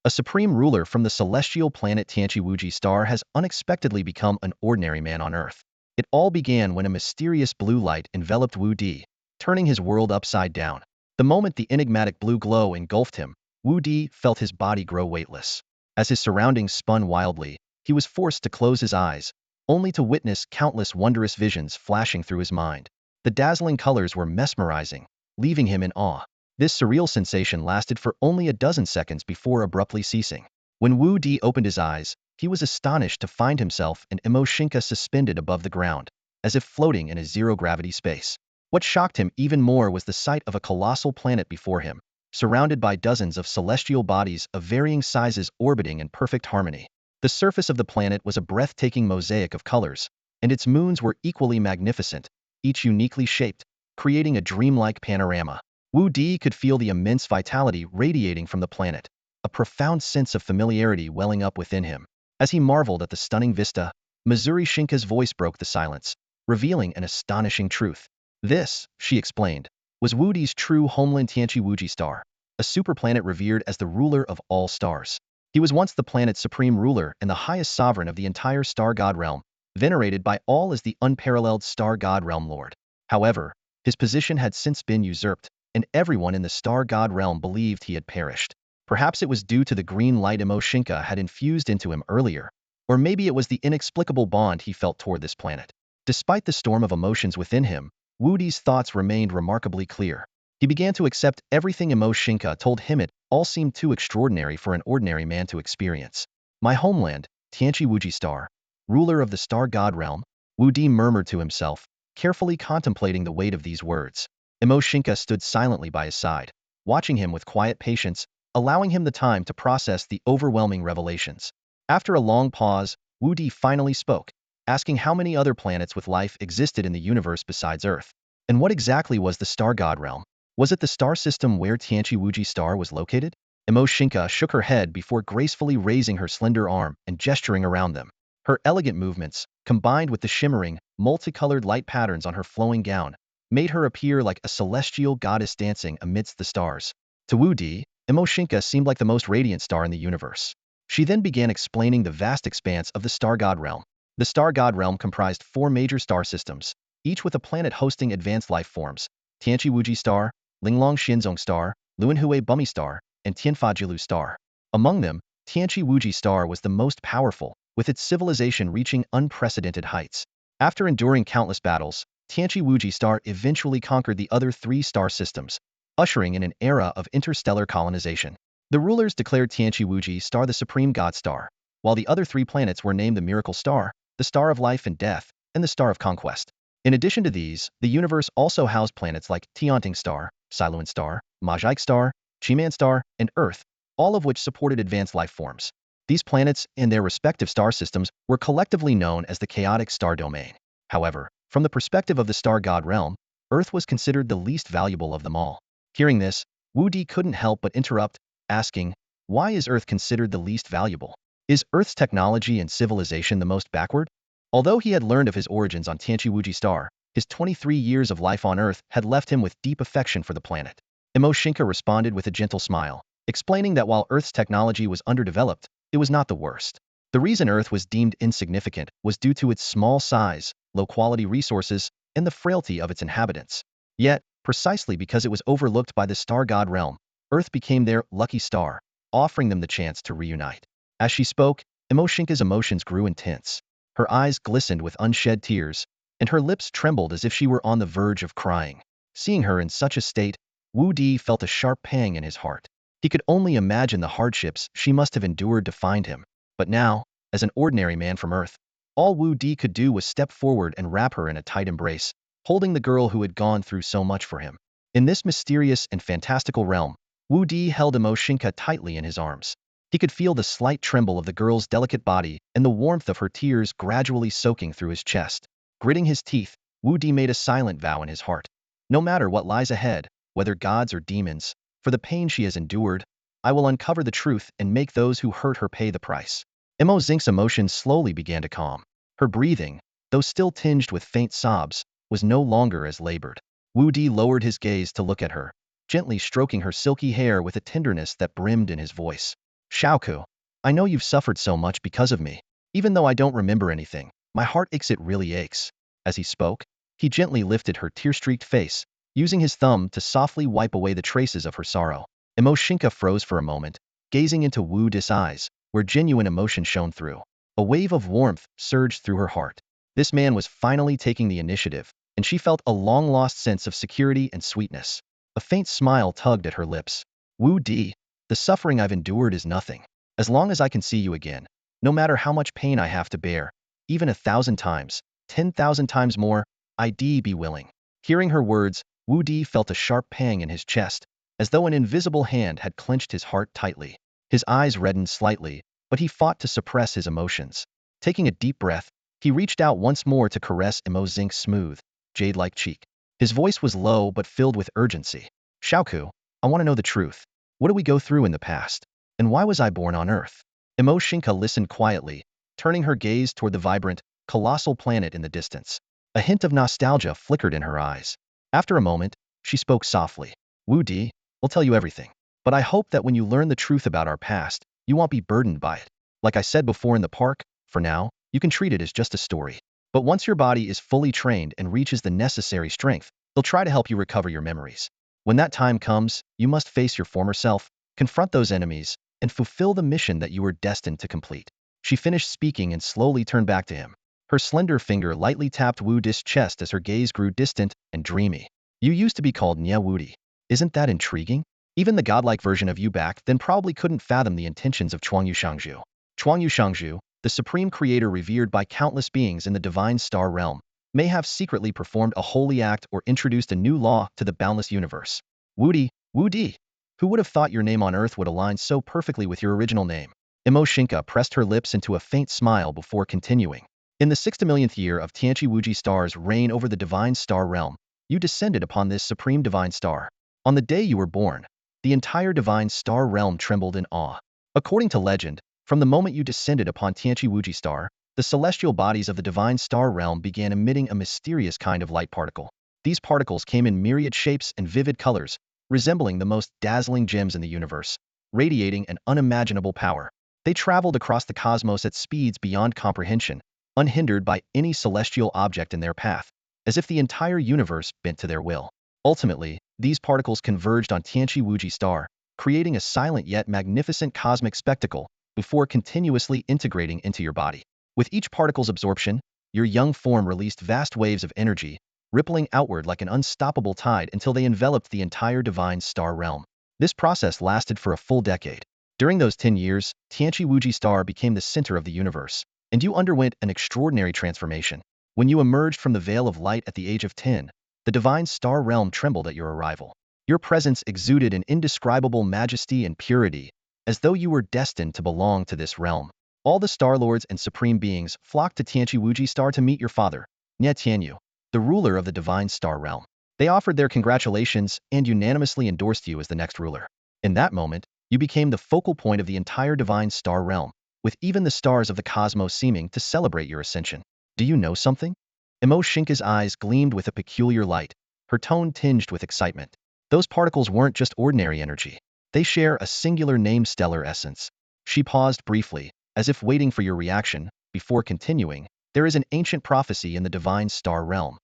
A supreme ruler from the celestial planet Tianchi Star has unexpectedly become an ordinary man on Earth. It all began when a mysterious blue light enveloped Wudi, turning his world upside down. The moment the enigmatic blue glow engulfed him, Wudi felt his body grow weightless. As his surroundings spun wildly, he was forced to close his eyes, only to witness countless wondrous visions flashing through his mind. The dazzling colors were mesmerizing, leaving him in awe. This surreal sensation lasted for only a dozen seconds before abruptly ceasing. When Wu Di opened his eyes, he was astonished to find himself and Mo Xingke suspended above the ground, as if floating in a zero-gravity space. What shocked him even more was the sight of a colossal planet before him, surrounded by dozens of celestial bodies of varying sizes orbiting in perfect harmony. The surface of the planet was a breathtaking mosaic of colors, and its moons were equally magnificent, each uniquely shaped, creating a dreamlike panorama. Wu Di could feel the immense vitality radiating from the planet, a profound sense of familiarity welling up within him. As he marveled at the stunning vista, Missouri Xingke's voice broke the silence, revealing an astonishing truth. This, she explained, was Wu Di's true homeland Tianchi Star, a superplanet revered as the ruler of all stars. He was once the planet's supreme ruler and the highest sovereign of the entire star god realm, venerated by all as the unparalleled star god realm lord. However, his position had since been usurped, and everyone in the star god realm believed he had perished. Perhaps it was due to the green light Mo Xingke had infused into him earlier, or maybe it was the inexplicable bond he felt toward this planet. Despite the storm of emotions within him, Wu Di's thoughts remained remarkably clear. He began to accept everything Mo Xingke told him. It all seemed too extraordinary for an ordinary man to experience. My homeland, Tianchi Star, ruler of the star god realm, Wu Di murmured to himself, carefully contemplating the weight of these words. Mo Xingke stood silently by his side, watching him with quiet patience, allowing him the time to process the overwhelming revelations. After a long pause, Wu Di finally spoke, asking how many other planets with life existed in the universe besides Earth. And what exactly was the star god realm? Was it the star system where Tianchi Star was located? Mo Xingke shook her head before gracefully raising her slender arm and gesturing around them. Her elegant movements, combined with the shimmering, multicolored light patterns on her flowing gown, made her appear like a celestial goddess dancing amidst the stars. To Wu Di, Mo Xingke seemed like the most radiant star in the universe. She then began explaining the vast expanse of the star god realm. The star god realm comprised 4 major star systems, each with a planet hosting advanced life forms: Tianchi Star, Linglong Xianzong Star, Luanhui Bummy Star, and Tianfajilu Star. Among them, Tianchi Star was the most powerful, with its civilization reaching unprecedented heights. After enduring countless battles, Tianchi Star eventually conquered the other 3 star systems, ushering in an era of interstellar colonization. The rulers declared Tianchi Star the supreme god star, while the other 3 planets were named the Miracle Star, the Star of Life and Death, and the Star of Conquest. In addition to these, the universe also housed planets like Tianting Star, Siluan Star, Majike Star, Chiman Star, and Earth, all of which supported advanced life forms. These planets and their respective star systems were collectively known as the chaotic star domain. However, from the perspective of the star god realm, Earth was considered the least valuable of them all. Hearing this, Wu Di couldn't help but interrupt, asking, why is Earth considered the least valuable? Is Earth's technology and civilization the most backward? Although he had learned of his origins on Tianchi Star, his 23 years of life on Earth had left him with deep affection for the planet. Mo Xingke responded with a gentle smile, explaining that while Earth's technology was underdeveloped, it was not the worst. The reason Earth was deemed insignificant was due to its small size, low-quality resources, and the frailty of its inhabitants. Yet, precisely because it was overlooked by the star god realm, Earth became their lucky star, offering them the chance to reunite. As she spoke, Mo Xingke's emotions grew intense. Her eyes glistened with unshed tears, and her lips trembled as if she were on the verge of crying. Seeing her in such a state, Wu Di felt a sharp pang in his heart. He could only imagine the hardships she must have endured to find him. But now, as an ordinary man from Earth, all Wu Di could do was step forward and wrap her in a tight embrace, holding the girl who had gone through so much for him. In this mysterious and fantastical realm, Wu Di held Mo Xingke tightly in his arms. He could feel the slight tremble of the girl's delicate body and the warmth of her tears gradually soaking through his chest. Gritting his teeth, Wu Di made a silent vow in his heart. No matter what lies ahead, whether gods or demons, for the pain she has endured, I will uncover the truth and make those who hurt her pay the price. Mo Xingke's emotions slowly began to calm. Her breathing, though still tinged with faint sobs, was no longer as labored. Wu Di lowered his gaze to look at her, gently stroking her silky hair with a tenderness that brimmed in his voice. Xiaoku, I know you've suffered so much because of me. Even though I don't remember anything, my heart aches, it really aches. As he spoke, he gently lifted her tear-streaked face, using his thumb to softly wipe away the traces of her sorrow. Mo Xingke froze for a moment, gazing into Wu Di's eyes, where genuine emotion shone through. A wave of warmth surged through her heart. This man was finally taking the initiative, and she felt a long-lost sense of security and sweetness. A faint smile tugged at her lips. Wu Di, the suffering I've endured is nothing. As long as I can see you again, no matter how much pain I have to bear, even 1,000 times, 10,000 times more, I'd be willing. Hearing her words, Wu Di felt a sharp pang in his chest, as though an invisible hand had clenched his heart tightly. His eyes reddened slightly, but he fought to suppress his emotions. Taking a deep breath, he reached out once more to caress Mo Xingke's smooth, jade-like cheek. His voice was low but filled with urgency. Xiaoku, I want to know the truth. What did we go through in the past? And why was I born on Earth? Mo Xingke listened quietly, turning her gaze toward the vibrant, colossal planet in the distance. A hint of nostalgia flickered in her eyes. After a moment, she spoke softly. Wu Di, I'll tell you everything. But I hope that when you learn the truth about our past, you won't be burdened by it. Like I said before in the park, for now, you can treat it as just a story. But once your body is fully trained and reaches the necessary strength, they'll try to help you recover your memories. When that time comes, you must face your former self, confront those enemies, and fulfill the mission that you were destined to complete. She finished speaking and slowly turned back to him. Her slender finger lightly tapped Wu Di's chest as her gaze grew distant and dreamy. You used to be called Nie Wudi. Isn't that intriguing? Even the godlike version of you back then probably couldn't fathom the intentions of Chuangyu Shangzhu. Chuangyu Shangzhu, the supreme creator revered by countless beings in the divine star realm, may have secretly performed a holy act or introduced a new law to the boundless universe. Wudi, Wudi, who would have thought your name on Earth would align so perfectly with your original name? Mo Xingke pressed her lips into a faint smile before continuing. In the 60 millionth year of Tianchi Wuji Star's reign over the divine star realm, you descended upon this supreme divine star. On the day you were born, the entire divine star realm trembled in awe. According to legend, from the moment you descended upon Tianchi Wuji Star, the celestial bodies of the divine star realm began emitting a mysterious kind of light particle. These particles came in myriad shapes and vivid colors, resembling the most dazzling gems in the universe, radiating an unimaginable power. They traveled across the cosmos at speeds beyond comprehension, unhindered by any celestial object in their path, as if the entire universe bent to their will. Ultimately, these particles converged on Tianchi Wuji Star, creating a silent yet magnificent cosmic spectacle before continuously integrating into your body. With each particle's absorption, your young form released vast waves of energy, rippling outward like an unstoppable tide until they enveloped the entire divine star realm. This process lasted for a full decade. During those 10 years, Tianchi Wuji Star became the center of the universe, and you underwent an extraordinary transformation. When you emerged from the veil of light at the age of 10, the divine star realm trembled at your arrival. Your presence exuded an indescribable majesty and purity, as though you were destined to belong to this realm. All the Star Lords and Supreme Beings flocked to Tianchi Wuji Star to meet your father, Nie Tianyu, the ruler of the divine star realm. They offered their congratulations and unanimously endorsed you as the next ruler. In that moment, you became the focal point of the entire divine star realm, with even the stars of the cosmos seeming to celebrate your ascension. Do you know something? Mo Xingke's eyes gleamed with a peculiar light, her tone tinged with excitement. Those particles weren't just ordinary energy. They share a singular name, stellar essence. She paused briefly, as if waiting for your reaction, before continuing. There is an ancient prophecy in the divine star realm.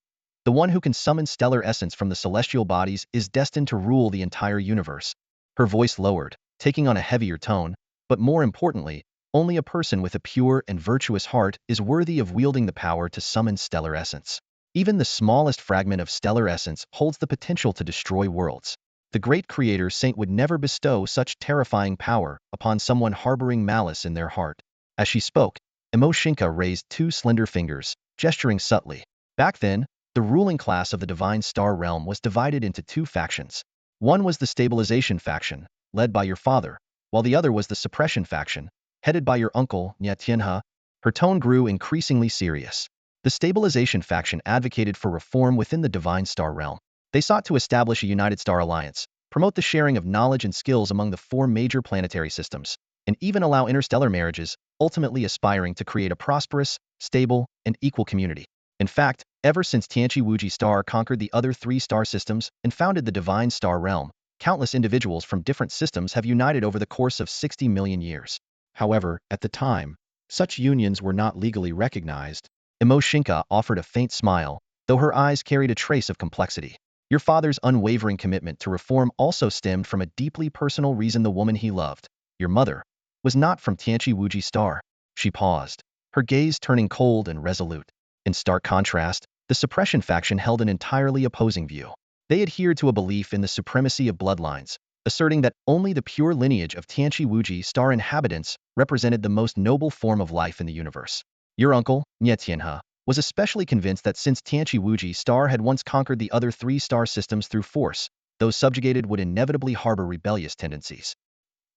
The one who can summon stellar essence from the celestial bodies is destined to rule the entire universe. Her voice lowered, taking on a heavier tone, but more importantly, only a person with a pure and virtuous heart is worthy of wielding the power to summon stellar essence. Even the smallest fragment of stellar essence holds the potential to destroy worlds. The great creator saint would never bestow such terrifying power upon someone harboring malice in their heart. As she spoke, Mo Xingke raised two slender fingers, gesturing subtly. Back then, the ruling class of the divine star realm was divided into two factions. One was the stabilization faction, led by your father, while the other was the suppression faction, headed by your uncle, Nie Tianhe. Her tone grew increasingly serious. The stabilization faction advocated for reform within the divine star realm. They sought to establish a united star alliance, promote the sharing of knowledge and skills among the four major planetary systems, and even allow interstellar marriages, ultimately aspiring to create a prosperous, stable, and equal community. In fact, ever since Tianchi Wuji Star conquered the other three star systems and founded the divine star realm, Countless individuals from different systems have united over the course of 60 million years. However, at the time, such unions were not legally recognized. Mo Xingke offered a faint smile, though her eyes carried a trace of complexity. Your father's unwavering commitment to reform also stemmed from a deeply personal reason: the woman he loved, your mother, was not from Tianchi Wuji Star. She paused, her gaze turning cold and resolute. In stark contrast, the suppression faction held an entirely opposing view. They adhered to a belief in the supremacy of bloodlines, asserting that only the pure lineage of Tianchi Wuji Star inhabitants represented the most noble form of life in the universe. Your uncle, Nie Tianhe, was especially convinced that since Tianchi Wuji Star had once conquered the other three star systems through force, those subjugated would inevitably harbor rebellious tendencies.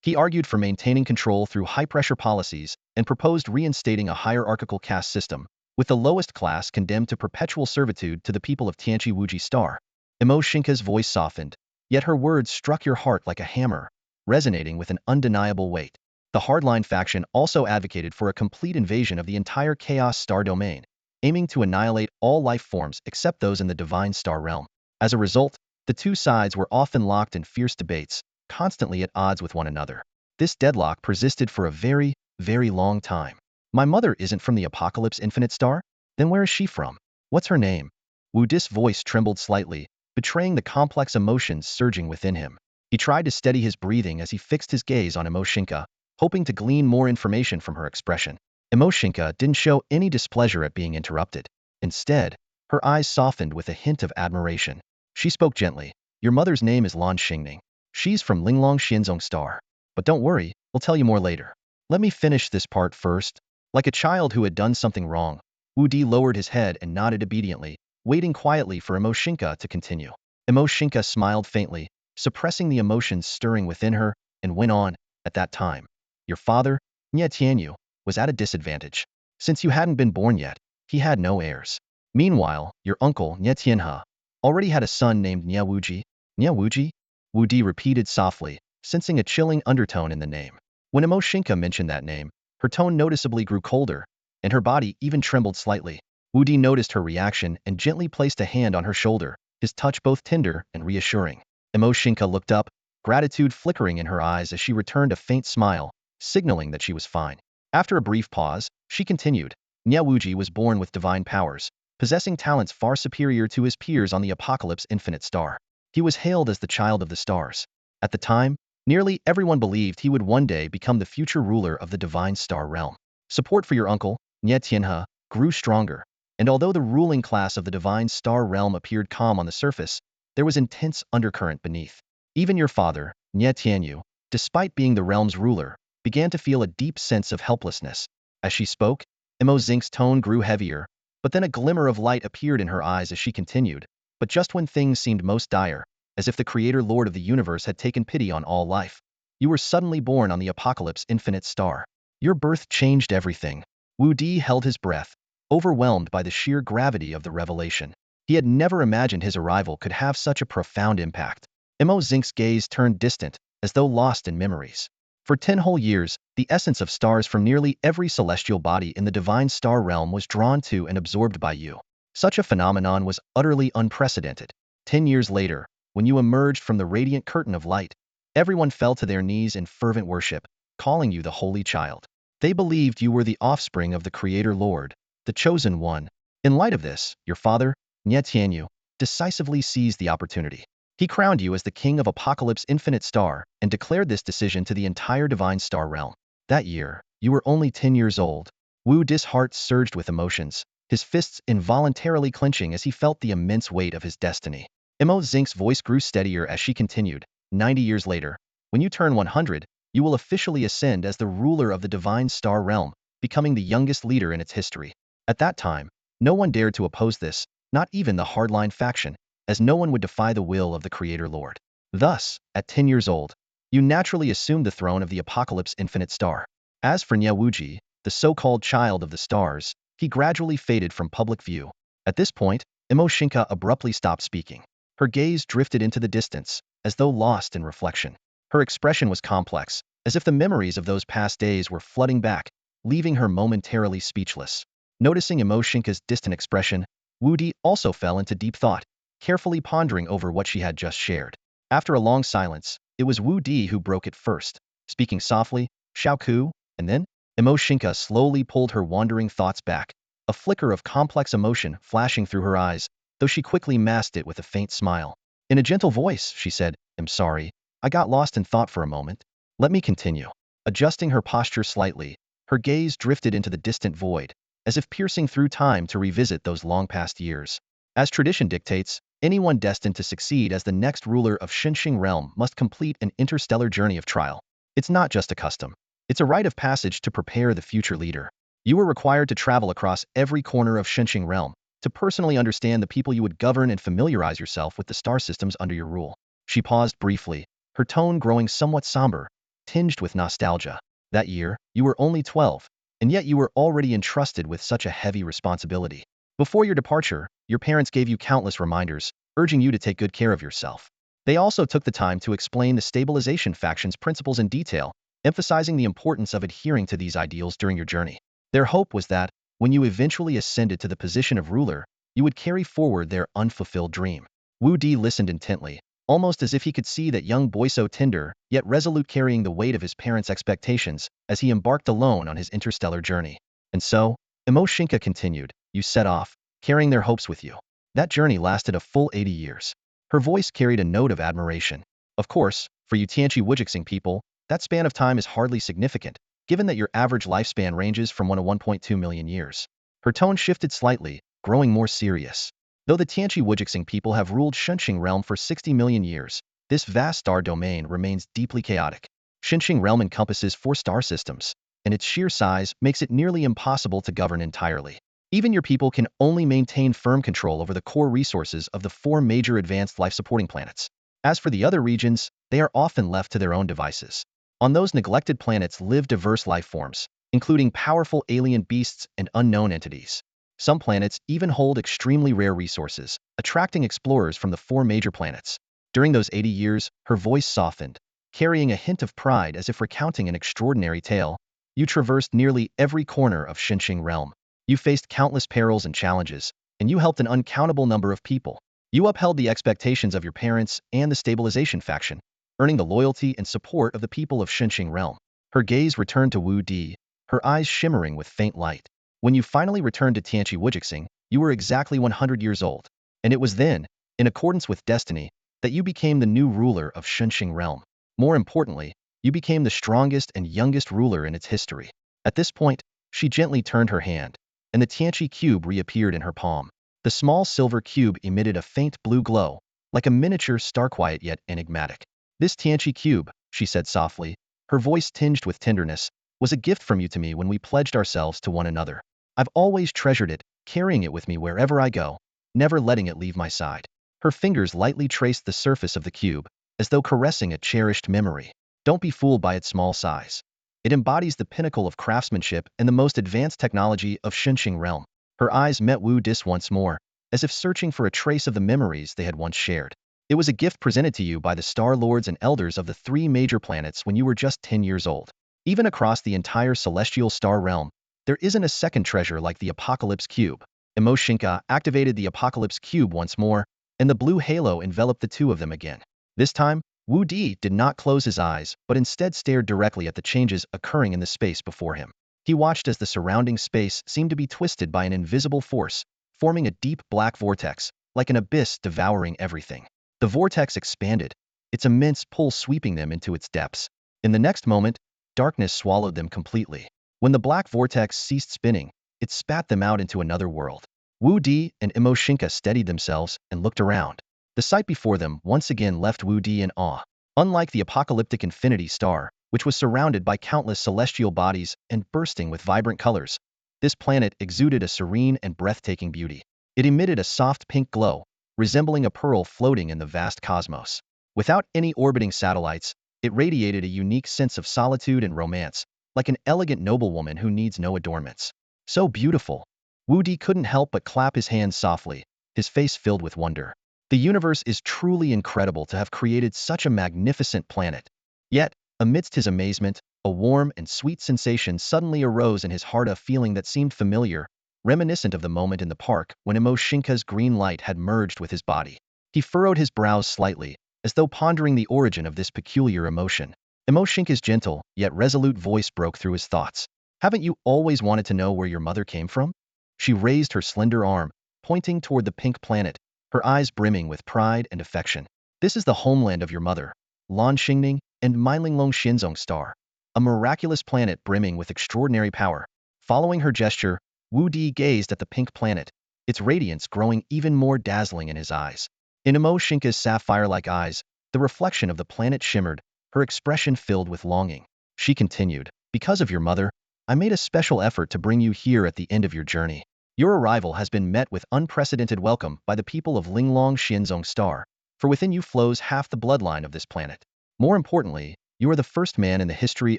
He argued for maintaining control through high-pressure policies and proposed reinstating a hierarchical caste system, with the lowest class condemned to perpetual servitude to the people of Tianchi Wuji Star. Mo Xingke's voice softened, yet her words struck your heart like a hammer, resonating with an undeniable weight. The hardline faction also advocated for a complete invasion of the entire Chaos Star domain, aiming to annihilate all life forms except those in the Divine Star realm. As a result, the two sides were often locked in fierce debates, constantly at odds with one another. This deadlock persisted for a very, very long time. My mother isn't from the Apocalypse Infinite Star? Then where is she from? What's her name? Wudi's voice trembled slightly, betraying the complex emotions surging within him. He tried to steady his breathing as he fixed his gaze on Mo Xingke, hoping to glean more information from her expression. Mo Xingke didn't show any displeasure at being interrupted. Instead, her eyes softened with a hint of admiration. She spoke gently. Your mother's name is Lan Xingning. She's from Linglong Xianzong Star. But don't worry, we'll tell you more later. Let me finish this part first. Like a child who had done something wrong, Wudi lowered his head and nodded obediently, waiting quietly for Mo Xingke to continue. Mo Xingke smiled faintly, suppressing the emotions stirring within her, and went on. At that time, your father, Nie Tianyu, was at a disadvantage. Since you hadn't been born yet, he had no heirs. Meanwhile, your uncle, Nie Tianhe, already had a son named Nie Wudi. Nie Wudi? Wudi repeated softly, sensing a chilling undertone in the name. When Mo Xingke mentioned that name, her tone noticeably grew colder, and her body even trembled slightly. Wudi noticed her reaction and gently placed a hand on her shoulder, his touch both tender and reassuring. Mo Xingke looked up, gratitude flickering in her eyes as she returned a faint smile, signaling that she was fine. After a brief pause, she continued. Nie Wudi was born with divine powers, possessing talents far superior to his peers on the Apocalypse Infinite Star. He was hailed as the child of the stars. At the time, nearly everyone believed he would one day become the future ruler of the Divine Star realm. Support for your uncle, Nie Tianhe, grew stronger, and although the ruling class of the Divine Star realm appeared calm on the surface, there was intense undercurrent beneath. Even your father, Nie Tianyu, despite being the realm's ruler, began to feel a deep sense of helplessness. As she spoke, Mo Xingke's tone grew heavier, but then a glimmer of light appeared in her eyes as she continued. But just when things seemed most dire, as if the Creator Lord of the universe had taken pity on all life, you were suddenly born on the Apocalypse Infinite Star. Your birth changed everything. Wudi held his breath, overwhelmed by the sheer gravity of the revelation. He had never imagined his arrival could have such a profound impact. Mo Xingke's gaze turned distant, as though lost in memories. For 10 whole years, the essence of stars from nearly every celestial body in the Divine Star realm was drawn to and absorbed by you. Such a phenomenon was utterly unprecedented. 10 years later, when you emerged from the radiant curtain of light, everyone fell to their knees in fervent worship, calling you the Holy Child. They believed you were the offspring of the Creator Lord, the Chosen One. In light of this, your father, Nie Tianyu, decisively seized the opportunity. He crowned you as the king of Apocalypse Infinite Star and declared this decision to the entire Divine Star realm. That year, you were only 10 years old. Wudi's heart surged with emotions, his fists involuntarily clenching as he felt the immense weight of his destiny. Mo Xingke's voice grew steadier as she continued. 90 years later, when you turn 100, you will officially ascend as the ruler of the Divine Star realm, becoming the youngest leader in its history. At that time, no one dared to oppose this, not even the hardline faction, as no one would defy the will of the Creator Lord. Thus, at 10 years old, you naturally assumed the throne of the Apocalypse Infinite Star. As for Nie Wudi, the so-called child of the stars, he gradually faded from public view. At this point, Mo Xingke abruptly stopped speaking. Her gaze drifted into the distance, as though lost in reflection. Her expression was complex, as if the memories of those past days were flooding back, leaving her momentarily speechless. Noticing Mo Xingke's distant expression, Wudi also fell into deep thought, carefully pondering over what she had just shared. After a long silence, it was Wu Di who broke it first, speaking softly, Xiao Ku, and then Mo Xingke slowly pulled her wandering thoughts back, a flicker of complex emotion flashing through her eyes, though she quickly masked it with a faint smile. In a gentle voice, she said, I'm sorry, I got lost in thought for a moment. Let me continue. Adjusting her posture slightly, her gaze drifted into the distant void, as if piercing through time to revisit those long-past years. As tradition dictates, anyone destined to succeed as the next ruler of Xinxing realm must complete an interstellar journey of trial. It's not just a custom. It's a rite of passage to prepare the future leader. You were required to travel across every corner of Xinxing realm, to personally understand the people you would govern and familiarize yourself with the star systems under your rule. She paused briefly, her tone growing somewhat somber, tinged with nostalgia. That year, you were only 12, and yet you were already entrusted with such a heavy responsibility. Before your departure, your parents gave you countless reminders, urging you to take good care of yourself. They also took the time to explain the stabilization faction's principles in detail, emphasizing the importance of adhering to these ideals during your journey. Their hope was that, when you eventually ascended to the position of ruler, you would carry forward their unfulfilled dream. Wu Di listened intently, almost as if he could see that young boy so tender, yet resolute, carrying the weight of his parents' expectations as he embarked alone on his interstellar journey. And so, Mo Xingke continued, you set off, carrying their hopes with you. That journey lasted a full 80 years. Her voice carried a note of admiration. Of course, for you Tianqi Wujixing people, that span of time is hardly significant, given that your average lifespan ranges from 1 to 1.2 million years. Her tone shifted slightly, growing more serious. Though the Tianqi Wujixing people have ruled Xinxing realm for 60 million years, this vast star domain remains deeply chaotic. Xinxing realm encompasses 4 star systems, and its sheer size makes it nearly impossible to govern entirely. Even your people can only maintain firm control over the core resources of the 4 major advanced life-supporting planets. As for the other regions, they are often left to their own devices. On those neglected planets live diverse life forms, including powerful alien beasts and unknown entities. Some planets even hold extremely rare resources, attracting explorers from the 4 major planets. During those 80 years, her voice softened, carrying a hint of pride as if recounting an extraordinary tale. You traversed nearly every corner of Xinxing realm. You faced countless perils and challenges, and you helped an uncountable number of people. You upheld the expectations of your parents and the stabilization faction, earning the loyalty and support of the people of Xinxing realm. Her gaze returned to Wu Di, her eyes shimmering with faint light. When you finally returned to Tianqi Wujixing, you were exactly 100 years old. And it was then, in accordance with destiny, that you became the new ruler of Xinxing realm. More importantly, you became the strongest and youngest ruler in its history. At this point, she gently turned her hand, and the Tianqi cube reappeared in her palm. The small silver cube emitted a faint blue glow, like a miniature star, quiet yet enigmatic. This Tianqi cube, she said softly, her voice tinged with tenderness, was a gift from you to me when we pledged ourselves to one another. I've always treasured it, carrying it with me wherever I go, never letting it leave my side. Her fingers lightly traced the surface of the cube, as though caressing a cherished memory. Don't be fooled by its small size. It embodies the pinnacle of craftsmanship and the most advanced technology of Xinxing realm. Her eyes met Wu Dis once more, as if searching for a trace of the memories they had once shared. It was a gift presented to you by the Star Lords and Elders of the 3 major planets when you were just 10 years old. Even across the entire celestial star realm, there isn't a second treasure like the Apocalypse Cube. Mo Xingke activated the Apocalypse Cube once more, and the blue halo enveloped the 2 of them again. This time, Wu Di did not close his eyes, but instead stared directly at the changes occurring in the space before him. He watched as the surrounding space seemed to be twisted by an invisible force, forming a deep black vortex, like an abyss devouring everything. The vortex expanded, its immense pull sweeping them into its depths. In the next moment, darkness swallowed them completely. When the black vortex ceased spinning, it spat them out into another world. Wu Di and Mo Xingke steadied themselves and looked around. The sight before them once again left Wu Di in awe. Unlike the apocalyptic infinity star, which was surrounded by countless celestial bodies and bursting with vibrant colors, this planet exuded a serene and breathtaking beauty. It emitted a soft pink glow, resembling a pearl floating in the vast cosmos. Without any orbiting satellites, it radiated a unique sense of solitude and romance, like an elegant noblewoman who needs no adornments. So beautiful. Wu Di couldn't help but clap his hands softly, his face filled with wonder. The universe is truly incredible to have created such a magnificent planet. Yet, amidst his amazement, a warm and sweet sensation suddenly arose in his heart, a feeling that seemed familiar, reminiscent of the moment in the park when Mo Xingke's green light had merged with his body. He furrowed his brows slightly, as though pondering the origin of this peculiar emotion. Mo Xingke's gentle, yet resolute voice broke through his thoughts. Haven't you always wanted to know where your mother came from? She raised her slender arm, pointing toward the pink planet, her eyes brimming with pride and affection. This is the homeland of your mother, Lan Xingning and Meilinglong Xianzong Star, a miraculous planet brimming with extraordinary power. Following her gesture, Wudi gazed at the pink planet, its radiance growing even more dazzling in his eyes. In Mo Xingke's sapphire-like eyes, the reflection of the planet shimmered, her expression filled with longing. She continued, because of your mother, I made a special effort to bring you here at the end of your journey. Your arrival has been met with unprecedented welcome by the people of Linglong Xianzong Star, for within you flows half the bloodline of this planet. More importantly, you are the first man in the history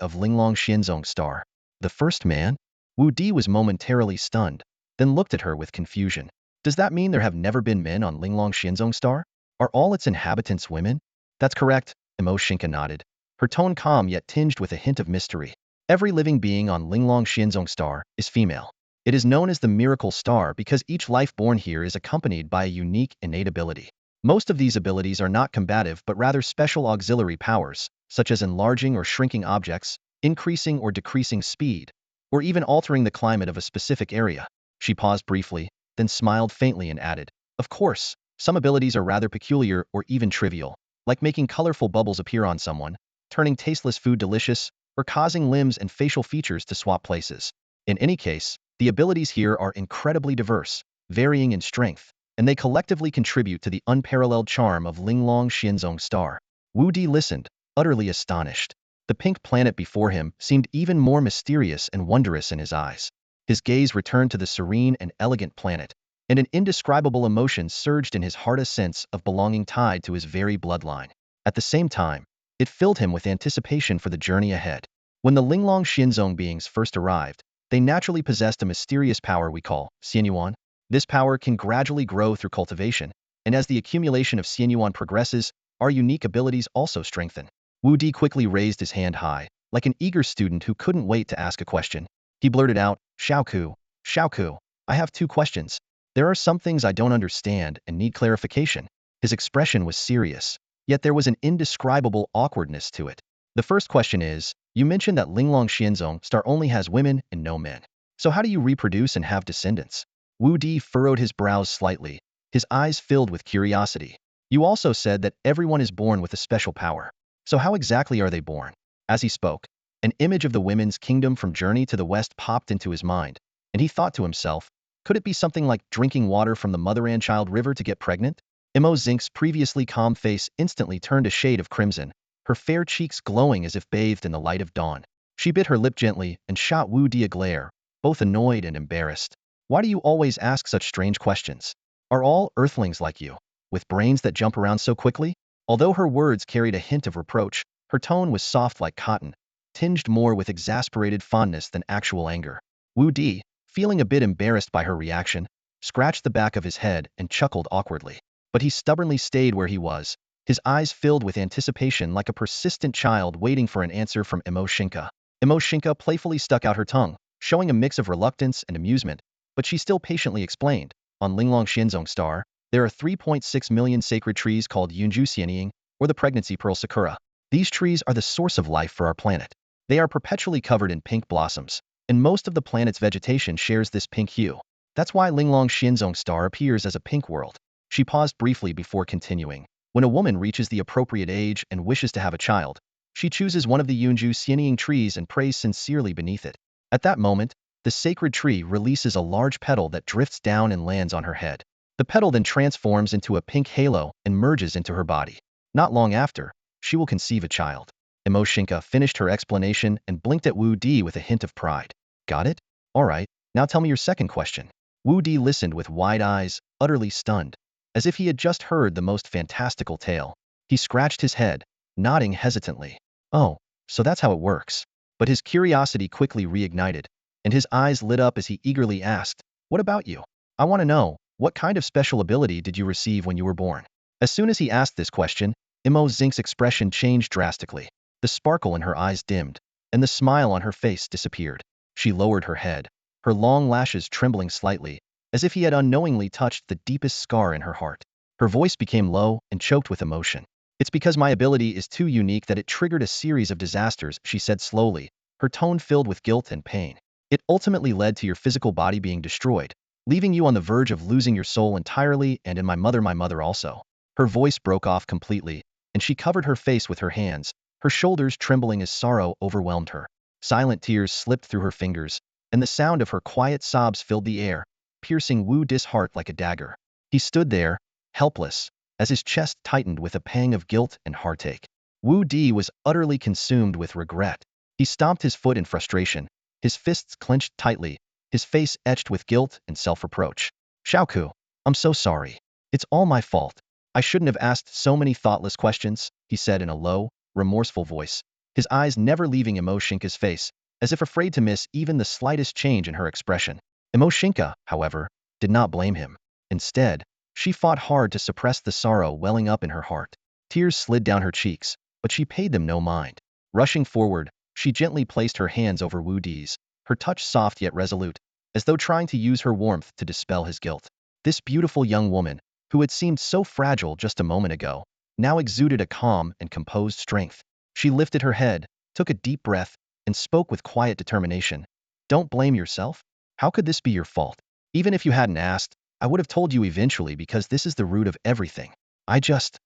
of Linglong Xianzong Star. The first man? Wu Di was momentarily stunned, then looked at her with confusion. Does that mean there have never been men on Linglong Xianzong Star? Are all its inhabitants women? That's correct, Mo Xingke nodded, her tone calm yet tinged with a hint of mystery. Every living being on Linglong Xianzong Star is female. It is known as the miracle star because each life born here is accompanied by a unique innate ability. Most of these abilities are not combative but rather special auxiliary powers, such as enlarging or shrinking objects, increasing or decreasing speed, or even altering the climate of a specific area. She paused briefly, then smiled faintly and added, of course, some abilities are rather peculiar or even trivial, like making colorful bubbles appear on someone, turning tasteless food delicious, or causing limbs and facial features to swap places. In any case, the abilities here are incredibly diverse, varying in strength, and they collectively contribute to the unparalleled charm of Linglong Xianzong Star. Wu Di listened, utterly astonished. The pink planet before him seemed even more mysterious and wondrous in his eyes. His gaze returned to the serene and elegant planet, and an indescribable emotion surged in his heart, a sense of belonging tied to his very bloodline. At the same time, it filled him with anticipation for the journey ahead. When the Linglong Xianzong beings first arrived, they naturally possessed a mysterious power we call Xianyuan. This power can gradually grow through cultivation, and as the accumulation of Xianyuan progresses, our unique abilities also strengthen. Wu Di quickly raised his hand high, like an eager student who couldn't wait to ask a question. He blurted out, Xiaoku, I have two questions. There are some things I don't understand and need clarification. His expression was serious, yet there was an indescribable awkwardness to it. The first question is, you mentioned that Linglong Xianzong Star only has women and no men. So how do you reproduce and have descendants? Wu Di furrowed his brows slightly, his eyes filled with curiosity. You also said that everyone is born with a special power. So how exactly are they born? As he spoke, an image of the women's kingdom from Journey to the West popped into his mind, and he thought to himself, could it be something like drinking water from the mother and child river to get pregnant? Mo Xingke's previously calm face instantly turned a shade of crimson, her fair cheeks glowing as if bathed in the light of dawn. She bit her lip gently and shot Wu Di a glare, both annoyed and embarrassed. Why do you always ask such strange questions? Are all earthlings like you, with brains that jump around so quickly? Although her words carried a hint of reproach, her tone was soft like cotton, tinged more with exasperated fondness than actual anger. Wu Di, feeling a bit embarrassed by her reaction, scratched the back of his head and chuckled awkwardly. But he stubbornly stayed where he was, his eyes filled with anticipation like a persistent child waiting for an answer from Mo Xingke. Mo Xingke playfully stuck out her tongue, showing a mix of reluctance and amusement, but she still patiently explained, on Linglong Xianzong Star, there are 3.6 million sacred trees called Yunju Xianying, or the pregnancy pearl sakura. These trees are the source of life for our planet. They are perpetually covered in pink blossoms, and most of the planet's vegetation shares this pink hue. That's why Linglong Xianzong Star appears as a pink world. She paused briefly before continuing. When a woman reaches the appropriate age and wishes to have a child, she chooses one of the Yunju Xianying trees and prays sincerely beneath it. At that moment, the sacred tree releases a large petal that drifts down and lands on her head. The petal then transforms into a pink halo and merges into her body. Not long after, she will conceive a child. Mo Xingke finished her explanation and blinked at Wu Di with a hint of pride. Got it? All right, now tell me your second question. Wu Di listened with wide eyes, utterly stunned, as if he had just heard the most fantastical tale. He scratched his head, nodding hesitantly. Oh, so that's how it works. But his curiosity quickly reignited, and his eyes lit up as he eagerly asked, what about you? I want to know, what kind of special ability did you receive when you were born? As soon as he asked this question, Mo Xingke's expression changed drastically. The sparkle in her eyes dimmed, and the smile on her face disappeared. She lowered her head, her long lashes trembling slightly, as if he had unknowingly touched the deepest scar in her heart. Her voice became low and choked with emotion. It's because my ability is too unique that it triggered a series of disasters, she said slowly, her tone filled with guilt and pain. It ultimately led to your physical body being destroyed, leaving you on the verge of losing your soul entirely, and in my mother also. Her voice broke off completely, and she covered her face with her hands, her shoulders trembling as sorrow overwhelmed her. Silent tears slipped through her fingers, and the sound of her quiet sobs filled the air, piercing Wu Di's heart like a dagger. He stood there, helpless, as his chest tightened with a pang of guilt and heartache. Wu Di was utterly consumed with regret. He stomped his foot in frustration, his fists clenched tightly, his face etched with guilt and self-reproach. Xiaoku, I'm so sorry. It's all my fault. I shouldn't have asked so many thoughtless questions, he said in a low, remorseful voice, his eyes never leaving Mo Xingke's face, as if afraid to miss even the slightest change in her expression. Mo Xingke, however, did not blame him. Instead, she fought hard to suppress the sorrow welling up in her heart. Tears slid down her cheeks, but she paid them no mind. Rushing forward, she gently placed her hands over Wu Di's, her touch soft yet resolute, as though trying to use her warmth to dispel his guilt. This beautiful young woman, who had seemed so fragile just a moment ago, now exuded a calm and composed strength. She lifted her head, took a deep breath, and spoke with quiet determination. Don't blame yourself. How could this be your fault? Even if you hadn't asked, I would have told you eventually because this is the root of everything. I just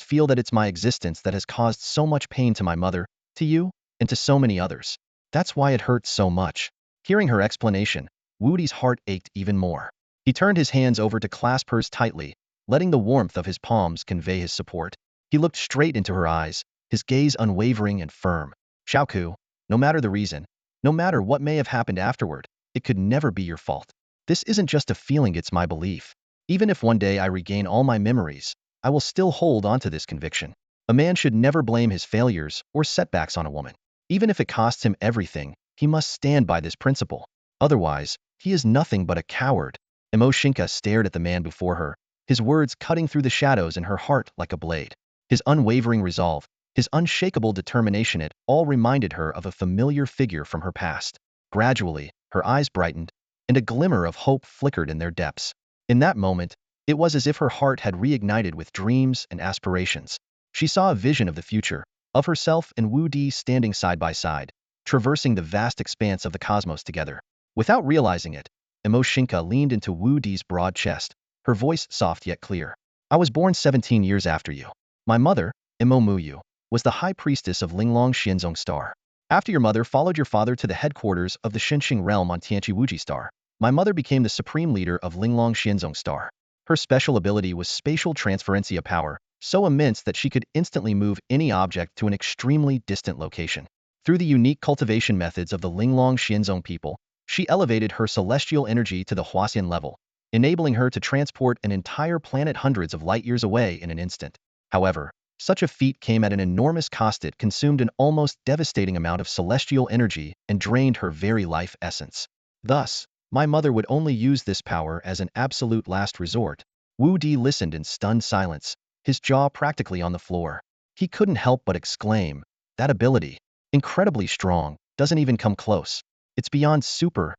feel that it's my existence that has caused so much pain to my mother, to you, and to so many others. That's why it hurts so much. Hearing her explanation, Wudi's heart ached even more. He turned his hands over to clasp hers tightly, letting the warmth of his palms convey his support. He looked straight into her eyes, his gaze unwavering and firm. Xiaoku, no matter the reason, no matter what may have happened afterward, it could never be your fault. This isn't just a feeling, it's my belief. Even if one day I regain all my memories, I will still hold on to this conviction. A man should never blame his failures or setbacks on a woman. Even if it costs him everything, he must stand by this principle. Otherwise, he is nothing but a coward. Mo Xingke stared at the man before her, his words cutting through the shadows in her heart like a blade. His unwavering resolve, his unshakable determination, it all reminded her of a familiar figure from her past. Gradually, her eyes brightened, and a glimmer of hope flickered in their depths. In that moment, it was as if her heart had reignited with dreams and aspirations. She saw a vision of the future, of herself and Wu Di standing side by side, traversing the vast expanse of the cosmos together. Without realizing it, Mo Xingke leaned into Wu Di's broad chest, her voice soft yet clear. I was born 17 years after you. My mother, Mo Muyu, was the high priestess of Linglong Xianzong Star. After your mother followed your father to the headquarters of the Xinqing realm on Tianqi Wuji Star, my mother became the supreme leader of Linglong Xianzong Star. Her special ability was spatial transferencia power, so immense that she could instantly move any object to an extremely distant location. Through the unique cultivation methods of the Linglong Xianzong people, she elevated her celestial energy to the Huaxian level, enabling her to transport an entire planet hundreds of light years away in an instant. However, such a feat came at an enormous cost. It consumed an almost devastating amount of celestial energy and drained her very life essence. Thus, my mother would only use this power as an absolute last resort. Wu Di listened in stunned silence, his jaw practically on the floor. He couldn't help but exclaim, that ability, incredibly strong, doesn't even come close. It's beyond super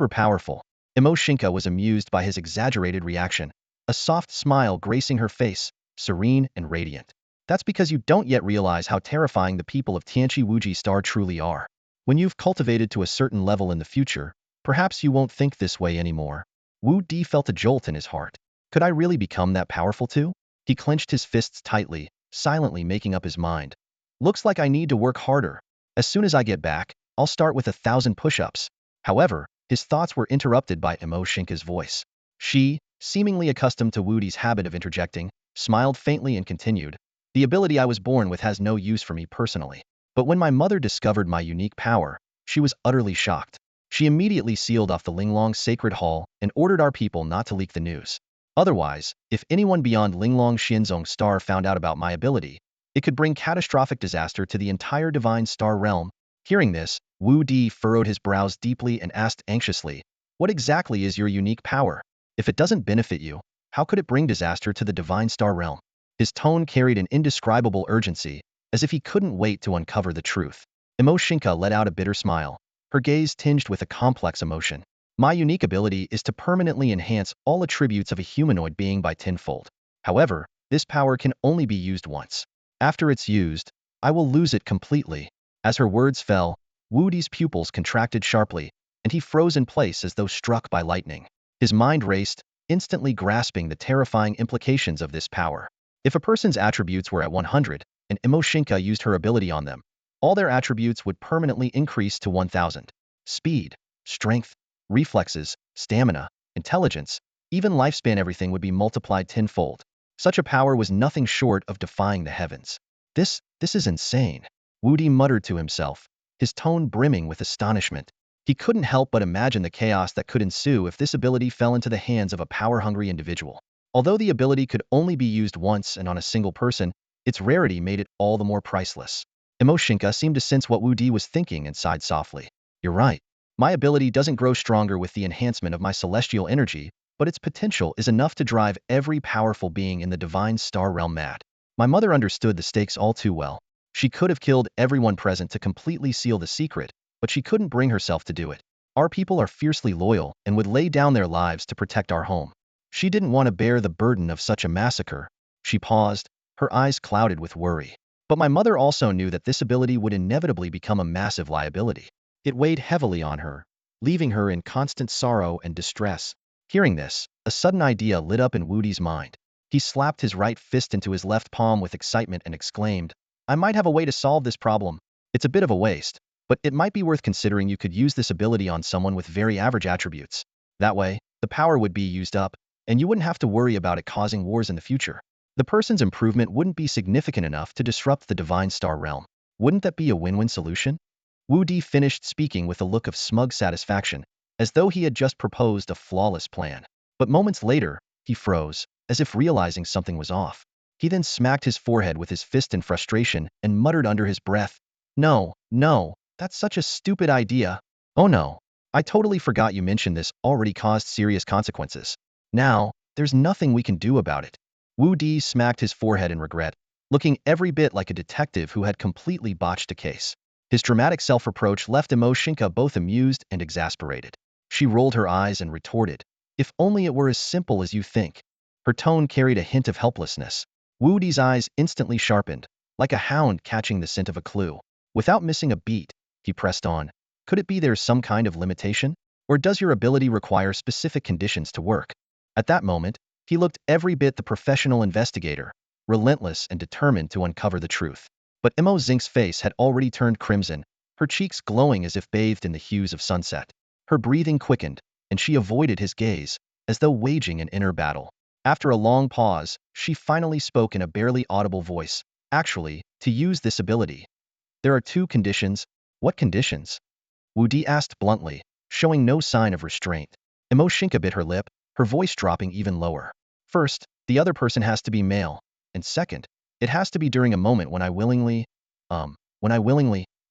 powerful. Mo Xingke was amused by his exaggerated reaction, a soft smile gracing her face, serene and radiant. That's because you don't yet realize how terrifying the people of Tianqi Wuji Star truly are. When you've cultivated to a certain level in the future, perhaps you won't think this way anymore. Wu Di felt a jolt in his heart. Could I really become that powerful too? He clenched his fists tightly, silently making up his mind. Looks like I need to work harder. As soon as I get back, I'll start with 1,000 push-ups. However, his thoughts were interrupted by Mo Xingke's voice. She, seemingly accustomed to Wu Di's habit of interjecting, smiled faintly and continued, the ability I was born with has no use for me personally. But when my mother discovered my unique power, she was utterly shocked. She immediately sealed off the Linglong Sacred Hall and ordered our people not to leak the news. Otherwise, if anyone beyond Linglong Xianzong Star found out about my ability, it could bring catastrophic disaster to the entire Divine Star realm. Hearing this, Wu Di furrowed his brows deeply and asked anxiously, what exactly is your unique power? If it doesn't benefit you, how could it bring disaster to the Divine Star realm? His tone carried an indescribable urgency, as if he couldn't wait to uncover the truth. Mo Xingke let out a bitter smile, her gaze tinged with a complex emotion. My unique ability is to permanently enhance all attributes of a humanoid being by tenfold. However, This power can only be used once. After it's used, I will lose it completely." As her words fell, Wudi's pupils contracted sharply, and he froze in place as though struck by lightning. His mind raced, instantly grasping the terrifying implications of this power. If a person's attributes were at 100, and Mo Xingke used her ability on them, all their attributes would permanently increase to 1000. Speed, strength, reflexes, stamina, intelligence, even lifespan, everything would be multiplied tenfold. Such a power was nothing short of defying the heavens. This is insane, Wudi muttered to himself, his tone brimming with astonishment. He couldn't help but imagine the chaos that could ensue if this ability fell into the hands of a power-hungry individual. Although the ability could only be used once and on a single person, its rarity made it all the more priceless. Mo Xingke seemed to sense what Wudi was thinking and sighed softly. "You're right. My ability doesn't grow stronger with the enhancement of my celestial energy, but its potential is enough to drive every powerful being in the divine star realm mad." My mother understood the stakes all too well. She could have killed everyone present to completely seal the secret, but she couldn't bring herself to do it. Our people are fiercely loyal and would lay down their lives to protect our home. She didn't want to bear the burden of such a massacre. She paused, her eyes clouded with worry. But my mother also knew that this ability would inevitably become a massive liability. It weighed heavily on her, leaving her in constant sorrow and distress. Hearing this, a sudden idea lit up in Wudi's mind. He slapped his right fist into his left palm with excitement and exclaimed, "I might have a way to solve this problem. It's a bit of a waste, but it might be worth considering. You could use this ability on someone with very average attributes. That way, the power would be used up, and you wouldn't have to worry about it causing wars in the future. The person's improvement wouldn't be significant enough to disrupt the divine star realm. Wouldn't that be a win-win solution?" Wudi finished speaking with a look of smug satisfaction, as though he had just proposed a flawless plan. But moments later, he froze, as if realizing something was off. He then smacked his forehead with his fist in frustration and muttered under his breath, "No, no, that's such a stupid idea. Oh no, I totally forgot you mentioned this already caused serious consequences. Now, there's nothing we can do about it." Wudi smacked his forehead in regret, looking every bit like a detective who had completely botched a case. His dramatic self-reproach left Mo Xingke both amused and exasperated. She rolled her eyes and retorted, "If only it were as simple as you think." Her tone carried a hint of helplessness. Wudi's eyes instantly sharpened, like a hound catching the scent of a clue. Without missing a beat, he pressed on, "Could it be there's some kind of limitation? Or does your ability require specific conditions to work?" At that moment, he looked every bit the professional investigator, relentless and determined to uncover the truth. But Mo Xingke's face had already turned crimson, her cheeks glowing as if bathed in the hues of sunset. Her breathing quickened, and she avoided his gaze, as though waging an inner battle. After a long pause, she finally spoke in a barely audible voice, "Actually, to use this ability, there are two conditions." "What conditions?" Wudi asked bluntly, showing no sign of restraint. Mo Xingke bit her lip, her voice dropping even lower. "First, the other person has to be male, and second, it has to be during a moment when I willingly,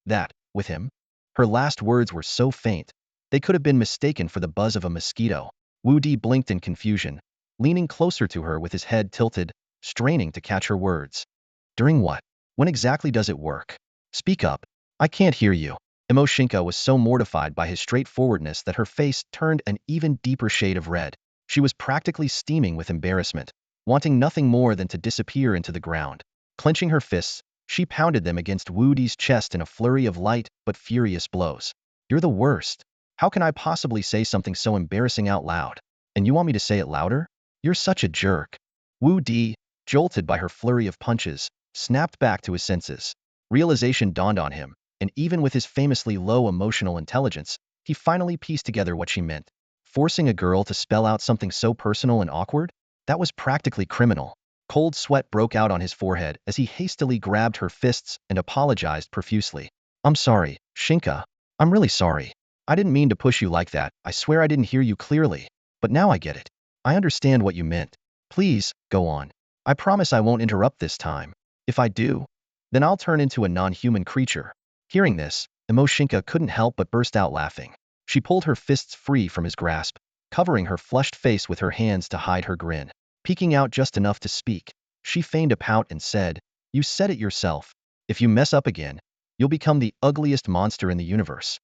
that, with him." Her last words were so faint, they could have been mistaken for the buzz of a mosquito. Wudi blinked in confusion, leaning closer to her with his head tilted, straining to catch her words. "During what? When exactly does it work? Speak up. I can't hear you." Mo Xingke was so mortified by his straightforwardness that her face turned an even deeper shade of red. She was practically steaming with embarrassment, wanting nothing more than to disappear into the ground. Clenching her fists, she pounded them against Wudi's chest in a flurry of light but furious blows. "You're the worst. How can I possibly say something so embarrassing out loud? And you want me to say it louder? You're such a jerk." Wudi, jolted by her flurry of punches, snapped back to his senses. Realization dawned on him, and even with his famously low emotional intelligence, he finally pieced together what she meant. Forcing a girl to spell out something so personal and awkward? That was practically criminal. Cold sweat broke out on his forehead as he hastily grabbed her fists and apologized profusely. "I'm sorry, Xingke. I'm really sorry. I didn't mean to push you like that. I swear I didn't hear you clearly. But now I get it. I understand what you meant. Please, go on. I promise I won't interrupt this time. If I do, then I'll turn into a non-human creature." Hearing this, Mo Xingke couldn't help but burst out laughing. She pulled her fists free from his grasp, covering her flushed face with her hands to hide her grin. Peeking out just enough to speak, she feigned a pout and said, "You said it yourself. If you mess up again, you'll become the ugliest monster in the universe."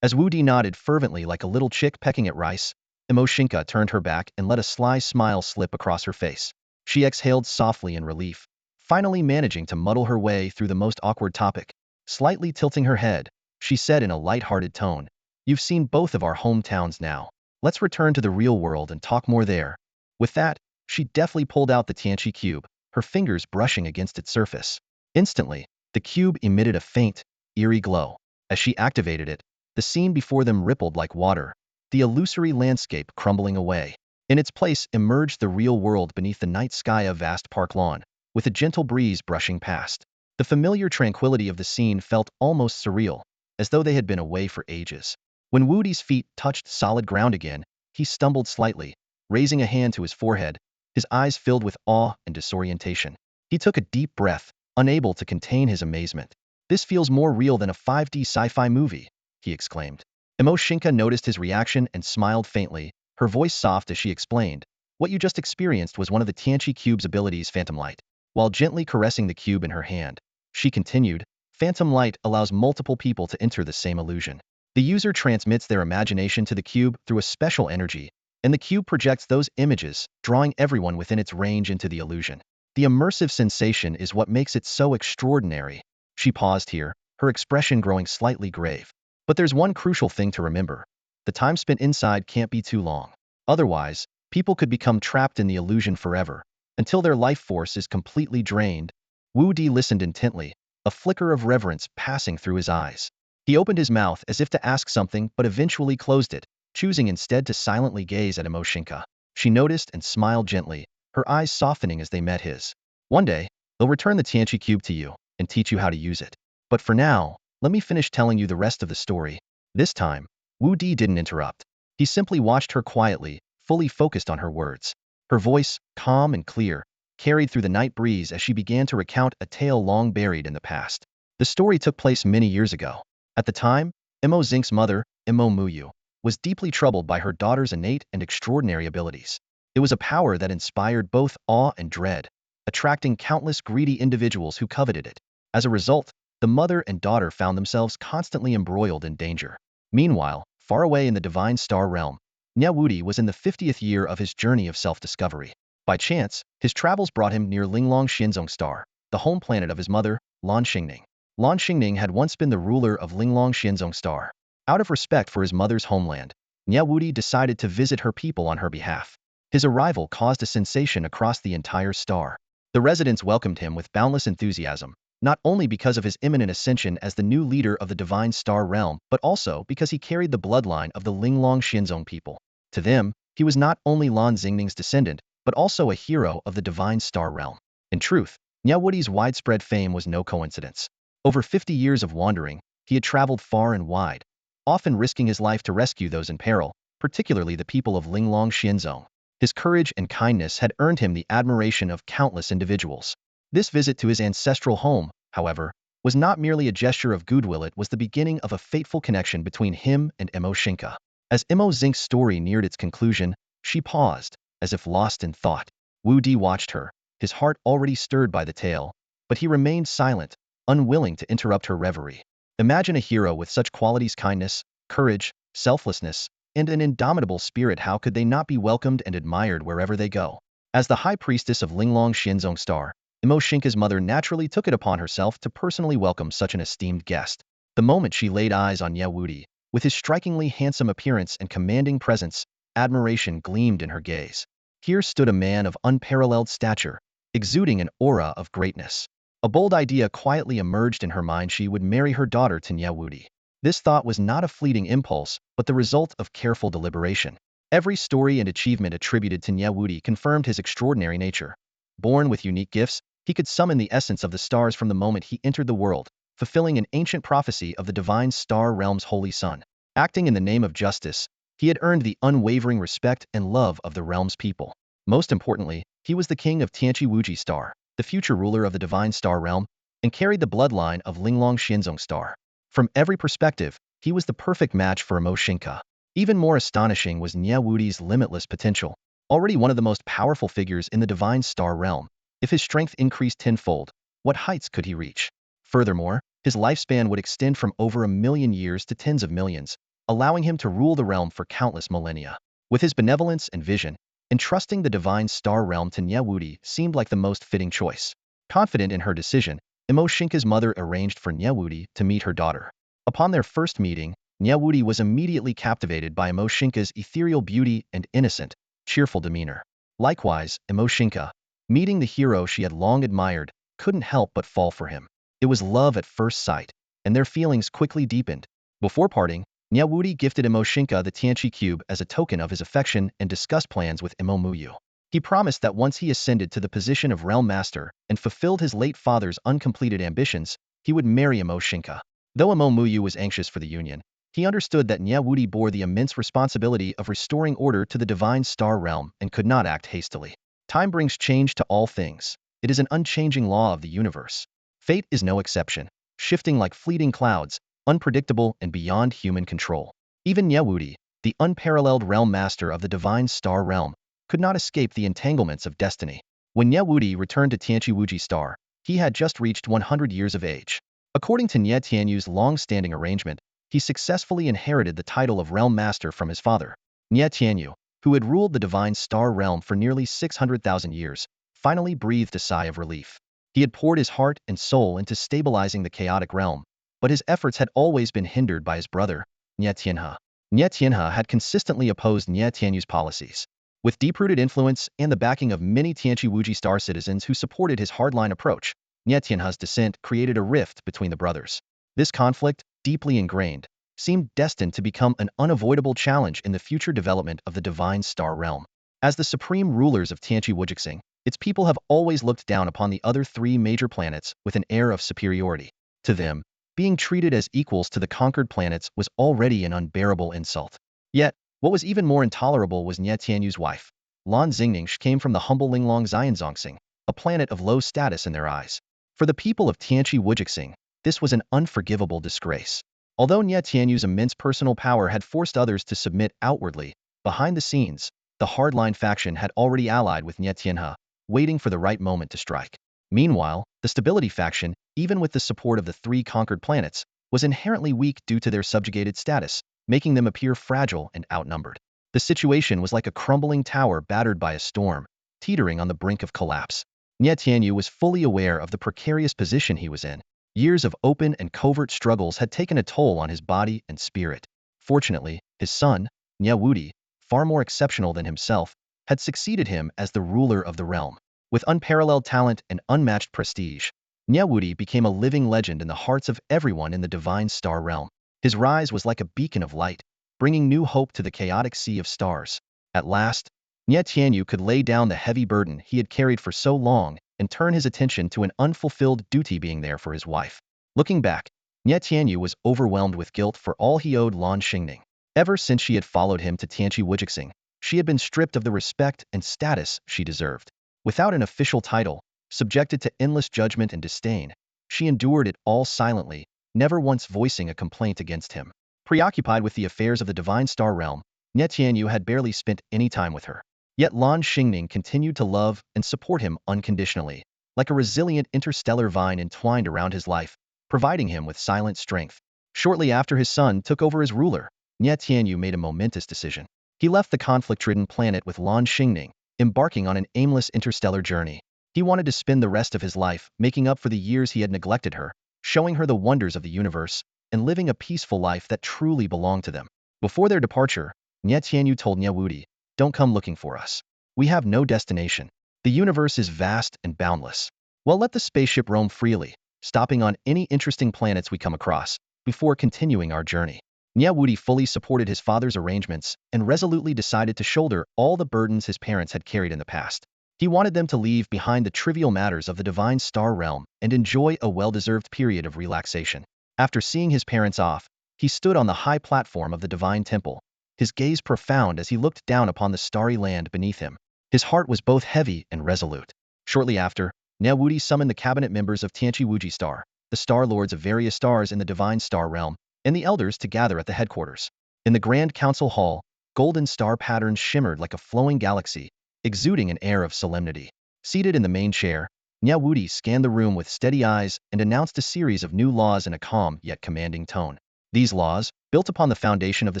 As Wudi nodded fervently like a little chick pecking at rice, Mo Xingke turned her back and let a sly smile slip across her face. She exhaled softly in relief, finally managing to muddle her way through the most awkward topic. Slightly tilting her head, she said in a light-hearted tone, "You've seen both of our hometowns now. Let's return to the real world and talk more there." With that, she deftly pulled out the Tianqi cube, her fingers brushing against its surface. Instantly, the cube emitted a faint, eerie glow. As she activated it, the scene before them rippled like water, the illusory landscape crumbling away. In its place emerged the real world beneath the night sky, a vast park lawn, with a gentle breeze brushing past. The familiar tranquility of the scene felt almost surreal, as though they had been away for ages. When Wudi's feet touched solid ground again, he stumbled slightly, raising a hand to his forehead, his eyes filled with awe and disorientation. He took a deep breath, unable to contain his amazement. "This feels more real than a 5D sci-fi movie," he exclaimed. Mo Xingke noticed his reaction and smiled faintly, her voice soft as she explained, "What you just experienced was one of the Tianqi cube's abilities, Phantom Light." While gently caressing the cube in her hand, she continued, "Phantom Light allows multiple people to enter the same illusion. The user transmits their imagination to the cube through a special energy, and the cube projects those images, drawing everyone within its range into the illusion. The immersive sensation is what makes it so extraordinary." She paused here, her expression growing slightly grave. "But there's one crucial thing to remember. The time spent inside can't be too long. Otherwise, people could become trapped in the illusion forever, until their life force is completely drained." Wudi listened intently, a flicker of reverence passing through his eyes. He opened his mouth as if to ask something but eventually closed it, choosing instead to silently gaze at Mo Xingke. She noticed and smiled gently, her eyes softening as they met his. "One day, they'll return the Tianqi cube to you and teach you how to use it. But for now, let me finish telling you the rest of the story." This time, Wu Di didn't interrupt. He simply watched her quietly, fully focused on her words. Her voice, calm and clear, carried through the night breeze as she began to recount a tale long buried in the past. The story took place many years ago. At the time, Mo Xingke's mother, Mo Muyu, was deeply troubled by her daughter's innate and extraordinary abilities. It was a power that inspired both awe and dread, attracting countless greedy individuals who coveted it. As a result, the mother and daughter found themselves constantly embroiled in danger. Meanwhile, far away in the divine star realm, Nie Wudi was in the 50th year of his journey of self-discovery. By chance, his travels brought him near Linglong Xianzong Star, the home planet of his mother, Lan Xingning. Lan Xingning had once been the ruler of Linglong Xianzong Star. Out of respect for his mother's homeland, Nie Wudi decided to visit her people on her behalf. His arrival caused a sensation across the entire star. The residents welcomed him with boundless enthusiasm, not only because of his imminent ascension as the new leader of the divine star realm, but also because he carried the bloodline of the Linglong Xianzong people. To them, he was not only Lan Xingning's descendant, but also a hero of the divine star realm. In truth, Nie Wudi's widespread fame was no coincidence. Over 50 years of wandering, he had traveled far and wide, often risking his life to rescue those in peril, particularly the people of Linglong Xianzong. His courage and kindness had earned him the admiration of countless individuals. This visit to his ancestral home, however, was not merely a gesture of goodwill, it was the beginning of a fateful connection between him and Mo Xingke. As Mo Xingke's story neared its conclusion, she paused, as if lost in thought. Wu Di watched her, his heart already stirred by the tale, but he remained silent, unwilling to interrupt her reverie. Imagine a hero with such qualities: kindness, courage, selflessness, and an indomitable spirit. How could they not be welcomed and admired wherever they go? As the high priestess of Linglong Xianzong Star, Mo Xingke's mother naturally took it upon herself to personally welcome such an esteemed guest. The moment she laid eyes on Nie Wudi, with his strikingly handsome appearance and commanding presence, admiration gleamed in her gaze. Here stood a man of unparalleled stature, exuding an aura of greatness. A bold idea quietly emerged in her mind: she would marry her daughter to Nie Wudi. This thought was not a fleeting impulse, but the result of careful deliberation. Every story and achievement attributed to Nie Wudi confirmed his extraordinary nature. Born with unique gifts, he could summon the essence of the stars from the moment he entered the world, fulfilling an ancient prophecy of the divine star realm's holy sun. Acting in the name of justice, he had earned the unwavering respect and love of the realm's people. Most importantly, he was the king of Tianqi Wuji Star, the future ruler of the divine star realm, and carried the bloodline of Linglong Xianzong Star. From every perspective, he was the perfect match for Mo Xingke. Even more astonishing was Nie Wudi's limitless potential. Already one of the most powerful figures in the divine star realm, if his strength increased tenfold, what heights could he reach? Furthermore, his lifespan would extend from over 1,000,000 years to tens of millions, allowing him to rule the realm for countless millennia. With his benevolence and vision, Entrusting the divine star realm to Nie Wudi seemed like the most fitting choice. Confident in her decision, Mo Xingke's mother arranged for Nie Wudi to meet her daughter. Upon their first meeting, Nie Wudi was immediately captivated by Mo Xingke's ethereal beauty and innocent, cheerful demeanor. Likewise, Mo Xingke, meeting the hero she had long admired, couldn't help but fall for him. It was love at first sight, and their feelings quickly deepened. Before parting, Nie Wudi gifted Mo Xingke the Tianqi cube as a token of his affection and discussed plans with Mo Muyu. He promised that once he ascended to the position of realm master and fulfilled his late father's uncompleted ambitions, he would marry Mo Xingke. Though Mo Muyu was anxious for the union, he understood that Nie Wudi bore the immense responsibility of restoring order to the divine star realm and could not act hastily. Time brings change to all things. It is an unchanging law of the universe. Fate is no exception, shifting like fleeting clouds, unpredictable and beyond human control. Even Nie Wudi, the unparalleled realm master of the divine star realm, could not escape the entanglements of destiny. When Nie Wudi returned to Tianqi Star, he had just reached 100 years of age. According to Nie Tianyu's long-standing arrangement, he successfully inherited the title of realm master from his father. Nie Tianyu, who had ruled the divine star realm for nearly 600,000 years, finally breathed a sigh of relief. He had poured his heart and soul into stabilizing the chaotic realm, but his efforts had always been hindered by his brother, Nie Tianhe. Nie Tianhe had consistently opposed Nie Tianyu's policies. With deep-rooted influence and the backing of many Tianqi Star citizens who supported his hardline approach, Nie Tianhe's descent created a rift between the brothers. This conflict, deeply ingrained, seemed destined to become an unavoidable challenge in the future development of the divine star realm. As the supreme rulers of Tianqi, its people have always looked down upon the other three major planets with an air of superiority. To them, being treated as equals to the conquered planets was already an unbearable insult. Yet, what was even more intolerable was Nie Tianyu's wife. Lan Xingning came from the humble Linglong Xianzong, a planet of low status in their eyes. For the people of Tianqi, this was an unforgivable disgrace. Although Nie Tianyu's immense personal power had forced others to submit outwardly, behind the scenes, the hardline faction had already allied with Nie Tianhe, waiting for the right moment to strike. Meanwhile, the stability faction, even with the support of the three conquered planets, was inherently weak due to their subjugated status, making them appear fragile and outnumbered. The situation was like a crumbling tower battered by a storm, teetering on the brink of collapse. Nie Tianyu was fully aware of the precarious position he was in. Years of open and covert struggles had taken a toll on his body and spirit. Fortunately, his son, Nie Wudi, far more exceptional than himself, had succeeded him as the ruler of the realm. With unparalleled talent and unmatched prestige, Nie Wudi became a living legend in the hearts of everyone in the divine star realm. His rise was like a beacon of light, bringing new hope to the chaotic sea of stars. At last, Nie Tianyu could lay down the heavy burden he had carried for so long and turn his attention to an unfulfilled duty being there for his wife. Looking back, Nie Tianyu was overwhelmed with guilt for all he owed Lan Xingning. Ever since she had followed him to Tianqi, she had been stripped of the respect and status she deserved. Without an official title, subjected to endless judgment and disdain, she endured it all silently, never once voicing a complaint against him. Preoccupied with the affairs of the divine star realm, Nie Tianyu had barely spent any time with her. Yet Lan Xingning continued to love and support him unconditionally, like a resilient interstellar vine entwined around his life, providing him with silent strength. Shortly after his son took over as ruler, Nie Tianyu made a momentous decision. He left the conflict-ridden planet with Lan Xingning, embarking on an aimless interstellar journey. He wanted to spend the rest of his life making up for the years he had neglected her, showing her the wonders of the universe, and living a peaceful life that truly belonged to them. Before their departure, Nie Tianyu told Nie Wudi, "Don't come looking for us. We have no destination. The universe is vast and boundless. Well, let the spaceship roam freely, stopping on any interesting planets we come across, before continuing our journey." Nie Wudi fully supported his father's arrangements and resolutely decided to shoulder all the burdens his parents had carried in the past. He wanted them to leave behind the trivial matters of the divine star realm and enjoy a well-deserved period of relaxation. After seeing his parents off, he stood on the high platform of the divine temple, his gaze profound as he looked down upon the starry land beneath him. His heart was both heavy and resolute. Shortly after, Nie Wudi summoned the cabinet members of Tianqi Star, the star lords of various stars in the divine star realm, and the elders to gather at the headquarters. In the grand council hall, golden star patterns shimmered like a flowing galaxy, exuding an air of solemnity. Seated in the main chair, Nie Wudi scanned the room with steady eyes and announced a series of new laws in a calm yet commanding tone. These laws, built upon the foundation of the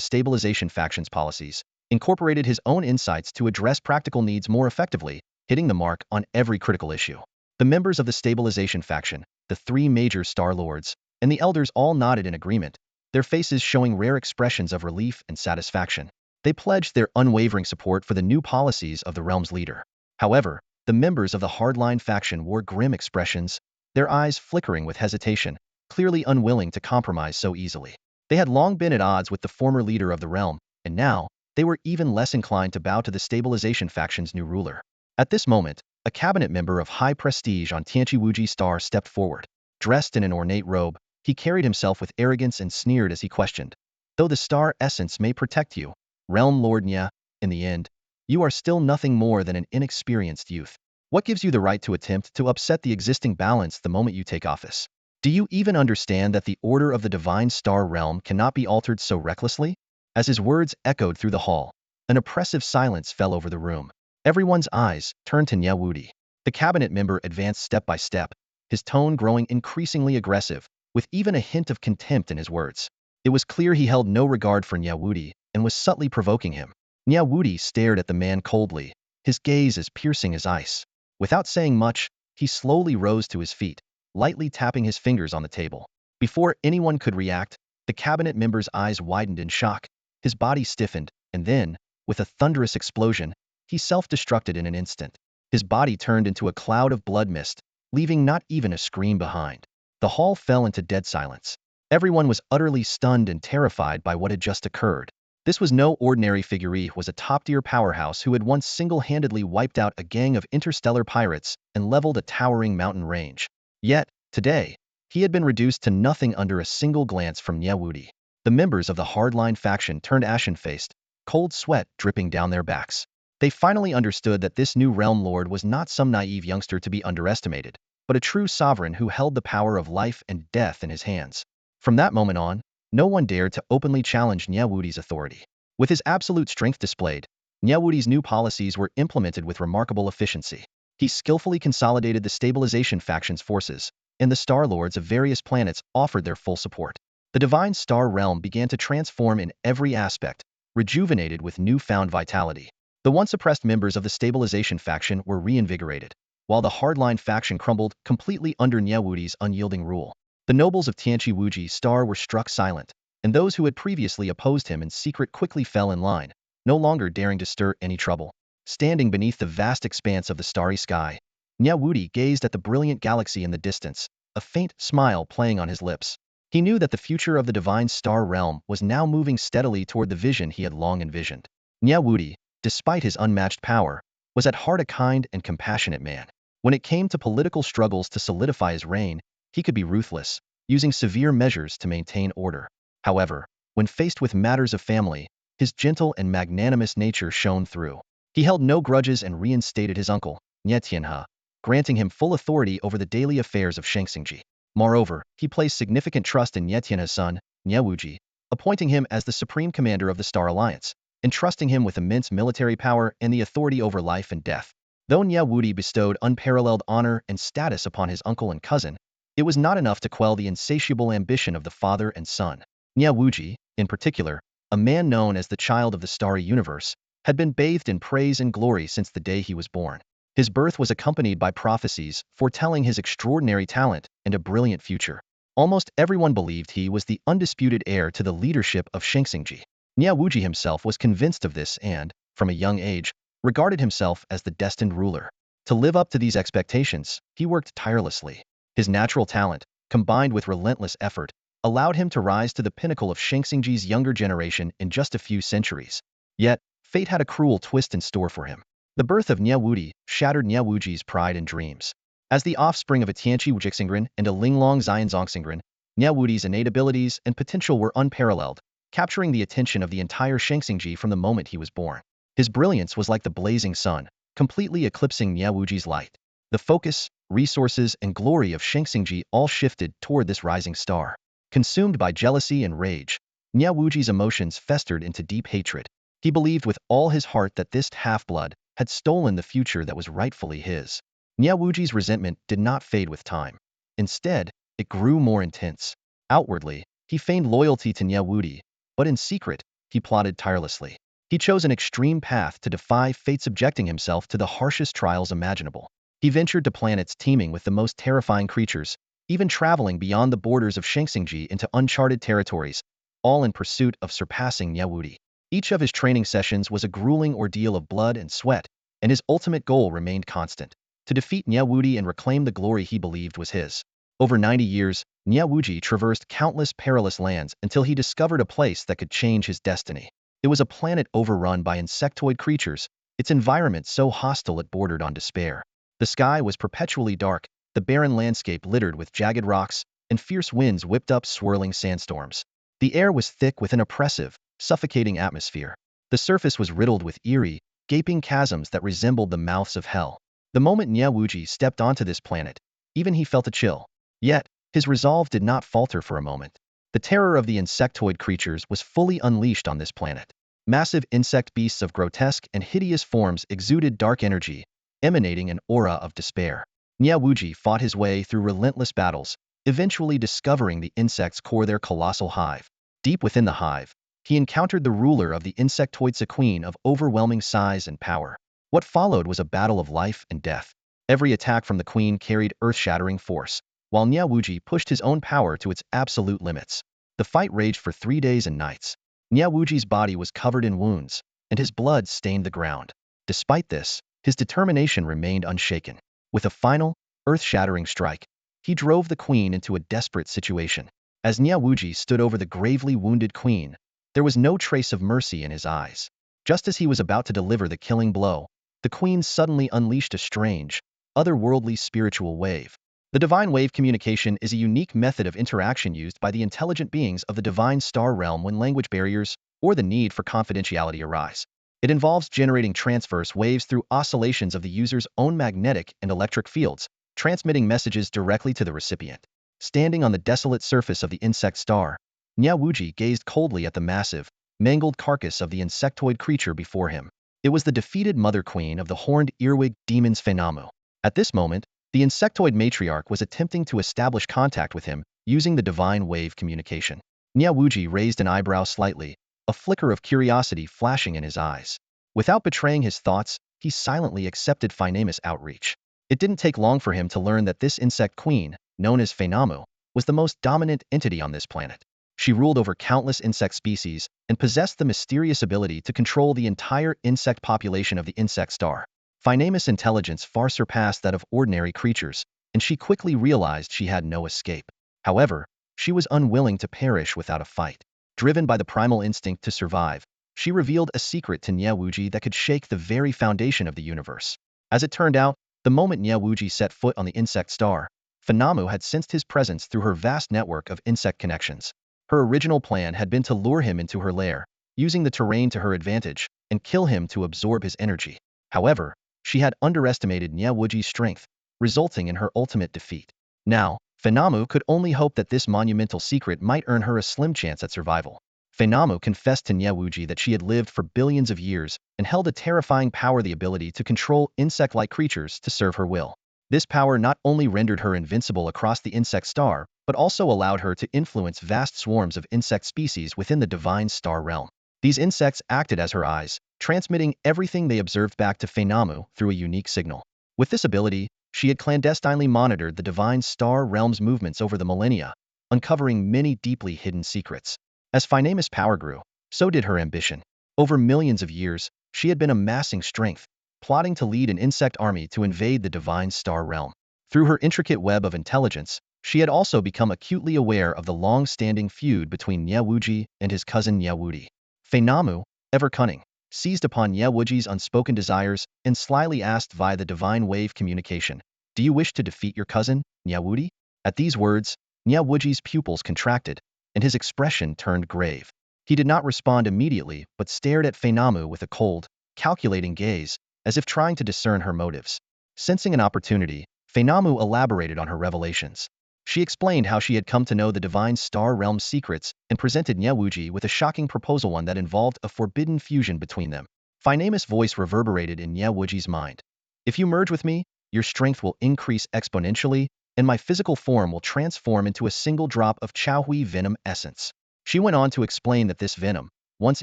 stabilization faction's policies, incorporated his own insights to address practical needs more effectively, hitting the mark on every critical issue. The members of the stabilization faction, the three major Star Lords, and the elders all nodded in agreement, their faces showing rare expressions of relief and satisfaction. They pledged their unwavering support for the new policies of the realm's leader. However, the members of the hardline faction wore grim expressions, their eyes flickering with hesitation, clearly unwilling to compromise so easily. They had long been at odds with the former leader of the realm, and now, they were even less inclined to bow to the stabilization faction's new ruler. At this moment, a cabinet member of high prestige on Nie Wudi Star stepped forward. Dressed in an ornate robe, he carried himself with arrogance and sneered as he questioned. Though the star essence may protect you, Realm Lord Nie, in the end, you are still nothing more than an inexperienced youth. What gives you the right to attempt to upset the existing balance the moment you take office? Do you even understand that the order of the divine star realm cannot be altered so recklessly? As his words echoed through the hall, an oppressive silence fell over the room. Everyone's eyes turned to Nie Wudi. The cabinet member advanced step by step, his tone growing increasingly aggressive, with even a hint of contempt in his words. It was clear he held no regard for Nie Wudi and was subtly provoking him. Nie Wudi stared at the man coldly, his gaze as piercing as ice. Without saying much, he slowly rose to his feet, lightly tapping his fingers on the table. Before anyone could react, the cabinet member's eyes widened in shock, his body stiffened, and then, with a thunderous explosion, he self-destructed in an instant. His body turned into a cloud of blood mist, leaving not even a scream behind. The hall fell into dead silence. Everyone was utterly stunned and terrified by what had just occurred. This was no ordinary figure. He was a top-tier powerhouse who had once single-handedly wiped out a gang of interstellar pirates and leveled a towering mountain range. Yet, today, he had been reduced to nothing under a single glance from Nie Wudi. The members of the hardline faction turned ashen-faced, cold sweat dripping down their backs. They finally understood that this new realm lord was not some naive youngster to be underestimated, but a true sovereign who held the power of life and death in his hands. From that moment on, no one dared to openly challenge Nie Wudi's authority. With his absolute strength displayed, Nie Wudi's new policies were implemented with remarkable efficiency. He skillfully consolidated the stabilization faction's forces, and the Star Lords of various planets offered their full support. The divine star realm began to transform in every aspect, rejuvenated with newfound vitality. The once oppressed members of the stabilization faction were reinvigorated, while the hardline faction crumbled completely under Nie Wudi's unyielding rule. The nobles of Nie Wudi Star were struck silent, and those who had previously opposed him in secret quickly fell in line, no longer daring to stir any trouble. Standing beneath the vast expanse of the starry sky, Nie Wudi gazed at the brilliant galaxy in the distance, a faint smile playing on his lips. He knew that the future of the divine star realm was now moving steadily toward the vision he had long envisioned. Nie Wudi, despite his unmatched power, was at heart a kind and compassionate man. When it came to political struggles to solidify his reign, he could be ruthless, using severe measures to maintain order. However, when faced with matters of family, his gentle and magnanimous nature shone through. He held no grudges and reinstated his uncle, Nie Tianhe, granting him full authority over the daily affairs of Xianzong. Moreover, he placed significant trust in Nie Tianhe's son, Nie Wudi, appointing him as the supreme commander of the Star Alliance, entrusting him with immense military power and the authority over life and death. Though Nie Wudi bestowed unparalleled honor and status upon his uncle and cousin, it was not enough to quell the insatiable ambition of the father and son. Nie Wudi, in particular, a man known as the child of the starry universe, had been bathed in praise and glory since the day he was born. His birth was accompanied by prophecies foretelling his extraordinary talent and a brilliant future. Almost everyone believed he was the undisputed heir to the leadership of Xianzong. Nie Wudi himself was convinced of this and, from a young age, regarded himself as the destined ruler. To live up to these expectations, he worked tirelessly. His natural talent, combined with relentless effort, allowed him to rise to the pinnacle of Xianzong's younger generation in just a few centuries. Yet, fate had a cruel twist in store for him. The birth of Nie Wudi shattered Nie Wudi's pride and dreams. As the offspring of a Tianqi Wujixingren and a Linglong Xianzong Singren, Nie Wudi's innate abilities and potential were unparalleled, capturing the attention of the entire Xianzong from the moment he was born. His brilliance was like the blazing sun, completely eclipsing Nie Wudi's light. The focus, resources, and glory of Xianzong all shifted toward this rising star. Consumed by jealousy and rage, Nie Wudi's emotions festered into deep hatred. He believed with all his heart that this half-blood had stolen the future that was rightfully his. Nie Wudi's resentment did not fade with time. Instead, it grew more intense. Outwardly, he feigned loyalty to Nie Wudi, but in secret, he plotted tirelessly. He chose an extreme path to defy fate, subjecting himself to the harshest trials imaginable. He ventured to planets teeming with the most terrifying creatures, even traveling beyond the borders of Xianzong into uncharted territories, all in pursuit of surpassing Nie Wudi. Each of his training sessions was a grueling ordeal of blood and sweat, and his ultimate goal remained constant: to defeat Nie Wudi and reclaim the glory he believed was his. Over 90 years, Nie Wudi traversed countless perilous lands until he discovered a place that could change his destiny. It was a planet overrun by insectoid creatures, its environment so hostile it bordered on despair. The sky was perpetually dark, the barren landscape littered with jagged rocks, and fierce winds whipped up swirling sandstorms. The air was thick with an oppressive, suffocating atmosphere. The surface was riddled with eerie, gaping chasms that resembled the mouths of hell. The moment Nie Wudi stepped onto this planet, even he felt a chill. Yet, his resolve did not falter for a moment. The terror of the insectoid creatures was fully unleashed on this planet. Massive insect beasts of grotesque and hideous forms exuded dark energy, emanating an aura of despair. Nie Wudi fought his way through relentless battles, eventually discovering the insect's core, their colossal hive. Deep within the hive, he encountered the ruler of the insectoids, a queen of overwhelming size and power. What followed was a battle of life and death. Every attack from the queen carried earth-shattering force, while Nie Wudi pushed his own power to its absolute limits. The fight raged for 3 days and nights. Nie Wudi's body was covered in wounds, and his blood stained the ground. Despite this, his determination remained unshaken. With a final, earth-shattering strike, he drove the queen into a desperate situation. As Nie Wudi stood over the gravely wounded queen, there was no trace of mercy in his eyes. Just as he was about to deliver the killing blow, the queen suddenly unleashed a strange, otherworldly spiritual wave. The divine wave communication is a unique method of interaction used by the intelligent beings of the divine star realm when language barriers or the need for confidentiality arise. It involves generating transverse waves through oscillations of the user's own magnetic and electric fields, transmitting messages directly to the recipient. Standing on the desolate surface of the insect star, Nie Wudi gazed coldly at the massive, mangled carcass of the insectoid creature before him. It was the defeated mother queen of the horned earwig demons Fondness. At this moment, the insectoid matriarch was attempting to establish contact with him using the divine wave communication. Nie Wudi raised an eyebrow slightly, a flicker of curiosity flashing in his eyes. Without betraying his thoughts, he silently accepted Fondness' outreach. It didn't take long for him to learn that this insect queen, known as Fondness, was the most dominant entity on this planet. She ruled over countless insect species and possessed the mysterious ability to control the entire insect population of the insect star. Fondness' intelligence far surpassed that of ordinary creatures, and she quickly realized she had no escape. However, she was unwilling to perish without a fight. Driven by the primal instinct to survive, she revealed a secret to Nie Wudi that could shake the very foundation of the universe. As it turned out, the moment Nie Wudi set foot on the insect star, Fondness had sensed his presence through her vast network of insect connections. Her original plan had been to lure him into her lair, using the terrain to her advantage, and kill him to absorb his energy. However, she had underestimated Nie Wudi's strength, resulting in her ultimate defeat. Now, Fondness could only hope that this monumental secret might earn her a slim chance at survival. Fondness confessed to Nie Wudi that she had lived for billions of years and held a terrifying power, the ability to control insect-like creatures to serve her will. This power not only rendered her invincible across the insect star, but also allowed her to influence vast swarms of insect species within the divine star realm. These insects acted as her eyes, transmitting everything they observed back to Fondness through a unique signal. With this ability, she had clandestinely monitored the divine star realm's movements over the millennia, uncovering many deeply hidden secrets. As Fondness' power grew, so did her ambition. Over millions of years, she had been amassing strength, plotting to lead an insect army to invade the divine star realm. Through her intricate web of intelligence, she had also become acutely aware of the long-standing feud between Nie Wudi and his cousin Nie Wudi. Fondness, ever cunning, seized upon Nie Wudi's unspoken desires and slyly asked via the divine wave communication, "Do you wish to defeat your cousin, Nie Wudi?" At these words, Nie Wudi's pupils contracted, and his expression turned grave. He did not respond immediately, but stared at Fondness with a cold, calculating gaze, as if trying to discern her motives. Sensing an opportunity, Fondness elaborated on her revelations. She explained how she had come to know the divine star realm's secrets and presented Nie Wudi with a shocking proposal, one that involved a forbidden fusion between them. Fondness' voice reverberated in Nie Wudi's mind. "If you merge with me, your strength will increase exponentially, and my physical form will transform into a single drop of Chaohui venom essence." She went on to explain that this venom, once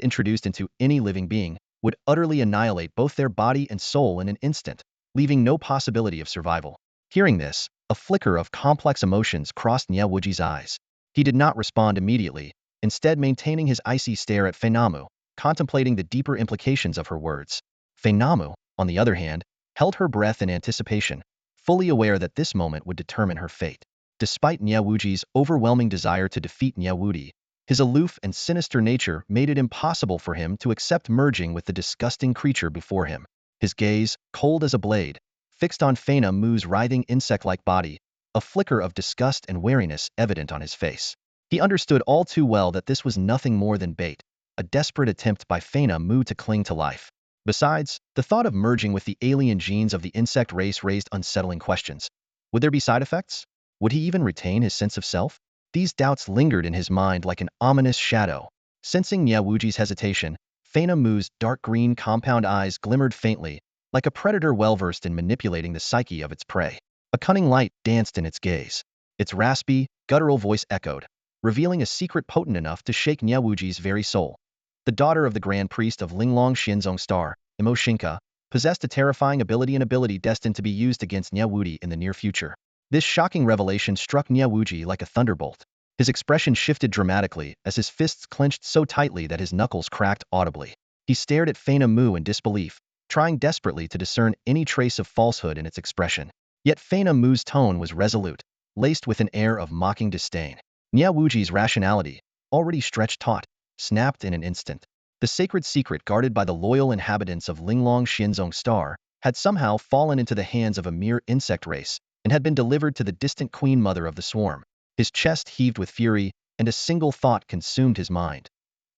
introduced into any living being, would utterly annihilate both their body and soul in an instant, leaving no possibility of survival. Hearing this, a flicker of complex emotions crossed Nie Wudi's eyes. He did not respond immediately, instead maintaining his icy stare at Feinamu, contemplating the deeper implications of her words. Feinamu, on the other hand, held her breath in anticipation, fully aware that this moment would determine her fate. Despite Nie Wudi's overwhelming desire to defeat Nie Wudi, his aloof and sinister nature made it impossible for him to accept merging with the disgusting creature before him. His gaze, cold as a blade, fixed on Feinamu's writhing insect-like body, a flicker of disgust and wariness evident on his face. He understood all too well that this was nothing more than bait, a desperate attempt by Feinamu to cling to life. Besides, the thought of merging with the alien genes of the insect race raised unsettling questions. Would there be side effects? Would he even retain his sense of self? These doubts lingered in his mind like an ominous shadow. Sensing Nie Wudi's hesitation, Feinamu's dark green compound eyes glimmered faintly, like a predator well-versed in manipulating the psyche of its prey. A cunning light danced in its gaze. Its raspy, guttural voice echoed, revealing a secret potent enough to shake Nie Wudi's very soul. The daughter of the Grand Priest of Linglong Xianzong Star, Mo Xingke, possessed a terrifying ability destined to be used against Nie Wudi in the near future. This shocking revelation struck Nie Wudi like a thunderbolt. His expression shifted dramatically as his fists clenched so tightly that his knuckles cracked audibly. He stared at Feinamu in disbelief, trying desperately to discern any trace of falsehood in its expression. Yet Feinamu's tone was resolute, laced with an air of mocking disdain. Nie Wudi's rationality, already stretched taut, snapped in an instant. The sacred secret guarded by the loyal inhabitants of Linglong Xianzong Star had somehow fallen into the hands of a mere insect race and had been delivered to the distant queen mother of the swarm. His chest heaved with fury, and a single thought consumed his mind.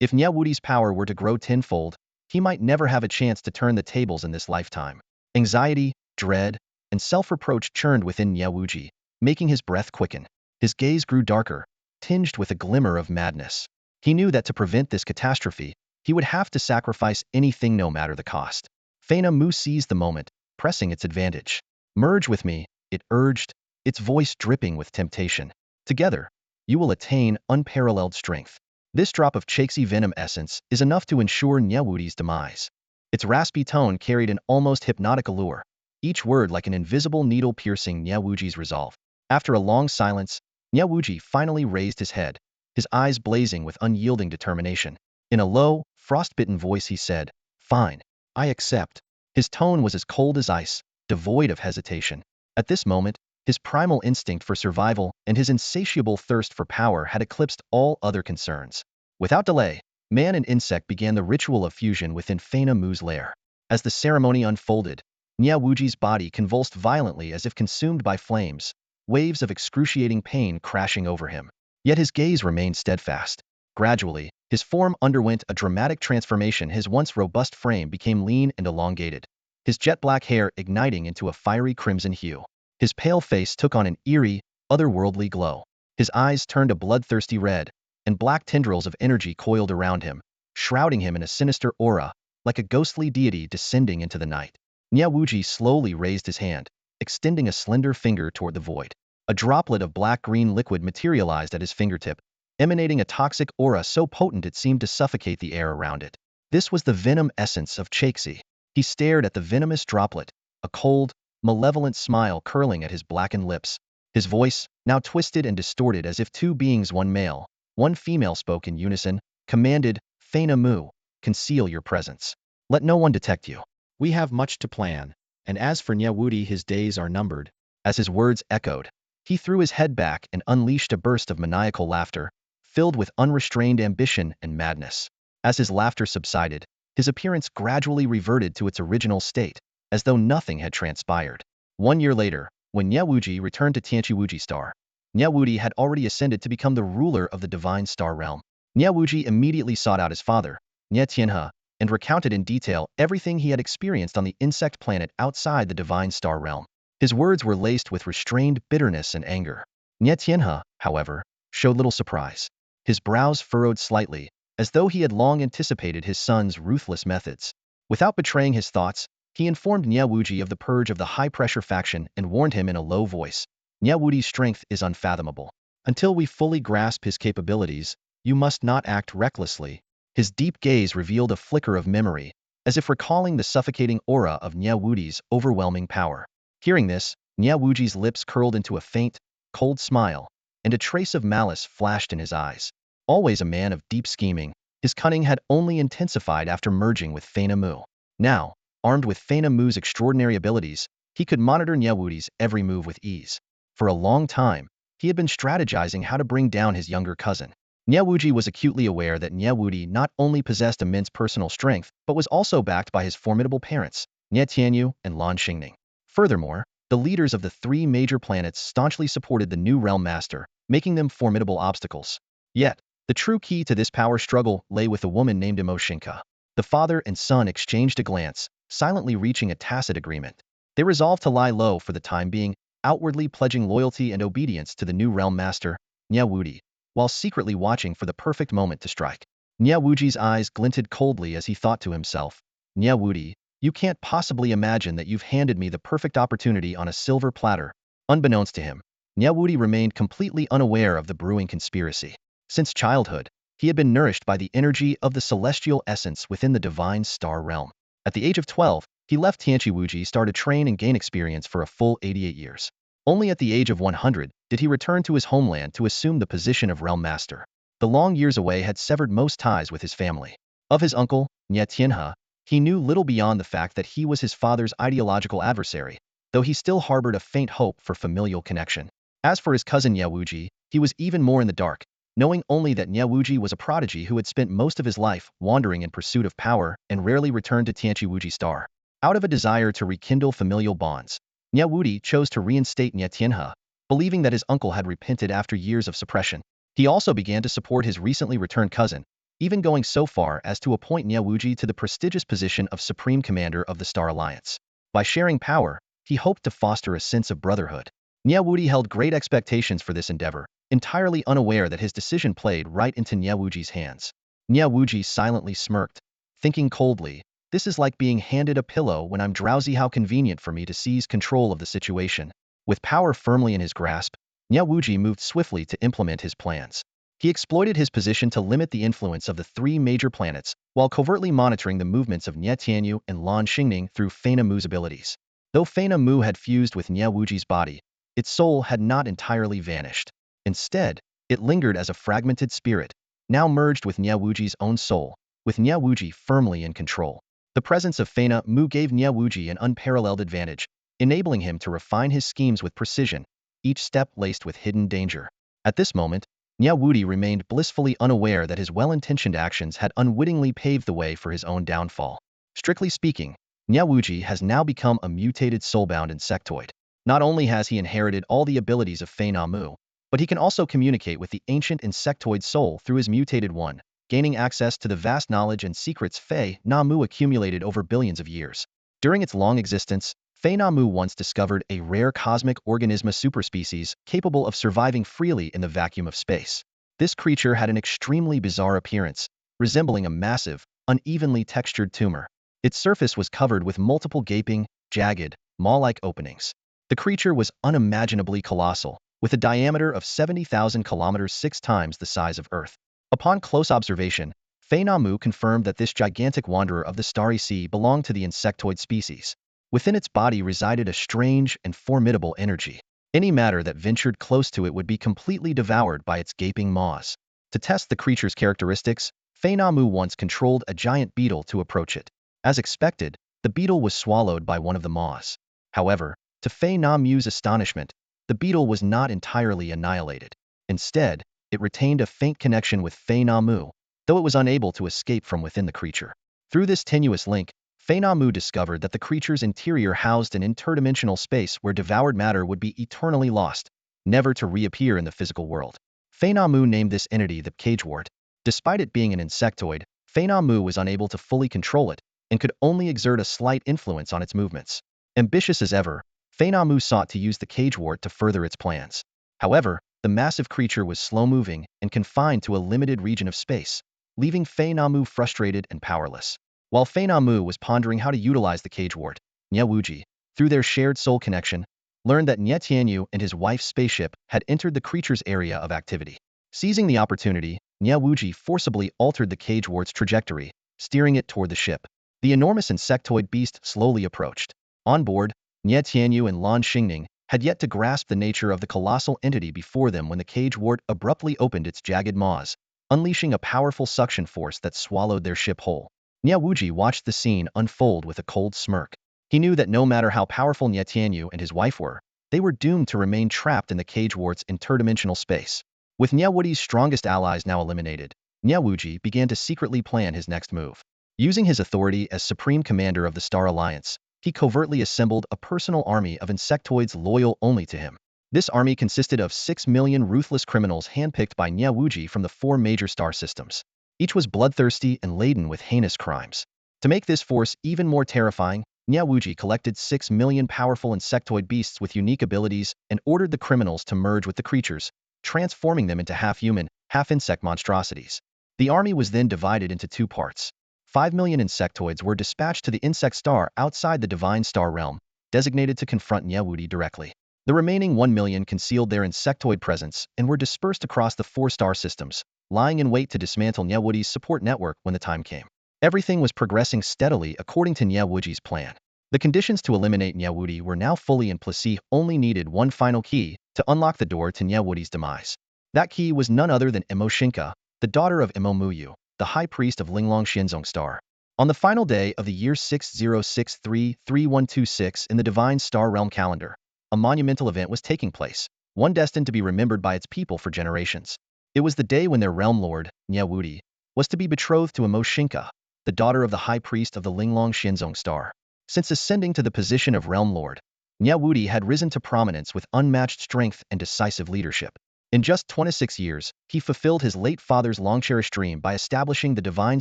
If Nie Wudi's power were to grow tenfold, he might never have a chance to turn the tables in this lifetime. Anxiety, dread, and self-reproach churned within Nie Wudi, making his breath quicken. His gaze grew darker, tinged with a glimmer of madness. He knew that to prevent this catastrophe, he would have to sacrifice anything no matter the cost. Feinamu seized the moment, pressing its advantage. "Merge with me," it urged, its voice dripping with temptation. "Together, you will attain unparalleled strength. This drop of Chaxi venom essence is enough to ensure Nie Wudi's demise." Its raspy tone carried an almost hypnotic allure, each word like an invisible needle piercing Nie Wudi's resolve. After a long silence, Nie Wudi finally raised his head, his eyes blazing with unyielding determination. In a low, frost-bitten voice he said, "Fine, I accept." His tone was as cold as ice, devoid of hesitation. At this moment, his primal instinct for survival and his insatiable thirst for power had eclipsed all other concerns. Without delay, man and insect began the ritual of fusion within Feinamu's lair. As the ceremony unfolded, Nie Wudi's body convulsed violently as if consumed by flames, waves of excruciating pain crashing over him. Yet his gaze remained steadfast. Gradually, his form underwent a dramatic transformation. His once robust frame became lean and elongated, his jet-black hair igniting into a fiery crimson hue. His pale face took on an eerie, otherworldly glow. His eyes turned a bloodthirsty red, and black tendrils of energy coiled around him, shrouding him in a sinister aura, like a ghostly deity descending into the night. Nie Wudi slowly raised his hand, extending a slender finger toward the void. A droplet of black-green liquid materialized at his fingertip, emanating a toxic aura so potent it seemed to suffocate the air around it. This was the venom essence of Chaxi. He stared at the venomous droplet, a cold, malevolent smile curling at his blackened lips. His voice, now twisted and distorted as if two beings, one male, one female, spoke in unison, commanded, "Feinamu, conceal your presence. Let no one detect you. We have much to plan, and as for Nie Wudi, his days are numbered." As his words echoed, he threw his head back and unleashed a burst of maniacal laughter, filled with unrestrained ambition and madness. As his laughter subsided, his appearance gradually reverted to its original state, as though nothing had transpired. 1 year later, when Nie Wudi returned to Tianqiwuji Star, Nie Wudi had already ascended to become the ruler of the divine star realm. Nie Wudi immediately sought out his father, Nie Tianhe, and recounted in detail everything he had experienced on the insect planet outside the divine star realm. His words were laced with restrained bitterness and anger. Nie Tianhe, however, showed little surprise. His brows furrowed slightly, as though he had long anticipated his son's ruthless methods. Without betraying his thoughts, he informed Nie Wudi of the purge of the high-pressure faction and warned him in a low voice, "Nie Wudi's strength is unfathomable. Until we fully grasp his capabilities, you must not act recklessly." His deep gaze revealed a flicker of memory, as if recalling the suffocating aura of Nie Wudi's overwhelming power. Hearing this, Nie Wudi's lips curled into a faint, cold smile, and a trace of malice flashed in his eyes. Always a man of deep scheming, his cunning had only intensified after merging with Feina Mu. Now, armed with Feina Mu's extraordinary abilities, he could monitor Nie Wudi's every move with ease. For a long time, he had been strategizing how to bring down his younger cousin. Nie Wudi was acutely aware that Nie Wudi not only possessed immense personal strength, but was also backed by his formidable parents, Nie Tianyu and Lord Xingke. Furthermore, the leaders of the three major planets staunchly supported the new realm master, making them formidable obstacles. Yet, the true key to this power struggle lay with a woman named Mo Xingke. The father and son exchanged a glance, silently reaching a tacit agreement. They resolved to lie low for the time being, outwardly pledging loyalty and obedience to the new realm master, Nie Wudi, while secretly watching for the perfect moment to strike. Nie Wudi's eyes glinted coldly as he thought to himself, Nie Wudi, you can't possibly imagine that you've handed me the perfect opportunity on a silver platter. Unbeknownst to him, Nie Wudi remained completely unaware of the brewing conspiracy. Since childhood, he had been nourished by the energy of the celestial essence within the divine star realm. At the age of 12, he left Tianchi Wuji Star to train and gain experience for a full 88 years. Only at the age of 100 did he return to his homeland to assume the position of realm master. The long years away had severed most ties with his family. Of his uncle, Nie Tianhe, he knew little beyond the fact that he was his father's ideological adversary, though he still harbored a faint hope for familial connection. As for his cousin Nie Wuji, he was even more in the dark, knowing only that Nie Wuji was a prodigy who had spent most of his life wandering in pursuit of power and rarely returned to Tianchi Wuji Star. Out of a desire to rekindle familial bonds, Nie Wudi chose to reinstate Nie Tianhe, believing that his uncle had repented after years of suppression. He also began to support his recently returned cousin, even going so far as to appoint Nie Wuji to the prestigious position of Supreme Commander of the Star Alliance. By sharing power, he hoped to foster a sense of brotherhood. Nie Wudi held great expectations for this endeavor, entirely unaware that his decision played right into Nie Wuji's hands. Nie Wuji silently smirked, thinking coldly, this is like being handed a pillow when I'm drowsy. How convenient for me to seize control of the situation. With power firmly in his grasp, Nie Wuji moved swiftly to implement his plans. He exploited his position to limit the influence of the three major planets, while covertly monitoring the movements of Nie Tianyu and Lord Xingke through Feina Mu's abilities. Though Feina Mu had fused with Nie Wuji's body, its soul had not entirely vanished. Instead, it lingered as a fragmented spirit, now merged with Nie Wuji's own soul, with Nie Wuji firmly in control. The presence of Feina Mu gave Nie Wuji an unparalleled advantage, enabling him to refine his schemes with precision, each step laced with hidden danger. At this moment, Nie Wudi remained blissfully unaware that his well-intentioned actions had unwittingly paved the way for his own downfall. Strictly speaking, Nie Wuji has now become a mutated soulbound insectoid. Not only has he inherited all the abilities of Feina Mu, but he can also communicate with the ancient insectoid soul through his mutated one, gaining access to the vast knowledge and secrets Feina Mu accumulated over billions of years. During its long existence, Feina Mu once discovered a rare cosmic organisma superspecies capable of surviving freely in the vacuum of space. This creature had an extremely bizarre appearance, resembling a massive, unevenly textured tumor. Its surface was covered with multiple gaping, jagged, maw-like openings. The creature was unimaginably colossal, with a diameter of 70,000 kilometers, 6 times the size of Earth. Upon close observation, Feina Mu confirmed that this gigantic wanderer of the starry sea belonged to the insectoid species. Within its body resided a strange and formidable energy. Any matter that ventured close to it would be completely devoured by its gaping maws. To test the creature's characteristics, Feina Mu once controlled a giant beetle to approach it. As expected, the beetle was swallowed by one of the maws. However, to Feina Mu's astonishment, the beetle was not entirely annihilated. Instead, it retained a faint connection with Feina Mu, though it was unable to escape from within the creature. Through this tenuous link, Feina Mu discovered that the creature's interior housed an interdimensional space where devoured matter would be eternally lost, never to reappear in the physical world. Feina Mu named this entity the cagewort. Despite it being an insectoid, Feina Mu was unable to fully control it, and could only exert a slight influence on its movements. Ambitious as ever, Feina Mu sought to use the cagewort to further its plans. However, the massive creature was slow-moving and confined to a limited region of space, leaving Feina Mu frustrated and powerless. While Feina Mu was pondering how to utilize the cagewort, Nie Wuji, through their shared soul connection, learned that Nie Tianyu and his wife's spaceship had entered the creature's area of activity. Seizing the opportunity, Nie Wudi forcibly altered the cage wart's trajectory, steering it toward the ship. The enormous insectoid beast slowly approached. On board, Nie Tianyu and Lan Xingning had yet to grasp the nature of the colossal entity before them when the cage wart abruptly opened its jagged maws, unleashing a powerful suction force that swallowed their ship whole. Nie Wudi watched the scene unfold with a cold smirk. He knew that no matter how powerful Nie Tianyu and his wife were, they were doomed to remain trapped in the cage wart's interdimensional space. With Nie Wudi's strongest allies now eliminated, Nie Wudi began to secretly plan his next move. Using his authority as supreme commander of the Star Alliance, he covertly assembled a personal army of insectoids loyal only to him. This army consisted of 6 million ruthless criminals handpicked by Nie Wudi from the 4 major star systems. Each was bloodthirsty and laden with heinous crimes. To make this force even more terrifying, Nie Wudi collected 6 million powerful insectoid beasts with unique abilities and ordered the criminals to merge with the creatures, transforming them into half-human, half-insect monstrosities. The army was then divided into 2 parts. 5 million insectoids were dispatched to the insect star outside the divine star realm, designated to confront Nie Wudi directly. The remaining 1 million concealed their insectoid presence and were dispersed across the 4 star systems, lying in wait to dismantle Nie Wudi's support network when the time came. Everything was progressing steadily according to Nie Wudi's plan. The conditions to eliminate Nie Wudi were now fully in place. He only needed one final key to unlock the door to Nie Wudi's demise. That key was none other than Mo Xingke, the daughter of Mo Muyu, the high priest of Linglong Xianzong Star. On the final day of the year 6063-3126 in the divine star realm calendar, a monumental event was taking place, one destined to be remembered by its people for generations. It was the day when their realm lord, Nie Wudi, was to be betrothed to Mo Xingke, the daughter of the high priest of the Linglong Xianzong Star. Since ascending to the position of realm lord, Nie Wudi had risen to prominence with unmatched strength and decisive leadership. In just 26 years, he fulfilled his late father's long-cherished dream by establishing the Divine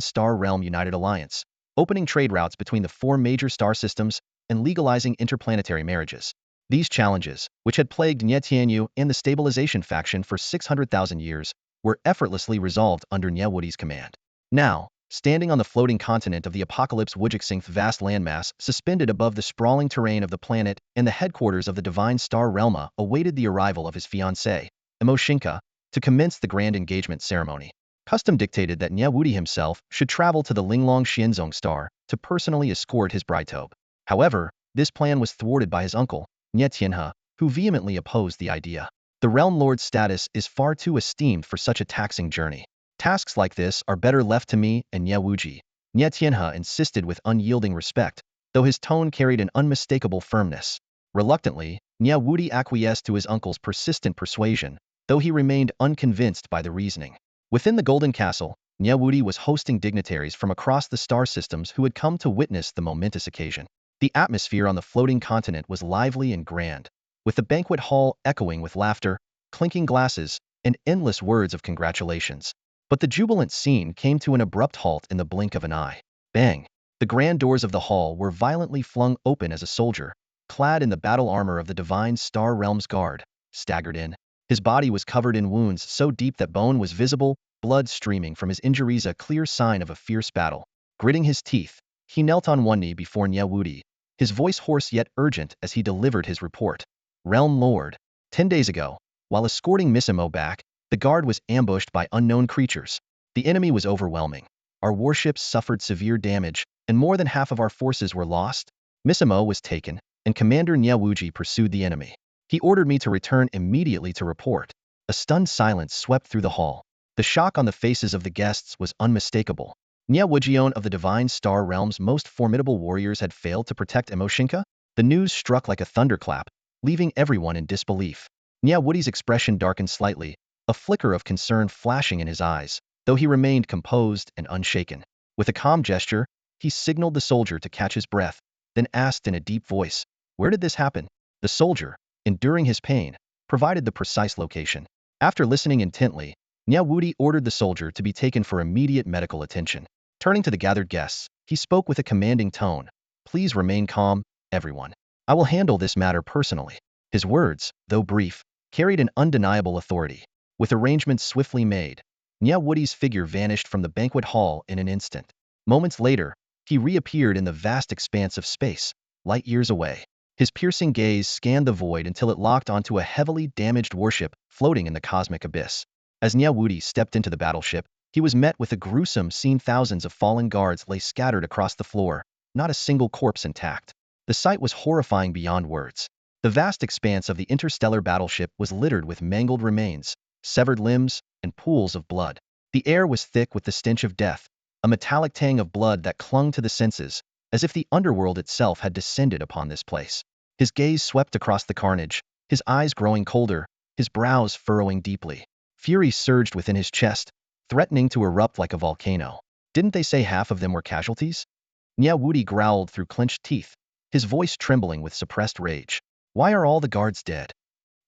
Star Realm United Alliance, opening trade routes between the 4 major star systems and legalizing interplanetary marriages. These challenges, which had plagued Nie Tianyu and the stabilization faction for 600,000 years, were effortlessly resolved under Nie Wudi's command. Now, standing on the floating continent of the apocalypse Wujixink's vast landmass suspended above the sprawling terrain of the planet and the headquarters of the Divine Star Realm awaited the arrival of his fiancée, Mo Xingke, to commence the grand engagement ceremony. Custom dictated that Nie Wudi himself should travel to the Linglong Xianzong Star to personally escort his bride-tobe. However, this plan was thwarted by his uncle, Nie Tianhe, who vehemently opposed the idea. The realm lord's status is far too esteemed for such a taxing journey. Tasks like this are better left to me and Nie Wudi. Nie Tianhe insisted with unyielding respect, though his tone carried an unmistakable firmness. Reluctantly, Nie Wudi acquiesced to his uncle's persistent persuasion, though he remained unconvinced by the reasoning. Within the Golden Castle, Nie Wudi was hosting dignitaries from across the star systems who had come to witness the momentous occasion. The atmosphere on the floating continent was lively and grand, with the banquet hall echoing with laughter, clinking glasses, and endless words of congratulations. But the jubilant scene came to an abrupt halt in the blink of an eye. Bang! The grand doors of the hall were violently flung open as a soldier, clad in the battle armor of the Divine Star Realm's guard, staggered in. His body was covered in wounds so deep that bone was visible, blood streaming from his injuries, a clear sign of a fierce battle. Gritting his teeth, he knelt on one knee before Nie Wudi, his voice hoarse yet urgent as he delivered his report. Realm Lord, 10 days ago, while escorting Miss Mo back, the guard was ambushed by unknown creatures. The enemy was overwhelming. Our warships suffered severe damage, and more than half of our forces were lost. Miss Mo was taken, and Commander Nie Wudi pursued the enemy. He ordered me to return immediately to report. A stunned silence swept through the hall. The shock on the faces of the guests was unmistakable. Nie Wudion of the Divine Star Realm's most formidable warriors had failed to protect Mo Xingke? The news struck like a thunderclap, leaving everyone in disbelief. Nie Wudi's expression darkened slightly, a flicker of concern flashing in his eyes, though he remained composed and unshaken. With a calm gesture, he signaled the soldier to catch his breath, then asked in a deep voice, "Where did this happen?" The soldier, enduring his pain, provided the precise location. After listening intently, Nie Wudi ordered the soldier to be taken for immediate medical attention. Turning to the gathered guests, he spoke with a commanding tone. "Please remain calm, everyone. I will handle this matter personally." His words, though brief, carried an undeniable authority. With arrangements swiftly made, Nie Wudi's figure vanished from the banquet hall in an instant. Moments later, he reappeared in the vast expanse of space, light years away. His piercing gaze scanned the void until it locked onto a heavily damaged warship floating in the cosmic abyss. As Nie Wudi stepped into the battleship, he was met with a gruesome scene. Thousands of fallen guards lay scattered across the floor, not a single corpse intact. The sight was horrifying beyond words. The vast expanse of the interstellar battleship was littered with mangled remains, severed limbs, and pools of blood. The air was thick with the stench of death, a metallic tang of blood that clung to the senses, as if the underworld itself had descended upon this place. His gaze swept across the carnage, his eyes growing colder, his brows furrowing deeply. Fury surged within his chest, threatening to erupt like a volcano. Didn't they say half of them were casualties? Nie Wudi growled through clenched teeth, his voice trembling with suppressed rage. Why are all the guards dead?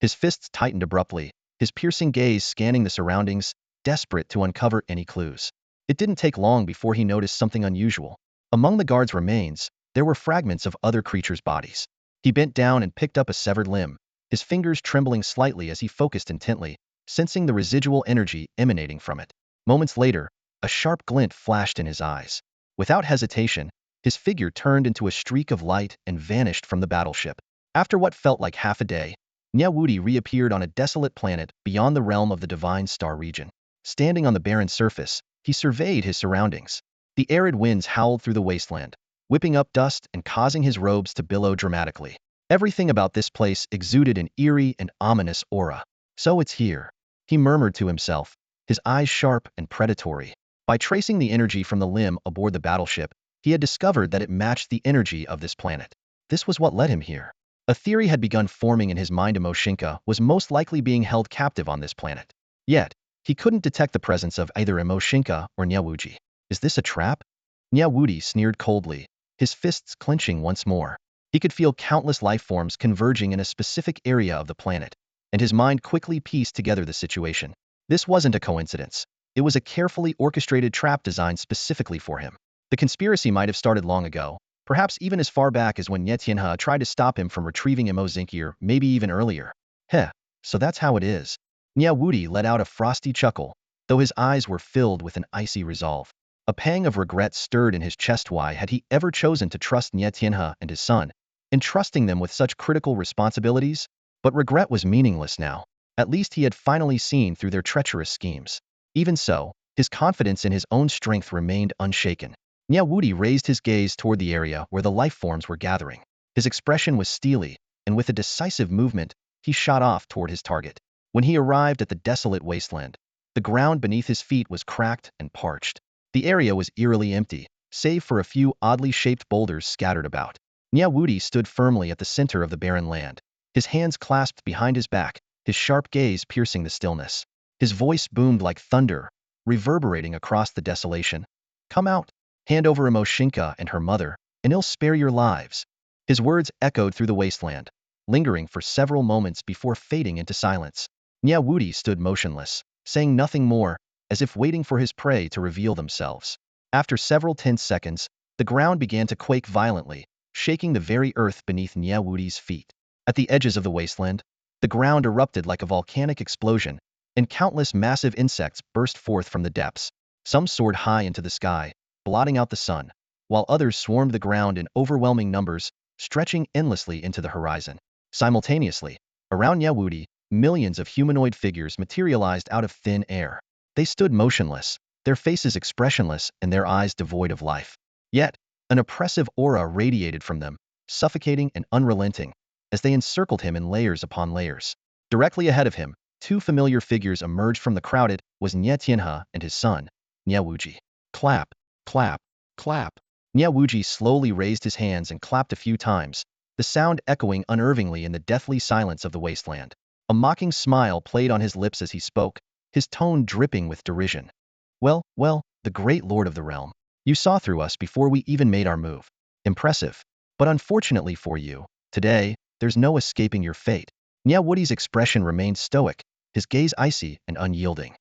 His fists tightened abruptly, his piercing gaze scanning the surroundings, desperate to uncover any clues. It didn't take long before he noticed something unusual. Among the guards' remains, there were fragments of other creatures' bodies. He bent down and picked up a severed limb, his fingers trembling slightly as he focused intently, sensing the residual energy emanating from it. Moments later, a sharp glint flashed in his eyes. Without hesitation, his figure turned into a streak of light and vanished from the battleship. After what felt like half a day, Nie Wudi reappeared on a desolate planet beyond the realm of the divine star region. Standing on the barren surface, he surveyed his surroundings. The arid winds howled through the wasteland, whipping up dust and causing his robes to billow dramatically. Everything about this place exuded an eerie and ominous aura. So it's here, he murmured to himself, his eyes sharp and predatory. By tracing the energy from the limb aboard the battleship, he had discovered that it matched the energy of this planet. This was what led him here. A theory had begun forming in his mind. Mo Xingke was most likely being held captive on this planet. Yet, he couldn't detect the presence of either Mo Xingke or Nie Wudi. Is this a trap? Nie Wudi sneered coldly, his fists clenching once more. He could feel countless life forms converging in a specific area of the planet, and his mind quickly pieced together the situation. This wasn't a coincidence. It was a carefully orchestrated trap designed specifically for him. The conspiracy might have started long ago, perhaps even as far back as when Nie Tianhe tried to stop him from retrieving Mo Xingke, or maybe even earlier. Heh, so that's how it is. Nie Wudi let out a frosty chuckle, though his eyes were filled with an icy resolve. A pang of regret stirred in his chest. Why had he ever chosen to trust Nie Tianhe and his son, entrusting them with such critical responsibilities? But regret was meaningless now. At least he had finally seen through their treacherous schemes. Even so, his confidence in his own strength remained unshaken. Nie Wudi raised his gaze toward the area where the life forms were gathering. His expression was steely, and with a decisive movement, he shot off toward his target. When he arrived at the desolate wasteland, the ground beneath his feet was cracked and parched. The area was eerily empty, save for a few oddly shaped boulders scattered about. Nie Wudi stood firmly at the center of the barren land, his hands clasped behind his back, his sharp gaze piercing the stillness. His voice boomed like thunder, reverberating across the desolation. Come out, hand over Mo Xingke and her mother, and he'll spare your lives. His words echoed through the wasteland, lingering for several moments before fading into silence. Nie Wudi stood motionless, saying nothing more, as if waiting for his prey to reveal themselves. After several tense seconds, the ground began to quake violently, shaking the very earth beneath Nie Wudi's feet. At the edges of the wasteland, the ground erupted like a volcanic explosion, and countless massive insects burst forth from the depths. Some soared high into the sky, blotting out the sun, while others swarmed the ground in overwhelming numbers, stretching endlessly into the horizon. Simultaneously, around Nie Wudi, millions of humanoid figures materialized out of thin air. They stood motionless, their faces expressionless and their eyes devoid of life. Yet, an oppressive aura radiated from them, suffocating and unrelenting, as they encircled him in layers upon layers. Directly ahead of him, two familiar figures emerged from the crowd. It was Nie Tianhe and his son, Nie Wudi. Clap, clap, clap. Nie Wudi slowly raised his hands and clapped a few times, the sound echoing unnervingly in the deathly silence of the wasteland. A mocking smile played on his lips as he spoke, his tone dripping with derision. Well, the great lord of the realm. You saw through us before we even made our move. Impressive. But unfortunately for you, today, there's no escaping your fate. Nie Wudi's expression remained stoic, his gaze icy and unyielding.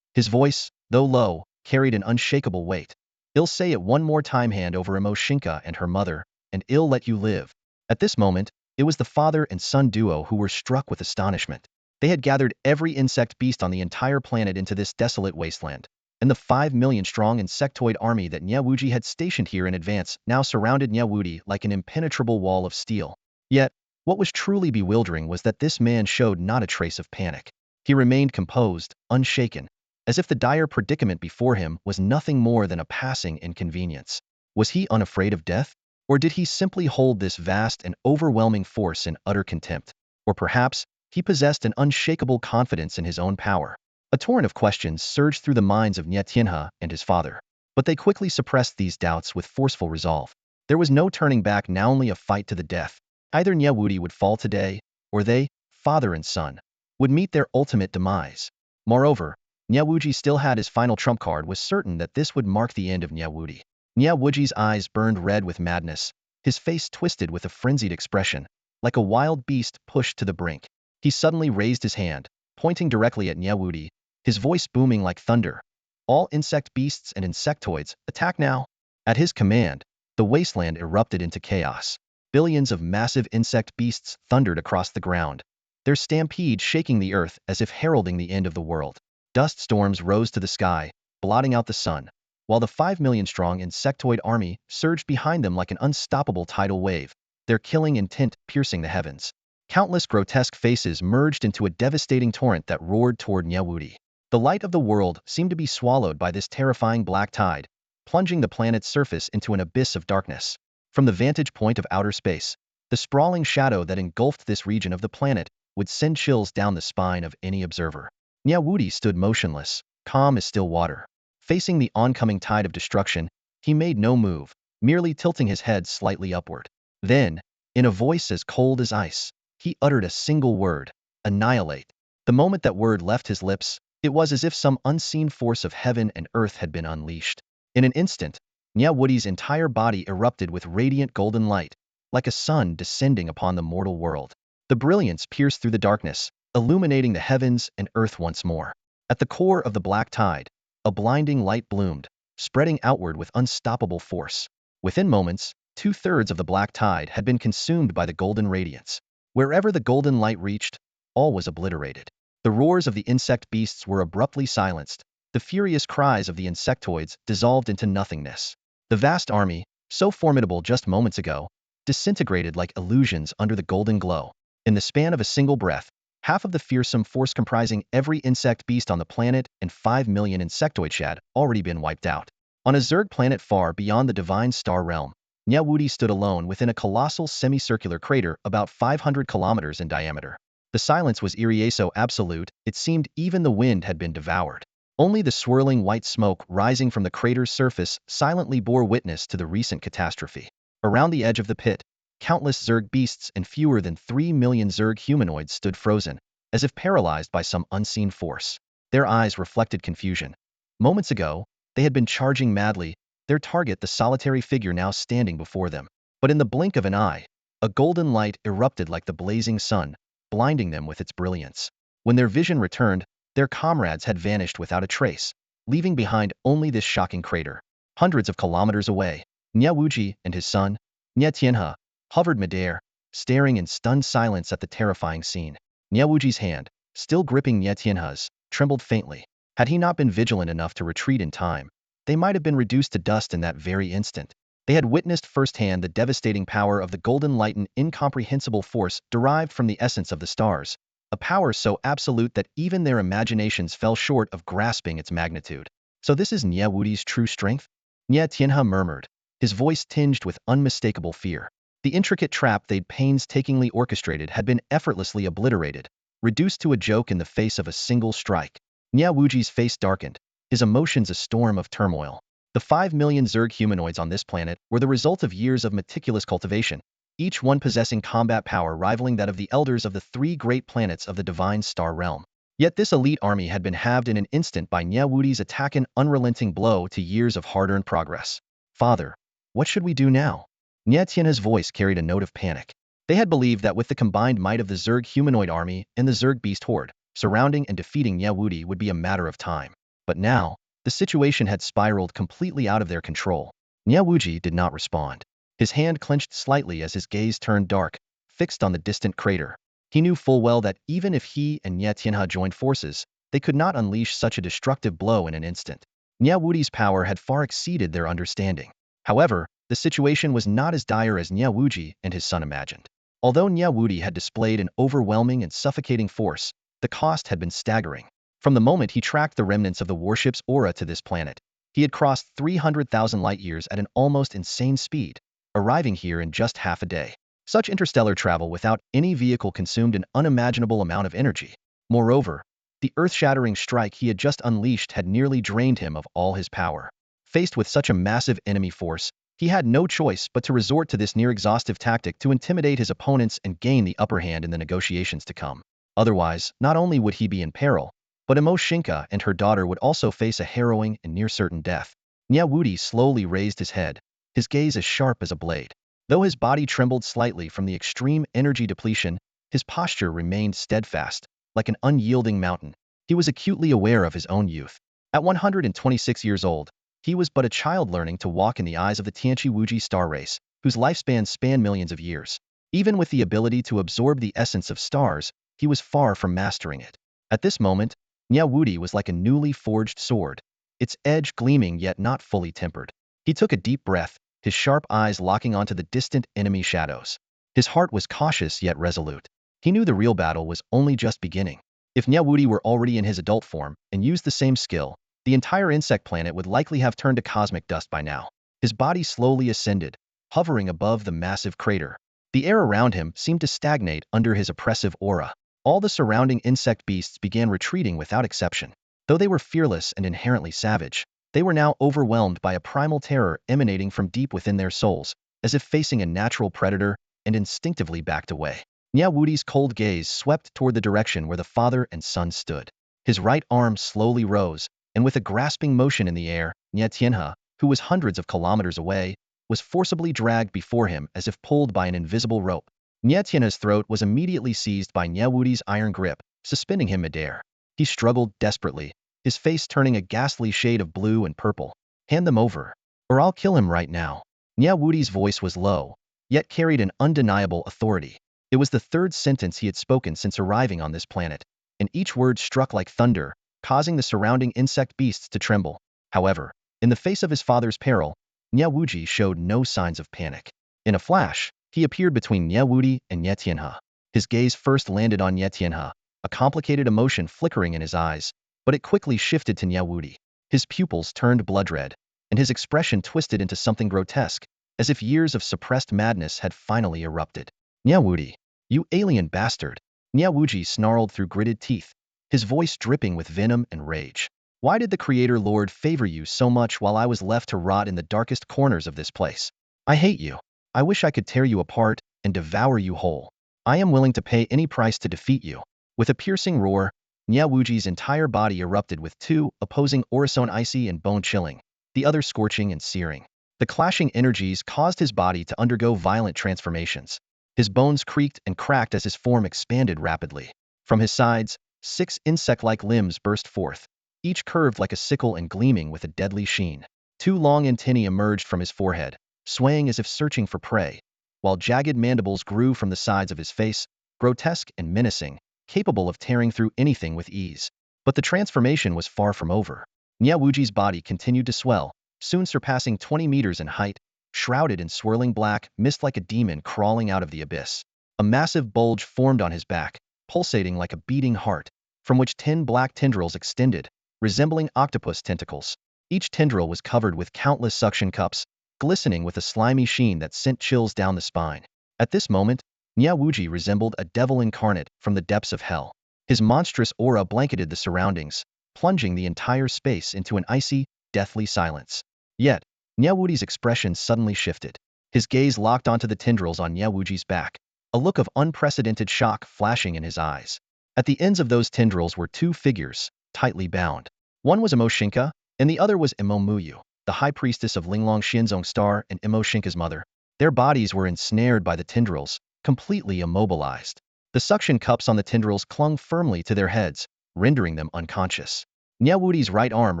His voice, though low, carried an unshakable weight. I'll say it one more time, hand over Mo Xingke and her mother, and I'll let you live. At this moment, it was the father and son duo who were struck with astonishment. They had gathered every insect beast on the entire planet into this desolate wasteland, and the 5 million strong insectoid army that Nie Wudi had stationed here in advance now surrounded Nie Wudi like an impenetrable wall of steel. Yet, what was truly bewildering was that this man showed not a trace of panic. He remained composed, unshaken, as if the dire predicament before him was nothing more than a passing inconvenience. Was he unafraid of death? Or did he simply hold this vast and overwhelming force in utter contempt? Or perhaps he possessed an unshakable confidence in his own power. A torrent of questions surged through the minds of Nie Tianhe and his father. But they quickly suppressed these doubts with forceful resolve. There was no turning back, now only a fight to the death. Either Nie Wudi would fall today, or they, father and son, would meet their ultimate demise. Moreover, Nie Wudi still had his final trump card, was certain that this would mark the end of Nie Wudi. Nie Wudi's eyes burned red with madness, his face twisted with a frenzied expression, like a wild beast pushed to the brink. He suddenly raised his hand, pointing directly at Nie Wudi, his voice booming like thunder. All insect beasts and insectoids, attack now! At his command, the wasteland erupted into chaos. Billions of massive insect beasts thundered across the ground, their stampede shaking the earth as if heralding the end of the world. Dust storms rose to the sky, blotting out the sun, while the 5 million strong insectoid army surged behind them like an unstoppable tidal wave, their killing intent piercing the heavens. Countless grotesque faces merged into a devastating torrent that roared toward Nie Wudi. The light of the world seemed to be swallowed by this terrifying black tide, plunging the planet's surface into an abyss of darkness. From the vantage point of outer space, the sprawling shadow that engulfed this region of the planet would send chills down the spine of any observer. Nie Wudi stood motionless, calm as still water. Facing the oncoming tide of destruction, he made no move, merely tilting his head slightly upward. Then, in a voice as cold as ice, he uttered a single word: annihilate. The moment that word left his lips, it was as if some unseen force of heaven and earth had been unleashed. In an instant, Nie Wudi's entire body erupted with radiant golden light, like a sun descending upon the mortal world. The brilliance pierced through the darkness, illuminating the heavens and earth once more. At the core of the black tide, a blinding light bloomed, spreading outward with unstoppable force. Within moments, 2/3 of the black tide had been consumed by the golden radiance. Wherever the golden light reached, all was obliterated. The roars of the insect beasts were abruptly silenced. The furious cries of the insectoids dissolved into nothingness. The vast army, so formidable just moments ago, disintegrated like illusions under the golden glow. In the span of a single breath, half of the fearsome force comprising every insect beast on the planet and 5 million insectoids had already been wiped out. On a Zerg planet far beyond the divine star realm, Nie Wudi stood alone within a colossal semicircular crater about 500 kilometers in diameter. The silence was eerie, so absolute, it seemed even the wind had been devoured. Only the swirling white smoke rising from the crater's surface silently bore witness to the recent catastrophe. Around the edge of the pit, countless Zerg beasts and fewer than 3 million Zerg humanoids stood frozen, as if paralyzed by some unseen force. Their eyes reflected confusion. Moments ago, they had been charging madly, their target the solitary figure now standing before them. But in the blink of an eye, a golden light erupted like the blazing sun, blinding them with its brilliance. When their vision returned, their comrades had vanished without a trace, leaving behind only this shocking crater. Hundreds of kilometers away, Nie Wudi and his son, Nie Tianhe, hovered midair, staring in stunned silence at the terrifying scene. Nie Wudi's hand, still gripping Nie Tianhe's, trembled faintly. Had he not been vigilant enough to retreat in time, they might have been reduced to dust in that very instant. They had witnessed firsthand the devastating power of the golden light, an incomprehensible force derived from the essence of the stars, a power so absolute that even their imaginations fell short of grasping its magnitude. So this is Nie Wudi's true strength? Nie Tianhe murmured, his voice tinged with unmistakable fear. The intricate trap they'd painstakingly orchestrated had been effortlessly obliterated, reduced to a joke in the face of a single strike. Nie Wudi's face darkened, his emotions a storm of turmoil. The 5 million Zerg humanoids on this planet were the result of years of meticulous cultivation, each one possessing combat power rivaling that of the elders of the 3 great planets of the divine star realm. Yet this elite army had been halved in an instant by Nie Wudi's attack, an unrelenting blow to years of hard-earned progress. Father, what should we do now? Nie Tianhe's voice carried a note of panic. They had believed that with the combined might of the Zerg humanoid army and the Zerg beast horde, surrounding and defeating Nie Wudi would be a matter of time. But now, the situation had spiraled completely out of their control. Nie Wudi did not respond. His hand clenched slightly as his gaze turned dark, fixed on the distant crater. He knew full well that even if he and Nie Tianhe joined forces, they could not unleash such a destructive blow in an instant. Nie Wudi's power had far exceeded their understanding. However, the situation was not as dire as Nie Wudi and his son imagined. Although Nie Wudi had displayed an overwhelming and suffocating force, the cost had been staggering. From the moment he tracked the remnants of the warship's aura to this planet, he had crossed 300,000 light-years at an almost insane speed, arriving here in just half a day. Such interstellar travel without any vehicle consumed an unimaginable amount of energy. Moreover, the earth-shattering strike he had just unleashed had nearly drained him of all his power. Faced with such a massive enemy force, he had no choice but to resort to this near-exhaustive tactic to intimidate his opponents and gain the upper hand in the negotiations to come. Otherwise, not only would he be in peril, but Mo Xingke and her daughter would also face a harrowing and near-certain death. Nie Wudi slowly raised his head, his gaze as sharp as a blade. Though his body trembled slightly from the extreme energy depletion, his posture remained steadfast, like an unyielding mountain. He was acutely aware of his own youth. At 126 years old, he was but a child learning to walk in the eyes of the Nie Wudi star race, whose lifespan spanned millions of years. Even with the ability to absorb the essence of stars, he was far from mastering it. At this moment, Nie Wudi was like a newly forged sword, its edge gleaming yet not fully tempered. He took a deep breath, his sharp eyes locking onto the distant enemy shadows. His heart was cautious yet resolute. He knew the real battle was only just beginning. If Nie Wudi were already in his adult form and used the same skill, the entire insect planet would likely have turned to cosmic dust by now. His body slowly ascended, hovering above the massive crater. The air around him seemed to stagnate under his oppressive aura. All the surrounding insect beasts began retreating without exception. Though they were fearless and inherently savage, they were now overwhelmed by a primal terror emanating from deep within their souls, as if facing a natural predator, and instinctively backed away. Nie Wudi's cold gaze swept toward the direction where the father and son stood. His right arm slowly rose, and with a grasping motion in the air, Nie Tianhe, who was hundreds of kilometers away, was forcibly dragged before him as if pulled by an invisible rope. Nie Tianhe's throat was immediately seized by Nie Wudi's iron grip, suspending him midair. He struggled desperately, his face turning a ghastly shade of blue and purple. "Hand them over, or I'll kill him right now." Nie Wudi's voice was low, yet carried an undeniable authority. It was the third sentence he had spoken since arriving on this planet, and each word struck like thunder, causing the surrounding insect beasts to tremble. However, in the face of his father's peril, Nie Wudi showed no signs of panic. In a flash, he appeared between Nie Wudi and Nie Tianhe. His gaze first landed on Nie Tianhe, a complicated emotion flickering in his eyes, but it quickly shifted to Nie Wudi. His pupils turned blood red, and his expression twisted into something grotesque, as if years of suppressed madness had finally erupted. "Nie Wudi, you alien bastard!" Nie Wudi snarled through gritted teeth, his voice dripping with venom and rage. "Why did the Creator Lord favor you so much while I was left to rot in the darkest corners of this place? I hate you. I wish I could tear you apart and devour you whole. I am willing to pay any price to defeat you." With a piercing roar, Nie Wudi's entire body erupted with two opposing orasone, icy and bone-chilling, the other scorching and searing. The clashing energies caused his body to undergo violent transformations. His bones creaked and cracked as his form expanded rapidly. From his sides, 6 insect-like limbs burst forth, each curved like a sickle and gleaming with a deadly sheen. 2 long antennae emerged from his forehead, swaying as if searching for prey, while jagged mandibles grew from the sides of his face, grotesque and menacing, capable of tearing through anything with ease. But the transformation was far from over. Nie Wudi's body continued to swell, soon surpassing 20 meters in height, shrouded in swirling black mist like a demon crawling out of the abyss. A massive bulge formed on his back, pulsating like a beating heart, from which 10 black tendrils extended, resembling octopus tentacles. Each tendril was covered with countless suction cups, glistening with a slimy sheen that sent chills down the spine. At this moment, Nie Wudi resembled a devil incarnate from the depths of hell. His monstrous aura blanketed the surroundings, plunging the entire space into an icy, deathly silence. Yet, Nie Wudi's expression suddenly shifted. His gaze locked onto the tendrils on Nie Wudi's back, a look of unprecedented shock flashing in his eyes. At the ends of those tendrils were 2 figures, tightly bound. One was Mo Xingke, and the other was Mo Muyu, the high priestess of Linglong Xianzong Star and Mo Xingke's mother. Their bodies were ensnared by the tendrils, completely immobilized. The suction cups on the tendrils clung firmly to their heads, rendering them unconscious. Nie Wudi's right arm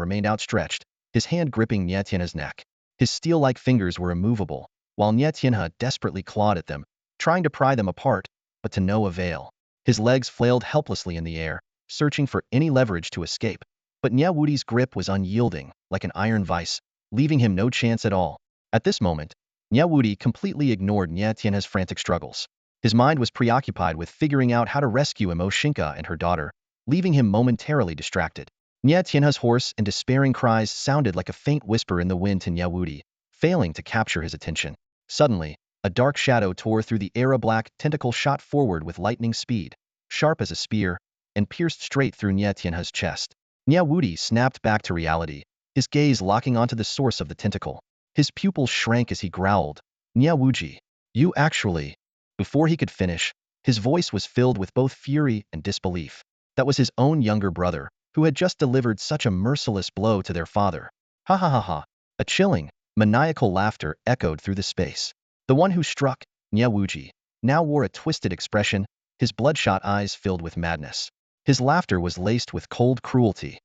remained outstretched, his hand gripping Nie Tianhe's neck. His steel-like fingers were immovable, while Nie Tianhe desperately clawed at them, trying to pry them apart, but to no avail. His legs flailed helplessly in the air, searching for any leverage to escape. But Nie Wudi's grip was unyielding, like an iron vice, leaving him no chance at all. At this moment, Nie Wudi completely ignored Nie Tianhe's frantic struggles. His mind was preoccupied with figuring out how to rescue Mo Xingke and her daughter, leaving him momentarily distracted. Nie Tianhe's hoarse and despairing cries sounded like a faint whisper in the wind to Nie Wudi, failing to capture his attention. Suddenly, a dark shadow tore through the air. A black tentacle shot forward with lightning speed, sharp as a spear, and pierced straight through Nie Tianhe's chest. Nie Wudi snapped back to reality, his gaze locking onto the source of the tentacle. His pupils shrank as he growled, "Nie Wudi, you actually..." Before he could finish, his voice was filled with both fury and disbelief. That was his own younger brother, who had just delivered such a merciless blow to their father. Ha ha ha ha. A chilling, maniacal laughter echoed through the space. The one who struck, Nie Wudi, now wore a twisted expression, his bloodshot eyes filled with madness. His laughter was laced with cold cruelty.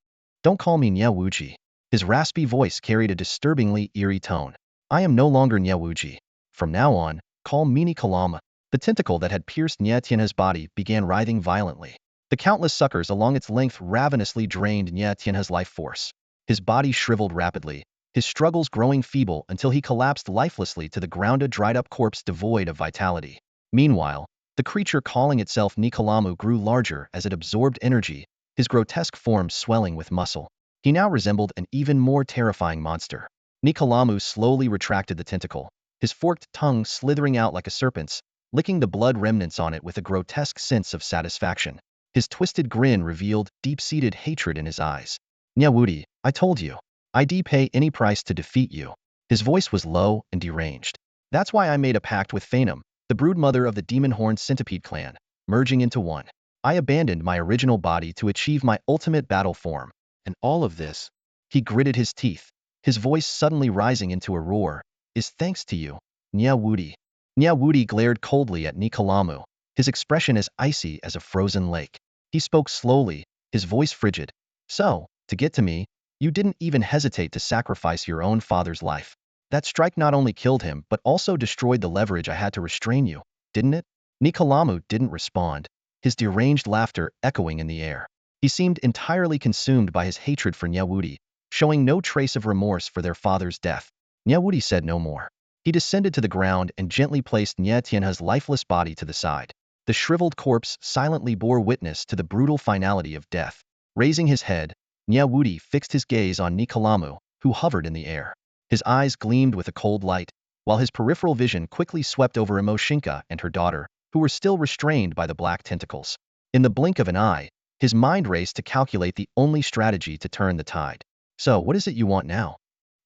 "Don't call me Nie Wudi." His raspy voice carried a disturbingly eerie tone. "I am no longer Nie Wudi. From now on, call me Nicolama." The tentacle that had pierced Nie Tianhe's body began writhing violently. The countless suckers along its length ravenously drained Nie Tianhe's life force. His body shriveled rapidly, his struggles growing feeble until he collapsed lifelessly to the ground, a dried-up corpse devoid of vitality. Meanwhile, the creature calling itself Nikolamu grew larger as it absorbed energy, his grotesque form swelling with muscle. He now resembled an even more terrifying monster. Nikolamu slowly retracted the tentacle, his forked tongue slithering out like a serpent's, licking the blood remnants on it with a grotesque sense of satisfaction. His twisted grin revealed deep-seated hatred in his eyes. "Nie Wudi, I told you. I'd pay any price to defeat you." His voice was low and deranged. "That's why I made a pact with Phanom, the broodmother of the demon-horned centipede clan, merging into one. I abandoned my original body to achieve my ultimate battle form. And all of this," he gritted his teeth, his voice suddenly rising into a roar, "is thanks to you, Nie Wudi." Nie Wudi glared coldly at Nikolamu, his expression as icy as a frozen lake. He spoke slowly, his voice frigid. "So, to get to me, you didn't even hesitate to sacrifice your own father's life. That strike not only killed him but also destroyed the leverage I had to restrain you, didn't it?" Nikolamu didn't respond, his deranged laughter echoing in the air. He seemed entirely consumed by his hatred for Nie Wudi, showing no trace of remorse for their father's death. Nie Wudi said no more. He descended to the ground and gently placed Nie Tianhe's lifeless body to the side. The shriveled corpse silently bore witness to the brutal finality of death. Raising his head, Nie Wudi fixed his gaze on Nikolamu, who hovered in the air. His eyes gleamed with a cold light, while his peripheral vision quickly swept over Mo Xingke and her daughter, who were still restrained by the black tentacles. In the blink of an eye, his mind raced to calculate the only strategy to turn the tide. "So, what is it you want now?"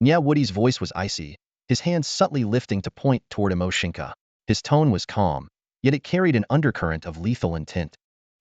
Nie Wudi's voice was icy, his hands subtly lifting to point toward Mo Xingke. His tone was calm, yet it carried an undercurrent of lethal intent.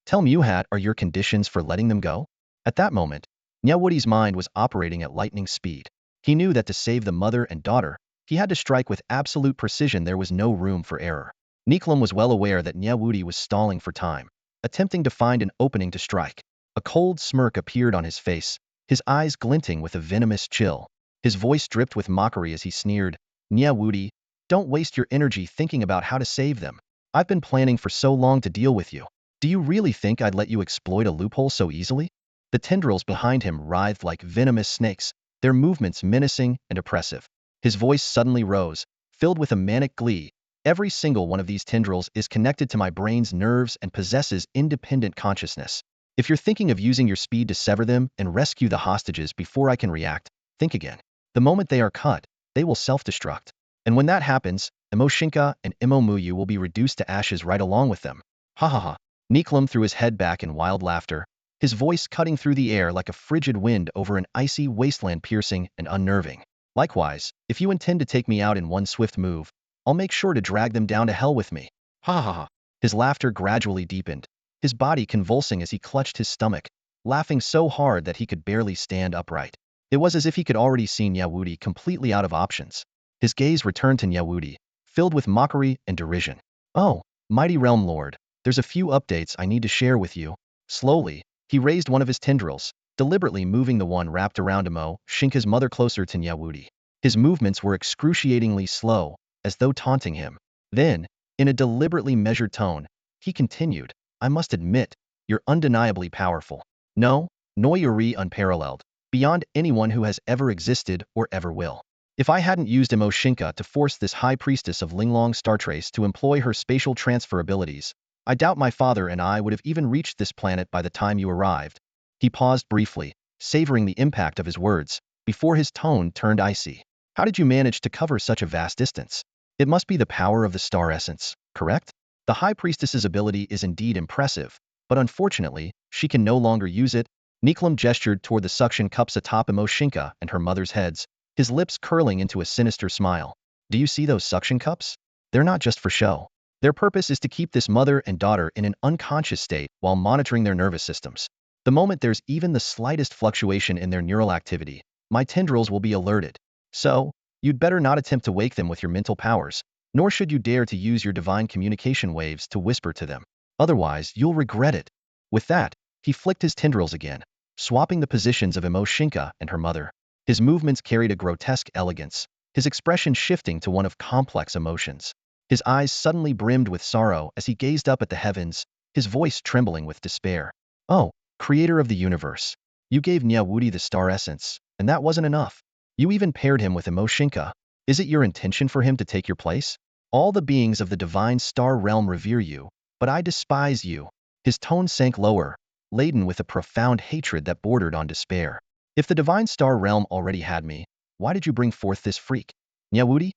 "Tell me, you had are your conditions for letting them go?" At that moment, Nie Wudi's mind was operating at lightning speed. He knew that to save the mother and daughter, he had to strike with absolute precision. There was no room for error. Niklam was well aware that Nie Wudi was stalling for time, attempting to find an opening to strike. A cold smirk appeared on his face, his eyes glinting with a venomous chill. His voice dripped with mockery as he sneered, "Nie Wudi, don't waste your energy thinking about how to save them. I've been planning for so long to deal with you. Do you really think I'd let you exploit a loophole so easily?" The tendrils behind him writhed like venomous snakes, their movements menacing and oppressive. His voice suddenly rose, filled with a manic glee. "Every single one of these tendrils is connected to my brain's nerves and possesses independent consciousness. If you're thinking of using your speed to sever them and rescue the hostages before I can react, think again. The moment they are cut, they will self-destruct. And when that happens, Mo Xingke and Mo Muyu will be reduced to ashes right along with them." Ha ha ha. Niklam threw his head back in wild laughter, his voice cutting through the air like a frigid wind over an icy wasteland, piercing and unnerving. "Likewise, if you intend to take me out in one swift move, I'll make sure to drag them down to hell with me." Ha ha ha. His laughter gradually deepened, his body convulsing as he clutched his stomach, laughing so hard that he could barely stand upright. It was as if he could already see Nie Wudi completely out of options. His gaze returned to Nie Wudi, filled with mockery and derision. "Oh, mighty realm lord, there's a few updates I need to share with you." Slowly, he raised one of his tendrils, deliberately moving the one wrapped around Mo Xingke's mother closer to Nie Wudi. His movements were excruciatingly slow, as though taunting him. Then, in a deliberately measured tone, he continued, "I must admit, you're undeniably powerful. No, Noyuri unparalleled, beyond anyone who has ever existed or ever will. If I hadn't used Mo Xingke to force this high priestess of Xianzong Star Trace to employ her spatial transfer abilities, I doubt my father and I would have even reached this planet by the time you arrived. He paused briefly, savoring the impact of his words, before his tone turned icy. How did you manage to cover such a vast distance? It must be the power of the star essence, correct? The High Priestess's ability is indeed impressive, but unfortunately, she can no longer use it. Niklam gestured toward the suction cups atop Mo Xingke and her mother's heads, his lips curling into a sinister smile. Do you see those suction cups? They're not just for show. Their purpose is to keep this mother and daughter in an unconscious state while monitoring their nervous systems. The moment there's even the slightest fluctuation in their neural activity, my tendrils will be alerted. So, you'd better not attempt to wake them with your mental powers, nor should you dare to use your divine communication waves to whisper to them. Otherwise, you'll regret it. With that, he flicked his tendrils again, swapping the positions of Mo Xingke and her mother. His movements carried a grotesque elegance, his expression shifting to one of complex emotions. His eyes suddenly brimmed with sorrow as he gazed up at the heavens, his voice trembling with despair. Oh, creator of the universe. You gave Nie Wudi the star essence, and that wasn't enough. You even paired him with Mo Xingke. Is it your intention for him to take your place? All the beings of the divine star realm revere you, but I despise you. His tone sank lower, laden with a profound hatred that bordered on despair. If the divine star realm already had me, why did you bring forth this freak? Nie Wudi?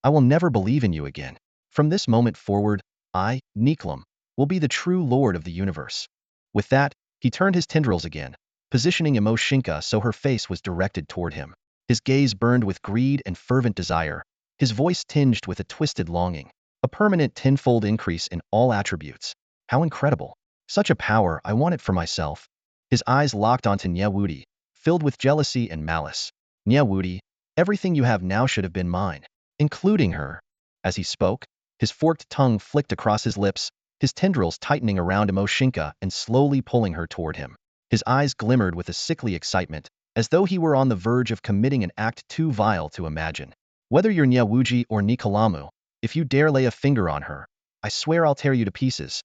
I will never believe in you again. From this moment forward, I, Niklam, will be the true lord of the universe. With that, he turned his tendrils again, positioning Mo Xingke so her face was directed toward him. His gaze burned with greed and fervent desire, his voice tinged with a twisted longing. A permanent tenfold increase in all attributes. How incredible. Such a power, I want it for myself. His eyes locked onto Nie Wudi, filled with jealousy and malice. Nie Wudi, everything you have now should have been mine, including her. As he spoke, his forked tongue flicked across his lips, his tendrils tightening around Mo Xingke and slowly pulling her toward him. His eyes glimmered with a sickly excitement, as though he were on the verge of committing an act too vile to imagine. Whether you're Nie Wudi or Nikalamu, if you dare lay a finger on her, I swear I'll tear you to pieces.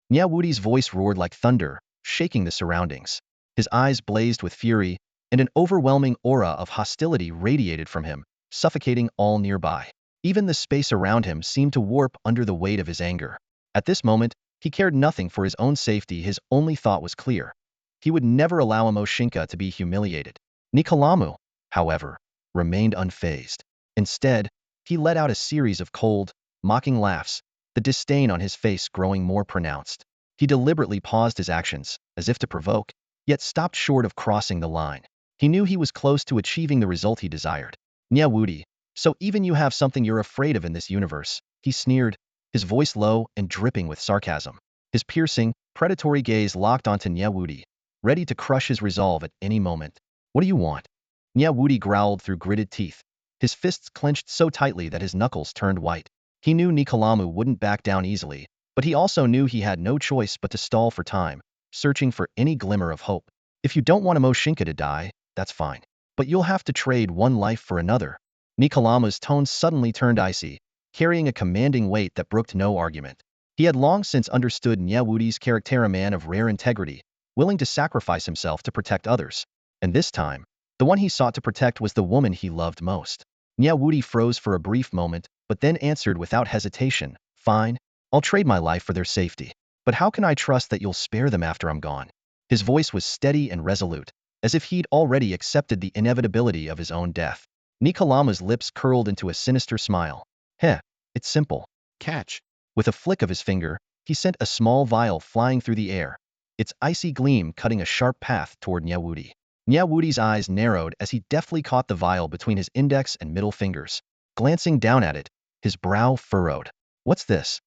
Nie Wudi's voice roared like thunder, shaking the surroundings. His eyes blazed with fury, and an overwhelming aura of hostility radiated from him, suffocating all nearby. Even the space around him seemed to warp under the weight of his anger. At this moment, he cared nothing for his own safety. His only thought was clear. He would never allow Mo Xingke to be humiliated. Nikalamu, however, remained unfazed. Instead, he let out a series of cold, mocking laughs, the disdain on his face growing more pronounced. He deliberately paused his actions, as if to provoke, yet stopped short of crossing the line. He knew he was close to achieving the result he desired. Nie Wudi, so even you have something you're afraid of in this universe, he sneered, his voice low and dripping with sarcasm. His piercing, predatory gaze locked onto Nie Wudi, ready to crush his resolve at any moment. What do you want? Nie Wudi growled through gritted teeth, his fists clenched so tightly that his knuckles turned white. He knew Nikalamu wouldn't back down easily, but he also knew he had no choice but to stall for time, searching for any glimmer of hope. If you don't want Mo Xingke to die, that's fine. But you'll have to trade one life for another. Nikalamu's tone suddenly turned icy, carrying a commanding weight that brooked no argument. He had long since understood Nie Wudi's character, a man of rare integrity, willing to sacrifice himself to protect others. And this time, the one he sought to protect was the woman he loved most. Nie Wudi froze for a brief moment, but then answered without hesitation, fine, I'll trade my life for their safety. But how can I trust that you'll spare them after I'm gone? His voice was steady and resolute, as if he'd already accepted the inevitability of his own death. Nikalamu's lips curled into a sinister smile. Heh, it's simple. Catch. With a flick of his finger, he sent a small vial flying through the air, its icy gleam cutting a sharp path toward Nie Wudi. Nie Wudi's eyes narrowed as he deftly caught the vial between his index and middle fingers. Glancing down at it, his brow furrowed. What's this?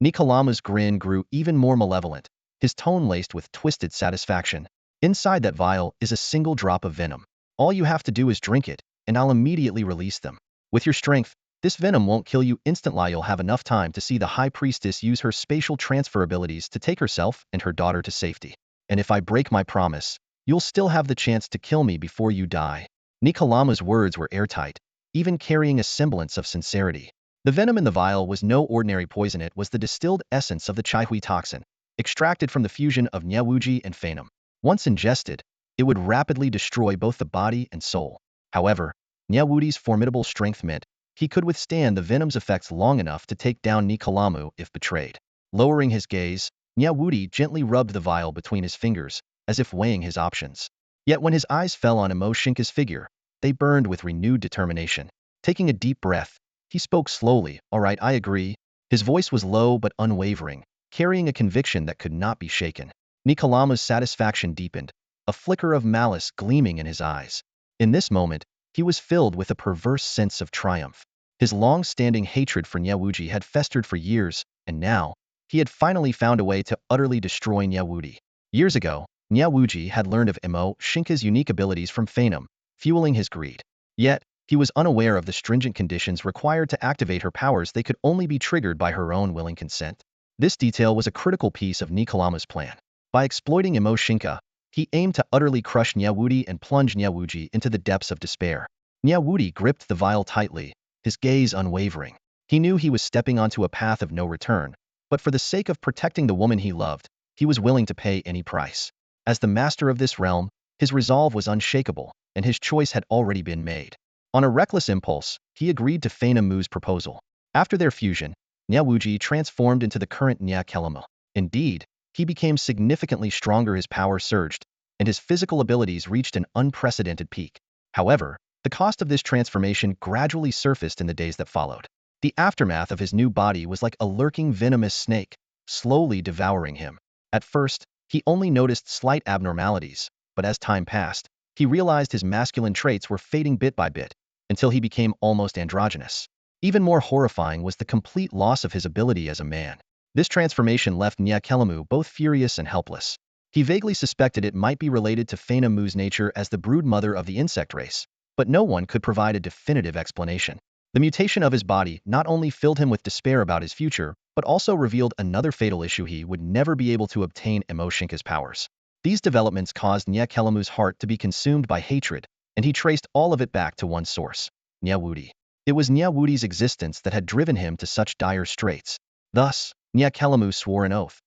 Nikalamu's grin grew even more malevolent, his tone laced with twisted satisfaction. Inside that vial is a single drop of venom. All you have to do is drink it, and I'll immediately release them. With your strength, this venom won't kill you instantly. You'll have enough time to see the High Priestess use her spatial transfer abilities to take herself and her daughter to safety. And if I break my promise, you'll still have the chance to kill me before you die. Nikalamu's words were airtight, even carrying a semblance of sincerity. The venom in the vial was no ordinary poison. It was the distilled essence of the Chaihui toxin, extracted from the fusion of Nie Wudi and phenom. Once ingested, it would rapidly destroy both the body and soul. However, Nie Wudi's formidable strength meant he could withstand the venom's effects long enough to take down Nikalamu if betrayed. Lowering his gaze, Nie Wudi gently rubbed the vial between his fingers, as if weighing his options. Yet when his eyes fell on Mo Xingke's figure, they burned with renewed determination. Taking a deep breath, he spoke slowly. "All right, I agree." His voice was low but unwavering, carrying a conviction that could not be shaken. Nikolamu's satisfaction deepened, a flicker of malice gleaming in his eyes. In this moment, he was filled with a perverse sense of triumph. His long-standing hatred for Nie Wudi had festered for years, and now, he had finally found a way to utterly destroy Nie Wudi. Years ago, Nie Wudi had learned of Mo Xingke's unique abilities from Phanom, fueling his greed. Yet, he was unaware of the stringent conditions required to activate her powers. They could only be triggered by her own willing consent. This detail was a critical piece of Nikolamu's plan. By exploiting Mo Xingke, he aimed to utterly crush Nie Wudi and plunge Nie Wudi into the depths of despair. Nie Wudi gripped the vial tightly, his gaze unwavering. He knew he was stepping onto a path of no return, but for the sake of protecting the woman he loved, he was willing to pay any price. As the master of this realm, his resolve was unshakable, and his choice had already been made. On a reckless impulse, he agreed to Phanom Mu's proposal. After their fusion, Nie Wudi transformed into the current Nie Kelemu. Indeed, he became significantly stronger, his power surged, and his physical abilities reached an unprecedented peak. However, the cost of this transformation gradually surfaced in the days that followed. The aftermath of his new body was like a lurking venomous snake, slowly devouring him. At first, he only noticed slight abnormalities, but as time passed, he realized his masculine traits were fading bit by bit, until he became almost androgynous. Even more horrifying was the complete loss of his ability as a man. This transformation left Nie Kelemu both furious and helpless. He vaguely suspected it might be related to Phanom Mu's nature as the brood mother of the insect race, but no one could provide a definitive explanation. The mutation of his body not only filled him with despair about his future, but also revealed another fatal issue: he would never be able to obtain Mo Xingke's powers. These developments caused Nie Kelemu's heart to be consumed by hatred, and he traced all of it back to one source: Nie Wudi. It was Nie Wudi's existence that had driven him to such dire straits. Thus, Nie Kelemu swore an oath.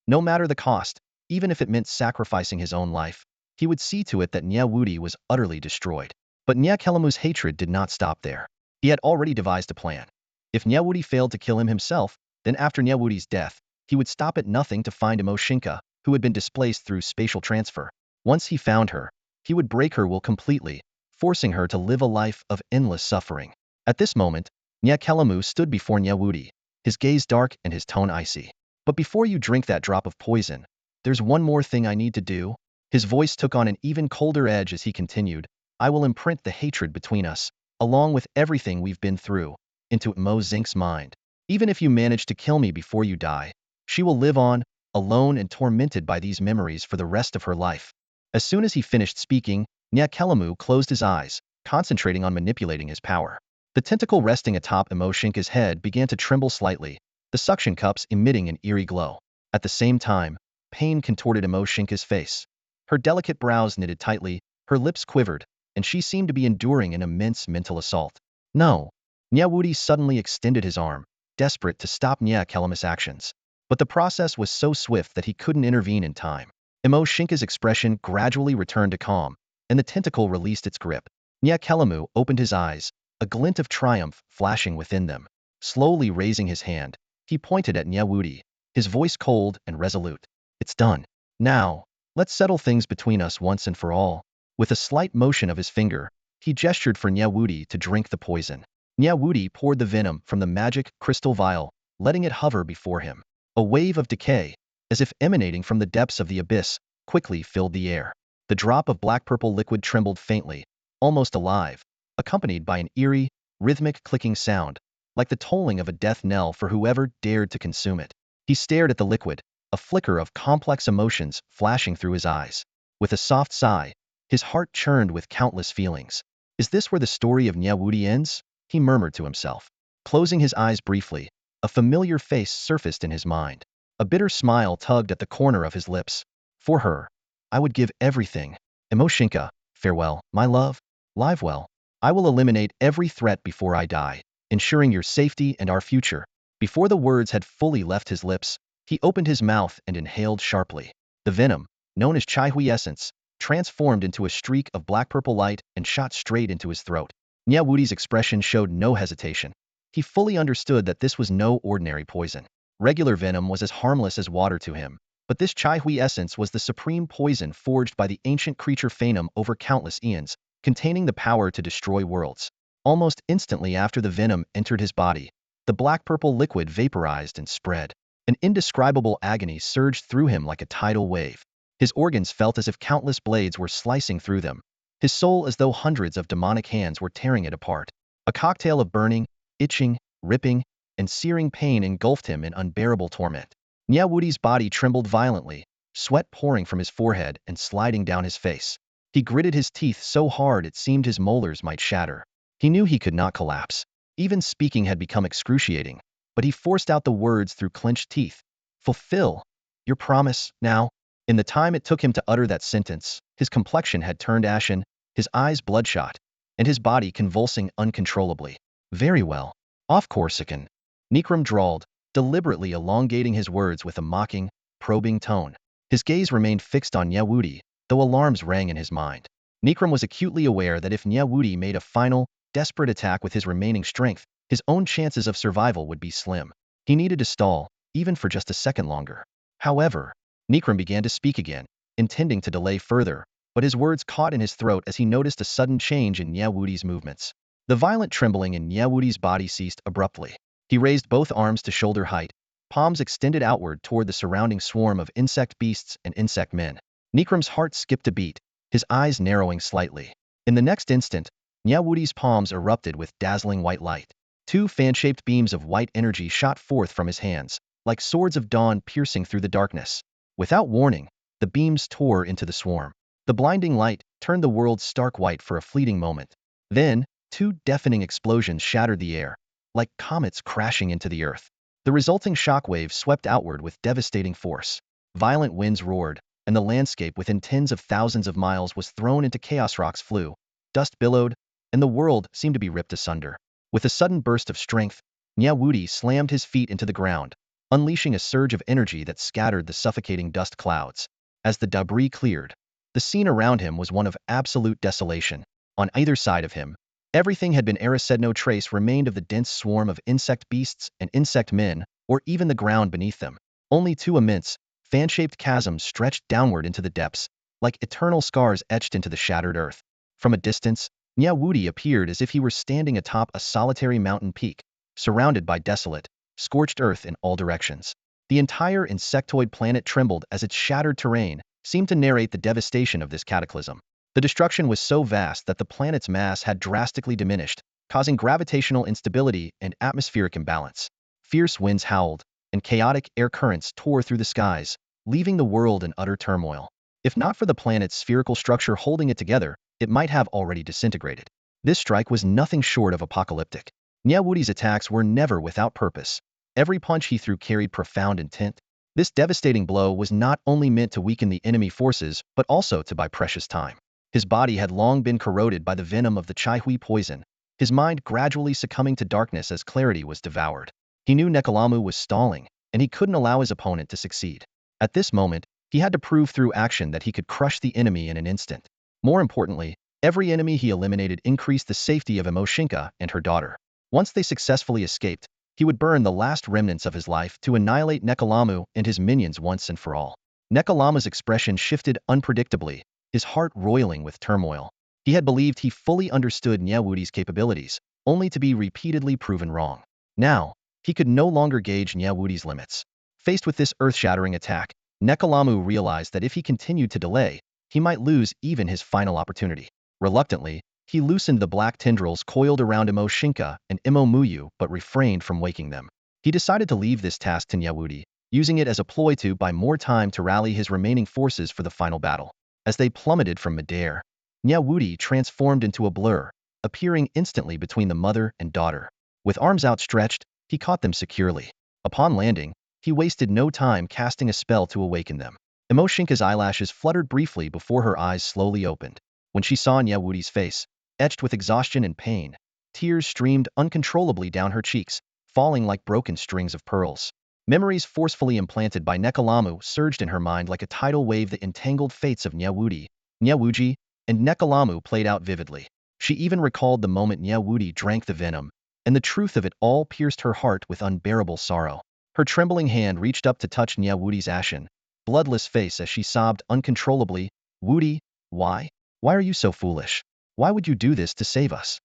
No matter the cost, even if it meant sacrificing his own life, he would see to it that Nie Wudi was utterly destroyed. But Nie Kelemu's hatred did not stop there. He had already devised a plan. If Nie Wudi failed to kill him himself, then after Nie Wudi's death, he would stop at nothing to find Mo Xingke, who had been displaced through spatial transfer. Once he found her, he would break her will completely, forcing her to live a life of endless suffering. At this moment, Nie Kelemu stood before Nie Wudi, his gaze dark and his tone icy. "But before you drink that drop of poison, there's one more thing I need to do." His voice took on an even colder edge as he continued. "I will imprint the hatred between us, along with everything we've been through, into Mo Xingke's mind. Even if you manage to kill me before you die, she will live on, alone and tormented by these memories for the rest of her life." As soon as he finished speaking, Nie Kelemu closed his eyes, concentrating on manipulating his power. The tentacle resting atop Mo Xingke's head began to tremble slightly, the suction cups emitting an eerie glow. At the same time, pain contorted Mo Xingke's face. Her delicate brows knitted tightly, her lips quivered, and she seemed to be enduring an immense mental assault. "No." Nie Wudi suddenly extended his arm, desperate to stop Nie Kelemu's actions. But the process was so swift that he couldn't intervene in time. Mo Xingke's expression gradually returned to calm, and the tentacle released its grip. Nie Kelemu opened his eyes, a glint of triumph flashing within them. Slowly raising his hand, he pointed at Nie Wudi, his voice cold and resolute. "It's done. Now, let's settle things between us once and for all." With a slight motion of his finger, he gestured for Nie Wudi to drink the poison. Nie Wudi poured the venom from the magic crystal vial, letting it hover before him. A wave of decay, as if emanating from the depths of the abyss, quickly filled the air. The drop of black-purple liquid trembled faintly, almost alive, accompanied by an eerie, rhythmic clicking sound, like the tolling of a death knell for whoever dared to consume it. He stared at the liquid, a flicker of complex emotions flashing through his eyes. With a soft sigh, his heart churned with countless feelings. "Is this where the story of Nie Wudi ends?" he murmured to himself. Closing his eyes briefly, a familiar face surfaced in his mind. A bitter smile tugged at the corner of his lips. "For her, I would give everything. Mo Xingke, farewell, my love. Live well. I will eliminate every threat before I die, ensuring your safety and our future." Before the words had fully left his lips, he opened his mouth and inhaled sharply. The venom, known as Chai Hui essence, transformed into a streak of black-purple light and shot straight into his throat. Nie Wudi's expression showed no hesitation. He fully understood that this was no ordinary poison. Regular venom was as harmless as water to him, but this chai hui essence was the supreme poison forged by the ancient creature Phanom over countless eons, containing the power to destroy worlds. Almost instantly after the venom entered his body, the black-purple liquid vaporized and spread. An indescribable agony surged through him like a tidal wave. His organs felt as if countless blades were slicing through them, his soul as though hundreds of demonic hands were tearing it apart. A cocktail of burning, itching, ripping, and searing pain engulfed him in unbearable torment. Nie Wudi's body trembled violently, sweat pouring from his forehead and sliding down his face. He gritted his teeth so hard it seemed his molars might shatter. He knew he could not collapse. Even speaking had become excruciating, but he forced out the words through clenched teeth. Fulfill your promise, now. In the time it took him to utter that sentence, his complexion had turned ashen, his eyes bloodshot, and his body convulsing uncontrollably. Very well. Off Corsican. Nikram drawled, deliberately elongating his words with a mocking, probing tone. His gaze remained fixed on Nie Wudi, though alarms rang in his mind. Nikram was acutely aware that if Nie Wudi made a final, desperate attack with his remaining strength, his own chances of survival would be slim. He needed to stall, even for just a second longer. However, Nikram began to speak again, intending to delay further, but his words caught in his throat as he noticed a sudden change in Nie Wudi's movements. The violent trembling in Nie Wudi's body ceased abruptly. He raised both arms to shoulder height, palms extended outward toward the surrounding swarm of insect beasts and insect men. Nikram's heart skipped a beat, his eyes narrowing slightly. In the next instant, Nie Wudi's palms erupted with dazzling white light. Two fan-shaped beams of white energy shot forth from his hands, like swords of dawn piercing through the darkness. Without warning, the beams tore into the swarm. The blinding light turned the world stark white for a fleeting moment. Then, two deafening explosions shattered the air, like comets crashing into the earth. The resulting shockwave swept outward with devastating force. Violent winds roared, and the landscape within tens of thousands of miles was thrown into chaos. Rocks flew, dust billowed, and the world seemed to be ripped asunder. With a sudden burst of strength, Nie Wudi slammed his feet into the ground, unleashing a surge of energy that scattered the suffocating dust clouds. As the debris cleared, the scene around him was one of absolute desolation. On either side of him, everything had been erased. No trace remained of the dense swarm of insect beasts and insect men, or even the ground beneath them. Only two immense, fan-shaped chasms stretched downward into the depths, like eternal scars etched into the shattered earth. From a distance, Nie Wudi appeared as if he were standing atop a solitary mountain peak, surrounded by desolate, scorched earth in all directions. The entire insectoid planet trembled as its shattered terrain seemed to narrate the devastation of this cataclysm. The destruction was so vast that the planet's mass had drastically diminished, causing gravitational instability and atmospheric imbalance. Fierce winds howled, and chaotic air currents tore through the skies, leaving the world in utter turmoil. If not for the planet's spherical structure holding it together, it might have already disintegrated. This strike was nothing short of apocalyptic. Nie Wudi's attacks were never without purpose. Every punch he threw carried profound intent. This devastating blow was not only meant to weaken the enemy forces, but also to buy precious time. His body had long been corroded by the venom of the chai hui poison, his mind gradually succumbing to darkness as clarity was devoured. He knew Nekalamu was stalling, and he couldn't allow his opponent to succeed. At this moment, he had to prove through action that he could crush the enemy in an instant. More importantly, every enemy he eliminated increased the safety of Mo Xingke and her daughter. Once they successfully escaped, he would burn the last remnants of his life to annihilate Nekalamu and his minions once and for all. Nekalamu's expression shifted unpredictably, his heart roiling with turmoil. He had believed he fully understood Nie Wudi's capabilities, only to be repeatedly proven wrong. Now, he could no longer gauge Nie Wudi's limits. Faced with this earth-shattering attack, Nekalamu realized that if he continued to delay, he might lose even his final opportunity. Reluctantly, he loosened the black tendrils coiled around Mo Xingke and Mo Muyu but refrained from waking them. He decided to leave this task to Nie Wudi, using it as a ploy to buy more time to rally his remaining forces for the final battle. As they plummeted from midair, Nie Wudi transformed into a blur, appearing instantly between the mother and daughter. With arms outstretched, he caught them securely. Upon landing, he wasted no time casting a spell to awaken them. Mo Xingke's eyelashes fluttered briefly before her eyes slowly opened. When she saw Nie Wudi's face, etched with exhaustion and pain, tears streamed uncontrollably down her cheeks, falling like broken strings of pearls. Memories forcefully implanted by Nekalamu surged in her mind like a tidal wave. The entangled fates of Nie Wudi, Nie Wudi, and Nekalamu played out vividly. She even recalled the moment Nie Wudi drank the venom, and the truth of it all pierced her heart with unbearable sorrow. Her trembling hand reached up to touch Nie Wudi's ashen, bloodless face as she sobbed uncontrollably. Wudi, why? Why are you so foolish? Why would you do this to save us?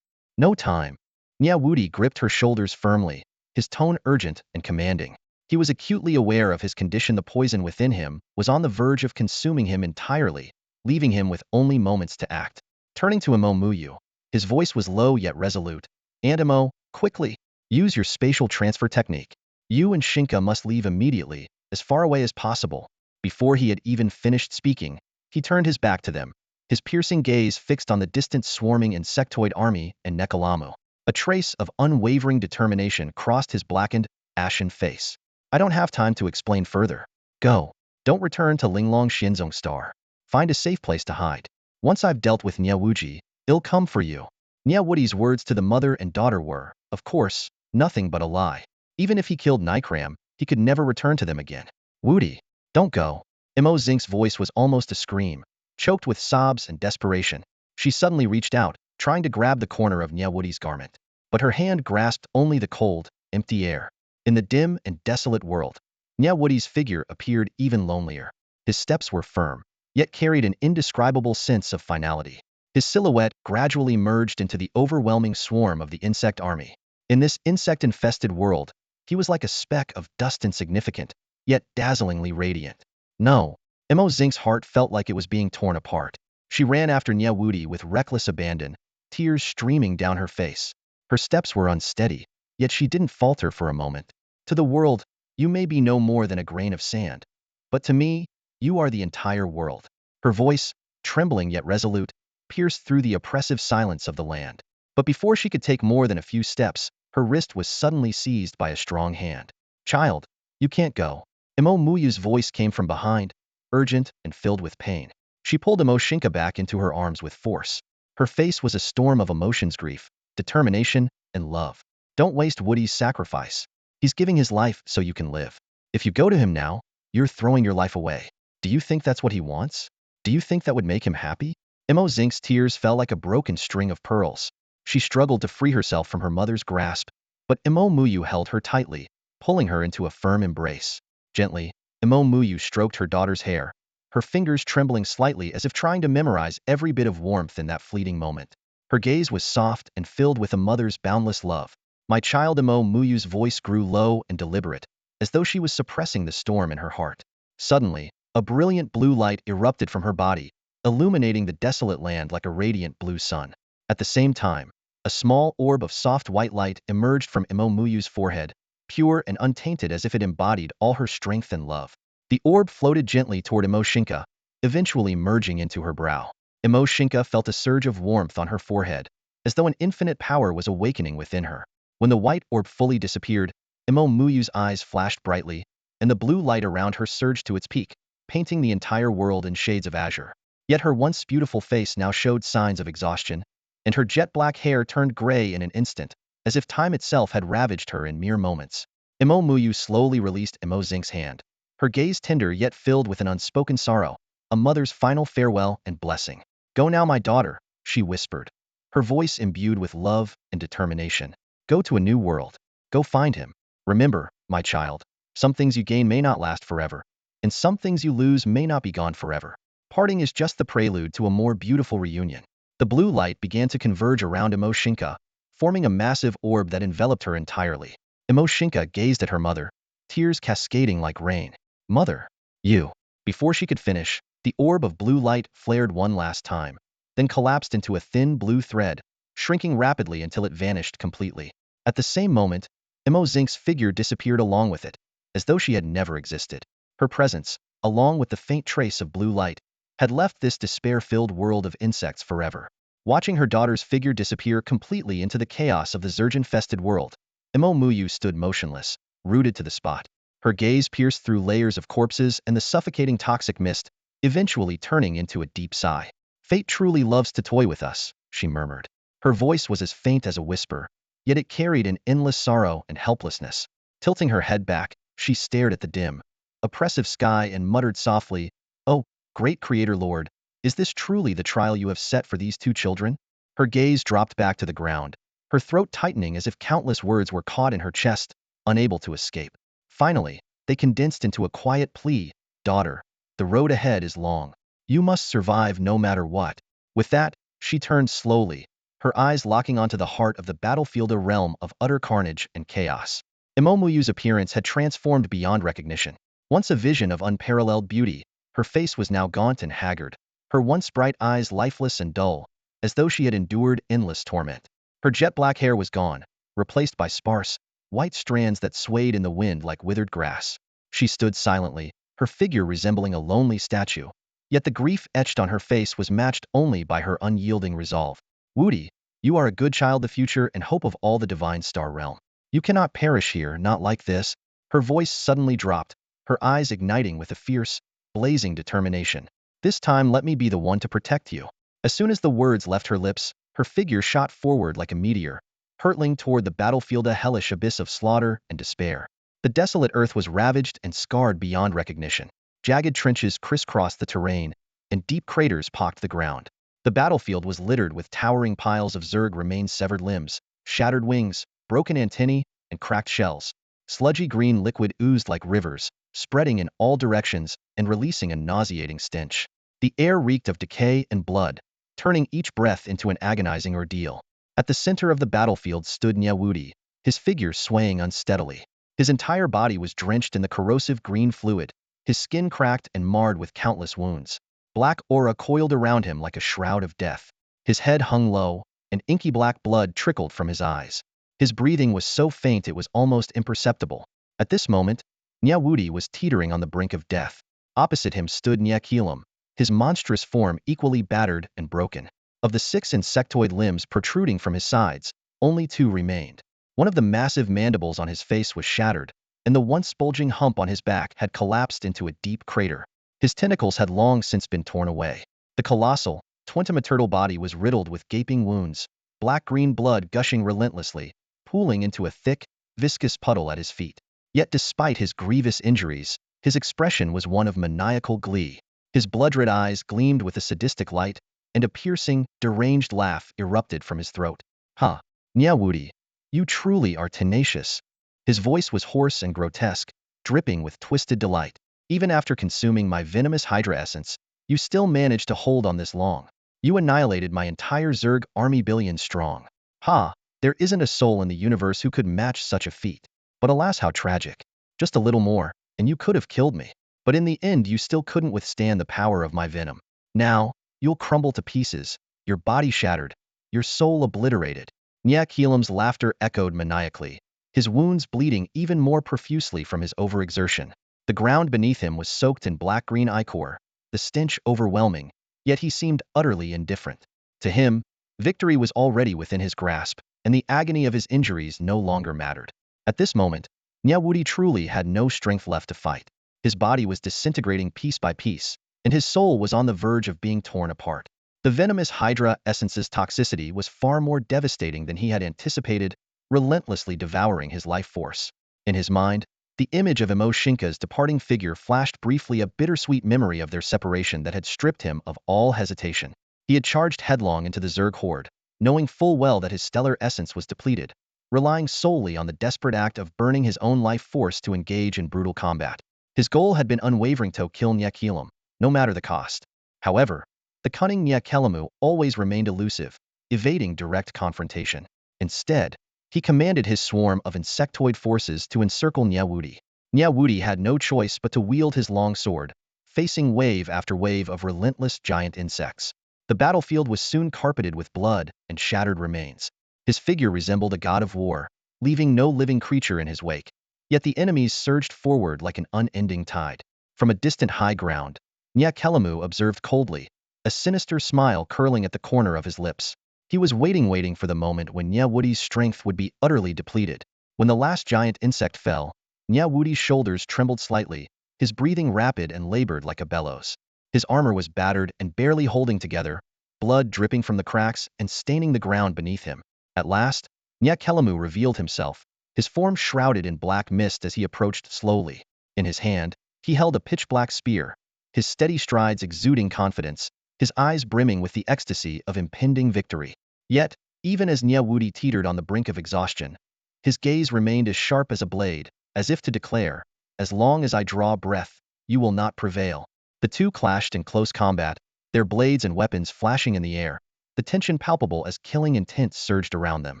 No time. Nie Wudi gripped her shoulders firmly, his tone urgent and commanding. He was acutely aware of his condition. The poison within him was on the verge of consuming him entirely, leaving him with only moments to act. Turning to Mo Muyu, his voice was low yet resolute. And Mo, quickly, use your spatial transfer technique. You and Xingke must leave immediately, as far away as possible. Before he had even finished speaking, he turned his back to them, his piercing gaze fixed on the distant swarming insectoid army and Nekalamu. A trace of unwavering determination crossed his blackened, ashen face. I don't have time to explain further. Go. Don't return to Linglong Xianzong Star. Find a safe place to hide. Once I've dealt with Nie Wudi, it'll come for you. Nie Wudi's words to the mother and daughter were, of course, nothing but a lie. Even if he killed Nikram, he could never return to them again. Wudi, don't go. Mo Xingke's voice was almost a scream, choked with sobs and desperation. She suddenly reached out, trying to grab the corner of Nie Wudi's garment. But her hand grasped only the cold, empty air. In the dim and desolate world, Nie Wudi's figure appeared even lonelier. His steps were firm, yet carried an indescribable sense of finality. His silhouette gradually merged into the overwhelming swarm of the insect army. In this insect-infested world, he was like a speck of dust, insignificant, yet dazzlingly radiant. No. Mo Xingke's heart felt like it was being torn apart. She ran after Nie Wudi with reckless abandon, tears streaming down her face. Her steps were unsteady, yet she didn't falter for a moment. To the world, you may be no more than a grain of sand. But to me, you are the entire world. Her voice, trembling yet resolute, pierced through the oppressive silence of the land. But before she could take more than a few steps, her wrist was suddenly seized by a strong hand. Child, you can't go. Mo Muyu's voice came from behind, urgent and filled with pain. She pulled Mo Xingke back into her arms with force. Her face was a storm of emotions: grief, determination, and love. Don't waste Wudi's sacrifice. He's giving his life so you can live. If you go to him now, you're throwing your life away. Do you think that's what he wants? Do you think that would make him happy? Mo Xingke's tears fell like a broken string of pearls. She struggled to free herself from her mother's grasp, but Mo Muyu held her tightly, pulling her into a firm embrace. Gently, Mo Muyu stroked her daughter's hair, her fingers trembling slightly as if trying to memorize every bit of warmth in that fleeting moment. Her gaze was soft and filled with a mother's boundless love. My child. Mo Muyu's voice grew low and deliberate, as though she was suppressing the storm in her heart. Suddenly, a brilliant blue light erupted from her body, illuminating the desolate land like a radiant blue sun. At the same time, a small orb of soft white light emerged from Mo Muyu's forehead, pure and untainted as if it embodied all her strength and love. The orb floated gently toward Mo Xingke, eventually merging into her brow. Mo Xingke felt a surge of warmth on her forehead, as though an infinite power was awakening within her. When the white orb fully disappeared, Mo Muyu's eyes flashed brightly, and the blue light around her surged to its peak, painting the entire world in shades of azure. Yet her once beautiful face now showed signs of exhaustion, and her jet-black hair turned gray in an instant, as if time itself had ravaged her in mere moments. Mo Muyu slowly released Mo Xingke's hand, her gaze tender yet filled with an unspoken sorrow, a mother's final farewell and blessing. Go now, my daughter, she whispered, her voice imbued with love and determination. Go to a new world. Go find him. Remember, my child, some things you gain may not last forever, and some things you lose may not be gone forever. Parting is just the prelude to a more beautiful reunion. The blue light began to converge around Mo Xingke, forming a massive orb that enveloped her entirely. Mo Xingke gazed at her mother, tears cascading like rain. Mother, you. Before she could finish, the orb of blue light flared one last time, then collapsed into a thin blue thread, shrinking rapidly until it vanished completely. At the same moment, Mo Xingke's figure disappeared along with it, as though she had never existed. Her presence, along with the faint trace of blue light, had left this despair-filled world of insects forever. Watching her daughter's figure disappear completely into the chaos of the Zerg-infested world, Mo Muyu stood motionless, rooted to the spot. Her gaze pierced through layers of corpses and the suffocating toxic mist, eventually turning into a deep sigh. Fate truly loves to toy with us, she murmured. Her voice was as faint as a whisper, yet it carried an endless sorrow and helplessness. Tilting her head back, she stared at the dim, oppressive sky and muttered softly, "Oh, great Creator Lord, is this truly the trial you have set for these two children?" Her gaze dropped back to the ground, her throat tightening as if countless words were caught in her chest, unable to escape. Finally, they condensed into a quiet plea, "Daughter, the road ahead is long. You must survive no matter what." With that, she turned slowly, her eyes locking onto the heart of the battlefield, a realm of utter carnage and chaos. Imomuyu's appearance had transformed beyond recognition. Once a vision of unparalleled beauty, her face was now gaunt and haggard, her once bright eyes lifeless and dull, as though she had endured endless torment. Her jet-black hair was gone, replaced by sparse, white strands that swayed in the wind like withered grass. She stood silently, her figure resembling a lonely statue. Yet the grief etched on her face was matched only by her unyielding resolve. "Wudi, you are a good child, the future and hope of all the divine star realm. You cannot perish here, not like this." Her voice suddenly dropped, her eyes igniting with a fierce, blazing determination. "This time let me be the one to protect you." As soon as the words left her lips, her figure shot forward like a meteor, hurtling toward the battlefield, a hellish abyss of slaughter and despair. The desolate earth was ravaged and scarred beyond recognition. Jagged trenches crisscrossed the terrain, and deep craters pocked the ground. The battlefield was littered with towering piles of Zerg remains, severed limbs, shattered wings, broken antennae, and cracked shells. Sludgy green liquid oozed like rivers, spreading in all directions and releasing a nauseating stench. The air reeked of decay and blood, turning each breath into an agonizing ordeal. At the center of the battlefield stood Nie Wudi, his figure swaying unsteadily. His entire body was drenched in the corrosive green fluid, his skin cracked and marred with countless wounds. Black aura coiled around him like a shroud of death. His head hung low, and inky black blood trickled from his eyes. His breathing was so faint it was almost imperceptible. At this moment, Nie Wudi was teetering on the brink of death. Opposite him stood Nie Kelam, his monstrous form equally battered and broken. Of the 6 insectoid limbs protruding from his sides, only 2 remained. One of the massive mandibles on his face was shattered, and the once bulging hump on his back had collapsed into a deep crater. His tentacles had long since been torn away. The colossal, twentimetertal body was riddled with gaping wounds, black-green blood gushing relentlessly, pooling into a thick, viscous puddle at his feet. Yet despite his grievous injuries, his expression was one of maniacal glee. His blood-red eyes gleamed with a sadistic light, and a piercing, deranged laugh erupted from his throat. "Ha! Nie Wudi, you truly are tenacious." His voice was hoarse and grotesque, dripping with twisted delight. "Even after consuming my venomous Hydra essence, you still managed to hold on this long. You annihilated my entire Zerg army, billion strong. Ha! There isn't a soul in the universe who could match such a feat. But alas, how tragic. Just a little more, and you could have killed me. But in the end you still couldn't withstand the power of my venom. Now, you'll crumble to pieces, your body shattered, your soul obliterated." Nie Kelam's laughter echoed maniacally, his wounds bleeding even more profusely from his overexertion. The ground beneath him was soaked in black-green ichor, the stench overwhelming, yet he seemed utterly indifferent. To him, victory was already within his grasp, and the agony of his injuries no longer mattered. At this moment, Nie Wudi truly had no strength left to fight. His body was disintegrating piece by piece, and his soul was on the verge of being torn apart. The venomous Hydra essence's toxicity was far more devastating than he had anticipated, relentlessly devouring his life force. In his mind, the image of Mo Xingke's departing figure flashed briefly, a bittersweet memory of their separation that had stripped him of all hesitation. He had charged headlong into the Zerg horde, knowing full well that his stellar essence was depleted, relying solely on the desperate act of burning his own life force to engage in brutal combat. His goal had been unwavering: to kill Nie Kelam, no matter the cost. However, the cunning Nie Kelamu always remained elusive, evading direct confrontation. Instead, he commanded his swarm of insectoid forces to encircle Nie Wudi. Nie Wudi had no choice but to wield his long sword, facing wave after wave of relentless giant insects. The battlefield was soon carpeted with blood and shattered remains. His figure resembled a god of war, leaving no living creature in his wake. Yet the enemies surged forward like an unending tide. From a distant high ground, Nie Kelamu observed coldly, a sinister smile curling at the corner of his lips. He was waiting for the moment when Nie Wudi's strength would be utterly depleted. When the last giant insect fell, Nie Wudi's shoulders trembled slightly, his breathing rapid and labored like a bellows. His armor was battered and barely holding together, blood dripping from the cracks and staining the ground beneath him. At last, Nie Kelamu revealed himself, his form shrouded in black mist as he approached slowly. In his hand, he held a pitch-black spear, his steady strides exuding confidence, his eyes brimming with the ecstasy of impending victory. Yet, even as Nie Wudi teetered on the brink of exhaustion, his gaze remained as sharp as a blade, as if to declare, "As long as I draw breath, you will not prevail." The two clashed in close combat, their blades and weapons flashing in the air, the tension palpable as killing intent surged around them.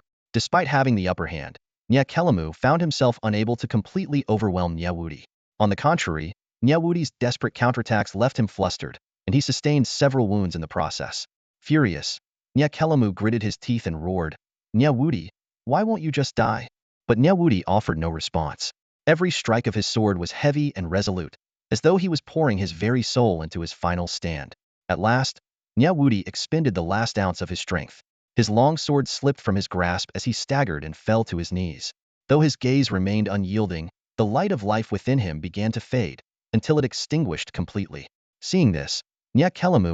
Despite having the upper hand, Nie found himself unable to completely overwhelm Nie Wudi. On the contrary, Nie Wudi's desperate counterattacks left him flustered, and he sustained several wounds in the process. Furious, Nie gritted his teeth and roared, "Nie Wudi, why won't you just die?" But Nie Wudi offered no response. Every strike of his sword was heavy and resolute, as though he was pouring his very soul into his final stand. At last, Nie Wudi expended the last ounce of his strength. His long sword slipped from his grasp as he staggered and fell to his knees. Though his gaze remained unyielding, the light of life within him began to fade, until it extinguished completely. Seeing this, Nie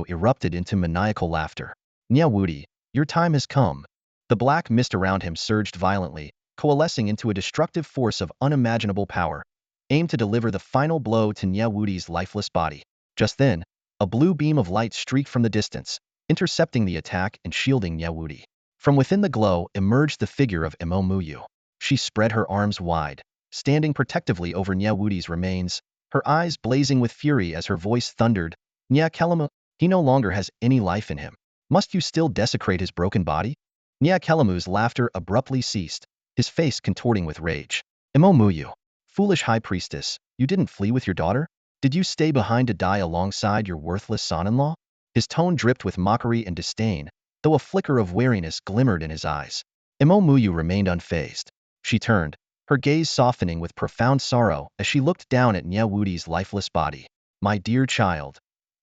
erupted into maniacal laughter. "Nie Wudi, your time has come." The black mist around him surged violently, coalescing into a destructive force of unimaginable power, aimed to deliver the final blow to Nie Wudi's lifeless body. Just then, a blue beam of light streaked from the distance, intercepting the attack and shielding Nie Wudi. From within the glow emerged the figure of Mo Xingke. She spread her arms wide, standing protectively over Nie Wudi's remains, her eyes blazing with fury as her voice thundered, "Nie he no longer has any life in him. Must you still desecrate his broken body?" Nie laughter abruptly ceased, his face contorting with rage. "Mo Xingke, foolish high priestess, you didn't flee with your daughter? Did you stay behind to die alongside your worthless son-in-law?" His tone dripped with mockery and disdain, though a flicker of wariness glimmered in his eyes. Mo Xingke remained unfazed. She turned, her gaze softening with profound sorrow as she looked down at Nie Wudi's lifeless body. "My dear child,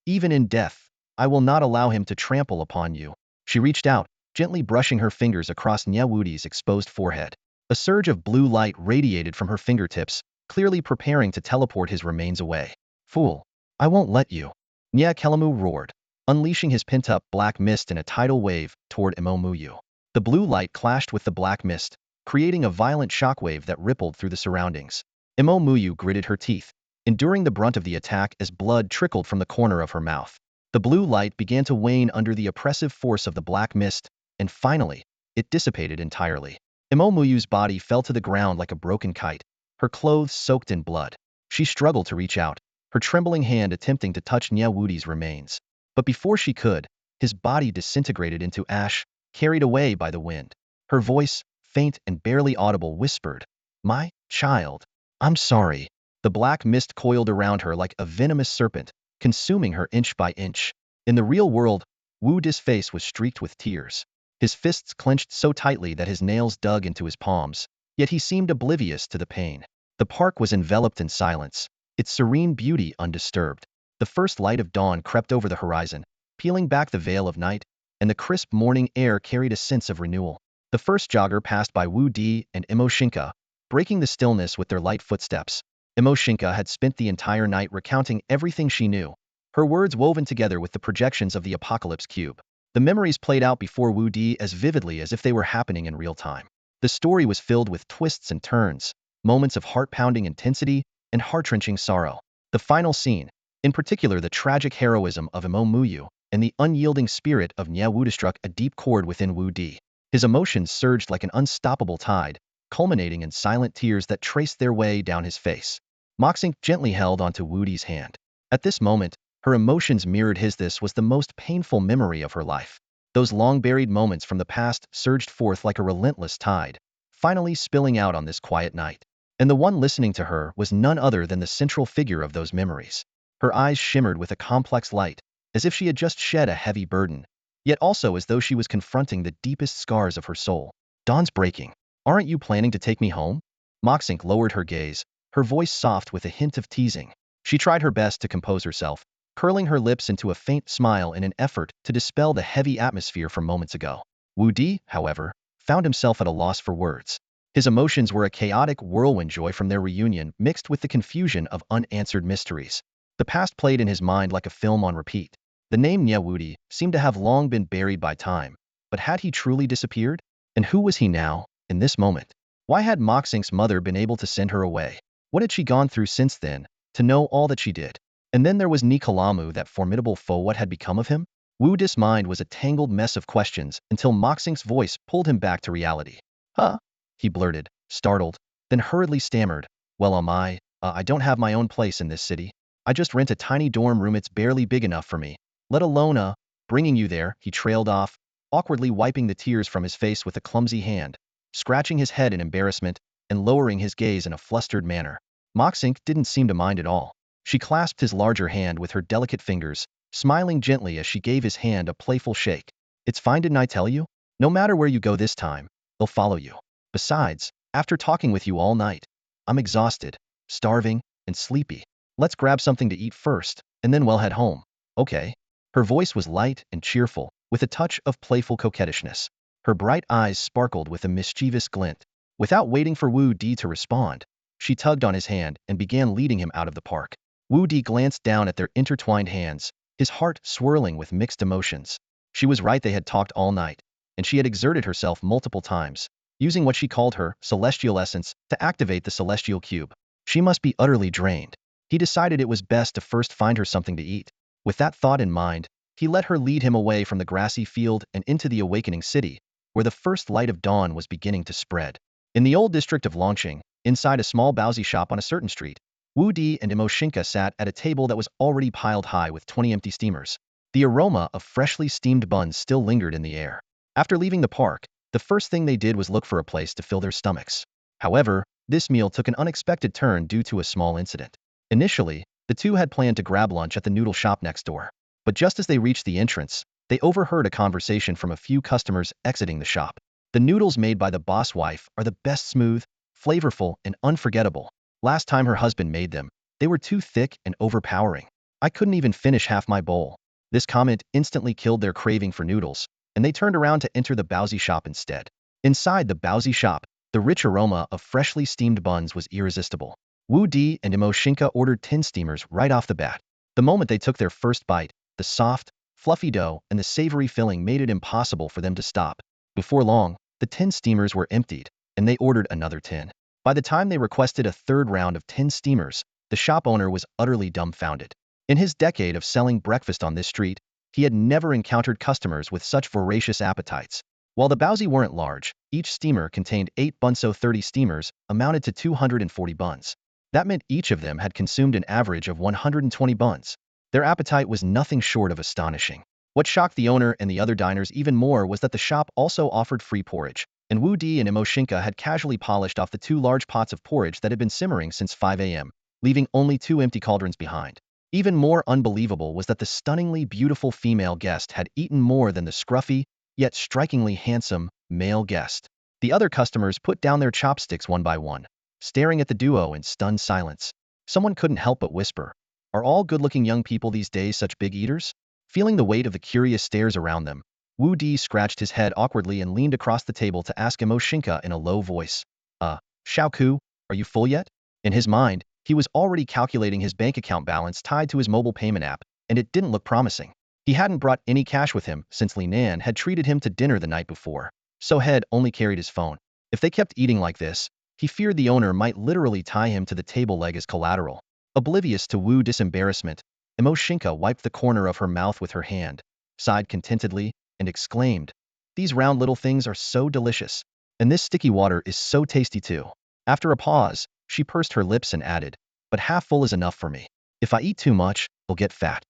even in death, I will not allow him to trample upon you." She reached out, gently brushing her fingers across Nie Wudi's exposed forehead. A surge of blue light radiated from her fingertips, clearly preparing to teleport his remains away. "Fool, I won't let you." Nie roared, unleashing his pent-up black mist in a tidal wave toward Mo Xingke. The blue light clashed with the black mist, creating a violent shockwave that rippled through the surroundings. Mo Xingke gritted her teeth, enduring the brunt of the attack as blood trickled from the corner of her mouth. The blue light began to wane under the oppressive force of the black mist, and finally, it dissipated entirely. Mo Xingke's body fell to the ground like a broken kite, her clothes soaked in blood. She struggled to reach out, her trembling hand attempting to touch Nie Wudi's remains. But before she could, his body disintegrated into ash, carried away by the wind. Her voice, faint and barely audible, whispered, "My child, I'm sorry." The black mist coiled around her like a venomous serpent, consuming her inch by inch. In the real world, Wudi's face was streaked with tears. His fists clenched so tightly that his nails dug into his palms, yet he seemed oblivious to the pain. The park was enveloped in silence, its serene beauty undisturbed. The first light of dawn crept over the horizon, peeling back the veil of night, and the crisp morning air carried a sense of renewal. The first jogger passed by Wudi and Mo Xingke, breaking the stillness with their light footsteps. Mo Xingke had spent the entire night recounting everything she knew, her words woven together with the projections of the Apocalypse Cube. The memories played out before Wudi as vividly as if they were happening in real time. The story was filled with twists and turns, moments of heart-pounding intensity and heart-wrenching sorrow. The final scene, in particular the tragic heroism of Mo Xingke and the unyielding spirit of Nie Wudi, struck a deep chord within Wudi. His emotions surged like an unstoppable tide, culminating in silent tears that traced their way down his face. Mo Xingke gently held onto Wudi's hand. At this moment, her emotions mirrored his. This was the most painful memory of her life. Those long-buried moments from the past surged forth like a relentless tide, finally spilling out on this quiet night. And the one listening to her was none other than the central figure of those memories. Her eyes shimmered with a complex light, as if she had just shed a heavy burden, yet also as though she was confronting the deepest scars of her soul. "Dawn's breaking. Aren't you planning to take me home?" Mo Xingke lowered her gaze, her voice soft with a hint of teasing. She tried her best to compose herself, curling her lips into a faint smile in an effort to dispel the heavy atmosphere from moments ago. Wudi, however, found himself at a loss for words. His emotions were a chaotic whirlwind, joy from their reunion mixed with the confusion of unanswered mysteries. The past played in his mind like a film on repeat. The name Nie Wudi seemed to have long been buried by time, but had he truly disappeared? And who was he now, in this moment? Why had Mo Xingke's mother been able to send her away? What had she gone through since then, to know all that she did? And then there was Nie, that formidable foe. What had become of him? Wudi's mind was a tangled mess of questions until Mo Xingke's voice pulled him back to reality. "Huh?" he blurted, startled, then hurriedly stammered, Well, I don't have my own place in this city. I just rent a tiny dorm room. It's barely big enough for me. Let alone, bringing you there," he trailed off, awkwardly wiping the tears from his face with a clumsy hand, scratching his head in embarrassment, and lowering his gaze in a flustered manner. Mo Xingke didn't seem to mind at all. She clasped his larger hand with her delicate fingers, smiling gently as she gave his hand a playful shake. "It's fine, didn't I tell you? No matter where you go this time, they'll follow you. Besides, after talking with you all night, I'm exhausted, starving, and sleepy. Let's grab something to eat first, and then we'll head home." "Okay." Her voice was light and cheerful, with a touch of playful coquettishness. Her bright eyes sparkled with a mischievous glint. Without waiting for Wu Di to respond, she tugged on his hand and began leading him out of the park. Wu Di glanced down at their intertwined hands, his heart swirling with mixed emotions. She was right, they had talked all night, and she had exerted herself multiple times, using what she called her celestial essence to activate the celestial cube. She must be utterly drained. He decided it was best to first find her something to eat. With that thought in mind, he let her lead him away from the grassy field and into the awakening city, where the first light of dawn was beginning to spread. In the old district of Longqing, inside a small baozi shop on a certain street, Wu Di and Mo Xingke sat at a table that was already piled high with 20 empty steamers. The aroma of freshly steamed buns still lingered in the air. After leaving the park, the first thing they did was look for a place to fill their stomachs. However, this meal took an unexpected turn due to a small incident. Initially, the two had planned to grab lunch at the noodle shop next door. But just as they reached the entrance, they overheard a conversation from a few customers exiting the shop. "The noodles made by the boss wife are the best, smooth, flavorful, and unforgettable. Last time her husband made them, they were too thick and overpowering. I couldn't even finish half my bowl." This comment instantly killed their craving for noodles, and they turned around to enter the baozi shop instead. Inside the baozi shop, the rich aroma of freshly steamed buns was irresistible. Wu Di and Mo Xingke ordered 10 steamers right off the bat. The moment they took their first bite, the soft, fluffy dough and the savory filling made it impossible for them to stop. Before long, the 10 steamers were emptied, and they ordered another 10. By the time they requested a third round of 10 steamers, the shop owner was utterly dumbfounded. In his decade of selling breakfast on this street, he had never encountered customers with such voracious appetites. While the baozi weren't large, each steamer contained 8 buns, so 30 steamers amounted to 240 buns. That meant each of them had consumed an average of 120 buns. Their appetite was nothing short of astonishing. What shocked the owner and the other diners even more was that the shop also offered free porridge, and Wu Di and Mo Xingke had casually polished off the 2 large pots of porridge that had been simmering since 5 a.m., leaving only 2 empty cauldrons behind. Even more unbelievable was that the stunningly beautiful female guest had eaten more than the scruffy, yet strikingly handsome, male guest. The other customers put down their chopsticks one by one, staring at the duo in stunned silence. Someone couldn't help but whisper, "Are all good-looking young people these days such big eaters?" Feeling the weight of the curious stares around them, Wu Di scratched his head awkwardly and leaned across the table to ask Mo Xingke in a low voice, Xiaoku, are you full yet?" In his mind, he was already calculating his bank account balance tied to his mobile payment app, and it didn't look promising. He hadn't brought any cash with him since Li Nan had treated him to dinner the night before, so had only carried his phone. If they kept eating like this, he feared the owner might literally tie him to the table leg as collateral. Oblivious to Wu Di's embarrassment, Mo Xingke wiped the corner of her mouth with her hand, sighed contentedly, and exclaimed, "These round little things are so delicious. And this sticky water is so tasty too." After a pause, she pursed her lips and added, "But half full is enough for me. If I eat too much, I'll get fat."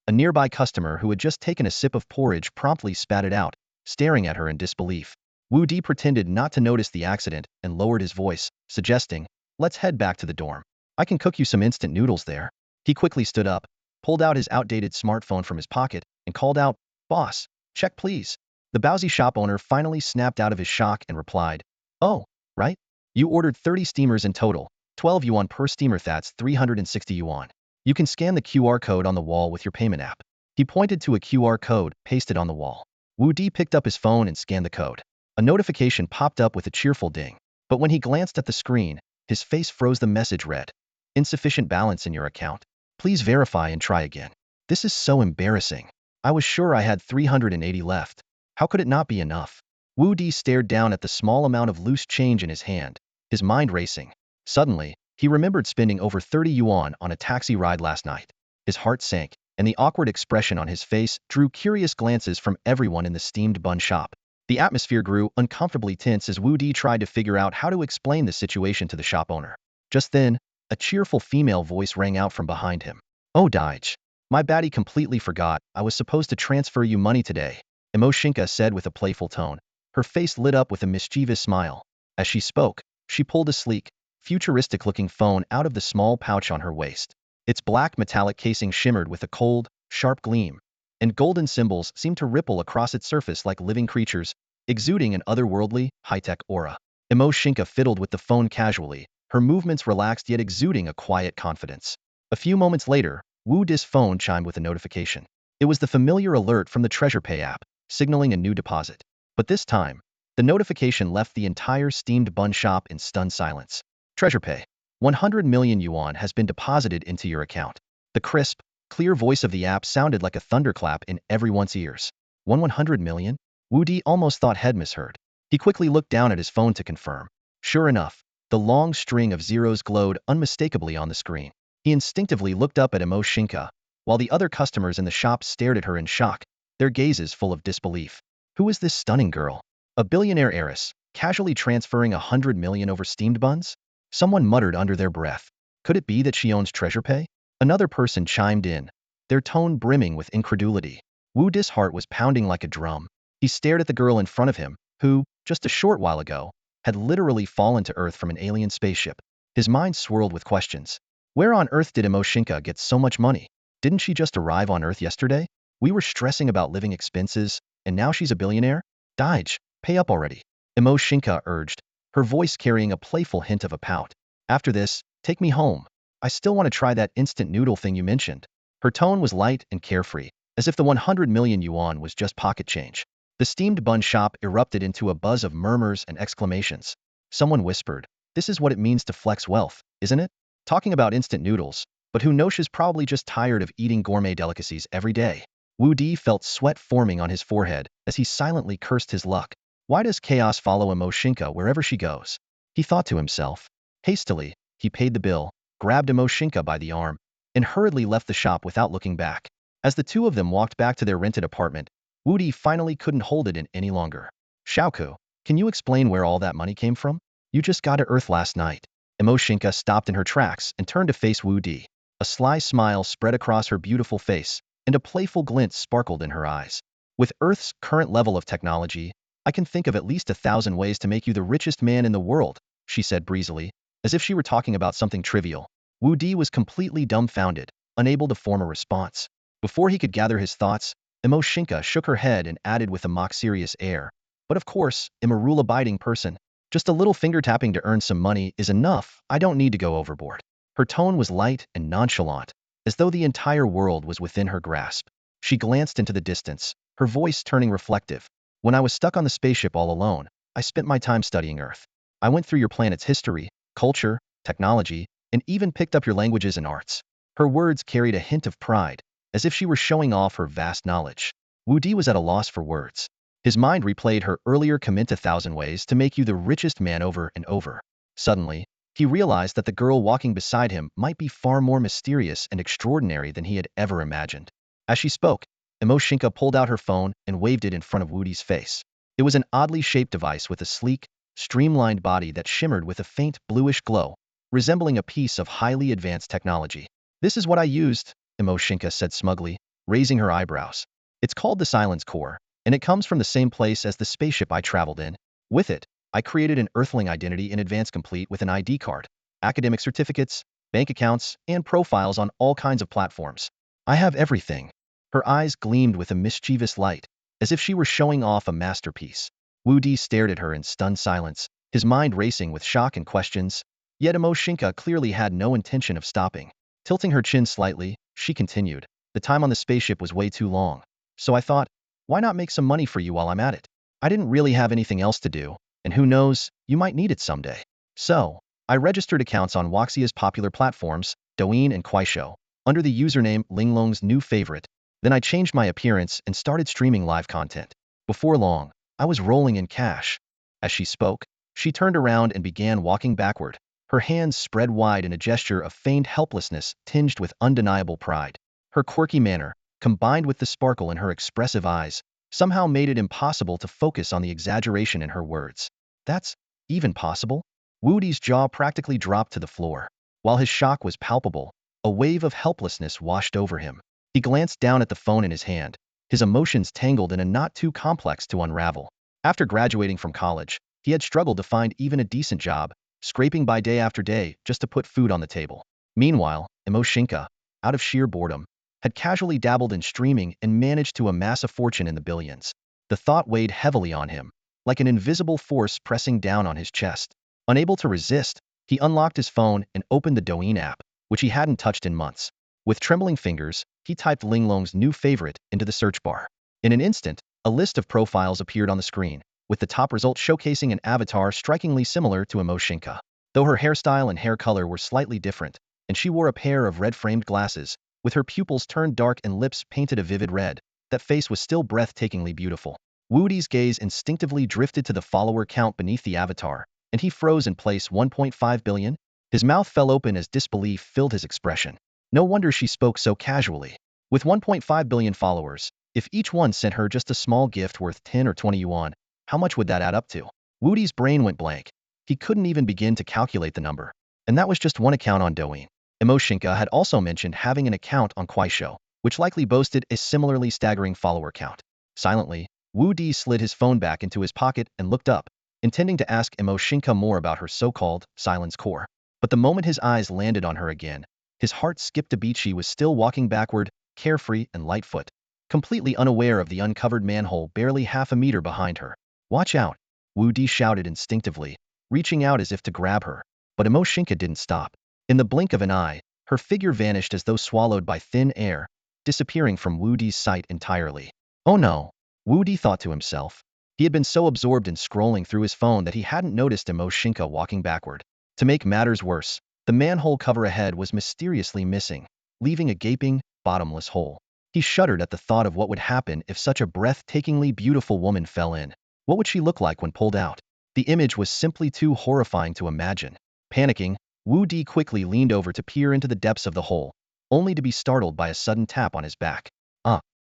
A nearby customer who had just taken a sip of porridge promptly spat it out, staring at her in disbelief. Wu Di pretended not to notice the accident and lowered his voice, suggesting, "Let's head back to the dorm. I can cook you some instant noodles there." He quickly stood up, pulled out his outdated smartphone from his pocket, and called out, "Boss, check please." The baozi shop owner finally snapped out of his shock and replied, "Oh, right? You ordered 30 steamers in total, 12 yuan per steamer, that's 360 yuan. You can scan the QR code on the wall with your payment app." He pointed to a QR code pasted on the wall. Wu Di picked up his phone and scanned the code. A notification popped up with a cheerful ding, but when he glanced at the screen, his face froze. The message read, "Insufficient balance in your account. Please verify and try again." This is so embarrassing. I was sure I had 380 left. How could it not be enough? Wu Di stared down at the small amount of loose change in his hand, his mind racing. Suddenly, he remembered spending over 30 yuan on a taxi ride last night. His heart sank, and the awkward expression on his face drew curious glances from everyone in the steamed bun shop. The atmosphere grew uncomfortably tense as Wu Di tried to figure out how to explain the situation to the shop owner. Just then, a cheerful female voice rang out from behind him. Oh, Daich. My baddie completely forgot I was supposed to transfer you money today, Mo Xingke said with a playful tone. Her face lit up with a mischievous smile. As she spoke, she pulled a sleek, futuristic-looking phone out of the small pouch on her waist. Its black metallic casing shimmered with a cold, sharp gleam, and golden symbols seemed to ripple across its surface like living creatures, exuding an otherworldly, high-tech aura. Mo Xingke fiddled with the phone casually, her movements relaxed yet exuding a quiet confidence. A few moments later, Wudi's phone chimed with a notification. It was the familiar alert from the Treasure Pay app, signaling a new deposit. But this time, the notification left the entire steamed bun shop in stunned silence. Treasure Pay. 100 million yuan has been deposited into your account. The crisp, clear voice of the app sounded like a thunderclap in everyone's ears. 100 million? Wudi almost thought he'd misheard. He quickly looked down at his phone to confirm. Sure enough, the long string of zeros glowed unmistakably on the screen. He instinctively looked up at Mo Xingke, while the other customers in the shop stared at her in shock, their gazes full of disbelief. Who is this stunning girl? A billionaire heiress, casually transferring 100 million over steamed buns? Someone muttered under their breath. Could it be that she owns Treasure Pay? Another person chimed in, their tone brimming with incredulity. Wudi's heart was pounding like a drum. He stared at the girl in front of him, who, just a short while ago, had literally fallen to Earth from an alien spaceship. His mind swirled with questions. Where on earth did Mo Xingke get so much money? Didn't she just arrive on Earth yesterday? We were stressing about living expenses, and now she's a billionaire? Daich, pay up already. Mo Xingke urged, her voice carrying a playful hint of a pout. After this, take me home. I still want to try that instant noodle thing you mentioned. Her tone was light and carefree, as if the 100 million yuan was just pocket change. The steamed bun shop erupted into a buzz of murmurs and exclamations. Someone whispered, this is what it means to flex wealth, isn't it? Talking about instant noodles, but who knows, she's probably just tired of eating gourmet delicacies every day. Wudi felt sweat forming on his forehead as he silently cursed his luck. Why does chaos follow Mo Xingke wherever she goes? He thought to himself. Hastily, he paid the bill, grabbed Mo Xingke by the arm, and hurriedly left the shop without looking back. As the two of them walked back to their rented apartment, Wudi finally couldn't hold it in any longer. Xiaoku, can you explain where all that money came from? You just got to Earth last night. Mo Xingke stopped in her tracks and turned to face Wudi. A sly smile spread across her beautiful face, and a playful glint sparkled in her eyes. With Earth's current level of technology, I can think of at least 1,000 ways to make you the richest man in the world, she said breezily, as if she were talking about something trivial. Wudi was completely dumbfounded, unable to form a response. Before he could gather his thoughts, Mo Xingke shook her head and added with a mock-serious air. But of course, I'm a rule-abiding person. Just a little finger-tapping to earn some money is enough. I don't need to go overboard. Her tone was light and nonchalant, as though the entire world was within her grasp. She glanced into the distance, her voice turning reflective. When I was stuck on the spaceship all alone, I spent my time studying Earth. I went through your planet's history, culture, technology, and even picked up your languages and arts. Her words carried a hint of pride, as if she were showing off her vast knowledge. Wudi was at a loss for words. His mind replayed her earlier comment 1,000 ways to make you the richest man over and over. Suddenly, he realized that the girl walking beside him might be far more mysterious and extraordinary than he had ever imagined. As she spoke, Mo Xingke pulled out her phone and waved it in front of Wudi's face. It was an oddly shaped device with a sleek, streamlined body that shimmered with a faint bluish glow, resembling a piece of highly advanced technology. This is what I used, Mo Xingke said smugly, raising her eyebrows. It's called the Silence Core, and it comes from the same place as the spaceship I traveled in. With it, I created an Earthling identity in advance, complete with an ID card, academic certificates, bank accounts, and profiles on all kinds of platforms. I have everything. Her eyes gleamed with a mischievous light, as if she were showing off a masterpiece. Wudi stared at her in stunned silence, his mind racing with shock and questions. Yet Mo Xingke clearly had no intention of stopping. Tilting her chin slightly, she continued. The time on the spaceship was way too long, so I thought, why not make some money for you while I'm at it? I didn't really have anything else to do, and who knows, you might need it someday. So, I registered accounts on Waxia's popular platforms, Douyin and Kuaishou, under the username Linglong's new favorite. Then I changed my appearance and started streaming live content. Before long, I was rolling in cash. As she spoke, she turned around and began walking backward, her hands spread wide in a gesture of feigned helplessness tinged with undeniable pride. Her quirky manner, combined with the sparkle in her expressive eyes, somehow made it impossible to focus on the exaggeration in her words. That's even possible? Wudi's jaw practically dropped to the floor. While his shock was palpable, a wave of helplessness washed over him. He glanced down at the phone in his hand, his emotions tangled in a knot too complex to unravel. After graduating from college, he had struggled to find even a decent job, scraping by day after day just to put food on the table. Meanwhile, Mo Xingke, out of sheer boredom, had casually dabbled in streaming and managed to amass a fortune in the billions. The thought weighed heavily on him, like an invisible force pressing down on his chest. Unable to resist, he unlocked his phone and opened the Douyin app, which he hadn't touched in months. With trembling fingers, he typed Linglong's new favorite into the search bar. In an instant, a list of profiles appeared on the screen, with the top result showcasing an avatar strikingly similar to Mo Xingke. Though her hairstyle and hair color were slightly different, and she wore a pair of red-framed glasses, with her pupils turned dark and lips painted a vivid red, that face was still breathtakingly beautiful. Wudi's gaze instinctively drifted to the follower count beneath the avatar, and he froze in place. 1.5 billion? His mouth fell open as disbelief filled his expression. No wonder she spoke so casually. With 1.5 billion followers, if each one sent her just a small gift worth 10 or 20 yuan, how much would that add up to? Wudi's brain went blank. He couldn't even begin to calculate the number. And that was just one account on Douyin. Mo Xingke had also mentioned having an account on Kuaishou, which likely boasted a similarly staggering follower count. Silently, Wudi slid his phone back into his pocket and looked up, intending to ask Mo Xingke more about her so-called silence core. But the moment his eyes landed on her again, his heart skipped a beat. She was still walking backward, carefree and lightfoot, completely unaware of the uncovered manhole barely half a meter behind her. "Watch out," Wudi shouted instinctively, reaching out as if to grab her. But Mo Xingke didn't stop. In the blink of an eye, her figure vanished as though swallowed by thin air, disappearing from Wudi's sight entirely. Oh no, Wudi thought to himself. He had been so absorbed in scrolling through his phone that he hadn't noticed Mo Xingke walking backward. To make matters worse, the manhole cover ahead was mysteriously missing, leaving a gaping, bottomless hole. He shuddered at the thought of what would happen if such a breathtakingly beautiful woman fell in. What would she look like when pulled out? The image was simply too horrifying to imagine. Panicking, Wudi quickly leaned over to peer into the depths of the hole, only to be startled by a sudden tap on his back.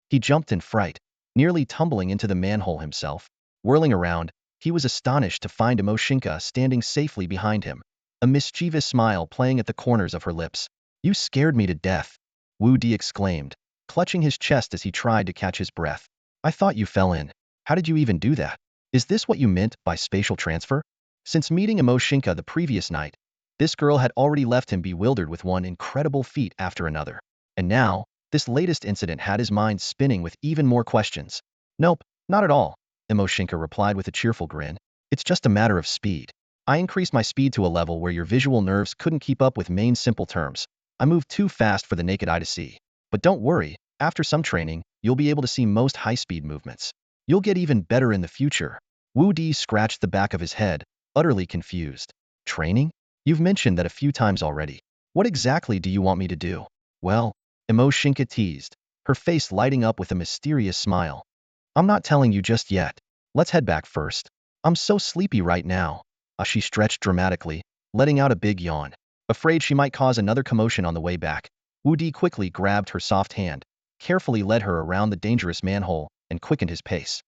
He jumped in fright, nearly tumbling into the manhole himself. Whirling around, he was astonished to find Mo Xingke standing safely behind him, a mischievous smile playing at the corners of her lips. "You scared me to death," Wudi exclaimed, clutching his chest as he tried to catch his breath. "I thought you fell in. How did you even do that? Is this what you meant by spatial transfer?" Since meeting Mo Xingke the previous night, this girl had already left him bewildered with one incredible feat after another. And now, this latest incident had his mind spinning with even more questions. "Nope, not at all," Mo Xingke replied with a cheerful grin. "It's just a matter of speed. I increased my speed to a level where your visual nerves couldn't keep up with main simple terms. I moved too fast for the naked eye to see. But don't worry, after some training, you'll be able to see most high-speed movements. You'll get even better in the future." Wudi scratched the back of his head, utterly confused. "Training? You've mentioned that a few times already. What exactly do you want me to do?" "Well," Mo Xingke teased, her face lighting up with a mysterious smile. "I'm not telling you just yet. Let's head back first. I'm so sleepy right now." She stretched dramatically, letting out a big yawn. Afraid she might cause another commotion on the way back, Wudi quickly grabbed her soft hand, carefully led her around the dangerous manhole, and quickened his pace.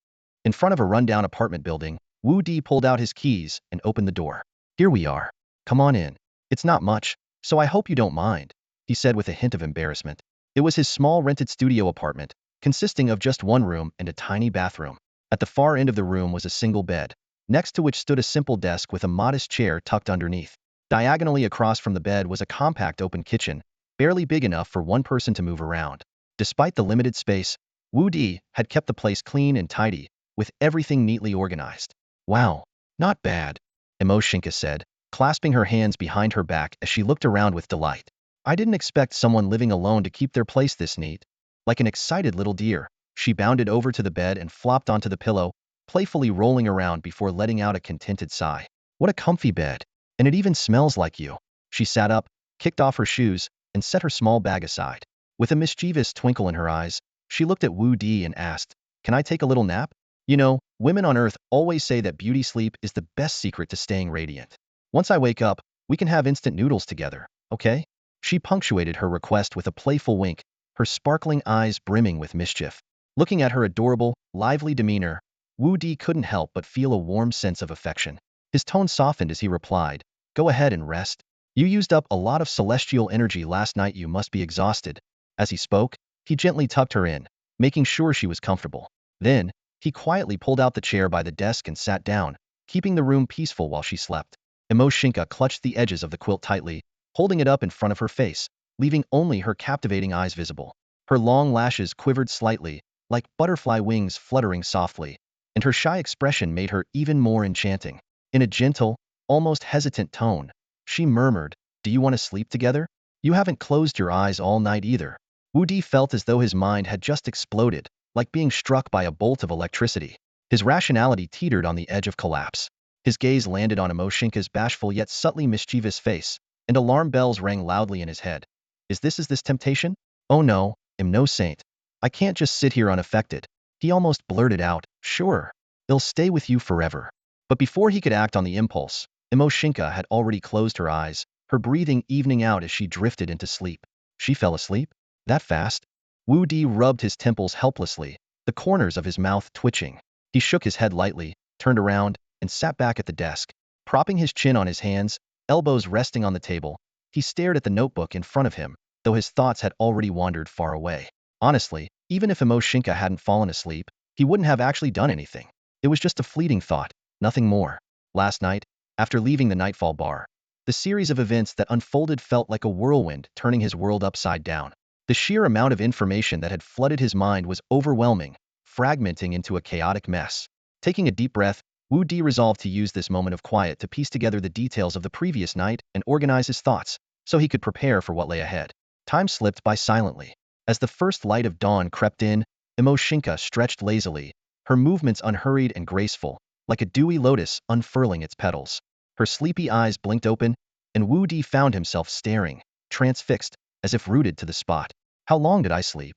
In front of a rundown apartment building, Wudi pulled out his keys and opened the door. "Here we are. Come on in. It's not much, so I hope you don't mind," he said with a hint of embarrassment. It was his small rented studio apartment, consisting of just one room and a tiny bathroom. At the far end of the room was a single bed, next to which stood a simple desk with a modest chair tucked underneath. Diagonally across from the bed was a compact open kitchen, barely big enough for one person to move around. Despite the limited space, Wudi had kept the place clean and tidy, with everything neatly organized. "Wow, not bad," Mo Xingke said, clasping her hands behind her back as she looked around with delight. "I didn't expect someone living alone to keep their place this neat." Like an excited little deer, she bounded over to the bed and flopped onto the pillow, playfully rolling around before letting out a contented sigh. "What a comfy bed. And it even smells like you." She sat up, kicked off her shoes, and set her small bag aside. With a mischievous twinkle in her eyes, she looked at Wudi and asked, "Can I take a little nap? You know, women on Earth always say that beauty sleep is the best secret to staying radiant. Once I wake up, we can have instant noodles together, okay?" She punctuated her request with a playful wink, her sparkling eyes brimming with mischief. Looking at her adorable, lively demeanor, Wudi couldn't help but feel a warm sense of affection. His tone softened as he replied, Go ahead and rest. You used up a lot of celestial energy last night. You must be exhausted. As he spoke, he gently tucked her in, making sure she was comfortable. Then, he quietly pulled out the chair by the desk and sat down, keeping the room peaceful while she slept. Mo Xingke clutched the edges of the quilt tightly, holding it up in front of her face, leaving only her captivating eyes visible. Her long lashes quivered slightly, like butterfly wings fluttering softly, and her shy expression made her even more enchanting. In a gentle, almost hesitant tone, she murmured, "Do you want to sleep together? You haven't closed your eyes all night either." Wudi felt as though his mind had just exploded, like being struck by a bolt of electricity. His rationality teetered on the edge of collapse. His gaze landed on Mo Xingke's bashful yet subtly mischievous face, and alarm bells rang loudly in his head. Is this temptation? Oh no, I'm no saint. I can't just sit here unaffected. He almost blurted out, "Sure, I'll stay with you forever." But before he could act on the impulse, Mo Xingke had already closed her eyes, her breathing evening out as she drifted into sleep. She fell asleep? That fast? Wudi rubbed his temples helplessly, the corners of his mouth twitching. He shook his head lightly, turned around, and sat back at the desk. Propping his chin on his hands, elbows resting on the table, he stared at the notebook in front of him, though his thoughts had already wandered far away. Honestly, even if Mo Xingke hadn't fallen asleep, he wouldn't have actually done anything. It was just a fleeting thought, nothing more. Last night, after leaving the Nightfall bar, the series of events that unfolded felt like a whirlwind, turning his world upside down. The sheer amount of information that had flooded his mind was overwhelming, fragmenting into a chaotic mess. Taking a deep breath, Wu Di resolved to use this moment of quiet to piece together the details of the previous night and organize his thoughts, so he could prepare for what lay ahead. Time slipped by silently. As the first light of dawn crept in, Mo Xingke stretched lazily, her movements unhurried and graceful, like a dewy lotus unfurling its petals. Her sleepy eyes blinked open, and Wu Di found himself staring, transfixed, as if rooted to the spot. "How long did I sleep?"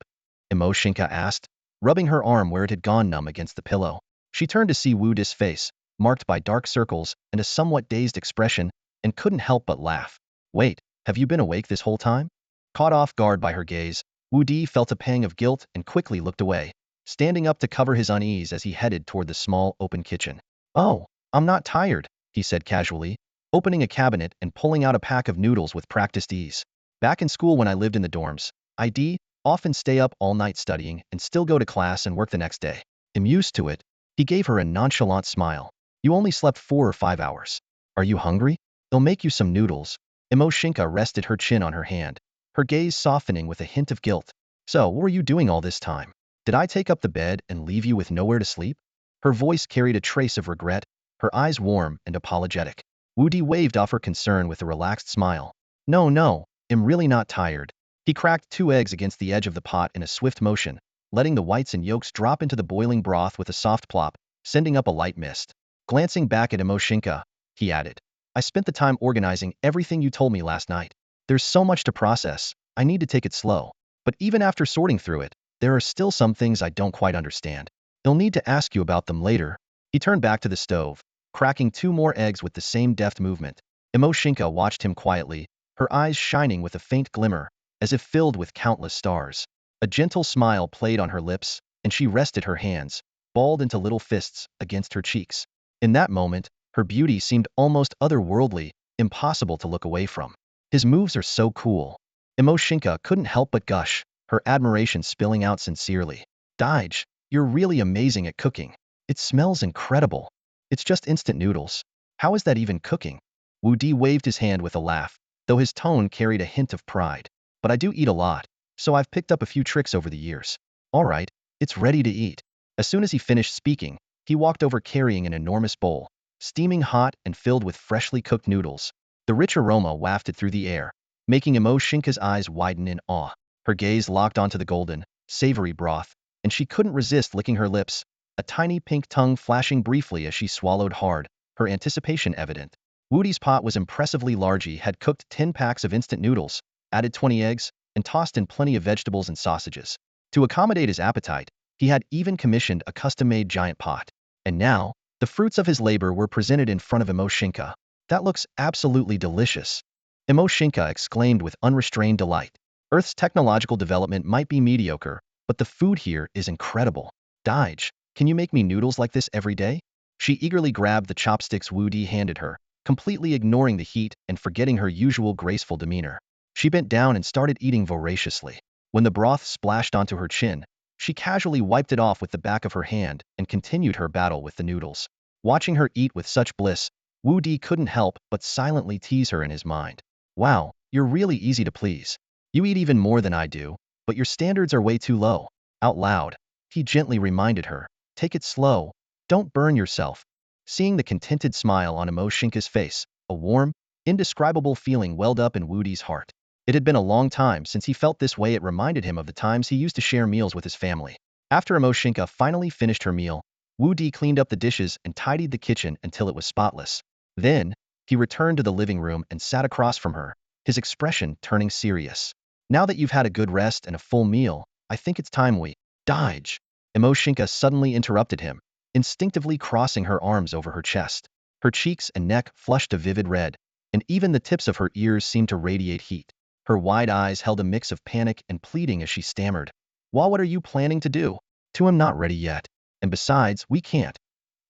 Mo Xingke asked, rubbing her arm where it had gone numb against the pillow. She turned to see Wu Di's face, marked by dark circles and a somewhat dazed expression, and couldn't help but laugh. "Wait, have you been awake this whole time?" Caught off guard by her gaze, Wu Di felt a pang of guilt and quickly looked away, standing up to cover his unease as he headed toward the small, open kitchen. "Oh, I'm not tired," he said casually, opening a cabinet and pulling out a pack of noodles with practiced ease. "Back in school when I lived in the dorms, I'd often stay up all night studying and still go to class and work the next day. I'm used to it." He gave her a nonchalant smile. "You only slept 4 or 5 hours. Are you hungry? I'll make you some noodles." Mo Xingke rested her chin on her hand, her gaze softening with a hint of guilt. "So, what were you doing all this time? Did I take up the bed and leave you with nowhere to sleep?" Her voice carried a trace of regret, her eyes warm and apologetic. Wu Di waved off her concern with a relaxed smile. No, I'm really not tired." He cracked 2 eggs against the edge of the pot in a swift motion, letting the whites and yolks drop into the boiling broth with a soft plop, sending up a light mist. Glancing back at Mo Xingke, he added, "I spent the time organizing everything you told me last night. There's so much to process, I need to take it slow. But even after sorting through it, there are still some things I don't quite understand. I'll need to ask you about them later." He turned back to the stove, cracking 2 more eggs with the same deft movement. Mo Xingke watched him quietly, her eyes shining with a faint glimmer, as if filled with countless stars. A gentle smile played on her lips, and she rested her hands, balled into little fists, against her cheeks. In that moment, her beauty seemed almost otherworldly, impossible to look away from. "His moves are so cool." Mo Xingke couldn't help but gush, her admiration spilling out sincerely. "Daige, you're really amazing at cooking. It smells incredible." "It's just instant noodles. How is that even cooking?" Wu Di waved his hand with a laugh, though his tone carried a hint of pride. "But I do eat a lot, so I've picked up a few tricks over the years." "All right, it's ready to eat." As soon as he finished speaking, he walked over carrying an enormous bowl, steaming hot and filled with freshly cooked noodles. The rich aroma wafted through the air, making Mo Xingke's eyes widen in awe. Her gaze locked onto the golden, savory broth, and she couldn't resist licking her lips, a tiny pink tongue flashing briefly as she swallowed hard, her anticipation evident. Wudi's pot was impressively large. He had cooked 10 packs of instant noodles, added 20 eggs, and tossed in plenty of vegetables and sausages. To accommodate his appetite, he had even commissioned a custom-made giant pot. And now, the fruits of his labor were presented in front of Mo Xingke. "That looks absolutely delicious," Mo Xingke exclaimed with unrestrained delight. Earth's technological development might be mediocre, but the food here is incredible. "Daige, can you make me noodles like this every day?" She eagerly grabbed the chopsticks Wu Di handed her, completely ignoring the heat and forgetting her usual graceful demeanor. She bent down and started eating voraciously. When the broth splashed onto her chin, she casually wiped it off with the back of her hand and continued her battle with the noodles. Watching her eat with such bliss, Wudi couldn't help but silently tease her in his mind. Wow, you're really easy to please. You eat even more than I do, but your standards are way too low. Out loud, he gently reminded her, take it slow, don't burn yourself. Seeing the contented smile on Mo Xingke's face, a warm, indescribable feeling welled up in Wudi's heart. It had been a long time since he felt this way. It reminded him of the times he used to share meals with his family. After Mo Xingke finally finished her meal, Wudi cleaned up the dishes and tidied the kitchen until it was spotless. Then, he returned to the living room and sat across from her, his expression turning serious. Now that you've had a good rest and a full meal, I think it's time we Dodge. Mo Xingke suddenly interrupted him, instinctively crossing her arms over her chest. Her cheeks and neck flushed a vivid red, and even the tips of her ears seemed to radiate heat. Her wide eyes held a mix of panic and pleading as she stammered. Well, what are you planning to do? I'm not ready yet. And besides, we can't.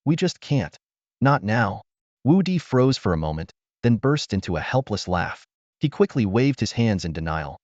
We just can't. Not now. Wu Di froze for a moment, then burst into a helpless laugh. He quickly waved his hands in denial.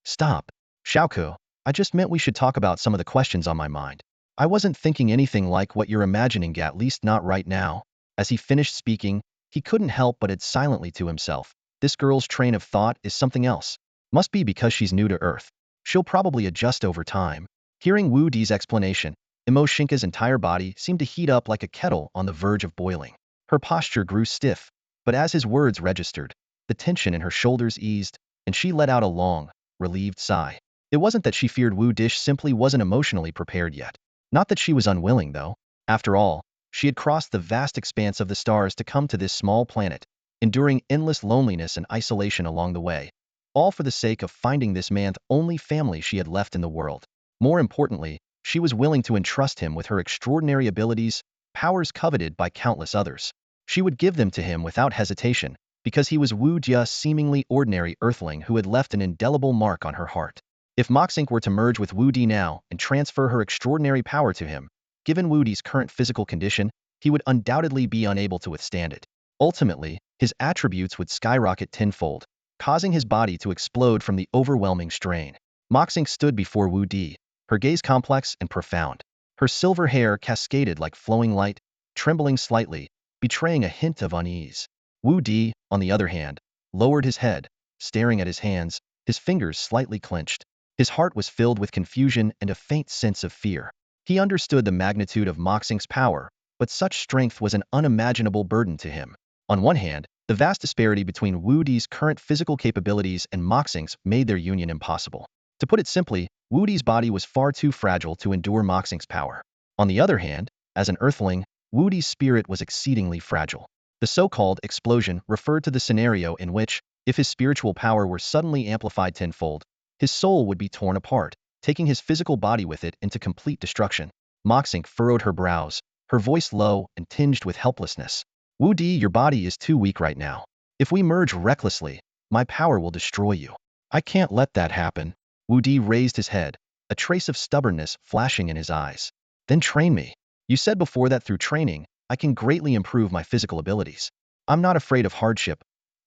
Stop. Xiaoke, I just meant we should talk about some of the questions on my mind. I wasn't thinking anything like what you're imagining, at least not right now. As he finished speaking, he couldn't help but add silently to himself. This girl's train of thought is something else. Must be because she's new to Earth. She'll probably adjust over time. Hearing Wu Di's explanation, Mo Xingke's entire body seemed to heat up like a kettle on the verge of boiling. Her posture grew stiff, but as his words registered, the tension in her shoulders eased, and she let out a long, relieved sigh. It wasn't that she feared Wu Dish simply wasn't emotionally prepared yet. Not that she was unwilling, though. After all, she had crossed the vast expanse of the stars to come to this small planet, enduring endless loneliness and isolation along the way, all for the sake of finding this man's only family she had left in the world. More importantly, she was willing to entrust him with her extraordinary abilities, powers coveted by countless others. She would give them to him without hesitation, because he was Wu Jia's seemingly ordinary earthling who had left an indelible mark on her heart. If Mo Xingke were to merge with Wu Di now and transfer her extraordinary power to him, given Wu Di's current physical condition, he would undoubtedly be unable to withstand it. Ultimately, his attributes would skyrocket tenfold, causing his body to explode from the overwhelming strain. Mo Xingke stood before Wu Di, her gaze complex and profound. Her silver hair cascaded like flowing light, trembling slightly, betraying a hint of unease. Wu Di, on the other hand, lowered his head, staring at his hands, his fingers slightly clenched. His heart was filled with confusion and a faint sense of fear. He understood the magnitude of Mo Xingke's power, but such strength was an unimaginable burden to him. On one hand, the vast disparity between Wu Di's current physical capabilities and Mo Xingke's made their union impossible. To put it simply, Wu Di's body was far too fragile to endure Mo Xingke's power. On the other hand, as an earthling, Wu Di's spirit was exceedingly fragile. The so-called explosion referred to the scenario in which, if his spiritual power were suddenly amplified tenfold, his soul would be torn apart, taking his physical body with it into complete destruction. Mo Xingke furrowed her brows, her voice low and tinged with helplessness. Wu Di, your body is too weak right now. If we merge recklessly, my power will destroy you. I can't let that happen. Wu Di raised his head, a trace of stubbornness flashing in his eyes. Then train me. You said before that through training, I can greatly improve my physical abilities. I'm not afraid of hardship.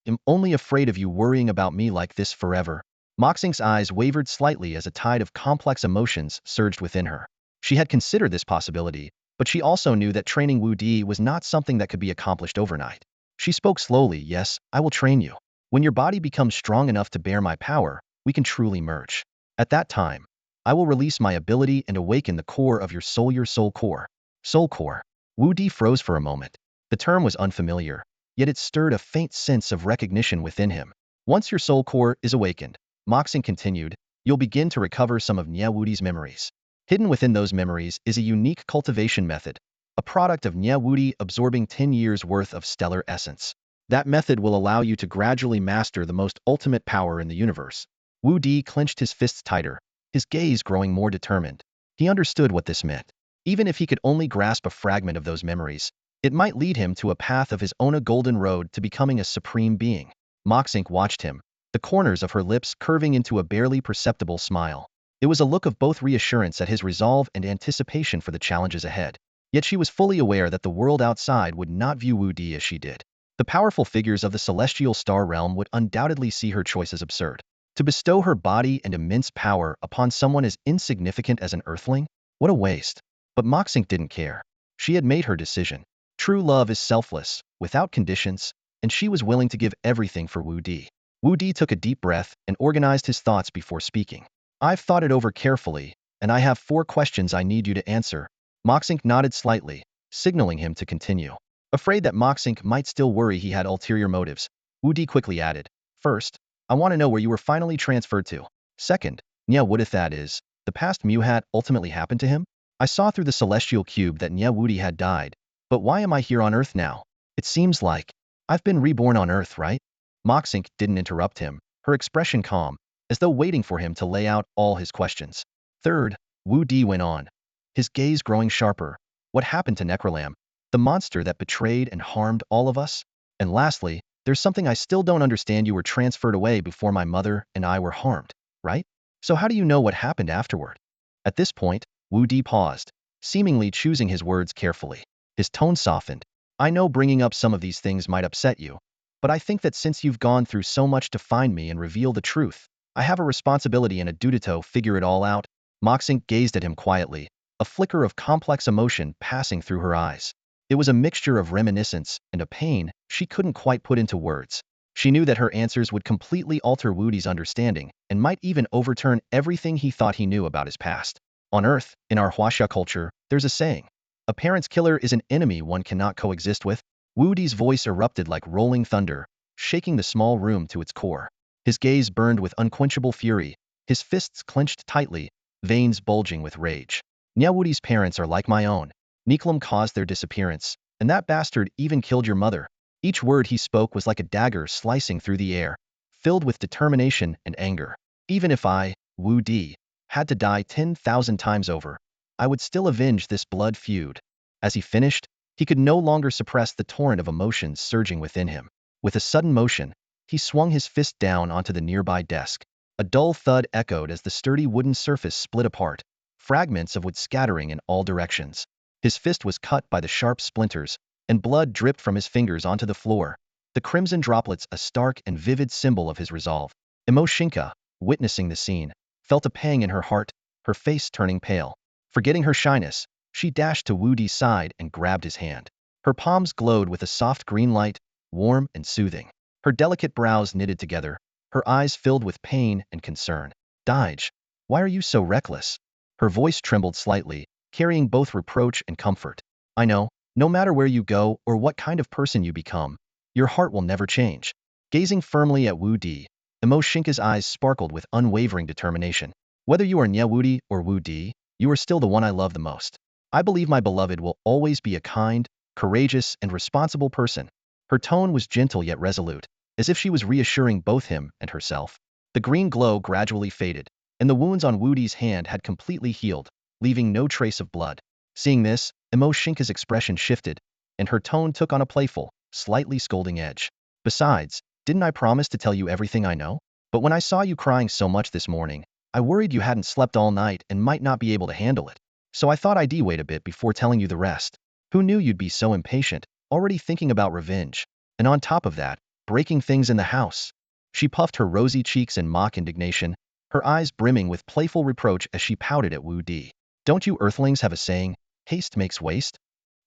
I'm only afraid of you worrying about me like this forever. Mo Xingke's eyes wavered slightly as a tide of complex emotions surged within her. She had considered this possibility, but she also knew that training Wu Di was not something that could be accomplished overnight. She spoke slowly. Yes, I will train you. When your body becomes strong enough to bear my power, we can truly merge. At that time, I will release my ability and awaken the core of your soul core. Soul core. Wu Di froze for a moment. The term was unfamiliar, yet it stirred a faint sense of recognition within him. Once your soul core is awakened, Mo Xingke continued, you'll begin to recover some of Nie Wudi's memories. Hidden within those memories is a unique cultivation method, a product of Nie Wudi absorbing 10 years' worth of stellar essence. That method will allow you to gradually master the most ultimate power in the universe. Wu Di clenched his fists tighter, his gaze growing more determined. He understood what this meant. Even if he could only grasp a fragment of those memories, it might lead him to a path of his own, a golden road to becoming a supreme being. Mo Xingke watched him, the corners of her lips curving into a barely perceptible smile. It was a look of both reassurance at his resolve and anticipation for the challenges ahead. Yet she was fully aware that the world outside would not view Wu Di as she did. The powerful figures of the celestial star realm would undoubtedly see her choice as absurd. To bestow her body and immense power upon someone as insignificant as an earthling? What a waste. But Mo Xingke didn't care. She had made her decision. True love is selfless, without conditions, and she was willing to give everything for Wudi. Wudi took a deep breath and organized his thoughts before speaking. I've thought it over carefully, and I have 4 questions I need you to answer. Mo Xingke nodded slightly, signaling him to continue. Afraid that Mo Xingke might still worry he had ulterior motives, Wudi quickly added, First, I want to know where you were finally transferred to. Second, Nie Wudi, that is, the past Muhat ultimately happened to him? I saw through the celestial cube that Nie Wudi had died, but why am I here on Earth now? It seems like I've been reborn on Earth, right? Mo Xingke didn't interrupt him, her expression calm, as though waiting for him to lay out all his questions. Third, Wudi went on, his gaze growing sharper. What happened to Necrolam, the monster that betrayed and harmed all of us? And lastly, there's something I still don't understand. You were transferred away before my mother and I were harmed, right? So how do you know what happened afterward? At this point, Wudi paused, seemingly choosing his words carefully. His tone softened. I know bringing up some of these things might upset you, but I think that since you've gone through so much to find me and reveal the truth, I have a responsibility and a duty to figure it all out. Mo Xingke gazed at him quietly, a flicker of complex emotion passing through her eyes. It was a mixture of reminiscence and a pain she couldn't quite put into words. She knew that her answers would completely alter Wudi's understanding and might even overturn everything he thought he knew about his past. On Earth, in our Huaxia culture, there's a saying, a parent's killer is an enemy one cannot coexist with. Wudi's voice erupted like rolling thunder, shaking the small room to its core. His gaze burned with unquenchable fury, his fists clenched tightly, veins bulging with rage. Nie Wudi's parents are like my own. Niklam caused their disappearance, and that bastard even killed your mother. Each word he spoke was like a dagger slicing through the air, filled with determination and anger. Even if I, Wudi, had to die 10,000 times over, I would still avenge this blood feud. As he finished, he could no longer suppress the torrent of emotions surging within him. With a sudden motion, he swung his fist down onto the nearby desk. A dull thud echoed as the sturdy wooden surface split apart, fragments of wood scattering in all directions. His fist was cut by the sharp splinters, and blood dripped from his fingers onto the floor, the crimson droplets a stark and vivid symbol of his resolve. Mo Xingke, witnessing the scene, felt a pang in her heart, her face turning pale. Forgetting her shyness, she dashed to Wudi's side and grabbed his hand. Her palms glowed with a soft green light, warm and soothing. Her delicate brows knitted together, her eyes filled with pain and concern. Dij, why are you so reckless? Her voice trembled slightly, carrying both reproach and comfort. I know, no matter where you go or what kind of person you become, your heart will never change. Gazing firmly at Wudi, Mo Xingke's eyes sparkled with unwavering determination. Whether you are Nie Wudi or Wudi, you are still the one I love the most. I believe my beloved will always be a kind, courageous, and responsible person. Her tone was gentle yet resolute, as if she was reassuring both him and herself. The green glow gradually faded, and the wounds on Wudi's hand had completely healed, leaving no trace of blood. Seeing this, Mo Xingke's expression shifted, and her tone took on a playful, slightly scolding edge. Besides, didn't I promise to tell you everything I know? But when I saw you crying so much this morning, I worried you hadn't slept all night and might not be able to handle it. So I thought I'd wait a bit before telling you the rest. Who knew you'd be so impatient, already thinking about revenge? And on top of that, breaking things in the house. She puffed her rosy cheeks in mock indignation, her eyes brimming with playful reproach as she pouted at Wudi. Don't you earthlings have a saying, haste makes waste?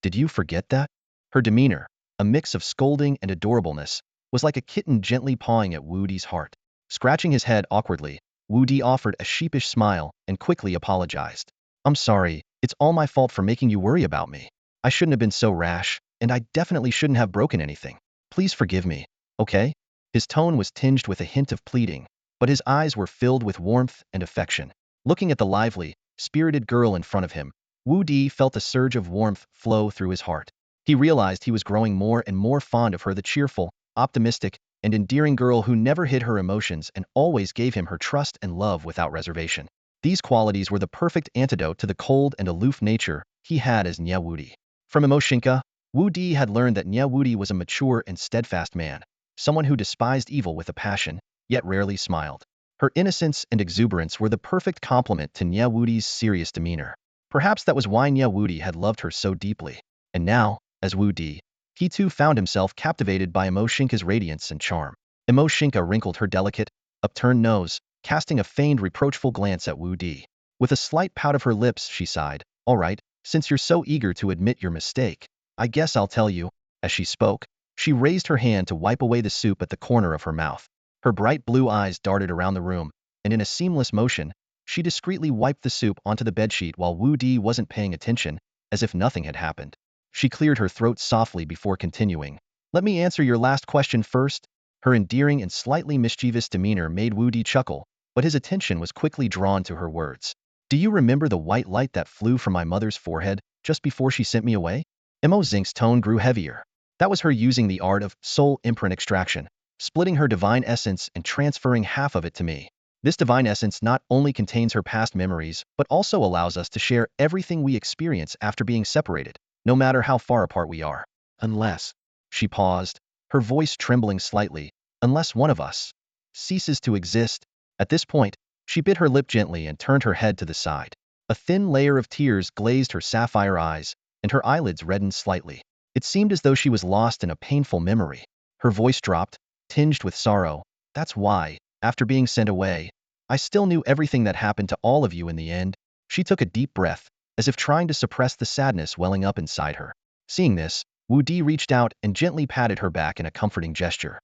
Did you forget that? Her demeanor, a mix of scolding and adorableness, was like a kitten gently pawing at Wudi's heart. Scratching his head awkwardly, Wudi offered a sheepish smile and quickly apologized. I'm sorry, it's all my fault for making you worry about me. I shouldn't have been so rash, and I definitely shouldn't have broken anything. Please forgive me, okay? His tone was tinged with a hint of pleading, but his eyes were filled with warmth and affection. Looking at the lively, spirited girl in front of him, Wudi felt a surge of warmth flow through his heart. He realized he was growing more and more fond of her, the cheerful, optimistic, and endearing girl who never hid her emotions and always gave him her trust and love without reservation. These qualities were the perfect antidote to the cold and aloof nature he had as Nie Wudi. From Mo Xingke, Wudi had learned that Nie Wudi was a mature and steadfast man, someone who despised evil with a passion, yet rarely smiled. Her innocence and exuberance were the perfect complement to Nie Wudi's serious demeanor. Perhaps that was why Nie Wudi had loved her so deeply. And now, as Wudi, He too found himself captivated by Mo Xingke's radiance and charm. Mo Xingke wrinkled her delicate, upturned nose, casting a feigned reproachful glance at Wu Di. With a slight pout of her lips, she sighed, "All right, since you're so eager to admit your mistake, I guess I'll tell you." As she spoke, she raised her hand to wipe away the soup at the corner of her mouth. Her bright blue eyes darted around the room, and in a seamless motion, she discreetly wiped the soup onto the bedsheet while Wu Di wasn't paying attention, as if nothing had happened. She cleared her throat softly before continuing. "Let me answer your last question first." Her endearing and slightly mischievous demeanor made Wu Di chuckle, but his attention was quickly drawn to her words. "Do you remember the white light that flew from my mother's forehead just before she sent me away?" Mo Xingke's tone grew heavier. That was her using the art of soul imprint extraction, splitting her divine essence and transferring half of it to me. This divine essence not only contains her past memories, but also allows us to share everything we experience after being separated, no matter how far apart we are. Unless, she paused, her voice trembling slightly, unless one of us ceases to exist. At this point, she bit her lip gently and turned her head to the side. A thin layer of tears glazed her sapphire eyes, and her eyelids reddened slightly. It seemed as though she was lost in a painful memory. Her voice dropped, tinged with sorrow. "That's why, after being sent away, I still knew everything that happened to all of you in the end." She took a deep breath, as if trying to suppress the sadness welling up inside her. Seeing this, Wu Di reached out and gently patted her back in a comforting gesture.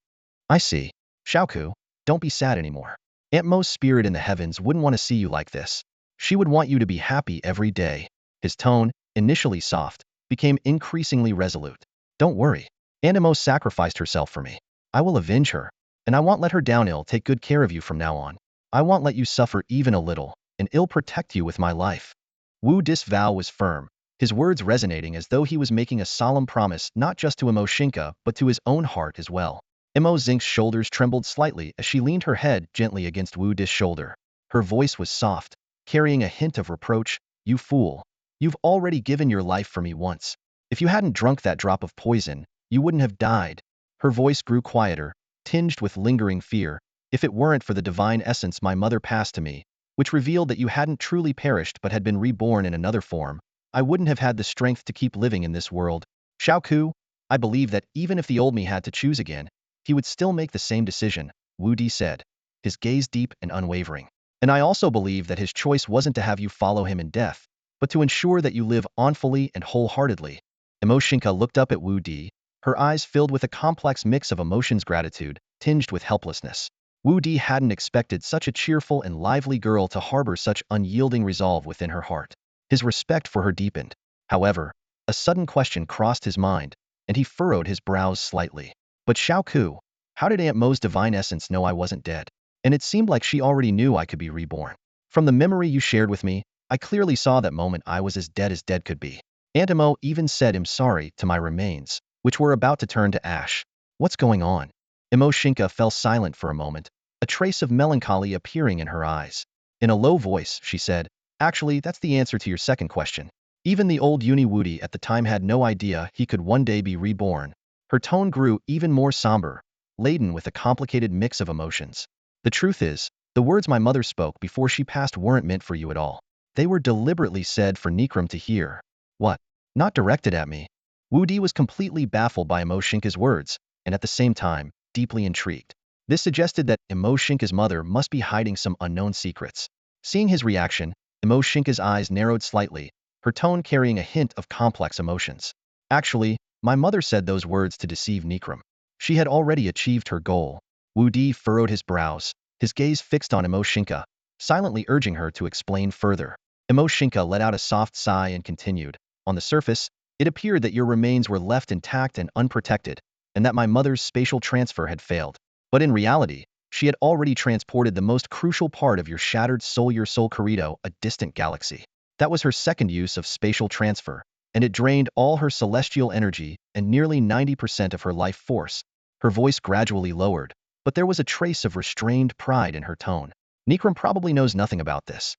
"I see. Xiaoku, don't be sad anymore. Aunt Mo's spirit in the heavens wouldn't want to see you like this. She would want you to be happy every day." His tone, initially soft, became increasingly resolute. "Don't worry. Aunt Mo sacrificed herself for me. I will avenge her, and I won't let her down. I'll take good care of you from now on. I won't let you suffer even a little, and I'll protect you with my life." Wu Di's vow was firm, his words resonating as though he was making a solemn promise not just to Mo Xingke but to his own heart as well. Mo Xingke's shoulders trembled slightly as she leaned her head gently against Wu Di's shoulder. Her voice was soft, carrying a hint of reproach. "You fool. You've already given your life for me once. If you hadn't drunk that drop of poison, you wouldn't have died." Her voice grew quieter, tinged with lingering fear. "If it weren't for the divine essence my mother passed to me, which revealed that you hadn't truly perished but had been reborn in another form, I wouldn't have had the strength to keep living in this world. Xiaoku, I believe that even if the old me had to choose again, he would still make the same decision," Wu Di said, his gaze deep and unwavering. "And I also believe that his choice wasn't to have you follow him in death, but to ensure that you live on fully and wholeheartedly." Mo Xingke looked up at Wu Di, her eyes filled with a complex mix of emotions, gratitude, tinged with helplessness. Wu Di hadn't expected such a cheerful and lively girl to harbor such unyielding resolve within her heart. His respect for her deepened. However, a sudden question crossed his mind, and he furrowed his brows slightly. "But Xiaoku, how did Aunt Mo's divine essence know I wasn't dead? And it seemed like she already knew I could be reborn. From the memory you shared with me, I clearly saw that moment I was as dead could be. Aunt Mo even said I'm sorry to my remains, which were about to turn to ash. What's going on?" Mo Xingke fell silent for a moment, a trace of melancholy appearing in her eyes. In a low voice, she said, "Actually, that's the answer to your second question. Even the old Nie Wudi at the time had no idea he could one day be reborn." Her tone grew even more somber, laden with a complicated mix of emotions. "The truth is, the words my mother spoke before she passed weren't meant for you at all. They were deliberately said for Nikram to hear." "What? Not directed at me?" Wu Di was completely baffled by Mo Xingke's words, and at the same time, deeply intrigued. This suggested that Mo Xingke's mother must be hiding some unknown secrets. Seeing his reaction, Mo Xingke's eyes narrowed slightly, her tone carrying a hint of complex emotions. "Actually, my mother said those words to deceive Nikram. She had already achieved her goal." Wu Di furrowed his brows, his gaze fixed on Mo Xingke, silently urging her to explain further. Mo Xingke let out a soft sigh and continued, "On the surface, it appeared that your remains were left intact and unprotected, and that my mother's spatial transfer had failed. But in reality, she had already transported the most crucial part of your shattered soul, your soul Corrido, a distant galaxy. That was her second use of spatial transfer, and it drained all her celestial energy and nearly 90% of her life force." Her voice gradually lowered, but there was a trace of restrained pride in her tone. "Nikram probably knows nothing about this.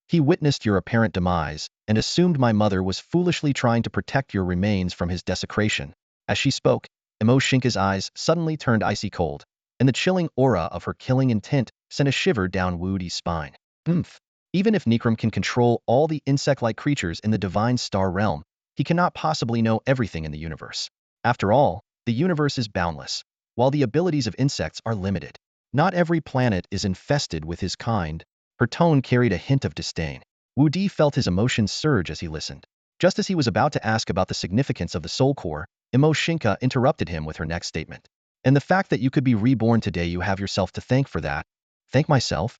He witnessed your apparent demise and assumed my mother was foolishly trying to protect your remains from his desecration." As she spoke, Mo Xingke's eyes suddenly turned icy cold, and the chilling aura of her killing intent sent a shiver down Wu Di's spine. "Oomph. Even if Nikram can control all the insect-like creatures in the divine star realm, he cannot possibly know everything in the universe. After all, the universe is boundless, while the abilities of insects are limited. Not every planet is infested with his kind. Her tone carried a hint of disdain. Wudi felt his emotions surge as he listened. Just as he was about to ask about the significance of the soul core, Mo Xingke interrupted him with her next statement. And the fact that you could be reborn today, you have yourself to thank for that. Thank myself?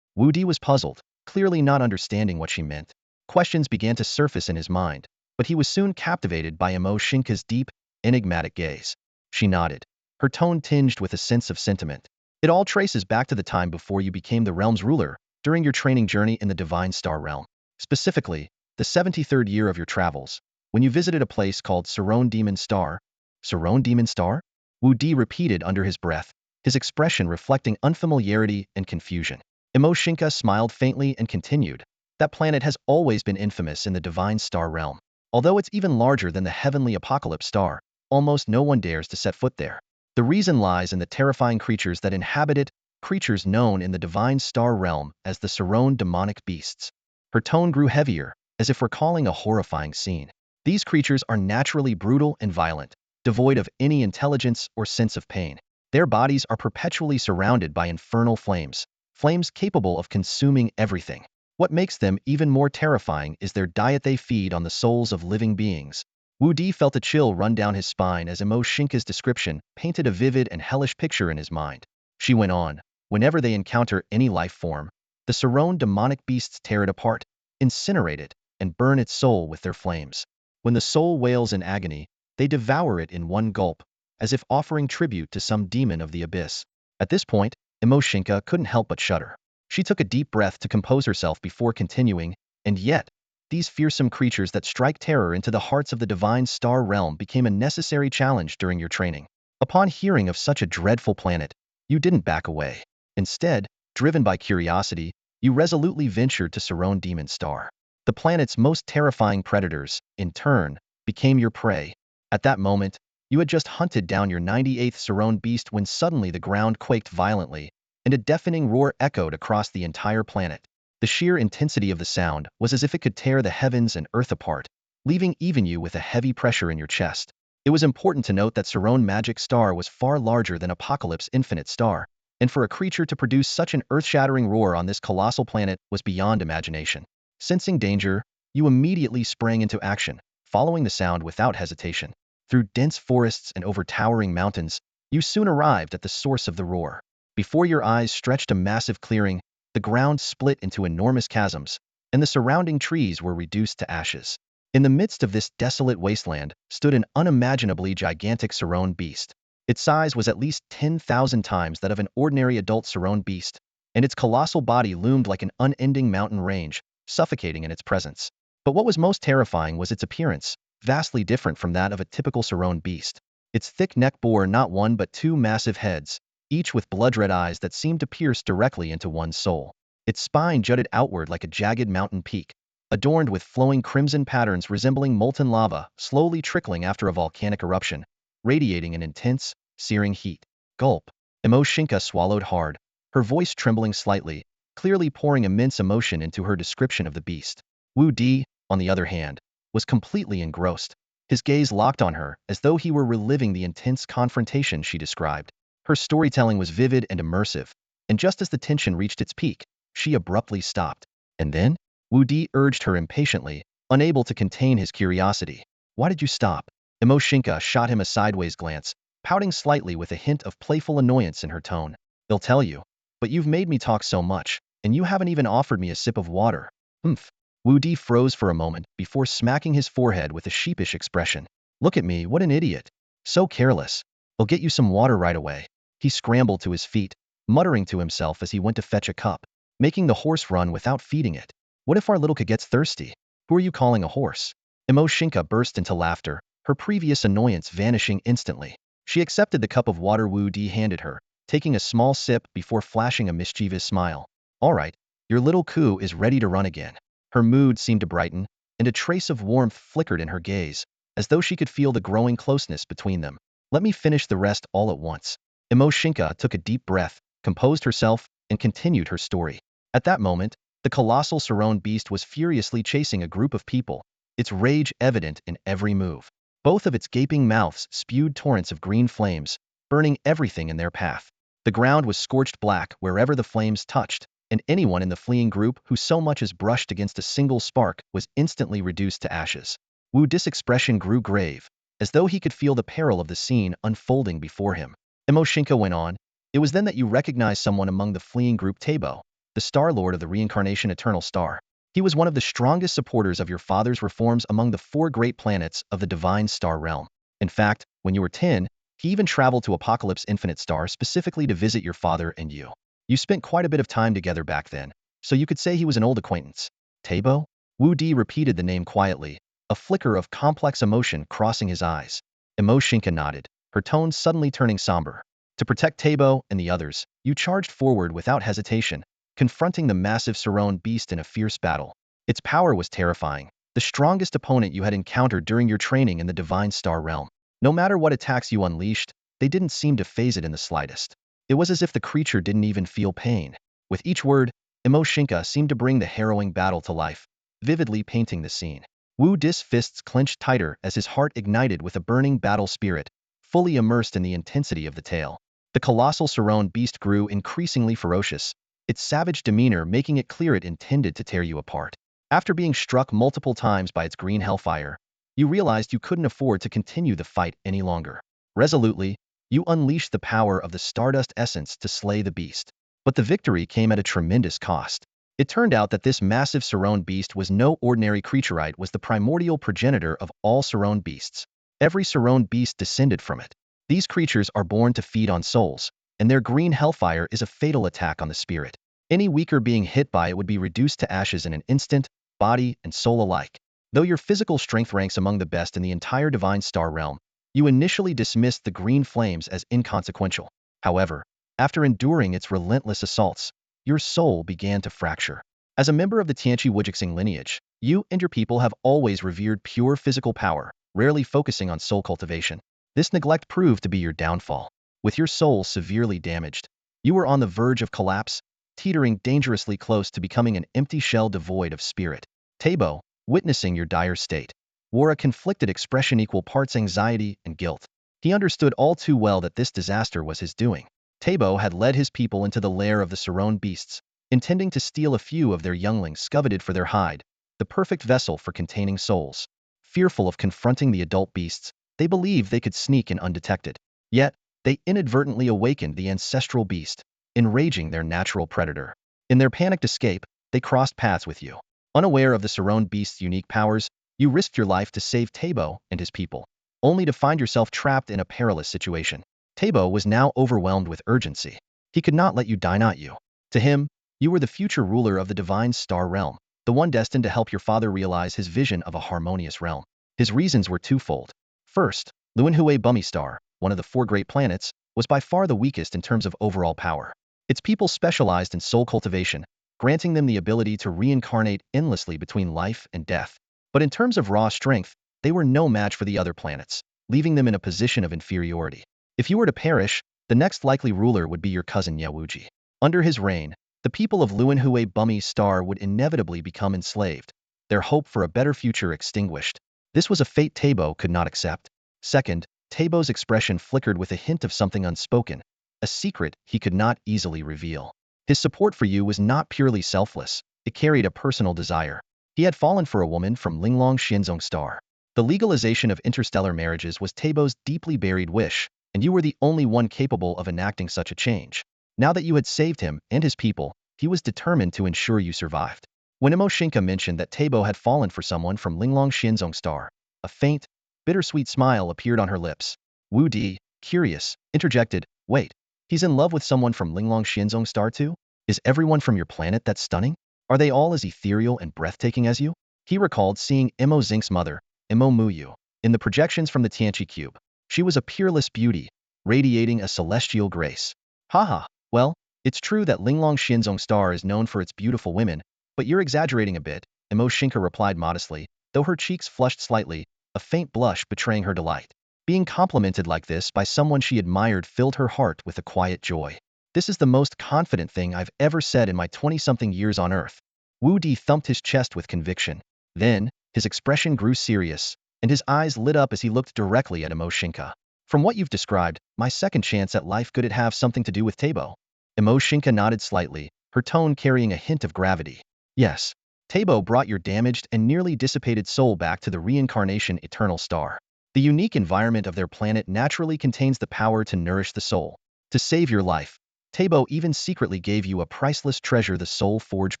Wudi was puzzled, clearly not understanding what she meant. Questions began to surface in his mind, but he was soon captivated by Mo Xingke's deep, enigmatic gaze. She nodded, her tone tinged with a sense of sentiment. It all traces back to the time before you became the realm's ruler, during your training journey in the Divine Star realm. Specifically, the 73rd year of your travels, when you visited a place called Xianzong Star. Xianzong Star? Wudi repeated under his breath, his expression reflecting unfamiliarity and confusion. Mo Xingke smiled faintly and continued, that planet has always been infamous in the Divine Star realm. Although it's even larger than the heavenly apocalypse star, almost no one dares to set foot there. The reason lies in the terrifying creatures that inhabit it, creatures known in the Divine Star realm as the Sarone demonic beasts. Her tone grew heavier, as if recalling a horrifying scene. These creatures are naturally brutal and violent, devoid of any intelligence or sense of pain. Their bodies are perpetually surrounded by infernal flames, flames capable of consuming everything. What makes them even more terrifying is their diet. They feed on the souls of living beings. Wudi felt a chill run down his spine as Mo Xingke's description painted a vivid and hellish picture in his mind. She went on, whenever they encounter any life form, the Sarone demonic beasts tear it apart, incinerate it, and burn its soul with their flames. When the soul wails in agony, they devour it in one gulp, as if offering tribute to some demon of the abyss. At this point, Mo Xingke couldn't help but shudder. She took a deep breath to compose herself before continuing, and yet, these fearsome creatures that strike terror into the hearts of the Divine Star realm became a necessary challenge during your training. Upon hearing of such a dreadful planet, you didn't back away. Instead, driven by curiosity, you resolutely ventured to Xianzong Star. The planet's most terrifying predators, in turn, became your prey. At that moment, you had just hunted down your 98th Sarone beast when suddenly the ground quaked violently, and a deafening roar echoed across the entire planet. The sheer intensity of the sound was as if it could tear the heavens and earth apart, leaving even you with a heavy pressure in your chest. It was important to note that Sarone Magic Star was far larger than Apocalypse Infinite Star, and for a creature to produce such an earth-shattering roar on this colossal planet was beyond imagination. Sensing danger, you immediately sprang into action, following the sound without hesitation. Through dense forests and over towering mountains, you soon arrived at the source of the roar. Before your eyes stretched a massive clearing, the ground split into enormous chasms, and the surrounding trees were reduced to ashes. In the midst of this desolate wasteland stood an unimaginably gigantic Sarone beast. Its size was at least 10,000 times that of an ordinary adult Sarone beast, and its colossal body loomed like an unending mountain range, suffocating in its presence. But what was most terrifying was its appearance, vastly different from that of a typical Sarone beast. Its thick neck bore not one but two massive heads, each with blood-red eyes that seemed to pierce directly into one's soul. Its spine jutted outward like a jagged mountain peak, adorned with flowing crimson patterns resembling molten lava slowly trickling after a volcanic eruption, radiating an intense, searing heat. Gulp. Mo Xingke swallowed hard, her voice trembling slightly, clearly pouring immense emotion into her description of the beast. Wudi, on the other hand, was completely engrossed. His gaze locked on her as though he were reliving the intense confrontation she described. Her storytelling was vivid and immersive, and just as the tension reached its peak, she abruptly stopped. And then? Wudi urged her impatiently, unable to contain his curiosity. Why did you stop? Mo Xingke shot him a sideways glance, pouting slightly with a hint of playful annoyance in her tone. They'll tell you. But you've made me talk so much, and you haven't even offered me a sip of water. Humph. Wudi froze for a moment before smacking his forehead with a sheepish expression. Look at me, what an idiot. So careless. I'll get you some water right away. He scrambled to his feet, muttering to himself as he went to fetch a cup, making the horse run without feeding it. What if our little kid gets thirsty? Who are you calling a horse? Mo Xingke burst into laughter, her previous annoyance vanishing instantly. She accepted the cup of water Wudi handed her, taking a small sip before flashing a mischievous smile. All right, your little coo is ready to run again. Her mood seemed to brighten, and a trace of warmth flickered in her gaze, as though she could feel the growing closeness between them. Let me finish the rest all at once. Mo Xingke took a deep breath, composed herself, and continued her story. At that moment, the colossal Sarone beast was furiously chasing a group of people, its rage evident in every move. Both of its gaping mouths spewed torrents of green flames, burning everything in their path. The ground was scorched black wherever the flames touched, and anyone in the fleeing group who so much as brushed against a single spark was instantly reduced to ashes. Wu Di's expression grew grave, as though he could feel the peril of the scene unfolding before him. Mo Xingke went on, "It was then that you recognized someone among the fleeing group, Tabo, the Star Lord of the reincarnation Eternal Star. He was one of the strongest supporters of your father's reforms among the 4 great planets of the divine star realm. In fact, when you were 10, he even traveled to Apocalypse Infinite Star specifically to visit your father and you. You spent quite a bit of time together back then, so you could say he was an old acquaintance." Tabo? Wu Di repeated the name quietly, a flicker of complex emotion crossing his eyes. Mo Xingke nodded, her tone suddenly turning somber. To protect Tabo and the others, you charged forward without hesitation, confronting the massive Sarone beast in a fierce battle. Its power was terrifying, the strongest opponent you had encountered during your training in the divine star realm. No matter what attacks you unleashed, they didn't seem to faze it in the slightest. It was as if the creature didn't even feel pain. With each word, Mo Xingke seemed to bring the harrowing battle to life, vividly painting the scene. Wu Di's fists clenched tighter as his heart ignited with a burning battle spirit, fully immersed in the intensity of the tale. The colossal Sarone beast grew increasingly ferocious, its savage demeanor making it clear it intended to tear you apart. After being struck multiple times by its green hellfire, you realized you couldn't afford to continue the fight any longer. Resolutely, you unleashed the power of the Stardust essence to slay the beast. But the victory came at a tremendous cost. It turned out that this massive Sarone beast was no ordinary creature. It was the primordial progenitor of all Sarone beasts. Every Sarone beast descended from it. These creatures are born to feed on souls, and their green hellfire is a fatal attack on the spirit. Any weaker being hit by it would be reduced to ashes in an instant, body and soul alike. Though your physical strength ranks among the best in the entire divine star realm, you initially dismissed the green flames as inconsequential. However, after enduring its relentless assaults, your soul began to fracture. As a member of the Tianchi Wujixing lineage, you and your people have always revered pure physical power, rarely focusing on soul cultivation. This neglect proved to be your downfall. With your soul severely damaged, you were on the verge of collapse, teetering dangerously close to becoming an empty shell devoid of spirit. Tabo, witnessing your dire state, wore a conflicted expression equal parts anxiety and guilt. He understood all too well that this disaster was his doing. Tabo had led his people into the lair of the Sarone beasts, intending to steal a few of their younglings coveted for their hide, the perfect vessel for containing souls. Fearful of confronting the adult beasts, they believed they could sneak in undetected. Yet, they inadvertently awakened the ancestral beast, enraging their natural predator. In their panicked escape, they crossed paths with you. Unaware of the Sarone beast's unique powers, you risked your life to save Tabo and his people, only to find yourself trapped in a perilous situation. Tabo was now overwhelmed with urgency. He could not let you die, not you. To him, you were the future ruler of the divine star realm, the one destined to help your father realize his vision of a harmonious realm. His reasons were twofold. First, Luanhui Bummy Star, one of the 4 great planets, was by far the weakest in terms of overall power. Its people specialized in soul cultivation, granting them the ability to reincarnate endlessly between life and death. But in terms of raw strength, they were no match for the other planets, leaving them in a position of inferiority. If you were to perish, the next likely ruler would be your cousin Nie Wudi. Under his reign, the people of Luanhui Bummy Star would inevitably become enslaved, their hope for a better future extinguished. This was a fate Tabo could not accept. Second, Tabo's expression flickered with a hint of something unspoken, a secret he could not easily reveal. His support for you was not purely selfless, it carried a personal desire. He had fallen for a woman from Linglong Xianzong Star. The legalization of interstellar marriages was Tabo's deeply buried wish, and you were the only one capable of enacting such a change. Now that you had saved him and his people, he was determined to ensure you survived. When Mo Xingke mentioned that Tabo had fallen for someone from Linglong Xianzong Star, a faint, bittersweet smile appeared on her lips. Wu Di, curious, interjected, "Wait, he's in love with someone from Linglong Xianzong Star too? Is everyone from your planet that stunning? Are they all as ethereal and breathtaking as you?" He recalled seeing Mo Xingke's mother, Mo Muyu, in the projections from the Tianchi cube. She was a peerless beauty, radiating a celestial grace. Haha, well, it's true that Linglong Xianzong Star is known for its beautiful women, but you're exaggerating a bit, Mo Xingke replied modestly, though her cheeks flushed slightly, a faint blush betraying her delight. Being complimented like this by someone she admired filled her heart with a quiet joy. This is the most confident thing I've ever said in my 20-something years on Earth. Wu Di thumped his chest with conviction. Then, his expression grew serious, and his eyes lit up as he looked directly at Mo Xingke. From what you've described, my second chance at life, could it have something to do with Tabo? Mo Xingke nodded slightly, her tone carrying a hint of gravity. Yes. Tabo brought your damaged and nearly dissipated soul back to the reincarnation eternal star. The unique environment of their planet naturally contains the power to nourish the soul. To save your life, Tabo even secretly gave you a priceless treasure, the Soul Forge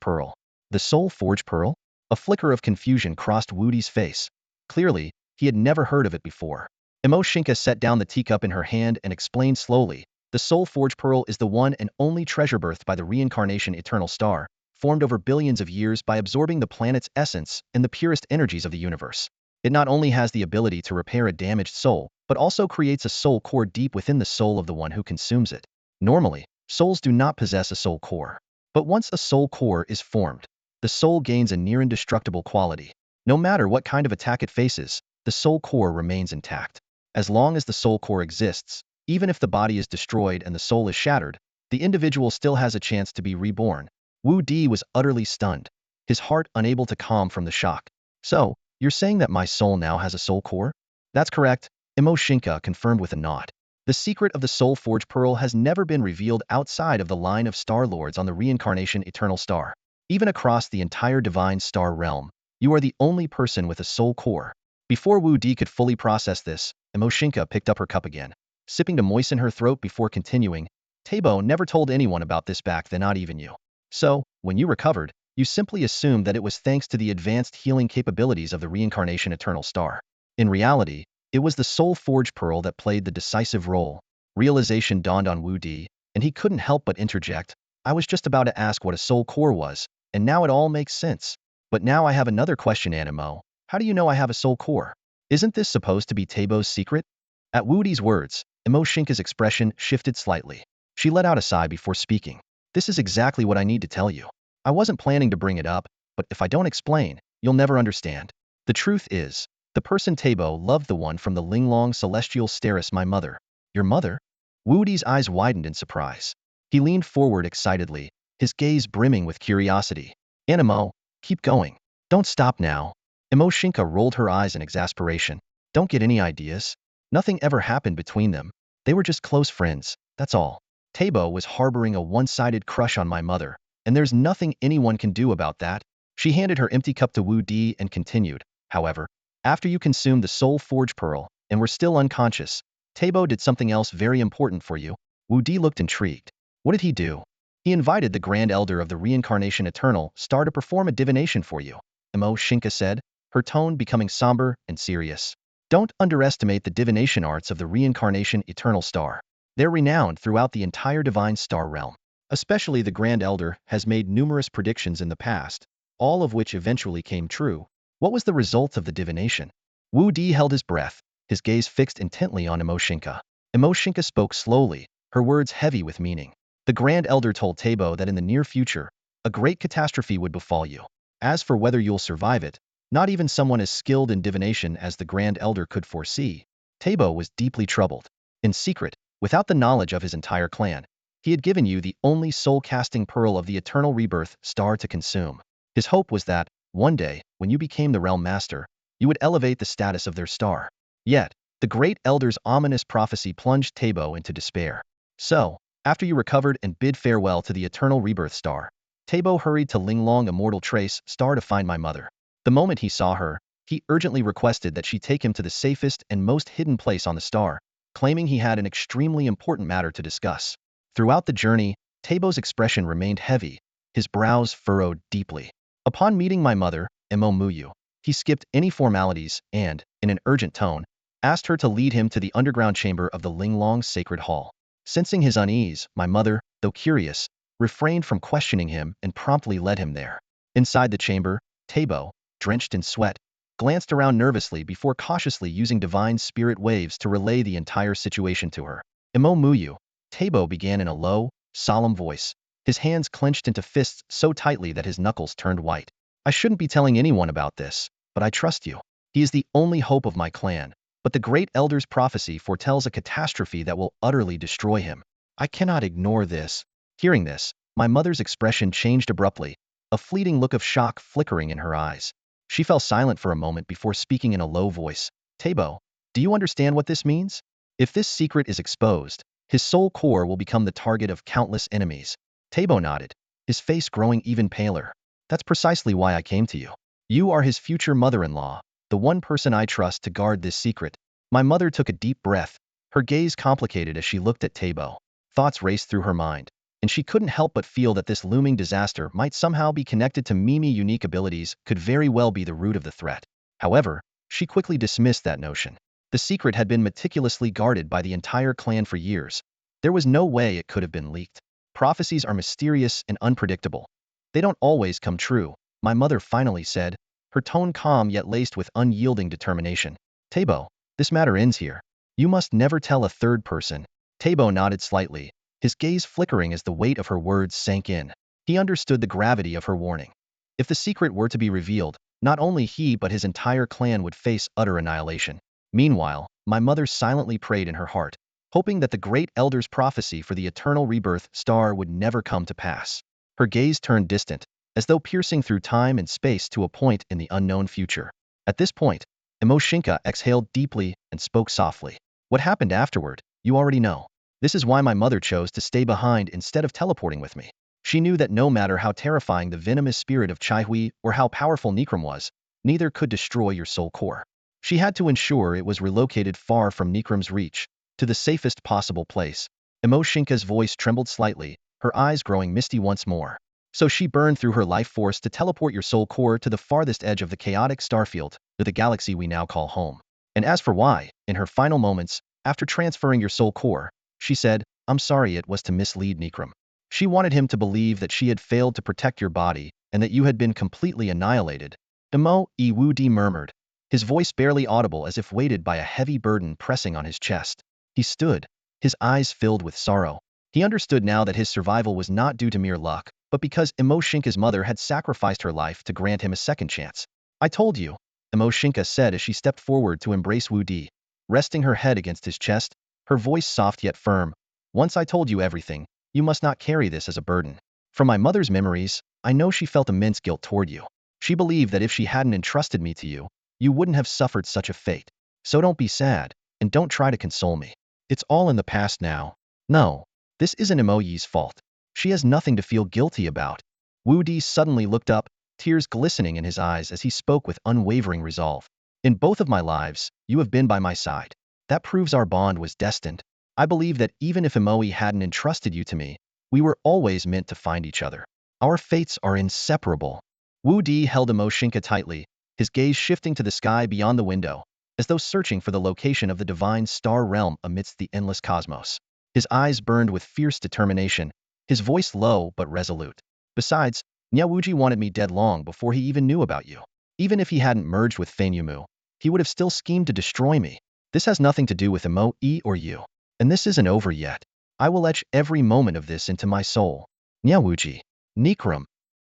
Pearl. The Soul Forge Pearl? A flicker of confusion crossed Wudi's face. Clearly, he had never heard of it before. Mo Xingke set down the teacup in her hand and explained slowly, the Soul Forge Pearl is the one and only treasure birthed by the reincarnation eternal star, formed over billions of years by absorbing the planet's essence and the purest energies of the universe. It not only has the ability to repair a damaged soul, but also creates a soul core deep within the soul of the one who consumes it. Normally, souls do not possess a soul core. But once a soul core is formed, the soul gains a near indestructible quality. No matter what kind of attack it faces, the soul core remains intact. As long as the soul core exists, even if the body is destroyed and the soul is shattered, the individual still has a chance to be reborn. Wudi was utterly stunned, his heart unable to calm from the shock. So, you're saying that my soul now has a soul core? That's correct, Mo Xingke confirmed with a nod. The secret of the Soul Forge Pearl has never been revealed outside of the line of Star Lords on the reincarnation eternal star. Even across the entire divine star realm, you are the only person with a soul core. Before Wudi could fully process this, Mo Xingke picked up her cup again, sipping to moisten her throat before continuing. Tabo never told anyone about this back then, not even you. So, when you recovered, you simply assumed that it was thanks to the advanced healing capabilities of the reincarnation eternal star. In reality, it was the Soul Forge Pearl that played the decisive role. Realization dawned on Wudi, and he couldn't help but interject. I was just about to ask what a soul core was, and now it all makes sense. But now I have another question, Animo. How do you know I have a soul core? Isn't this supposed to be Tabo's secret? At Wudi's words, Mo Xingke's expression shifted slightly. She let out a sigh before speaking. This is exactly what I need to tell you. I wasn't planning to bring it up, but if I don't explain, you'll never understand. The truth is, the person Tabo loved, the one from the Linglong celestial staircase, my mother. Your mother? Wudi's eyes widened in surprise. He leaned forward excitedly, his gaze brimming with curiosity. Animo, keep going. Don't stop now. Mo Xingke rolled her eyes in exasperation. Don't get any ideas. Nothing ever happened between them. They were just close friends, that's all. Tabo was harboring a one-sided crush on my mother, and there's nothing anyone can do about that. She handed her empty cup to Wudi and continued. However, after you consumed the Soul Forge Pearl and were still unconscious, Tabo did something else very important for you. Wudi looked intrigued. What did he do? He invited the Grand Elder of the Reincarnation Eternal Star to perform a divination for you, Mo Xingke said, her tone becoming somber and serious. Don't underestimate the divination arts of the Reincarnation Eternal Star. They're renowned throughout the entire divine star realm. Especially the Grand Elder has made numerous predictions in the past, all of which eventually came true. What was the result of the divination? Wudi held his breath, his gaze fixed intently on Mo Xingke. Mo Xingke spoke slowly, her words heavy with meaning. The Grand Elder told Tabo that in the near future, a great catastrophe would befall you. As for whether you'll survive it, not even someone as skilled in divination as the Grand Elder could foresee. Tabo was deeply troubled. In secret, without the knowledge of his entire clan, he had given you the only soul-casting pearl of the eternal rebirth star to consume. His hope was that, one day, when you became the realm master, you would elevate the status of their star. Yet, the great elder's ominous prophecy plunged Tabo into despair. So, after you recovered and bid farewell to the eternal rebirth star, Tabo hurried to Linglong Immortal Trace Star to find my mother. The moment he saw her, he urgently requested that she take him to the safest and most hidden place on the star, claiming he had an extremely important matter to discuss. Throughout the journey, Tabo's expression remained heavy, his brows furrowed deeply. Upon meeting my mother, Mo Muyu, he skipped any formalities and, in an urgent tone, asked her to lead him to the underground chamber of the Linglong Sacred Hall. Sensing his unease, my mother, though curious, refrained from questioning him and promptly led him there. Inside the chamber, Tabo, drenched in sweat, glanced around nervously before cautiously using divine spirit waves to relay the entire situation to her. Mo Muyu, Tabo began in a low, solemn voice, his hands clenched into fists so tightly that his knuckles turned white. I shouldn't be telling anyone about this, but I trust you. He is the only hope of my clan, but the great elder's prophecy foretells a catastrophe that will utterly destroy him. I cannot ignore this. Hearing this, my mother's expression changed abruptly, a fleeting look of shock flickering in her eyes. She fell silent for a moment before speaking in a low voice. Tabo, do you understand what this means? If this secret is exposed, his soul core will become the target of countless enemies. Tabo nodded, his face growing even paler. That's precisely why I came to you. You are his future mother-in-law, the one person I trust to guard this secret. My mother took a deep breath, her gaze complicated as she looked at Tabo. Thoughts raced through her mind, and she couldn't help but feel that this looming disaster might somehow be connected to Mimi's unique abilities, could very well be the root of the threat. However, she quickly dismissed that notion. The secret had been meticulously guarded by the entire clan for years. There was no way it could have been leaked. Prophecies are mysterious and unpredictable. They don't always come true, my mother finally said, her tone calm yet laced with unyielding determination. Tabo, this matter ends here. You must never tell a third person. Tabo nodded slightly, his gaze flickering as the weight of her words sank in. He understood the gravity of her warning. If the secret were to be revealed, not only he but his entire clan would face utter annihilation. Meanwhile, my mother silently prayed in her heart, hoping that the great elder's prophecy for the eternal rebirth star would never come to pass. Her gaze turned distant, as though piercing through time and space to a point in the unknown future. At this point, Mo Xingke exhaled deeply and spoke softly. What happened afterward, you already know. This is why my mother chose to stay behind instead of teleporting with me. She knew that no matter how terrifying the venomous spirit of Chaihui or how powerful Nikram was, neither could destroy your soul core. She had to ensure it was relocated far from Nikram's reach, to the safest possible place. Mo Xingke's voice trembled slightly, her eyes growing misty once more. So she burned through her life force to teleport your soul core to the farthest edge of the chaotic starfield, to the galaxy we now call home. And as for why, in her final moments, after transferring your soul core, she said, I'm sorry it was to mislead Nikram. She wanted him to believe that she had failed to protect your body and that you had been completely annihilated. Mo Wudi murmured, his voice barely audible as if weighted by a heavy burden pressing on his chest. He stood, his eyes filled with sorrow. He understood now that his survival was not due to mere luck, but because Mo Xingke's mother had sacrificed her life to grant him a second chance. I told you, Mo Xingke said as she stepped forward to embrace Wudi, resting her head against his chest, her voice soft yet firm. Once I told you everything, you must not carry this as a burden. From my mother's memories, I know she felt immense guilt toward you. She believed that if she hadn't entrusted me to you, you wouldn't have suffered such a fate. So don't be sad, and don't try to console me. It's all in the past now. No, this isn't Moyi's fault. She has nothing to feel guilty about. Wudi suddenly looked up, tears glistening in his eyes as he spoke with unwavering resolve. In both of my lives, you have been by my side. That proves our bond was destined. I believe that even if Moi hadn't entrusted you to me, we were always meant to find each other. Our fates are inseparable. Wudi held Mo Xingke tightly, his gaze shifting to the sky beyond the window, as though searching for the location of the divine star realm amidst the endless cosmos. His eyes burned with fierce determination, his voice low but resolute. Besides, Nie Wudi wanted me dead long before he even knew about you. Even if he hadn't merged with Fanyumu, he would have still schemed to destroy me. This has nothing to do with Mo or you. And this isn't over yet. I will etch every moment of this into my soul. Nie Wudi. Nikram.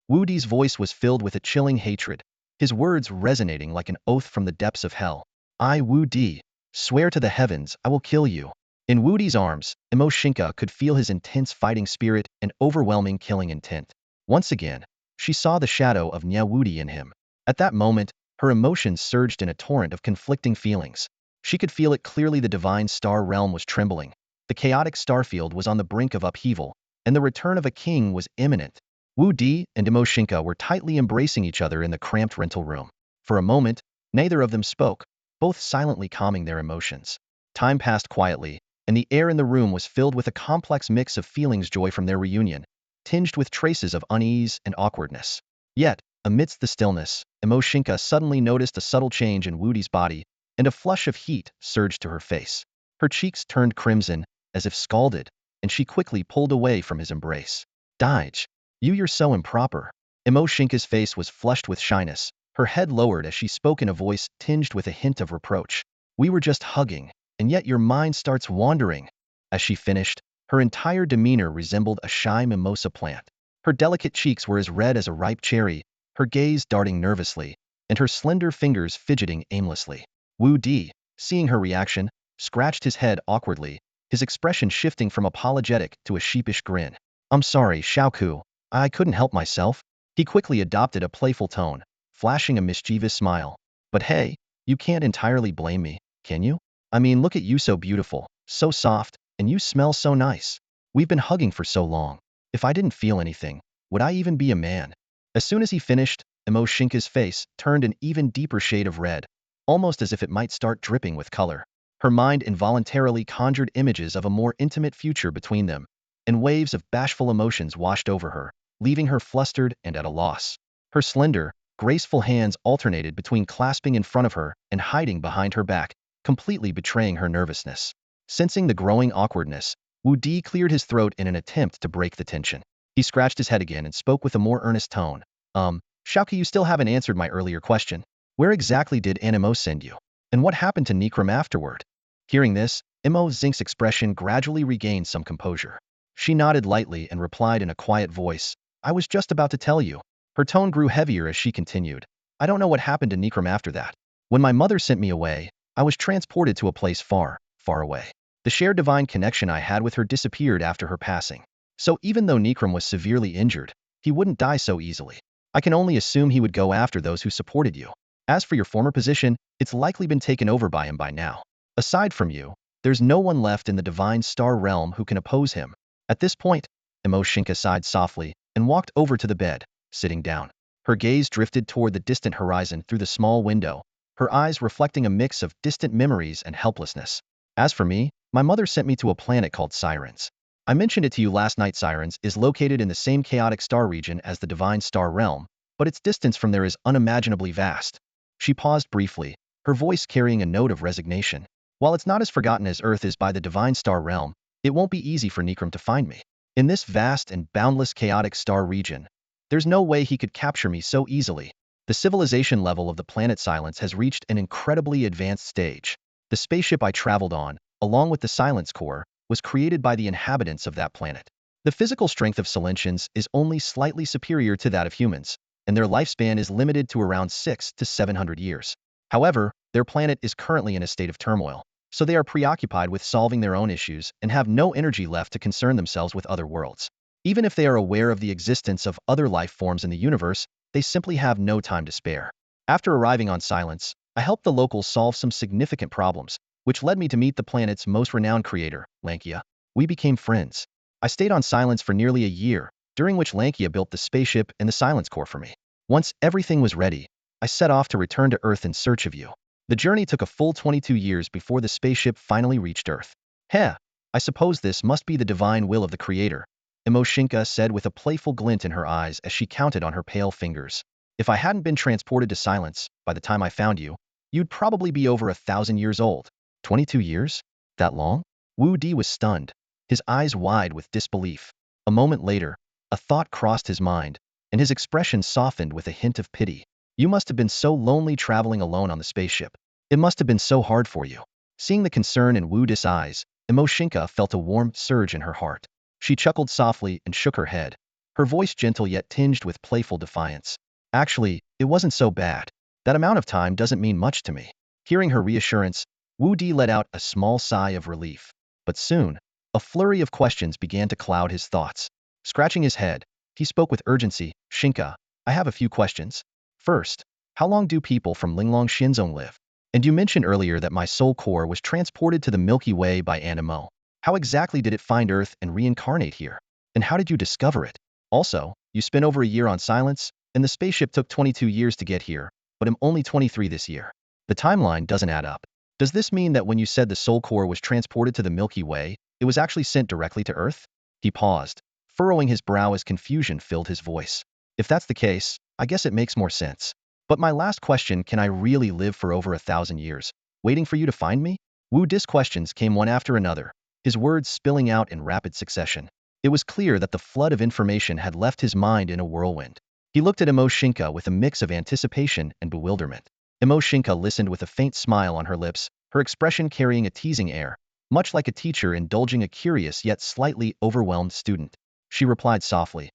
Wudi's voice was filled with a chilling hatred, his words resonating like an oath from the depths of hell. I, Wudi, swear to the heavens I will kill you. In Wudi's arms, Mo Xingke could feel his intense fighting spirit and overwhelming killing intent. Once again, she saw the shadow of Nie Wudi in him. At that moment, her emotions surged in a torrent of conflicting feelings. She could feel it clearly. The divine star realm was trembling. The chaotic starfield was on the brink of upheaval, and the return of a king was imminent. Wudi and Mo Xingke were tightly embracing each other in the cramped rental room. For a moment, neither of them spoke, both silently calming their emotions. Time passed quietly, and the air in the room was filled with a complex mix of feelings: joy from their reunion, tinged with traces of unease and awkwardness. Yet, amidst the stillness, Mo Xingke suddenly noticed a subtle change in Wudi's body, and a flush of heat surged to her face. Her cheeks turned crimson, as if scalded, and she quickly pulled away from his embrace. Daige, you're so improper. Mo Xingke's face was flushed with shyness, her head lowered as she spoke in a voice tinged with a hint of reproach. We were just hugging, and yet your mind starts wandering. As she finished, her entire demeanor resembled a shy mimosa plant. Her delicate cheeks were as red as a ripe cherry, her gaze darting nervously, and her slender fingers fidgeting aimlessly. Wudi, seeing her reaction, scratched his head awkwardly, his expression shifting from apologetic to a sheepish grin. I'm sorry, Xiaoku, I couldn't help myself. He quickly adopted a playful tone, flashing a mischievous smile. But hey, you can't entirely blame me, can you? I mean, look at you, so beautiful, so soft, and you smell so nice. We've been hugging for so long. If I didn't feel anything, would I even be a man? As soon as he finished, Mo Xingke's face turned an even deeper shade of red, almost as if it might start dripping with color. Her mind involuntarily conjured images of a more intimate future between them, and waves of bashful emotions washed over her, leaving her flustered and at a loss. Her slender, graceful hands alternated between clasping in front of her and hiding behind her back, completely betraying her nervousness. Sensing the growing awkwardness, Wudi cleared his throat in an attempt to break the tension. He scratched his head again and spoke with a more earnest tone. Xiaoke, you still haven't answered my earlier question. Where exactly did Animo send you? And what happened to Nikram afterward? Hearing this, Mo Xingke's expression gradually regained some composure. She nodded lightly and replied in a quiet voice, I was just about to tell you. Her tone grew heavier as she continued. I don't know what happened to Nikram after that. When my mother sent me away, I was transported to a place far, far away. The shared divine connection I had with her disappeared after her passing. So even though Nikram was severely injured, he wouldn't die so easily. I can only assume he would go after those who supported you. As for your former position, it's likely been taken over by him by now. Aside from you, there's no one left in the divine star realm who can oppose him. At this point, Mo Xingke sighed softly and walked over to the bed, sitting down. Her gaze drifted toward the distant horizon through the small window, her eyes reflecting a mix of distant memories and helplessness. As for me, my mother sent me to a planet called Sirens. I mentioned it to you last night. Sirens is located in the same chaotic star region as the divine star realm, but its distance from there is unimaginably vast. She paused briefly, her voice carrying a note of resignation. While it's not as forgotten as Earth is by the divine star realm, it won't be easy for Nikram to find me. In this vast and boundless chaotic star region, there's no way he could capture me so easily. The civilization level of the planet Silence has reached an incredibly advanced stage. The spaceship I traveled on, along with the Silence Core, was created by the inhabitants of that planet. The physical strength of Silentians is only slightly superior to that of humans, and their lifespan is limited to around 600 to 700 years. However, their planet is currently in a state of turmoil, so they are preoccupied with solving their own issues and have no energy left to concern themselves with other worlds. Even if they are aware of the existence of other life forms in the universe, they simply have no time to spare. After arriving on Silence, I helped the locals solve some significant problems, which led me to meet the planet's most renowned creator, Lankia. We became friends. I stayed on Silence for nearly a year, during which Lankia built the spaceship and the Silence Core for me. Once everything was ready, I set off to return to Earth in search of you. The journey took a full 22 years before the spaceship finally reached Earth. Heh, I suppose this must be the divine will of the creator, Mo Xingke said with a playful glint in her eyes as she counted on her pale fingers. If I hadn't been transported to Silence by the time I found you, you'd probably be over 1,000 years old. 22 years? That long? Wudi was stunned, his eyes wide with disbelief. A moment later, a thought crossed his mind, and his expression softened with a hint of pity. You must have been so lonely traveling alone on the spaceship. It must have been so hard for you. Seeing the concern in Wudi's eyes, Mo Xingke felt a warm surge in her heart. She chuckled softly and shook her head, her voice gentle yet tinged with playful defiance. Actually, it wasn't so bad. That amount of time doesn't mean much to me. Hearing her reassurance, Wudi let out a small sigh of relief. But soon, a flurry of questions began to cloud his thoughts. Scratching his head, he spoke with urgency. Xingke, I have a few questions. First, how long do people from Linglong Xianzong live? And you mentioned earlier that my soul core was transported to the Milky Way by Animo. How exactly did it find Earth and reincarnate here? And how did you discover it? Also, you spent over a year on Silence, and the spaceship took 22 years to get here, but I'm only 23 this year. The timeline doesn't add up. Does this mean that when you said the soul core was transported to the Milky Way, it was actually sent directly to Earth? He paused, furrowing his brow as confusion filled his voice. If that's the case, I guess it makes more sense. But my last question, can I really live for over 1,000 years, waiting for you to find me? Wudi's questions came one after another, his words spilling out in rapid succession. It was clear that the flood of information had left his mind in a whirlwind. He looked at Mo Xingke with a mix of anticipation and bewilderment. Mo Xingke listened with a faint smile on her lips, her expression carrying a teasing air, much like a teacher indulging a curious yet slightly overwhelmed student. She replied softly,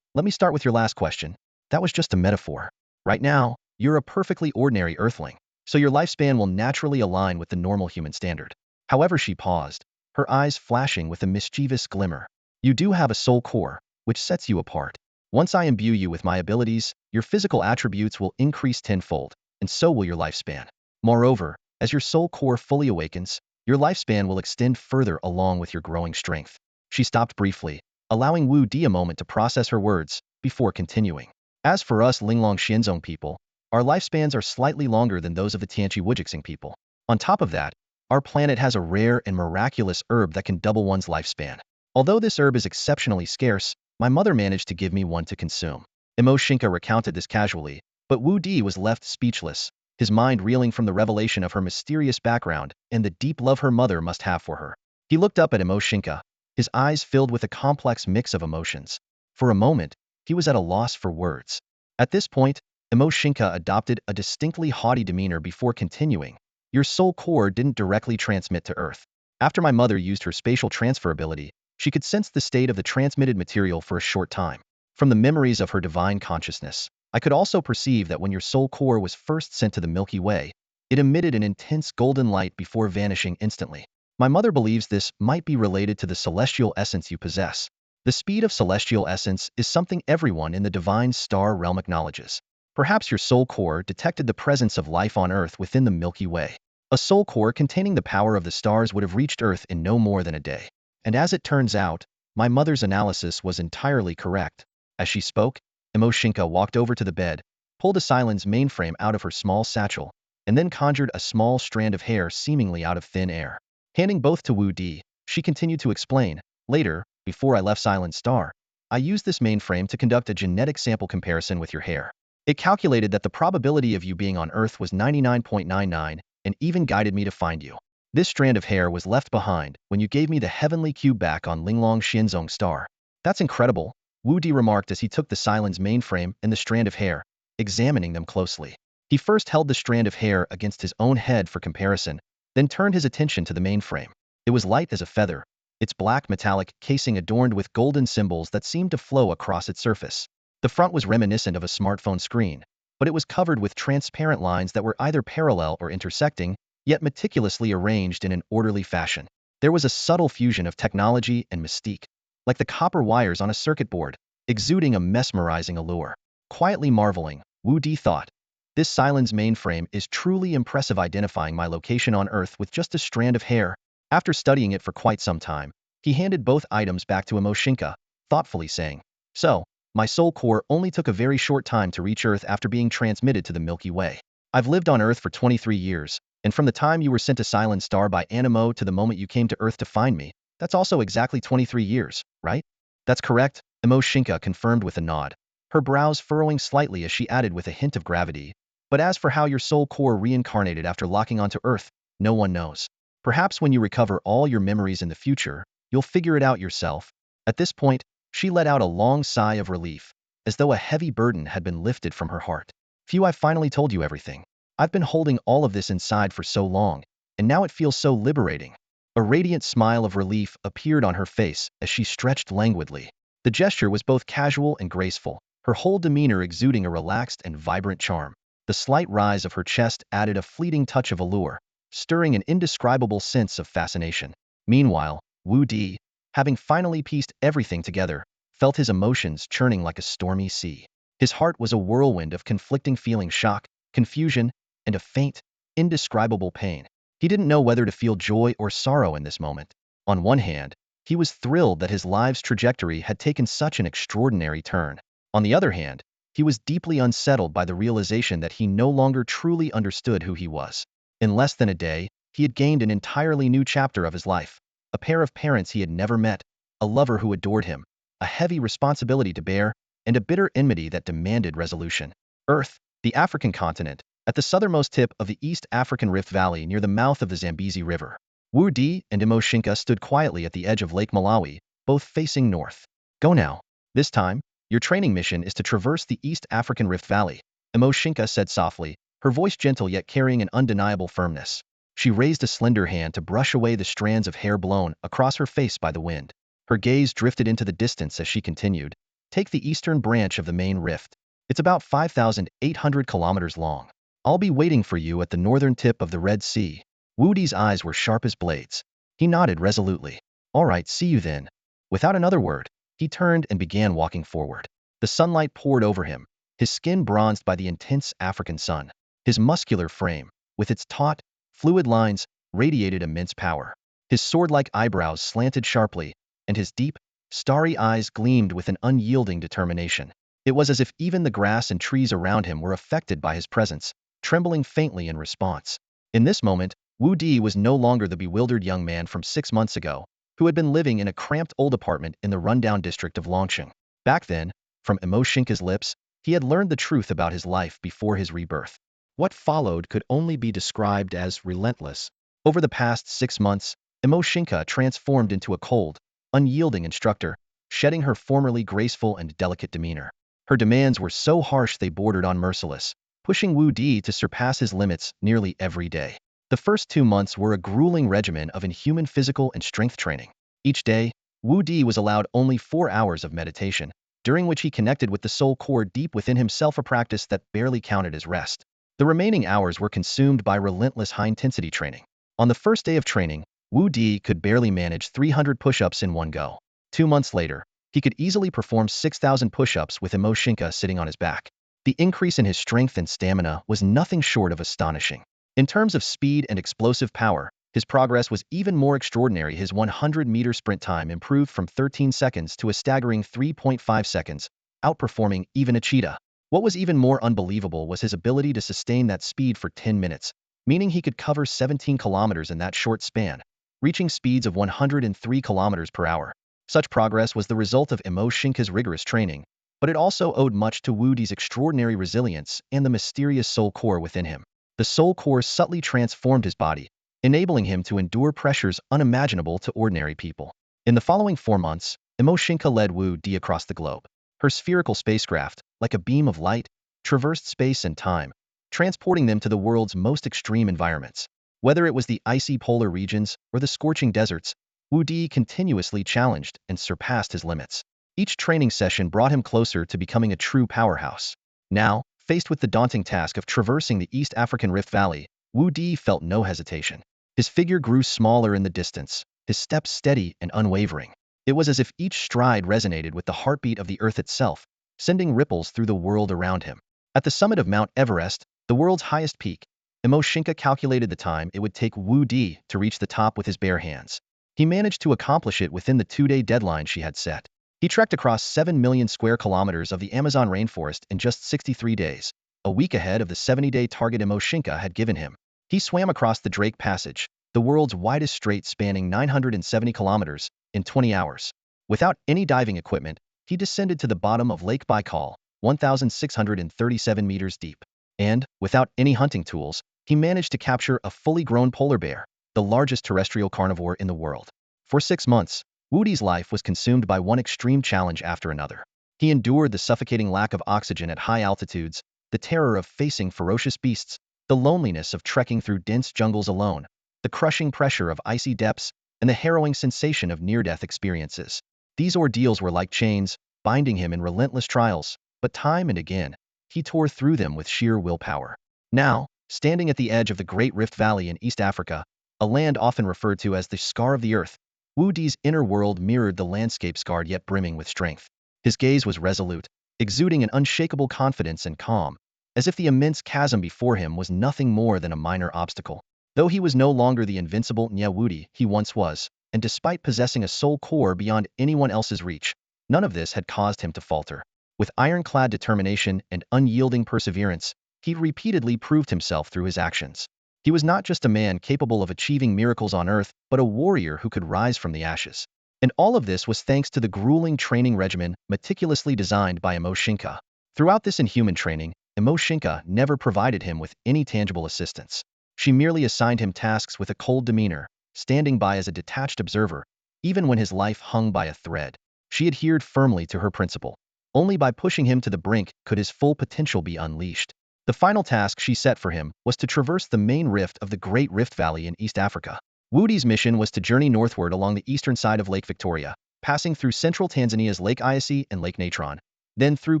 let me start with your last question. That was just a metaphor. Right now, you're a perfectly ordinary earthling, so your lifespan will naturally align with the normal human standard. However, she paused, her eyes flashing with a mischievous glimmer. You do have a soul core, which sets you apart. Once I imbue you with my abilities, your physical attributes will increase tenfold, and so will your lifespan. Moreover, as your soul core fully awakens, your lifespan will extend further along with your growing strength. She stopped briefly, allowing Wu Di a moment to process her words before continuing. As for us Linglong Xianzong people, our lifespans are slightly longer than those of the Tianchi Wujixing people. On top of that, our planet has a rare and miraculous herb that can double one's lifespan. Although this herb is exceptionally scarce, my mother managed to give me one to consume. Mo Xingke recounted this casually, but Wu Di was left speechless, his mind reeling from the revelation of her mysterious background and the deep love her mother must have for her. He looked up at Mo Xingke, his eyes filled with a complex mix of emotions. For a moment, he was at a loss for words. At this point, Mo Xingke adopted a distinctly haughty demeanor before continuing. Your soul core didn't directly transmit to Earth. After my mother used her spatial transfer ability, she could sense the state of the transmitted material for a short time. From the memories of her divine consciousness, I could also perceive that when your soul core was first sent to the Milky Way, it emitted an intense golden light before vanishing instantly. My mother believes this might be related to the celestial essence you possess. The speed of celestial essence is something everyone in the divine star realm acknowledges. Perhaps your soul core detected the presence of life on Earth within the Milky Way. A soul core containing the power of the stars would have reached Earth in no more than a day. And as it turns out, my mother's analysis was entirely correct. As she spoke, Mo Xingke walked over to the bed, pulled a Silence mainframe out of her small satchel, and then conjured a small strand of hair seemingly out of thin air. Handing both to Wu Di, she continued to explain, later, before I left Xianzong Star, I used this mainframe to conduct a genetic sample comparison with your hair. It calculated that the probability of you being on Earth was 99.99 and even guided me to find you. This strand of hair was left behind when you gave me the heavenly cube back on Linglong Xianzong Star. That's incredible, Wu Di remarked as he took the Silence mainframe and the strand of hair, examining them closely. He first held the strand of hair against his own head for comparison, then turned his attention to the mainframe. It was light as a feather, its black metallic casing adorned with golden symbols that seemed to flow across its surface. The front was reminiscent of a smartphone screen, but it was covered with transparent lines that were either parallel or intersecting, yet meticulously arranged in an orderly fashion. There was a subtle fusion of technology and mystique, like the copper wires on a circuit board, exuding a mesmerizing allure. Quietly marveling, Wu Di thought, this Silence mainframe is truly impressive, identifying my location on Earth with just a strand of hair. After studying it for quite some time, he handed both items back to Mo Xingke, thoughtfully saying, so, my soul core only took a very short time to reach Earth after being transmitted to the Milky Way. I've lived on Earth for 23 years, and from the time you were sent to Xianzong Star by Animo to the moment you came to Earth to find me, that's also exactly 23 years, right? That's correct, Mo Xingke confirmed with a nod, her brows furrowing slightly as she added with a hint of gravity. But as for how your soul core reincarnated after locking onto Earth, no one knows. Perhaps when you recover all your memories in the future, you'll figure it out yourself. At this point, she let out a long sigh of relief, as though a heavy burden had been lifted from her heart. Phew, I finally told you everything. I've been holding all of this inside for so long, and now it feels so liberating. A radiant smile of relief appeared on her face as she stretched languidly. The gesture was both casual and graceful, her whole demeanor exuding a relaxed and vibrant charm. The slight rise of her chest added a fleeting touch of allure, stirring an indescribable sense of fascination. Meanwhile, Wu Di, having finally pieced everything together, felt his emotions churning like a stormy sea. His heart was a whirlwind of conflicting feelings: shock, confusion, and a faint, indescribable pain. He didn't know whether to feel joy or sorrow in this moment. On one hand, he was thrilled that his life's trajectory had taken such an extraordinary turn. On the other hand, he was deeply unsettled by the realization that he no longer truly understood who he was. In less than a day, he had gained an entirely new chapter of his life. A pair of parents he had never met, a lover who adored him, a heavy responsibility to bear, and a bitter enmity that demanded resolution. Earth, the African continent, at the southernmost tip of the East African Rift Valley near the mouth of the Zambezi River. Wu Di and Mo Xingke stood quietly at the edge of Lake Malawi, both facing north. Go now. This time, your training mission is to traverse the East African Rift Valley, Mo Xingke said softly, her voice gentle yet carrying an undeniable firmness. She raised a slender hand to brush away the strands of hair blown across her face by the wind. Her gaze drifted into the distance as she continued, take the eastern branch of the main rift. It's about 5,800 kilometers long. I'll be waiting for you at the northern tip of the Red Sea. Wu Di's eyes were sharp as blades. He nodded resolutely. All right, see you then. Without another word, he turned and began walking forward. The sunlight poured over him, his skin bronzed by the intense African sun. His muscular frame, with its taut, fluid lines, radiated immense power. His sword-like eyebrows slanted sharply, and his deep, starry eyes gleamed with an unyielding determination. It was as if even the grass and trees around him were affected by his presence, trembling faintly in response. In this moment, Wudi was no longer the bewildered young man from 6 months ago, who had been living in a cramped old apartment in the rundown district of Longsheng. Back then, from Mo Xingke's lips, he had learned the truth about his life before his rebirth. What followed could only be described as relentless. Over the past 6 months, Mo Xingke transformed into a cold, unyielding instructor, shedding her formerly graceful and delicate demeanor. Her demands were so harsh they bordered on merciless, pushing Wu Di to surpass his limits nearly every day. The first 2 months were a grueling regimen of inhuman physical and strength training. Each day, Wu Di was allowed only 4 hours of meditation, during which he connected with the soul core deep within himself, a practice that barely counted as rest. The remaining hours were consumed by relentless high-intensity training. On the first day of training, Wu Di could barely manage 300 push-ups in one go. 2 months later, he could easily perform 6,000 push-ups with Mo Xingke sitting on his back. The increase in his strength and stamina was nothing short of astonishing. In terms of speed and explosive power, his progress was even more extraordinary. His 100-meter sprint time improved from 13 seconds to a staggering 3.5 seconds, outperforming even a cheetah. What was even more unbelievable was his ability to sustain that speed for 10 minutes, meaning he could cover 17 kilometers in that short span, reaching speeds of 103 kilometers per hour. Such progress was the result of Mo Xingke's rigorous training, but it also owed much to Wu Di's extraordinary resilience and the mysterious soul core within him. The soul core subtly transformed his body, enabling him to endure pressures unimaginable to ordinary people. In the following 4 months, Mo Xingke led Wu Di across the globe. Her spherical spacecraft, like a beam of light, traversed space and time, transporting them to the world's most extreme environments. Whether it was the icy polar regions or the scorching deserts, Wu Di continuously challenged and surpassed his limits. Each training session brought him closer to becoming a true powerhouse. Now, faced with the daunting task of traversing the East African Rift Valley, Wu Di felt no hesitation. His figure grew smaller in the distance, his steps steady and unwavering. It was as if each stride resonated with the heartbeat of the earth itself, sending ripples through the world around him. At the summit of Mount Everest, the world's highest peak, Mo Xingke calculated the time it would take Wu Di to reach the top with his bare hands. He managed to accomplish it within the 2-day deadline she had set. He trekked across 7 million square kilometers of the Amazon rainforest in just 63 days, a week ahead of the 70-day target Mo Xingke had given him. He swam across the Drake Passage, the world's widest strait spanning 970 kilometers, in 20 hours. Without any diving equipment, he descended to the bottom of Lake Baikal, 1,637 meters deep. And, without any hunting tools, he managed to capture a fully grown polar bear, the largest terrestrial carnivore in the world. For 6 months, Wu Di's life was consumed by one extreme challenge after another. He endured the suffocating lack of oxygen at high altitudes, the terror of facing ferocious beasts, the loneliness of trekking through dense jungles alone, the crushing pressure of icy depths, and the harrowing sensation of near-death experiences. These ordeals were like chains, binding him in relentless trials, but time and again, he tore through them with sheer willpower. Now, standing at the edge of the Great Rift Valley in East Africa, a land often referred to as the scar of the earth, Wu Di's inner world mirrored the landscape, scarred yet brimming with strength. His gaze was resolute, exuding an unshakable confidence and calm, as if the immense chasm before him was nothing more than a minor obstacle. Though he was no longer the invincible Nie Wudi he once was, and despite possessing a soul core beyond anyone else's reach, none of this had caused him to falter. With ironclad determination and unyielding perseverance, he repeatedly proved himself through his actions. He was not just a man capable of achieving miracles on earth, but a warrior who could rise from the ashes. And all of this was thanks to the grueling training regimen meticulously designed by Mo Xingke. Throughout this inhuman training, Mo Xingke never provided him with any tangible assistance. She merely assigned him tasks with a cold demeanor, standing by as a detached observer, even when his life hung by a thread. She adhered firmly to her principle. Only by pushing him to the brink could his full potential be unleashed. The final task she set for him was to traverse the main rift of the Great Rift Valley in East Africa. Wu Di's mission was to journey northward along the eastern side of Lake Victoria, passing through central Tanzania's Lake Eyasi and Lake Natron, then through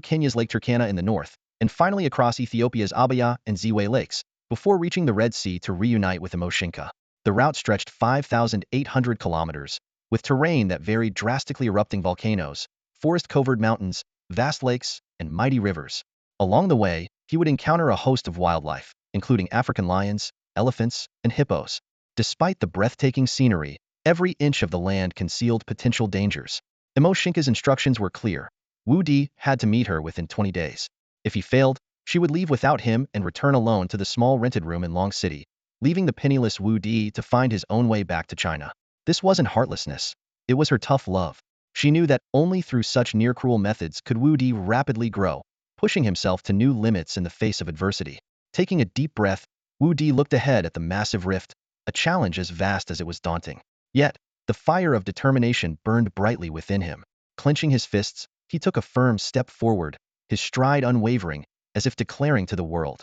Kenya's Lake Turkana in the north, and finally across Ethiopia's Abaya and Ziwe lakes, before reaching the Red Sea to reunite with Mo Xingke. The route stretched 5,800 kilometers, with terrain that varied drastically, erupting volcanoes, forest-covered mountains, vast lakes, and mighty rivers. Along the way, he would encounter a host of wildlife, including African lions, elephants, and hippos. Despite the breathtaking scenery, every inch of the land concealed potential dangers. Mo Xingke's instructions were clear. Wudi had to meet her within 20 days. If he failed, she would leave without him and return alone to the small rented room in Long City, leaving the penniless Wudi to find his own way back to China. This wasn't heartlessness. It was her tough love. She knew that only through such near-cruel methods could Wudi rapidly grow, pushing himself to new limits in the face of adversity. Taking a deep breath, Wudi looked ahead at the massive rift, a challenge as vast as it was daunting. Yet, the fire of determination burned brightly within him. Clenching his fists, he took a firm step forward, his stride unwavering, as if declaring to the world,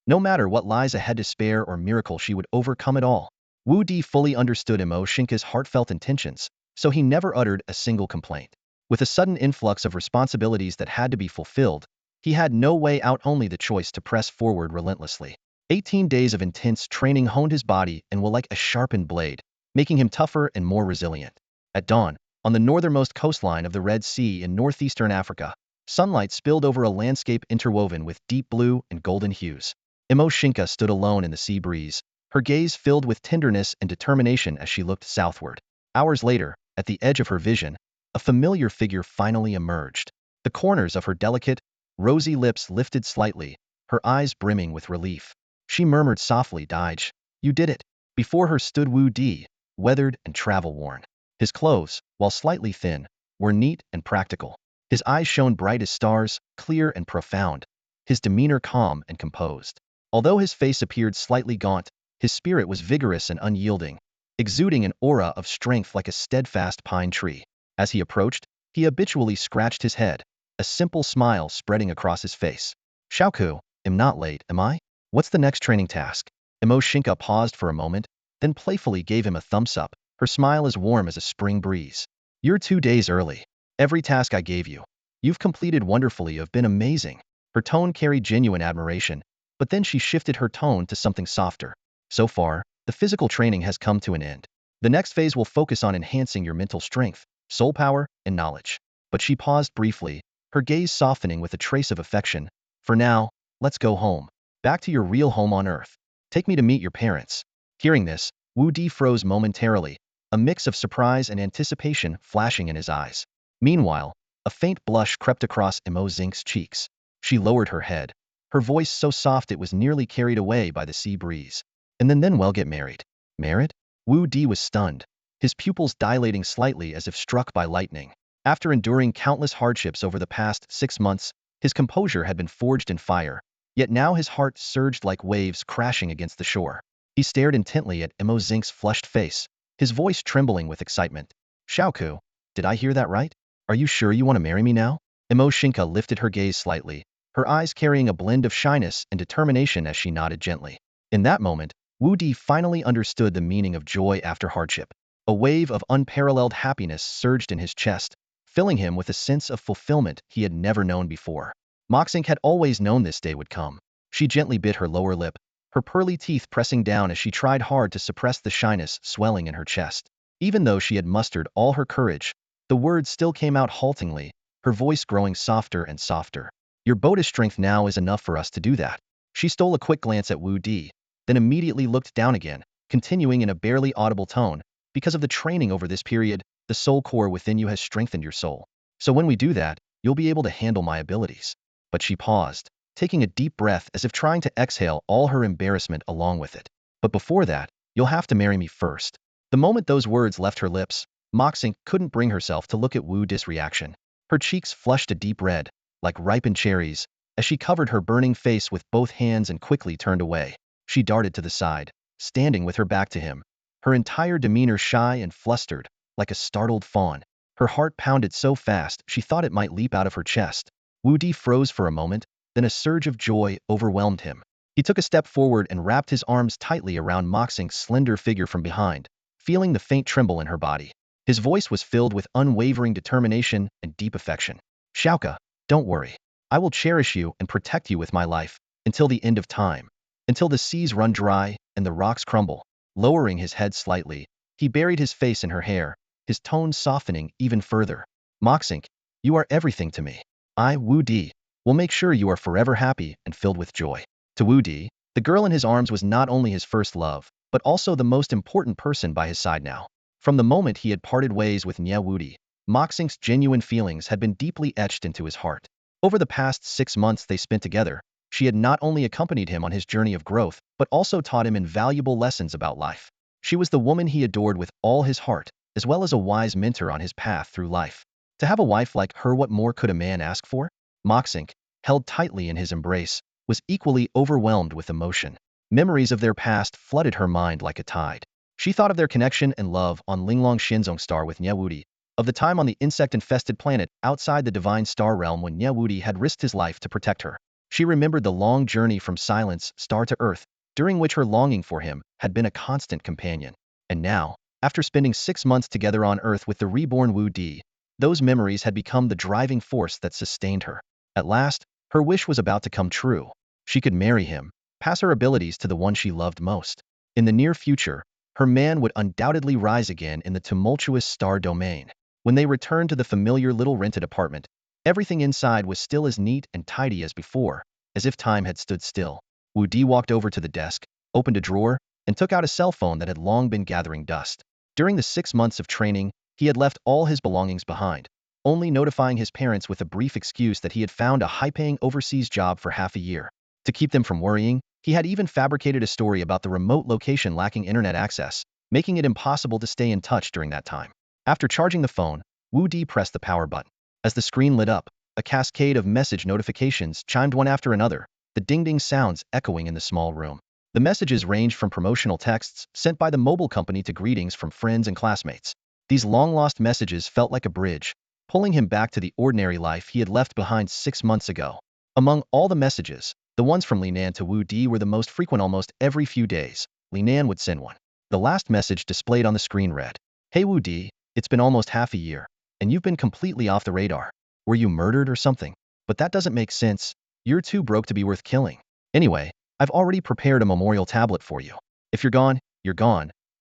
no matter what lies ahead, despair or miracle, she would overcome it all. Wu Di fully understood Mo Xingke's heartfelt intentions, so he never uttered a single complaint. With a sudden influx of responsibilities that had to be fulfilled, he had no way out, only the choice to press forward relentlessly. 18 days of intense training honed his body and will like a sharpened blade, making him tougher and more resilient. At dawn, on the northernmost coastline of the Red Sea in northeastern Africa, sunlight spilled over a landscape interwoven with deep blue and golden hues. Mo Xingke stood alone in the sea breeze, her gaze filled with tenderness and determination as she looked southward. Hours later, at the edge of her vision, a familiar figure finally emerged. The corners of her delicate, rosy lips lifted slightly, her eyes brimming with relief. She murmured softly, "Dij, you did it." Before her stood Wu Di, weathered and travel-worn. His clothes, while slightly thin, were neat and practical. His eyes shone bright as stars, clear and profound, his demeanor calm and composed. Although his face appeared slightly gaunt, his spirit was vigorous and unyielding, exuding an aura of strength like a steadfast pine tree. As he approached, he habitually scratched his head, a simple smile spreading across his face. "Xiaoku, am not late, am I? What's the next training task?" Mo Xingke paused for a moment, then playfully gave him a thumbs up, her smile as warm as a spring breeze. "You're 2 days early. Every task I gave you, you've completed wonderfully. You've been amazing." Her tone carried genuine admiration, but then she shifted her tone to something softer. "So far, the physical training has come to an end. The next phase will focus on enhancing your mental strength, soul power, and knowledge." But she paused briefly, her gaze softening with a trace of affection. "For now, let's go home. Back to your real home on Earth. Take me to meet your parents." Hearing this, Wu Di froze momentarily, a mix of surprise and anticipation flashing in his eyes. Meanwhile, a faint blush crept across Mo Xingke's cheeks. She lowered her head, her voice so soft it was nearly carried away by the sea breeze. "And then we'll get married." "Married?" Wu Di was stunned, his pupils dilating slightly as if struck by lightning. After enduring countless hardships over the past 6 months, his composure had been forged in fire, yet now his heart surged like waves crashing against the shore. He stared intently at Mo Xingke's flushed face, his voice trembling with excitement. "Xiaoku, did I hear that right? Are you sure you want to marry me now?" Mo Xingke lifted her gaze slightly, her eyes carrying a blend of shyness and determination as she nodded gently. In that moment, Wu Di finally understood the meaning of joy after hardship. A wave of unparalleled happiness surged in his chest, filling him with a sense of fulfillment he had never known before. Mo Xingke had always known this day would come. She gently bit her lower lip, her pearly teeth pressing down as she tried hard to suppress the shyness swelling in her chest. Even though she had mustered all her courage, the words still came out haltingly, her voice growing softer and softer. "Your Buddhist strength now is enough for us to do that." She stole a quick glance at Wu Di, then immediately looked down again, continuing in a barely audible tone, "Because of the training over this period, the soul core within you has strengthened your soul. So when we do that, you'll be able to handle my abilities." But she paused, taking a deep breath as if trying to exhale all her embarrassment along with it. "But before that, you'll have to marry me first." The moment those words left her lips, Mo Xingke couldn't bring herself to look at Wu Di's reaction. Her cheeks flushed a deep red, like ripened cherries, as she covered her burning face with both hands and quickly turned away. She darted to the side, standing with her back to him, her entire demeanor shy and flustered, like a startled fawn. Her heart pounded so fast she thought it might leap out of her chest. Wu Di froze for a moment, then a surge of joy overwhelmed him. He took a step forward and wrapped his arms tightly around Mo Xingke's slender figure from behind, feeling the faint tremble in her body. His voice was filled with unwavering determination and deep affection. "Xiaoka, don't worry. I will cherish you and protect you with my life, until the end of time. Until the seas run dry and the rocks crumble." Lowering his head slightly, he buried his face in her hair, his tone softening even further. "Mo Xingke, you are everything to me. I, Wudi, will make sure you are forever happy and filled with joy. To Wudi, the girl in his arms was not only his first love, but also the most important person by his side now. From the moment he had parted ways with Nie Wudi, Mo Xingke's genuine feelings had been deeply etched into his heart. Over the past 6 months they spent together, she had not only accompanied him on his journey of growth, but also taught him invaluable lessons about life. She was the woman he adored with all his heart, as well as a wise mentor on his path through life. To have a wife like her, what more could a man ask for? Mo Xingke, held tightly in his embrace, was equally overwhelmed with emotion. Memories of their past flooded her mind like a tide. She thought of their connection and love on Linglong Xianzong Star with Nie Wudi, of the time on the insect-infested planet outside the divine star realm when Nie Wudi had risked his life to protect her. She remembered the long journey from Silence Star to Earth, during which her longing for him had been a constant companion. And now, after spending 6 months together on Earth with the reborn Wudi, those memories had become the driving force that sustained her. At last, her wish was about to come true. She could marry him, pass her abilities to the one she loved most. In the near future, her man would undoubtedly rise again in the tumultuous star domain. When they returned to the familiar little rented apartment, everything inside was still as neat and tidy as before, as if time had stood still. Wudi walked over to the desk, opened a drawer, and took out a cell phone that had long been gathering dust. During the 6 months of training, he had left all his belongings behind, only notifying his parents with a brief excuse that he had found a high-paying overseas job for half a year. To keep them from worrying, he had even fabricated a story about the remote location lacking internet access, making it impossible to stay in touch during that time. After charging the phone, Wudi pressed the power button. As the screen lit up, a cascade of message notifications chimed one after another, the ding-ding sounds echoing in the small room. The messages ranged from promotional texts sent by the mobile company to greetings from friends and classmates. These long-lost messages felt like a bridge, pulling him back to the ordinary life he had left behind 6 months ago. Among all the messages, the ones from Linan to Wudi were the most frequent. Almost every few days, Linan would send one. The last message displayed on the screen read, "Hey Wudi, it's been almost half a year, and you've been completely off the radar. Were you murdered or something? But that doesn't make sense. You're too broke to be worth killing. Anyway, I've already prepared a memorial tablet for you. If you're gone,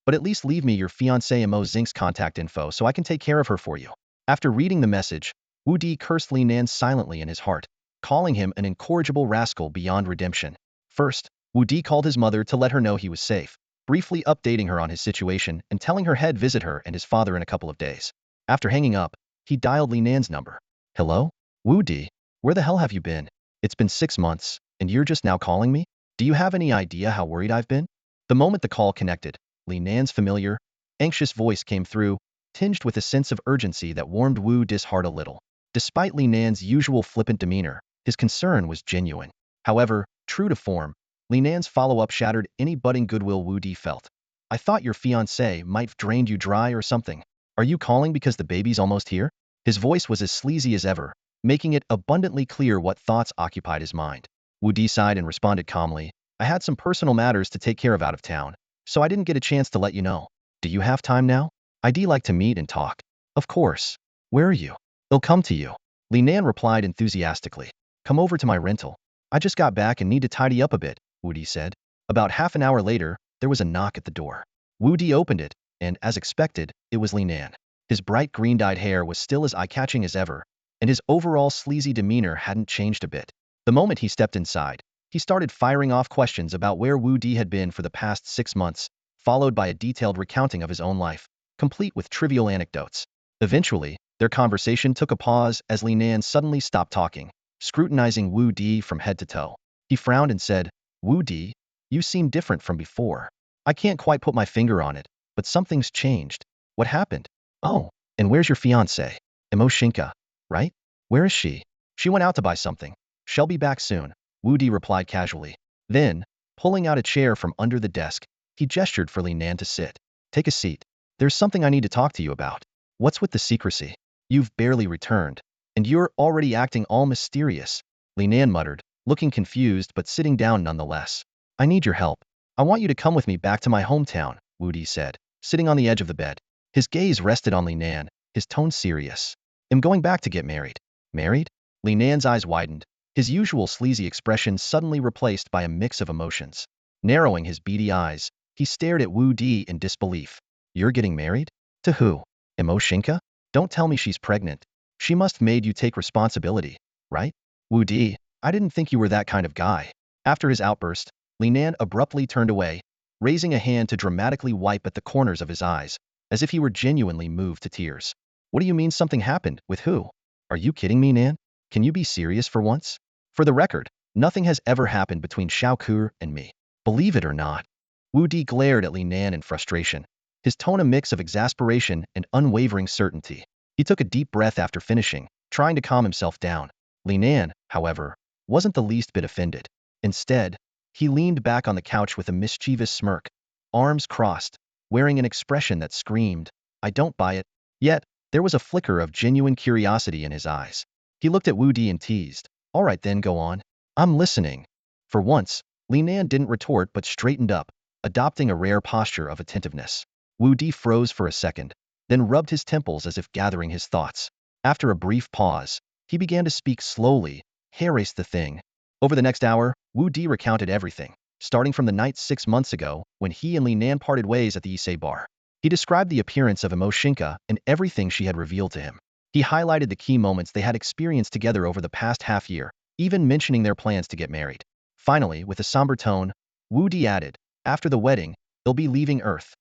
but at least leave me your fiancée Mo Xingke's contact info so I can take care of her for you." After reading the message, Wudi cursed Linan silently in his heart, calling him an incorrigible rascal beyond redemption. First, Wudi called his mother to let her know he was safe, briefly updating her on his situation and telling her he'd visit her and his father in a couple of days. After hanging up, he dialed Linan's number. "Hello? Wudi, where the hell have you been? It's been 6 months, and you're just now calling me? Do you have any idea how worried I've been?" The moment the call connected, Linan's familiar, anxious voice came through, tinged with a sense of urgency that warmed Wudi's heart a little. Despite Linan's usual flippant demeanor, his concern was genuine. However, true to form, Linan's follow-up shattered any budding goodwill Wudi felt. "I thought your fiancé might have drained you dry or something. Are you calling because the baby's almost here?" His voice was as sleazy as ever, making it abundantly clear what thoughts occupied his mind. Wudi sighed and responded calmly, "I had some personal matters to take care of out of town, so I didn't get a chance to let you know. Do you have time now? I'd like to meet and talk." "Of course. Where are you?" "They'll come to you," Linan replied enthusiastically. "Come over to my rental. I just got back and need to tidy up a bit," Wudi said. About half an hour later, there was a knock at the door. Wudi opened it, and, as expected, it was Linan. His bright green-dyed hair was still as eye-catching as ever, and his overall sleazy demeanor hadn't changed a bit. The moment he stepped inside, he started firing off questions about where Wudi had been for the past 6 months, followed by a detailed recounting of his own life, complete with trivial anecdotes. Eventually, their conversation took a pause as Linan suddenly stopped talking, scrutinizing Wudi from head to toe. He frowned and said, "Wudi, you seem different from before. I can't quite put my finger on it, but something's changed. What happened?" "Oh, and where's your fiancée? Mo Xingke, right? Where is she?" "She went out to buy something. She'll be back soon," Wudi replied casually. Then, pulling out a chair from under the desk, he gestured for Linan to sit. "Take a seat. There's something I need to talk to you about." "What's with the secrecy? You've barely returned, and you're already acting all mysterious," Linan muttered, looking confused but sitting down nonetheless. "I need your help. I want you to come with me back to my hometown," Wudi said, sitting on the edge of the bed. His gaze rested on Linan, his tone serious. "I'm going back to get married." "Married?" Linan's eyes widened, his usual sleazy expression suddenly replaced by a mix of emotions. Narrowing his beady eyes, he stared at Wudi in disbelief. "You're getting married? To who? Mo Xingke? Don't tell me she's pregnant. She must have made you take responsibility." right? Wu Di, I didn't think you were that kind of guy. After his outburst, Li Nan abruptly turned away, raising a hand to dramatically wipe at the corners of his eyes, as if he were genuinely moved to tears. What do you mean something happened? With who? Are you kidding me, Nan? Can you be serious for once? For the record, nothing has ever happened between Xiao Ke and me. Believe it or not. Wu Di glared at Li Nan in frustration, his tone a mix of exasperation and unwavering certainty. He took a deep breath after finishing, trying to calm himself down. Li Nan, however, wasn't the least bit offended. Instead, he leaned back on the couch with a mischievous smirk, arms crossed, wearing an expression that screamed, I don't buy it. Yet, there was a flicker of genuine curiosity in his eyes. He looked at Wu Di and teased, all right then, go on. I'm listening. For once, Li Nan didn't retort but straightened up, adopting a rare posture of attentiveness. Wu Di froze for a second, then rubbed his temples as if gathering his thoughts. After a brief pause, he began to speak slowly. Here's the thing. Over the next hour, Wu Di recounted everything, starting from the night 6 months ago when he and Li Nan parted ways at the Issei bar. He described the appearance of Mo Xingke and everything she had revealed to him. He highlighted the key moments they had experienced together over the past half year, even mentioning their plans to get married. Finally, with a somber tone, Wu Di added, after the wedding, they'll be leaving Earth.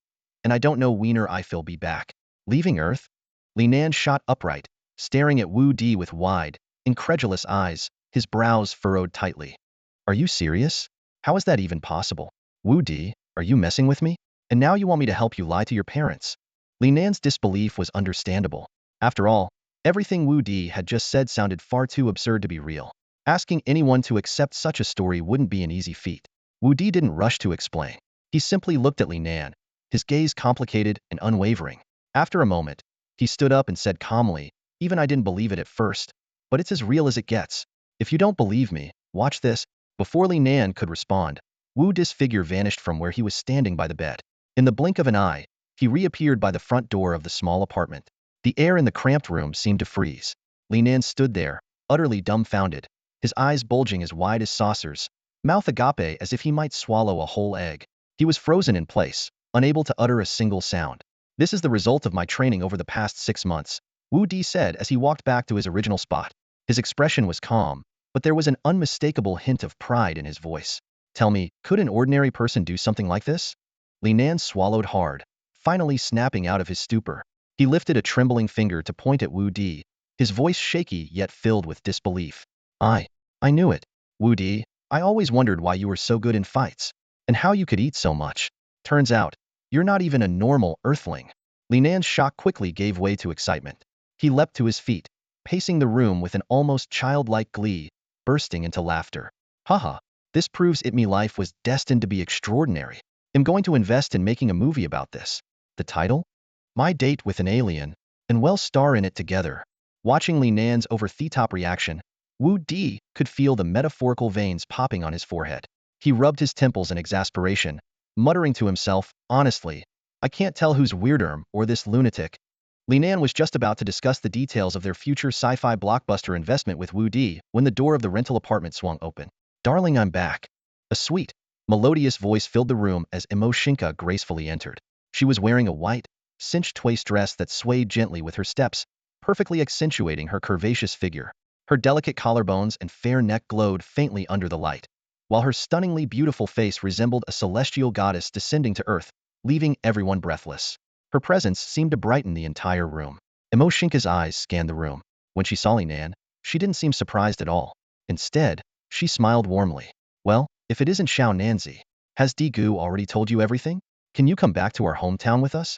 And I don't know whenever I'll be back. Leaving Earth? Li Nan shot upright, staring at Wu Di with wide, incredulous eyes, his brows furrowed tightly. Are you serious? How is that even possible? Wu Di, are you messing with me? And now you want me to help you lie to your parents? Li Nan's disbelief was understandable. After all, everything Wu Di had just said sounded far too absurd to be real. Asking anyone to accept such a story wouldn't be an easy feat. Wu Di didn't rush to explain. He simply looked at Li Nan, his gaze complicated and unwavering. After a moment, he stood up and said calmly, even I didn't believe it at first, but it's as real as it gets. If you don't believe me, watch this. Before Li Nan could respond, Wu Di's figure vanished from where he was standing by the bed. In the blink of an eye, he reappeared by the front door of the small apartment. The air in the cramped room seemed to freeze. Li Nan stood there, utterly dumbfounded, his eyes bulging as wide as saucers, mouth agape as if he might swallow a whole egg. He was frozen in place, unable to utter a single sound. This is the result of my training over the past 6 months, Wu Di said as he walked back to his original spot. His expression was calm, but there was an unmistakable hint of pride in his voice. Tell me, could an ordinary person do something like this? Li Nan swallowed hard, finally snapping out of his stupor. He lifted a trembling finger to point at Wu Di, his voice shaky yet filled with disbelief. I knew it. Wu Di, I always wondered why you were so good in fights, and how you could eat so much. Turns out, you're not even a normal earthling. Li Nan's shock quickly gave way to excitement. He leapt to his feet, pacing the room with an almost childlike glee, bursting into laughter. Haha, this proves me life was destined to be extraordinary. I'm going to invest in making a movie about this. The title? My Date with an Alien, and we'll star in it together. Watching Li Nan's over-the-top reaction, Wu Di could feel the metaphorical veins popping on his forehead. He rubbed his temples in exasperation, muttering to himself, honestly, I can't tell who's weirder or this lunatic. Li Nan was just about to discuss the details of their future sci-fi blockbuster investment with Wu Di when the door of the rental apartment swung open. Darling, I'm back. A sweet, melodious voice filled the room as Mo Xingke gracefully entered. She was wearing a white, cinched waist dress that swayed gently with her steps, perfectly accentuating her curvaceous figure. Her delicate collarbones and fair neck glowed faintly under the light, while her stunningly beautiful face resembled a celestial goddess descending to earth, leaving everyone breathless. Her presence seemed to brighten the entire room. Mo Xingke's eyes scanned the room. When she saw Li Nan, she didn't seem surprised at all. Instead, she smiled warmly. Well, if it isn't Xiao Nanzi, has Di Gu already told you everything? Can you come back to our hometown with us?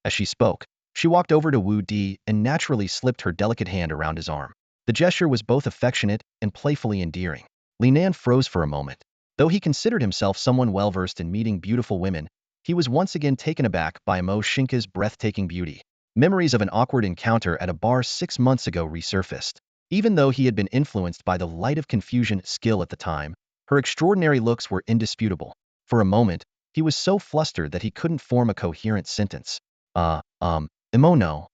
As she spoke, she walked over to Wu Di and naturally slipped her delicate hand around his arm. The gesture was both affectionate and playfully endearing. Li Nan froze for a moment. Though he considered himself someone well-versed in meeting beautiful women, he was once again taken aback by Mo Xingke's breathtaking beauty. Memories of an awkward encounter at a bar 6 months ago resurfaced. Even though he had been influenced by the light of confusion skill at the time, her extraordinary looks were indisputable. For a moment, he was so flustered that he couldn't form a coherent sentence. Imo no.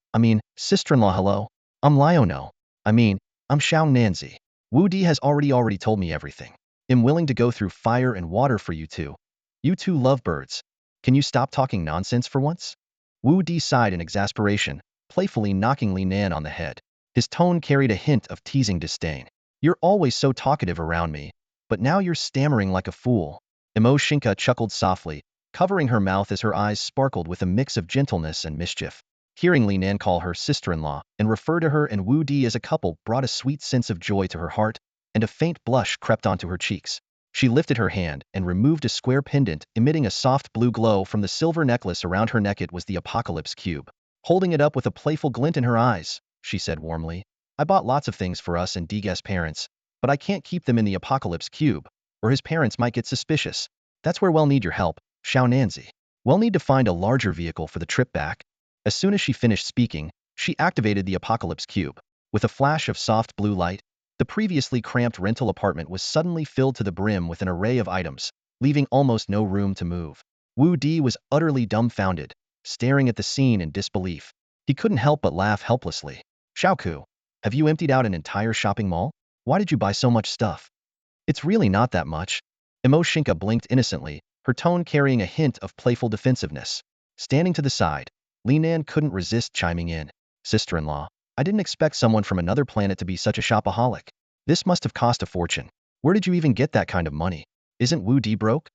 Sister-in-law hello. Lio no. I'm Xiao Nanzi. Wu Di has already told me everything. I'm willing to go through fire and water for you two. You two lovebirds. Can you stop talking nonsense for once? Wu Di sighed in exasperation, playfully knocking Li Nan on the head. His tone carried a hint of teasing disdain. You're always so talkative around me, but now you're stammering like a fool. Mo Xingke chuckled softly, covering her mouth as her eyes sparkled with a mix of gentleness and mischief. Hearing Li Nan call her sister-in-law and refer to her and Wu Di as a couple brought a sweet sense of joy to her heart, and a faint blush crept onto her cheeks. She lifted her hand and removed a square pendant emitting a soft blue glow from the silver necklace around her neck. It was the Apocalypse Cube. Holding it up with a playful glint in her eyes, she said warmly, I bought lots of things for us and Dige's parents, but I can't keep them in the Apocalypse Cube, or his parents might get suspicious. That's where we'll need your help, Xiaonanzi. We'll need to find a larger vehicle for the trip back. As soon as she finished speaking, she activated the Apocalypse Cube. With a flash of soft blue light, the previously cramped rental apartment was suddenly filled to the brim with an array of items, leaving almost no room to move. Wu Di was utterly dumbfounded, staring at the scene in disbelief. He couldn't help but laugh helplessly. Xiaoku, have you emptied out an entire shopping mall? Why did you buy so much stuff? It's really not that much. Mo Xingke blinked innocently, her tone carrying a hint of playful defensiveness. Standing to the side, Li Nan couldn't resist chiming in. Sister-in-law, I didn't expect someone from another planet to be such a shopaholic. This must have cost a fortune. Where did you even get that kind of money? Isn't Wu Di broke?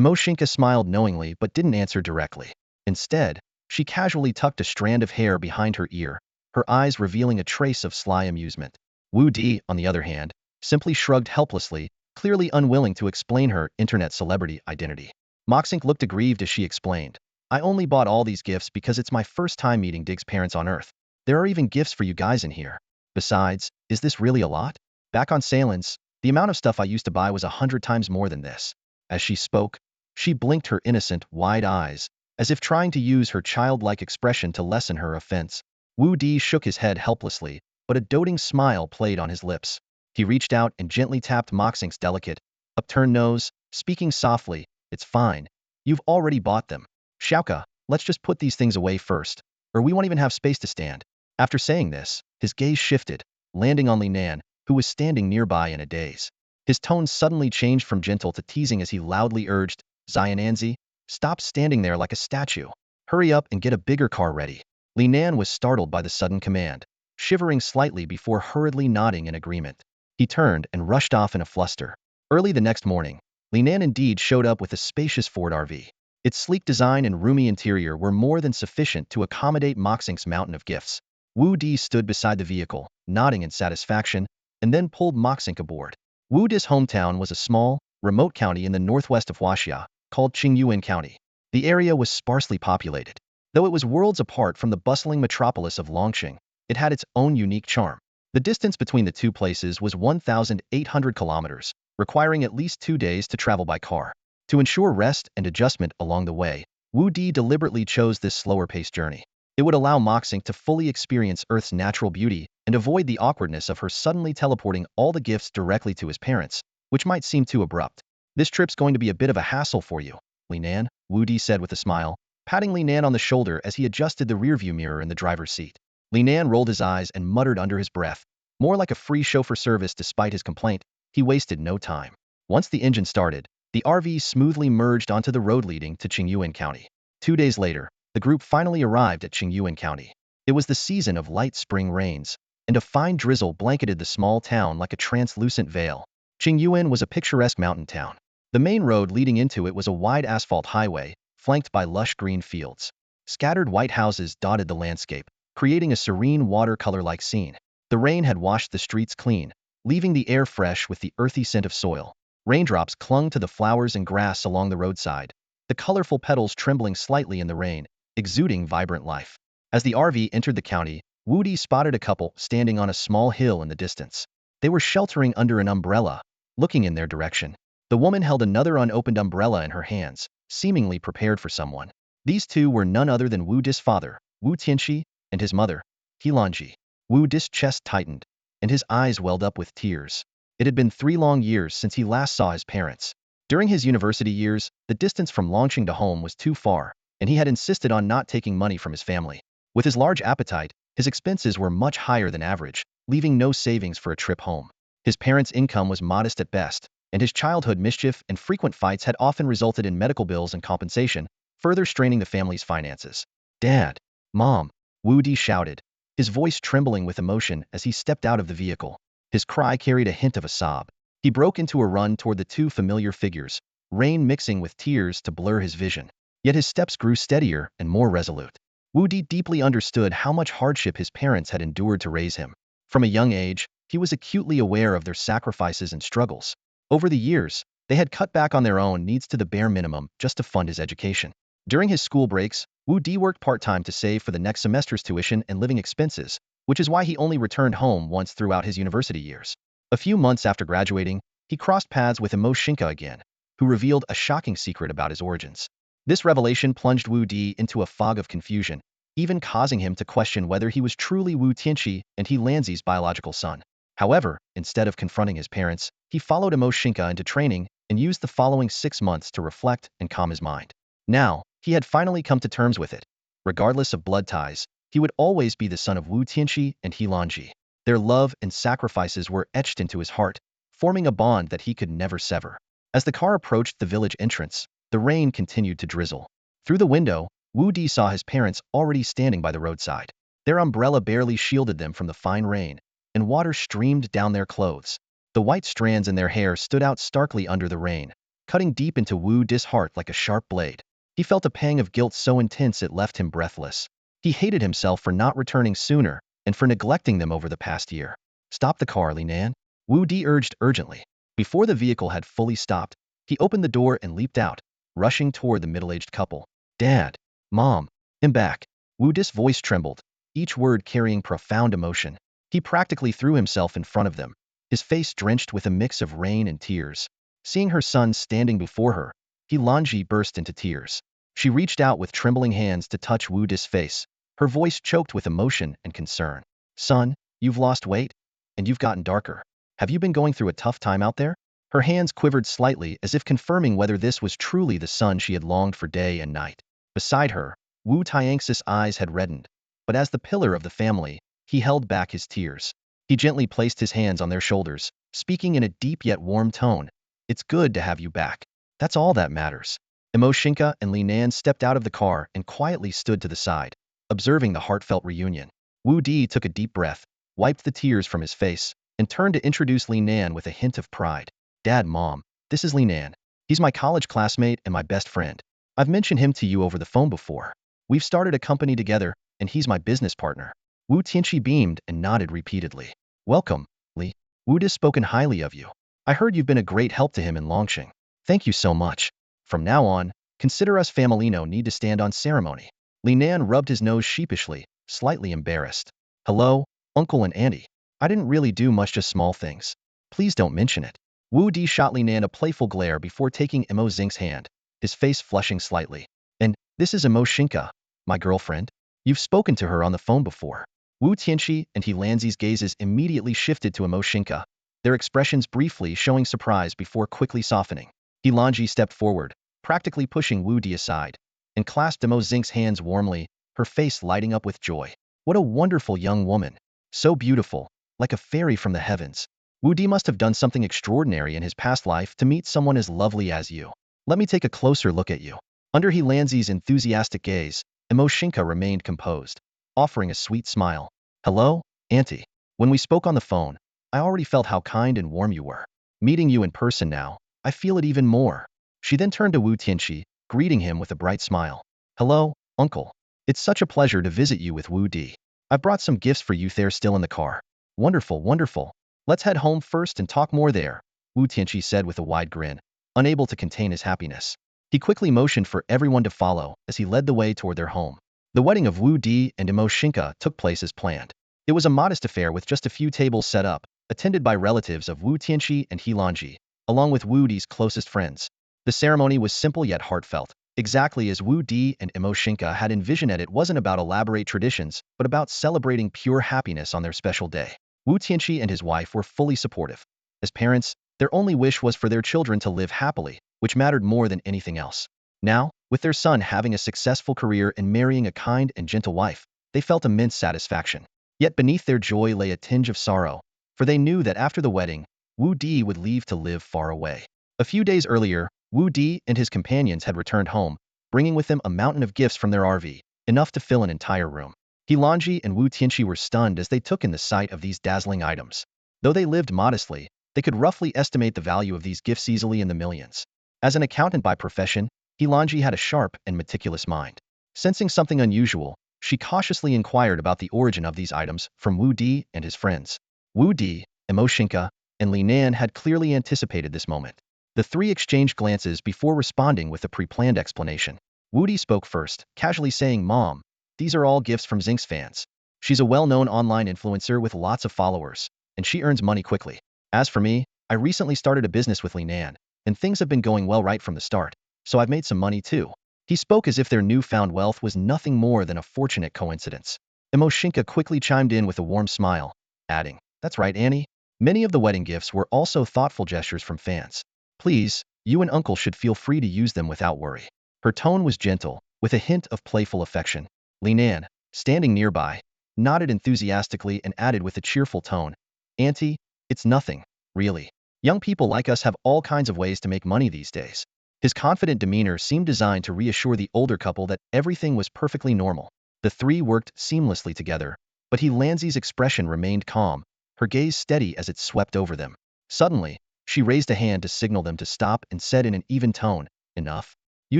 Mo Xingke smiled knowingly but didn't answer directly. Instead, she casually tucked a strand of hair behind her ear, her eyes revealing a trace of sly amusement. Wu Di, on the other hand, simply shrugged helplessly, clearly unwilling to explain her internet celebrity identity. Mo Xingke looked aggrieved as she explained, I only bought all these gifts because it's my first time meeting Dig's parents on Earth. There are even gifts for you guys in here. Besides, is this really a lot? Back on Salins, the amount of stuff I used to buy was 100 times more than this. As she spoke, she blinked her innocent, wide eyes, as if trying to use her childlike expression to lessen her offense. Wu Di shook his head helplessly, but a doting smile played on his lips. He reached out and gently tapped Mo Xingke's delicate, upturned nose, speaking softly, it's fine. You've already bought them. Xiaoka, let's just put these things away first, or we won't even have space to stand. After saying this, his gaze shifted, landing on Li Nan, who was standing nearby in a daze. His tone suddenly changed from gentle to teasing as he loudly urged, Xiananzi, stop standing there like a statue. Hurry up and get a bigger car ready. Li Nan was startled by the sudden command, shivering slightly before hurriedly nodding in agreement. He turned and rushed off in a fluster. Early the next morning, Li Nan indeed showed up with a spacious Ford RV. Its sleek design and roomy interior were more than sufficient to accommodate Mo Xingke's mountain of gifts. Wu Di stood beside the vehicle, nodding in satisfaction, and then pulled Mo Xingke aboard. Wu Di's hometown was a small, remote county in the northwest of Huaxia, called Qingyuan County. The area was sparsely populated. Though it was worlds apart from the bustling metropolis of Longqing, it had its own unique charm. The distance between the two places was 1,800 kilometers, requiring at least 2 days to travel by car. To ensure rest and adjustment along the way, Wu Di deliberately chose this slower-paced journey. It would allow Mo Xingke to fully experience Earth's natural beauty and avoid the awkwardness of her suddenly teleporting all the gifts directly to his parents, which might seem too abrupt. This trip's going to be a bit of a hassle for you, Li Nan, Wu Di said with a smile, patting Li Nan on the shoulder as he adjusted the rearview mirror in the driver's seat. Li Nan rolled his eyes and muttered under his breath, more like a free chauffeur service. Despite his complaint, he wasted no time. Once the engine started, the RV smoothly merged onto the road leading to Qingyuan County. 2 days later, the group finally arrived at Qingyuan County. It was the season of light spring rains, and a fine drizzle blanketed the small town like a translucent veil. Qingyuan was a picturesque mountain town. The main road leading into it was a wide asphalt highway, flanked by lush green fields. Scattered white houses dotted the landscape, creating a serene watercolor-like scene. The rain had washed the streets clean, leaving the air fresh with the earthy scent of soil. Raindrops clung to the flowers and grass along the roadside, the colorful petals trembling slightly in the rain, exuding vibrant life. As the RV entered the county, Wu Di spotted a couple standing on a small hill in the distance. They were sheltering under an umbrella, looking in their direction. The woman held another unopened umbrella in her hands, seemingly prepared for someone. These two were none other than Wu Di's father, Wu Tianqi, and his mother, Helanji. Wu Di's chest tightened, and his eyes welled up with tears. It had been 3 long years since he last saw his parents. During his university years, the distance from Longqing to home was too far, and he had insisted on not taking money from his family. With his large appetite, his expenses were much higher than average, leaving no savings for a trip home. His parents' income was modest at best, and his childhood mischief and frequent fights had often resulted in medical bills and compensation, further straining the family's finances. Dad! Mom! Wu Di shouted, his voice trembling with emotion as he stepped out of the vehicle. His cry carried a hint of a sob. He broke into a run toward the two familiar figures, rain mixing with tears to blur his vision. Yet his steps grew steadier and more resolute. Wudi deeply understood how much hardship his parents had endured to raise him. From a young age, he was acutely aware of their sacrifices and struggles. Over the years, they had cut back on their own needs to the bare minimum just to fund his education. During his school breaks, Wudi worked part-time to save for the next semester's tuition and living expenses, which is why he only returned home once throughout his university years. A few months after graduating, he crossed paths with Mo Xingke again, who revealed a shocking secret about his origins. This revelation plunged Wudi into a fog of confusion, even causing him to question whether he was truly Wu Tianqi and He Lanzi's biological son. However, instead of confronting his parents, he followed Mo Xingke into training and used the following 6 months to reflect and calm his mind. Now, he had finally come to terms with it. Regardless of blood ties, he would always be the son of Wu Tianqi and He Lanzi. Their love and sacrifices were etched into his heart, forming a bond that he could never sever. As the car approached the village entrance, the rain continued to drizzle. Through the window, Wu Di saw his parents already standing by the roadside. Their umbrella barely shielded them from the fine rain, and water streamed down their clothes. The white strands in their hair stood out starkly under the rain, cutting deep into Wu Di's heart like a sharp blade. He felt a pang of guilt so intense it left him breathless. He hated himself for not returning sooner and for neglecting them over the past year. "Stop the car, Li Nan," Wu Di urged urgently. Before the vehicle had fully stopped, he opened the door and leaped out, rushing toward the middle-aged couple. "Dad, Mom, I'm back." Wu Di's voice trembled, each word carrying profound emotion. He practically threw himself in front of them, his face drenched with a mix of rain and tears. Seeing her son standing before her, He Lanzi burst into tears. She reached out with trembling hands to touch Wu Di's face, her voice choked with emotion and concern. "Son, you've lost weight, and you've gotten darker. Have you been going through a tough time out there?" Her hands quivered slightly as if confirming whether this was truly the son she had longed for day and night. Beside her, Wu Tianxi's eyes had reddened, but as the pillar of the family, he held back his tears. He gently placed his hands on their shoulders, speaking in a deep yet warm tone. "It's good to have you back. That's all that matters." Mo Xingke and Li Nan stepped out of the car and quietly stood to the side, observing the heartfelt reunion. Wu Di took a deep breath, wiped the tears from his face, and turned to introduce Li Nan with a hint of pride. "Dad, Mom, this is Li Nan. He's my college classmate and my best friend. I've mentioned him to you over the phone before. We've started a company together, and he's my business partner." Wu Tianqi beamed and nodded repeatedly. "Welcome, Li. Wu Di's spoken highly of you. I heard you've been a great help to him in Longqing. Thank you so much. From now on, consider us family. No need to stand on ceremony." Li Nan rubbed his nose sheepishly, slightly embarrassed. "Hello, Uncle and Auntie. I didn't really do much, just small things. Please don't mention it." Wu Di shot Li Nan a playful glare before taking Mo Xingke's hand, his face flushing slightly. "And this is Mo Xingke, my girlfriend. You've spoken to her on the phone before." Wu Tianqi and He Lanzi's gazes immediately shifted to Mo Xingke, their expressions briefly showing surprise before quickly softening. He Lanzi stepped forward, practically pushing Wu Di aside, and clasped Mo Xingke's hands warmly, her face lighting up with joy. "What a wonderful young woman. So beautiful, like a fairy from the heavens. Wu Di must have done something extraordinary in his past life to meet someone as lovely as you. Let me take a closer look at you." Under He Lanzi's enthusiastic gaze, Mo Xingke remained composed, offering a sweet smile. "Hello, Auntie. When we spoke on the phone, I already felt how kind and warm you were. Meeting you in person now, I feel it even more." She then turned to Wu Tianqi, greeting him with a bright smile. "Hello, Uncle. It's such a pleasure to visit you with Wu Di. I've brought some gifts for you. They're still in the car." "Wonderful, wonderful. Let's head home first and talk more there," Wu Tianqi said with a wide grin, unable to contain his happiness. He quickly motioned for everyone to follow as he led the way toward their home. The wedding of Wu Di and Mo Xingke took place as planned. It was a modest affair with just a few tables set up, attended by relatives of Wu Tianqi and He Lanzi, along with Wu Di's closest friends. The ceremony was simple yet heartfelt, exactly as Wu Di and Mo Xingke had envisioned it. It wasn't about elaborate traditions, but about celebrating pure happiness on their special day. Wu Tianqi and his wife were fully supportive. As parents, their only wish was for their children to live happily, which mattered more than anything else. Now, with their son having a successful career and marrying a kind and gentle wife, they felt immense satisfaction. Yet beneath their joy lay a tinge of sorrow, for they knew that after the wedding, Wu Di would leave to live far away. A few days earlier, Wu Di and his companions had returned home, bringing with them a mountain of gifts from their RV, enough to fill an entire room. He Lanzi and Wu Tianqi were stunned as they took in the sight of these dazzling items. Though they lived modestly, they could roughly estimate the value of these gifts easily in the millions. As an accountant by profession, Xianzong had a sharp and meticulous mind. Sensing something unusual, she cautiously inquired about the origin of these items from Wudi and his friends. Wudi, Mo Xingke, and Li Nan had clearly anticipated this moment. The three exchanged glances before responding with a pre-planned explanation. Wudi spoke first, casually saying, "Mom, these are all gifts from Xink's fans. She's a well-known online influencer with lots of followers, and she earns money quickly. As for me, I recently started a business with Li Nan, and things have been going well right from the start, so I've made some money too." He spoke as if their newfound wealth was nothing more than a fortunate coincidence. Mo Xingke quickly chimed in with a warm smile, adding, "That's right, Annie. Many of the wedding gifts were also thoughtful gestures from fans. Please, you and Uncle should feel free to use them without worry." Her tone was gentle, with a hint of playful affection. Li Nan, standing nearby, nodded enthusiastically and added with a cheerful tone, "Auntie, it's nothing, really. Young people like us have all kinds of ways to make money these days." His confident demeanor seemed designed to reassure the older couple that everything was perfectly normal. The three worked seamlessly together, but Xianzong's expression remained calm, her gaze steady as it swept over them. Suddenly, she raised a hand to signal them to stop and said in an even tone, "Enough. You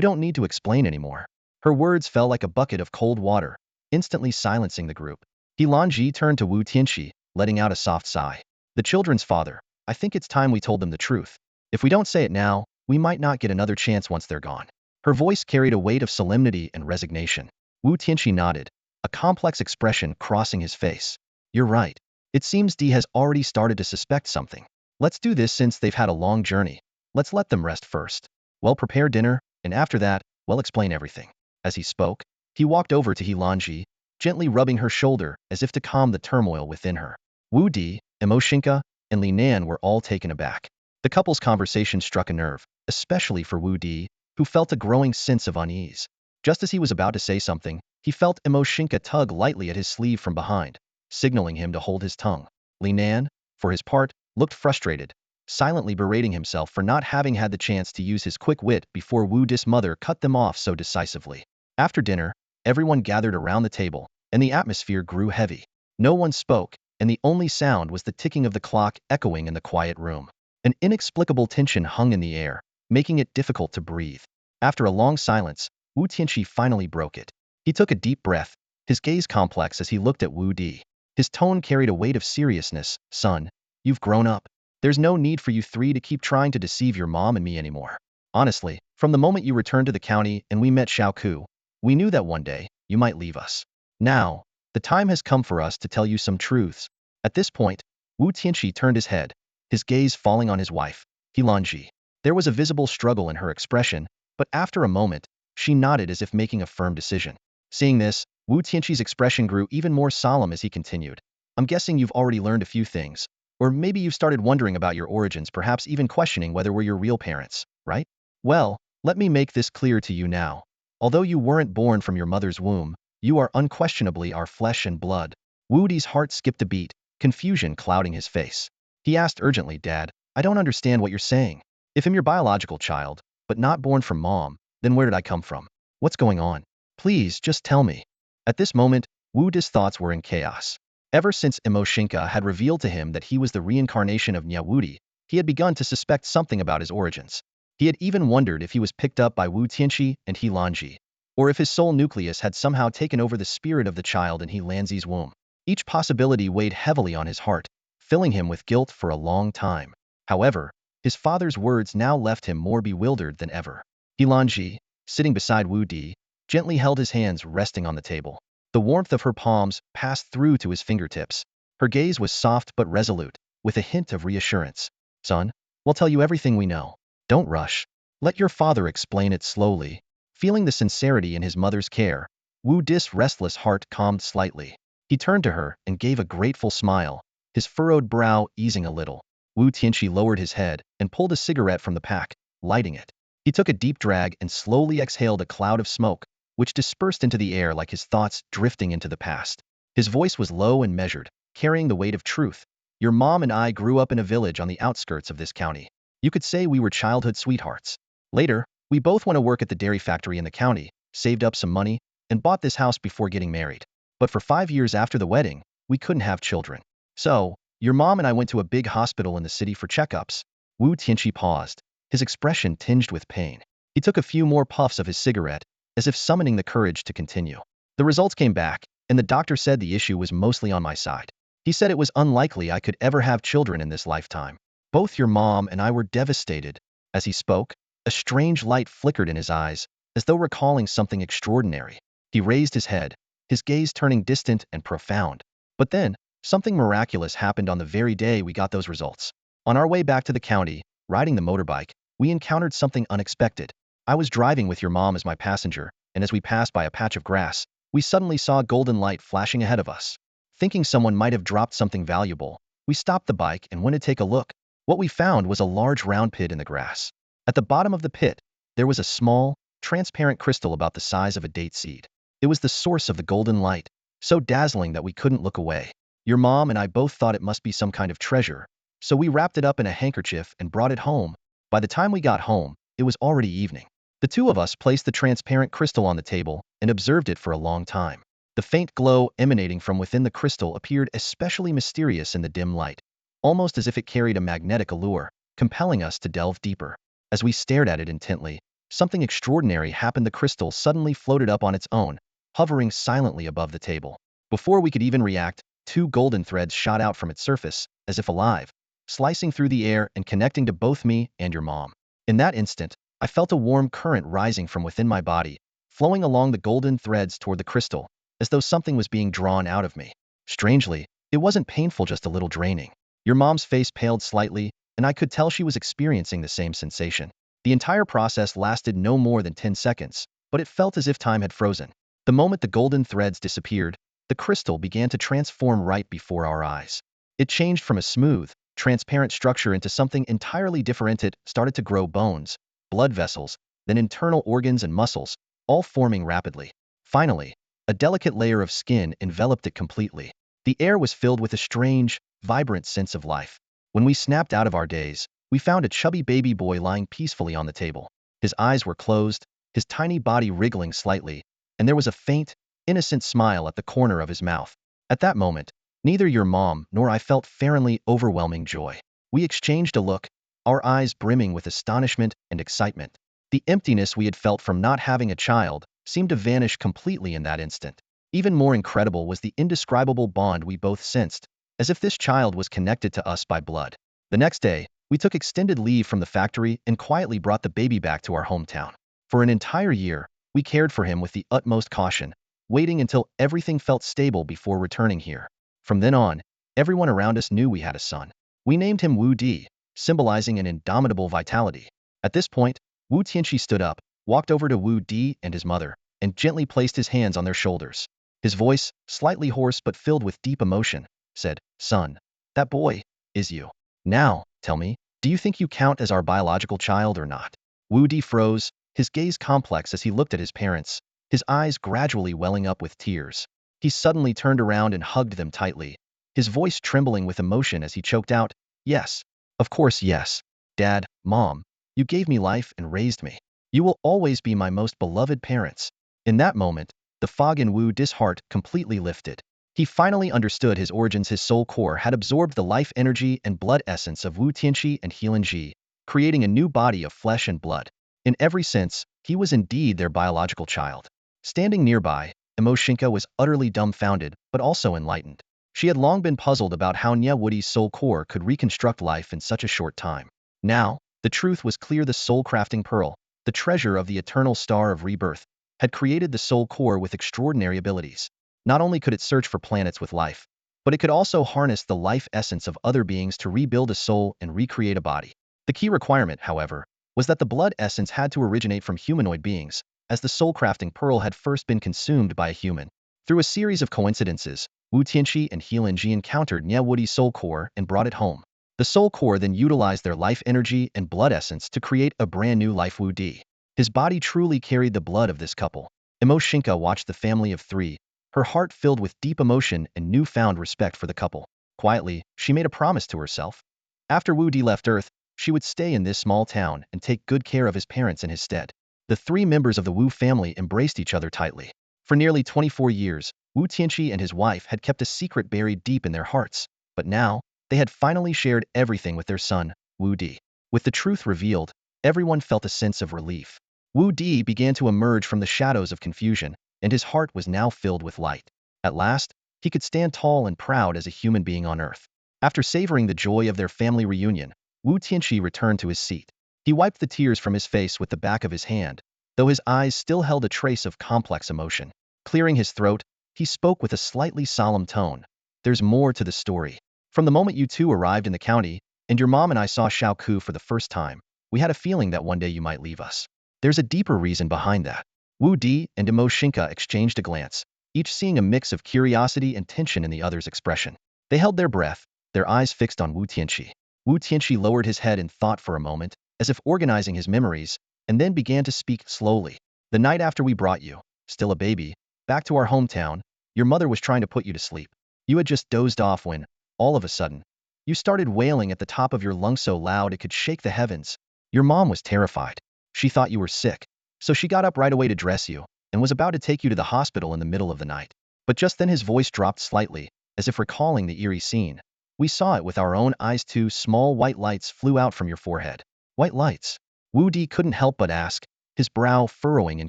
don't need to explain anymore." Her words fell like a bucket of cold water, instantly silencing the group. Xianzong turned to Wu Tianqi, letting out a soft sigh. "The children's father, I think it's time we told them the truth. If we don't say it now, we might not get another chance once they're gone." Her voice carried a weight of solemnity and resignation. Wu Tianqi nodded, a complex expression crossing his face. "You're right. It seems Dee has already started to suspect something. Let's do this since they've had a long journey. Let's let them rest first. We'll prepare dinner, and after that, we'll explain everything." As he spoke, he walked over to Xianzong, gently rubbing her shoulder as if to calm the turmoil within her. Wu Di, Mo Xingke, and Li Nan were all taken aback. The couple's conversation struck a nerve, especially for Wu Di, who felt a growing sense of unease. Just as he was about to say something, he felt Mo Xingke tug lightly at his sleeve from behind, signaling him to hold his tongue. Li Nan, for his part, looked frustrated, silently berating himself for not having had the chance to use his quick wit before Wu Di's mother cut them off so decisively. After dinner, everyone gathered around the table, and the atmosphere grew heavy. No one spoke, and the only sound was the ticking of the clock echoing in the quiet room. An inexplicable tension hung in the air, making it difficult to breathe. After a long silence, Wu Tianqi finally broke it. He took a deep breath, his gaze complex as he looked at Wu Di. His tone carried a weight of seriousness. "Son, you've grown up. There's no need for you three to keep trying to deceive your mom and me anymore. Honestly, from the moment you returned to the county and we met Xiaoku, we knew that one day, you might leave us. Now, the time has come for us to tell you some truths." At this point, Wu Tianqi turned his head, his gaze falling on his wife, Xianzong. There was a visible struggle in her expression, but after a moment, she nodded as if making a firm decision. Seeing this, Wu Tianqi's expression grew even more solemn as he continued. "I'm guessing you've already learned a few things, or maybe you've started wondering about your origins, perhaps even questioning whether we're your real parents, right? Well, let me make this clear to you now. Although you weren't born from your mother's womb, you are unquestionably our flesh and blood." Wu Di's heart skipped a beat, confusion clouding his face. He asked urgently, "Dad, I don't understand what you're saying. If I'm your biological child, but not born from mom, then where did I come from? What's going on? Please, just tell me." At this moment, Wu Di's thoughts were in chaos. Ever since Mo Xingke had revealed to him that he was the reincarnation of Nie Wudi, he had begun to suspect something about his origins. He had even wondered if he was picked up by Wu Tianqi and Xianzong, or if his soul nucleus had somehow taken over the spirit of the child in Xianzong's womb. Each possibility weighed heavily on his heart, filling him with guilt for a long time. However, his father's words now left him more bewildered than ever. Xianzong, sitting beside Wu Di, gently held his hands resting on the table. The warmth of her palms passed through to his fingertips. Her gaze was soft but resolute, with a hint of reassurance. "Son, we'll tell you everything we know. Don't rush. Let your father explain it slowly." Feeling the sincerity in his mother's care, Wu Di's restless heart calmed slightly. He turned to her and gave a grateful smile, his furrowed brow easing a little. Wu Tianqi lowered his head and pulled a cigarette from the pack, lighting it. He took a deep drag and slowly exhaled a cloud of smoke, which dispersed into the air like his thoughts drifting into the past. His voice was low and measured, carrying the weight of truth. "Your mom and I grew up in a village on the outskirts of this county. You could say we were childhood sweethearts. Later, we both went to work at the dairy factory in the county, saved up some money, and bought this house before getting married. But for 5 years after the wedding, we couldn't have children. So, Your mom and I went to a big hospital in the city for checkups. Wu Tianqi paused, his expression tinged with pain. He took a few more puffs of his cigarette, as if summoning the courage to continue. The results came back, and the doctor said the issue was mostly on my side. He said it was unlikely I could ever have children in this lifetime. Both your mom and I were devastated. As he spoke, a strange light flickered in his eyes, as though recalling something extraordinary. He raised his head, his gaze turning distant and profound. But then, something miraculous happened on the very day we got those results. On our way back to the county, riding the motorbike, we encountered something unexpected. I was driving with your mom as my passenger, and as we passed by a patch of grass, we suddenly saw a golden light flashing ahead of us. Thinking someone might have dropped something valuable, we stopped the bike and went to take a look. What we found was a large round pit in the grass. At the bottom of the pit, there was a small, transparent crystal about the size of a date seed. It was the source of the golden light, so dazzling that we couldn't look away. Your mom and I both thought it must be some kind of treasure, so we wrapped it up in a handkerchief and brought it home. By the time we got home, it was already evening. The two of us placed the transparent crystal on the table and observed it for a long time. The faint glow emanating from within the crystal appeared especially mysterious in the dim light, almost as if it carried a magnetic allure, compelling us to delve deeper. As we stared at it intently, something extraordinary happened. The crystal suddenly floated up on its own, hovering silently above the table. Before we could even react, two golden threads shot out from its surface, as if alive, slicing through the air and connecting to both me and your mom. In that instant, I felt a warm current rising from within my body, flowing along the golden threads toward the crystal, as though something was being drawn out of me. Strangely, it wasn't painful, just a little draining. Your mom's face paled slightly, and I could tell she was experiencing the same sensation. The entire process lasted no more than 10 seconds, but it felt as if time had frozen. The moment the golden threads disappeared, the crystal began to transform right before our eyes. It changed from a smooth, transparent structure into something entirely different. It started to grow bones, blood vessels, then internal organs and muscles, all forming rapidly. Finally, a delicate layer of skin enveloped it completely. The air was filled with a strange, vibrant sense of life. When we snapped out of our daze, we found a chubby baby boy lying peacefully on the table. His eyes were closed, his tiny body wriggling slightly, and there was a faint, innocent smile at the corner of his mouth. At that moment, neither your mom nor I felt fairly overwhelming joy. We exchanged a look, our eyes brimming with astonishment and excitement. The emptiness we had felt from not having a child seemed to vanish completely in that instant. Even more incredible was the indescribable bond we both sensed, as if this child was connected to us by blood. The next day, we took extended leave from the factory and quietly brought the baby back to our hometown. For an entire year, we cared for him with the utmost caution, waiting until everything felt stable before returning here. From then on, everyone around us knew we had a son. We named him Wudi, symbolizing an indomitable vitality. At this point, Wu Tianqi stood up, walked over to Wudi and his mother, and gently placed his hands on their shoulders. His voice, slightly hoarse but filled with deep emotion, said, "Son, that boy is you. Now, tell me, do you think you count as our biological child or not?" Wudi froze, his gaze complex as he looked at his parents, his eyes gradually welling up with tears. He suddenly turned around and hugged them tightly, his voice trembling with emotion as he choked out, "Yes, of course yes. Dad, Mom, you gave me life and raised me. You will always be my most beloved parents." In that moment, the fog in Wudi's heart completely lifted. He finally understood his origins. His soul core had absorbed the life energy and blood essence of Wu Tianqi and Xianzong, creating a new body of flesh and blood. In every sense, he was indeed their biological child. Standing nearby, Mo Xingke was utterly dumbfounded, but also enlightened. She had long been puzzled about how Nie Wudi's soul core could reconstruct life in such a short time. Now, the truth was clear. The soul-crafting pearl, the treasure of the eternal star of rebirth, had created the soul core with extraordinary abilities. Not only could it search for planets with life, but it could also harness the life essence of other beings to rebuild a soul and recreate a body. The key requirement, however, was that the blood essence had to originate from humanoid beings, as the soul-crafting pearl had first been consumed by a human. Through a series of coincidences, Wu Tianqi and Xianzong encountered Nie Wudi's soul core and brought it home. The soul core then utilized their life energy and blood essence to create a brand new life. Wudi. His body truly carried the blood of this couple. Mo Xingke watched the family of three, her heart filled with deep emotion and newfound respect for the couple. Quietly, she made a promise to herself. After Wudi left Earth, she would stay in this small town and take good care of his parents in his stead. The three members of the Wu family embraced each other tightly. For nearly 24 years, Wu Tianqi and his wife had kept a secret buried deep in their hearts. But now, They had finally shared everything with their son, Wudi. With the truth revealed, everyone felt a sense of relief. Wudi began to emerge from the shadows of confusion, and his heart was now filled with light. At last, he could stand tall and proud as a human being on Earth. After savoring the joy of their family reunion, Wu Tianqi returned to his seat. He wiped the tears from his face with the back of his hand, though his eyes still held a trace of complex emotion. Clearing his throat, he spoke with a slightly solemn tone. There's more to the story. From the moment you two arrived in the county, and your mom and I saw Xiaoku for the first time, we had a feeling that one day you might leave us. There's a deeper reason behind that. Wu Di and Mo Xingke exchanged a glance, each seeing a mix of curiosity and tension in the other's expression. They held their breath, their eyes fixed on Wu Tianqi. Wu Tianqi lowered his head in thought for a moment, as if organizing his memories, and then began to speak slowly. The night after we brought you, still a baby, back to our hometown, your mother was trying to put you to sleep. You had just dozed off when, all of a sudden, you started wailing at the top of your lungs so loud it could shake the heavens. Your mom was terrified. She thought you were sick, so she got up right away to dress you, and was about to take you to the hospital in the middle of the night. But just then his voice dropped slightly, as if recalling the eerie scene. We saw it with our own eyes. Two small white lights flew out from your forehead. White lights? Wu Di couldn't help but ask, his brow furrowing in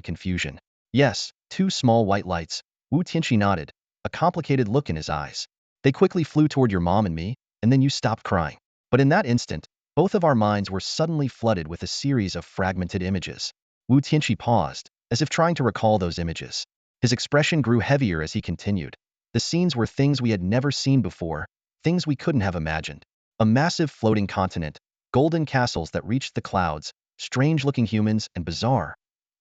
confusion. Yes, two small white lights. Wu Tianqi nodded, a complicated look in his eyes. They quickly flew toward your mom and me, and then you stopped crying. But in that instant, both of our minds were suddenly flooded with a series of fragmented images. Wu Tianqi paused, as if trying to recall those images. His expression grew heavier as he continued. The scenes were things we had never seen before, things we couldn't have imagined. A massive floating continent, golden castles that reached the clouds, strange-looking humans, and bizarre,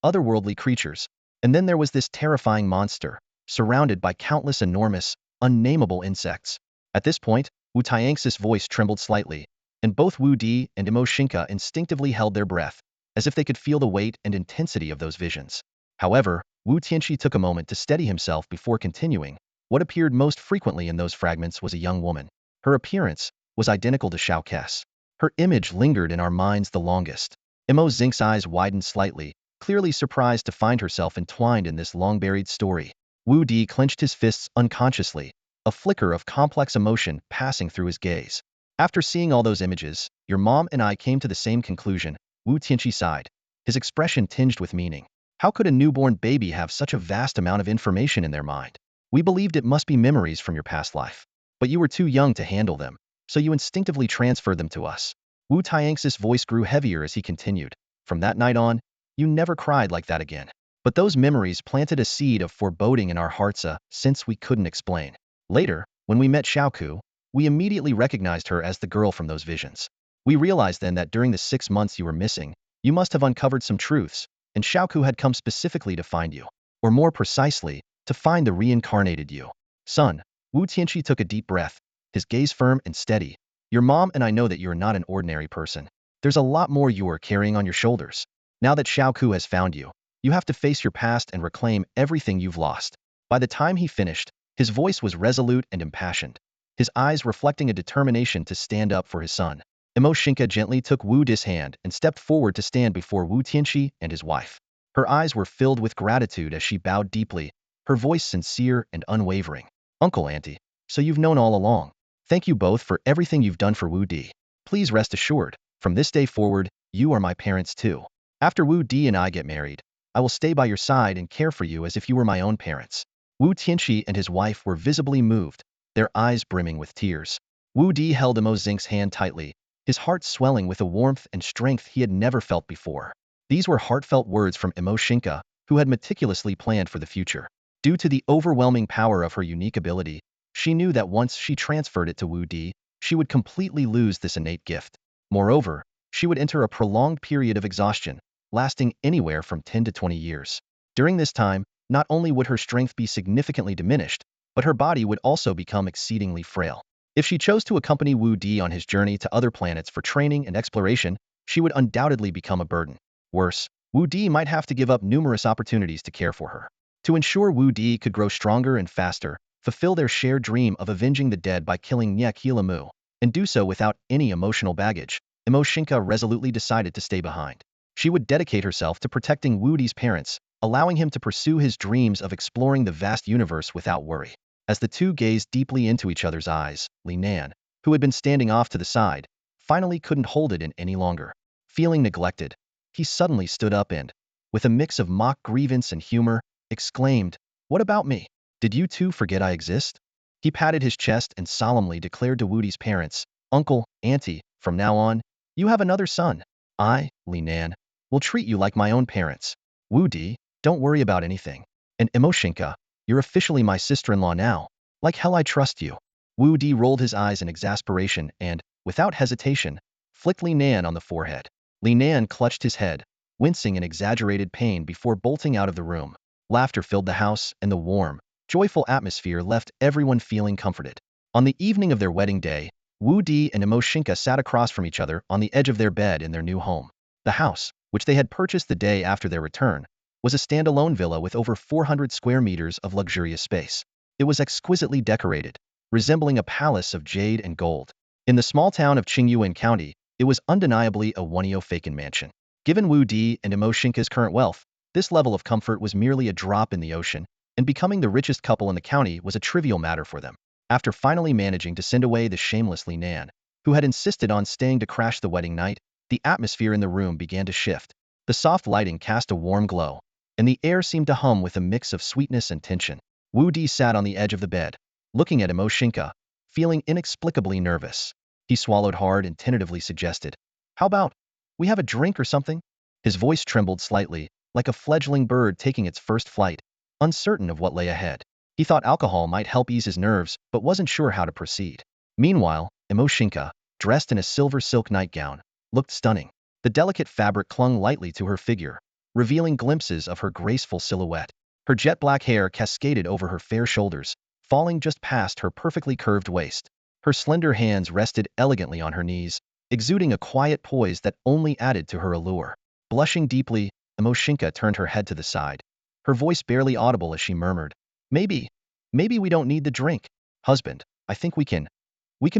otherworldly creatures. And then there was this terrifying monster, surrounded by countless enormous, unnameable insects. At this point, Wu Tianxi's voice trembled slightly, and both Wu Di and Mo Xingke instinctively held their breath, as if they could feel the weight and intensity of those visions. However, Wu Tianqi took a moment to steady himself before continuing. What appeared most frequently in those fragments was a young woman. Her appearance was identical to Xiaoku's. Her image lingered in our minds the longest. Mo Xingke's eyes widened slightly, clearly surprised to find herself entwined in this long-buried story. Wu Di clenched his fists unconsciously, a flicker of complex emotion passing through his gaze. After seeing all those images, your mom and I came to the same conclusion. Wu Tianqi sighed, his expression tinged with meaning. How could a newborn baby have such a vast amount of information in their mind? We believed it must be memories from your past life. But you were too young to handle them, so you instinctively transferred them to us. Wu Tianxi's voice grew heavier as he continued. From that night on, you never cried like that again. But those memories planted a seed of foreboding in our hearts, a sense we couldn't explain. Later, when we met Xiaoku, we immediately recognized her as the girl from those visions. We realized then that during the 6 months you were missing, you must have uncovered some truths, and Xiaoku had come specifically to find you. Or more precisely, to find the reincarnated you. Son, Wu Tianqi took a deep breath, his gaze firm and steady. Your mom and I know that you are not an ordinary person. There's a lot more you are carrying on your shoulders. Now that Xiaoku has found you, you have to face your past and reclaim everything you've lost. By the time he finished, his voice was resolute and impassioned, his eyes reflecting a determination to stand up for his son. Mo Xingke gently took Wu Di's hand and stepped forward to stand before Wu Tianqi and his wife. Her eyes were filled with gratitude as she bowed deeply, her voice sincere and unwavering. Uncle, Auntie, so you've known all along. Thank you both for everything you've done for Wu Di. Please rest assured, from this day forward, you are my parents too. After Wu Di and I get married, I will stay by your side and care for you as if you were my own parents. Wu Tianqi and his wife were visibly moved, their eyes brimming with tears. Wu Di held Mo Xingke's hand tightly, his heart swelling with a warmth and strength he had never felt before. These were heartfelt words from Mo Xingke, who had meticulously planned for the future. Due to the overwhelming power of her unique ability, she knew that once she transferred it to Wu Di, she would completely lose this innate gift. Moreover, she would enter a prolonged period of exhaustion, lasting anywhere from 10 to 20 years. During this time, not only would her strength be significantly diminished, but her body would also become exceedingly frail. If she chose to accompany Wu Di on his journey to other planets for training and exploration, she would undoubtedly become a burden. Worse, Wu Di might have to give up numerous opportunities to care for her. To ensure Wu Di could grow stronger and faster, fulfill their shared dream of avenging the dead by killing Nie Wudi, and do so without any emotional baggage, Mo Xingke resolutely decided to stay behind. She would dedicate herself to protecting Wu Di's parents, allowing him to pursue his dreams of exploring the vast universe without worry. As the two gazed deeply into each other's eyes, Li Nan, who had been standing off to the side, finally couldn't hold it in any longer. Feeling neglected, he suddenly stood up and, with a mix of mock grievance and humor, exclaimed, "What about me? Did you two forget I exist?" He patted his chest and solemnly declared to Wudi's parents, "Uncle, Auntie, from now on, you have another son. I, Li Nan, will treat you like my own parents. Wudi, don't worry about anything. And Mo Xingke, you're officially my sister-in-law now. Like hell I trust you." Wudi rolled his eyes in exasperation and, without hesitation, flicked Li Nan on the forehead. Li Nan clutched his head, wincing in exaggerated pain before bolting out of the room. Laughter filled the house, and the warm, joyful atmosphere left everyone feeling comforted. On the evening of their wedding day, Wudi and Mo Xingke sat across from each other on the edge of their bed in their new home. The house, which they had purchased the day after their return, was a standalone villa with over 400 square meters of luxurious space. It was exquisitely decorated, resembling a palace of jade and gold. In the small town of Qingyuan County, it was undeniably a Wonio-Faken mansion. Given Wudi and Mo Xingke's current wealth, this level of comfort was merely a drop in the ocean, and becoming the richest couple in the county was a trivial matter for them. After finally managing to send away the shameless Li Nan, who had insisted on staying to crash the wedding night, the atmosphere in the room began to shift. The soft lighting cast a warm glow, and the air seemed to hum with a mix of sweetness and tension. Wudi sat on the edge of the bed, looking at Mo Xingke, feeling inexplicably nervous. He swallowed hard and tentatively suggested, "How about we have a drink or something?" His voice trembled slightly, like a fledgling bird taking its first flight, uncertain of what lay ahead. He thought alcohol might help ease his nerves, but wasn't sure how to proceed. Meanwhile, Mo Xingke, dressed in a silver silk nightgown, looked stunning. The delicate fabric clung lightly to her figure, revealing glimpses of her graceful silhouette. Her jet black hair cascaded over her fair shoulders, falling just past her perfectly curved waist. Her slender hands rested elegantly on her knees, exuding a quiet poise that only added to her allure. Blushing deeply, Mo Xingke turned her head to the side, her voice barely audible as she murmured, Maybe we don't need the drink. Husband, I think we can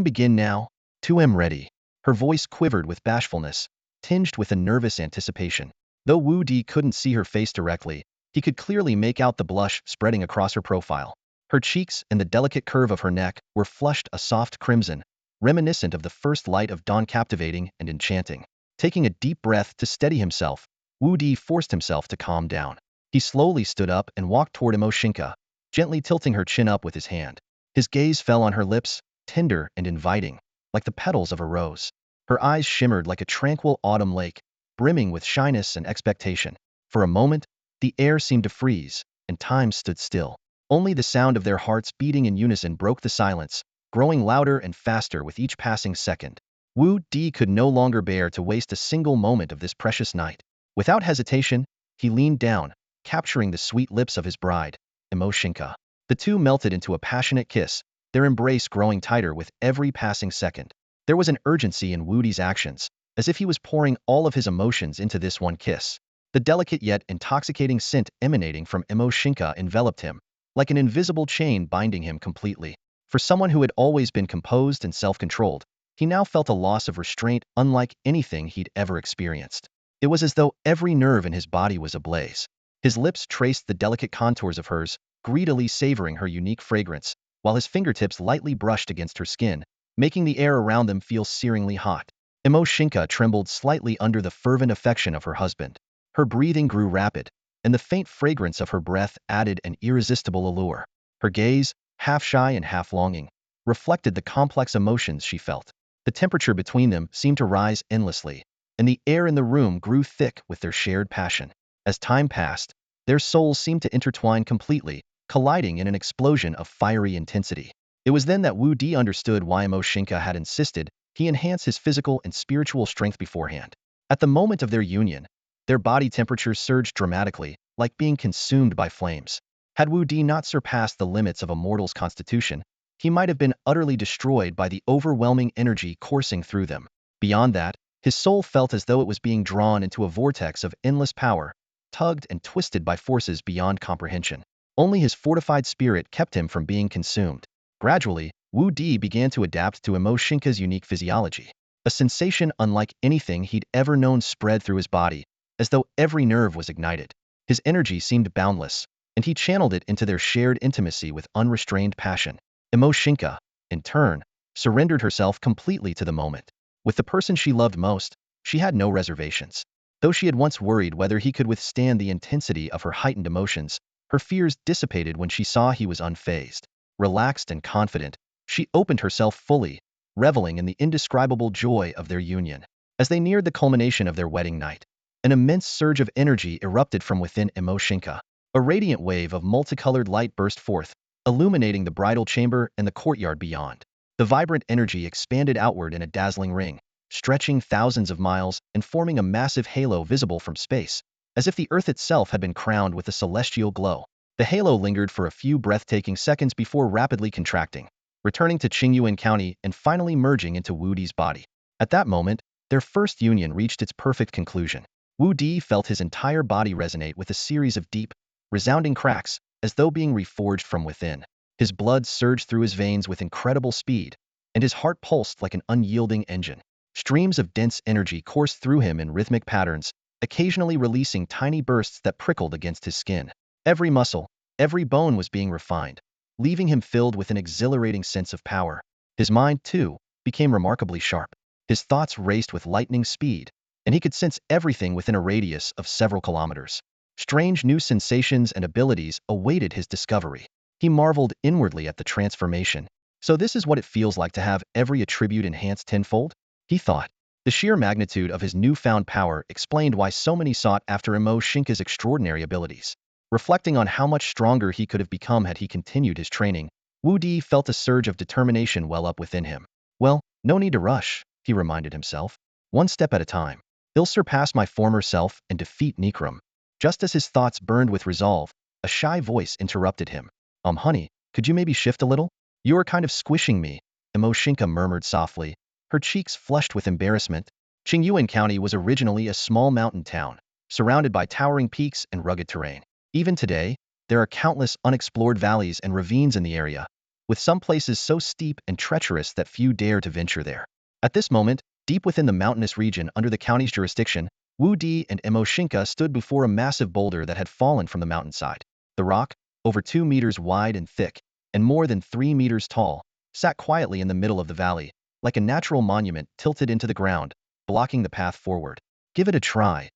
begin now. 2M ready." Her voice quivered with bashfulness, tinged with a nervous anticipation. Though Wudi couldn't see her face directly, he could clearly make out the blush spreading across her profile. Her cheeks and the delicate curve of her neck were flushed a soft crimson, reminiscent of the first light of dawn, captivating and enchanting. Taking a deep breath to steady himself, Wudi forced himself to calm down. He slowly stood up and walked toward Mo Xingke, gently tilting her chin up with his hand. His gaze fell on her lips, tender and inviting, like the petals of a rose. Her eyes shimmered like a tranquil autumn lake, brimming with shyness and expectation. For a moment, the air seemed to freeze, and time stood still. Only the sound of their hearts beating in unison broke the silence, growing louder and faster with each passing second. Wudi could no longer bear to waste a single moment of this precious night. Without hesitation, he leaned down, capturing the sweet lips of his bride, Mo Xingke. The two melted into a passionate kiss, their embrace growing tighter with every passing second. There was an urgency in Wudi's actions, as if he was pouring all of his emotions into this one kiss. The delicate yet intoxicating scent emanating from Mo Xingke enveloped him, like an invisible chain binding him completely. For someone who had always been composed and self-controlled, he now felt a loss of restraint unlike anything he'd ever experienced. It was as though every nerve in his body was ablaze. His lips traced the delicate contours of hers, greedily savoring her unique fragrance, while his fingertips lightly brushed against her skin, making the air around them feel searingly hot. Mo Xingke trembled slightly under the fervent affection of her husband. Her breathing grew rapid, and the faint fragrance of her breath added an irresistible allure. Her gaze, half shy and half longing, reflected the complex emotions she felt. The temperature between them seemed to rise endlessly, and the air in the room grew thick with their shared passion. As time passed, their souls seemed to intertwine completely, colliding in an explosion of fiery intensity. It was then that Wudi understood why Mo Xingke had insisted he enhance his physical and spiritual strength beforehand. At the moment of their union, their body temperatures surged dramatically, like being consumed by flames. Had Wudi not surpassed the limits of a mortal's constitution, he might have been utterly destroyed by the overwhelming energy coursing through them. Beyond that, his soul felt as though it was being drawn into a vortex of endless power, tugged and twisted by forces beyond comprehension. Only his fortified spirit kept him from being consumed. Gradually, Wudi began to adapt to Mo Xingke's unique physiology. A sensation unlike anything he'd ever known spread through his body, as though every nerve was ignited. His energy seemed boundless, and he channeled it into their shared intimacy with unrestrained passion. Mo Xingke, in turn, surrendered herself completely to the moment. With the person she loved most, she had no reservations. Though she had once worried whether he could withstand the intensity of her heightened emotions, her fears dissipated when she saw he was unfazed. Relaxed and confident, she opened herself fully, reveling in the indescribable joy of their union. As they neared the culmination of their wedding night, an immense surge of energy erupted from within Mo Xingke. A radiant wave of multicolored light burst forth, illuminating the bridal chamber and the courtyard beyond. The vibrant energy expanded outward in a dazzling ring, stretching thousands of miles and forming a massive halo visible from space, as if the Earth itself had been crowned with a celestial glow. The halo lingered for a few breathtaking seconds before rapidly contracting, returning to Qingyuan County and finally merging into Wudi's body. At that moment, their first union reached its perfect conclusion. Wudi felt his entire body resonate with a series of deep, resounding cracks, as though being reforged from within. His blood surged through his veins with incredible speed, and his heart pulsed like an unyielding engine. Streams of dense energy coursed through him in rhythmic patterns, occasionally releasing tiny bursts that prickled against his skin. Every muscle, every bone was being refined, leaving him filled with an exhilarating sense of power. His mind, too, became remarkably sharp. His thoughts raced with lightning speed, and he could sense everything within a radius of several kilometers. Strange new sensations and abilities awaited his discovery. He marveled inwardly at the transformation. So this is what it feels like to have every attribute enhanced tenfold? He thought. The sheer magnitude of his newfound power explained why so many sought after Mo Xingke's extraordinary abilities. Reflecting on how much stronger he could have become had he continued his training, Wudi felt a surge of determination well up within him. Well, no need to rush, he reminded himself. One step at a time. He'll surpass my former self and defeat Nikram. Just as his thoughts burned with resolve, a shy voice interrupted him. Honey, could you maybe shift a little? You are kind of squishing me, Mo Xingke murmured softly, her cheeks flushed with embarrassment. Qingyuan County was originally a small mountain town, surrounded by towering peaks and rugged terrain. Even today, there are countless unexplored valleys and ravines in the area, with some places so steep and treacherous that few dare to venture there. At this moment, deep within the mountainous region under the county's jurisdiction, Wudi and Mo Xingke stood before a massive boulder that had fallen from the mountainside. The rock, over 2 meters wide and thick, and more than 3 meters tall, sat quietly in the middle of the valley, like a natural monument tilted into the ground, blocking the path forward. Give it a try,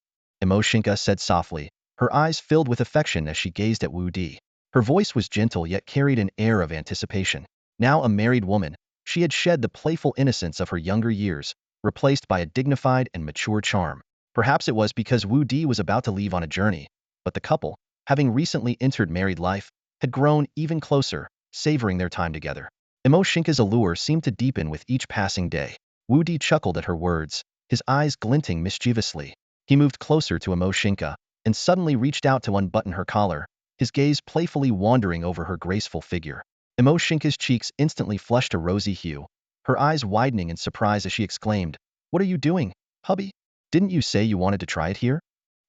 Mo Xingke said softly, her eyes filled with affection as she gazed at Wudi. Her voice was gentle yet carried an air of anticipation. Now a married woman, she had shed the playful innocence of her younger years, replaced by a dignified and mature charm. Perhaps it was because Wudi was about to leave on a journey, but the couple, having recently entered married life, had grown even closer, savoring their time together. Mo Xingke's allure seemed to deepen with each passing day. Wudi chuckled at her words, his eyes glinting mischievously. He moved closer to Mo Xingke and suddenly reached out to unbutton her collar, his gaze playfully wandering over her graceful figure. Mo Xingke's cheeks instantly flushed a rosy hue, her eyes widening in surprise as she exclaimed, "What are you doing, hubby? Didn't you say you wanted to try it here?"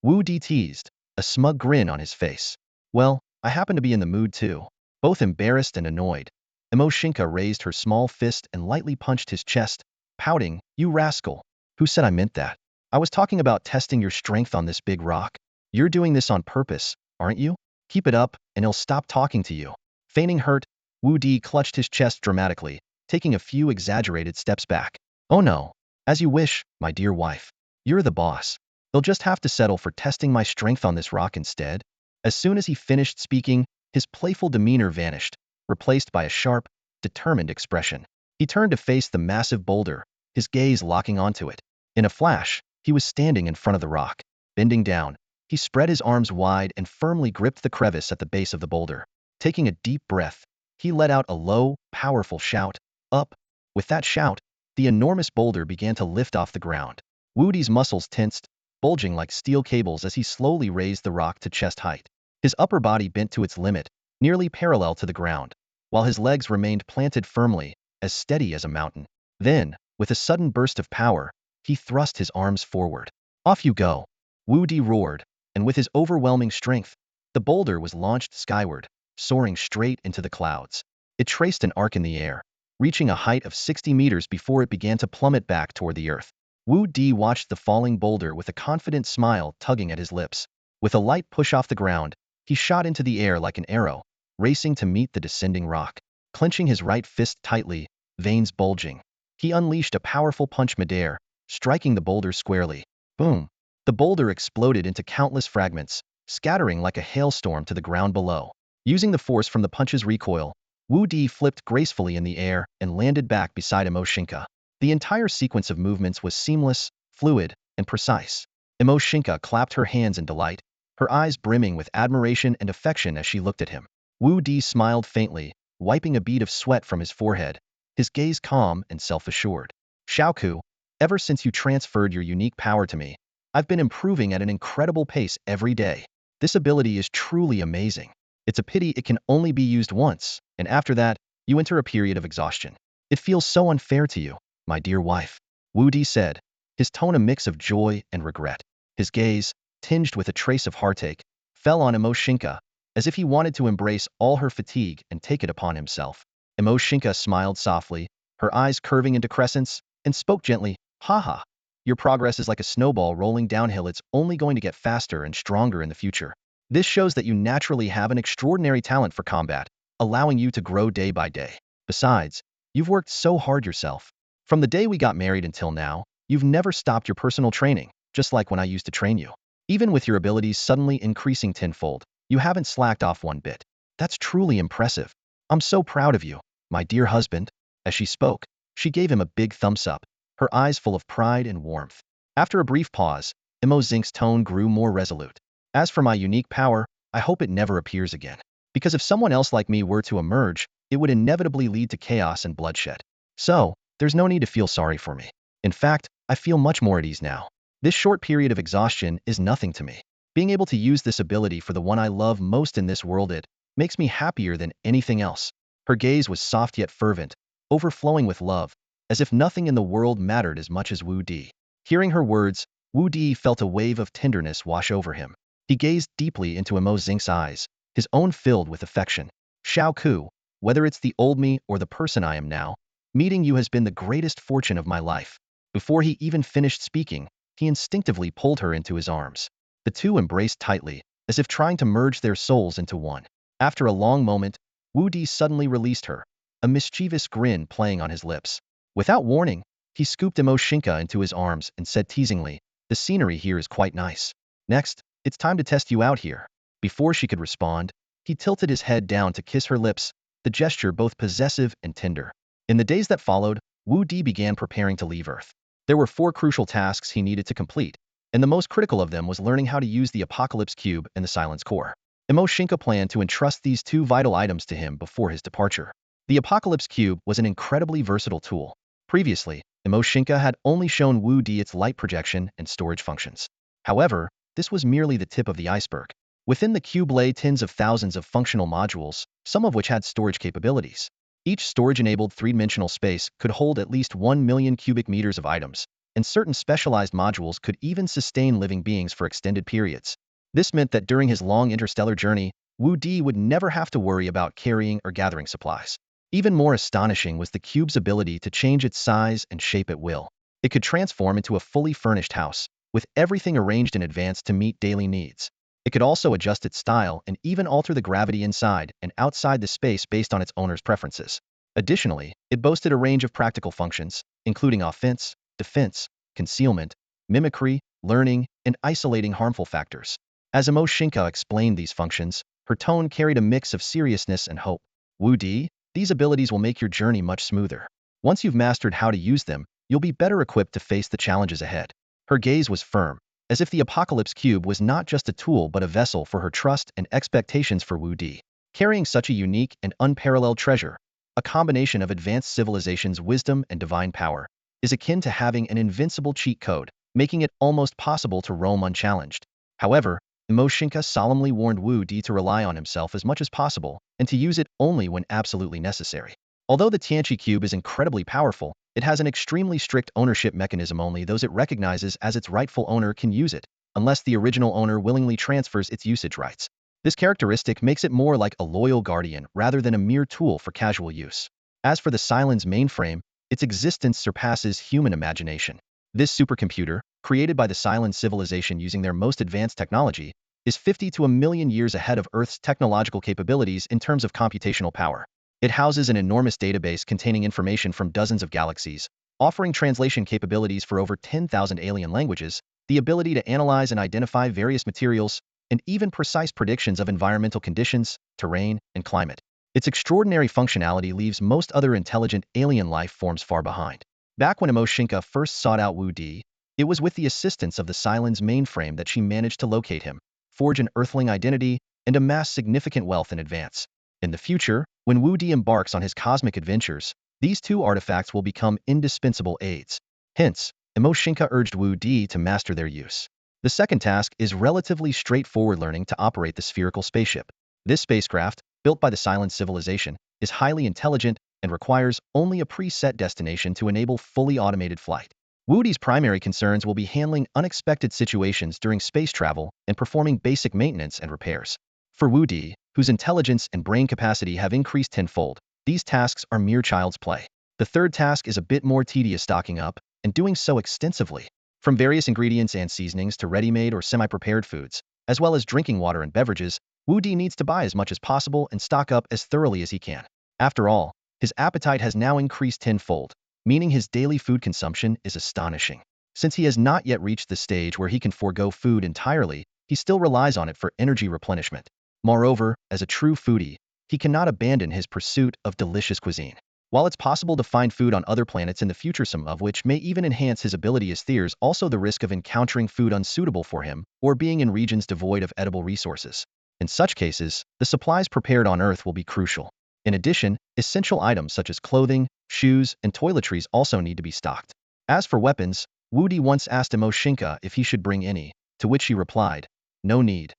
Wudi teased, a smug grin on his face. "Well, I happen to be in the mood too." Both embarrassed and annoyed, Mo Xingke raised her small fist and lightly punched his chest, pouting, "You rascal. Who said I meant that? I was talking about testing your strength on this big rock. You're doing this on purpose, aren't you? Keep it up, and he'll stop talking to you." Feigning hurt, Wudi clutched his chest dramatically, taking a few exaggerated steps back. "Oh no. As you wish, my dear wife. You're the boss. They'll just have to settle for testing my strength on this rock instead." As soon as he finished speaking, his playful demeanor vanished, replaced by a sharp, determined expression. He turned to face the massive boulder, his gaze locking onto it. In a flash, he was standing in front of the rock. Bending down, he spread his arms wide and firmly gripped the crevice at the base of the boulder. Taking a deep breath, he let out a low, powerful shout, "Up!" With that shout, the enormous boulder began to lift off the ground. Wudi's muscles tensed, bulging like steel cables as he slowly raised the rock to chest height. His upper body bent to its limit, nearly parallel to the ground, while his legs remained planted firmly, as steady as a mountain. Then, with a sudden burst of power, he thrust his arms forward. "Off you go!" Wudi roared, and with his overwhelming strength, the boulder was launched skyward, soaring straight into the clouds. It traced an arc in the air, reaching a height of 60 meters before it began to plummet back toward the earth. Wudi watched the falling boulder with a confident smile tugging at his lips. With a light push off the ground, he shot into the air like an arrow, racing to meet the descending rock. Clenching his right fist tightly, veins bulging. He unleashed a powerful punch midair, striking the boulder squarely. Boom! The boulder exploded into countless fragments, scattering like a hailstorm to the ground below. Using the force from the punch's recoil, Wudi flipped gracefully in the air and landed back beside Mo Xingke. The entire sequence of movements was seamless, fluid, and precise. Mo Xingke clapped her hands in delight, her eyes brimming with admiration and affection as she looked at him. Wudi smiled faintly, wiping a bead of sweat from his forehead, his gaze calm and self-assured. Xiaoku, ever since you transferred your unique power to me, I've been improving at an incredible pace every day. This ability is truly amazing. It's a pity it can only be used once, and after that, you enter a period of exhaustion. It feels so unfair to you, my dear wife, Wudi said, his tone a mix of joy and regret. His gaze, tinged with a trace of heartache, fell on Mo Xingke, as if he wanted to embrace all her fatigue and take it upon himself. Mo Xingke smiled softly, her eyes curving into crescents, and spoke gently, "Haha, your progress is like a snowball rolling downhill. It's only going to get faster and stronger in the future. This shows that you naturally have an extraordinary talent for combat, allowing you to grow day by day. Besides, you've worked so hard yourself. From the day we got married until now, you've never stopped your personal training, just like when I used to train you. Even with your abilities suddenly increasing tenfold, you haven't slacked off one bit. That's truly impressive. I'm so proud of you, my dear husband." As she spoke, she gave him a big thumbs up, her eyes full of pride and warmth. After a brief pause, Mo Xingke's tone grew more resolute. "As for my unique power, I hope it never appears again. Because if someone else like me were to emerge, it would inevitably lead to chaos and bloodshed. So, there's no need to feel sorry for me. In fact, I feel much more at ease now. This short period of exhaustion is nothing to me. Being able to use this ability for the one I love most in this world, it makes me happier than anything else." Her gaze was soft yet fervent, overflowing with love, as if nothing in the world mattered as much as Wudi. Hearing her words, Wudi felt a wave of tenderness wash over him. He gazed deeply into Mo Xingke's eyes, his own filled with affection. "Xiaoku, whether it's the old me or the person I am now, meeting you has been the greatest fortune of my life." Before he even finished speaking, he instinctively pulled her into his arms. The two embraced tightly, as if trying to merge their souls into one. After a long moment, Wudi suddenly released her, a mischievous grin playing on his lips. Without warning, he scooped Mo Xingke into his arms and said teasingly, "The scenery here is quite nice. Next, it's time to test you out here." Before she could respond, he tilted his head down to kiss her lips, the gesture both possessive and tender. In the days that followed, Wudi began preparing to leave Earth. There were 4 crucial tasks he needed to complete, and the most critical of them was learning how to use the Apocalypse Cube and the Silence Core. Mo Xingke planned to entrust these 2 vital items to him before his departure. The Apocalypse Cube was an incredibly versatile tool. Previously, Mo Xingke had only shown Wudi its light projection and storage functions. However, this was merely the tip of the iceberg. Within the cube lay tens of thousands of functional modules, some of which had storage capabilities. Each storage-enabled 3-dimensional space could hold at least 1 million cubic meters of items, and certain specialized modules could even sustain living beings for extended periods. This meant that during his long interstellar journey, Wudi would never have to worry about carrying or gathering supplies. Even more astonishing was the cube's ability to change its size and shape at will. It could transform into a fully furnished house, with everything arranged in advance to meet daily needs. It could also adjust its style and even alter the gravity inside and outside the space based on its owner's preferences. Additionally, it boasted a range of practical functions, including offense, defense, concealment, mimicry, learning, and isolating harmful factors. As Mo Xingke explained these functions, her tone carried a mix of seriousness and hope. "Wudi, these abilities will make your journey much smoother. Once you've mastered how to use them, you'll be better equipped to face the challenges ahead." Her gaze was firm, as if the Apocalypse Cube was not just a tool but a vessel for her trust and expectations for Wudi. Carrying such a unique and unparalleled treasure, a combination of advanced civilization's wisdom and divine power, is akin to having an invincible cheat code, making it almost possible to roam unchallenged. However, Mo Xingke solemnly warned Wudi to rely on himself as much as possible and to use it only when absolutely necessary. Although the Tianqi Cube is incredibly powerful, it has an extremely strict ownership mechanism. Only those it recognizes as its rightful owner can use it, unless the original owner willingly transfers its usage rights. This characteristic makes it more like a loyal guardian rather than a mere tool for casual use. As for the Silence mainframe, its existence surpasses human imagination. This supercomputer, created by the Silence civilization using their most advanced technology, is 50 to a million years ahead of Earth's technological capabilities in terms of computational power. It houses an enormous database containing information from dozens of galaxies, offering translation capabilities for over 10,000 alien languages, the ability to analyze and identify various materials, and even precise predictions of environmental conditions, terrain, and climate. Its extraordinary functionality leaves most other intelligent alien life forms far behind. Back when Mo Xingke first sought out Wudi, it was with the assistance of the Cylon's mainframe that she managed to locate him, forge an Earthling identity, and amass significant wealth in advance. In the future, when Wudi embarks on his cosmic adventures, these two artifacts will become indispensable aids. Hence, Mo Xingke urged Wudi to master their use. The second task is relatively straightforward: learning to operate the spherical spaceship. This spacecraft, built by the Cylon civilization, is highly intelligent and requires only a preset destination to enable fully automated flight. Wudi's primary concerns will be handling unexpected situations during space travel and performing basic maintenance and repairs. For Wudi, whose intelligence and brain capacity have increased tenfold, these tasks are mere child's play. The third task is a bit more tedious: stocking up, and doing so extensively. From various ingredients and seasonings to ready-made or semi-prepared foods, as well as drinking water and beverages, Wudi needs to buy as much as possible and stock up as thoroughly as he can. After all, his appetite has now increased tenfold, meaning his daily food consumption is astonishing. Since he has not yet reached the stage where he can forego food entirely, he still relies on it for energy replenishment. Moreover, as a true foodie, he cannot abandon his pursuit of delicious cuisine. While it's possible to find food on other planets in the future, some of which may even enhance his ability, there's also the risk of encountering food unsuitable for him or being in regions devoid of edible resources. In such cases, the supplies prepared on Earth will be crucial. In addition, essential items such as clothing, shoes, and toiletries also need to be stocked. As for weapons, Wudi once asked Mo Xingke if he should bring any, to which he replied, "No need.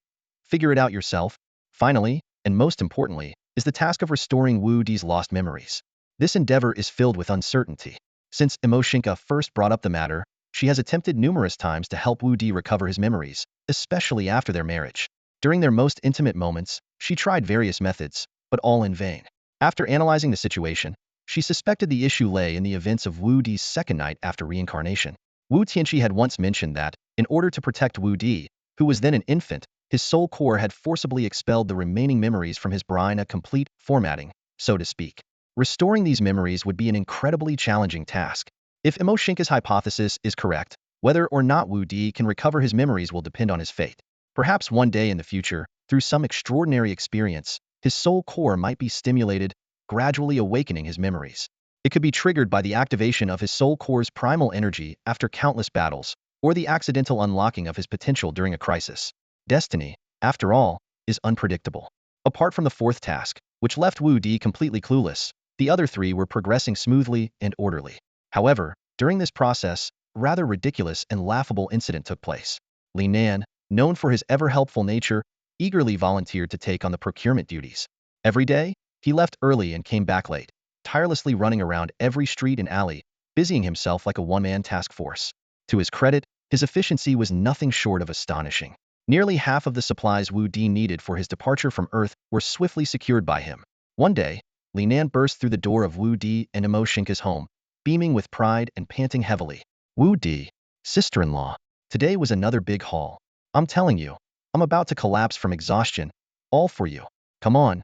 Figure it out yourself." Finally, and most importantly, is the task of restoring Wudi's lost memories. This endeavor is filled with uncertainty. Since Mo Xingke first brought up the matter, she has attempted numerous times to help Wudi recover his memories, especially after their marriage. During their most intimate moments, she tried various methods, but all in vain. After analyzing the situation, she suspected the issue lay in the events of Wudi's second night after reincarnation. Wu Tianqi had once mentioned that, in order to protect Wudi, who was then an infant, his soul core had forcibly expelled the remaining memories from his brain, a complete formatting, so to speak. Restoring these memories would be an incredibly challenging task. If Mo Xingke's hypothesis is correct, whether or not Wudi can recover his memories will depend on his fate. Perhaps one day in the future, through some extraordinary experience, his soul core might be stimulated, gradually awakening his memories. It could be triggered by the activation of his soul core's primal energy after countless battles, or the accidental unlocking of his potential during a crisis. Destiny, after all, is unpredictable. Apart from the fourth task, which left Wudi completely clueless, the other three were progressing smoothly and orderly. However, during this process, a rather ridiculous and laughable incident took place. Li Nan, known for his ever-helpful nature, eagerly volunteered to take on the procurement duties. Every day, he left early and came back late, tirelessly running around every street and alley, busying himself like a one-man task force. To his credit, his efficiency was nothing short of astonishing. Nearly half of the supplies Wudi needed for his departure from Earth were swiftly secured by him. One day, Li Nan burst through the door of Wudi and Mo Xingke's home, beaming with pride and panting heavily. "Wudi, sister-in-law, today was another big haul. I'm telling you, I'm about to collapse from exhaustion. All for you. Come on,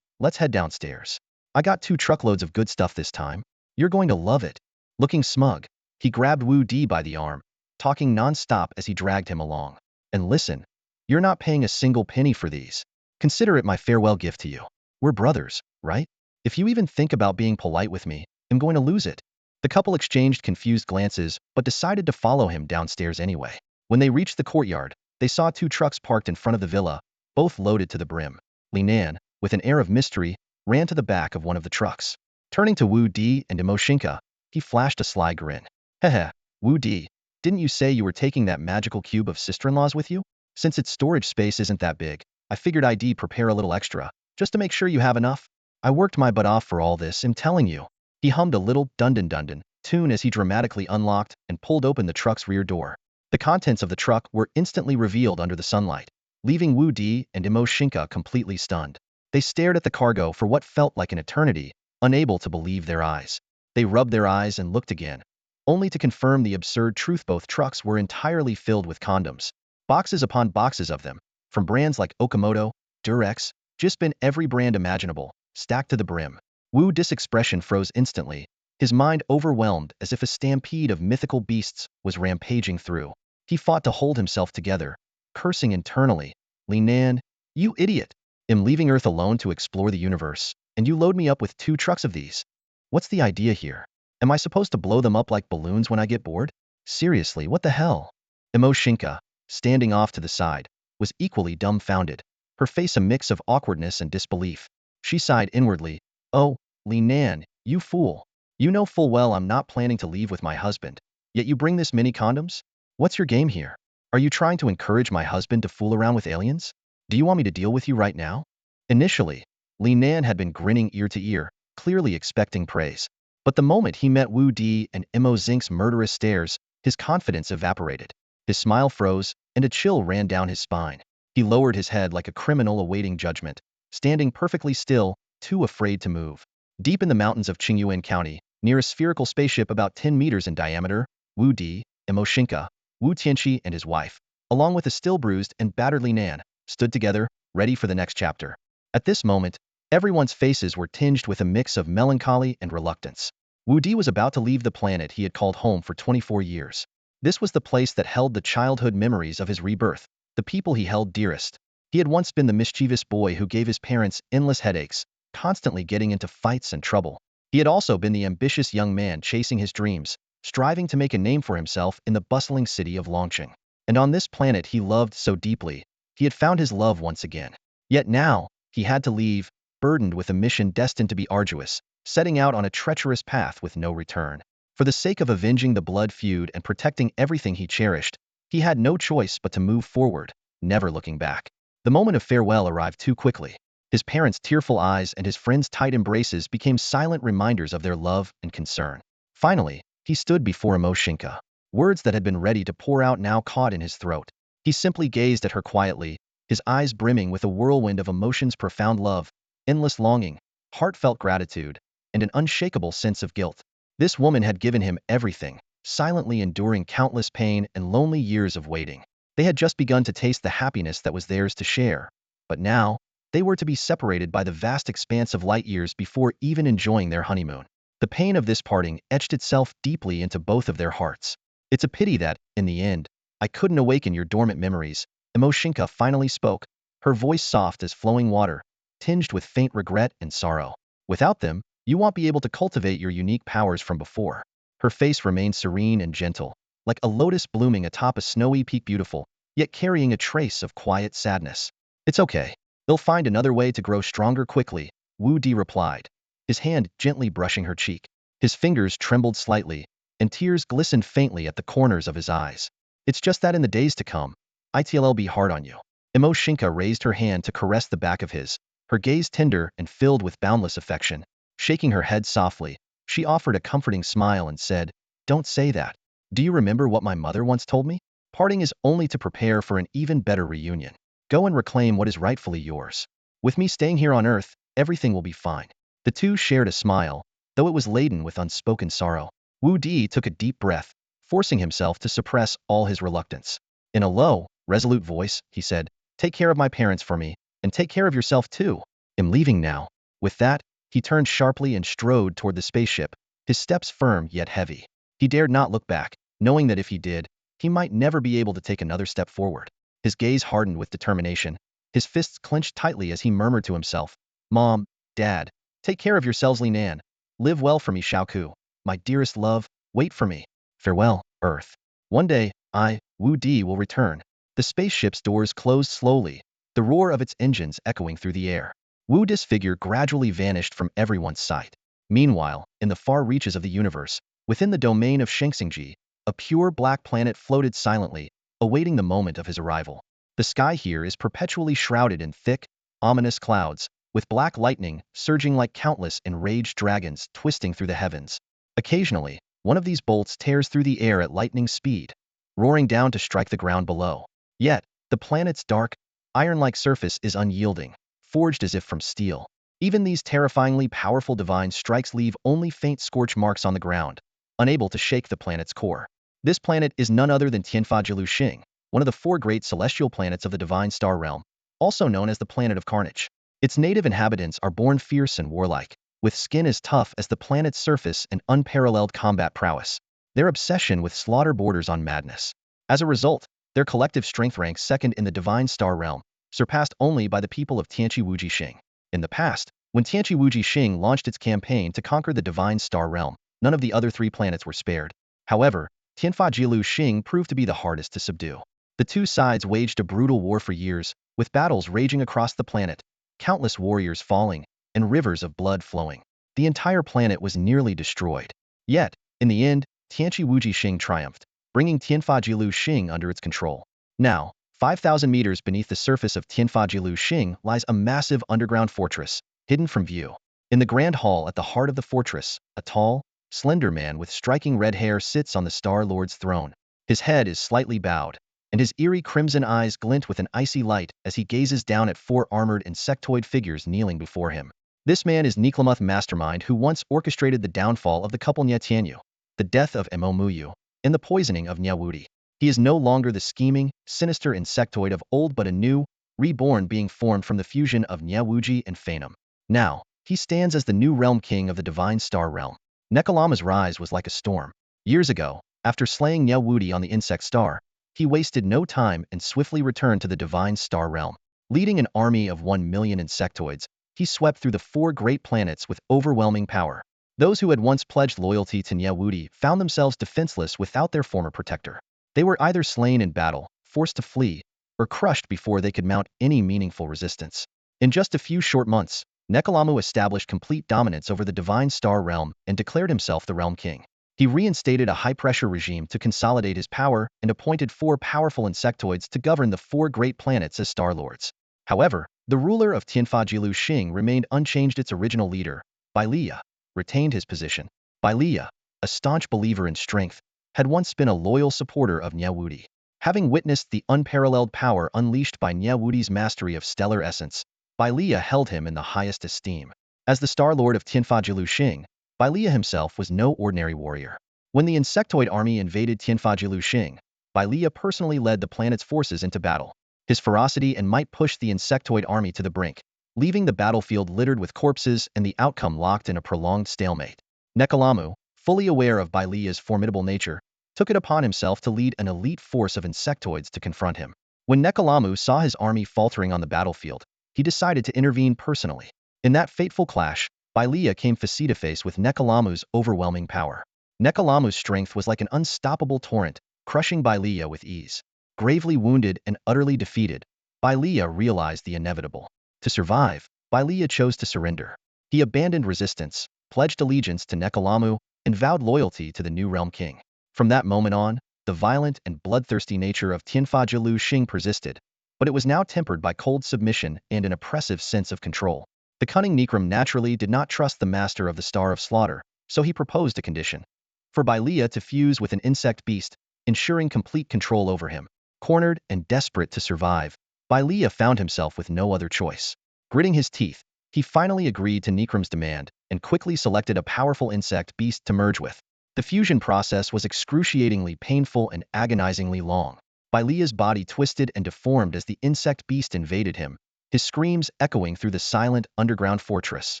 let's head downstairs. I got 2 truckloads of good stuff this time. You're going to love it." Looking smug, he grabbed Wudi by the arm, talking non-stop as he dragged him along. "And listen, you're not paying a single penny for these. Consider it my farewell gift to you. We're brothers, right? If you even think about being polite with me, I'm going to lose it." The couple exchanged confused glances, but decided to follow him downstairs anyway. When they reached the courtyard, they saw 2 trucks parked in front of the villa, both loaded to the brim. Li Nan, with an air of mystery, ran to the back of one of the trucks. Turning to Wudi and Mo Xingke, he flashed a sly grin. "Heh, Wudi, didn't you say you were taking that magical cube of sister-in-law's with you? Since its storage space isn't that big, I figured I'd prepare a little extra, just to make sure you have enough. I worked my butt off for all this, I'm telling you." He hummed a little dun-dun-dun-dun tune as he dramatically unlocked and pulled open the truck's rear door. The contents of the truck were instantly revealed under the sunlight, leaving Wudi and Mo Xingke completely stunned. They stared at the cargo for what felt like an eternity, unable to believe their eyes. They rubbed their eyes and looked again, only to confirm the absurd truth: both trucks were entirely filled with condoms. Boxes upon boxes of them, from brands like Okamoto, Durex, just been every brand imaginable, stacked to the brim. Wu Di's expression froze instantly, his mind overwhelmed as if a stampede of mythical beasts was rampaging through. He fought to hold himself together, cursing internally. Li Nan, you idiot! I'm leaving Earth alone to explore the universe, and you load me up with 2 trucks of these. What's the idea here? Am I supposed to blow them up like balloons when I get bored? Seriously, what the hell? Mo Xingke, standing off to the side, was equally dumbfounded, her face a mix of awkwardness and disbelief. She sighed inwardly. Oh, Li Nan, you fool. You know full well I'm not planning to leave with my husband, yet you bring this many condoms? What's your game here? Are you trying to encourage my husband to fool around with aliens? Do you want me to deal with you right now? Initially, Li Nan had been grinning ear to ear, clearly expecting praise. But the moment he met Wu Di and Mo Xingke's murderous stares, his confidence evaporated. His smile froze, and a chill ran down his spine. He lowered his head like a criminal awaiting judgment, standing perfectly still, too afraid to move. Deep in the mountains of Qingyuan County, near a spherical spaceship about 10 meters in diameter, Wu Di, Mo Xingke, Wu Tianqi and his wife, along with a still bruised and battered Li Nan, stood together, ready for the next chapter. At this moment, everyone's faces were tinged with a mix of melancholy and reluctance. Wu Di was about to leave the planet he had called home for 24 years. This was the place that held the childhood memories of his rebirth, the people he held dearest. He had once been the mischievous boy who gave his parents endless headaches, constantly getting into fights and trouble. He had also been the ambitious young man chasing his dreams, striving to make a name for himself in the bustling city of Longqing. And on this planet he loved so deeply, he had found his love once again. Yet now, he had to leave, burdened with a mission destined to be arduous, setting out on a treacherous path with no return. For the sake of avenging the blood feud and protecting everything he cherished, he had no choice but to move forward, never looking back. The moment of farewell arrived too quickly. His parents' tearful eyes and his friends' tight embraces became silent reminders of their love and concern. Finally, he stood before Mo Xingke. Words that had been ready to pour out now caught in his throat. He simply gazed at her quietly, his eyes brimming with a whirlwind of emotions: profound love, endless longing, heartfelt gratitude, and an unshakable sense of guilt. This woman had given him everything, silently enduring countless pain and lonely years of waiting. They had just begun to taste the happiness that was theirs to share. But now, they were to be separated by the vast expanse of light years before even enjoying their honeymoon. The pain of this parting etched itself deeply into both of their hearts. It's a pity that, in the end, I couldn't awaken your dormant memories, Mo Xingke finally spoke, her voice soft as flowing water, tinged with faint regret and sorrow. Without them, you won't be able to cultivate your unique powers from before. Her face remained serene and gentle, like a lotus blooming atop a snowy peak, beautiful, yet carrying a trace of quiet sadness. It's okay. They'll find another way to grow stronger quickly, Wu Di replied, his hand gently brushing her cheek. His fingers trembled slightly, and tears glistened faintly at the corners of his eyes. It's just that in the days to come, it'll be hard on you. Mo Xingke raised her hand to caress the back of his, her gaze tender and filled with boundless affection. Shaking her head softly, she offered a comforting smile and said, "Don't say that. Do you remember what my mother once told me? Parting is only to prepare for an even better reunion. Go and reclaim what is rightfully yours. With me staying here on Earth, everything will be fine." The two shared a smile, though it was laden with unspoken sorrow. Wu Di took a deep breath, forcing himself to suppress all his reluctance. In a low, resolute voice, he said, "Take care of my parents for me, and take care of yourself too. I'm leaving now." With that, he turned sharply and strode toward the spaceship, his steps firm yet heavy. He dared not look back, knowing that if he did, he might never be able to take another step forward. His gaze hardened with determination, his fists clenched tightly as he murmured to himself, "Mom, Dad, take care of yourselves. Li Nan. Live well for me, Xiaoku. My dearest love, wait for me. Farewell, Earth. One day, I, Wu Di, will return." The spaceship's doors closed slowly, the roar of its engines echoing through the air. Wu Di's figure gradually vanished from everyone's sight. Meanwhile, in the far reaches of the universe, within the domain of Shengxingji, a pure black planet floated silently, awaiting the moment of his arrival. The sky here is perpetually shrouded in thick, ominous clouds, with black lightning surging like countless enraged dragons twisting through the heavens. Occasionally, one of these bolts tears through the air at lightning speed, roaring down to strike the ground below. Yet, the planet's dark, iron-like surface is unyielding, forged as if from steel. Even these terrifyingly powerful divine strikes leave only faint scorch marks on the ground, unable to shake the planet's core. This planet is none other than Tianfa, one of the 4 great celestial planets of the divine star realm, also known as the planet of carnage. Its native inhabitants are born fierce and warlike, with skin as tough as the planet's surface and unparalleled combat prowess. Their obsession with slaughter borders on madness. As a result, their collective strength ranks second in the divine star realm, surpassed only by the people of Tianqiwuji Xing. In the past, when Tianqiwuji Xing launched its campaign to conquer the divine star realm, none of the other three planets were spared. However, Tianfajilu Xing proved to be the hardest to subdue. The two sides waged a brutal war for years, with battles raging across the planet, countless warriors falling, and rivers of blood flowing. The entire planet was nearly destroyed. Yet, in the end, Tianqiwuji Xing triumphed, bringing Tianfajilu Xing under its control. Now, 5,000 meters beneath the surface of Tianfajilu Xing lies a massive underground fortress, hidden from view. In the grand hall at the heart of the fortress, a tall, slender man with striking red hair sits on the Star Lord's throne. His head is slightly bowed, and his eerie crimson eyes glint with an icy light as he gazes down at four armored insectoid figures kneeling before him. This man is Niklamuth mastermind who once orchestrated the downfall of the couple Nie Tianyu, the death of Mo Muyu, and the poisoning of Nie Wudi. He is no longer the scheming, sinister insectoid of old but a new, reborn being formed from the fusion of Nie Wudi and Phanom. Now, he stands as the new realm king of the divine star realm. Nekalama's rise was like a storm. Years ago, after slaying Nie Wudi on the insect star, he wasted no time and swiftly returned to the divine star realm. Leading an army of 1,000,000 insectoids, he swept through the four great planets with overwhelming power. Those who had once pledged loyalty to Nie Wudi found themselves defenseless without their former protector. They were either slain in battle, forced to flee, or crushed before they could mount any meaningful resistance. In just a few short months, Nekalamu established complete dominance over the divine star realm and declared himself the realm king. He reinstated a high-pressure regime to consolidate his power and appointed four powerful insectoids to govern the four great planets as star lords. However, the ruler of Tianfajilu Xing remained unchanged. Its original leader, Bailia, retained his position. Bailia, a staunch believer in strength, had once been a loyal supporter of Nie Wudi. Having witnessed the unparalleled power unleashed by Nie Wudi's mastery of stellar essence, Bailia held him in the highest esteem. As the Star Lord of Tianfajilu Xing, Bailia himself was no ordinary warrior. When the insectoid army invaded Tianfajilu Xing, Bailia personally led the planet's forces into battle. His ferocity and might pushed the insectoid army to the brink, leaving the battlefield littered with corpses and the outcome locked in a prolonged stalemate. Nekalamu, fully aware of Bailia's formidable nature, took it upon himself to lead an elite force of insectoids to confront him. When Nekalamu saw his army faltering on the battlefield, he decided to intervene personally. In that fateful clash, Bailia came face-to-face with Nekalamu's overwhelming power. Nekalamu's strength was like an unstoppable torrent, crushing Bailia with ease. Gravely wounded and utterly defeated, Bailia realized the inevitable. To survive, Bailia chose to surrender. He abandoned resistance, pledged allegiance to Nekalamu, and vowed loyalty to the new realm king. From that moment on, the violent and bloodthirsty nature of Tianfajilu Xing persisted, but it was now tempered by cold submission and an oppressive sense of control. The cunning Nikram naturally did not trust the master of the Star of Slaughter, so he proposed a condition. For Bailia to fuse with an insect beast, ensuring complete control over him. Cornered and desperate to survive, Bailia found himself with no other choice. Gritting his teeth, he finally agreed to Nikram's demand and quickly selected a powerful insect beast to merge with. The fusion process was excruciatingly painful and agonizingly long. Bailia's body twisted and deformed as the insect beast invaded him, his screams echoing through the silent underground fortress.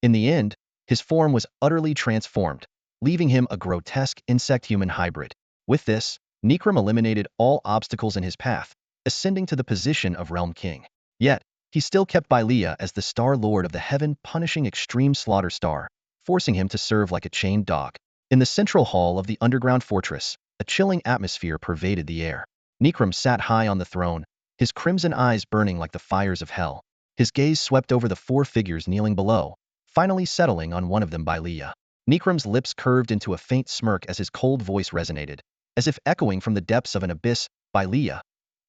In the end, his form was utterly transformed, leaving him a grotesque insect-human hybrid. With this, Nikram eliminated all obstacles in his path, ascending to the position of Realm King. Yet, he still kept Bailia as the Star Lord of the heaven-punishing extreme slaughter star, forcing him to serve like a chained dog. In the central hall of the underground fortress, a chilling atmosphere pervaded the air. Nikram sat high on the throne, his crimson eyes burning like the fires of hell. His gaze swept over the four figures kneeling below, finally settling on one of them, Bailia. Nikram's lips curved into a faint smirk as his cold voice resonated, as if echoing from the depths of an abyss. Bailia,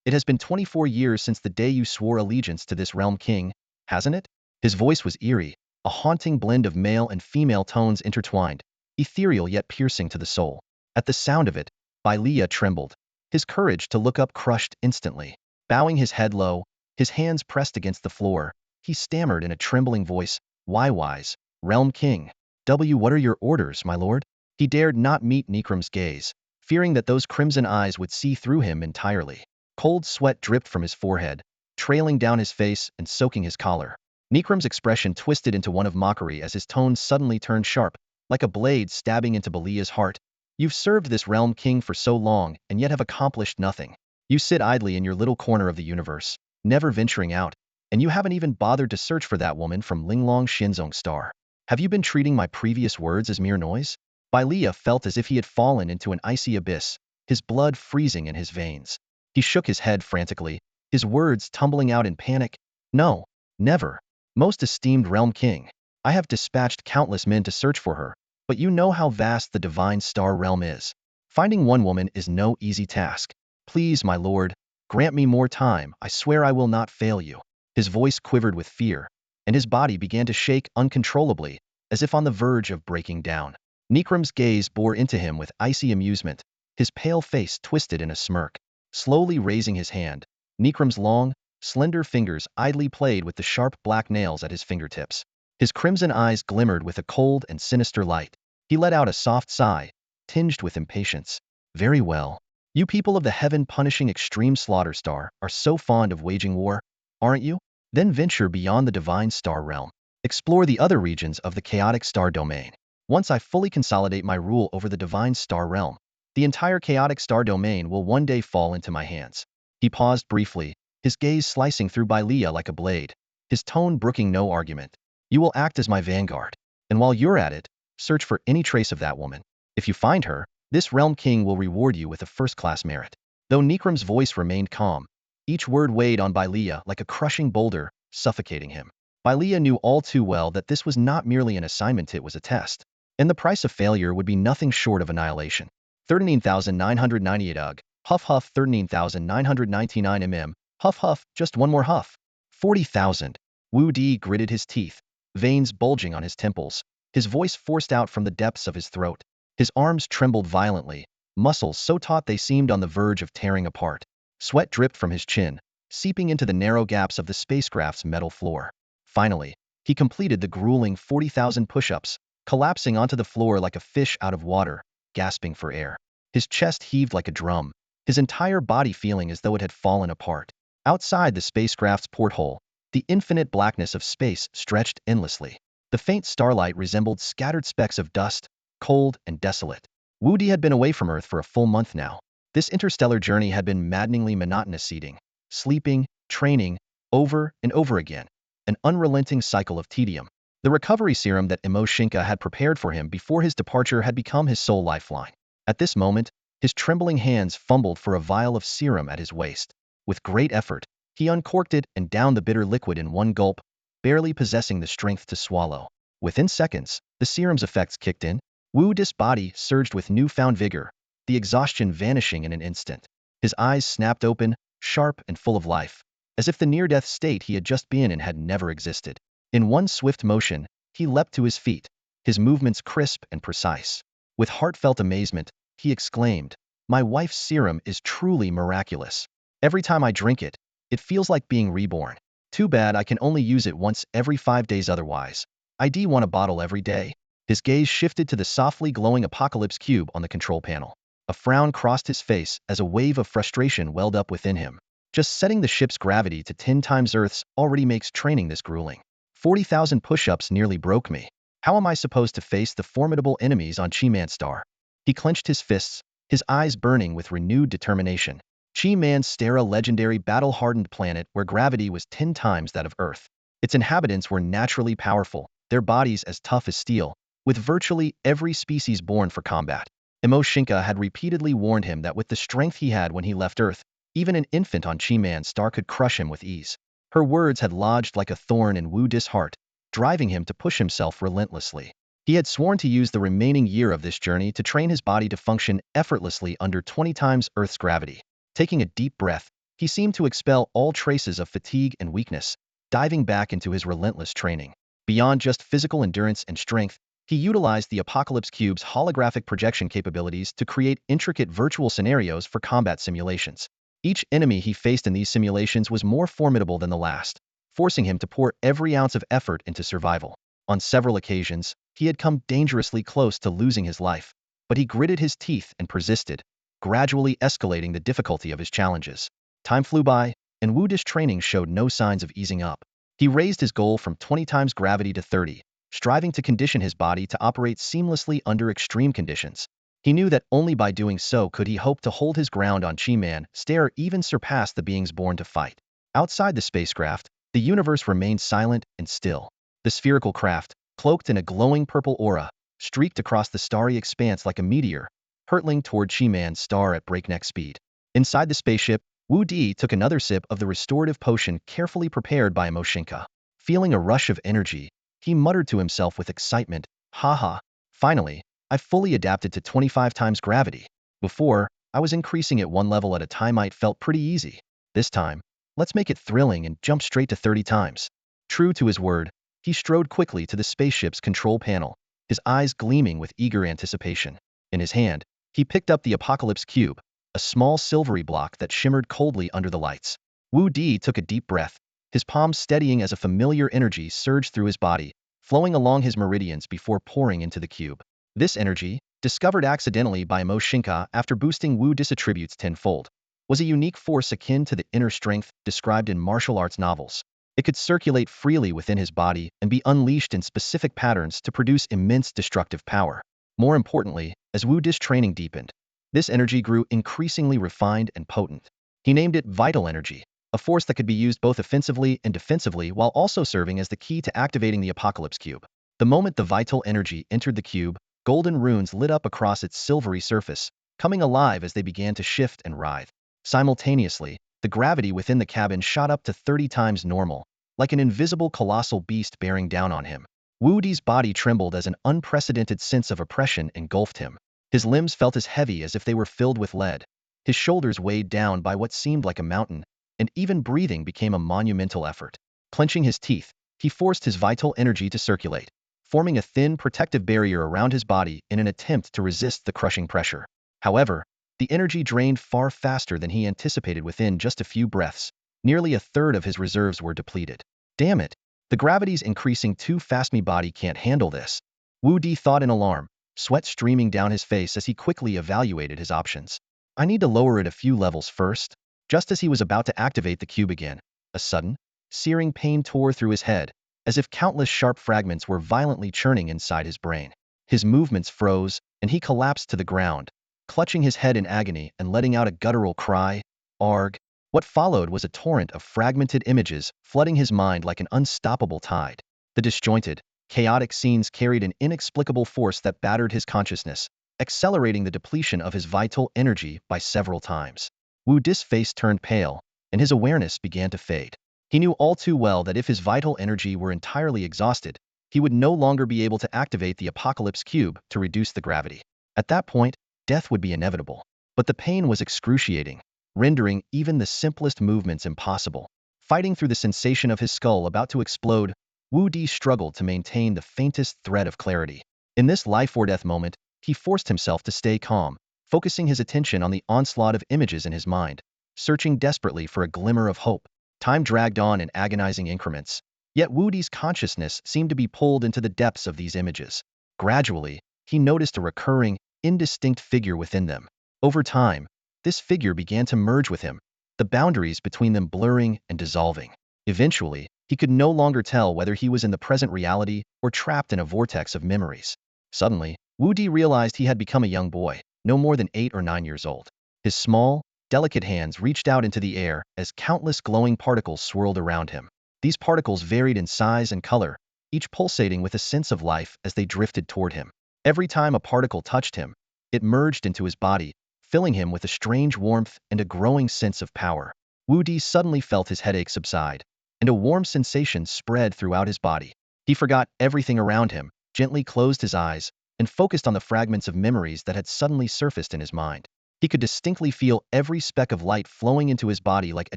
it has been 24 years since the day you swore allegiance to this realm king, hasn't it? His voice was eerie, a haunting blend of male and female tones intertwined, ethereal yet piercing to the soul. At the sound of it, Bailia trembled, his courage to look up crushed instantly. Bowing his head low, his hands pressed against the floor, he stammered in a trembling voice, "Wise, realm king. What are your orders, my lord?" He dared not meet Nikram's gaze, fearing that those crimson eyes would see through him entirely. Cold sweat dripped from his forehead, trailing down his face and soaking his collar. Nikram's expression twisted into one of mockery as his tone suddenly turned sharp, like a blade stabbing into Belia's heart. You've served this realm king for so long and yet have accomplished nothing. You sit idly in your little corner of the universe, never venturing out, and you haven't even bothered to search for that woman from Linglong Xianzong Star. Have you been treating my previous words as mere noise? Bailia felt as if he had fallen into an icy abyss, his blood freezing in his veins. He shook his head frantically, his words tumbling out in panic. No, never. Most esteemed realm king, I have dispatched countless men to search for her, but you know how vast the divine star realm is. Finding one woman is no easy task. Please, my lord, grant me more time. I swear I will not fail you. His voice quivered with fear, and his body began to shake uncontrollably, as if on the verge of breaking down. Nikram's gaze bore into him with icy amusement, his pale face twisted in a smirk. Slowly raising his hand, Nikram's long, slender fingers idly played with the sharp black nails at his fingertips. His crimson eyes glimmered with a cold and sinister light. He let out a soft sigh, tinged with impatience. Very well. You people of the heaven-punishing extreme slaughter star are so fond of waging war, aren't you? Then venture beyond the divine star realm. Explore the other regions of the chaotic star domain. Once I fully consolidate my rule over the divine star realm, the entire chaotic star domain will one day fall into my hands. He paused briefly, his gaze slicing through Bailia like a blade, his tone brooking no argument. You will act as my vanguard, and while you're at it, search for any trace of that woman. If you find her, this realm king will reward you with a first-class merit. Though Nikram's voice remained calm, each word weighed on Bailia like a crushing boulder, suffocating him. Bailia knew all too well that this was not merely an assignment, it was a test, and the price of failure would be nothing short of annihilation. 13,998 ugh, huff huff 13,999 huff huff, just one more huff. 40,000. Wudi gritted his teeth, veins bulging on his temples, his voice forced out from the depths of his throat. His arms trembled violently, muscles so taut they seemed on the verge of tearing apart. Sweat dripped from his chin, seeping into the narrow gaps of the spacecraft's metal floor. Finally, he completed the grueling 40,000 push-ups, collapsing onto the floor like a fish out of water, gasping for air. His chest heaved like a drum, his entire body feeling as though it had fallen apart. Outside the spacecraft's porthole, the infinite blackness of space stretched endlessly. The faint starlight resembled scattered specks of dust, cold and desolate. Wudi had been away from Earth for a full month now. This interstellar journey had been maddeningly monotonous, eating, sleeping, training, over and over again, an unrelenting cycle of tedium. The recovery serum that Mo Xingke had prepared for him before his departure had become his sole lifeline. At this moment, his trembling hands fumbled for a vial of serum at his waist. With great effort, he uncorked it and downed the bitter liquid in one gulp, barely possessing the strength to swallow. Within seconds, the serum's effects kicked in. Wudi's body surged with newfound vigor, the exhaustion vanishing in an instant. His eyes snapped open, sharp and full of life, as if the near-death state he had just been in had never existed. In one swift motion, he leapt to his feet, his movements crisp and precise. With heartfelt amazement, he exclaimed, "My wife's serum is truly miraculous. Every time I drink it, it feels like being reborn. Too bad I can only use it once every 5 days otherwise. I'd want a bottle every day." His gaze shifted to the softly glowing apocalypse cube on the control panel. A frown crossed his face as a wave of frustration welled up within him. Just setting the ship's gravity to 10 times Earth's already makes training this grueling. 40,000 push-ups nearly broke me. How am I supposed to face the formidable enemies on Xianzong Star? He clenched his fists, his eyes burning with renewed determination. Xianzong Star, a legendary battle-hardened planet where gravity was 10 times that of Earth. Its inhabitants were naturally powerful, their bodies as tough as steel, with virtually every species born for combat. Mo Xingke had repeatedly warned him that with the strength he had when he left Earth, even an infant on Xianzong Star could crush him with ease. Her words had lodged like a thorn in Wudi's heart, driving him to push himself relentlessly. He had sworn to use the remaining year of this journey to train his body to function effortlessly under 20 times Earth's gravity. Taking a deep breath, he seemed to expel all traces of fatigue and weakness, diving back into his relentless training. Beyond just physical endurance and strength, he utilized the Apocalypse Cube's holographic projection capabilities to create intricate virtual scenarios for combat simulations. Each enemy he faced in these simulations was more formidable than the last, forcing him to pour every ounce of effort into survival. On several occasions, he had come dangerously close to losing his life, but he gritted his teeth and persisted, gradually escalating the difficulty of his challenges. Time flew by, and Wudi's training showed no signs of easing up. He raised his goal from 20 times gravity to 30, striving to condition his body to operate seamlessly under extreme conditions. He knew that only by doing so could he hope to hold his ground on Chi-Man, stare even surpass the beings born to fight. Outside the spacecraft, the universe remained silent and still. The spherical craft, cloaked in a glowing purple aura, streaked across the starry expanse like a meteor, hurtling toward Chi-Man's star at breakneck speed. Inside the spaceship, Wudi took another sip of the restorative potion carefully prepared by Mo Xingke. Feeling a rush of energy, he muttered to himself with excitement, "Haha, finally, I've fully adapted to 25 times gravity. Before, I was increasing it one level at a time. It felt pretty easy. This time, let's make it thrilling and jump straight to 30 times." True to his word, he strode quickly to the spaceship's control panel, his eyes gleaming with eager anticipation. In his hand, he picked up the Apocalypse Cube, a small silvery block that shimmered coldly under the lights. Wu Di took a deep breath, his palms steadying as a familiar energy surged through his body, flowing along his meridians before pouring into the cube. This energy, discovered accidentally by Mo Xingke after boosting Wu Di's attributes tenfold, was a unique force akin to the inner strength described in martial arts novels. It could circulate freely within his body and be unleashed in specific patterns to produce immense destructive power. More importantly, as Wu Di's training deepened, this energy grew increasingly refined and potent. He named it vital energy, a force that could be used both offensively and defensively while also serving as the key to activating the Apocalypse Cube. The moment the vital energy entered the cube, golden runes lit up across its silvery surface, coming alive as they began to shift and writhe. Simultaneously, the gravity within the cabin shot up to 30 times normal, like an invisible colossal beast bearing down on him. Wu Di's body trembled as an unprecedented sense of oppression engulfed him. His limbs felt as heavy as if they were filled with lead. His shoulders weighed down by what seemed like a mountain, and even breathing became a monumental effort. Clenching his teeth, he forced his vital energy to circulate, forming a thin protective barrier around his body in an attempt to resist the crushing pressure. However, the energy drained far faster than he anticipated. Within just a few breaths, nearly a third of his reserves were depleted. Damn it! The gravity's increasing too fast. My body can't handle this. Wu Di thought in alarm, sweat streaming down his face as he quickly evaluated his options. I need to lower it a few levels first. Just as he was about to activate the cube again, a sudden, searing pain tore through his head, as if countless sharp fragments were violently churning inside his brain. His movements froze, and he collapsed to the ground, clutching his head in agony and letting out a guttural cry, "Arg!" What followed was a torrent of fragmented images flooding his mind like an unstoppable tide. The disjointed, chaotic scenes carried an inexplicable force that battered his consciousness, accelerating the depletion of his vital energy by several times. Wu Di's face turned pale, and his awareness began to fade. He knew all too well that if his vital energy were entirely exhausted, he would no longer be able to activate the Apocalypse Cube to reduce the gravity. At that point, death would be inevitable. But the pain was excruciating, rendering even the simplest movements impossible. Fighting through the sensation of his skull about to explode, Wu Di struggled to maintain the faintest thread of clarity. In this life-or-death moment, he forced himself to stay calm, focusing his attention on the onslaught of images in his mind, searching desperately for a glimmer of hope. Time dragged on in agonizing increments, yet Wu Di's consciousness seemed to be pulled into the depths of these images. Gradually, he noticed a recurring, indistinct figure within them. Over time, this figure began to merge with him, the boundaries between them blurring and dissolving. Eventually, he could no longer tell whether he was in the present reality or trapped in a vortex of memories. Suddenly, Wu Di realized he had become a young boy, no more than 8 or 9 years old. His small, delicate hands reached out into the air as countless glowing particles swirled around him. These particles varied in size and color, each pulsating with a sense of life as they drifted toward him. Every time a particle touched him, it merged into his body, filling him with a strange warmth and a growing sense of power. Wu Di suddenly felt his headache subside, and a warm sensation spread throughout his body. He forgot everything around him, gently closed his eyes, and focused on the fragments of memories that had suddenly surfaced in his mind. He could distinctly feel every speck of light flowing into his body like a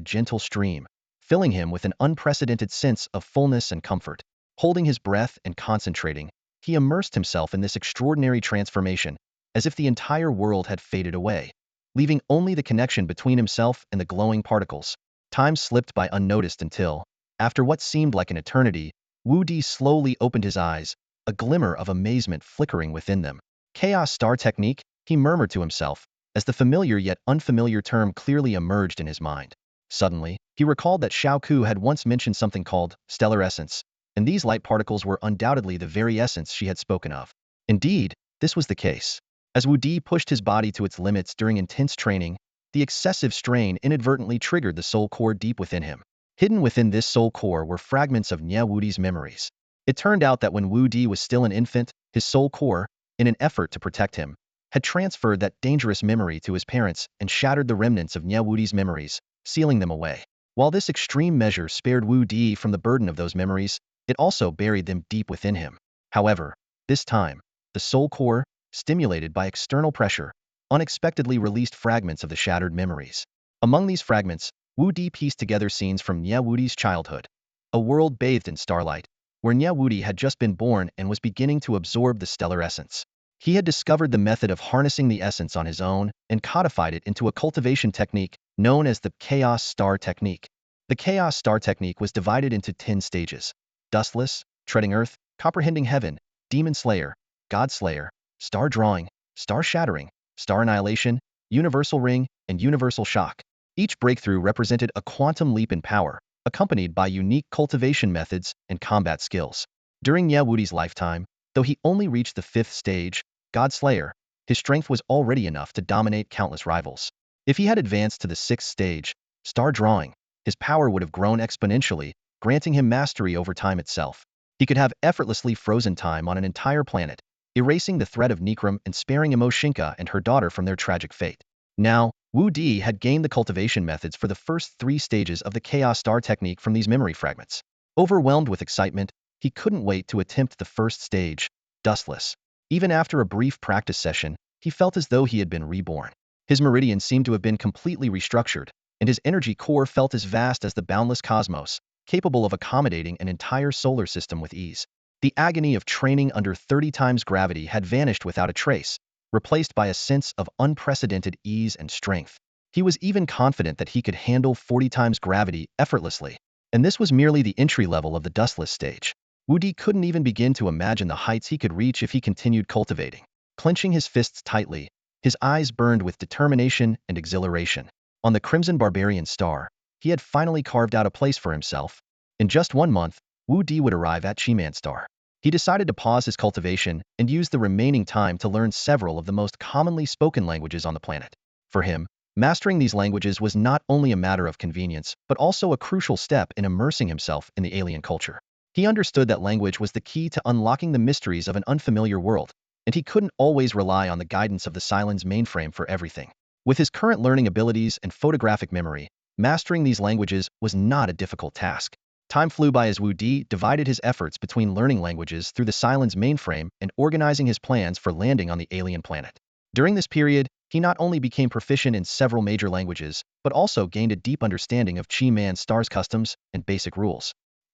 gentle stream, filling him with an unprecedented sense of fullness and comfort. Holding his breath and concentrating, he immersed himself in this extraordinary transformation, as if the entire world had faded away, leaving only the connection between himself and the glowing particles. Time slipped by unnoticed until, after what seemed like an eternity, Wu Di slowly opened his eyes, a glimmer of amazement flickering within them. Chaos Star Technique, he murmured to himself, as the familiar yet unfamiliar term clearly emerged in his mind. Suddenly, He recalled that Xiao Ku had once mentioned something called stellar essence, and these light particles were undoubtedly the very essence she had spoken of. Indeed, this was the case. As Wudi pushed his body to its limits during intense training, the excessive strain inadvertently triggered the soul core deep within him. Hidden within this soul core were fragments of Nie Wudi's memories. It turned out that when Wudi was still an infant, his soul core, in an effort to protect him, had transferred that dangerous memory to his parents and shattered the remnants of Nie Wudi's memories, sealing them away. While this extreme measure spared Wudi from the burden of those memories, it also buried them deep within him. However, this time, the soul core, stimulated by external pressure, unexpectedly released fragments of the shattered memories. Among these fragments, Wudi pieced together scenes from Nie Wudi's childhood, a world bathed in starlight, where Nie Wudi had just been born and was beginning to absorb the stellar essence. He had discovered the method of harnessing the essence on his own and codified it into a cultivation technique known as the Chaos Star technique. The Chaos Star technique was divided into 10 stages: dustless, treading earth, comprehending heaven, demon slayer, god slayer, star drawing, star shattering, star annihilation, universal ring, and universal shock. Each breakthrough represented a quantum leap in power, accompanied by unique cultivation methods and combat skills. During Nie Wudi's lifetime, though he only reached the 5th stage, God Slayer, his strength was already enough to dominate countless rivals. If he had advanced to the 6th stage, Star Drawing, his power would have grown exponentially, granting him mastery over time itself. He could have effortlessly frozen time on an entire planet, erasing the threat of Nikram and sparing Mo Xingke and her daughter from their tragic fate. Now, Wudi had gained the cultivation methods for the first 3 stages of the Chaos Star technique from these memory fragments. Overwhelmed with excitement, he couldn't wait to attempt the first stage, dustless. Even after a brief practice session, he felt as though he had been reborn. His meridians seemed to have been completely restructured, and his energy core felt as vast as the boundless cosmos, capable of accommodating an entire solar system with ease. The agony of training under 30 times gravity had vanished without a trace, replaced by a sense of unprecedented ease and strength. He was even confident that he could handle 40 times gravity effortlessly. And this was merely the entry level of the dustless stage. Wudi couldn't even begin to imagine the heights he could reach if he continued cultivating. Clenching his fists tightly, his eyes burned with determination and exhilaration. On the Crimson Barbarian Star, he had finally carved out a place for himself. In just 1 month, Wudi would arrive at Xianzong Star. He decided to pause his cultivation and use the remaining time to learn several of the most commonly spoken languages on the planet. For him, mastering these languages was not only a matter of convenience, but also a crucial step in immersing himself in the alien culture. He understood that language was the key to unlocking the mysteries of an unfamiliar world, and he couldn't always rely on the guidance of the Silence mainframe for everything. With his current learning abilities and photographic memory, mastering these languages was not a difficult task. Time flew by as Wudi divided his efforts between learning languages through the Silence mainframe and organizing his plans for landing on the alien planet. During this period, he not only became proficient in several major languages, but also gained a deep understanding of Xianzong Star's customs and basic rules.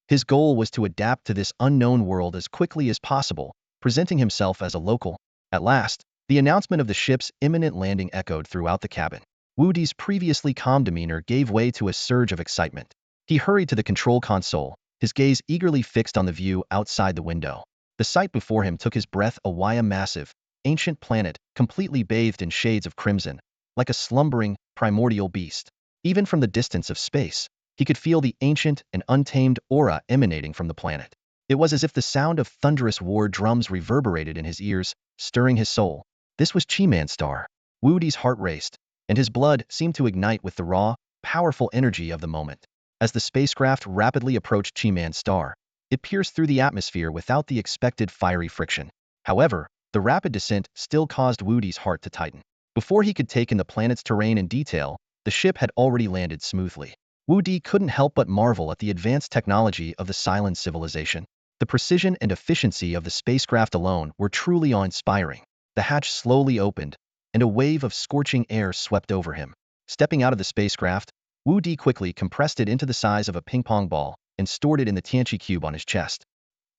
His goal was to adapt to this unknown world as quickly as possible, presenting himself as a local. At last, the announcement of the ship's imminent landing echoed throughout the cabin. Wudi's previously calm demeanor gave way to a surge of excitement. He hurried to the control console, his gaze eagerly fixed on the view outside the window. The sight before him took his breath away. A massive, ancient planet, completely bathed in shades of crimson, like a slumbering, primordial beast. Even from the distance of space, he could feel the ancient and untamed aura emanating from the planet. It was as if the sound of thunderous war drums reverberated in his ears, stirring his soul. This was Xianzong Star. Wudi's heart raced, and his blood seemed to ignite with the raw, powerful energy of the moment. As the spacecraft rapidly approached Xianzong Star, it pierced through the atmosphere without the expected fiery friction. However, the rapid descent still caused Wudi's heart to tighten. Before he could take in the planet's terrain in detail, the ship had already landed smoothly. Wudi couldn't help but marvel at the advanced technology of the Silent civilization. The precision and efficiency of the spacecraft alone were truly awe-inspiring. The hatch slowly opened, and a wave of scorching air swept over him. Stepping out of the spacecraft, Wudi quickly compressed it into the size of a ping-pong ball and stored it in the Tianqi cube on his chest.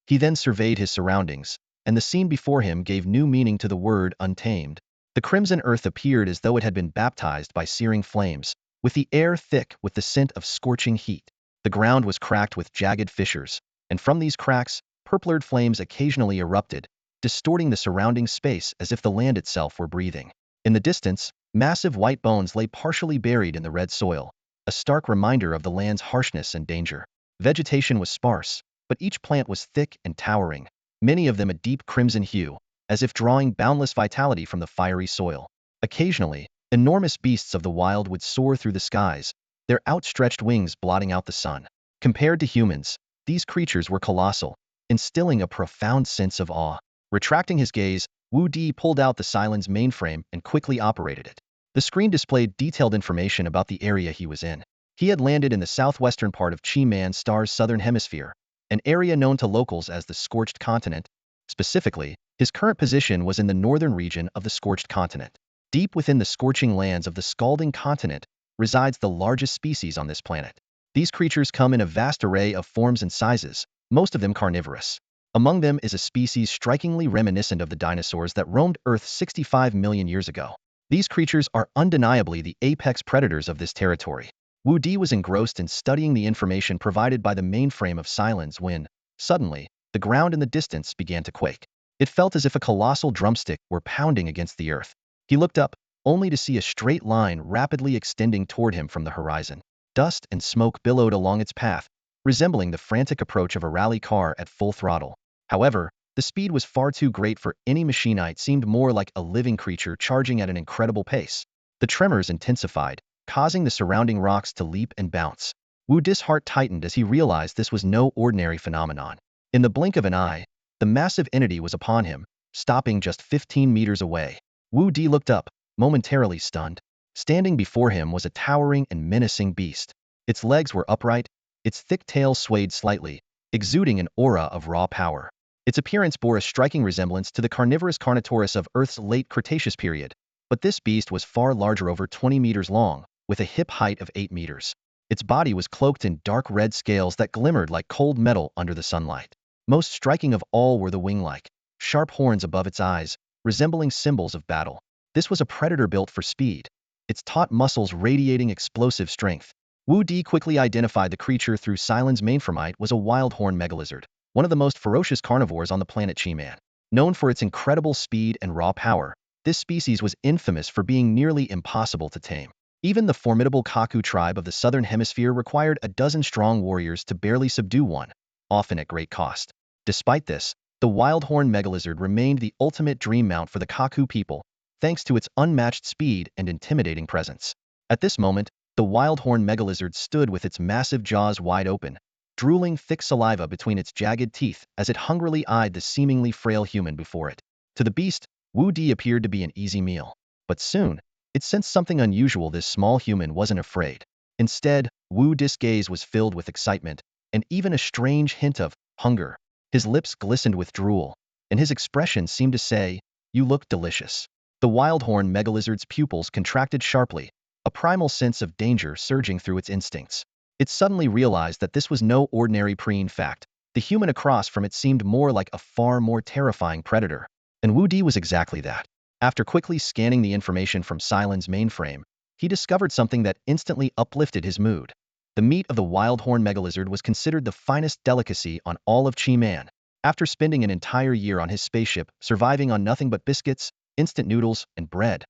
He then surveyed his surroundings, and the scene before him gave new meaning to the word untamed. The crimson earth appeared as though it had been baptized by searing flames, with the air thick with the scent of scorching heat. The ground was cracked with jagged fissures, and from these cracks, purplured flames occasionally erupted, distorting the surrounding space as if the land itself were breathing. In the distance, massive white bones lay partially buried in the red soil. a stark reminder of the land's harshness and danger. Vegetation was sparse, but each plant was thick and towering, many of them a deep crimson hue, as if drawing boundless vitality from the fiery soil. Occasionally, enormous beasts of the wild would soar through the skies, their outstretched wings blotting out the sun. Compared to humans, these creatures were colossal, instilling a profound sense of awe. Retracting his gaze, Wudi pulled out the Cylon's mainframe and quickly operated it. The screen displayed detailed information about the area he was in. He had landed in the southwestern part of Xianzong Star's southern hemisphere, an area known to locals as the Scorched Continent. Specifically, his current position was in the northern region of the Scorched Continent. Deep within the scorching lands of the Scalding Continent resides the largest species on this planet. These creatures come in a vast array of forms and sizes, most of them carnivorous. Among them is a species strikingly reminiscent of the dinosaurs that roamed Earth 65 million years ago. These creatures are undeniably the apex predators of this territory. Wudi was engrossed in studying the information provided by the mainframe of Cylons when, suddenly, the ground in the distance began to quake. It felt as if a colossal drumstick were pounding against the earth. He looked up, only to see a straight line rapidly extending toward him from the horizon. Dust and smoke billowed along its path, resembling the frantic approach of a rally car at full throttle. However, the speed was far too great for any machinite. It seemed more like a living creature charging at an incredible pace. The tremors intensified, causing the surrounding rocks to leap and bounce. Wudi's heart tightened as he realized this was no ordinary phenomenon. In the blink of an eye, the massive entity was upon him, stopping just 15 meters away. Wudi looked up, momentarily stunned. Standing before him was a towering and menacing beast. Its legs were upright, its thick tail swayed slightly, exuding an aura of raw power. Its appearance bore a striking resemblance to the carnivorous Carnotaurus of Earth's late Cretaceous period, but this beast was far larger, over 20 meters long, with a hip height of 8 meters. Its body was cloaked in dark red scales that glimmered like cold metal under the sunlight. Most striking of all were the wing-like, sharp horns above its eyes, resembling symbols of battle. This was a predator built for speed, its taut muscles radiating explosive strength. Wudi quickly identified the creature through Cylon's mainframe was a wild-horned megalizard, one of the most ferocious carnivores on the planet Xianzong. Known for its incredible speed and raw power, this species was infamous for being nearly impossible to tame. Even the formidable Kaku tribe of the southern hemisphere required a dozen strong warriors to barely subdue one, often at great cost. Despite this, the wild-horned megalizard remained the ultimate dream mount for the Kaku people, thanks to its unmatched speed and intimidating presence. At this moment, the wild-horned megalizard stood with its massive jaws wide open, drooling thick saliva between its jagged teeth as it hungrily eyed the seemingly frail human before it. To the beast, Wudi appeared to be an easy meal. But soon, it sensed something unusual. This small human wasn't afraid. Instead, Wudi's gaze was filled with excitement, and even a strange hint of hunger. His lips glistened with drool, and his expression seemed to say, "You look delicious." The wild-horned megalizard's pupils contracted sharply, a primal sense of danger surging through its instincts. It suddenly realized that this was no ordinary prey. In fact, the human across from it seemed more like a far more terrifying predator. And Wudi was exactly that. After quickly scanning the information from Cylon's mainframe, he discovered something that instantly uplifted his mood. The meat of the wild-horned megalizard was considered the finest delicacy on all of Xianzong. After spending an entire year on his spaceship, surviving on nothing but biscuits, instant noodles, and bread,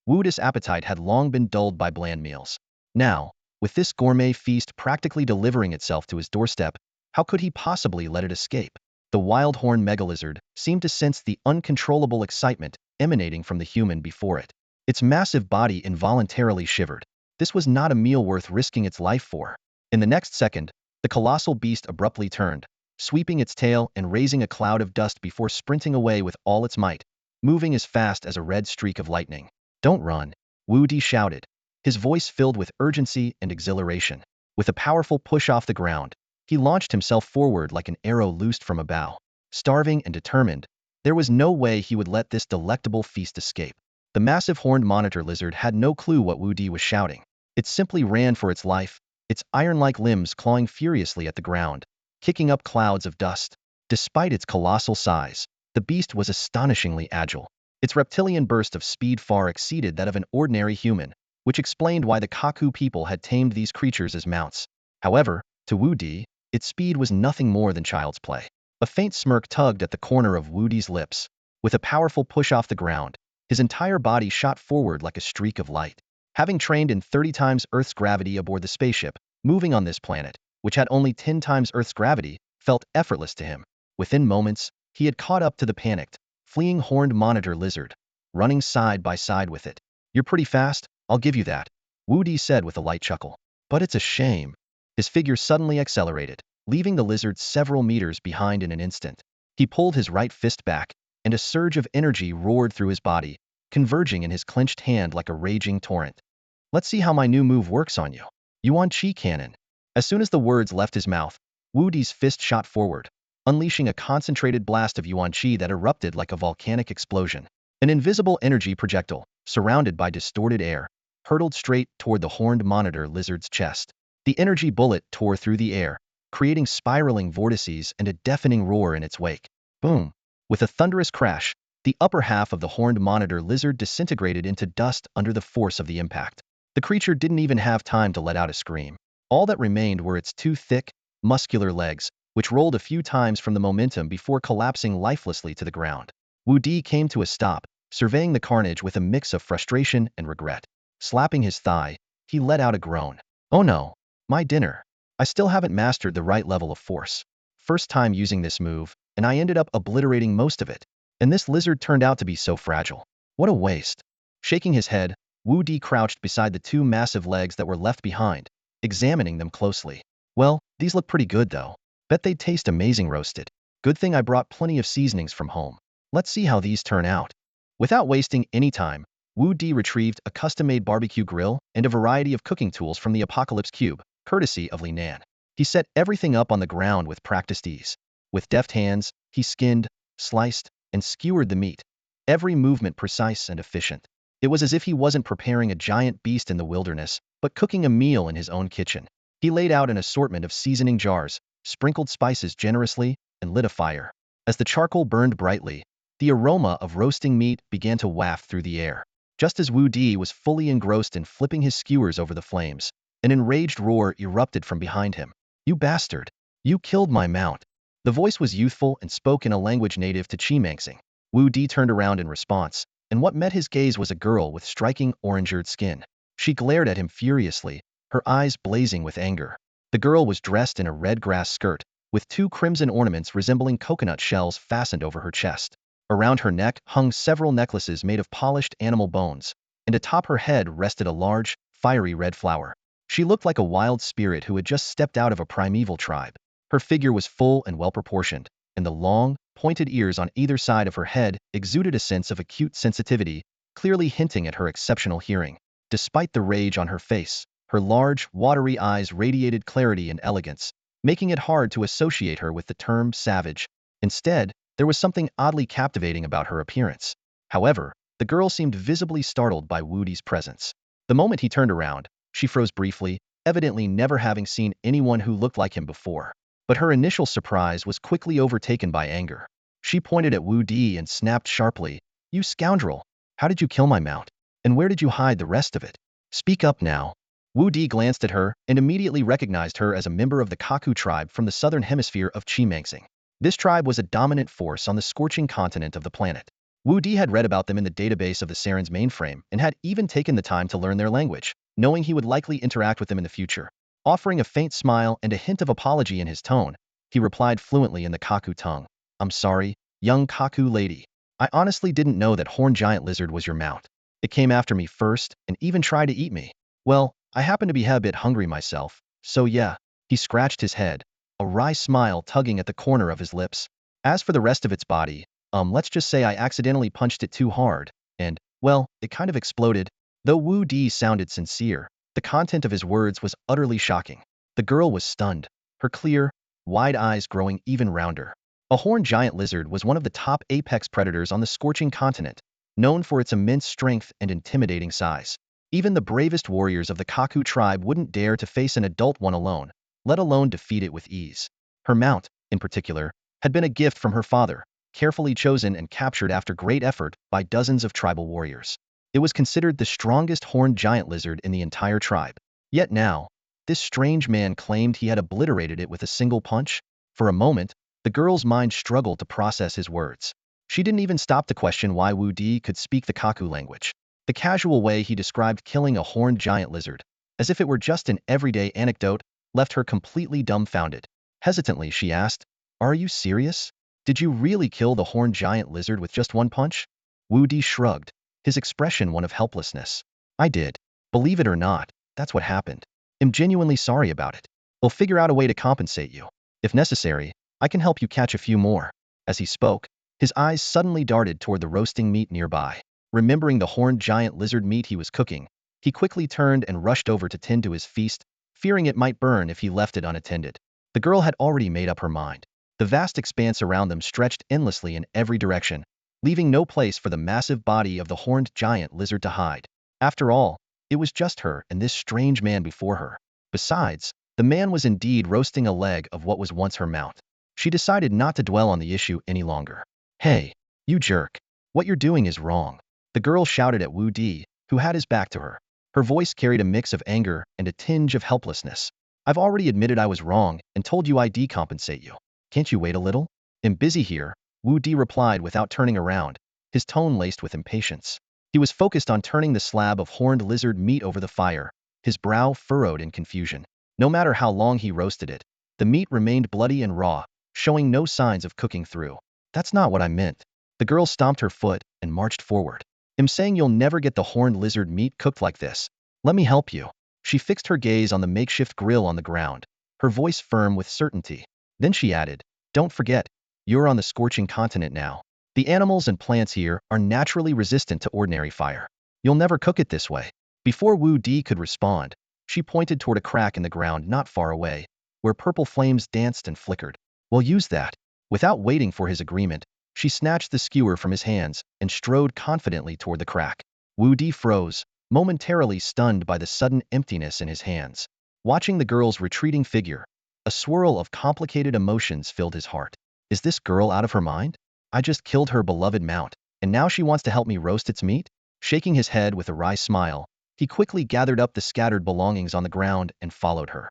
Wudi's appetite had long been dulled by bland meals. Now, with this gourmet feast practically delivering itself to his doorstep, how could he possibly let it escape? The wild-horned megalizard seemed to sense the uncontrollable excitement emanating from the human before it. Its massive body involuntarily shivered. This was not a meal worth risking its life for. In the next second, the colossal beast abruptly turned, sweeping its tail and raising a cloud of dust before sprinting away with all its might, moving as fast as a red streak of lightning. "Don't run," Wudi shouted, his voice filled with urgency and exhilaration. With a powerful push off the ground, he launched himself forward like an arrow loosed from a bow. Starving and determined, there was no way he would let this delectable feast escape. The massive horned monitor lizard had no clue what Wudi was shouting. It simply ran for its life, its iron-like limbs clawing furiously at the ground, kicking up clouds of dust. Despite its colossal size, the beast was astonishingly agile. Its reptilian burst of speed far exceeded that of an ordinary human, which explained why the Kaku people had tamed these creatures as mounts. However, to Wudi, its speed was nothing more than child's play. A faint smirk tugged at the corner of Wudi's lips. With a powerful push off the ground, his entire body shot forward like a streak of light. Having trained in 30 times Earth's gravity aboard the spaceship, moving on this planet, which had only 10 times Earth's gravity, felt effortless to him. Within moments, he had caught up to the panicked, fleeing horned monitor lizard, running side by side with it. "You're pretty fast, I'll give you that," Wudi said with a light chuckle. "But it's a shame." His figure suddenly accelerated, leaving the lizard several meters behind in an instant. He pulled his right fist back, and a surge of energy roared through his body, converging in his clenched hand like a raging torrent. "Let's see how my new move works on you. Yuan Qi Cannon." As soon as the words left his mouth, Wudi's fist shot forward, unleashing a concentrated blast of Yuan Qi that erupted like a volcanic explosion. An invisible energy projectile, surrounded by distorted air, hurtled straight toward the horned monitor lizard's chest. The energy bullet tore through the air, creating spiraling vortices and a deafening roar in its wake. Boom! With a thunderous crash, the upper half of the horned monitor lizard disintegrated into dust under the force of the impact. The creature didn't even have time to let out a scream. All that remained were its two thick, muscular legs, which rolled a few times from the momentum before collapsing lifelessly to the ground. Wudi came to a stop, surveying the carnage with a mix of frustration and regret. Slapping his thigh, he let out a groan. "Oh no, my dinner. I still haven't mastered the right level of force. First time using this move, and I ended up obliterating most of it. And this lizard turned out to be so fragile. What a waste." Shaking his head, Wudi crouched beside the two massive legs that were left behind, examining them closely. "Well, these look pretty good though. Bet they'd taste amazing roasted. Good thing I brought plenty of seasonings from home. Let's see how these turn out." Without wasting any time, Wudi retrieved a custom-made barbecue grill and a variety of cooking tools from the Apocalypse Cube, courtesy of Li Nan. He set everything up on the ground with practiced ease. With deft hands, he skinned, sliced, and skewered the meat, every movement precise and efficient. It was as if he wasn't preparing a giant beast in the wilderness, but cooking a meal in his own kitchen. He laid out an assortment of seasoning jars, sprinkled spices generously, and lit a fire. As the charcoal burned brightly, the aroma of roasting meat began to waft through the air. Just as Wudi was fully engrossed in flipping his skewers over the flames, an enraged roar erupted from behind him. "You bastard! You killed my mount!" The voice was youthful and spoke in a language native to Xianzong. Wudi turned around in response, and what met his gaze was a girl with striking orange-eared skin. She glared at him furiously, her eyes blazing with anger. The girl was dressed in a red grass skirt, with two crimson ornaments resembling coconut shells fastened over her chest. Around her neck hung several necklaces made of polished animal bones, and atop her head rested a large, fiery red flower. She looked like a wild spirit who had just stepped out of a primeval tribe. Her figure was full and well-proportioned, and the long, pointed ears on either side of her head exuded a sense of acute sensitivity, clearly hinting at her exceptional hearing. Despite the rage on her face, her large, watery eyes radiated clarity and elegance, making it hard to associate her with the term savage. Instead, there was something oddly captivating about her appearance. However, the girl seemed visibly startled by Wudi's presence. The moment he turned around, she froze briefly, evidently never having seen anyone who looked like him before. But her initial surprise was quickly overtaken by anger. She pointed at Wudi and snapped sharply, "You scoundrel! How did you kill my mount? And where did you hide the rest of it? Speak up now." Wudi glanced at her and immediately recognized her as a member of the Kaku tribe from the southern hemisphere of Xianzong. This tribe was a dominant force on the scorching continent of the planet. Wudi had read about them in the database of the Saren's mainframe and had even taken the time to learn their language, knowing he would likely interact with them in the future. Offering a faint smile and a hint of apology in his tone, he replied fluently in the Kaku tongue. "I'm sorry, young Kaku lady. I honestly didn't know that horned giant lizard was your mount. It came after me first and even tried to eat me. Well, I happen to be a bit hungry myself, so yeah." He scratched his head, a wry smile tugging at the corner of his lips. "As for the rest of its body, let's just say I accidentally punched it too hard, and, well, it kind of exploded." Though Wu Di sounded sincere, the content of his words was utterly shocking. The girl was stunned, her clear, wide eyes growing even rounder. A horned giant lizard was one of the top apex predators on the scorching continent, known for its immense strength and intimidating size. Even the bravest warriors of the Kaku tribe wouldn't dare to face an adult one alone, let alone defeat it with ease. Her mount, in particular, had been a gift from her father, carefully chosen and captured after great effort by dozens of tribal warriors. It was considered the strongest horned giant lizard in the entire tribe. Yet now, this strange man claimed he had obliterated it with a single punch. For a moment, the girl's mind struggled to process his words. She didn't even stop to question why Wu Di could speak the Kaku language. The casual way he described killing a horned giant lizard, as if it were just an everyday anecdote, left her completely dumbfounded. Hesitantly, she asked, "Are you serious? Did you really kill the horned giant lizard with just one punch?" Wudi shrugged, his expression one of helplessness. "I did. Believe it or not, that's what happened. I'm genuinely sorry about it. We'll figure out a way to compensate you. If necessary, I can help you catch a few more." As he spoke, his eyes suddenly darted toward the roasting meat nearby. Remembering the horned giant lizard meat he was cooking, he quickly turned and rushed over to tend to his feast, fearing it might burn if he left it unattended. The girl had already made up her mind. The vast expanse around them stretched endlessly in every direction, leaving no place for the massive body of the horned giant lizard to hide. After all, it was just her and this strange man before her. Besides, the man was indeed roasting a leg of what was once her mount. She decided not to dwell on the issue any longer. "Hey, you jerk. What you're doing is wrong," the girl shouted at Wudi, who had his back to her. Her voice carried a mix of anger and a tinge of helplessness. "I've already admitted I was wrong and told you I'd decompensate you. Can't you wait a little?" "I'm busy here," Wudi replied without turning around, his tone laced with impatience. He was focused on turning the slab of horned lizard meat over the fire, his brow furrowed in confusion. No matter how long he roasted it, the meat remained bloody and raw, showing no signs of cooking through. "That's not what I meant." The girl stomped her foot and marched forward. "I'm saying you'll never get the horned lizard meat cooked like this. Let me help you." She fixed her gaze on the makeshift grill on the ground, her voice firm with certainty. Then she added, "Don't forget, you're on the scorching continent now. The animals and plants here are naturally resistant to ordinary fire. You'll never cook it this way." Before Wu Di could respond, she pointed toward a crack in the ground not far away, where purple flames danced and flickered. "We'll use that." Without waiting for his agreement, she snatched the skewer from his hands and strode confidently toward the crack. Wu Di froze, momentarily stunned by the sudden emptiness in his hands. Watching the girl's retreating figure, a swirl of complicated emotions filled his heart. Is this girl out of her mind? I just killed her beloved mount, and now she wants to help me roast its meat? Shaking his head with a wry smile, he quickly gathered up the scattered belongings on the ground and followed her.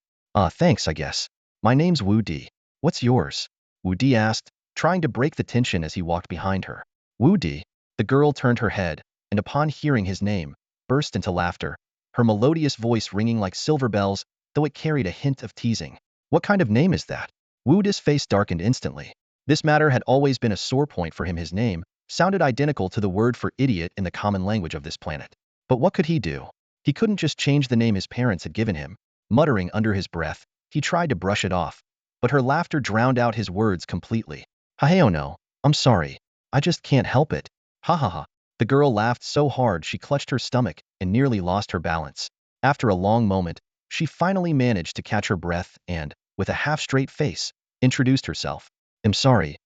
Thanks, I guess. My name's Wu Di. What's yours?" Wu Di asked, trying to break the tension as he walked behind her. "Wu Di." The girl turned her head, and upon hearing his name, burst into laughter, her melodious voice ringing like silver bells, though it carried a hint of teasing. "What kind of name is that?" Wu Di's face darkened instantly. This matter had always been a sore point for him. His name sounded identical to the word for idiot in the common language of this planet. But what could he do? He couldn't just change the name his parents had given him. Muttering under his breath, he tried to brush it off, but her laughter drowned out his words completely. "Oh no, I'm sorry. I just can't help it. Ha ha ha." The girl laughed so hard she clutched her stomach and nearly lost her balance. After a long moment, she finally managed to catch her breath and, with a half-straight face, introduced herself. I'm sorry.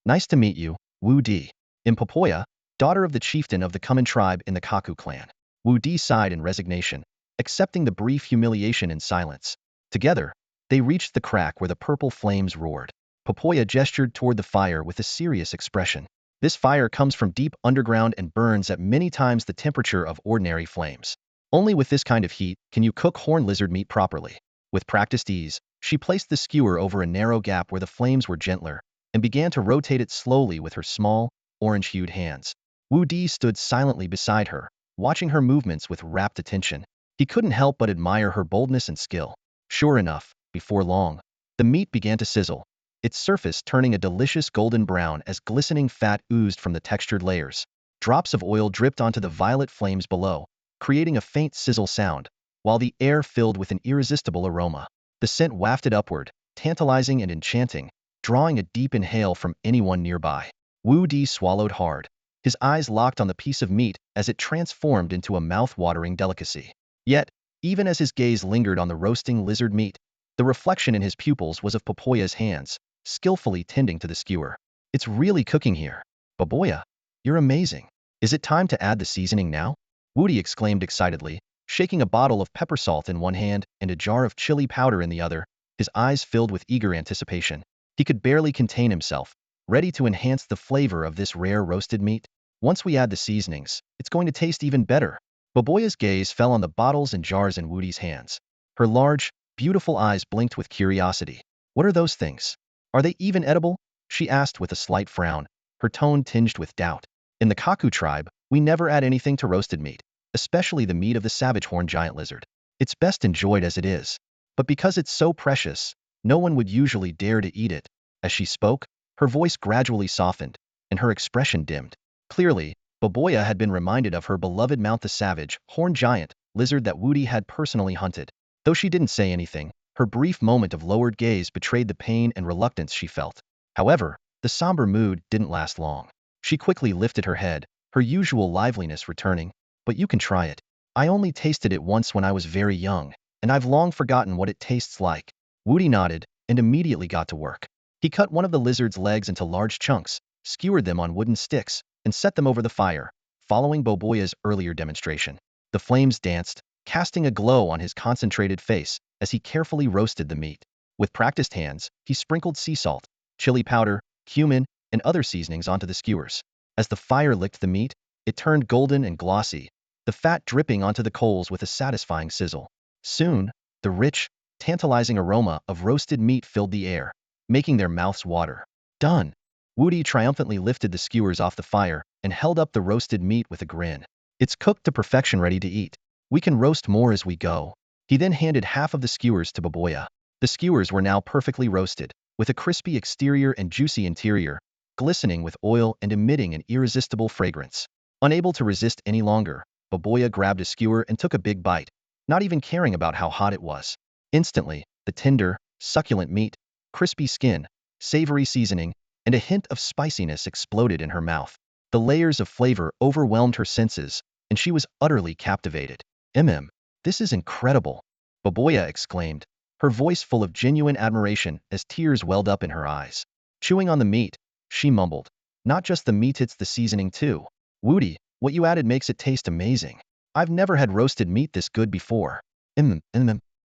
Nice to meet you, Wu Di. I'm Popoya, daughter of the chieftain of the Kuman tribe in the Kaku clan." Wu Di sighed in resignation, accepting the brief humiliation in silence. Together, they reached the crack where the purple flames roared. Popoya gestured toward the fire with a serious expression. "This fire comes from deep underground and burns at many times the temperature of ordinary flames. Only with this kind of heat can you cook horned lizard meat properly." With practiced ease, she placed the skewer over a narrow gap where the flames were gentler and began to rotate it slowly with her small, orange-hued hands. Wu Di stood silently beside her, watching her movements with rapt attention. He couldn't help but admire her boldness and skill. Sure enough, before long, the meat began to sizzle, its surface turning a delicious golden brown as glistening fat oozed from the textured layers. Drops of oil dripped onto the violet flames below, creating a faint sizzle sound, while the air filled with an irresistible aroma. The scent wafted upward, tantalizing and enchanting, drawing a deep inhale from anyone nearby. Wu Di swallowed hard, his eyes locked on the piece of meat as it transformed into a mouth-watering delicacy. Yet, even as his gaze lingered on the roasting lizard meat, the reflection in his pupils was of Popoya's hands, skillfully tending to the skewer. "It's really cooking here. Popoya, you're amazing. Is it time to add the seasoning now?" Wu Di exclaimed excitedly, shaking a bottle of pepper salt in one hand and a jar of chili powder in the other, his eyes filled with eager anticipation. He could barely contain himself, ready to enhance the flavor of this rare roasted meat. "Once we add the seasonings, it's going to taste even better." Popoya's gaze fell on the bottles and jars in Wu Di's hands. Her large, beautiful eyes blinked with curiosity. "What are those things? Are they even edible?" she asked with a slight frown, her tone tinged with doubt. "In the Kaku tribe, We never add anything to roasted meat, especially the meat of the savage horned giant lizard. It's best enjoyed as it is. But because it's so precious, no one would usually dare to eat it. As she spoke, her voice gradually softened, and her expression dimmed. Clearly, Boboya had been reminded of her beloved mount the savage, horned giant, lizard that Wudi had personally hunted. Though she didn't say anything, her brief moment of lowered gaze betrayed the pain and reluctance she felt. However, the somber mood didn't last long. She quickly lifted her head, her usual liveliness returning. But you can try it. I only tasted it once when I was very young, and I've long forgotten what it tastes like. Wudi nodded and immediately got to work. He cut one of the lizard's legs into large chunks, skewered them on wooden sticks, and set them over the fire, following Boboya's earlier demonstration. The flames danced, casting a glow on his concentrated face as he carefully roasted the meat. With practiced hands, he sprinkled sea salt, chili powder, cumin, and other seasonings onto the skewers. As the fire licked the meat, it turned golden and glossy, the fat dripping onto the coals with a satisfying sizzle. Soon, the rich, tantalizing aroma of roasted meat filled the air, making their mouths water. Done! Wudi triumphantly lifted the skewers off the fire and held up the roasted meat with a grin. It's cooked to perfection, ready to eat. We can roast more as we go. He then handed half of the skewers to Boboya. The skewers were now perfectly roasted, with a crispy exterior and juicy interior, glistening with oil and emitting an irresistible fragrance. Unable to resist any longer, Boboya grabbed a skewer and took a big bite, not even caring about how hot it was. Instantly, the tender, succulent meat, crispy skin, savory seasoning, and a hint of spiciness exploded in her mouth. The layers of flavor overwhelmed her senses, and she was utterly captivated. This is incredible, Boboya exclaimed, her voice full of genuine admiration as tears welled up in her eyes. Chewing on the meat, she mumbled, not just the meat, it's the seasoning too. Wudi, what you added makes it taste amazing. I've never had roasted meat this good before.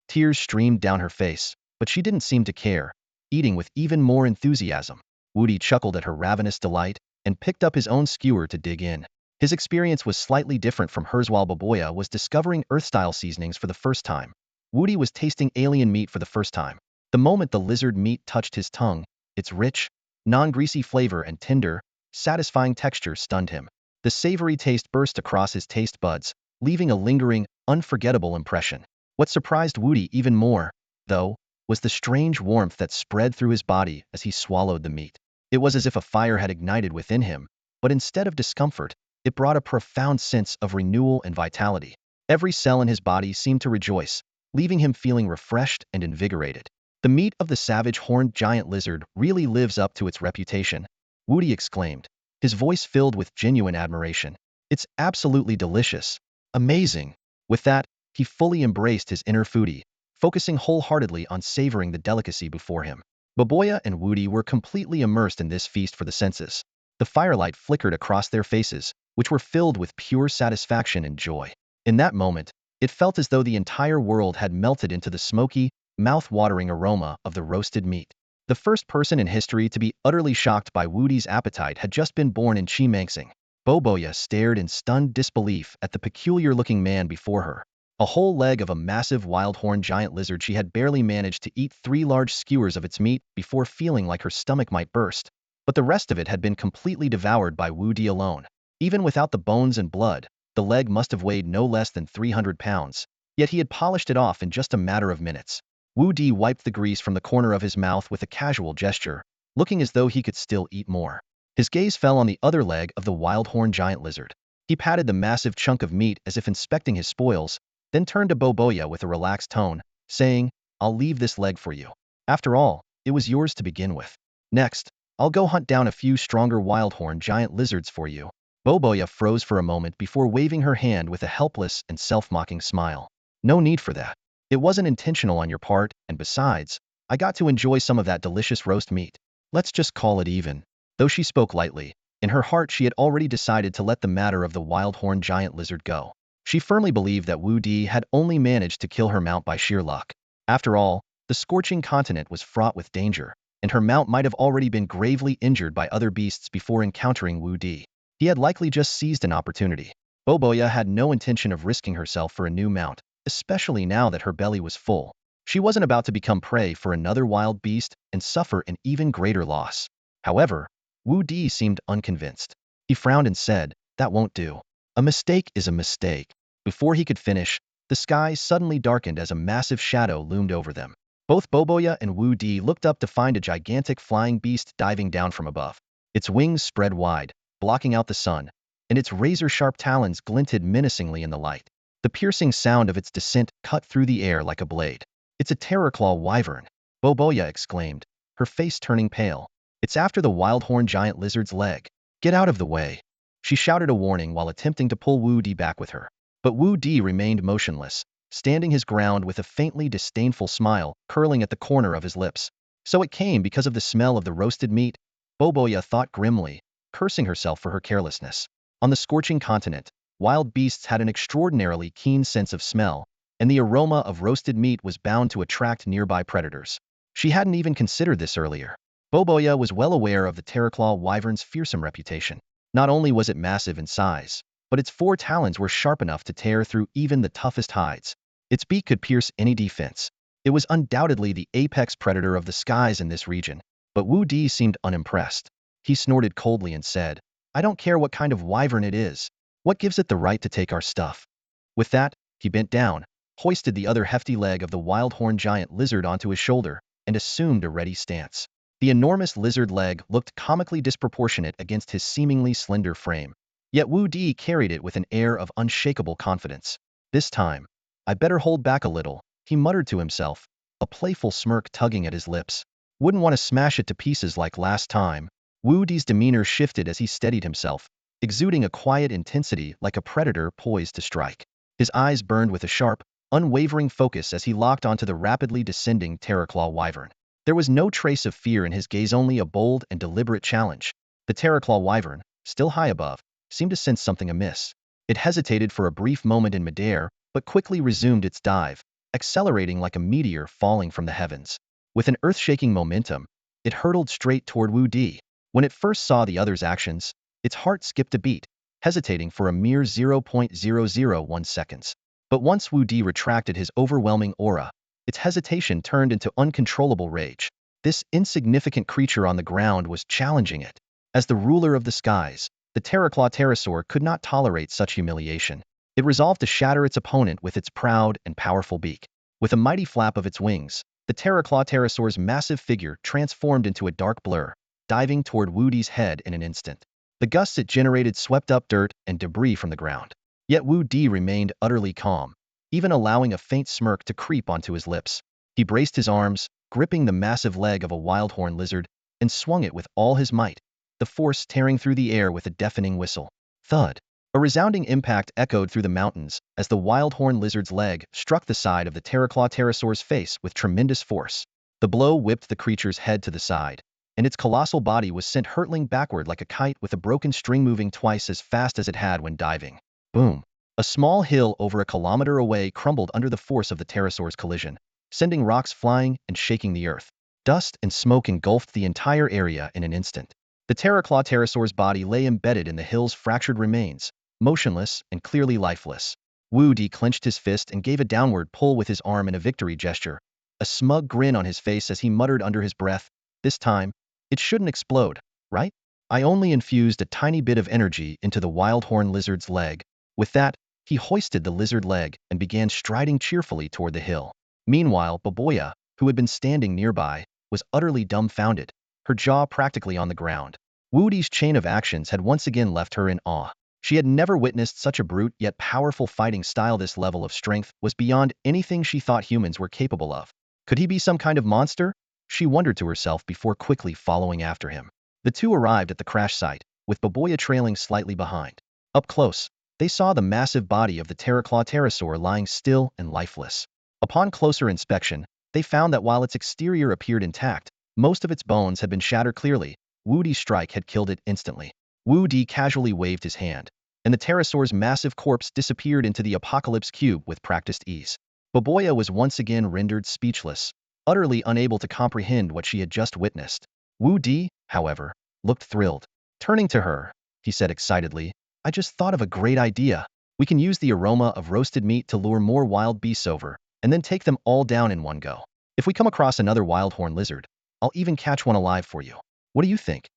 Tears streamed down her face, but she didn't seem to care, eating with even more enthusiasm. Wudi chuckled at her ravenous delight and picked up his own skewer to dig in. His experience was slightly different from hers while Boboya was discovering Earth-style seasonings for the first time. Wudi was tasting alien meat for the first time. The moment the lizard meat touched his tongue, its rich, non-greasy flavor and tender, satisfying texture stunned him. The savory taste burst across his taste buds, leaving a lingering, unforgettable impression. What surprised Wudi even more, though, was the strange warmth that spread through his body as he swallowed the meat. It was as if a fire had ignited within him, but instead of discomfort, it brought a profound sense of renewal and vitality. Every cell in his body seemed to rejoice, leaving him feeling refreshed and invigorated. The meat of the savage horned giant lizard really lives up to its reputation, Wudi exclaimed, his voice filled with genuine admiration. It's absolutely delicious. Amazing. With that, he fully embraced his inner foodie, focusing wholeheartedly on savoring the delicacy before him. Boboya and Wudi were completely immersed in this feast for the senses. The firelight flickered across their faces, which were filled with pure satisfaction and joy. In that moment, it felt as though the entire world had melted into the smoky, mouth-watering aroma of the roasted meat. The first person in history to be utterly shocked by Wudi's appetite had just been born in Xianzong. Boboya stared in stunned disbelief at the peculiar-looking man before her. A whole leg of a massive wild-horned giant lizard, she had barely managed to eat 3 large skewers of its meat before feeling like her stomach might burst. But the rest of it had been completely devoured by Wudi alone. Even without the bones and blood, the leg must have weighed no less than 300 pounds, yet he had polished it off in just a matter of minutes. Wudi wiped the grease from the corner of his mouth with a casual gesture, looking as though he could still eat more. His gaze fell on the other leg of the wild-horned giant lizard. He patted the massive chunk of meat as if inspecting his spoils, then turned to Boboya with a relaxed tone, saying, I'll leave this leg for you. After all, it was yours to begin with. Next, I'll go hunt down a few stronger wild-horned giant lizards for you. Boboya froze for a moment before waving her hand with a helpless and self-mocking smile. No need for that. It wasn't intentional on your part, and besides, I got to enjoy some of that delicious roast meat. Let's just call it even. Though she spoke lightly, in her heart she had already decided to let the matter of the wild-horned giant lizard go. She firmly believed that Wudi had only managed to kill her mount by sheer luck. After all, the scorching continent was fraught with danger, and her mount might have already been gravely injured by other beasts before encountering Wudi. He had likely just seized an opportunity. Boboya had no intention of risking herself for a new mount, especially now that her belly was full. She wasn't about to become prey for another wild beast and suffer an even greater loss. However, Wudi seemed unconvinced. He frowned and said, that won't do. A mistake is a mistake. Before he could finish, the sky suddenly darkened as a massive shadow loomed over them. Both Boboya and Wudi looked up to find a gigantic flying beast diving down from above. Its wings spread wide, blocking out the sun, and its razor-sharp talons glinted menacingly in the light. The piercing sound of its descent cut through the air like a blade. "It's a terror-claw wyvern," Boboya exclaimed, her face turning pale. "It's after the wild-horn giant lizard's leg. Get out of the way." She shouted a warning while attempting to pull Wu Di back with her. But Wu Di remained motionless, standing his ground with a faintly disdainful smile curling at the corner of his lips. So it came because of the smell of the roasted meat? Boboya thought grimly, cursing herself for her carelessness. On the scorching continent, wild beasts had an extraordinarily keen sense of smell, and the aroma of roasted meat was bound to attract nearby predators. She hadn't even considered this earlier. Boboya was well aware of the terraclaw wyvern's fearsome reputation. Not only was it massive in size, but its 4 talons were sharp enough to tear through even the toughest hides. Its beak could pierce any defense. It was undoubtedly the apex predator of the skies in this region, but Wu Di seemed unimpressed. He snorted coldly and said, "I don't care what kind of wyvern it is. What gives it the right to take our stuff?" With that, he bent down, hoisted the other hefty leg of the wild-horn giant lizard onto his shoulder, and assumed a ready stance. The enormous lizard leg looked comically disproportionate against his seemingly slender frame. Yet Wu Di carried it with an air of unshakable confidence. "This time, I better hold back a little," he muttered to himself, a playful smirk tugging at his lips. "Wouldn't want to smash it to pieces like last time." Wu Di's demeanor shifted as he steadied himself, exuding a quiet intensity like a predator poised to strike. His eyes burned with a sharp, unwavering focus as he locked onto the rapidly descending terraclaw wyvern. There was no trace of fear in his gaze, only a bold and deliberate challenge. The terraclaw wyvern, still high above, seemed to sense something amiss. It hesitated for a brief moment in midair, but quickly resumed its dive, accelerating like a meteor falling from the heavens. With an earth-shaking momentum, it hurtled straight toward Wu Di. When it first saw the other's actions, its heart skipped a beat, hesitating for a mere 0.001 seconds. But once Wu Di retracted his overwhelming aura, its hesitation turned into uncontrollable rage. This insignificant creature on the ground was challenging it. As the ruler of the skies, the terraclaw pterosaur could not tolerate such humiliation. It resolved to shatter its opponent with its proud and powerful beak. With a mighty flap of its wings, the terraclaw pterosaur's massive figure transformed into a dark blur, diving toward Wu Di's head in an instant. The gusts it generated swept up dirt and debris from the ground. Yet Wu Di remained utterly calm, even allowing a faint smirk to creep onto his lips. He braced his arms, gripping the massive leg of a wild-horn lizard, and swung it with all his might, the force tearing through the air with a deafening whistle. Thud! A resounding impact echoed through the mountains as the wild-horn lizard's leg struck the side of the terraclaw pterosaur's face with tremendous force. The blow whipped the creature's head to the side, and its colossal body was sent hurtling backward like a kite with a broken string moving twice as fast as it had when diving. Boom! A small hill over a kilometer away crumbled under the force of the pterosaur's collision, sending rocks flying and shaking the earth. Dust and smoke engulfed the entire area in an instant. The terraclaw pterosaur's body lay embedded in the hill's fractured remains, motionless and clearly lifeless. Wu Di clenched his fist and gave a downward pull with his arm in a victory gesture, a smug grin on his face as he muttered under his breath, "This time, it shouldn't explode, right? I only infused a tiny bit of energy into the wild-horn lizard's leg." With that, he hoisted the lizard leg and began striding cheerfully toward the hill. Meanwhile, Boboya, who had been standing nearby, was utterly dumbfounded, her jaw practically on the ground. Wu Di's chain of actions had once again left her in awe. She had never witnessed such a brute yet powerful fighting style. This level of strength was beyond anything she thought humans were capable of. Could he be some kind of monster? She wondered to herself before quickly following after him. The two arrived at the crash site, with Boboya trailing slightly behind. Up close, they saw the massive body of the terraclaw pterosaur lying still and lifeless. Upon closer inspection, they found that while its exterior appeared intact, most of its bones had been shattered. Clearly, Wu Di's strike had killed it instantly. Wu Di casually waved his hand, and the pterosaur's massive corpse disappeared into the apocalypse cube with practiced ease. Boboya was once again rendered speechless, utterly unable to comprehend what she had just witnessed. Wu Di, however, looked thrilled. Turning to her, he said excitedly, "I just thought of a great idea. We can use the aroma of roasted meat to lure more wild beasts over, and then take them all down in one go. If we come across another wild-horn lizard, I'll even catch one alive for you. What do you think?"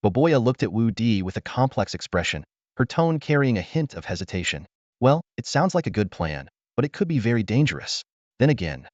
Boboya looked at Wu Di with a complex expression, her tone carrying a hint of hesitation. Well, it sounds like a good plan, but it could be very dangerous. Then again,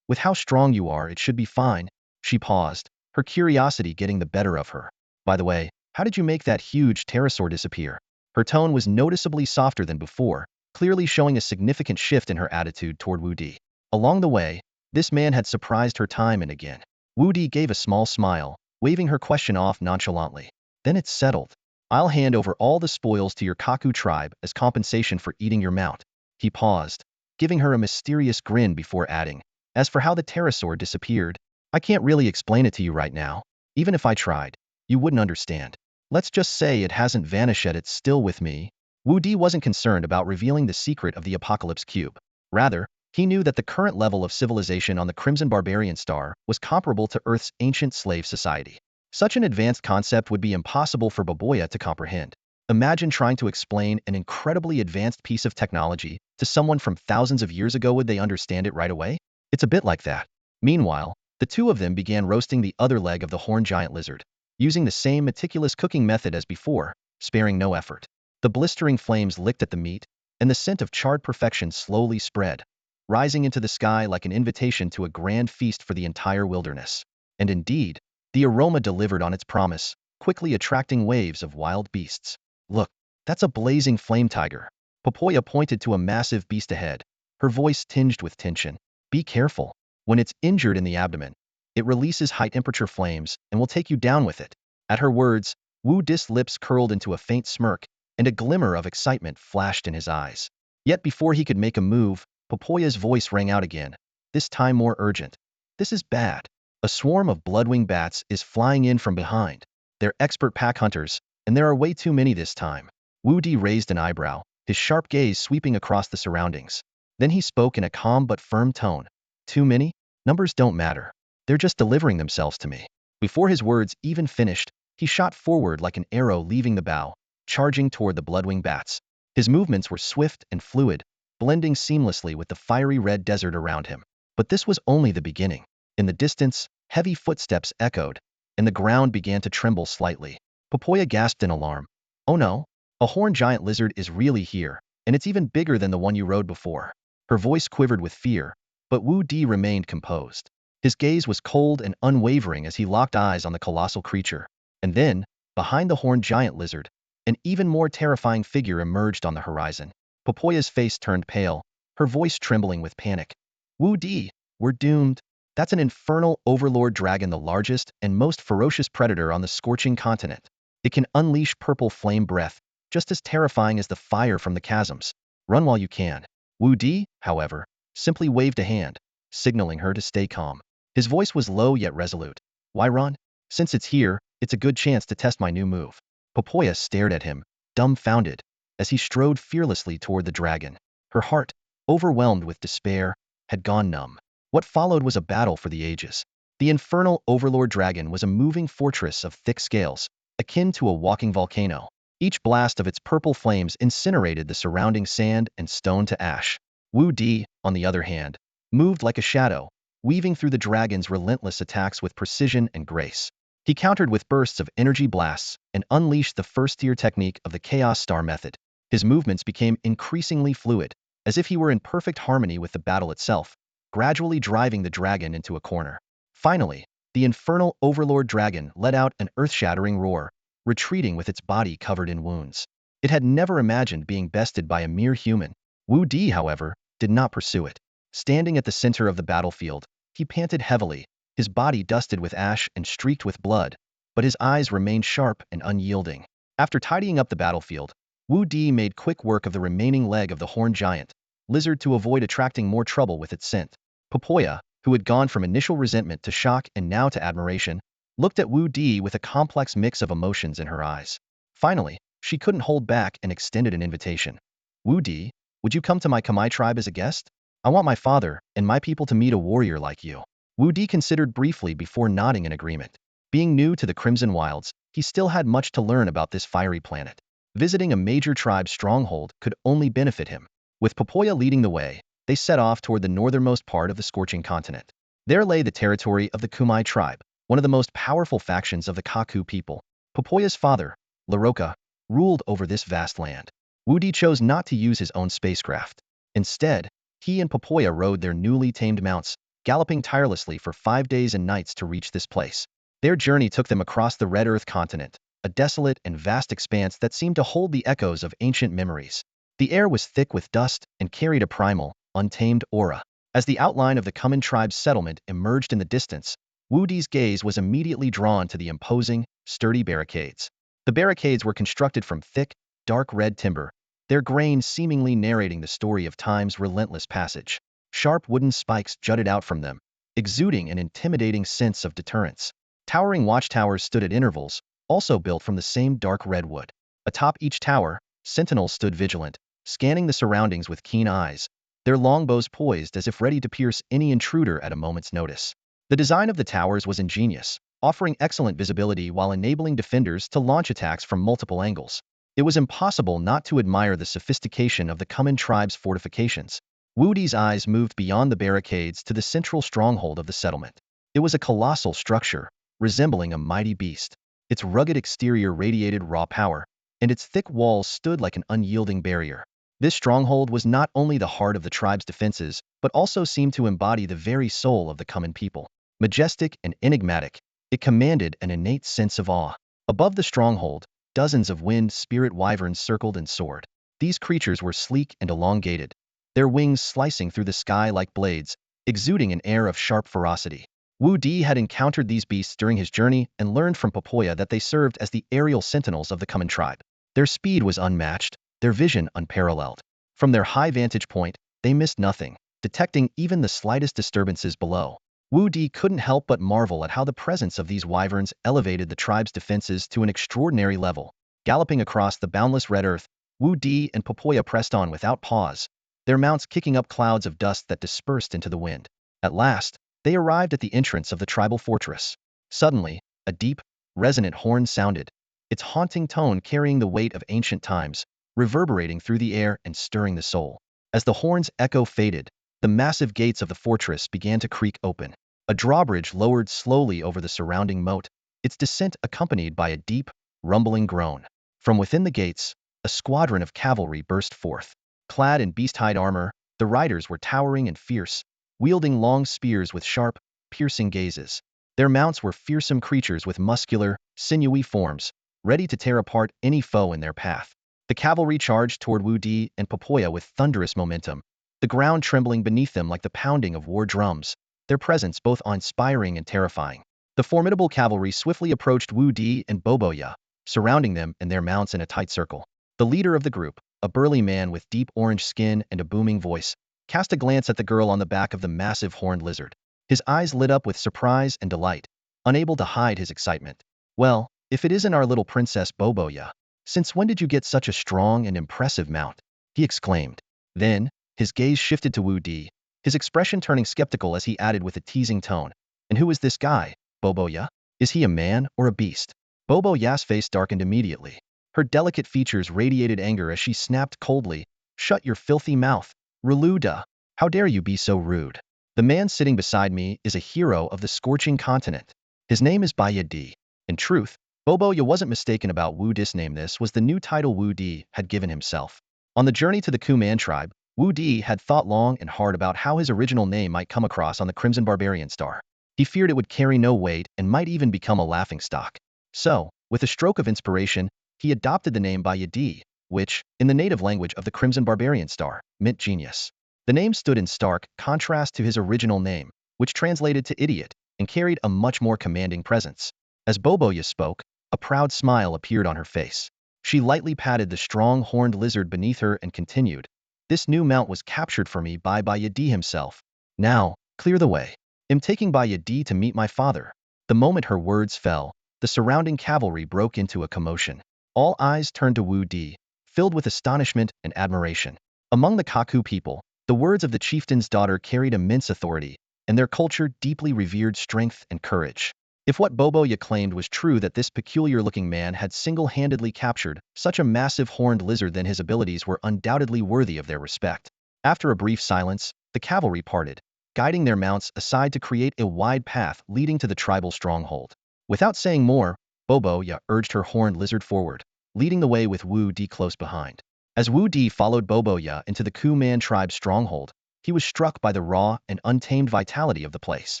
with how strong you are, it should be fine. She paused, her curiosity getting the better of her. By the way, how did you make that huge pterosaur disappear? Her tone was noticeably softer than before, clearly showing a significant shift in her attitude toward Wudi. Along the way, this man had surprised her time and again. Wudi gave a small smile, waving her question off nonchalantly. Then it's settled. I'll hand over all the spoils to your Kaku tribe as compensation for eating your mount. He paused, giving her a mysterious grin before adding, as for how the pterosaur disappeared, I can't really explain it to you right now. Even if I tried, you wouldn't understand. Let's just say it hasn't vanished yet, it's still with me. Wudi wasn't concerned about revealing the secret of the Apocalypse Cube. Rather, he knew that the current level of civilization on the Crimson Barbarian Star was comparable to Earth's ancient slave society. Such an advanced concept would be impossible for Baboya to comprehend. Imagine trying to explain an incredibly advanced piece of technology to someone from thousands of years ago. Would they understand it right away? It's a bit like that. Meanwhile, the two of them began roasting the other leg of the horned giant lizard, using the same meticulous cooking method as before, sparing no effort. The blistering flames licked at the meat, and the scent of charred perfection slowly spread, rising into the sky like an invitation to a grand feast for the entire wilderness. And indeed, the aroma delivered on its promise, quickly attracting waves of wild beasts. Look, that's a blazing flame tiger. Popoya pointed to a massive beast ahead, her voice tinged with tension. Be careful. When it's injured in the abdomen, it releases high-temperature flames and will take you down with it. At her words, Wu Di's lips curled into a faint smirk, and a glimmer of excitement flashed in his eyes. Yet before he could make a move, Popoya's voice rang out again, this time more urgent. This is bad. A swarm of bloodwing bats is flying in from behind. They're expert pack hunters, and there are way too many this time. Wu Di raised an eyebrow, his sharp gaze sweeping across the surroundings. Then he spoke in a calm but firm tone. Too many? Numbers don't matter. They're just delivering themselves to me. Before his words even finished, he shot forward like an arrow leaving the bow, charging toward the bloodwing bats. His movements were swift and fluid, blending seamlessly with the fiery red desert around him. But this was only the beginning. In the distance, heavy footsteps echoed, and the ground began to tremble slightly. Popoya gasped in alarm. Oh no, a horned giant lizard is really here, and it's even bigger than the one you rode before. Her voice quivered with fear, but Wu Di remained composed. His gaze was cold and unwavering as he locked eyes on the colossal creature. And then, behind the horned giant lizard, an even more terrifying figure emerged on the horizon. Popoya's face turned pale, her voice trembling with panic. Wu Di, we're doomed. That's an infernal overlord dragon, the largest and most ferocious predator on the scorching continent. It can unleash purple flame breath, just as terrifying as the fire from the chasms. Run while you can. Wu Di, however, simply waved a hand, signaling her to stay calm. His voice was low yet resolute. Why run? Since it's here, it's a good chance to test my new move. Popoya stared at him, dumbfounded, as he strode fearlessly toward the dragon. Her heart, overwhelmed with despair, had gone numb. What followed was a battle for the ages. The infernal overlord dragon was a moving fortress of thick scales, akin to a walking volcano. Each blast of its purple flames incinerated the surrounding sand and stone to ash. Wu Di, on the other hand, moved like a shadow, weaving through the dragon's relentless attacks with precision and grace. He countered with bursts of energy blasts and unleashed the first-tier technique of the Chaos Star method. His movements became increasingly fluid, as if he were in perfect harmony with the battle itself, gradually driving the dragon into a corner. Finally, the infernal overlord dragon let out an earth-shattering roar, retreating with its body covered in wounds. It had never imagined being bested by a mere human. Wu Di, however, did not pursue it. Standing at the center of the battlefield, he panted heavily, his body dusted with ash and streaked with blood, but his eyes remained sharp and unyielding. After tidying up the battlefield, Wu Di made quick work of the remaining leg of the horned giant lizard to avoid attracting more trouble with its scent. Popoya, who had gone from initial resentment to shock and now to admiration, looked at Wu Di with a complex mix of emotions in her eyes. Finally, she couldn't hold back and extended an invitation. Wu Di, would you come to my Khmer tribe as a guest? I want my father and my people to meet a warrior like you. Wu Di considered briefly before nodding in agreement. Being new to the Crimson Wilds, he still had much to learn about this fiery planet. Visiting a major tribe's stronghold could only benefit him. With Popoya leading the way, they set off toward the northernmost part of the scorching continent. There lay the territory of the Khmer tribe, one of the most powerful factions of the Kaku people. Popoya's father, Laroka, ruled over this vast land. Wudi chose not to use his own spacecraft. Instead, he and Popoya rode their newly tamed mounts, galloping tirelessly for 5 days and nights to reach this place. Their journey took them across the Red Earth continent, a desolate and vast expanse that seemed to hold the echoes of ancient memories. The air was thick with dust and carried a primal, untamed aura. As the outline of the Kumin tribe's settlement emerged in the distance, Wudi's gaze was immediately drawn to the imposing, sturdy barricades. The barricades were constructed from thick, dark red timber, their grain seemingly narrating the story of time's relentless passage. Sharp wooden spikes jutted out from them, exuding an intimidating sense of deterrence. Towering watchtowers stood at intervals, also built from the same dark redwood. Atop each tower, sentinels stood vigilant, scanning the surroundings with keen eyes, their longbows poised as if ready to pierce any intruder at a moment's notice. The design of the towers was ingenious, offering excellent visibility while enabling defenders to launch attacks from multiple angles. It was impossible not to admire the sophistication of the Kumin tribe's fortifications. Wudi's eyes moved beyond the barricades to the central stronghold of the settlement. It was a colossal structure, resembling a mighty beast. Its rugged exterior radiated raw power, and its thick walls stood like an unyielding barrier. This stronghold was not only the heart of the tribe's defenses, but also seemed to embody the very soul of the Kumin people. Majestic and enigmatic, it commanded an innate sense of awe. Above the stronghold, dozens of wind spirit wyverns circled and soared. These creatures were sleek and elongated, their wings slicing through the sky like blades, exuding an air of sharp ferocity. Wudi had encountered these beasts during his journey and learned from Popoya that they served as the aerial sentinels of the Kumin tribe. Their speed was unmatched, their vision unparalleled. From their high vantage point, they missed nothing, detecting even the slightest disturbances below. Wudi couldn't help but marvel at how the presence of these wyverns elevated the tribe's defenses to an extraordinary level. Galloping across the boundless red earth, Wudi and Popoya pressed on without pause, their mounts kicking up clouds of dust that dispersed into the wind. At last, they arrived at the entrance of the tribal fortress. Suddenly, a deep, resonant horn sounded, its haunting tone carrying the weight of ancient times, reverberating through the air and stirring the soul. As the horn's echo faded, the massive gates of the fortress began to creak open. A drawbridge lowered slowly over the surrounding moat, its descent accompanied by a deep, rumbling groan. From within the gates, a squadron of cavalry burst forth. Clad in beast-hide armor, the riders were towering and fierce, wielding long spears with sharp, piercing gazes. Their mounts were fearsome creatures with muscular, sinewy forms, ready to tear apart any foe in their path. The cavalry charged toward Wudi and Popoya with thunderous momentum, the ground trembling beneath them like the pounding of war drums, their presence both awe-inspiring and terrifying. The formidable cavalry swiftly approached Wudi and Popoya, surrounding them and their mounts in a tight circle. The leader of the group, a burly man with deep orange skin and a booming voice, cast a glance at the girl on the back of the massive horned lizard. His eyes lit up with surprise and delight, unable to hide his excitement. "Well, if it isn't our little princess Popoya, since when did you get such a strong and impressive mount?" he exclaimed. Then, his gaze shifted to Wudi, his expression turning skeptical as he added with a teasing tone, "And who is this guy, Popoya? Is he a man or a beast?" Popoya's face darkened immediately. Her delicate features radiated anger as she snapped coldly, "Shut your filthy mouth, Reluda! How dare you be so rude? The man sitting beside me is a hero of the scorching continent. His name is Bayadi." In truth, Popoya wasn't mistaken about Wudi's name. This was the new title Wudi had given himself. On the journey to the Kuman tribe, Wudi had thought long and hard about how his original name might come across on the Crimson Barbarian Star. He feared it would carry no weight and might even become a laughingstock. So, with a stroke of inspiration, he adopted the name Bayadi, which, in the native language of the Crimson Barbarian Star, meant genius. The name stood in stark contrast to his original name, which translated to idiot, and carried a much more commanding presence. As Popoya spoke, a proud smile appeared on her face. She lightly patted the strong horned lizard beneath her and continued, "This new mount was captured for me by Bayadi himself. Now, clear the way. I'm taking Bayadi to meet my father." The moment her words fell, the surrounding cavalry broke into a commotion. All eyes turned to Wudi, filled with astonishment and admiration. Among the Kaku people, the words of the chieftain's daughter carried immense authority, and their culture deeply revered strength and courage. If what Popoya claimed was true, that this peculiar-looking man had single-handedly captured such a massive horned lizard, then his abilities were undoubtedly worthy of their respect. After a brief silence, the cavalry parted, guiding their mounts aside to create a wide path leading to the tribal stronghold. Without saying more, Popoya urged her horned lizard forward. leading the way with Wu Di close behind. As Wu Di followed Boboya into the Ku-man tribe's stronghold, he was struck by the raw and untamed vitality of the place.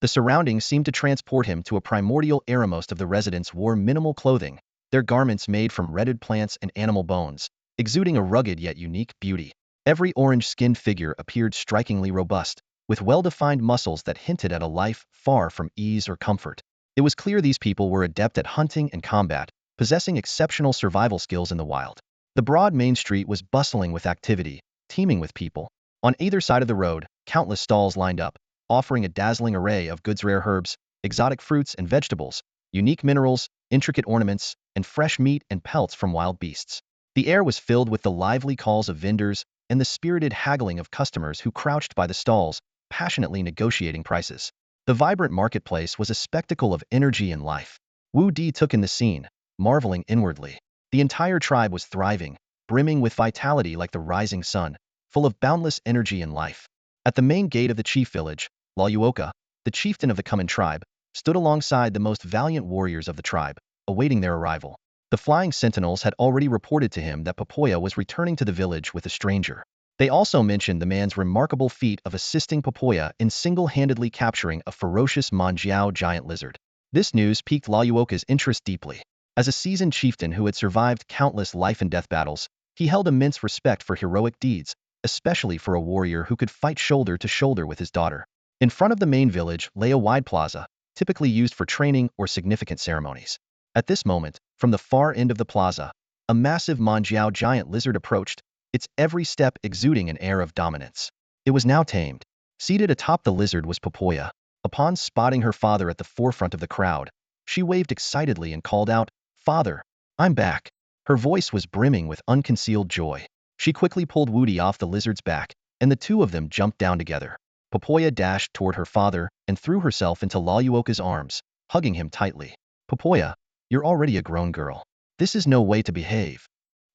The surroundings seemed to transport him to a primordial era. Most of the residents wore minimal clothing, their garments made from retted plants and animal bones, exuding a rugged yet unique beauty. Every orange-skinned figure appeared strikingly robust, with well-defined muscles that hinted at a life far from ease or comfort. It was clear these people were adept at hunting and combat, possessing exceptional survival skills in the wild. The broad main street was bustling with activity, teeming with people. On either side of the road, countless stalls lined up, offering a dazzling array of goods: rare herbs, exotic fruits and vegetables, unique minerals, intricate ornaments, and fresh meat and pelts from wild beasts. The air was filled with the lively calls of vendors and the spirited haggling of customers who crouched by the stalls, passionately negotiating prices. The vibrant marketplace was a spectacle of energy and life. Wu Di took in the scene, marveling inwardly. The entire tribe was thriving, brimming with vitality like the rising sun, full of boundless energy and life. At the main gate of the chief village, Layuoka, the chieftain of the Kuman tribe, stood alongside the most valiant warriors of the tribe, awaiting their arrival. The flying sentinels had already reported to him that Popoya was returning to the village with a stranger. They also mentioned the man's remarkable feat of assisting Popoya in single-handedly capturing a ferocious Manjiao giant lizard. This news piqued Layuoka's interest deeply. As a seasoned chieftain who had survived countless life-and-death battles, he held immense respect for heroic deeds, especially for a warrior who could fight shoulder to shoulder with his daughter. In front of the main village lay a wide plaza, typically used for training or significant ceremonies. At this moment, from the far end of the plaza, a massive Manjiao giant lizard approached, its every step exuding an air of dominance. It was now tamed. Seated atop the lizard was Popoya. Upon spotting her father at the forefront of the crowd, she waved excitedly and called out, "Father, I'm back." Her voice was brimming with unconcealed joy. She quickly pulled Wudi off the lizard's back, and the two of them jumped down together. Popoya dashed toward her father and threw herself into Layuoka's arms, hugging him tightly. "Popoya, you're already a grown girl. This is no way to behave."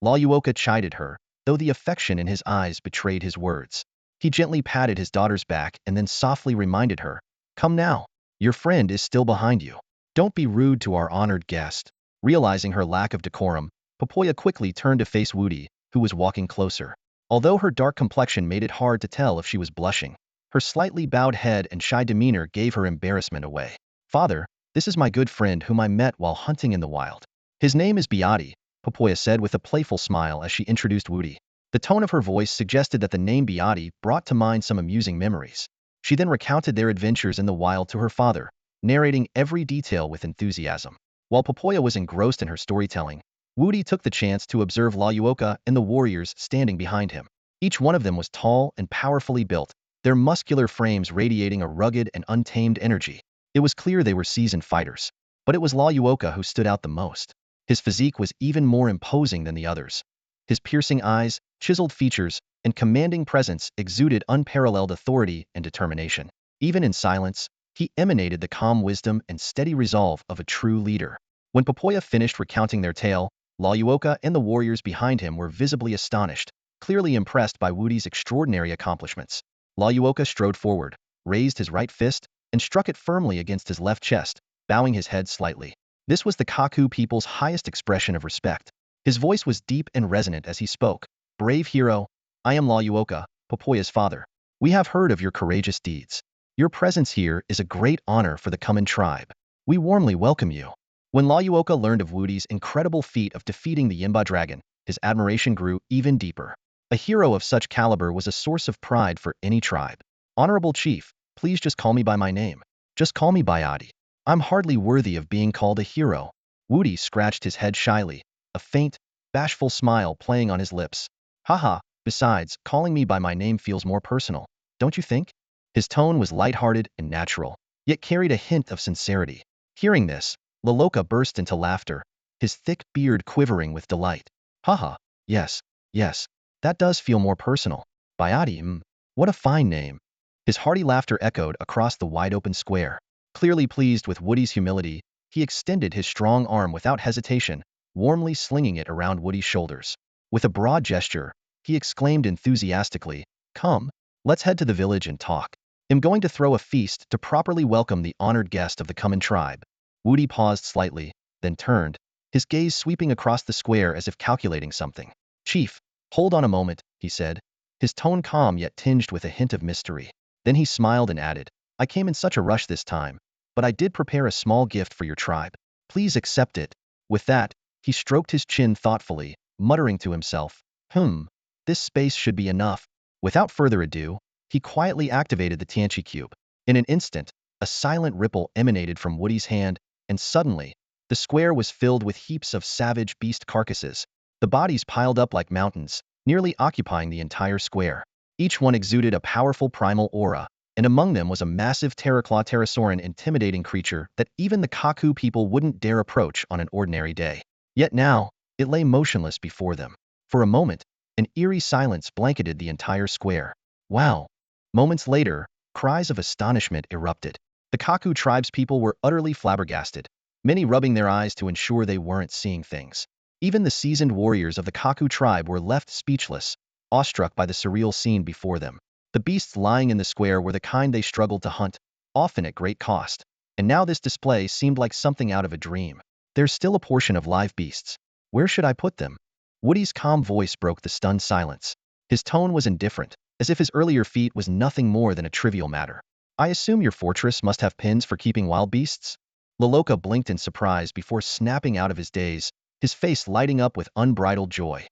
Layuoka chided her, though the affection in his eyes betrayed his words. He gently patted his daughter's back and then softly reminded her, "Come now. Your friend is still behind you. Don't be rude to our honored guest." Realizing her lack of decorum, Popoya quickly turned to face Wudi, who was walking closer. Although her dark complexion made it hard to tell if she was blushing, her slightly bowed head and shy demeanor gave her embarrassment away. "Father, this is my good friend whom I met while hunting in the wild. His name is Beauty," Popoya said with a playful smile as she introduced Wudi. The tone of her voice suggested that the name Beauty brought to mind some amusing memories. She then recounted their adventures in the wild to her father, narrating every detail with enthusiasm. While Popoya was engrossed in her storytelling, Wudi took the chance to observe Layuoka and the warriors standing behind him. Each one of them was tall and powerfully built, their muscular frames radiating a rugged and untamed energy. It was clear they were seasoned fighters. But it was Layuoka who stood out the most. His physique was even more imposing than the others. His piercing eyes, chiseled features, and commanding presence exuded unparalleled authority and determination. Even in silence, he emanated the calm wisdom and steady resolve of a true leader. When Popoya finished recounting their tale, Layuoka and the warriors behind him were visibly astonished, clearly impressed by Wudi's extraordinary accomplishments. Layuoka strode forward, raised his right fist, and struck it firmly against his left chest, bowing his head slightly. This was the Kaku people's highest expression of respect. His voice was deep and resonant as he spoke. "Brave hero, I am Layuoka, Popoya's father. We have heard of your courageous deeds. Your presence here is a great honor for the Kuman tribe. We warmly welcome you." When Layuoka learned of Wudi's incredible feat of defeating the Yinba dragon, his admiration grew even deeper. A hero of such caliber was a source of pride for any tribe. "Honorable chief, please just call me by my name. Just call me Bayadi. I'm hardly worthy of being called a hero." Wudi scratched his head shyly, a faint, bashful smile playing on his lips. "Haha, besides, calling me by my name feels more personal, don't you think?" His tone was lighthearted and natural, yet carried a hint of sincerity. Hearing this, Laloka burst into laughter, his thick beard quivering with delight. "Haha, yes, yes, that does feel more personal. Bayadi, what a fine name." His hearty laughter echoed across the wide-open square. Clearly pleased with Wudi's humility, he extended his strong arm without hesitation, warmly slinging it around Wudi's shoulders. With a broad gesture, he exclaimed enthusiastically, "Come, let's head to the village and talk. I'm going to throw a feast to properly welcome the honored guest of the Kuman tribe." Wudi paused slightly, then turned, his gaze sweeping across the square as if calculating something. "Chief, hold on a moment," he said, his tone calm yet tinged with a hint of mystery. Then he smiled and added, "I came in such a rush this time, but I did prepare a small gift for your tribe. Please accept it." With that, he stroked his chin thoughtfully, muttering to himself, this space should be enough." Without further ado, he quietly activated the Tianqi cube. In an instant, a silent ripple emanated from Woody's hand, and suddenly, the square was filled with heaps of savage beast carcasses. The bodies piled up like mountains, nearly occupying the entire square. Each one exuded a powerful primal aura, and among them was a massive terraclaw pterosauran intimidating creature that even the Kaku people wouldn't dare approach on an ordinary day. Yet now, it lay motionless before them. For a moment, an eerie silence blanketed the entire square. "Wow!" Moments later, cries of astonishment erupted. The Kaku tribespeople were utterly flabbergasted, many rubbing their eyes to ensure they weren't seeing things. Even the seasoned warriors of the Kaku tribe were left speechless, awestruck by the surreal scene before them. The beasts lying in the square were the kind they struggled to hunt, often at great cost. And now this display seemed like something out of a dream. "There's still a portion of live beasts. Where should I put them?" Woody's calm voice broke the stunned silence. His tone was indifferent, as if his earlier feat was nothing more than a trivial matter. "I assume your fortress must have pens for keeping wild beasts?" Loloka blinked in surprise before snapping out of his daze, his face lighting up with unbridled joy.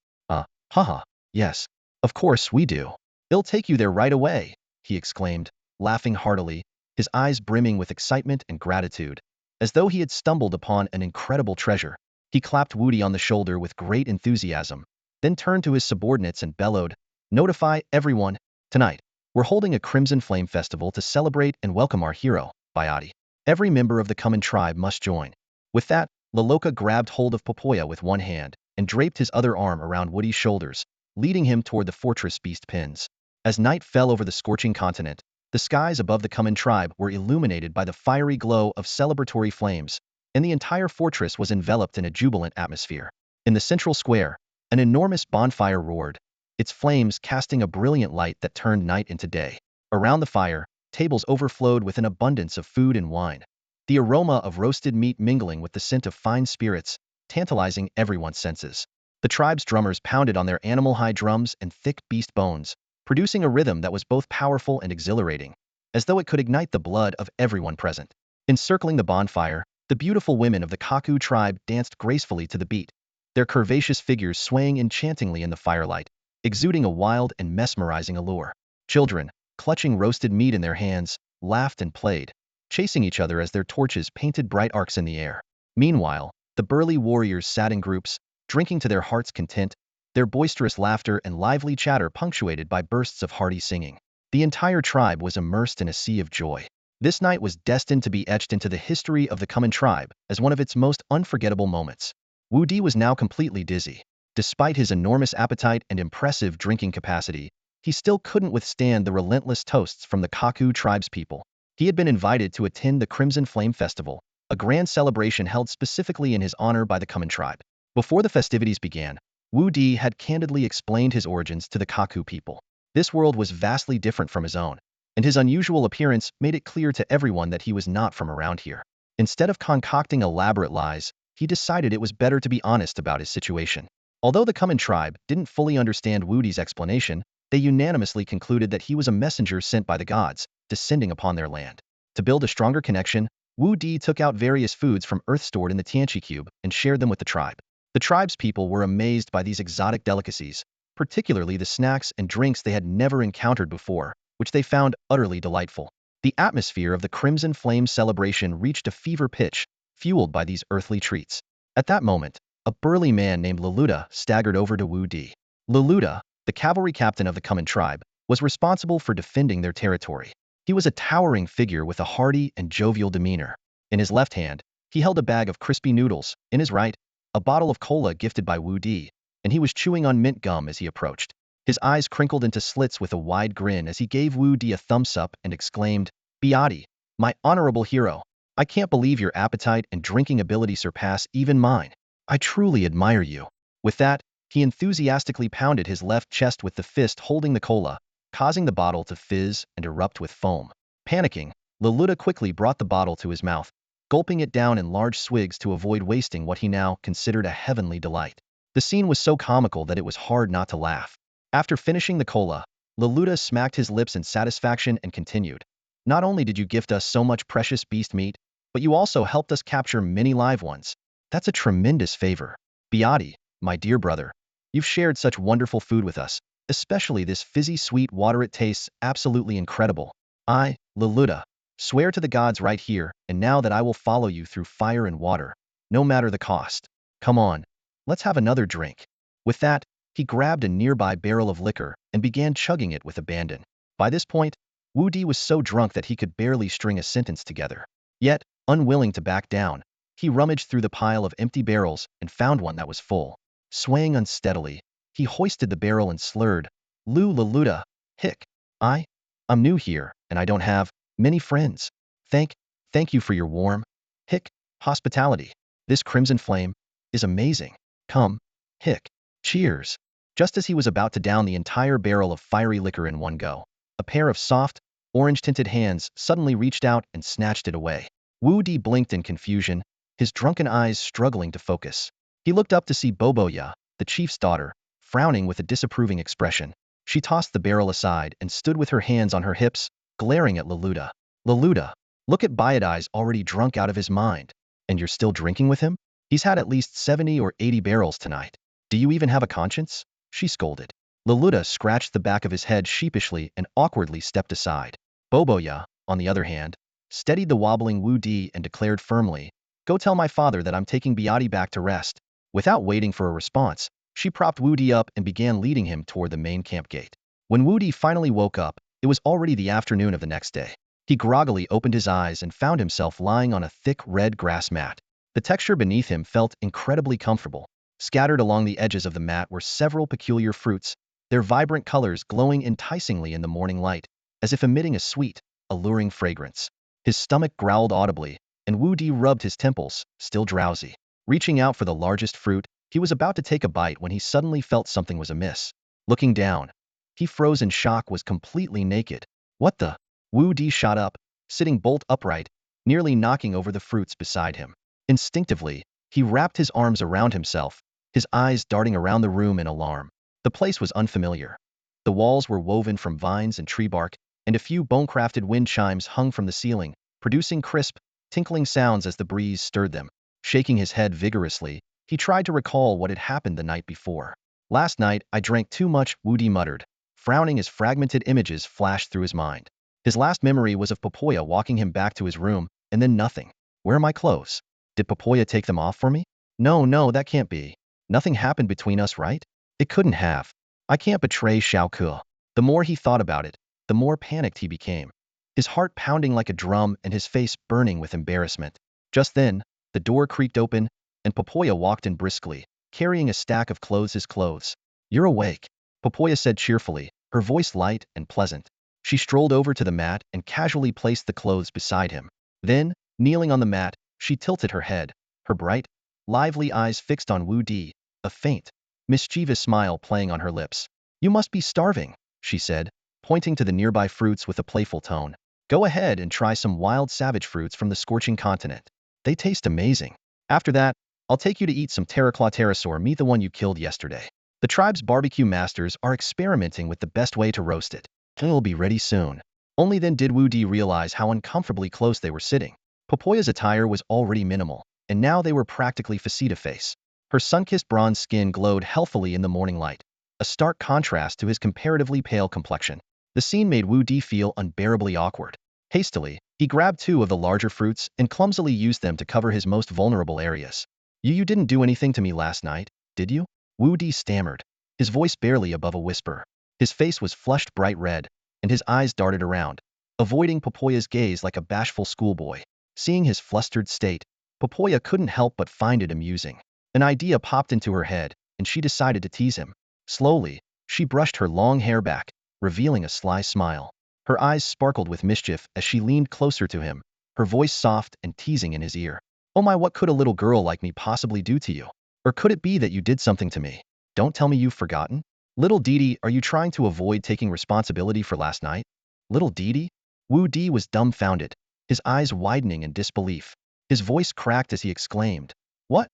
Haha, yes. Of course we do. They'll take you there right away," he exclaimed, laughing heartily, his eyes brimming with excitement and gratitude, as though he had stumbled upon an incredible treasure. He clapped Wudi on the shoulder with great enthusiasm, then turned to his subordinates and bellowed, "Notify everyone, tonight, we're holding a Crimson Flame Festival to celebrate and welcome our hero, Biati. Every member of the Common tribe must join." With that, Loloka grabbed hold of Popoya with one hand and draped his other arm around Woody's shoulders, leading him toward the fortress beast pens. As night fell over the scorching continent, the skies above the Common tribe were illuminated by the fiery glow of celebratory flames, and the entire fortress was enveloped in a jubilant atmosphere. In the central square, an enormous bonfire roared, its flames casting a brilliant light that turned night into day. Around the fire, tables overflowed with an abundance of food and wine, the aroma of roasted meat mingling with the scent of fine spirits, tantalizing everyone's senses. The tribe's drummers pounded on their animal-hide drums and thick beast bones, producing a rhythm that was both powerful and exhilarating, as though it could ignite the blood of everyone present. Encircling the bonfire, the beautiful women of the Kaku tribe danced gracefully to the beat, their curvaceous figures swaying enchantingly in the firelight, exuding a wild and mesmerizing allure. Children, clutching roasted meat in their hands, laughed and played, chasing each other as their torches painted bright arcs in the air. Meanwhile, the burly warriors sat in groups, drinking to their heart's content, their boisterous laughter and lively chatter punctuated by bursts of hearty singing. The entire tribe was immersed in a sea of joy. This night was destined to be etched into the history of the Common tribe as one of its most unforgettable moments. Wudi was now completely dizzy. Despite his enormous appetite and impressive drinking capacity, he still couldn't withstand the relentless toasts from the Kaku tribespeople. He had been invited to attend the Crimson Flame Festival, a grand celebration held specifically in his honor by the Common tribe. Before the festivities began, Wudi had candidly explained his origins to the Kaku people. This world was vastly different from his own, and his unusual appearance made it clear to everyone that he was not from around here. Instead of concocting elaborate lies, he decided it was better to be honest about his situation. Although the Common tribe didn't fully understand Wudi's explanation, they unanimously concluded that he was a messenger sent by the gods, descending upon their land. To build a stronger connection, Wudi took out various foods from Earth stored in the Tianqi cube and shared them with the tribe. The tribe's people were amazed by these exotic delicacies, particularly the snacks and drinks they had never encountered before, which they found utterly delightful. The atmosphere of the Crimson Flame celebration reached a fever pitch, fueled by these earthly treats. At that moment, a burly man named Leluda staggered over to Wudi. Leluda, the cavalry captain of the Common tribe, was responsible for defending their territory. He was a towering figure with a hearty and jovial demeanor. In his left hand, he held a bag of crispy noodles, in his right, a bottle of cola gifted by Wudi, and he was chewing on mint gum as he approached. His eyes crinkled into slits with a wide grin as he gave Wudi a thumbs up and exclaimed, "Biati, my honorable hero, I can't believe your appetite and drinking ability surpass even mine. I truly admire you." With that, he enthusiastically pounded his left chest with the fist holding the cola, causing the bottle to fizz and erupt with foam. Panicking, Leluda quickly brought the bottle to his mouth, gulping it down in large swigs to avoid wasting what he now considered a heavenly delight. The scene was so comical that it was hard not to laugh. After finishing the cola, Leluda smacked his lips in satisfaction and continued. Not only did you gift us so much precious beast meat, but you also helped us capture many live ones. That's a tremendous favor. Beati, my dear brother, you've shared such wonderful food with us, especially this fizzy sweet water. It tastes absolutely incredible. I, Leluda, swear to the gods right here and now that I will follow you through fire and water, no matter the cost. Come on, let's have another drink. With that, he grabbed a nearby barrel of liquor and began chugging it with abandon. By this point, Wudi was so drunk that he could barely string a sentence together. Yet, unwilling to back down, he rummaged through the pile of empty barrels and found one that was full. Swaying unsteadily, he hoisted the barrel and slurred, Leluda, hic. I'm new here, and I don't have many friends. Thank you for your warm, hic, hospitality. This crimson flame is amazing. Come, hic. Cheers. Just as he was about to down the entire barrel of fiery liquor in one go, a pair of soft, orange-tinted hands suddenly reached out and snatched it away. Wu Di blinked in confusion, his drunken eyes struggling to focus. He looked up to see Boboya, the chief's daughter, frowning with a disapproving expression. She tossed the barrel aside and stood with her hands on her hips, glaring at Leluda. Leluda, look at Bayadai's already drunk out of his mind. And you're still drinking with him? He's had at least 70 or 80 barrels tonight. Do you even have a conscience? She scolded. Leluda scratched the back of his head sheepishly and awkwardly stepped aside. Boboya, on the other hand, steadied the wobbling Wu Di and declared firmly, Go tell my father that I'm taking Beati back to rest. Without waiting for a response, she propped Wu Di up and began leading him toward the main camp gate. When Wu Di finally woke up, it was already the afternoon of the next day. He groggily opened his eyes and found himself lying on a thick red grass mat. The texture beneath him felt incredibly comfortable. Scattered along the edges of the mat were several peculiar fruits, their vibrant colors glowing enticingly in the morning light, as if emitting a sweet, alluring fragrance. His stomach growled audibly, and Wu Di rubbed his temples, still drowsy. Reaching out for the largest fruit, he was about to take a bite when he suddenly felt something was amiss. Looking down, he froze in shock, was completely naked. What the? Wu Di shot up, sitting bolt upright, nearly knocking over the fruits beside him. Instinctively, he wrapped his arms around himself, his eyes darting around the room in alarm. The place was unfamiliar. The walls were woven from vines and tree bark, and a few bone-crafted wind chimes hung from the ceiling, producing crisp, tinkling sounds as the breeze stirred them. Shaking his head vigorously, he tried to recall what had happened the night before. Last night, I drank too much, Wu Di muttered, frowning as fragmented images flashed through his mind. His last memory was of Popoya walking him back to his room, and then nothing. Where are my clothes? Did Popoya take them off for me? No, that can't be. Nothing happened between us, right? It couldn't have. I can't betray Xiaoke. The more he thought about it, the more panicked he became. His heart pounding like a drum and his face burning with embarrassment. Just then, the door creaked open, and Popoya walked in briskly, carrying a stack of clothes. His clothes. You're awake, Popoya said cheerfully, her voice light and pleasant. She strolled over to the mat and casually placed the clothes beside him. Then, kneeling on the mat, she tilted her head, her bright, lively eyes fixed on Wu Di, a faint, mischievous smile playing on her lips. You must be starving, she said, pointing to the nearby fruits with a playful tone. Go ahead and try some wild savage fruits from the scorching continent. They taste amazing. After that, I'll take you to eat some terraclaw pterosaur meat, the one you killed yesterday. The tribe's barbecue masters are experimenting with the best way to roast it. It'll be ready soon. Only then did Wu Di realize how uncomfortably close they were sitting. Popoya's attire was already minimal, and now they were practically face-to-face. Her sun-kissed bronze skin glowed healthily in the morning light, a stark contrast to his comparatively pale complexion. The scene made Wu Di feel unbearably awkward. Hastily, he grabbed two of the larger fruits and clumsily used them to cover his most vulnerable areas. You didn't do anything to me last night, did you? Wu Di stammered, his voice barely above a whisper. His face was flushed bright red, and his eyes darted around, avoiding Popoya's gaze like a bashful schoolboy. Seeing his flustered state, Popoya couldn't help but find it amusing. An idea popped into her head, and she decided to tease him. Slowly, she brushed her long hair back, revealing a sly smile. Her eyes sparkled with mischief as she leaned closer to him, her voice soft and teasing in his ear. Oh my, what could a little girl like me possibly do to you? Or could it be that you did something to me? Don't tell me you've forgotten? Little Didi, are you trying to avoid taking responsibility for last night? Little Didi? Wu Di was dumbfounded, his eyes widening in disbelief. His voice cracked as he exclaimed, "What?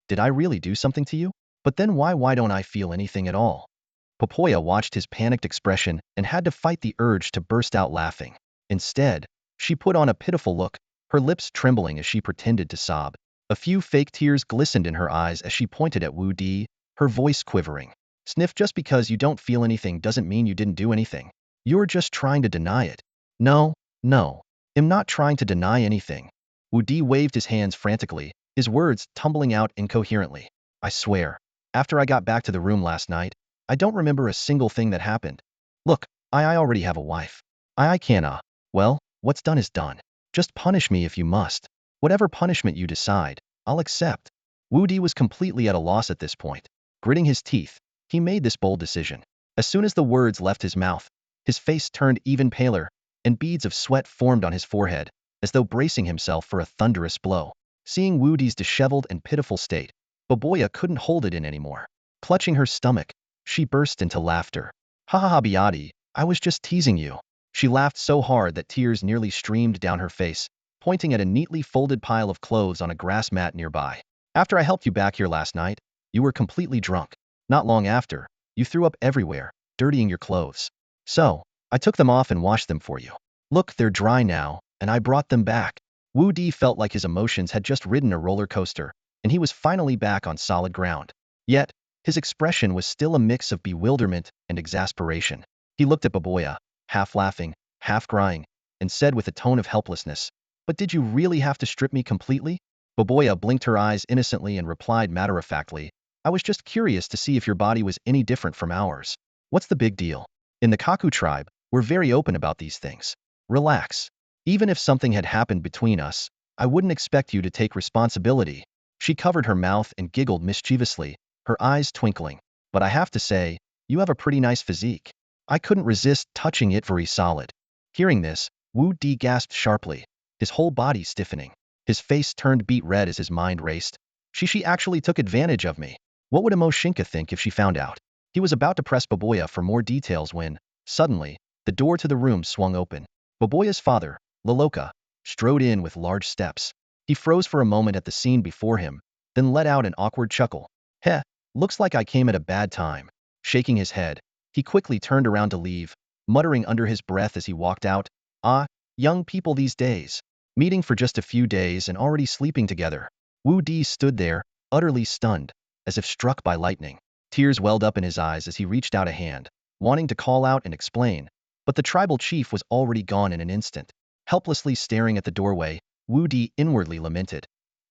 Did I really do something to you? But then why don't I feel anything at all?" Popoya watched his panicked expression and had to fight the urge to burst out laughing. Instead, she put on a pitiful look, her lips trembling as she pretended to sob. A few fake tears glistened in her eyes as she pointed at Wudi, her voice quivering. "Sniff, just because you don't feel anything doesn't mean you didn't do anything. You're just trying to deny it." "No, no. I'm not trying to deny anything." Wudi waved his hands frantically, his words tumbling out incoherently. "I swear, after I got back to the room last night, I don't remember a single thing that happened. Look, I already have a wife. I can't, well, what's done is done. Just punish me if you must. Whatever punishment you decide, I'll accept." Wudi was completely at a loss at this point. Gritting his teeth, he made this bold decision. As soon as the words left his mouth, his face turned even paler, and beads of sweat formed on his forehead, as though bracing himself for a thunderous blow. Seeing Wudi's disheveled and pitiful state, Baboya couldn't hold it in anymore. Clutching her stomach, she burst into laughter. "Ha ha ha, Biati, I was just teasing you." She laughed so hard that tears nearly streamed down her face, pointing at a neatly folded pile of clothes on a grass mat nearby. "After I helped you back here last night, you were completely drunk. Not long after, you threw up everywhere, dirtying your clothes. So, I took them off and washed them for you. Look, they're dry now, and I brought them back." Wu Di felt like his emotions had just ridden a roller coaster, and he was finally back on solid ground. Yet, his expression was still a mix of bewilderment and exasperation. He looked at Baboya, half laughing, half crying, and said with a tone of helplessness, "But did you really have to strip me completely?" Baboya blinked her eyes innocently and replied matter-of-factly, "I was just curious to see if your body was any different from ours. What's the big deal? In the Kaku tribe, we're very open about these things. Relax. Even if something had happened between us, I wouldn't expect you to take responsibility." She covered her mouth and giggled mischievously, her eyes twinkling. "But I have to say, you have a pretty nice physique. I couldn't resist touching it." Very solid. Hearing this, Wu Di gasped sharply, his whole body stiffening. His face turned beet red as his mind raced. She actually took advantage of me. What would a Mo Xingke think if she found out? He was about to press Baboya for more details when, suddenly, the door to the room swung open. Baboya's father, Loloka, strode in with large steps. He froze for a moment at the scene before him, then let out an awkward chuckle. "Heh, looks like I came at a bad time." Shaking his head, he quickly turned around to leave, muttering under his breath as he walked out, "Ah, young people these days. Meeting for just a few days and already sleeping together." Wu Di stood there, utterly stunned, as if struck by lightning. Tears welled up in his eyes as he reached out a hand, wanting to call out and explain, but the tribal chief was already gone in an instant. Helplessly staring at the doorway, Wu Di inwardly lamented.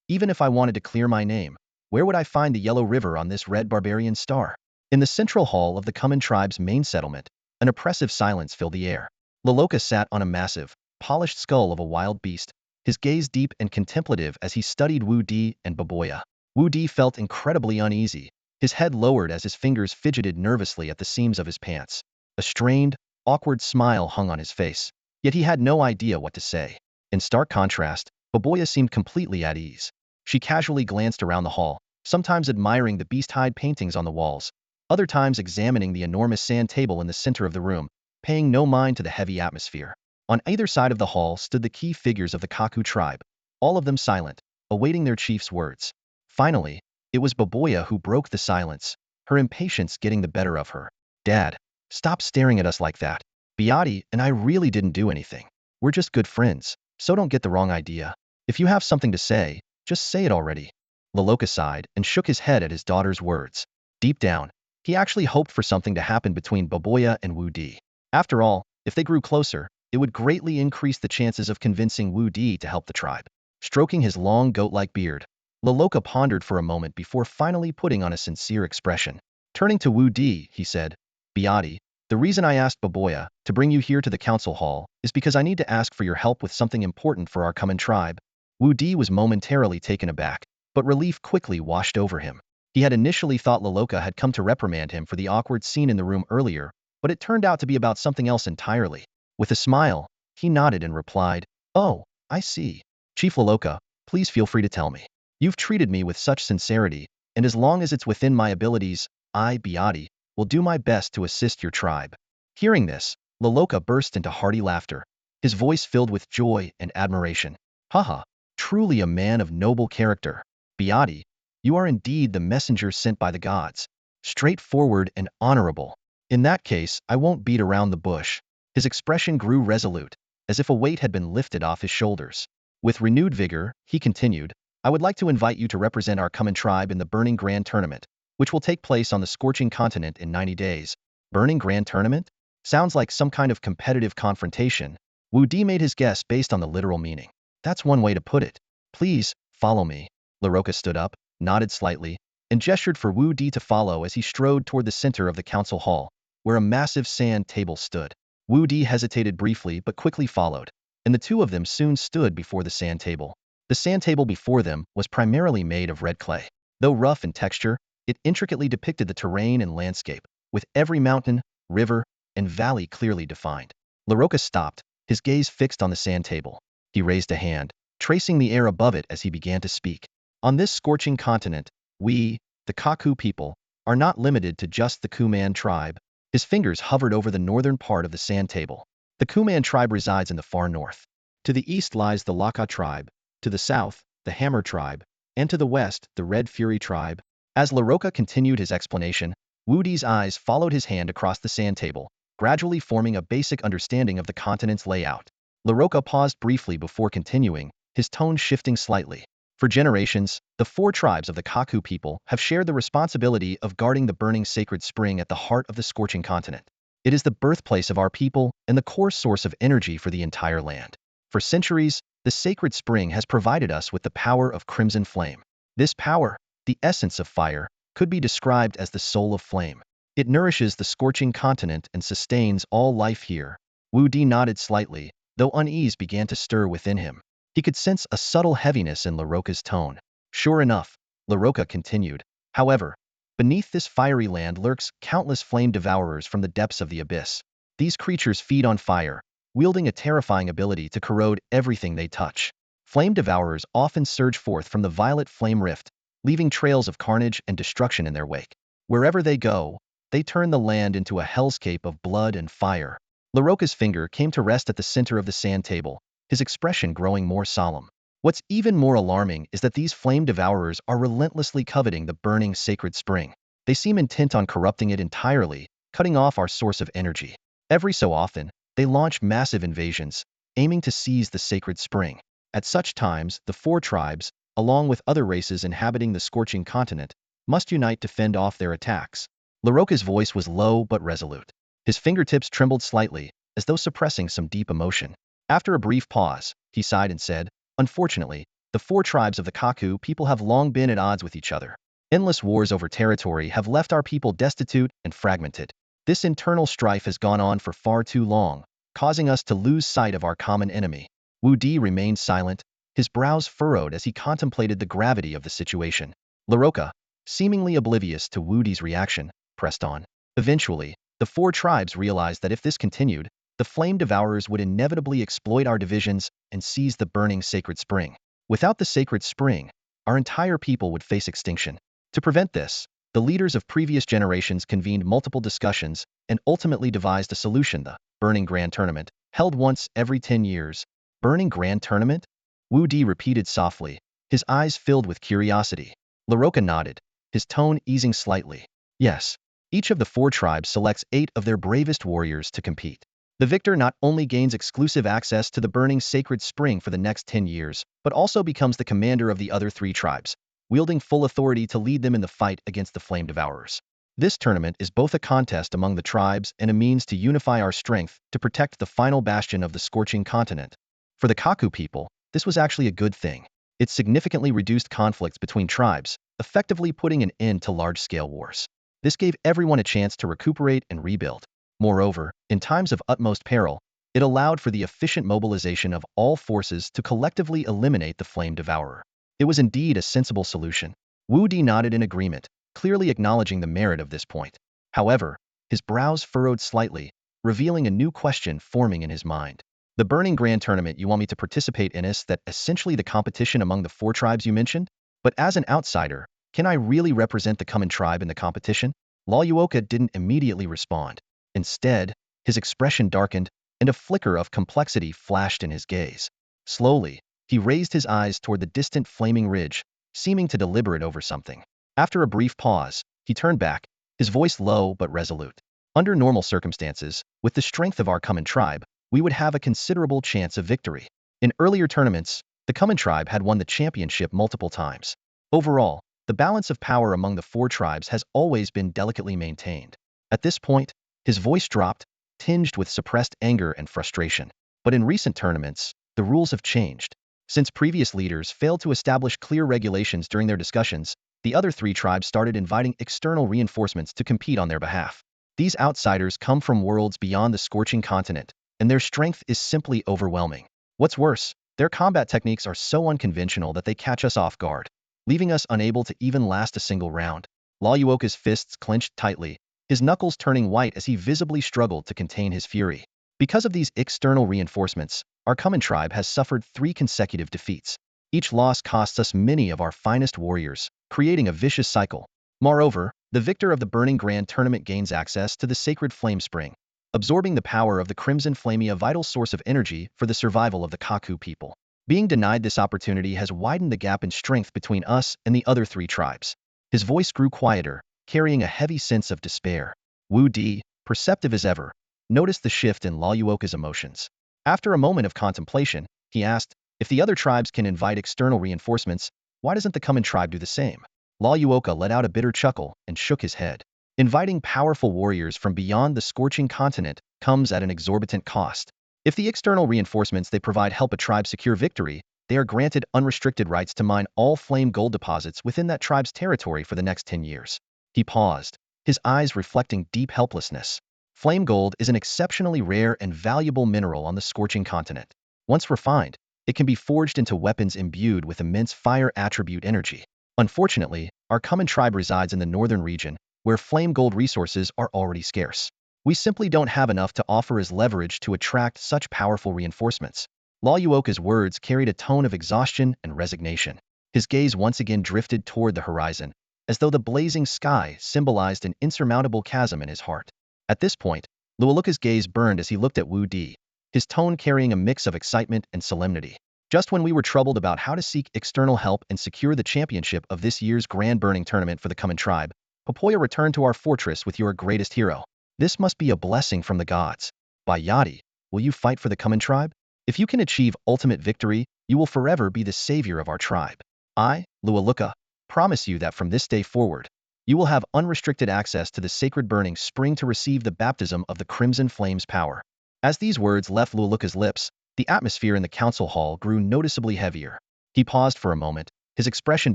"Even if I wanted to clear my name, where would I find the Yellow River on this red barbarian star?" In the central hall of the Kuman tribe's main settlement, an oppressive silence filled the air. Loloka sat on a massive, polished skull of a wild beast, his gaze deep and contemplative as he studied Wu Di and Baboya. Wu Di felt incredibly uneasy, his head lowered as his fingers fidgeted nervously at the seams of his pants. A strained, awkward smile hung on his face, yet he had no idea what to say. In stark contrast, Baboya seemed completely at ease. She casually glanced around the hall, sometimes admiring the beast-hide paintings on the walls, other times examining the enormous sand table in the center of the room, paying no mind to the heavy atmosphere. On either side of the hall stood the key figures of the Kaku tribe, all of them silent, awaiting their chief's words. Finally, it was Baboya who broke the silence, her impatience getting the better of her. "Dad, stop staring at us like that. Biati and I really didn't do anything. We're just good friends, so don't get the wrong idea. If you have something to say, just say it already." Loloka sighed and shook his head at his daughter's words. Deep down, he actually hoped for something to happen between Baboya and Wu Di. After all, if they grew closer, it would greatly increase the chances of convincing Wu Di to help the tribe. Stroking his long goat-like beard, Loloka pondered for a moment before finally putting on a sincere expression. Turning to Wu Di, he said, "Biati, the reason I asked Baboya to bring you here to the council hall is because I need to ask for your help with something important for our common tribe." Wu Di was momentarily taken aback, but relief quickly washed over him. He had initially thought Loloka had come to reprimand him for the awkward scene in the room earlier, but it turned out to be about something else entirely. With a smile, he nodded and replied, "Oh, I see. Chief Loloka, please feel free to tell me. You've treated me with such sincerity, and as long as it's within my abilities, I, Biati, will do my best to assist your tribe." Hearing this, Loloka burst into hearty laughter, his voice filled with joy and admiration. "Haha, truly a man of noble character. Beauty, you are indeed the messenger sent by the gods. Straightforward and honorable. In that case, I won't beat around the bush. His expression grew resolute, as if a weight had been lifted off his shoulders. With renewed vigor, he continued, I would like to invite you to represent our common tribe in the Burning Grand Tournament, which will take place on the scorching continent in 90 days. Burning Grand Tournament? Sounds like some kind of competitive confrontation. Wudi made his guess based on the literal meaning. That's one way to put it. Please, follow me. Laroka stood up, nodded slightly, and gestured for Wudi to follow as he strode toward the center of the council hall, where a massive sand table stood. Wudi hesitated briefly but quickly followed, and the two of them soon stood before the sand table. The sand table before them was primarily made of red clay. Though rough in texture, it intricately depicted the terrain and landscape, with every mountain, river, and valley clearly defined. Laroka stopped, his gaze fixed on the sand table. He raised a hand, tracing the air above it as he began to speak. On this scorching continent, we, the Kaku people, are not limited to just the Kuman tribe. His fingers hovered over the northern part of the sand table. The Kuman tribe resides in the far north. To the east lies the Laka tribe, to the south, the Hammer tribe, and to the west, the Red Fury tribe. As Laroka continued his explanation, Wudi's eyes followed his hand across the sand table, gradually forming a basic understanding of the continent's layout. Laroka paused briefly before continuing, his tone shifting slightly. For generations, the four tribes of the Kaku people have shared the responsibility of guarding the burning sacred spring at the heart of the scorching continent. It is the birthplace of our people and the core source of energy for the entire land. For centuries, the sacred spring has provided us with the power of crimson flame. This power, the essence of fire, could be described as the soul of flame. It nourishes the scorching continent and sustains all life here. Wudi nodded slightly, though unease began to stir within him. He could sense a subtle heaviness in Laroka's tone. Sure enough, Laroka continued, however, beneath this fiery land lurks countless flame devourers from the depths of the abyss. These creatures feed on fire, wielding a terrifying ability to corrode everything they touch. Flame devourers often surge forth from the violet flame rift, leaving trails of carnage and destruction in their wake. Wherever they go, they turn the land into a hellscape of blood and fire. Laroka's finger came to rest at the center of the sand table, his expression growing more solemn. What's even more alarming is that these flame devourers are relentlessly coveting the burning sacred spring. They seem intent on corrupting it entirely, cutting off our source of energy. Every so often, they launch massive invasions, aiming to seize the sacred spring. At such times, the four tribes, along with other races inhabiting the scorching continent, must unite to fend off their attacks. Laroka's voice was low but resolute. His fingertips trembled slightly, as though suppressing some deep emotion. After a brief pause, he sighed and said, unfortunately, the four tribes of the Kaku people have long been at odds with each other. Endless wars over territory have left our people destitute and fragmented. This internal strife has gone on for far too long, causing us to lose sight of our common enemy. Wudi remained silent, his brows furrowed as he contemplated the gravity of the situation. Laroka, seemingly oblivious to Wudi's reaction, pressed on. Eventually, the four tribes realized that if this continued, the flame devourers would inevitably exploit our divisions and seize the burning sacred spring. Without the sacred spring, our entire people would face extinction. To prevent this, the leaders of previous generations convened multiple discussions and ultimately devised a solution: the Burning Grand Tournament, held once every 10 years. Burning Grand Tournament? Wudi repeated softly, his eyes filled with curiosity. Laroka nodded, his tone easing slightly. Yes, each of the four tribes selects 8 of their bravest warriors to compete. The victor not only gains exclusive access to the burning sacred spring for the next 10 years, but also becomes the commander of the other 3 tribes, wielding full authority to lead them in the fight against the flame devourers. This tournament is both a contest among the tribes and a means to unify our strength to protect the final bastion of the scorching continent. For the Kaku people, this was actually a good thing. It significantly reduced conflicts between tribes, effectively putting an end to large-scale wars. This gave everyone a chance to recuperate and rebuild. Moreover, in times of utmost peril, it allowed for the efficient mobilization of all forces to collectively eliminate the flame devourer. It was indeed a sensible solution. Wudi nodded in agreement, clearly acknowledging the merit of this point. However, his brows furrowed slightly, revealing a new question forming in his mind. The Burning Grand Tournament you want me to participate in, is that essentially the competition among the 4 tribes you mentioned? But as an outsider, can I really represent the common tribe in the competition? Laluoka didn't immediately respond. Instead, his expression darkened, and a flicker of complexity flashed in his gaze. Slowly, He raised his eyes toward the distant flaming ridge, seeming to deliberate over something. After a brief pause, he turned back, his voice low but resolute. Under normal circumstances, with the strength of our common tribe, we would have a considerable chance of victory. In earlier tournaments, the common tribe had won the championship multiple times. Overall, the balance of power among the four tribes has always been delicately maintained. At this point, his voice dropped, tinged with suppressed anger and frustration. But in recent tournaments, the rules have changed. Since previous leaders failed to establish clear regulations during their discussions, the other three tribes started inviting external reinforcements to compete on their behalf. These outsiders come from worlds beyond the scorching continent, and their strength is simply overwhelming. What's worse, their combat techniques are so unconventional that they catch us off guard, leaving us unable to even last a single round. Lord Nie Wudi's fists clenched tightly, his knuckles turning white as he visibly struggled to contain his fury. Because of these external reinforcements, our common tribe has suffered 3 consecutive defeats. Each loss costs us many of our finest warriors, creating a vicious cycle. Moreover, the victor of the Burning Grand Tournament gains access to the sacred flame spring, absorbing the power of the Crimson Flame, a vital source of energy for the survival of the Kaku people. Being denied this opportunity has widened the gap in strength between us and the other 3 tribes. His voice grew quieter, carrying a heavy sense of despair. Wudi, perceptive as ever, noticed the shift in Lord Nie Wudi's emotions. After a moment of contemplation, he asked, if the other tribes can invite external reinforcements, why doesn't the common tribe do the same? Lord Nie Wudi let out a bitter chuckle and shook his head. Inviting powerful warriors from beyond the scorching continent comes at an exorbitant cost. If the external reinforcements they provide help a tribe secure victory, they are granted unrestricted rights to mine all flame gold deposits within that tribe's territory for the next 10 years. He paused, his eyes reflecting deep helplessness. Flame gold is an exceptionally rare and valuable mineral on the scorching continent. Once refined, it can be forged into weapons imbued with immense fire attribute energy. Unfortunately, our common tribe resides in the northern region, where flame gold resources are already scarce. We simply don't have enough to offer as leverage to attract such powerful reinforcements. Lord Nie Wudi's words carried a tone of exhaustion and resignation. His gaze once again drifted toward the horizon, as though the blazing sky symbolized an insurmountable chasm in his heart. At this point, Lord Nie Wudi's gaze burned as he looked at Wudi, his tone carrying a mix of excitement and solemnity. Just when we were troubled about how to seek external help and secure the championship of this year's Grand Burning Tournament for the common tribe, Popoya returned to our fortress with your greatest hero. This must be a blessing from the gods. By Yadi, will you fight for the common tribe? If you can achieve ultimate victory, you will forever be the savior of our tribe. I, Lord Nie Wudi, promise you that from this day forward, you will have unrestricted access to the sacred burning spring to receive the baptism of the Crimson Flame's power. As these words left Lord Nie Wudi's lips, the atmosphere in the council hall grew noticeably heavier. He paused for a moment, his expression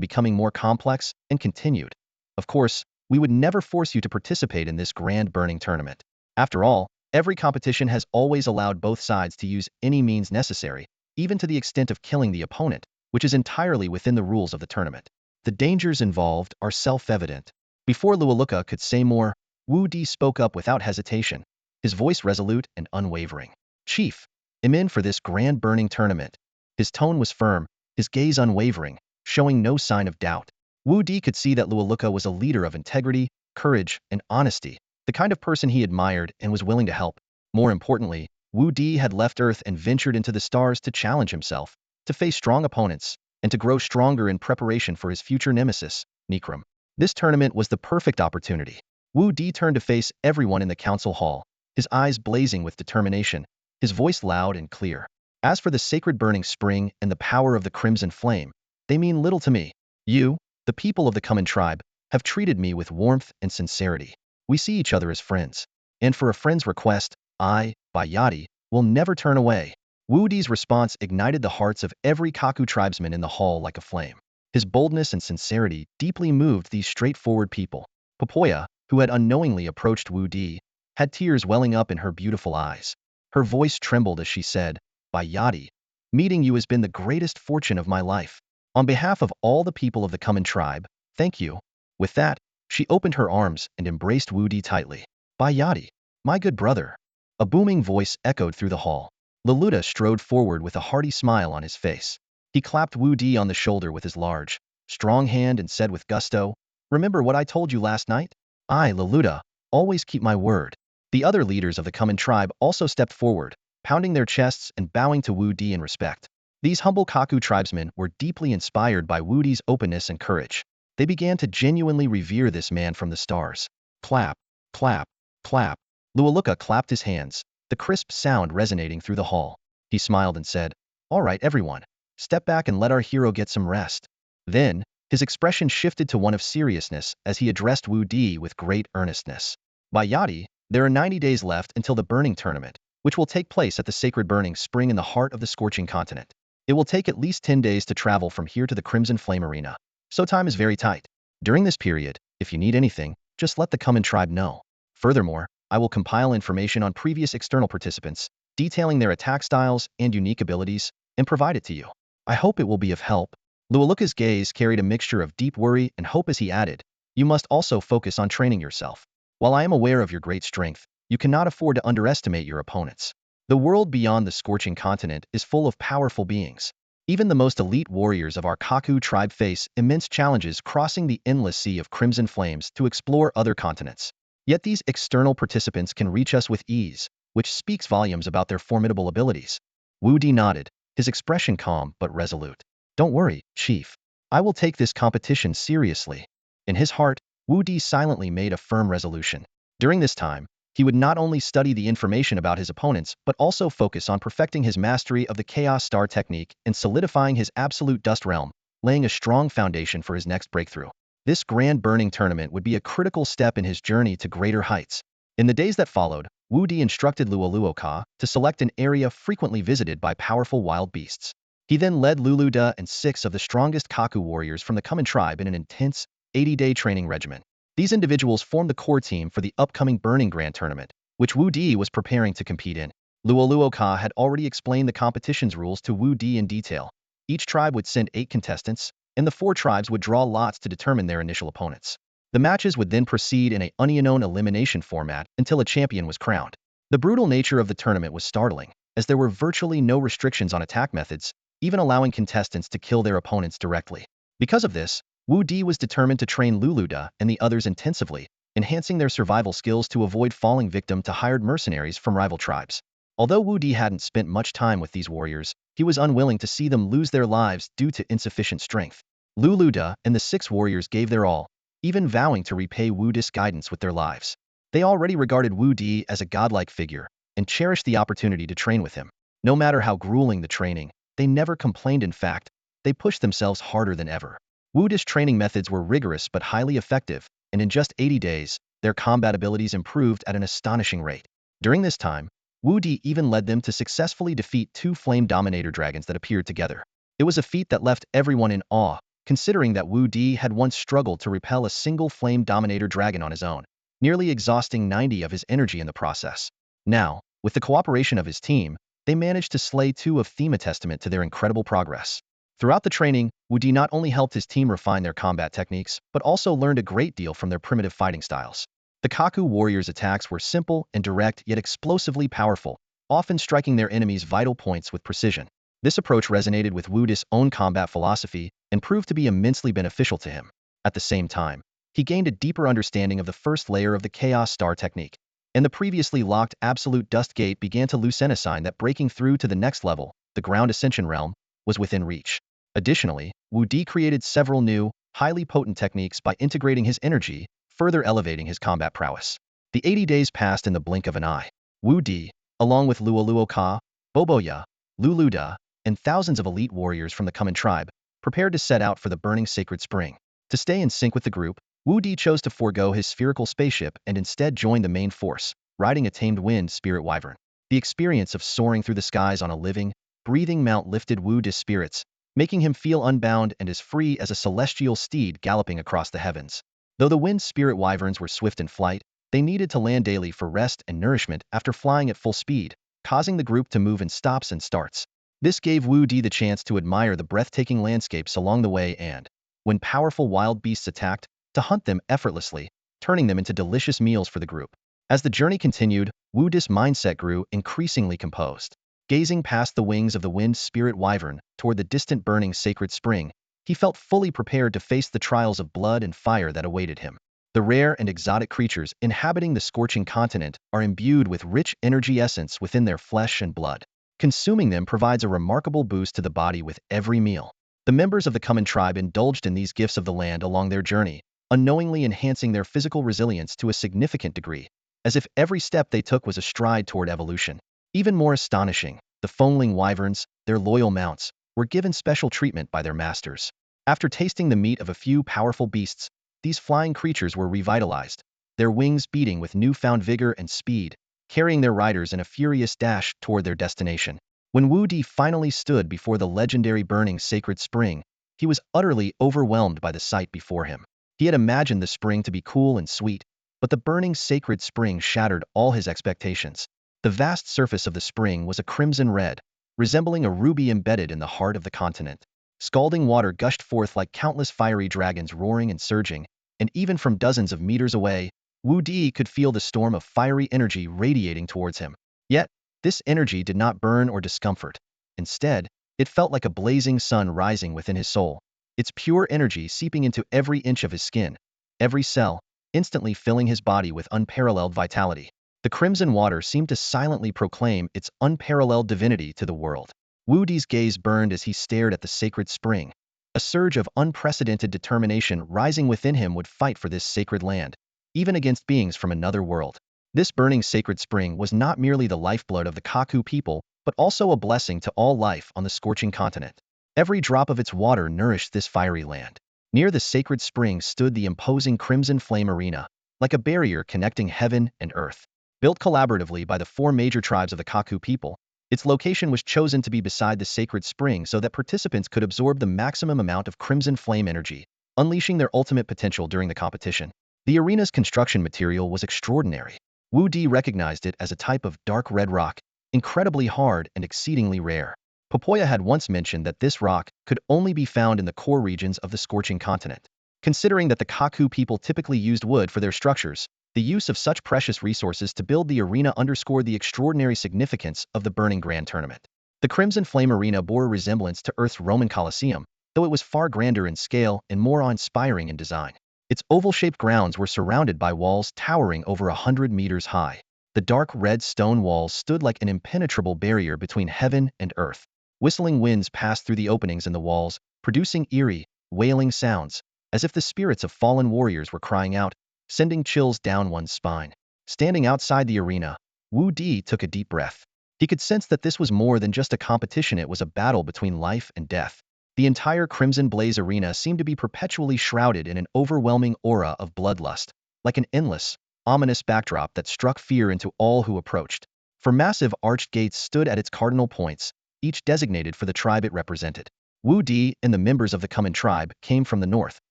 becoming more complex, and continued. Of course, we would never force you to participate in this grand burning tournament. After all, every competition has always allowed both sides to use any means necessary, even to the extent of killing the opponent, which is entirely within the rules of the tournament. The dangers involved are self-evident. Before Lord Nie Wudi could say more, Wudi spoke up without hesitation, his voice resolute and unwavering. Chief, I'm in for this grand burning tournament. His tone was firm, his gaze unwavering, showing no sign of doubt. Wudi could see that Lord Nie Wudi was a leader of integrity, courage, and honesty, the kind of person he admired and was willing to help. More importantly, Wudi had left Earth and ventured into the stars to challenge himself, to face strong opponents, and to grow stronger in preparation for his future nemesis, Nikram. This tournament was the perfect opportunity. Wudi turned to face everyone in the council hall, his eyes blazing with determination, his voice loud and clear. As for the sacred burning spring and the power of the crimson flame, they mean little to me. You, the people of the common tribe, have treated me with warmth and sincerity. We see each other as friends. And for a friend's request, I, by Yadi, will never turn away. Wudi's response ignited the hearts of every Kaku tribesman in the hall like a flame. His boldness and sincerity deeply moved these straightforward people. Popoya, who had unknowingly approached Wudi, had tears welling up in her beautiful eyes. Her voice trembled as she said, by Yadi, meeting you has been the greatest fortune of my life. On behalf of all the people of the common tribe, thank you. With that, she opened her arms and embraced Wudi tightly. By Yadi, my good brother. A booming voice echoed through the hall. Lord Nie Wudi strode forward with a hearty smile on his face. He clapped Wudi on the shoulder with his large, strong hand and said with gusto, remember what I told you last night? I, Lord Nie Wudi, always keep my word. The other leaders of the common tribe also stepped forward, pounding their chests and bowing to Wudi in respect. These humble Kaku tribesmen were deeply inspired by Wudi's openness and courage. They began to genuinely revere this man from the stars. Clap, clap, clap. Lualuka clapped his hands, the crisp sound resonating through the hall. He smiled and said, "All right, everyone. Step back and let our hero get some rest." Then, his expression shifted to one of seriousness as he addressed Wudi with great earnestness. By Yadi, there are 90 days left until the burning tournament, which will take place at the sacred burning spring in the heart of the scorching continent. It will take at least 10 days to travel from here to the Crimson Flame Arena, so time is very tight. During this period, if you need anything, just let the Kuman tribe know. Furthermore, I will compile information on previous external participants, detailing their attack styles and unique abilities, and provide it to you. I hope it will be of help. Lualuka's gaze carried a mixture of deep worry and hope as he added, "You must also focus on training yourself. While I am aware of your great strength, you cannot afford to underestimate your opponents. The world beyond the scorching continent is full of powerful beings. Even the most elite warriors of our Kaku tribe face immense challenges crossing the endless sea of crimson flames to explore other continents. Yet these external participants can reach us with ease, which speaks volumes about their formidable abilities." Wudi nodded, his expression calm but resolute. "Don't worry, Chief. I will take this competition seriously." In his heart, Wudi silently made a firm resolution. During this time, he would not only study the information about his opponents, but also focus on perfecting his mastery of the Chaos Star technique and solidifying his absolute dust realm, laying a strong foundation for his next breakthrough. This grand burning tournament would be a critical step in his journey to greater heights. In the days that followed, Wudi instructed Lualuoka to select an area frequently visited by powerful wild beasts. He then led Luluda and 6 of the strongest Kaku warriors from the Kuman tribe in an intense, 80-day training regimen. These individuals formed the core team for the upcoming Burning Grand Tournament, which Wu Di was preparing to compete in. Luoluoka had already explained the competition's rules to Wu Di in detail. Each tribe would send 8 contestants, and the 4 tribes would draw lots to determine their initial opponents. The matches would then proceed in a unknown elimination format until a champion was crowned. The brutal nature of the tournament was startling, as there were virtually no restrictions on attack methods, even allowing contestants to kill their opponents directly. Because of this, Wu Di was determined to train Luluda and the others intensively, enhancing their survival skills to avoid falling victim to hired mercenaries from rival tribes. Although Wu Di hadn't spent much time with these warriors, he was unwilling to see them lose their lives due to insufficient strength. Luluda and the 6 warriors gave their all, even vowing to repay Wu Di's guidance with their lives. They already regarded Wu Di as a godlike figure, and cherished the opportunity to train with him. No matter how grueling the training, they never complained. In fact, they pushed themselves harder than ever. Wu Di's training methods were rigorous but highly effective, and in just 80 days, their combat abilities improved at an astonishing rate. During this time, Wu Di even led them to successfully defeat 2 flame dominator dragons that appeared together. It was a feat that left everyone in awe, considering that Wu Di had once struggled to repel a single flame dominator dragon on his own, nearly exhausting 90 of his energy in the process. Now, with the cooperation of his team, they managed to slay 2 of them, a testament to their incredible progress. Throughout the training, Wu Di not only helped his team refine their combat techniques, but also learned a great deal from their primitive fighting styles. The Kaku warriors' attacks were simple and direct yet explosively powerful, often striking their enemies' vital points with precision. This approach resonated with Wu Di's own combat philosophy and proved to be immensely beneficial to him. At the same time, he gained a deeper understanding of the first layer of the Chaos Star technique, and the previously locked Absolute Dust Gate began to loosen, a sign that breaking through to the next level, the Ground Ascension realm, was within reach. Additionally, Wu Di created several new, highly potent techniques by integrating his energy, further elevating his combat prowess. The 80 days passed in the blink of an eye. Wu Di, along with Luoluoka, Boboya, Luluda, and thousands of elite warriors from the Kuman tribe, prepared to set out for the burning sacred spring. To stay in sync with the group, Wu Di chose to forego his spherical spaceship and instead joined the main force, riding a tamed wind spirit wyvern. The experience of soaring through the skies on a living, breathing mount lifted Wu Di's spirits, making him feel unbound and as free as a celestial steed galloping across the heavens. Though the wind spirit wyverns were swift in flight, they needed to land daily for rest and nourishment after flying at full speed, causing the group to move in stops and starts. This gave Wu Di the chance to admire the breathtaking landscapes along the way and, when powerful wild beasts attacked, to hunt them effortlessly, turning them into delicious meals for the group. As the journey continued, Wu Di's mindset grew increasingly composed. Gazing past the wings of the wind spirit wyvern toward the distant burning sacred spring, he felt fully prepared to face the trials of blood and fire that awaited him. The rare and exotic creatures inhabiting the scorching continent are imbued with rich energy essence within their flesh and blood. Consuming them provides a remarkable boost to the body with every meal. The members of the common tribe indulged in these gifts of the land along their journey, unknowingly enhancing their physical resilience to a significant degree, as if every step they took was a stride toward evolution. Even more astonishing, the foaling wyverns, their loyal mounts, were given special treatment by their masters. After tasting the meat of a few powerful beasts, these flying creatures were revitalized, their wings beating with newfound vigor and speed, carrying their riders in a furious dash toward their destination. When Wudi finally stood before the legendary burning sacred spring, he was utterly overwhelmed by the sight before him. He had imagined the spring to be cool and sweet, but the burning sacred spring shattered all his expectations. The vast surface of the spring was a crimson red, resembling a ruby embedded in the heart of the continent. Scalding water gushed forth like countless fiery dragons roaring and surging, and even from dozens of meters away, Wudi could feel the storm of fiery energy radiating towards him. Yet, this energy did not burn or discomfort. Instead, it felt like a blazing sun rising within his soul, its pure energy seeping into every inch of his skin, every cell, instantly filling his body with unparalleled vitality. The crimson water seemed to silently proclaim its unparalleled divinity to the world. Wudi's gaze burned as he stared at the sacred spring. A surge of unprecedented determination rising within him would fight for this sacred land, even against beings from another world. This burning sacred spring was not merely the lifeblood of the Kaku people, but also a blessing to all life on the scorching continent. Every drop of its water nourished this fiery land. Near the sacred spring stood the imposing crimson flame arena, like a barrier connecting heaven and earth. Built collaboratively by the four major tribes of the Kaku people, its location was chosen to be beside the sacred spring so that participants could absorb the maximum amount of crimson flame energy, unleashing their ultimate potential during the competition. The arena's construction material was extraordinary. Wudi recognized it as a type of dark red rock, incredibly hard and exceedingly rare. Popoya had once mentioned that this rock could only be found in the core regions of the scorching continent. Considering that the Kaku people typically used wood for their structures, the use of such precious resources to build the arena underscored the extraordinary significance of the Burning Grand Tournament. The Crimson Flame Arena bore a resemblance to Earth's Roman Colosseum, though it was far grander in scale and more awe-inspiring in design. Its oval-shaped grounds were surrounded by walls towering over 100 meters high. The dark red stone walls stood like an impenetrable barrier between heaven and earth. Whistling winds passed through the openings in the walls, producing eerie, wailing sounds, as if the spirits of fallen warriors were crying out, sending chills down one's spine. Standing outside the arena, Wudi took a deep breath. He could sense that this was more than just a competition, it was a battle between life and death. The entire Crimson Blaze arena seemed to be perpetually shrouded in an overwhelming aura of bloodlust, like an endless, ominous backdrop that struck fear into all who approached. For massive arched gates stood at its cardinal points, each designated for the tribe it represented. Wudi and the members of the common tribe came from the north,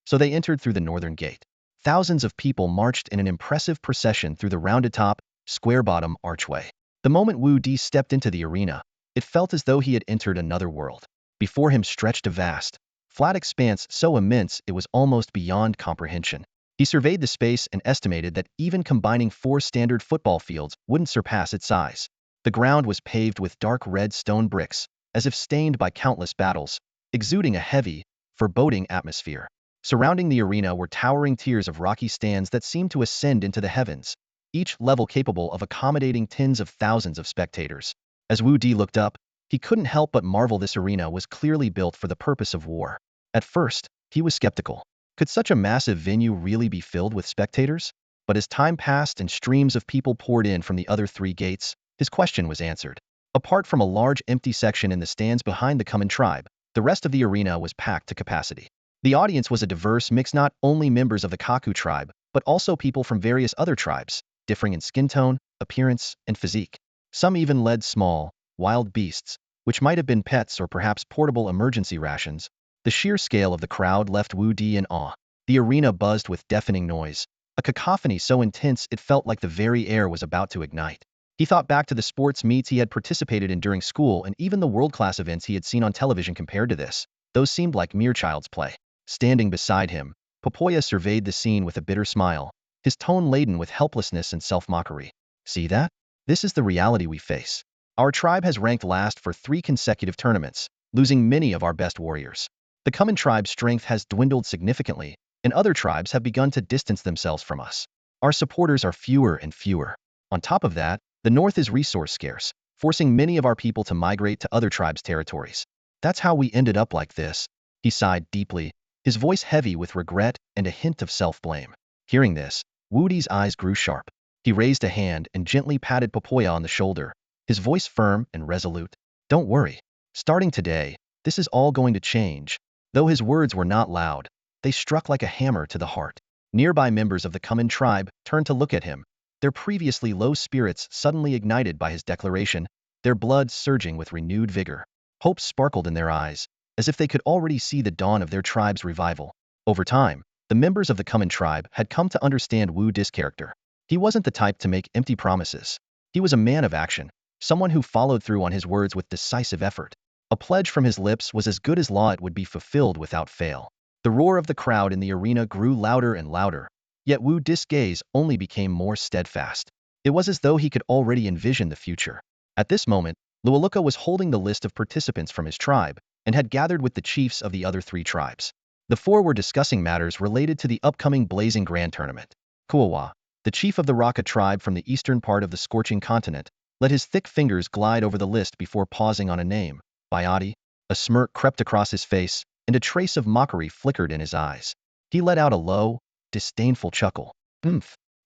so they entered through the northern gate. Thousands of people marched in an impressive procession through the rounded-top, square-bottom archway. The moment Wudi stepped into the arena, it felt as though he had entered another world. Before him stretched a vast, flat expanse so immense it was almost beyond comprehension. He surveyed the space and estimated that even combining 4 standard football fields wouldn't surpass its size. The ground was paved with dark red stone bricks, as if stained by countless battles, exuding a heavy, foreboding atmosphere. Surrounding the arena were towering tiers of rocky stands that seemed to ascend into the heavens, each level capable of accommodating tens of thousands of spectators. As Wudi looked up, he couldn't help but marvel. This arena was clearly built for the purpose of war. At first, he was skeptical. Could such a massive venue really be filled with spectators? But as time passed and streams of people poured in from the other 3 gates, his question was answered. Apart from a large empty section in the stands behind the common tribe, the rest of the arena was packed to capacity. The audience was a diverse mix, not only members of the Kaku tribe, but also people from various other tribes, differing in skin tone, appearance, and physique. Some even led small, wild beasts, which might have been pets or perhaps portable emergency rations. The sheer scale of the crowd left Wudi in awe. The arena buzzed with deafening noise, a cacophony so intense it felt like the very air was about to ignite. He thought back to the sports meets he had participated in during school and even the world-class events he had seen on television. Compared to this, those seemed like mere child's play. Standing beside him, Popoya surveyed the scene with a bitter smile, his tone laden with helplessness and self-mockery. See that? This is the reality we face. Our tribe has ranked last for 3 consecutive tournaments, losing many of our best warriors. The common tribe's strength has dwindled significantly, and other tribes have begun to distance themselves from us. Our supporters are fewer and fewer. On top of that, the north is resource scarce. forcing many of our people to migrate to other tribes' territories. That's how we ended up like this. He sighed deeply, his voice heavy with regret and a hint of self-blame. Hearing this, Wudi's eyes grew sharp. He raised a hand and gently patted Popoya on the shoulder, his voice firm and resolute. Don't worry. Starting today, this is all going to change. Though his words were not loud, they struck like a hammer to the heart. Nearby members of the Kuman tribe turned to look at him, their previously low spirits suddenly ignited by his declaration, their blood surging with renewed vigor. Hope sparkled in their eyes, as if they could already see the dawn of their tribe's revival. Over time, the members of the Kuman tribe had come to understand Wudi's character. He wasn't the type to make empty promises. He was a man of action, someone who followed through on his words with decisive effort. A pledge from his lips was as good as law; it would be fulfilled without fail. The roar of the crowd in the arena grew louder and louder, yet Wudi's gaze only became more steadfast. It was as though he could already envision the future. At this moment, Lualuka was holding the list of participants from his tribe and had gathered with the chiefs of the other 3 tribes. The 4 were discussing matters related to the upcoming Blazing Grand Tournament. Kuawa, the chief of the Raka tribe from the eastern part of the scorching continent, let his thick fingers glide over the list before pausing on a name. Bayati. A smirk crept across his face, and a trace of mockery flickered in his eyes. He let out a low, disdainful chuckle.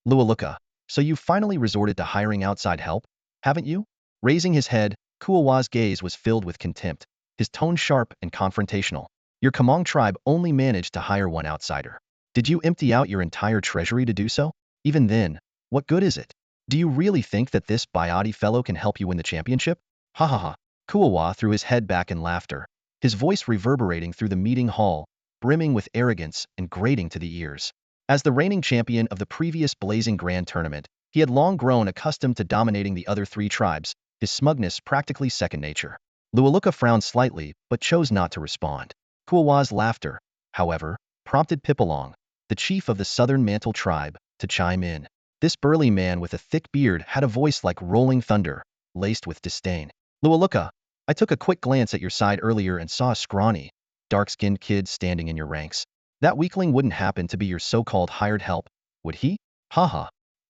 Lualuka, so you've finally resorted to hiring outside help, haven't you? Raising his head, Kuawa's gaze was filled with contempt, his tone sharp and confrontational. Your Kamong tribe only managed to hire one outsider. Did you empty out your entire treasury to do so? Even then, what good is it? Do you really think that this Bayati fellow can help you win the championship? Ha ha ha. Kuawa threw his head back in laughter, his voice reverberating through the meeting hall, brimming with arrogance and grating to the ears. As the reigning champion of the previous Blazing Grand Tournament, he had long grown accustomed to dominating the other 3 tribes, his smugness practically second nature. Lualuka frowned slightly, but chose not to respond. Kuawa's laughter, however, prompted Pipalong, the chief of the Southern Mantle tribe, to chime in. This burly man with a thick beard had a voice like rolling thunder, laced with disdain. Lualuka, I took a quick glance at your side earlier and saw a scrawny, dark-skinned kid standing in your ranks. That weakling wouldn't happen to be your so-called hired help, would he? Haha.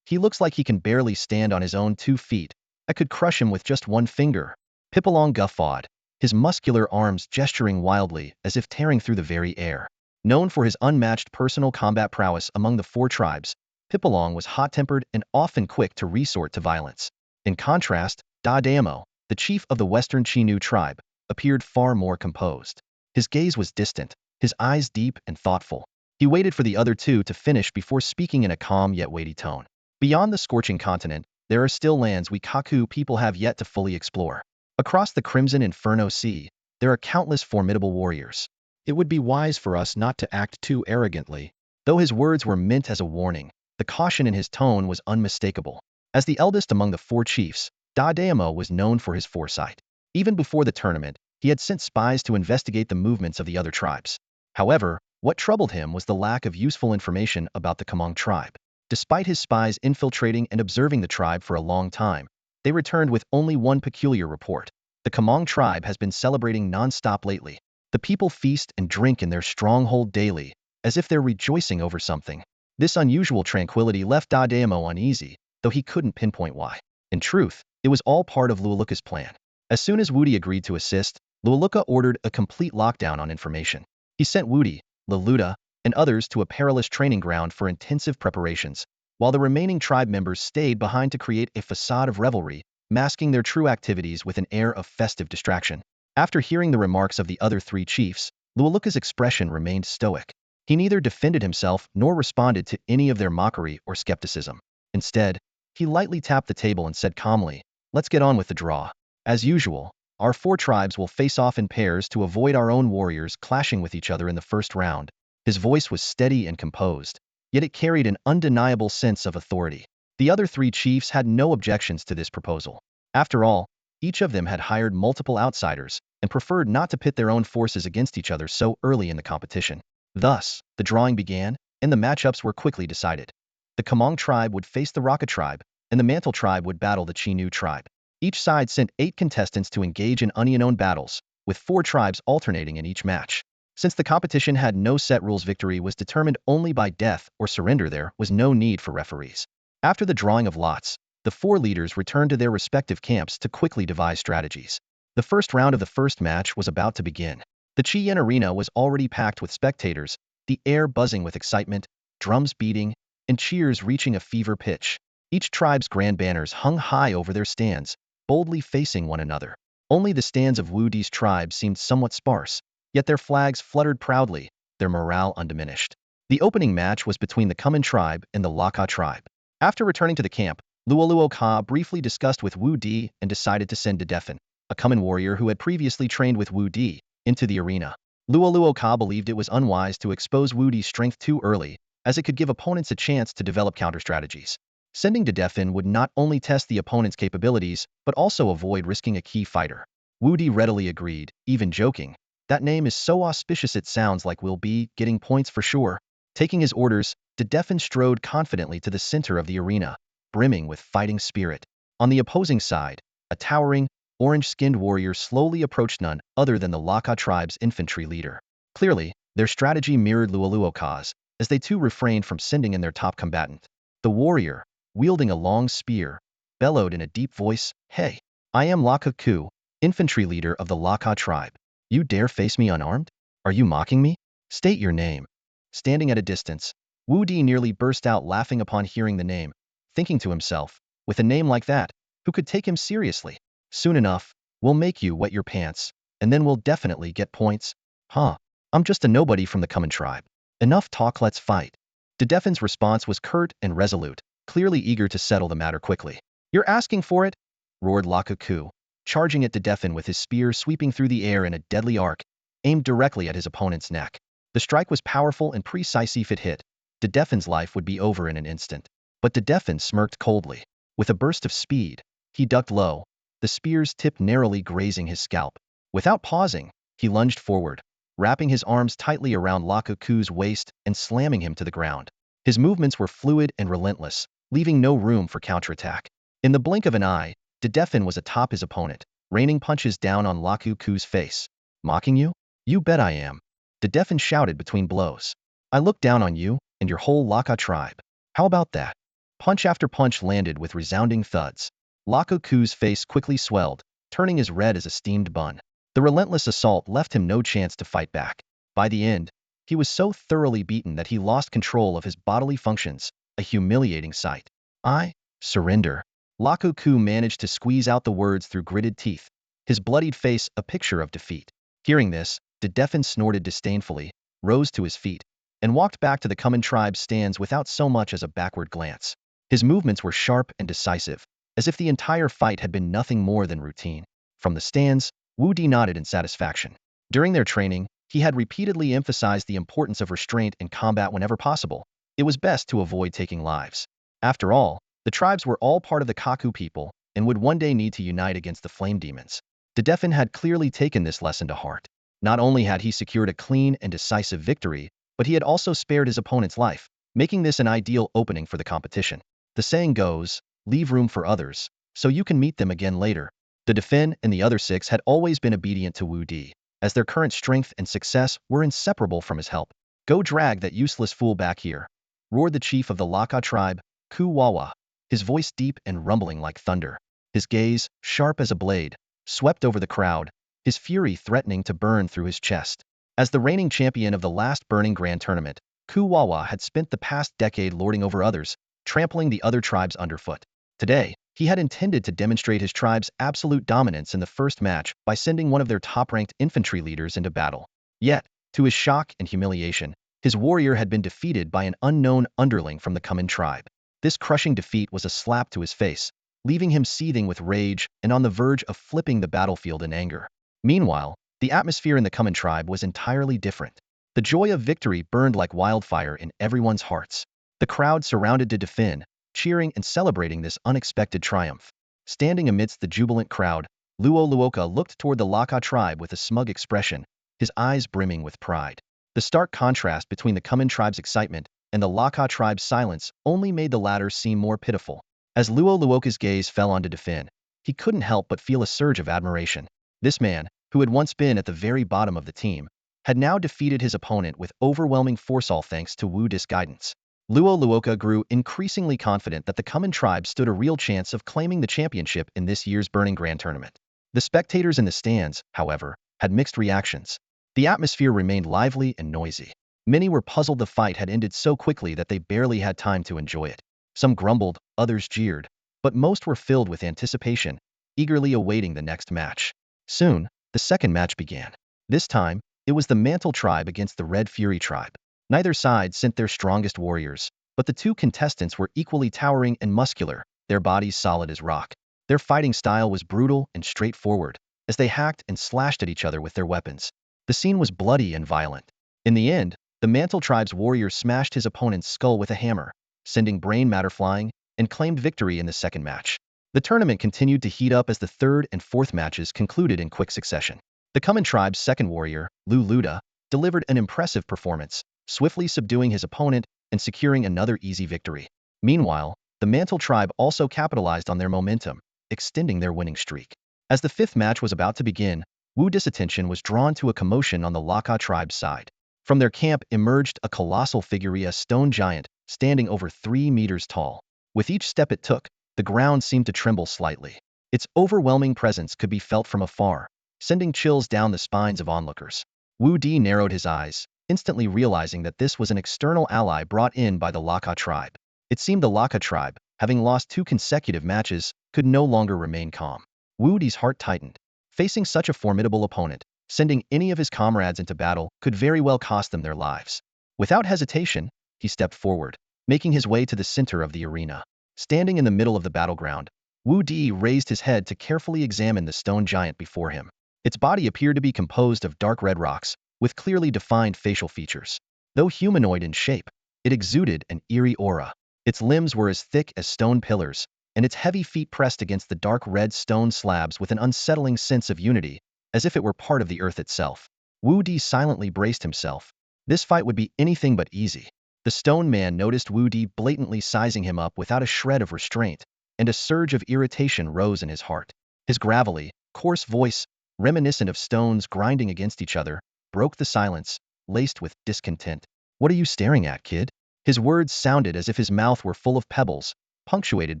He looks like he can barely stand on his own 2 feet. I could crush him with just one finger. Pipalong guffawed, his muscular arms gesturing wildly as if tearing through the very air. Known for his unmatched personal combat prowess among the 4 tribes, Pipalong was hot-tempered and often quick to resort to violence. In contrast, Damo, the chief of the Western Chinuu tribe, appeared far more composed. His gaze was distant, his eyes deep and thoughtful. He waited for the other 2 to finish before speaking in a calm yet weighty tone. Beyond the scorching continent, there are still lands we Kaku people have yet to fully explore. Across the Crimson Inferno Sea, there are countless formidable warriors. It would be wise for us not to act too arrogantly. Though his words were meant as a warning, the caution in his tone was unmistakable. As the eldest among the 4 chiefs, Damo was known for his foresight. Even before the tournament, he had sent spies to investigate the movements of the other tribes. However, what troubled him was the lack of useful information about the Kamong tribe. Despite his spies infiltrating and observing the tribe for a long time, they returned with only one peculiar report. The Kamong tribe has been celebrating non-stop lately. The people feast and drink in their stronghold daily, as if they're rejoicing over something. This unusual tranquility left Damo uneasy, though he couldn't pinpoint why. In truth, it was all part of Lualuka's plan. As soon as Wudi agreed to assist, Lualuka ordered a complete lockdown on information. He sent Wudi, Laluda, and others to a perilous training ground for intensive preparations, while the remaining tribe members stayed behind to create a facade of revelry, masking their true activities with an air of festive distraction. After hearing the remarks of the other 3 chiefs, Lualuka's expression remained stoic. He neither defended himself nor responded to any of their mockery or skepticism. Instead, he lightly tapped the table and said calmly, "Let's get on with the draw. As usual, our 4 tribes will face off in pairs to avoid our own warriors clashing with each other in the first round." His voice was steady and composed, yet it carried an undeniable sense of authority. The other 3 chiefs had no objections to this proposal. After all, each of them had hired multiple outsiders and preferred not to pit their own forces against each other so early in the competition. Thus, the drawing began, and the matchups were quickly decided. The Kamong tribe would face the Raka tribe, and the Mantle tribe would battle the Chinuu tribe. Each side sent 8 contestants to engage in unknown battles, with 4 tribes alternating in each match. Since the competition had no set rules, victory was determined only by death or surrender. There was no need for referees. After the drawing of lots, the four leaders returned to their respective camps to quickly devise strategies. The first round of the first match was about to begin. The Qian arena was already packed with spectators, the air buzzing with excitement, drums beating, and cheers reaching a fever pitch. Each tribe's grand banners hung high over their stands, boldly facing one another. Only the stands of Wudi's tribe seemed somewhat sparse, yet their flags fluttered proudly, their morale undiminished. The opening match was between the Kunmin tribe and the Laka tribe. After returning to the camp, Luoluo Ka briefly discussed with Wu Di and decided to send Dedefin, a Kunmin warrior who had previously trained with Wu Di, into the arena. Luoluo Ka believed it was unwise to expose Wu Di's strength too early, as it could give opponents a chance to develop counter-strategies. Sending Dedefin would not only test the opponent's capabilities, but also avoid risking a key fighter. Wu Di readily agreed, even joking, "That name is so auspicious it sounds like we'll be getting points for sure." Taking his orders, Dedefin strode confidently to the center of the arena, brimming with fighting spirit. On the opposing side, a towering, orange-skinned warrior slowly approached none other than the Laka tribe's infantry leader. Clearly, their strategy mirrored Luoluoka's, as they too refrained from sending in their top combatant. The warrior, wielding a long spear, bellowed in a deep voice, "Hey, I am Laka Ku, infantry leader of the Laka tribe. You dare face me unarmed? Are you mocking me? State your name." Standing at a distance, Wu Di nearly burst out laughing upon hearing the name, thinking to himself, with a name like that, who could take him seriously? Soon enough, we'll make you wet your pants, and then we'll definitely get points. Huh, I'm just a nobody from the Kunmin tribe. Enough talk, let's fight. Dedefin's response was curt and resolute, clearly eager to settle the matter quickly. "You're asking for it?" roared Laka Ku, charging at Dedefin with his spear sweeping through the air in a deadly arc, aimed directly at his opponent's neck. The strike was powerful and precise. If it hit, Dedefin's life would be over in an instant. But Dedefin smirked coldly. With a burst of speed, he ducked low, the spear's tip narrowly grazing his scalp. Without pausing, he lunged forward, wrapping his arms tightly around Laka Ku's waist and slamming him to the ground. His movements were fluid and relentless, leaving no room for counterattack. In the blink of an eye, Dedefin was atop his opponent, raining punches down on Laka Ku's face. "Mocking you? You bet I am," Dedefin shouted between blows. "I look down on you and your whole Laka tribe. How about that?" Punch after punch landed with resounding thuds. Laka Ku's face quickly swelled, turning as red as a steamed bun. The relentless assault left him no chance to fight back. By the end, he was so thoroughly beaten that he lost control of his bodily functions, a humiliating sight. "I surrender." Laka Ku managed to squeeze out the words through gritted teeth, his bloodied face a picture of defeat. Hearing this, Dedefin snorted disdainfully, rose to his feet, and walked back to the Kunmin tribe's stands without so much as a backward glance. His movements were sharp and decisive, as if the entire fight had been nothing more than routine. From the stands, Wu Di nodded in satisfaction. During their training, he had repeatedly emphasized the importance of restraint in combat whenever possible. It was best to avoid taking lives. After all, the tribes were all part of the Kaku people and would one day need to unite against the flame demons. Dedefin had clearly taken this lesson to heart. Not only had he secured a clean and decisive victory, but he had also spared his opponent's life, making this an ideal opening for the competition. The saying goes, "Leave room for others, so you can meet them again later." Dedefin and the other six had always been obedient to Wu Di, as their current strength and success were inseparable from his help. "Go drag that useless fool back here," roared the chief of the Laka tribe, Ku Wawa, his voice deep and rumbling like thunder. His gaze, sharp as a blade, swept over the crowd, his fury threatening to burn through his chest. As the reigning champion of the last Burning Grand Tournament, Ku Wawa had spent the past decade lording over others, trampling the other tribes underfoot. Today, he had intended to demonstrate his tribe's absolute dominance in the first match by sending one of their top-ranked infantry leaders into battle. Yet, to his shock and humiliation, his warrior had been defeated by an unknown underling from the Kunmin tribe. This crushing defeat was a slap to his face, leaving him seething with rage and on the verge of flipping the battlefield in anger. Meanwhile, the atmosphere in the Kunmin tribe was entirely different. The joy of victory burned like wildfire in everyone's hearts. The crowd surrounded Dedefin, cheering and celebrating this unexpected triumph. Standing amidst the jubilant crowd, Luoluoka looked toward the Laka tribe with a smug expression, his eyes brimming with pride. The stark contrast between the Kunmin tribe's excitement and the Laka tribe's silence only made the latter seem more pitiful. As Luoluoka's gaze fell on Dedefin, he couldn't help but feel a surge of admiration. This man, who had once been at the very bottom of the team, had now defeated his opponent with overwhelming force all thanks to Wu Di's guidance. Luo Luoka grew increasingly confident that the Kuman tribe stood a real chance of claiming the championship in this year's Burning Grand Tournament. The spectators in the stands, however, had mixed reactions. The atmosphere remained lively and noisy. Many were puzzled the fight had ended so quickly that they barely had time to enjoy it. Some grumbled, others jeered, but most were filled with anticipation, eagerly awaiting the next match. Soon, the second match began. This time, it was the Mantle tribe against the Red Fury tribe. Neither side sent their strongest warriors, but the two contestants were equally towering and muscular, their bodies solid as rock. Their fighting style was brutal and straightforward, as they hacked and slashed at each other with their weapons. The scene was bloody and violent. In the end, the Mantle tribe's warrior smashed his opponent's skull with a hammer, sending brain matter flying, and claimed victory in the second match. The tournament continued to heat up as the third and fourth matches concluded in quick succession. The Kuman tribe's second warrior, Lu Luda, delivered an impressive performance, swiftly subduing his opponent and securing another easy victory. Meanwhile, the Mantle tribe also capitalized on their momentum, extending their winning streak. As the fifth match was about to begin, Wu Di's attention was drawn to a commotion on the Laka tribe's side. From their camp emerged a colossal figure, a stone giant, standing over 3 meters tall. With each step it took, the ground seemed to tremble slightly. Its overwhelming presence could be felt from afar, sending chills down the spines of onlookers. Wu Di narrowed his eyes, instantly realizing that this was an external ally brought in by the Laka tribe. It seemed the Laka tribe, having lost 2 consecutive matches, could no longer remain calm. Wu Di's heart tightened. Facing such a formidable opponent, sending any of his comrades into battle could very well cost them their lives. Without hesitation, he stepped forward, making his way to the center of the arena. Standing in the middle of the battleground, Wu Di raised his head to carefully examine the stone giant before him. Its body appeared to be composed of dark red rocks, with clearly defined facial features. Though humanoid in shape, it exuded an eerie aura. Its limbs were as thick as stone pillars, and its heavy feet pressed against the dark red stone slabs with an unsettling sense of unity, as if it were part of the earth itself. Wu Di silently braced himself. This fight would be anything but easy. The stone man noticed Wu Di blatantly sizing him up without a shred of restraint, and a surge of irritation rose in his heart. His gravelly, coarse voice, reminiscent of stones grinding against each other, broke the silence, laced with discontent. "What are you staring at, kid?" His words sounded as if his mouth were full of pebbles, punctuated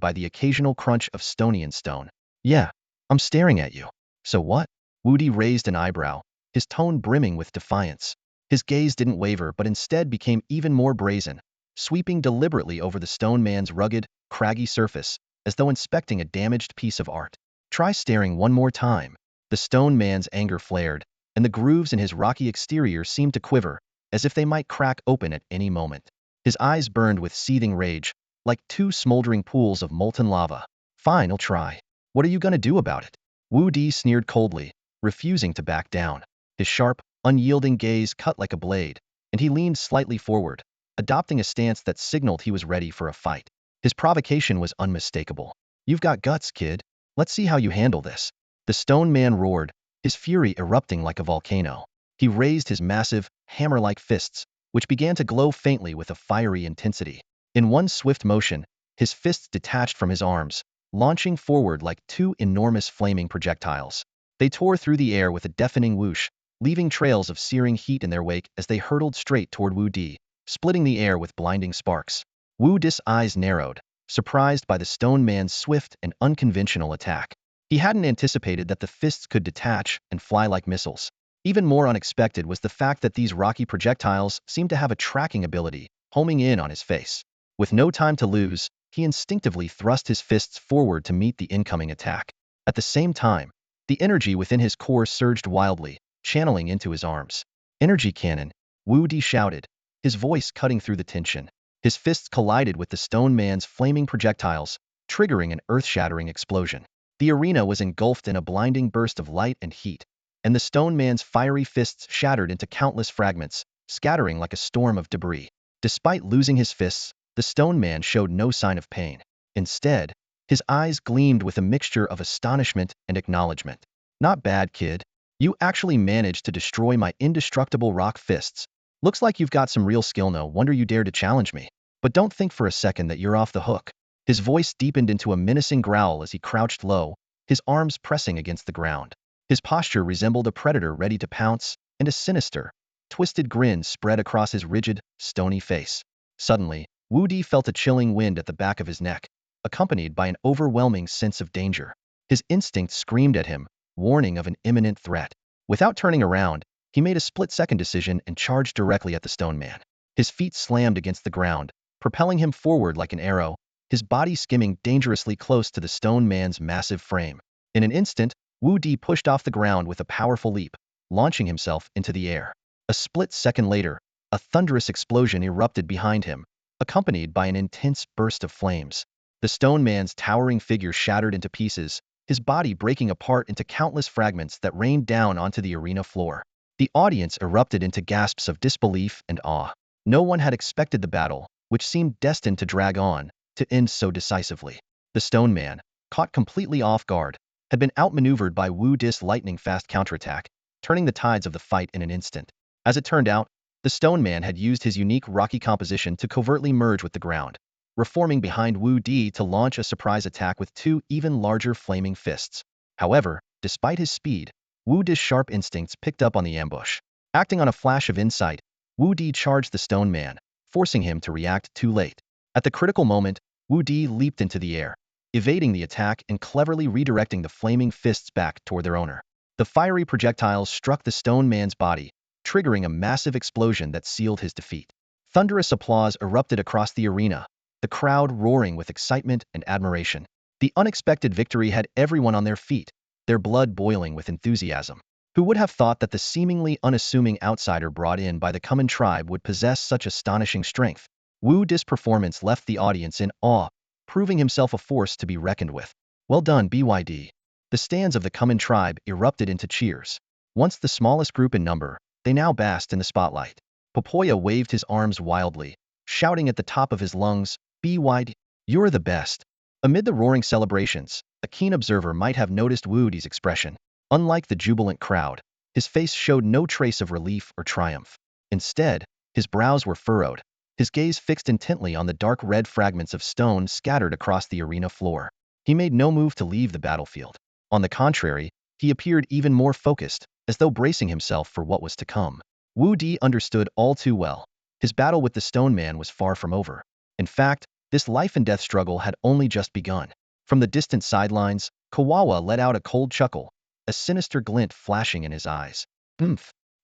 by the occasional crunch of stony stone. "Yeah, I'm staring at you. So what?" Wu Di raised an eyebrow, his tone brimming with defiance. His gaze didn't waver but instead became even more brazen, sweeping deliberately over the stone man's rugged, craggy surface, as though inspecting a damaged piece of art. "Try staring one more time." The stone man's anger flared, and the grooves in his rocky exterior seemed to quiver, as if they might crack open at any moment. His eyes burned with seething rage, like 2 smoldering pools of molten lava. "Fine, I'll try. What are you gonna do about it?" Wu Di sneered coldly, refusing to back down. His sharp, unyielding gaze cut like a blade, and he leaned slightly forward, adopting a stance that signaled he was ready for a fight. His provocation was unmistakable. "You've got guts, kid. Let's see how you handle this." The stone man roared, his fury erupting like a volcano. He raised his massive, hammer-like fists, which began to glow faintly with a fiery intensity. In one swift motion, his fists detached from his arms, launching forward like 2 enormous flaming projectiles. They tore through the air with a deafening whoosh, leaving trails of searing heat in their wake as they hurtled straight toward Wu Di, splitting the air with blinding sparks. Wu Di's eyes narrowed, surprised by the stone man's swift and unconventional attack. He hadn't anticipated that the fists could detach and fly like missiles. Even more unexpected was the fact that these rocky projectiles seemed to have a tracking ability, homing in on his face. With no time to lose, he instinctively thrust his fists forward to meet the incoming attack. At the same time, the energy within his core surged wildly, channeling into his arms. "Energy cannon," Wu Di shouted, his voice cutting through the tension. His fists collided with the stone man's flaming projectiles, triggering an earth-shattering explosion. The arena was engulfed in a blinding burst of light and heat, and the stone man's fiery fists shattered into countless fragments, scattering like a storm of debris. Despite losing his fists, the stone man showed no sign of pain. Instead, his eyes gleamed with a mixture of astonishment and acknowledgement. "Not bad, kid. You actually managed to destroy my indestructible rock fists. Looks like you've got some real skill. No wonder you dared to challenge me. But don't think for a second that you're off the hook." His voice deepened into a menacing growl as he crouched low, his arms pressing against the ground. His posture resembled a predator ready to pounce, and a sinister, twisted grin spread across his rigid, stony face. Suddenly, Wudi felt a chilling wind at the back of his neck, accompanied by an overwhelming sense of danger. His instincts screamed at him, warning of an imminent threat. Without turning around, he made a split-second decision and charged directly at the stone man. His feet slammed against the ground, propelling him forward like an arrow, his body skimming dangerously close to the stone man's massive frame. In an instant, Wudi pushed off the ground with a powerful leap, launching himself into the air. A split second later, a thunderous explosion erupted behind him, accompanied by an intense burst of flames. The stone man's towering figure shattered into pieces, his body breaking apart into countless fragments that rained down onto the arena floor. The audience erupted into gasps of disbelief and awe. No one had expected the battle, which seemed destined to drag on, to end so decisively. The stone man, caught completely off guard, had been outmaneuvered by Wudi's lightning-fast counterattack, turning the tides of the fight in an instant. As it turned out, the stone man had used his unique rocky composition to covertly merge with the ground, reforming behind Wudi to launch a surprise attack with two even larger flaming fists. However, despite his speed, Wudi's sharp instincts picked up on the ambush. Acting on a flash of insight, Wudi charged the stone man, forcing him to react too late. At the critical moment, Wudi leaped into the air, evading the attack and cleverly redirecting the flaming fists back toward their owner. The fiery projectiles struck the stone man's body, triggering a massive explosion that sealed his defeat. Thunderous applause erupted across the arena, the crowd roaring with excitement and admiration. The unexpected victory had everyone on their feet, their blood boiling with enthusiasm. Who would have thought that the seemingly unassuming outsider brought in by the common tribe would possess such astonishing strength? Wudi's performance left the audience in awe, proving himself a force to be reckoned with. Well done, BYD. The stands of the common tribe erupted into cheers. Once the smallest group in number, they now basked in the spotlight. Popoya waved his arms wildly, shouting at the top of his lungs, BYD, you're the best. Amid the roaring celebrations, a keen observer might have noticed Wudi's expression. Unlike the jubilant crowd, his face showed no trace of relief or triumph. Instead, his brows were furrowed, his gaze fixed intently on the dark red fragments of stone scattered across the arena floor. He made no move to leave the battlefield. On the contrary, he appeared even more focused, as though bracing himself for what was to come. Wudi understood all too well. His battle with the stone man was far from over. In fact, this life-and-death struggle had only just begun. From the distant sidelines, Kawawa let out a cold chuckle, a sinister glint flashing in his eyes.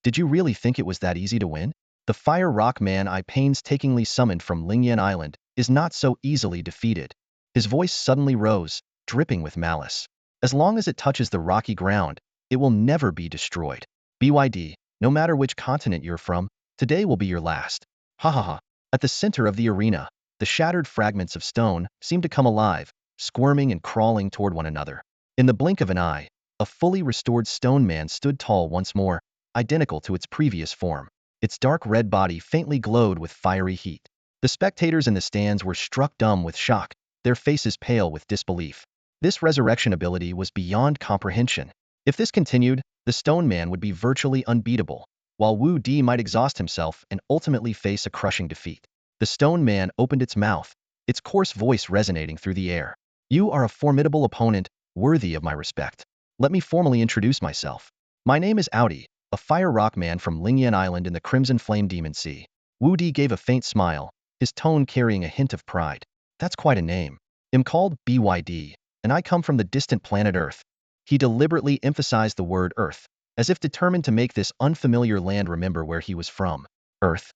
Did you really think it was that easy to win? The fire rock man I painstakingly summoned from Lingyan Island is not so easily defeated. His voice suddenly rose, dripping with malice. As long as it touches the rocky ground, it will never be destroyed. BYD, no matter which continent you're from, today will be your last. Ha ha ha. At the center of the arena, the shattered fragments of stone seemed to come alive, squirming and crawling toward one another. In the blink of an eye, a fully restored stone man stood tall once more, identical to its previous form. Its dark red body faintly glowed with fiery heat. The spectators in the stands were struck dumb with shock, their faces pale with disbelief. This resurrection ability was beyond comprehension. If this continued, the stone man would be virtually unbeatable, while Wudi might exhaust himself and ultimately face a crushing defeat. The stone man opened its mouth, its coarse voice resonating through the air. You are a formidable opponent, worthy of my respect. Let me formally introduce myself. My name is Audi, a fire rock man from Lingyan Island in the Crimson Flame Demon Sea. Wudi gave a faint smile, his tone carrying a hint of pride. That's quite a name. I'm called BYD, and I come from the distant planet Earth. He deliberately emphasized the word Earth, as if determined to make this unfamiliar land remember where he was from. Earth?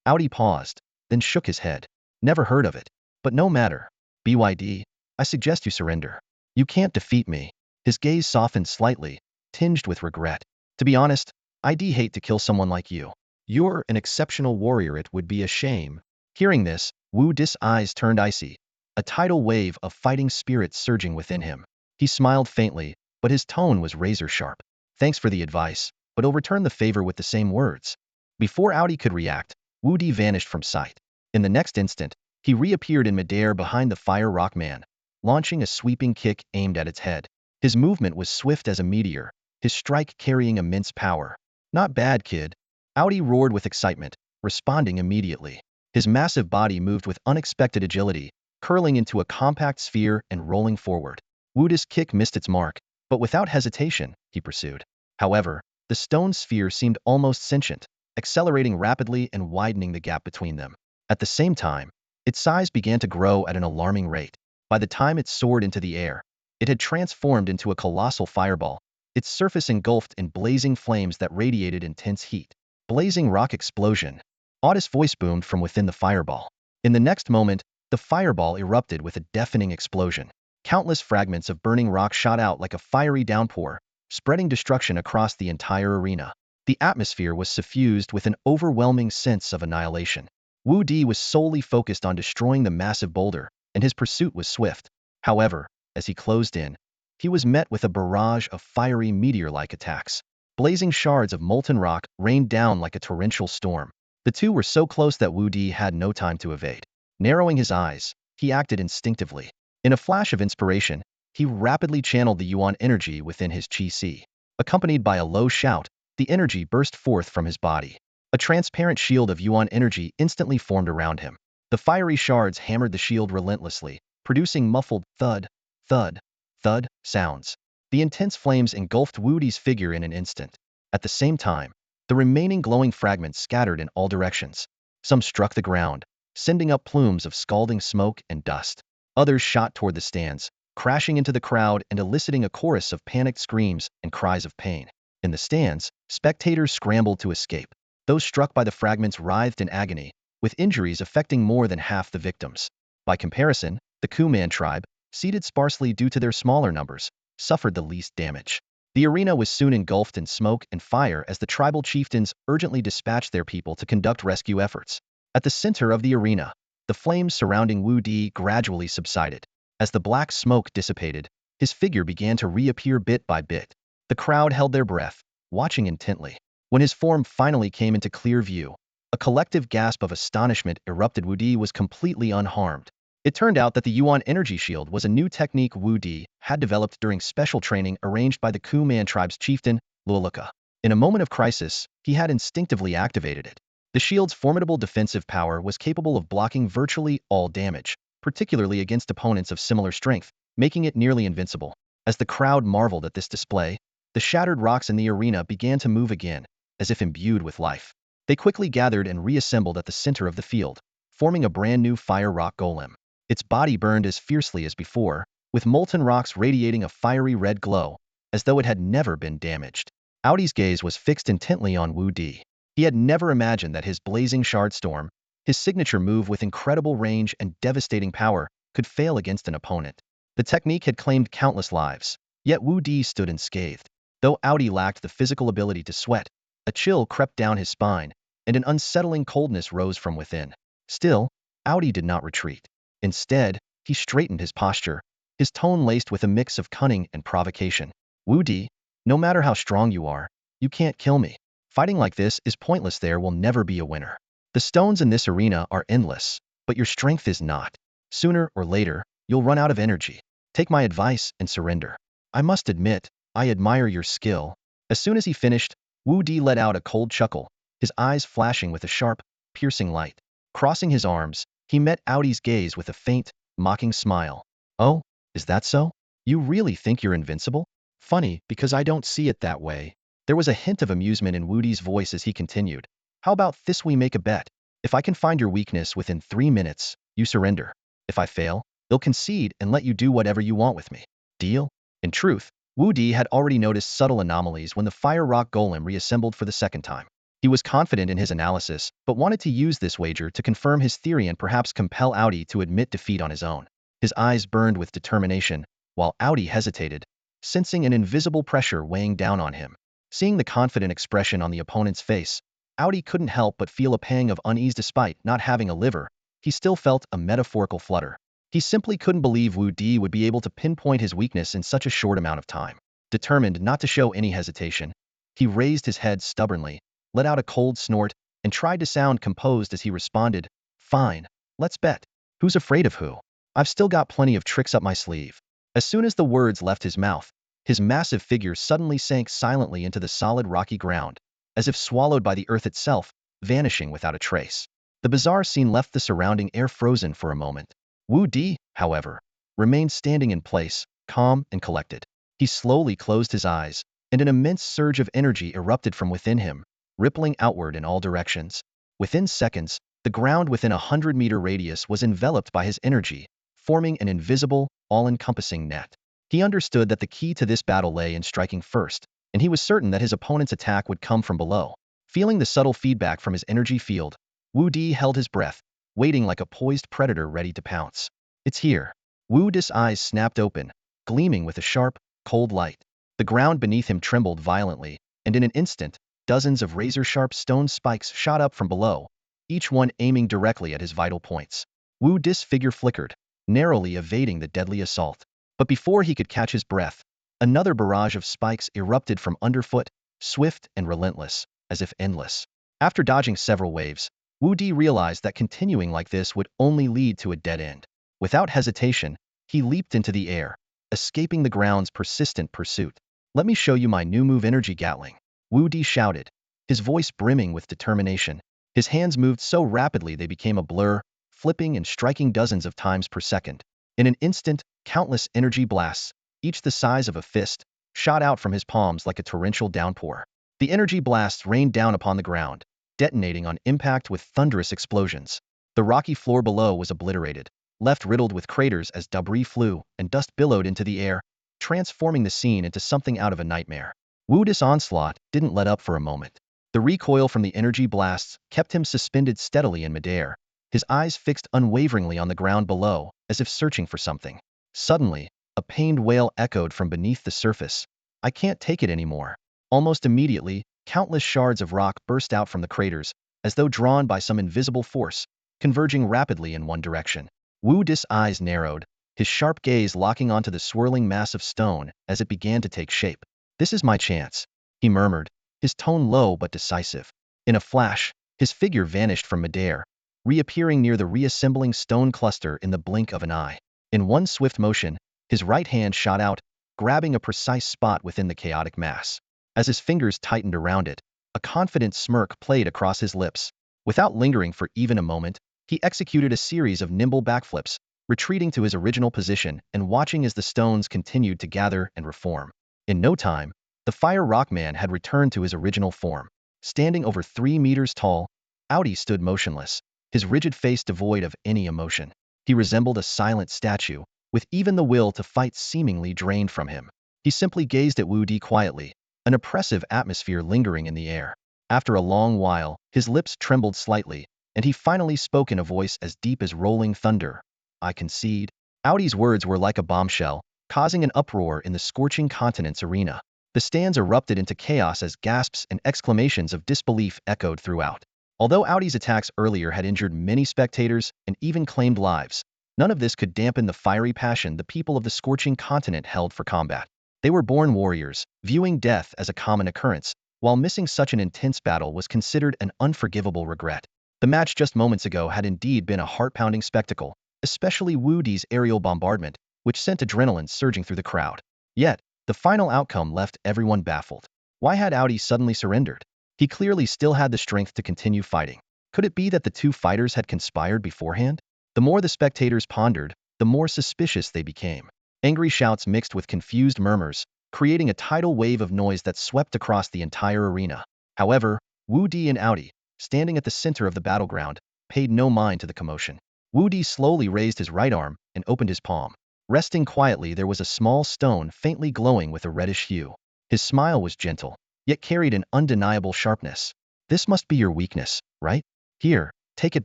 Audi paused, then shook his head. Never heard of it. But no matter. BYD, I suggest you surrender. You can't defeat me. His gaze softened slightly, tinged with regret. To be honest, I'd hate to kill someone like you. You're an exceptional warrior. It would be a shame. Hearing this, Wudi's eyes turned icy, a tidal wave of fighting spirit surging within him. He smiled faintly, but his tone was razor-sharp. Thanks for the advice, but I'll return the favor with the same words. Before Audi could react, Wudi vanished from sight. In the next instant, he reappeared in midair behind the fire rock man, launching a sweeping kick aimed at its head. His movement was swift as a meteor, his strike carrying immense power. Not bad, kid. Audi roared with excitement, responding immediately. His massive body moved with unexpected agility, curling into a compact sphere and rolling forward. Wudi's kick missed its mark, but without hesitation, he pursued. However, the stone sphere seemed almost sentient, accelerating rapidly and widening the gap between them. At the same time, Its size began to grow at an alarming rate. By the time it soared into the air, it had transformed into a colossal fireball, its surface engulfed in blazing flames that radiated intense heat. Blazing rock explosion. Otis' voice boomed from within the fireball. In the next moment, the fireball erupted with a deafening explosion. Countless fragments of burning rock shot out like a fiery downpour, spreading destruction across the entire arena. The atmosphere was suffused with an overwhelming sense of annihilation. Wudi was solely focused on destroying the massive boulder, and his pursuit was swift. However, as he closed in, he was met with a barrage of fiery meteor-like attacks. Blazing shards of molten rock rained down like a torrential storm. The two were so close that Wudi had no time to evade. Narrowing his eyes, he acted instinctively. In a flash of inspiration, he rapidly channeled the yuan energy within his chi-si. Accompanied by a low shout, the energy burst forth from his body. A transparent shield of yuan energy instantly formed around him. The fiery shards hammered the shield relentlessly, producing muffled thud, thud, thud sounds. The intense flames engulfed Wudi's figure in an instant. At the same time, the remaining glowing fragments scattered in all directions. Some struck the ground, sending up plumes of scalding smoke and dust. Others shot toward the stands, crashing into the crowd and eliciting a chorus of panicked screams and cries of pain. In the stands, spectators scrambled to escape. Those struck by the fragments writhed in agony, with injuries affecting more than half the victims. By comparison, the Kuman tribe, seated sparsely due to their smaller numbers, suffered the least damage. The arena was soon engulfed in smoke and fire as the tribal chieftains urgently dispatched their people to conduct rescue efforts. At the center of the arena, the flames surrounding Wudi gradually subsided. As the black smoke dissipated, his figure began to reappear bit by bit. The crowd held their breath, watching intently. When his form finally came into clear view, a collective gasp of astonishment erupted. Wudi was completely unharmed. It turned out that the Yuan energy shield was a new technique Wudi had developed during special training arranged by the Kuman tribe's chieftain, Luluka. In a moment of crisis, he had instinctively activated it. The shield's formidable defensive power was capable of blocking virtually all damage, particularly against opponents of similar strength, making it nearly invincible. As the crowd marveled at this display, the shattered rocks in the arena began to move again, as if imbued with life. They quickly gathered and reassembled at the center of the field, forming a brand new fire rock golem. Its body burned as fiercely as before, with molten rocks radiating a fiery red glow, as though it had never been damaged. Audi's gaze was fixed intently on Wudi. He had never imagined that his blazing shard storm, his signature move with incredible range and devastating power, could fail against an opponent. The technique had claimed countless lives, yet Wudi stood unscathed. Though Audi lacked the physical ability to sweat, a chill crept down his spine, and an unsettling coldness rose from within. Still, Audi did not retreat. Instead, he straightened his posture, his tone laced with a mix of cunning and provocation. Wudi, no matter how strong you are, you can't kill me. Fighting like this is pointless. There will never be a winner. The stones in this arena are endless, but your strength is not. Sooner or later, you'll run out of energy. Take my advice and surrender. I must admit, I admire your skill. As soon as he finished, Wudi let out a cold chuckle, his eyes flashing with a sharp, piercing light. Crossing his arms, he met Audi's gaze with a faint, mocking smile. Oh, is that so? You really think you're invincible? Funny, because I don't see it that way. There was a hint of amusement in Wudi's voice as he continued. How about this, we make a bet. If I can find your weakness within 3 minutes, you surrender. If I fail, they'll concede and let you do whatever you want with me. Deal? In truth, Wudi had already noticed subtle anomalies when the fire rock golem reassembled for the second time. He was confident in his analysis, but wanted to use this wager to confirm his theory and perhaps compel Audi to admit defeat on his own. His eyes burned with determination, while Audi hesitated, sensing an invisible pressure weighing down on him. Seeing the confident expression on the opponent's face, Audi couldn't help but feel a pang of unease. Despite not having a liver, he still felt a metaphorical flutter. He simply couldn't believe Wudi would be able to pinpoint his weakness in such a short amount of time. Determined not to show any hesitation, he raised his head stubbornly, let out a cold snort, and tried to sound composed as he responded, Fine, let's bet. Who's afraid of who? I've still got plenty of tricks up my sleeve. As soon as the words left his mouth, his massive figure suddenly sank silently into the solid rocky ground, as if swallowed by the earth itself, vanishing without a trace. The bizarre scene left the surrounding air frozen for a moment. Wudi, however, remained standing in place, calm and collected. He slowly closed his eyes, and an immense surge of energy erupted from within him, rippling outward in all directions. Within seconds, The ground within a 100-meter radius was enveloped by his energy, forming an invisible, all-encompassing net. He understood that the key to this battle lay in striking first, and he was certain that his opponent's attack would come from below. Feeling the subtle feedback from his energy field, Wudi held his breath, waiting like a poised predator ready to pounce. It's here. Wudi's eyes snapped open, gleaming with a sharp, cold light. The ground beneath him trembled violently, and in an instant, dozens of razor-sharp stone spikes shot up from below, each one aiming directly at his vital points. Wudi's figure flickered, narrowly evading the deadly assault. But before he could catch his breath, another barrage of spikes erupted from underfoot, swift and relentless, as if endless. After dodging several waves, Wudi realized that continuing like this would only lead to a dead end. Without hesitation, he leaped into the air, escaping the ground's persistent pursuit. "Let me show you my new move, Energy Gatling," Wudi shouted, his voice brimming with determination. His hands moved so rapidly they became a blur, flipping and striking dozens of times per second. In an instant, countless energy blasts, each the size of a fist, shot out from his palms like a torrential downpour. The energy blasts rained down upon the ground, detonating on impact with thunderous explosions. The rocky floor below was obliterated, left riddled with craters as debris flew and dust billowed into the air, transforming the scene into something out of a nightmare. Wudi's onslaught didn't let up for a moment. The recoil from the energy blasts kept him suspended steadily in midair, his eyes fixed unwaveringly on the ground below, as if searching for something. Suddenly, a pained wail echoed from beneath the surface. "I can't take it anymore." Almost immediately, countless shards of rock burst out from the craters, as though drawn by some invisible force, converging rapidly in one direction. Wudi's eyes narrowed, his sharp gaze locking onto the swirling mass of stone as it began to take shape. "This is my chance," he murmured, his tone low but decisive. In a flash, his figure vanished from midair, reappearing near the reassembling stone cluster in the blink of an eye. In one swift motion, his right hand shot out, grabbing a precise spot within the chaotic mass. As his fingers tightened around it, a confident smirk played across his lips. Without lingering for even a moment, he executed a series of nimble backflips, retreating to his original position and watching as the stones continued to gather and reform. In no time, the Fire Rock Man had returned to his original form. Standing over 3 meters tall, Audi stood motionless, his rigid face devoid of any emotion. He resembled a silent statue, with even the will to fight seemingly drained from him. He simply gazed at Wudi quietly, an oppressive atmosphere lingering in the air. After a long while, his lips trembled slightly, and he finally spoke in a voice as deep as rolling thunder. "I concede." Audi's words were like a bombshell, causing an uproar in the scorching continent's arena. The stands erupted into chaos as gasps and exclamations of disbelief echoed throughout. Although Audi's attacks earlier had injured many spectators and even claimed lives, none of this could dampen the fiery passion the people of the scorching continent held for combat. They were born warriors, viewing death as a common occurrence, while missing such an intense battle was considered an unforgivable regret. The match just moments ago had indeed been a heart-pounding spectacle, especially Wudi's aerial bombardment, which sent adrenaline surging through the crowd. Yet, the final outcome left everyone baffled. Why had Audi suddenly surrendered? He clearly still had the strength to continue fighting. Could it be that the two fighters had conspired beforehand? The more the spectators pondered, the more suspicious they became. Angry shouts mixed with confused murmurs, creating a tidal wave of noise that swept across the entire arena. However, Wudi and Audi, standing at the center of the battleground, paid no mind to the commotion. Wudi slowly raised his right arm and opened his palm. Resting quietly, there was a small stone faintly glowing with a reddish hue. His smile was gentle, yet carried an undeniable sharpness. "This must be your weakness, right? Here, take it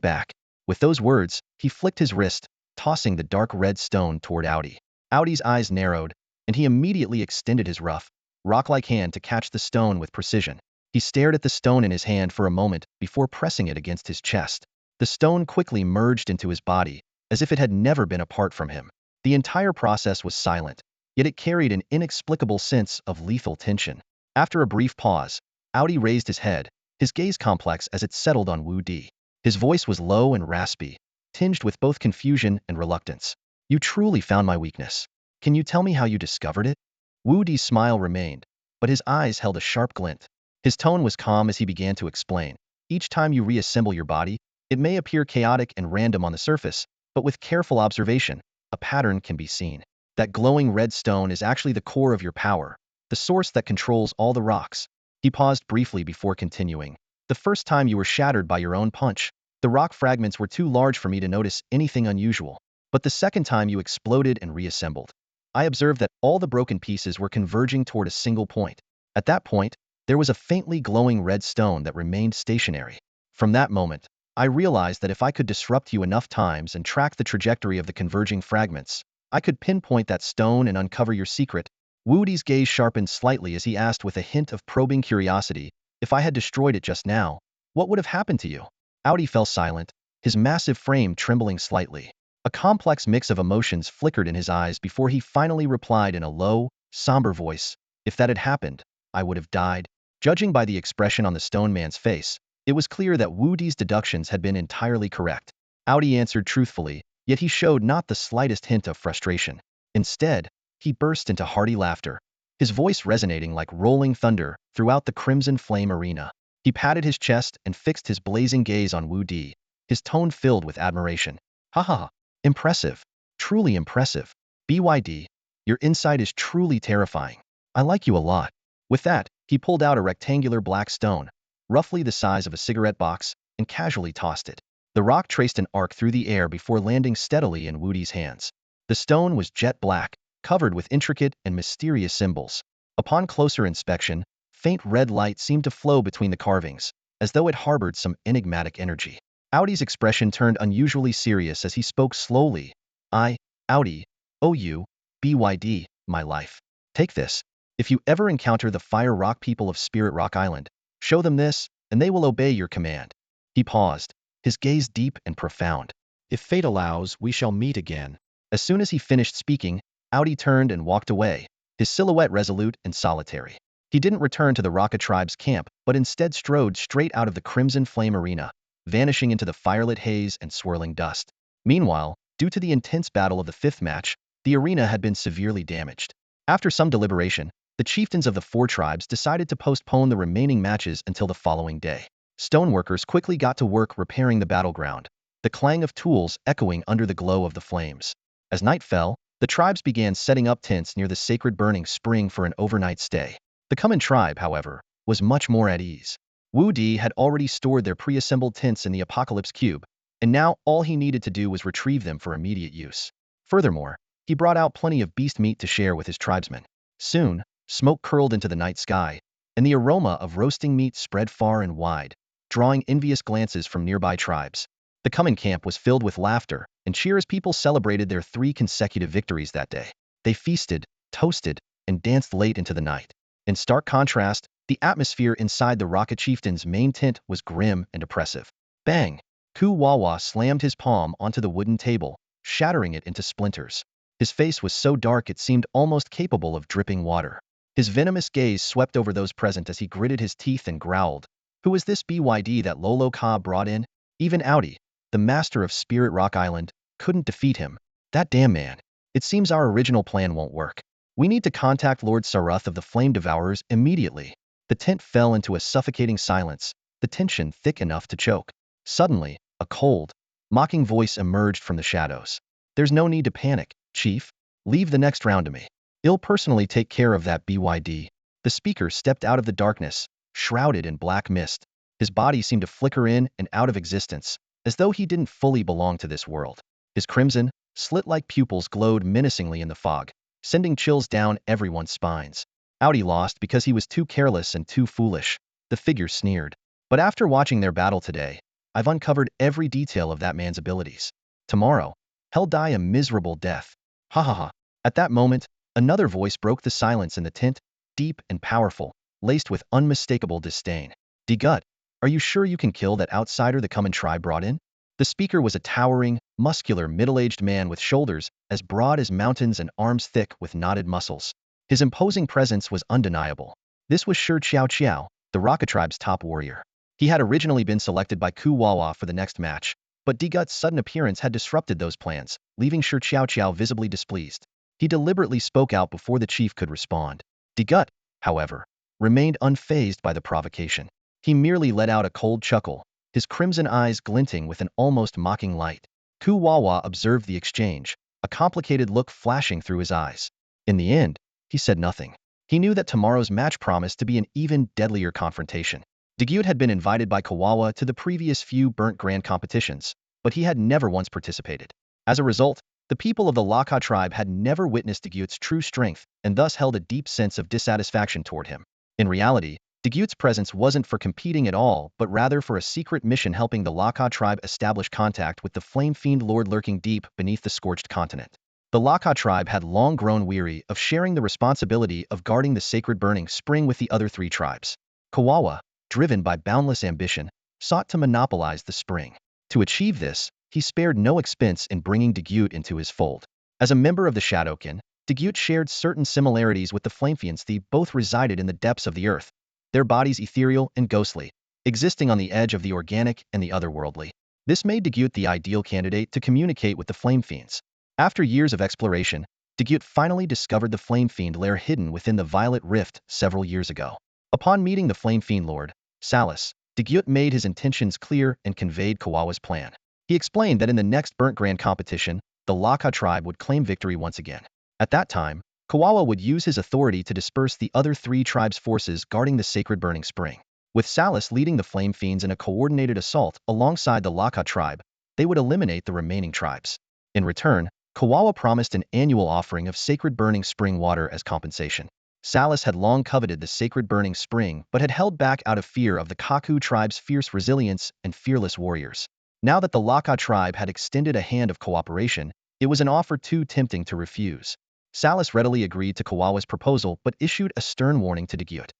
back." With those words, he flicked his wrist, tossing the dark red stone toward Audi. Audi's eyes narrowed, and he immediately extended his rough, rock-like hand to catch the stone with precision. He stared at the stone in his hand for a moment before pressing it against his chest. The stone quickly merged into his body, as if it had never been apart from him. The entire process was silent, yet it carried an inexplicable sense of lethal tension. After a brief pause, Audi raised his head, his gaze complex as it settled on Wudi. His voice was low and raspy, tinged with both confusion and reluctance. "You truly found my weakness. Can you tell me how you discovered it?" Wudi's smile remained, but his eyes held a sharp glint. His tone was calm as he began to explain. "Each time you reassemble your body, it may appear chaotic and random on the surface, but with careful observation, a pattern can be seen. That glowing red stone is actually the core of your power, the source that controls all the rocks." He paused briefly before continuing. "The first time you were shattered by your own punch, The rock fragments were too large for me to notice anything unusual. But the second time you exploded and reassembled, I observed that all the broken pieces were converging toward a single point. At that point, there was a faintly glowing red stone that remained stationary. From that moment, I realized that if I could disrupt you enough times and track the trajectory of the converging fragments, I could pinpoint that stone and uncover your secret. Wudi's gaze sharpened slightly as he asked with a hint of probing curiosity, if I had destroyed it just now, what would have happened to you? Audi fell silent, his massive frame trembling slightly. A complex mix of emotions flickered in his eyes before he finally replied in a low, somber voice, if that had happened, I would have died. Judging by the expression on the stone man's face, it was clear that Wudi's deductions had been entirely correct. Audi answered truthfully, yet he showed not the slightest hint of frustration. Instead, he burst into hearty laughter, his voice resonating like rolling thunder throughout the crimson flame arena. He patted his chest and fixed his blazing gaze on Wudi, his tone filled with admiration. Ha ha ha. Impressive. Truly impressive. BYD, your insight is truly terrifying. I like you a lot. With that, he pulled out a rectangular black stone, roughly the size of a cigarette box, and casually tossed it. The rock traced an arc through the air before landing steadily in Wudi's hands. The stone was jet black, covered with intricate and mysterious symbols. Upon closer inspection, faint red light seemed to flow between the carvings, as though it harbored some enigmatic energy. Audi's expression turned unusually serious as he spoke slowly. Audi, owe you, BYD, my life. Take this. If you ever encounter the Fire Rock people of Spirit Rock Island, show them this, and they will obey your command. He paused, his gaze deep and profound. If fate allows, we shall meet again. As soon as he finished speaking, Audi turned and walked away, his silhouette resolute and solitary. He didn't return to the Raka tribe's camp, but instead strode straight out of the Crimson Flame arena, vanishing into the firelit haze and swirling dust. Meanwhile, due to the intense battle of the fifth match, the arena had been severely damaged. After some deliberation, the chieftains of the four tribes decided to postpone the remaining matches until the following day. Stoneworkers quickly got to work repairing the battleground, the clang of tools echoing under the glow of the flames. As night fell, the tribes began setting up tents near the sacred burning spring for an overnight stay. The Kuman tribe, however, was much more at ease. Wudi had already stored their pre-assembled tents in the Apocalypse Cube, and now all he needed to do was retrieve them for immediate use. Furthermore, he brought out plenty of beast meat to share with his tribesmen. Soon, smoke curled into the night sky, and the aroma of roasting meat spread far and wide, drawing envious glances from nearby tribes. The Kuman camp was filled with laughter and cheer as people celebrated their 3 consecutive victories that day. They feasted, toasted, and danced late into the night. In stark contrast, the atmosphere inside the Raka chieftain's main tent was grim and oppressive. Bang! Ku Wawa slammed his palm onto the wooden table, shattering it into splinters. His face was so dark it seemed almost capable of dripping water. His venomous gaze swept over those present as he gritted his teeth and growled. Who is this BYD that Lolo Ka brought in? Even Audi, the master of Spirit Rock Island, couldn't defeat him. That damn man. It seems our original plan won't work. We need to contact Lord Saruth of the Flame Devourers immediately. The tent fell into a suffocating silence, the tension thick enough to choke. Suddenly, a cold, mocking voice emerged from the shadows. There's no need to panic, Chief. Leave the next round to me. I'll personally take care of that BYD. The speaker stepped out of the darkness, shrouded in black mist. His body seemed to flicker in and out of existence, as though he didn't fully belong to this world. His crimson, slit-like pupils glowed menacingly in the fog, sending chills down everyone's spines. Audi lost because he was too careless and too foolish, the figure sneered. But after watching their battle today, I've uncovered every detail of that man's abilities. Tomorrow, he'll die a miserable death. Ha ha ha. At that moment, another voice broke the silence in the tent, deep and powerful, laced with unmistakable disdain. Gut, are you sure you can kill that outsider the Kuman tribe brought in? The speaker was a towering, muscular, middle-aged man with shoulders as broad as mountains and arms thick with knotted muscles. His imposing presence was undeniable. This was Shi Qiao Qiao, the Raka tribe's top warrior. He had originally been selected by Ku Wawa for the next match, but Gut's sudden appearance had disrupted those plans, leaving Shi Qiao Qiao visibly displeased. He deliberately spoke out before the chief could respond. Gut, however, remained unfazed by the provocation. He merely let out a cold chuckle, his crimson eyes glinting with an almost mocking light. Ku Wawa observed the exchange, a complicated look flashing through his eyes. In the end, he said nothing. He knew that tomorrow's match promised to be an even deadlier confrontation. Degyut had been invited by Kawawa to the previous few Burnt Grand competitions, but he had never once participated. As a result, the people of the Laka tribe had never witnessed Degyut's true strength and thus held a deep sense of dissatisfaction toward him. In reality, Degyut's presence wasn't for competing at all, but rather for a secret mission helping the Laka tribe establish contact with the flame fiend lord lurking deep beneath the scorched continent. The Laka tribe had long grown weary of sharing the responsibility of guarding the sacred burning spring with the other three tribes. Kawawa, driven by boundless ambition, sought to monopolize the spring. To achieve this, he spared no expense in bringing Degyut into his fold. As a member of the Shadowkin, Degyut shared certain similarities with the Flamefiends. They both resided in the depths of the earth, their bodies ethereal and ghostly, existing on the edge of the organic and the otherworldly. This made Degyut the ideal candidate to communicate with the Flamefiends. After years of exploration, Degyut finally discovered the Flamefiend lair hidden within the Violet Rift several years ago. Upon meeting the Flamefiend Lord, Salas, Degyut made his intentions clear and conveyed Kawawa's plan. He explained that in the next Burnt Grand competition, the Laka tribe would claim victory once again. At that time, Kawawa would use his authority to disperse the other three tribes' forces guarding the sacred burning spring. With Salas leading the Flame Fiends in a coordinated assault alongside the Laka tribe, they would eliminate the remaining tribes. In return, Kawawa promised an annual offering of sacred burning spring water as compensation. Salas had long coveted the sacred burning spring but had held back out of fear of the Kaku tribe's fierce resilience and fearless warriors. Now that the Laka tribe had extended a hand of cooperation, it was an offer too tempting to refuse. Salas readily agreed to Kawawa's proposal but issued a stern warning to Degyut.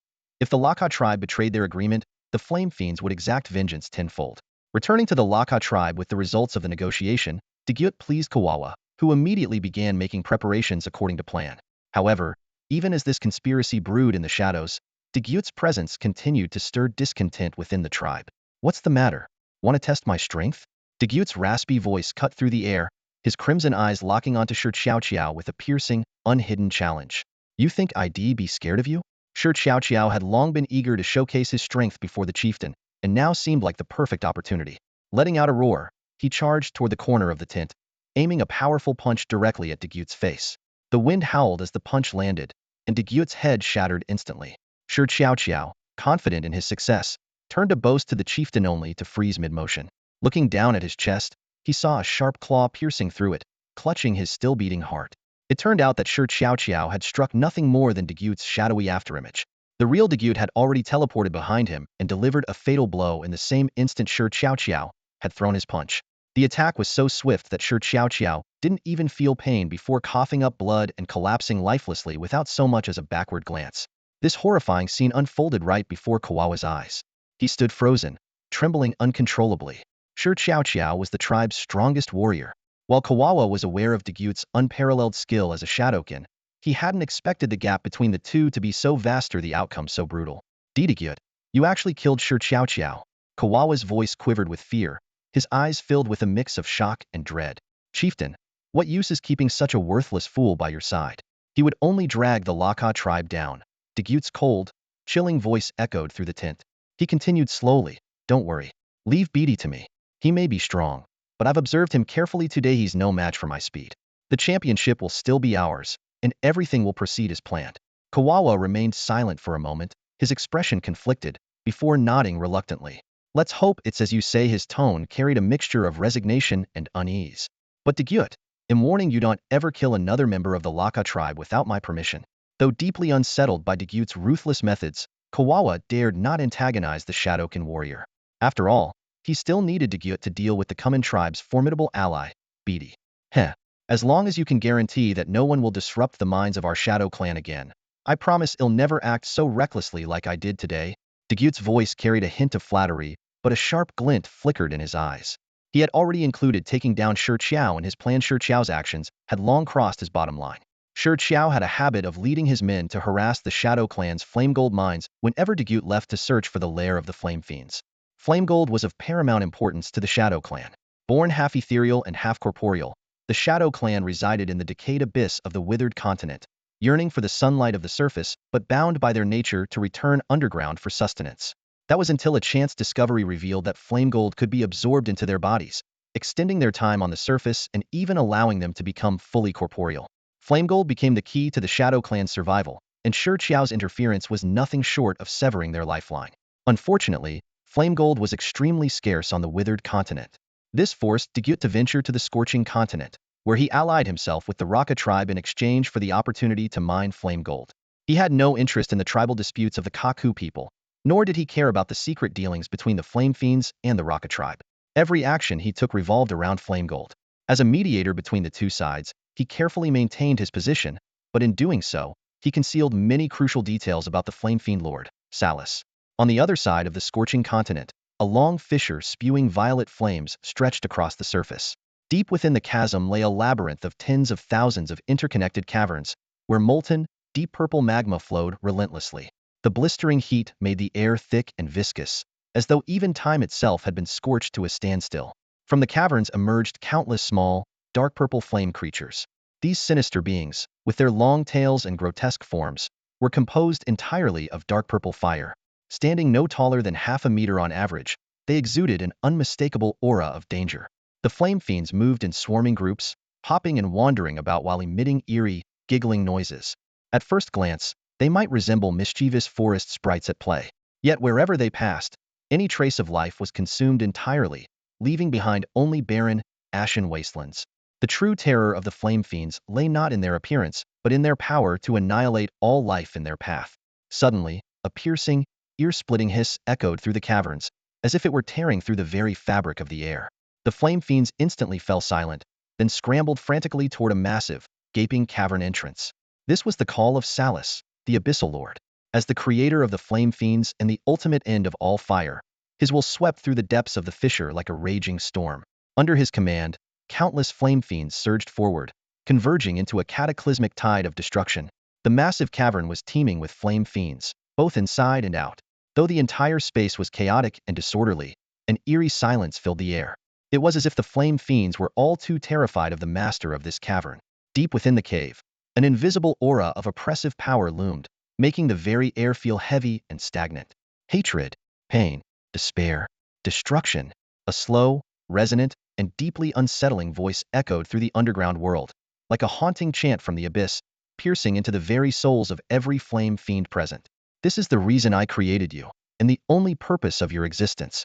If the Laka tribe betrayed their agreement, the Flame Fiends would exact vengeance tenfold. Returning to the Laka tribe with the results of the negotiation, Degyut pleased Kawawa, who immediately began making preparations according to plan. However, even as this conspiracy brewed in the shadows, Degyut's presence continued to stir discontent within the tribe. "What's the matter? Want to test my strength?" Degyut's raspy voice cut through the air, his crimson eyes locking onto Shi Xiaoqiao with a piercing, unhidden challenge. "You think I'd be scared of you?" Shi Xiaoqiao had long been eager to showcase his strength before the chieftain, and now seemed like the perfect opportunity. Letting out a roar, he charged toward the corner of the tent, aiming a powerful punch directly at Degyut's face. The wind howled as the punch landed, and Degyut's head shattered instantly. Shi Xiaoqiao, confident in his success, turned a boast to the chieftain only to freeze mid-motion. Looking down at his chest, he saw a sharp claw piercing through it, clutching his still-beating heart. It turned out that Shi Xiaoqiao had struck nothing more than Degyut's shadowy afterimage. The real Degyut had already teleported behind him and delivered a fatal blow in the same instant Shi Xiaoqiao had thrown his punch. The attack was so swift that Shi Xiaoqiao didn't even feel pain before coughing up blood and collapsing lifelessly without so much as a backward glance. This horrifying scene unfolded right before Kawawa's eyes. He stood frozen, trembling uncontrollably. Shi Xiaoqiao was the tribe's strongest warrior. While Kawawa was aware of Degyut's unparalleled skill as a Shadowkin, he hadn't expected the gap between the two to be so vast or the outcome so brutal. "Degyut, you actually killed Shi Xiaoqiao." Kawawa's voice quivered with fear, his eyes filled with a mix of shock and dread. "Chieftain, what use is keeping such a worthless fool by your side? He would only drag the Laka tribe down." Degyut's cold, chilling voice echoed through the tent. He continued slowly, "Don't worry. Leave Beatty to me. He may be strong, but I've observed him carefully today. He's no match for my speed. The championship will still be ours, and everything will proceed as planned." Kawawa remained silent for a moment, his expression conflicted, before nodding reluctantly. "Let's hope it's as you say." His tone carried a mixture of resignation and unease. "But Degyut, I'm warning you, don't ever kill another member of the Laka tribe without my permission." Though deeply unsettled by Degyut's ruthless methods, Kawawa dared not antagonize the Shadowkin warrior. After all, he still needed Degyut to deal with the Kumin tribe's formidable ally, Beatty. "Heh. As long as you can guarantee that no one will disrupt the minds of our Shadow clan again, I promise I'll never act so recklessly like I did today." Degyut's voice carried a hint of flattery, but a sharp glint flickered in his eyes. He had already included taking down Shi Qiao in his plan. Shi Qiao's actions had long crossed his bottom line. Shi Qiao had a habit of leading his men to harass the Shadow clan's Flamegold mines whenever Degyut left to search for the lair of the Flame Fiends. Flamegold was of paramount importance to the Shadow clan. Born half ethereal and half corporeal, the Shadow clan resided in the decayed abyss of the withered continent, yearning for the sunlight of the surface but bound by their nature to return underground for sustenance. That was until a chance discovery revealed that Flamegold could be absorbed into their bodies, extending their time on the surface and even allowing them to become fully corporeal. Flamegold became the key to the Shadow clan's survival, and Shi Qiao's interference was nothing short of severing their lifeline. Unfortunately, flame gold was extremely scarce on the withered continent. This forced De Gyut to venture to the scorching continent, where he allied himself with the Raka tribe in exchange for the opportunity to mine flame gold. He had no interest in the tribal disputes of the Kaku people, nor did he care about the secret dealings between the Flame Fiends and the Raka tribe. Every action he took revolved around flame gold. As a mediator between the two sides, he carefully maintained his position, but in doing so, he concealed many crucial details about the Flame Fiend Lord, Salus. On the other side of the scorching continent, a long fissure spewing violet flames stretched across the surface. Deep within the chasm lay a labyrinth of tens of thousands of interconnected caverns, where molten, deep purple magma flowed relentlessly. The blistering heat made the air thick and viscous, as though even time itself had been scorched to a standstill. From the caverns emerged countless small, dark purple flame creatures. These sinister beings, with their long tails and grotesque forms, were composed entirely of dark purple fire. Standing no taller than half a meter on average, they exuded an unmistakable aura of danger. The flame fiends moved in swarming groups, hopping and wandering about while emitting eerie, giggling noises. At first glance, they might resemble mischievous forest sprites at play. Yet wherever they passed, any trace of life was consumed entirely, leaving behind only barren, ashen wastelands. The true terror of the flame fiends lay not in their appearance, but in their power to annihilate all life in their path. Suddenly, a piercing, ear-splitting hiss echoed through the caverns, as if it were tearing through the very fabric of the air. The flame fiends instantly fell silent, then scrambled frantically toward a massive, gaping cavern entrance. This was the call of Salus, the Abyssal Lord. As the creator of the flame fiends and the ultimate end of all fire, his will swept through the depths of the fissure like a raging storm. Under his command, countless flame fiends surged forward, converging into a cataclysmic tide of destruction. The massive cavern was teeming with flame fiends, both inside and out. Though the entire space was chaotic and disorderly, an eerie silence filled the air. It was as if the flame fiends were all too terrified of the master of this cavern. Deep within the cave, an invisible aura of oppressive power loomed, making the very air feel heavy and stagnant. Hatred, pain, despair, destruction. A slow, resonant, and deeply unsettling voice echoed through the underground world, like a haunting chant from the abyss, piercing into the very souls of every flame fiend present. This is the reason I created you, and the only purpose of your existence.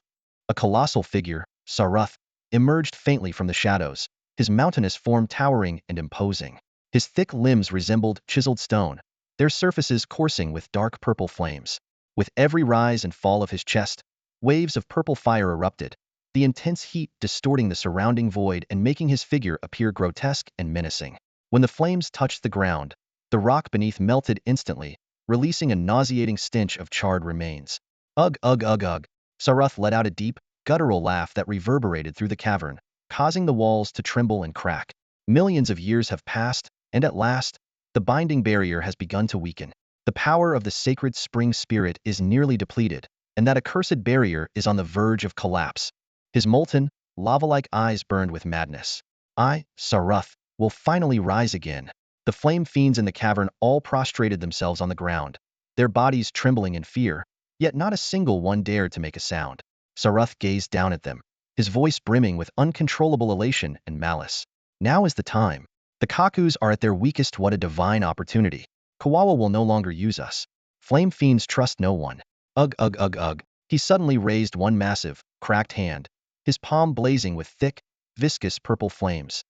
A colossal figure, Saruth, emerged faintly from the shadows, his mountainous form towering and imposing. His thick limbs resembled chiseled stone, their surfaces coursing with dark purple flames. With every rise and fall of his chest, waves of purple fire erupted, the intense heat distorting the surrounding void and making his figure appear grotesque and menacing. When the flames touched the ground, the rock beneath melted instantly, releasing a nauseating stench of charred remains. Ugh, ugh, ugh, ugh. Saruth let out a deep, guttural laugh that reverberated through the cavern, causing the walls to tremble and crack. Millions of years have passed, and at last, the binding barrier has begun to weaken. The power of the sacred spring spirit is nearly depleted, and that accursed barrier is on the verge of collapse. His molten, lava-like eyes burned with madness. I, Saruth, will finally rise again. The flame fiends in the cavern all prostrated themselves on the ground, their bodies trembling in fear, yet not a single one dared to make a sound. Saruth gazed down at them, his voice brimming with uncontrollable elation and malice. Now is the time. The Kakus are at their weakest. What a divine opportunity. Kawawa will no longer use us. Flame fiends trust no one. Ugh, ugh, ugh, ugh. He suddenly raised one massive, cracked hand, his palm blazing with thick, viscous purple flames.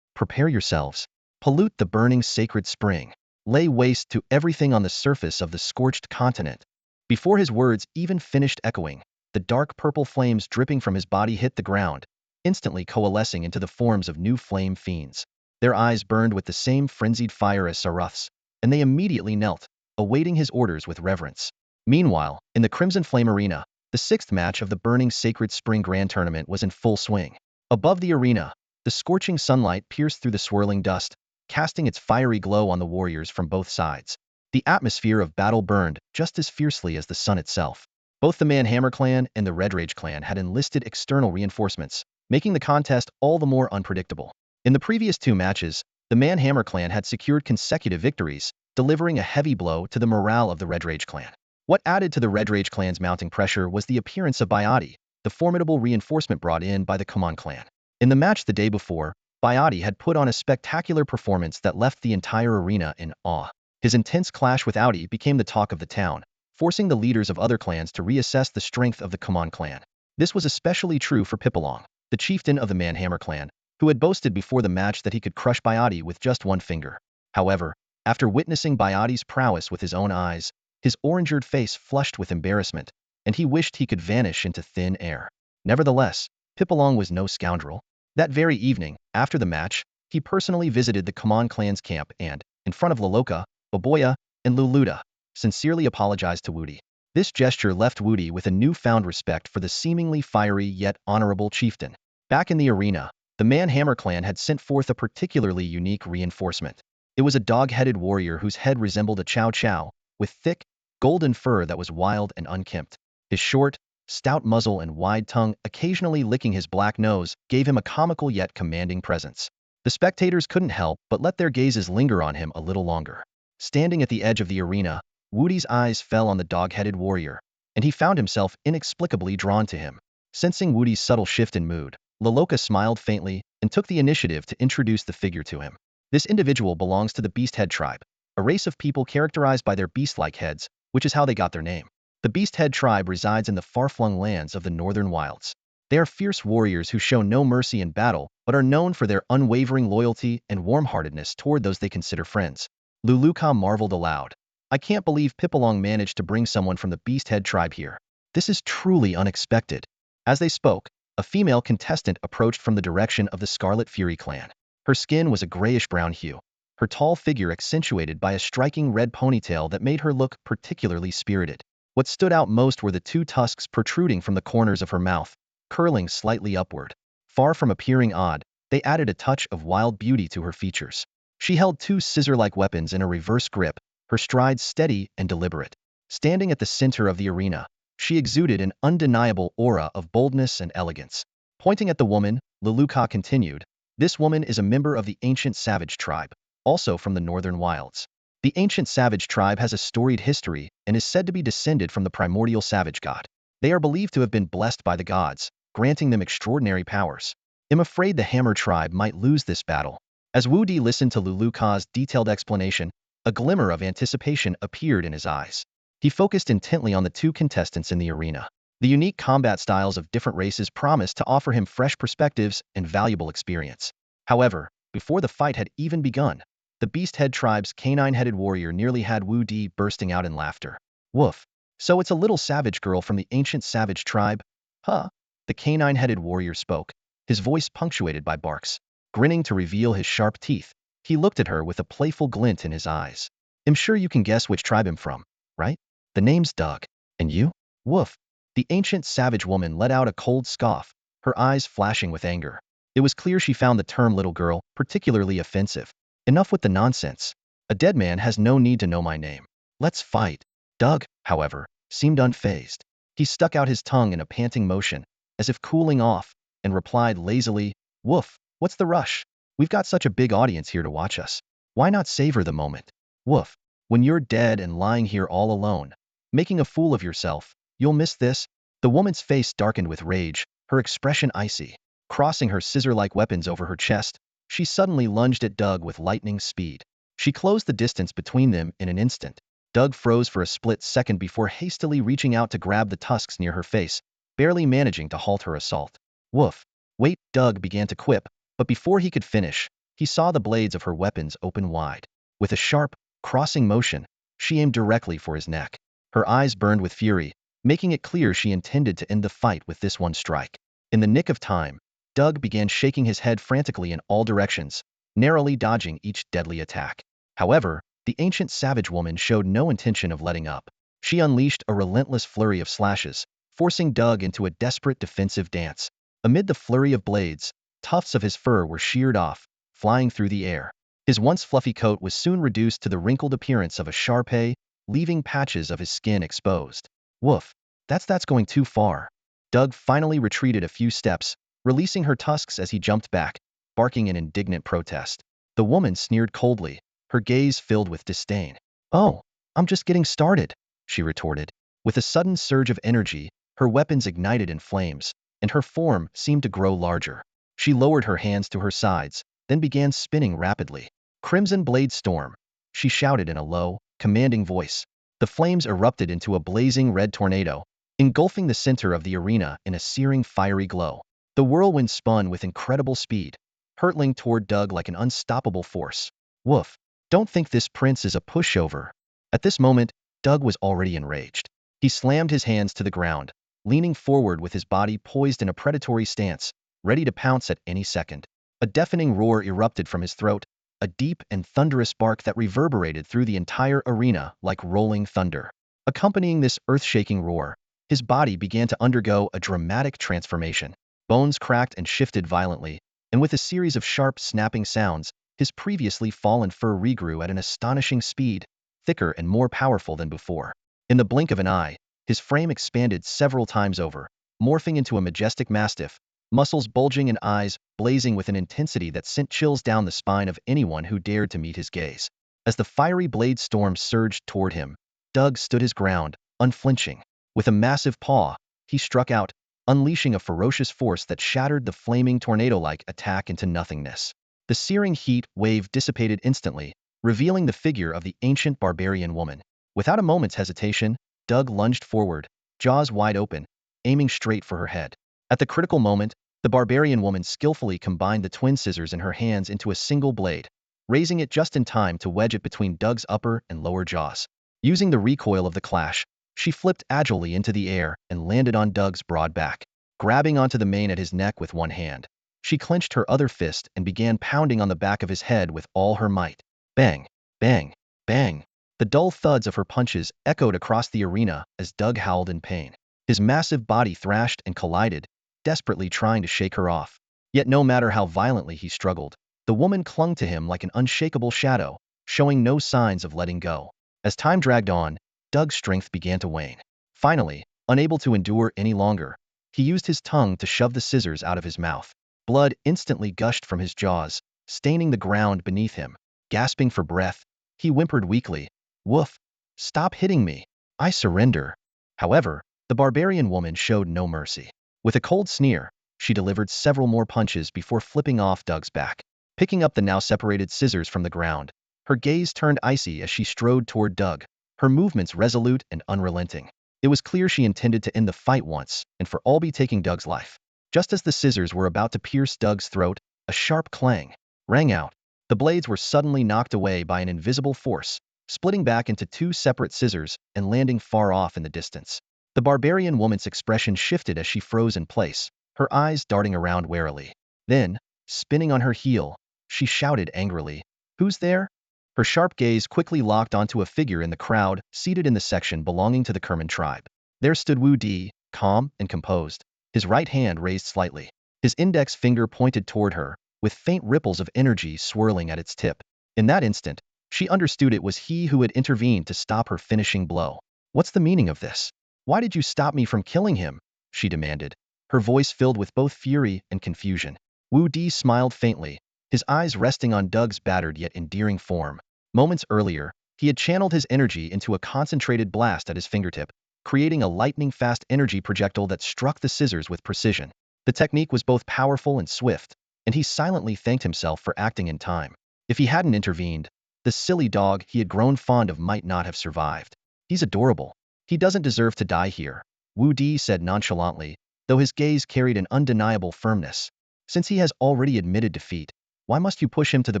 Prepare yourselves. Pollute the burning sacred spring. Lay waste to everything on the surface of the scorched continent. Before his words even finished echoing, the dark purple flames dripping from his body hit the ground, instantly coalescing into the forms of new flame fiends. Their eyes burned with the same frenzied fire as Saruth's, and they immediately knelt, awaiting his orders with reverence. Meanwhile, in the Crimson Flame Arena, the sixth match of the Burning Sacred Spring Grand Tournament was in full swing. Above the arena, the scorching sunlight pierced through the swirling dust, casting its fiery glow on the warriors from both sides. The atmosphere of battle burned just as fiercely as the sun itself. Both the Manhammer clan and the Red Rage clan had enlisted external reinforcements, making the contest all the more unpredictable. In the previous two matches, the Manhammer clan had secured consecutive victories, delivering a heavy blow to the morale of the Red Rage clan. What added to the Red Rage clan's mounting pressure was the appearance of Biotti, the formidable reinforcement brought in by the Kumon clan. In the match the day before, Biotti had put on a spectacular performance that left the entire arena in awe. His intense clash with Audi became the talk of the town, forcing the leaders of other clans to reassess the strength of the Kumon clan. This was especially true for Pipalong, the chieftain of the Manhammer clan, who had boasted before the match that he could crush Biote with just one finger. However, after witnessing Biote's prowess with his own eyes, his orangered face flushed with embarrassment, and he wished he could vanish into thin air. Nevertheless, Pipalong was no scoundrel. That very evening, after the match, he personally visited the Kumon clan's camp and, in front of Loloka, Oboya, and Luluta, sincerely apologized to Wudi. This gesture left Wudi with a newfound respect for the seemingly fiery yet honorable chieftain. Back in the arena, the Manhammer clan had sent forth a particularly unique reinforcement. It was a dog-headed warrior whose head resembled a chow chow, with thick, golden fur that was wild and unkempt. His short, stout muzzle and wide tongue, occasionally licking his black nose, gave him a comical yet commanding presence. The spectators couldn't help but let their gazes linger on him a little longer. Standing at the edge of the arena, Wudi's eyes fell on the dog-headed warrior, and he found himself inexplicably drawn to him. Sensing Wudi's subtle shift in mood, Loloka smiled faintly and took the initiative to introduce the figure to him. This individual belongs to the Beasthead tribe, a race of people characterized by their beast-like heads, which is how they got their name. The Beasthead tribe resides in the far-flung lands of the northern wilds. They are fierce warriors who show no mercy in battle, but are known for their unwavering loyalty and warm-heartedness toward those they consider friends. Luluka marveled aloud. I can't believe Pipalong managed to bring someone from the Beasthead tribe here. This is truly unexpected. As they spoke, a female contestant approached from the direction of the Scarlet Fury clan. Her skin was a grayish-brown hue, her tall figure accentuated by a striking red ponytail that made her look particularly spirited. What stood out most were the two tusks protruding from the corners of her mouth, curling slightly upward. Far from appearing odd, they added a touch of wild beauty to her features. She held two scissor-like weapons in a reverse grip, her strides steady and deliberate. Standing at the center of the arena, she exuded an undeniable aura of boldness and elegance. Pointing at the woman, Luluka continued, "This woman is a member of the ancient savage tribe, also from the northern wilds. The ancient savage tribe has a storied history and is said to be descended from the primordial savage god. They are believed to have been blessed by the gods, granting them extraordinary powers. I'm afraid the Hammer tribe might lose this battle." As Wudi listened to Luluka's detailed explanation, a glimmer of anticipation appeared in his eyes. He focused intently on the two contestants in the arena. The unique combat styles of different races promised to offer him fresh perspectives and valuable experience. However, before the fight had even begun, the Beasthead tribe's canine-headed warrior nearly had Wudi bursting out in laughter. "Woof. So it's a little savage girl from the ancient savage tribe? Huh?" The canine-headed warrior spoke, his voice punctuated by barks. Grinning to reveal his sharp teeth, he looked at her with a playful glint in his eyes. "I'm sure you can guess which tribe I'm from, right? The name's Doug. And you?" "Woof." The ancient savage woman let out a cold scoff, her eyes flashing with anger. It was clear she found the term little girl particularly offensive. "Enough with the nonsense. A dead man has no need to know my name. Let's fight." Doug, however, seemed unfazed. He stuck out his tongue in a panting motion, as if cooling off, and replied lazily, "Woof, what's the rush? We've got such a big audience here to watch us. Why not savor the moment? Woof, when you're dead and lying here all alone, making a fool of yourself, you'll miss this." The woman's face darkened with rage, her expression icy. Crossing her scissor-like weapons over her chest, she suddenly lunged at Doug with lightning speed. She closed the distance between them in an instant. Doug froze for a split second before hastily reaching out to grab the tusks near her face, barely managing to halt her assault. "Woof." "Wait," Doug began to quip, but before he could finish, he saw the blades of her weapons open wide. With a sharp, crossing motion, she aimed directly for his neck. Her eyes burned with fury, making it clear she intended to end the fight with this one strike. In the nick of time, Doug began shaking his head frantically in all directions, narrowly dodging each deadly attack. However, the ancient savage woman showed no intention of letting up. She unleashed a relentless flurry of slashes, forcing Doug into a desperate defensive dance. Amid the flurry of blades, tufts of his fur were sheared off, flying through the air. His once fluffy coat was soon reduced to the wrinkled appearance of a Shar-Pei, leaving patches of his skin exposed. "Woof, that's going too far." Doug finally retreated a few steps, releasing her tusks as he jumped back, barking in indignant protest. The woman sneered coldly, her gaze filled with disdain. "Oh, I'm just getting started," she retorted. With a sudden surge of energy, her weapons ignited in flames, and her form seemed to grow larger. She lowered her hands to her sides, then began spinning rapidly. "Crimson Blade Storm," she shouted in a low, commanding voice. The flames erupted into a blazing red tornado, engulfing the center of the arena in a searing fiery glow. The whirlwind spun with incredible speed, hurtling toward Doug like an unstoppable force. Woof! Don't think this prince is a pushover. At this moment, Doug was already enraged. He slammed his hands to the ground, leaning forward with his body poised in a predatory stance, ready to pounce at any second. A deafening roar erupted from his throat, a deep and thunderous bark that reverberated through the entire arena like rolling thunder. Accompanying this earth-shaking roar, his body began to undergo a dramatic transformation. Bones cracked and shifted violently, and with a series of sharp, snapping sounds, his previously fallen fur regrew at an astonishing speed, thicker and more powerful than before. In the blink of an eye, his frame expanded several times over, morphing into a majestic mastiff, muscles bulging and eyes blazing with an intensity that sent chills down the spine of anyone who dared to meet his gaze. As the fiery blade storm surged toward him, Doug stood his ground, unflinching. With a massive paw, he struck out, unleashing a ferocious force that shattered the flaming tornado-like attack into nothingness. The searing heat wave dissipated instantly, revealing the figure of the ancient barbarian woman. Without a moment's hesitation, Doug lunged forward, jaws wide open, aiming straight for her head. At the critical moment, the barbarian woman skillfully combined the twin scissors in her hands into a single blade, raising it just in time to wedge it between Doug's upper and lower jaws. Using the recoil of the clash, she flipped agilely into the air and landed on Doug's broad back. Grabbing onto the mane at his neck with one hand, she clenched her other fist and began pounding on the back of his head with all her might. Bang! Bang! Bang! The dull thuds of her punches echoed across the arena as Doug howled in pain. His massive body thrashed and collided, desperately trying to shake her off. Yet no matter how violently he struggled, the woman clung to him like an unshakable shadow, showing no signs of letting go. As time dragged on, Doug's strength began to wane. Finally, unable to endure any longer, he used his tongue to shove the scissors out of his mouth. Blood instantly gushed from his jaws, staining the ground beneath him. Gasping for breath, he whimpered weakly, "Woof! Stop hitting me! I surrender." However, the barbarian woman showed no mercy. With a cold sneer, she delivered several more punches before flipping off Doug's back. Picking up the now separated scissors from the ground, her gaze turned icy as she strode toward Doug, her movements resolute and unrelenting. It was clear she intended to end the fight once and for all be taking Doug's life. Just as the scissors were about to pierce Doug's throat, a sharp clang rang out. The blades were suddenly knocked away by an invisible force, splitting back into two separate scissors and landing far off in the distance. The barbarian woman's expression shifted as she froze in place, her eyes darting around warily. Then, spinning on her heel, she shouted angrily, "Who's there?" Her sharp gaze quickly locked onto a figure in the crowd seated in the section belonging to the Kerman tribe. There stood Wudi, calm and composed, his right hand raised slightly. His index finger pointed toward her, with faint ripples of energy swirling at its tip. In that instant, she understood it was he who had intervened to stop her finishing blow. "What's the meaning of this? Why did you stop me from killing him?" she demanded, her voice filled with both fury and confusion. Wudi smiled faintly, his eyes resting on Doug's battered yet endearing form. Moments earlier, he had channeled his energy into a concentrated blast at his fingertip, creating a lightning-fast energy projectile that struck the scissors with precision. The technique was both powerful and swift, and he silently thanked himself for acting in time. If he hadn't intervened, the silly dog he had grown fond of might not have survived. "He's adorable. He doesn't deserve to die here," Wudi said nonchalantly, though his gaze carried an undeniable firmness. "Since he has already admitted defeat, why must you push him to the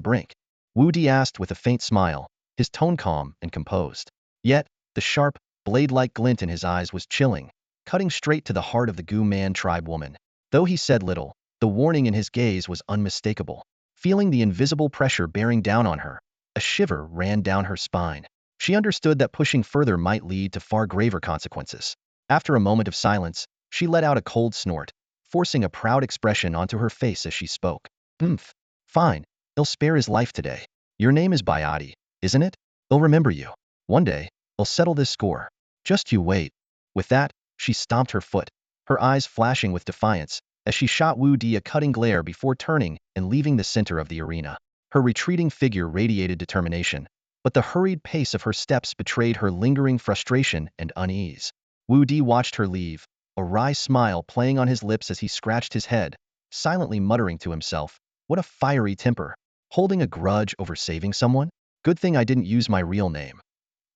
brink?" Wudi asked with a faint smile, his tone calm and composed. Yet, the sharp, blade-like glint in his eyes was chilling, cutting straight to the heart of the Gu Man tribe woman. Though he said little, the warning in his gaze was unmistakable. Feeling the invisible pressure bearing down on her, a shiver ran down her spine. She understood that pushing further might lead to far graver consequences. After a moment of silence, she let out a cold snort, forcing a proud expression onto her face as she spoke. "Oomph. Fine. He'll spare his life today. Your name is Bayati, isn't it? He'll remember you. One day, he'll settle this score. Just you wait." With that, she stomped her foot, her eyes flashing with defiance, as she shot Wudi a cutting glare before turning and leaving the center of the arena. Her retreating figure radiated determination, but the hurried pace of her steps betrayed her lingering frustration and unease. Wudi watched her leave, a wry smile playing on his lips as he scratched his head, silently muttering to himself, "What a fiery temper. Holding a grudge over saving someone? Good thing I didn't use my real name."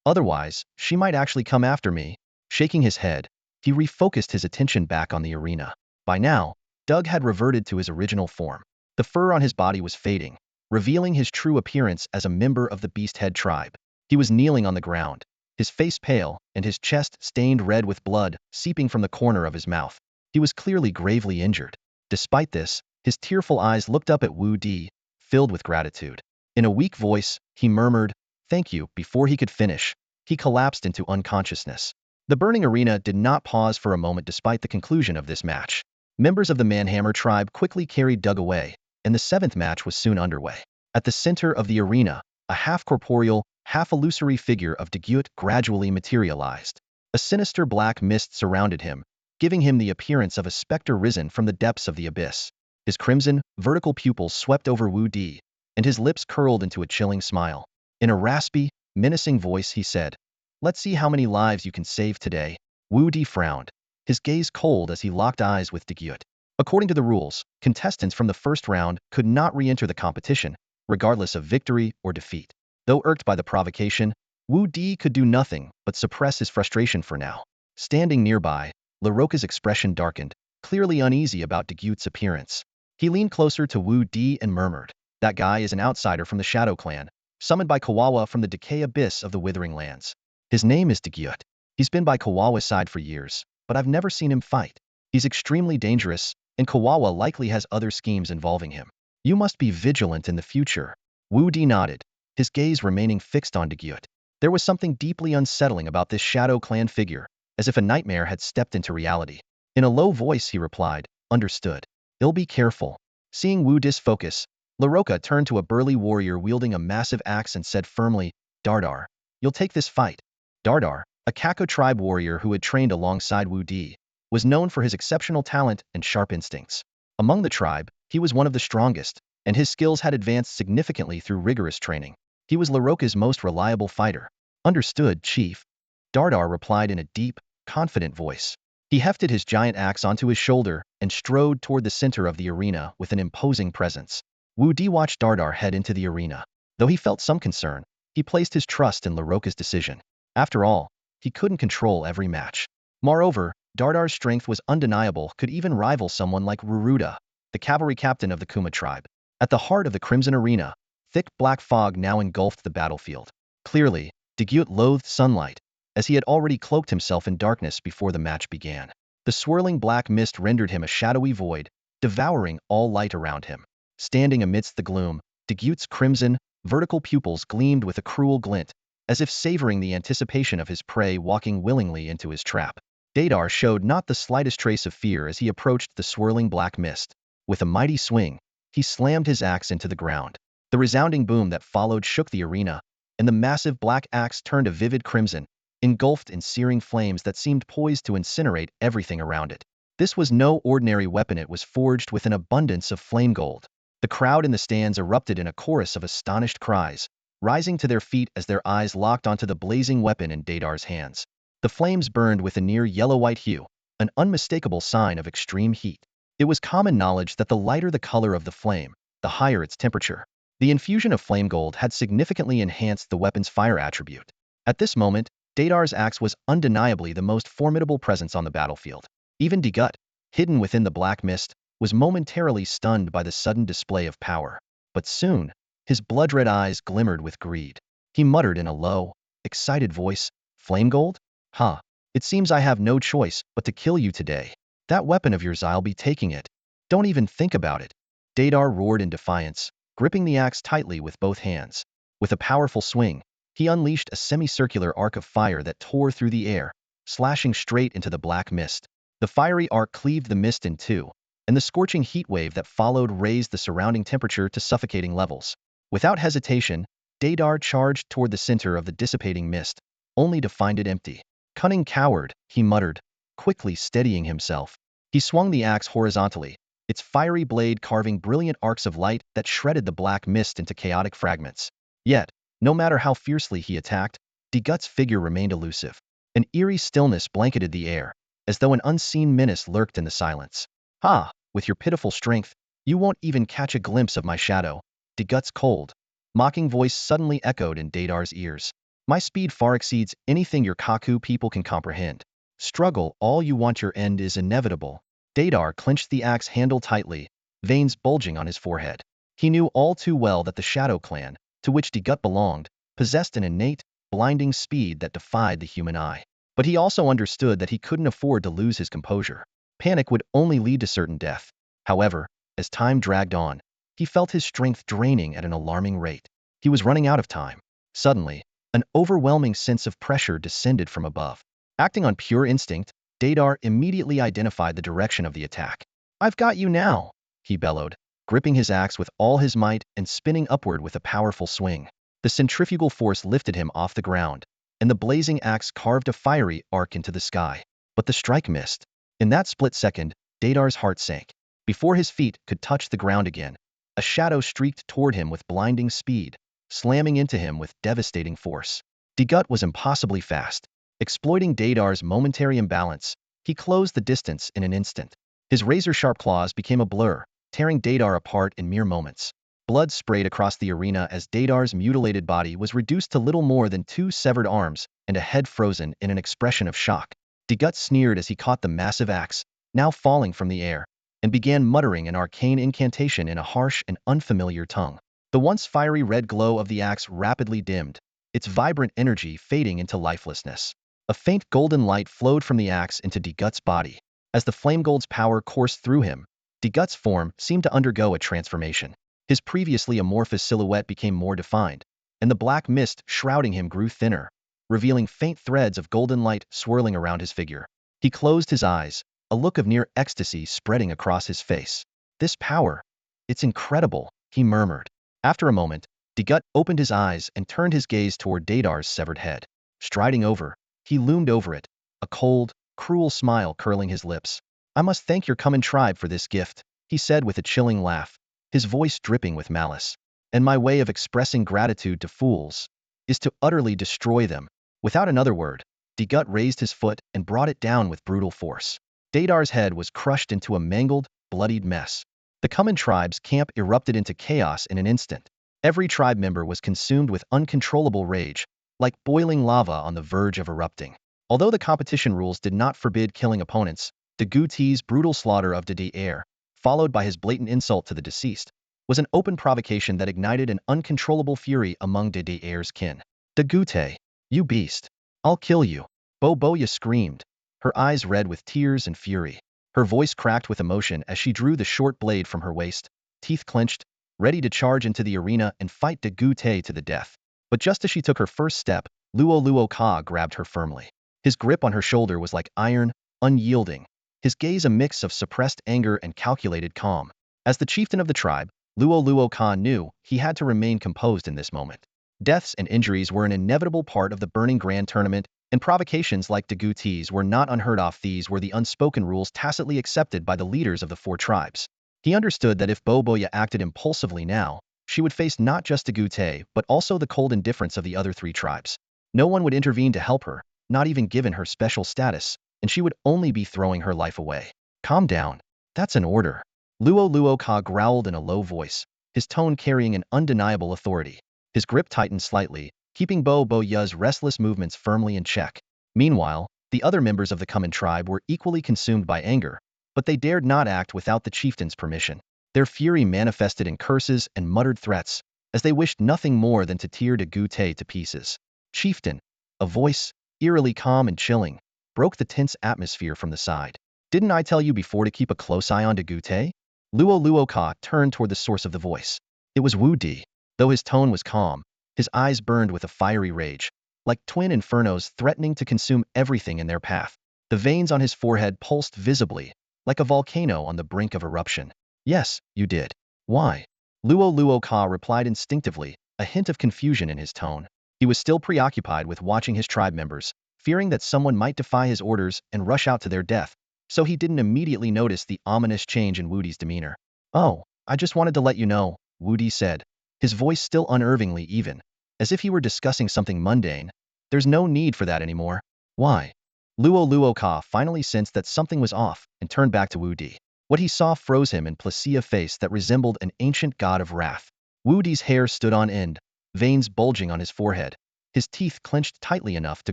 Otherwise, she might actually come after me. Shaking his head, he refocused his attention back on the arena. By now, Doug had reverted to his original form. The fur on his body was fading, revealing his true appearance as a member of the Beasthead tribe. He was kneeling on the ground, his face pale and his chest stained red with blood seeping from the corner of his mouth. He was clearly gravely injured. Despite this, his tearful eyes looked up at Wudi, filled with gratitude. In a weak voice, he murmured, "Thank you." Before he could finish, he collapsed into unconsciousness. The burning arena did not pause for a moment despite the conclusion of this match. Members of the Manhammer tribe quickly carried Doug away, and the seventh match was soon underway. At the center of the arena, a half-corporeal, half-illusory figure of Dagyut gradually materialized. A sinister black mist surrounded him, giving him the appearance of a specter risen from the depths of the abyss. His crimson, vertical pupils swept over Wudi, and his lips curled into a chilling smile. In a raspy, menacing voice he said, "Let's see how many lives you can save today." Wudi frowned, his gaze cold as he locked eyes with Dagyut. According to the rules, contestants from the first round could not re-enter the competition, regardless of victory or defeat. Though irked by the provocation, Wudi could do nothing but suppress his frustration for now. Standing nearby, LaRocca's expression darkened, clearly uneasy about Dagyut's appearance. He leaned closer to Wudi and murmured, "That guy is an outsider from the Shadow Clan, summoned by Kawawa from the decay abyss of the Withering Lands. His name is Dagyut. He's been by Kawawa's side for years, but I've never seen him fight. He's extremely dangerous, and Kawawa likely has other schemes involving him. You must be vigilant in the future." Wudi nodded, his gaze remaining fixed on Dagyut. There was something deeply unsettling about this Shadow Clan figure, as if a nightmare had stepped into reality. In a low voice he replied, "Understood. I'll be careful." Seeing Wudi's focus, LaRocca turned to a burly warrior wielding a massive axe and said firmly, "Dardar, you'll take this fight." Dardar, a Kako tribe warrior who had trained alongside Wudi, was known for his exceptional talent and sharp instincts. Among the tribe, he was one of the strongest, and his skills had advanced significantly through rigorous training. He was LaRocca's most reliable fighter. "Understood, Chief." Dardar replied in a deep, confident voice. He hefted his giant axe onto his shoulder and strode toward the center of the arena with an imposing presence. Wudi watched Dardar head into the arena. Though he felt some concern, he placed his trust in LaRocca's decision. After all, he couldn't control every match. Moreover, Dardar's strength was undeniable, could even rival someone like Ruruda, the cavalry captain of the Kuma tribe. At the heart of the Crimson Arena, thick black fog now engulfed the battlefield. Clearly, Dagyut loathed sunlight, as he had already cloaked himself in darkness before the match began. The swirling black mist rendered him a shadowy void, devouring all light around him. Standing amidst the gloom, Dagyut's crimson, vertical pupils gleamed with a cruel glint, as if savoring the anticipation of his prey walking willingly into his trap. Dardar showed not the slightest trace of fear as he approached the swirling black mist. With a mighty swing, he slammed his axe into the ground. The resounding boom that followed shook the arena, and the massive black axe turned a vivid crimson, engulfed in searing flames that seemed poised to incinerate everything around it. This was no ordinary weapon, it was forged with an abundance of flame gold. The crowd in the stands erupted in a chorus of astonished cries, rising to their feet as their eyes locked onto the blazing weapon in Dardar's hands. The flames burned with a near yellow-white hue, an unmistakable sign of extreme heat. It was common knowledge that the lighter the color of the flame, the higher its temperature. The infusion of flame gold had significantly enhanced the weapon's fire attribute. At this moment, Dardar's axe was undeniably the most formidable presence on the battlefield. Even Dagyut, hidden within the black mist, was momentarily stunned by the sudden display of power. But soon, his blood-red eyes glimmered with greed. He muttered in a low, excited voice, "Flame gold? Ha! It seems I have no choice but to kill you today. That weapon of yours, I'll be taking it. Don't even think about it." Dardar roared in defiance, gripping the axe tightly with both hands. With a powerful swing, he unleashed a semicircular arc of fire that tore through the air, slashing straight into the black mist. The fiery arc cleaved the mist in two, and the scorching heat wave that followed raised the surrounding temperature to suffocating levels. Without hesitation, Dardar charged toward the center of the dissipating mist, only to find it empty. "Cunning coward," he muttered, quickly steadying himself. He swung the axe horizontally, its fiery blade carving brilliant arcs of light that shredded the black mist into chaotic fragments. Yet, no matter how fiercely he attacked, Dagyut's figure remained elusive. An eerie stillness blanketed the air, as though an unseen menace lurked in the silence. "Ha! With your pitiful strength, you won't even catch a glimpse of my shadow." Dagyut's cold, mocking voice suddenly echoed in Dardar's ears. My speed far exceeds anything your Kaku people can comprehend. Struggle all you want, your end is inevitable. Dadar clenched the axe handle tightly, veins bulging on his forehead. He knew all too well that the Shadow Clan, to which Dagut belonged, possessed an innate, blinding speed that defied the human eye. But he also understood that he couldn't afford to lose his composure. Panic would only lead to certain death. However, as time dragged on, he felt his strength draining at an alarming rate. He was running out of time. Suddenly, an overwhelming sense of pressure descended from above. Acting on pure instinct, Dadar immediately identified the direction of the attack. "I've got you now," he bellowed, gripping his axe with all his might and spinning upward with a powerful swing. The centrifugal force lifted him off the ground, and the blazing axe carved a fiery arc into the sky. But the strike missed. In that split second, Dadar's heart sank. Before his feet could touch the ground again, a shadow streaked toward him with blinding speed, slamming into him with devastating force. Dagut was impossibly fast. Exploiting Dadar's momentary imbalance, he closed the distance in an instant. His razor-sharp claws became a blur, tearing Dadar apart in mere moments. Blood sprayed across the arena as Dadar's mutilated body was reduced to little more than two severed arms and a head frozen in an expression of shock. Dagut sneered as he caught the massive axe, now falling from the air, and began muttering an arcane incantation in a harsh and unfamiliar tongue. The once fiery red glow of the axe rapidly dimmed, its vibrant energy fading into lifelessness. A faint golden light flowed from the axe into Dagut's body. As the flame gold's power coursed through him, Dagut's form seemed to undergo a transformation. His previously amorphous silhouette became more defined, and the black mist shrouding him grew thinner, revealing faint threads of golden light swirling around his figure. He closed his eyes, a look of near ecstasy spreading across his face. "This power, it's incredible," he murmured. After a moment, Dagut opened his eyes and turned his gaze toward Dadar's severed head. Striding over, he loomed over it, a cold, cruel smile curling his lips. "I must thank your common tribe for this gift," he said with a chilling laugh, his voice dripping with malice. "And my way of expressing gratitude to fools is to utterly destroy them." Without another word, Dagut raised his foot and brought it down with brutal force. Dadar's head was crushed into a mangled, bloodied mess. The common tribe's camp erupted into chaos in an instant. Every tribe member was consumed with uncontrollable rage, like boiling lava on the verge of erupting. Although the competition rules did not forbid killing opponents, Daguti's brutal slaughter of Dadair, followed by his blatant insult to the deceased, was an open provocation that ignited an uncontrollable fury among Dadair's kin. "Dagute, you beast! I'll kill you!" Boboya screamed, her eyes red with tears and fury. Her voice cracked with emotion as she drew the short blade from her waist, teeth clenched, ready to charge into the arena and fight Dagute to the death. But just as she took her first step, Luo Ka grabbed her firmly. His grip on her shoulder was like iron, unyielding, his gaze a mix of suppressed anger and calculated calm. As the chieftain of the tribe, Luo Ka knew he had to remain composed in this moment. Deaths and injuries were an inevitable part of the Burning Grand Tournament, and provocations like Daguti's were not unheard of. These were the unspoken rules tacitly accepted by the leaders of the four tribes. He understood that if Boboya acted impulsively now, she would face not just Dagute but also the cold indifference of the other three tribes. No one would intervene to help her, not even given her special status, and she would only be throwing her life away. "Calm down. That's an order." Luo Ka growled in a low voice, his tone carrying an undeniable authority. His grip tightened slightly, keeping Boboya's restless movements firmly in check. Meanwhile, the other members of the common tribe were equally consumed by anger, but they dared not act without the chieftain's permission. Their fury manifested in curses and muttered threats, as they wished nothing more than to tear Dagute to pieces. "Chieftain," a voice, eerily calm and chilling, broke the tense atmosphere from the side. "Didn't I tell you before to keep a close eye on Dagute?" Luo Ka turned toward the source of the voice. It was Wudi. Though his tone was calm, his eyes burned with a fiery rage, like twin infernos threatening to consume everything in their path. The veins on his forehead pulsed visibly, like a volcano on the brink of eruption. "Yes, you did." "Why?" Luo Ka replied instinctively, a hint of confusion in his tone. He was still preoccupied with watching his tribe members, fearing that someone might defy his orders and rush out to their death, so he didn't immediately notice the ominous change in Wudi's demeanor. "Oh, I just wanted to let you know," Wudi said, his voice still unnervingly even, as if he were discussing something mundane. "There's no need for that anymore." "Why?" Luo Ka finally sensed that something was off and turned back to Wudi. What he saw froze him in a face that resembled an ancient god of wrath. Wudi's hair stood on end, veins bulging on his forehead, his teeth clenched tightly enough to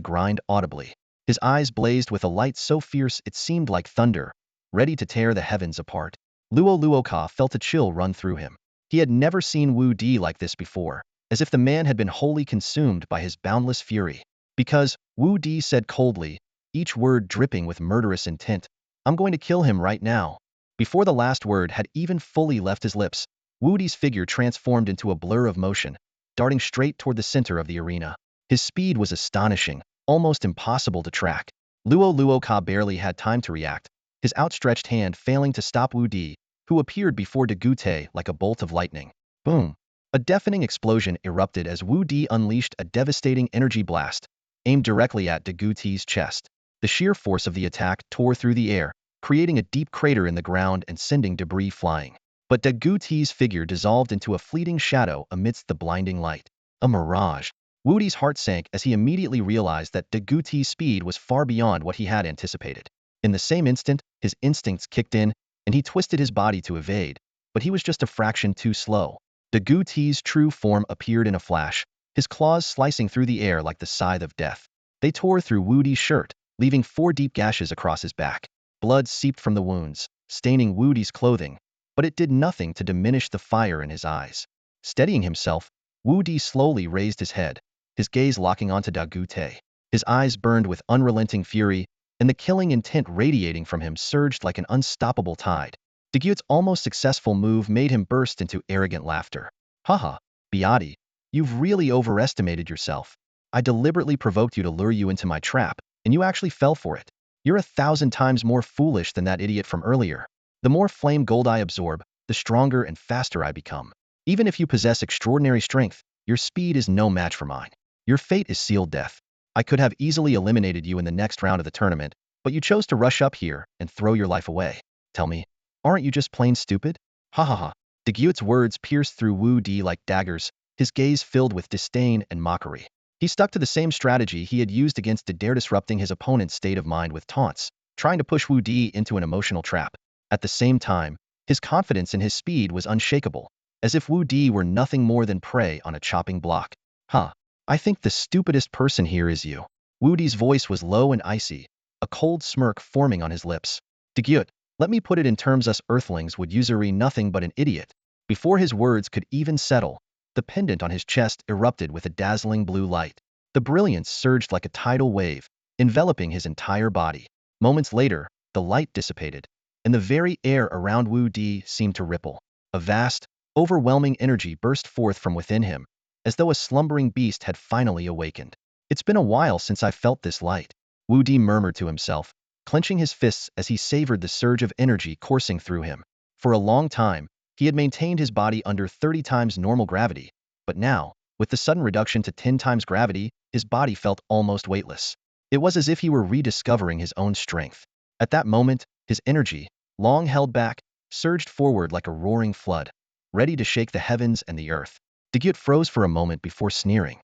grind audibly. His eyes blazed with a light so fierce it seemed like thunder, ready to tear the heavens apart. Luo Luoka felt a chill run through him. He had never seen Wu Di like this before, as if the man had been wholly consumed by his boundless fury. Because, Wu Di said coldly, each word dripping with murderous intent, "I'm going to kill him right now." Before the last word had even fully left his lips, Wu Di's figure transformed into a blur of motion, darting straight toward the center of the arena. His speed was astonishing, almost impossible to track. Luo Luoka barely had time to react, his outstretched hand failing to stop Wu Di, who appeared before De Gute like a bolt of lightning. Boom! A deafening explosion erupted as Wu Di unleashed a devastating energy blast, aimed directly at De Gute's chest. The sheer force of the attack tore through the air, creating a deep crater in the ground and sending debris flying. But De Gute's figure dissolved into a fleeting shadow amidst the blinding light. A mirage. Wu Di's heart sank as he immediately realized that De Gute's speed was far beyond what he had anticipated. In the same instant, his instincts kicked in, and he twisted his body to evade, but he was just a fraction too slow. De Gute's true form appeared in a flash, his claws slicing through the air like the scythe of death. They tore through Wu Di's shirt, leaving 4 deep gashes across his back. Blood seeped from the wounds, staining Wu Di's clothing, but it did nothing to diminish the fire in his eyes. Steadying himself, Wu Di slowly raised his head, his gaze locking onto Da Gute. His eyes burned with unrelenting fury, and the killing intent radiating from him surged like an unstoppable tide. De Gute's almost successful move made him burst into arrogant laughter. Haha, Biati, you've really overestimated yourself. I deliberately provoked you to lure you into my trap, and you actually fell for it. You're 1,000 times more foolish than that idiot from earlier. The more flame gold I absorb, the stronger and faster I become. Even if you possess extraordinary strength, your speed is no match for mine. Your fate is sealed death. I could have easily eliminated you in the next round of the tournament, but you chose to rush up here and throw your life away. Tell me, aren't you just plain stupid? Ha ha ha. De Gute's words pierced through Wu Di like daggers, his gaze filled with disdain and mockery. He stuck to the same strategy he had used against De Dare, disrupting his opponent's state of mind with taunts, trying to push Wu Di into an emotional trap. At the same time, his confidence in his speed was unshakable, as if Wu Di were nothing more than prey on a chopping block. Huh. I think the stupidest person here is you. Wu Di's voice was low and icy, a cold smirk forming on his lips. De Gute, let me put it in terms us earthlings would usury nothing but an idiot. Before his words could even settle, the pendant on his chest erupted with a dazzling blue light. The brilliance surged like a tidal wave, enveloping his entire body. Moments later, the light dissipated, and the very air around Wu Di seemed to ripple. A vast, overwhelming energy burst forth from within him, as though a slumbering beast had finally awakened. It's been a while since I felt this light, Wu Di murmured to himself, clenching his fists as he savored the surge of energy coursing through him. For a long time, he had maintained his body under 30 times normal gravity, but now, with the sudden reduction to 10 times gravity, his body felt almost weightless. It was as if he were rediscovering his own strength. At that moment, his energy, long held back, surged forward like a roaring flood, ready to shake the heavens and the earth. De Gute froze for a moment before sneering.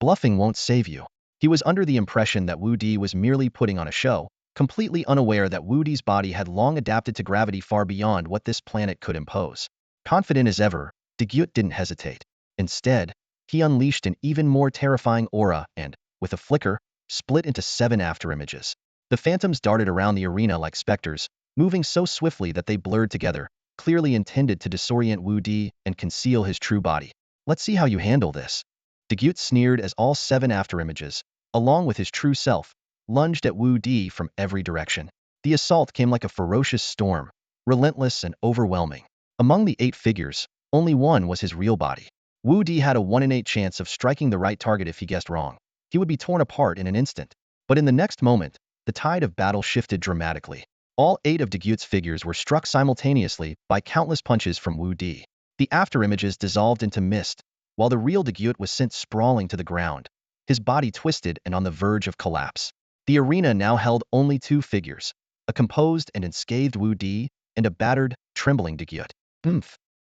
Bluffing won't save you. He was under the impression that Wu Di was merely putting on a show, completely unaware that Wu Di's body had long adapted to gravity far beyond what this planet could impose. Confident as ever, De Gute didn't hesitate. Instead, he unleashed an even more terrifying aura and, with a flicker, split into 7 afterimages. The phantoms darted around the arena like specters, moving so swiftly that they blurred together, clearly intended to disorient Wu Di and conceal his true body. Let's see how you handle this. De Gute sneered as all 7 afterimages, along with his true self, lunged at Wu Di from every direction. The assault came like a ferocious storm, relentless and overwhelming. Among the 8 figures, only one was his real body. Wu Di had a 1 in 8 chance of striking the right target if he guessed wrong. He would be torn apart in an instant. But in the next moment, the tide of battle shifted dramatically. All 8 of De Gute's figures were struck simultaneously by countless punches from Wu Di. The afterimages dissolved into mist, while the real De Gute was sent sprawling to the ground, his body twisted and on the verge of collapse. The arena now held only 2 figures, a composed and unscathed Wu Di and a battered, trembling De Gute.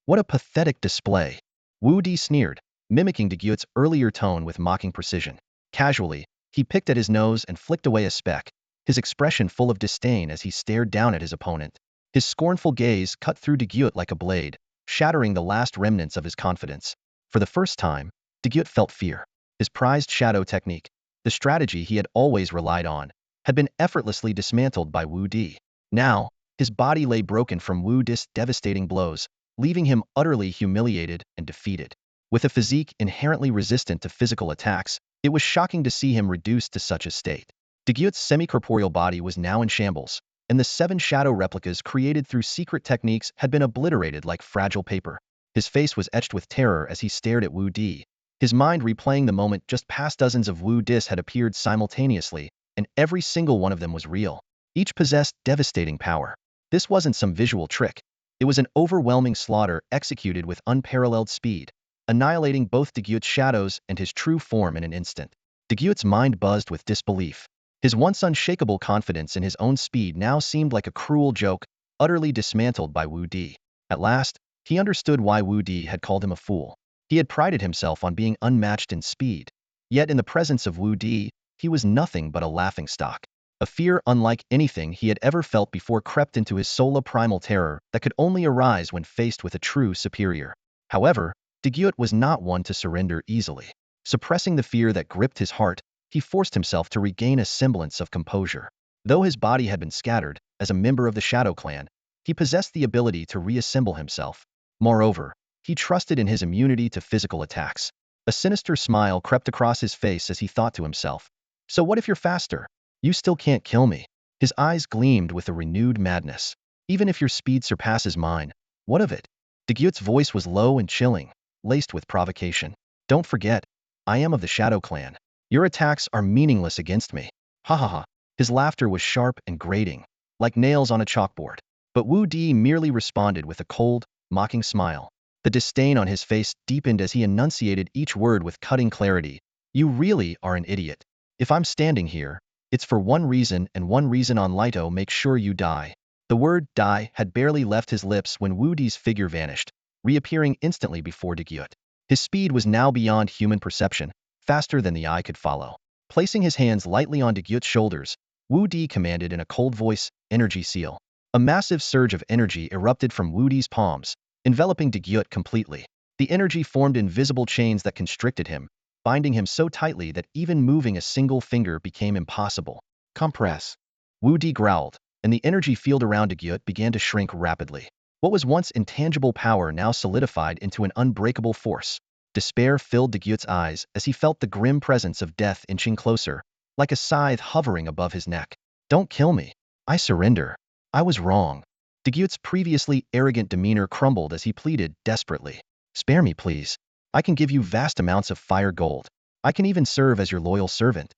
What a pathetic display. Wu Di sneered, mimicking De Gute's earlier tone with mocking precision. Casually, he picked at his nose and flicked away a speck, his expression full of disdain as he stared down at his opponent. His scornful gaze cut through De Gute like a blade, shattering the last remnants of his confidence. For the first time, De Gute felt fear. his prized shadow technique, the strategy he had always relied on, had been effortlessly dismantled by Wu Di. Now, his body lay broken from Wu Di's devastating blows, leaving him utterly humiliated and defeated. With a physique inherently resistant to physical attacks, it was shocking to see him reduced to such a state. De Gyut's semi-corporeal body was now in shambles, and the 7 shadow replicas created through secret techniques had been obliterated like fragile paper. His face was etched with terror as he stared at Wu Di, his mind replaying the moment just past. Dozens of Wu Dis had appeared simultaneously, and every single one of them was real. Each possessed devastating power. This wasn't some visual trick. It was an overwhelming slaughter executed with unparalleled speed, annihilating both De Gyut's shadows and his true form in an instant. De Gyut's mind buzzed with disbelief. His once unshakable confidence in his own speed now seemed like a cruel joke, utterly dismantled by Wu Di. At last, he understood why Wu Di had called him a fool. He had prided himself on being unmatched in speed. Yet in the presence of Wu Di, he was nothing but a laughingstock. A fear unlike anything he had ever felt before crept into his soul, a primal terror that could only arise when faced with a true superior. However, De Gyut was not one to surrender easily. Suppressing the fear that gripped his heart, he forced himself to regain a semblance of composure. Though his body had been scattered, as a member of the Shadow Clan, he possessed the ability to reassemble himself. Moreover, he trusted in his immunity to physical attacks. A sinister smile crept across his face as he thought to himself, "So what if you're faster? You still can't kill me." His eyes gleamed with a renewed madness. "Even if your speed surpasses mine, what of it?" De Gyut's voice was low and chilling, laced with provocation. "Don't forget, I am of the Shadow Clan. Your attacks are meaningless against me." Ha ha ha. His laughter was sharp and grating, like nails on a chalkboard. But Wu Di merely responded with a cold, mocking smile. The disdain on his face deepened as he enunciated each word with cutting clarity. "You really are an idiot. If I'm standing here, it's for one reason and one reason only: to make sure you die." The word "die" had barely left his lips when Wu Di's figure vanished, reappearing instantly before De Gyut. His speed was now beyond human perception, faster than the eye could follow. Placing his hands lightly on De Gyut's shoulders, Wu Di commanded in a cold voice, "Energy seal." A massive surge of energy erupted from Wu Di's palms, enveloping De Gyut completely. The energy formed invisible chains that constricted him, binding him so tightly that even moving a single finger became impossible. "Compress." Wu Di growled, and the energy field around De Gyut began to shrink rapidly. What was once intangible power now solidified into an unbreakable force. Despair filled De Gyut's eyes as he felt the grim presence of death inching closer, like a scythe hovering above his neck. "Don't kill me. I surrender. I was wrong." De Gyut's previously arrogant demeanor crumbled as he pleaded desperately. "Spare me, please. I can give you vast amounts of fire gold. I can even serve as your loyal servant."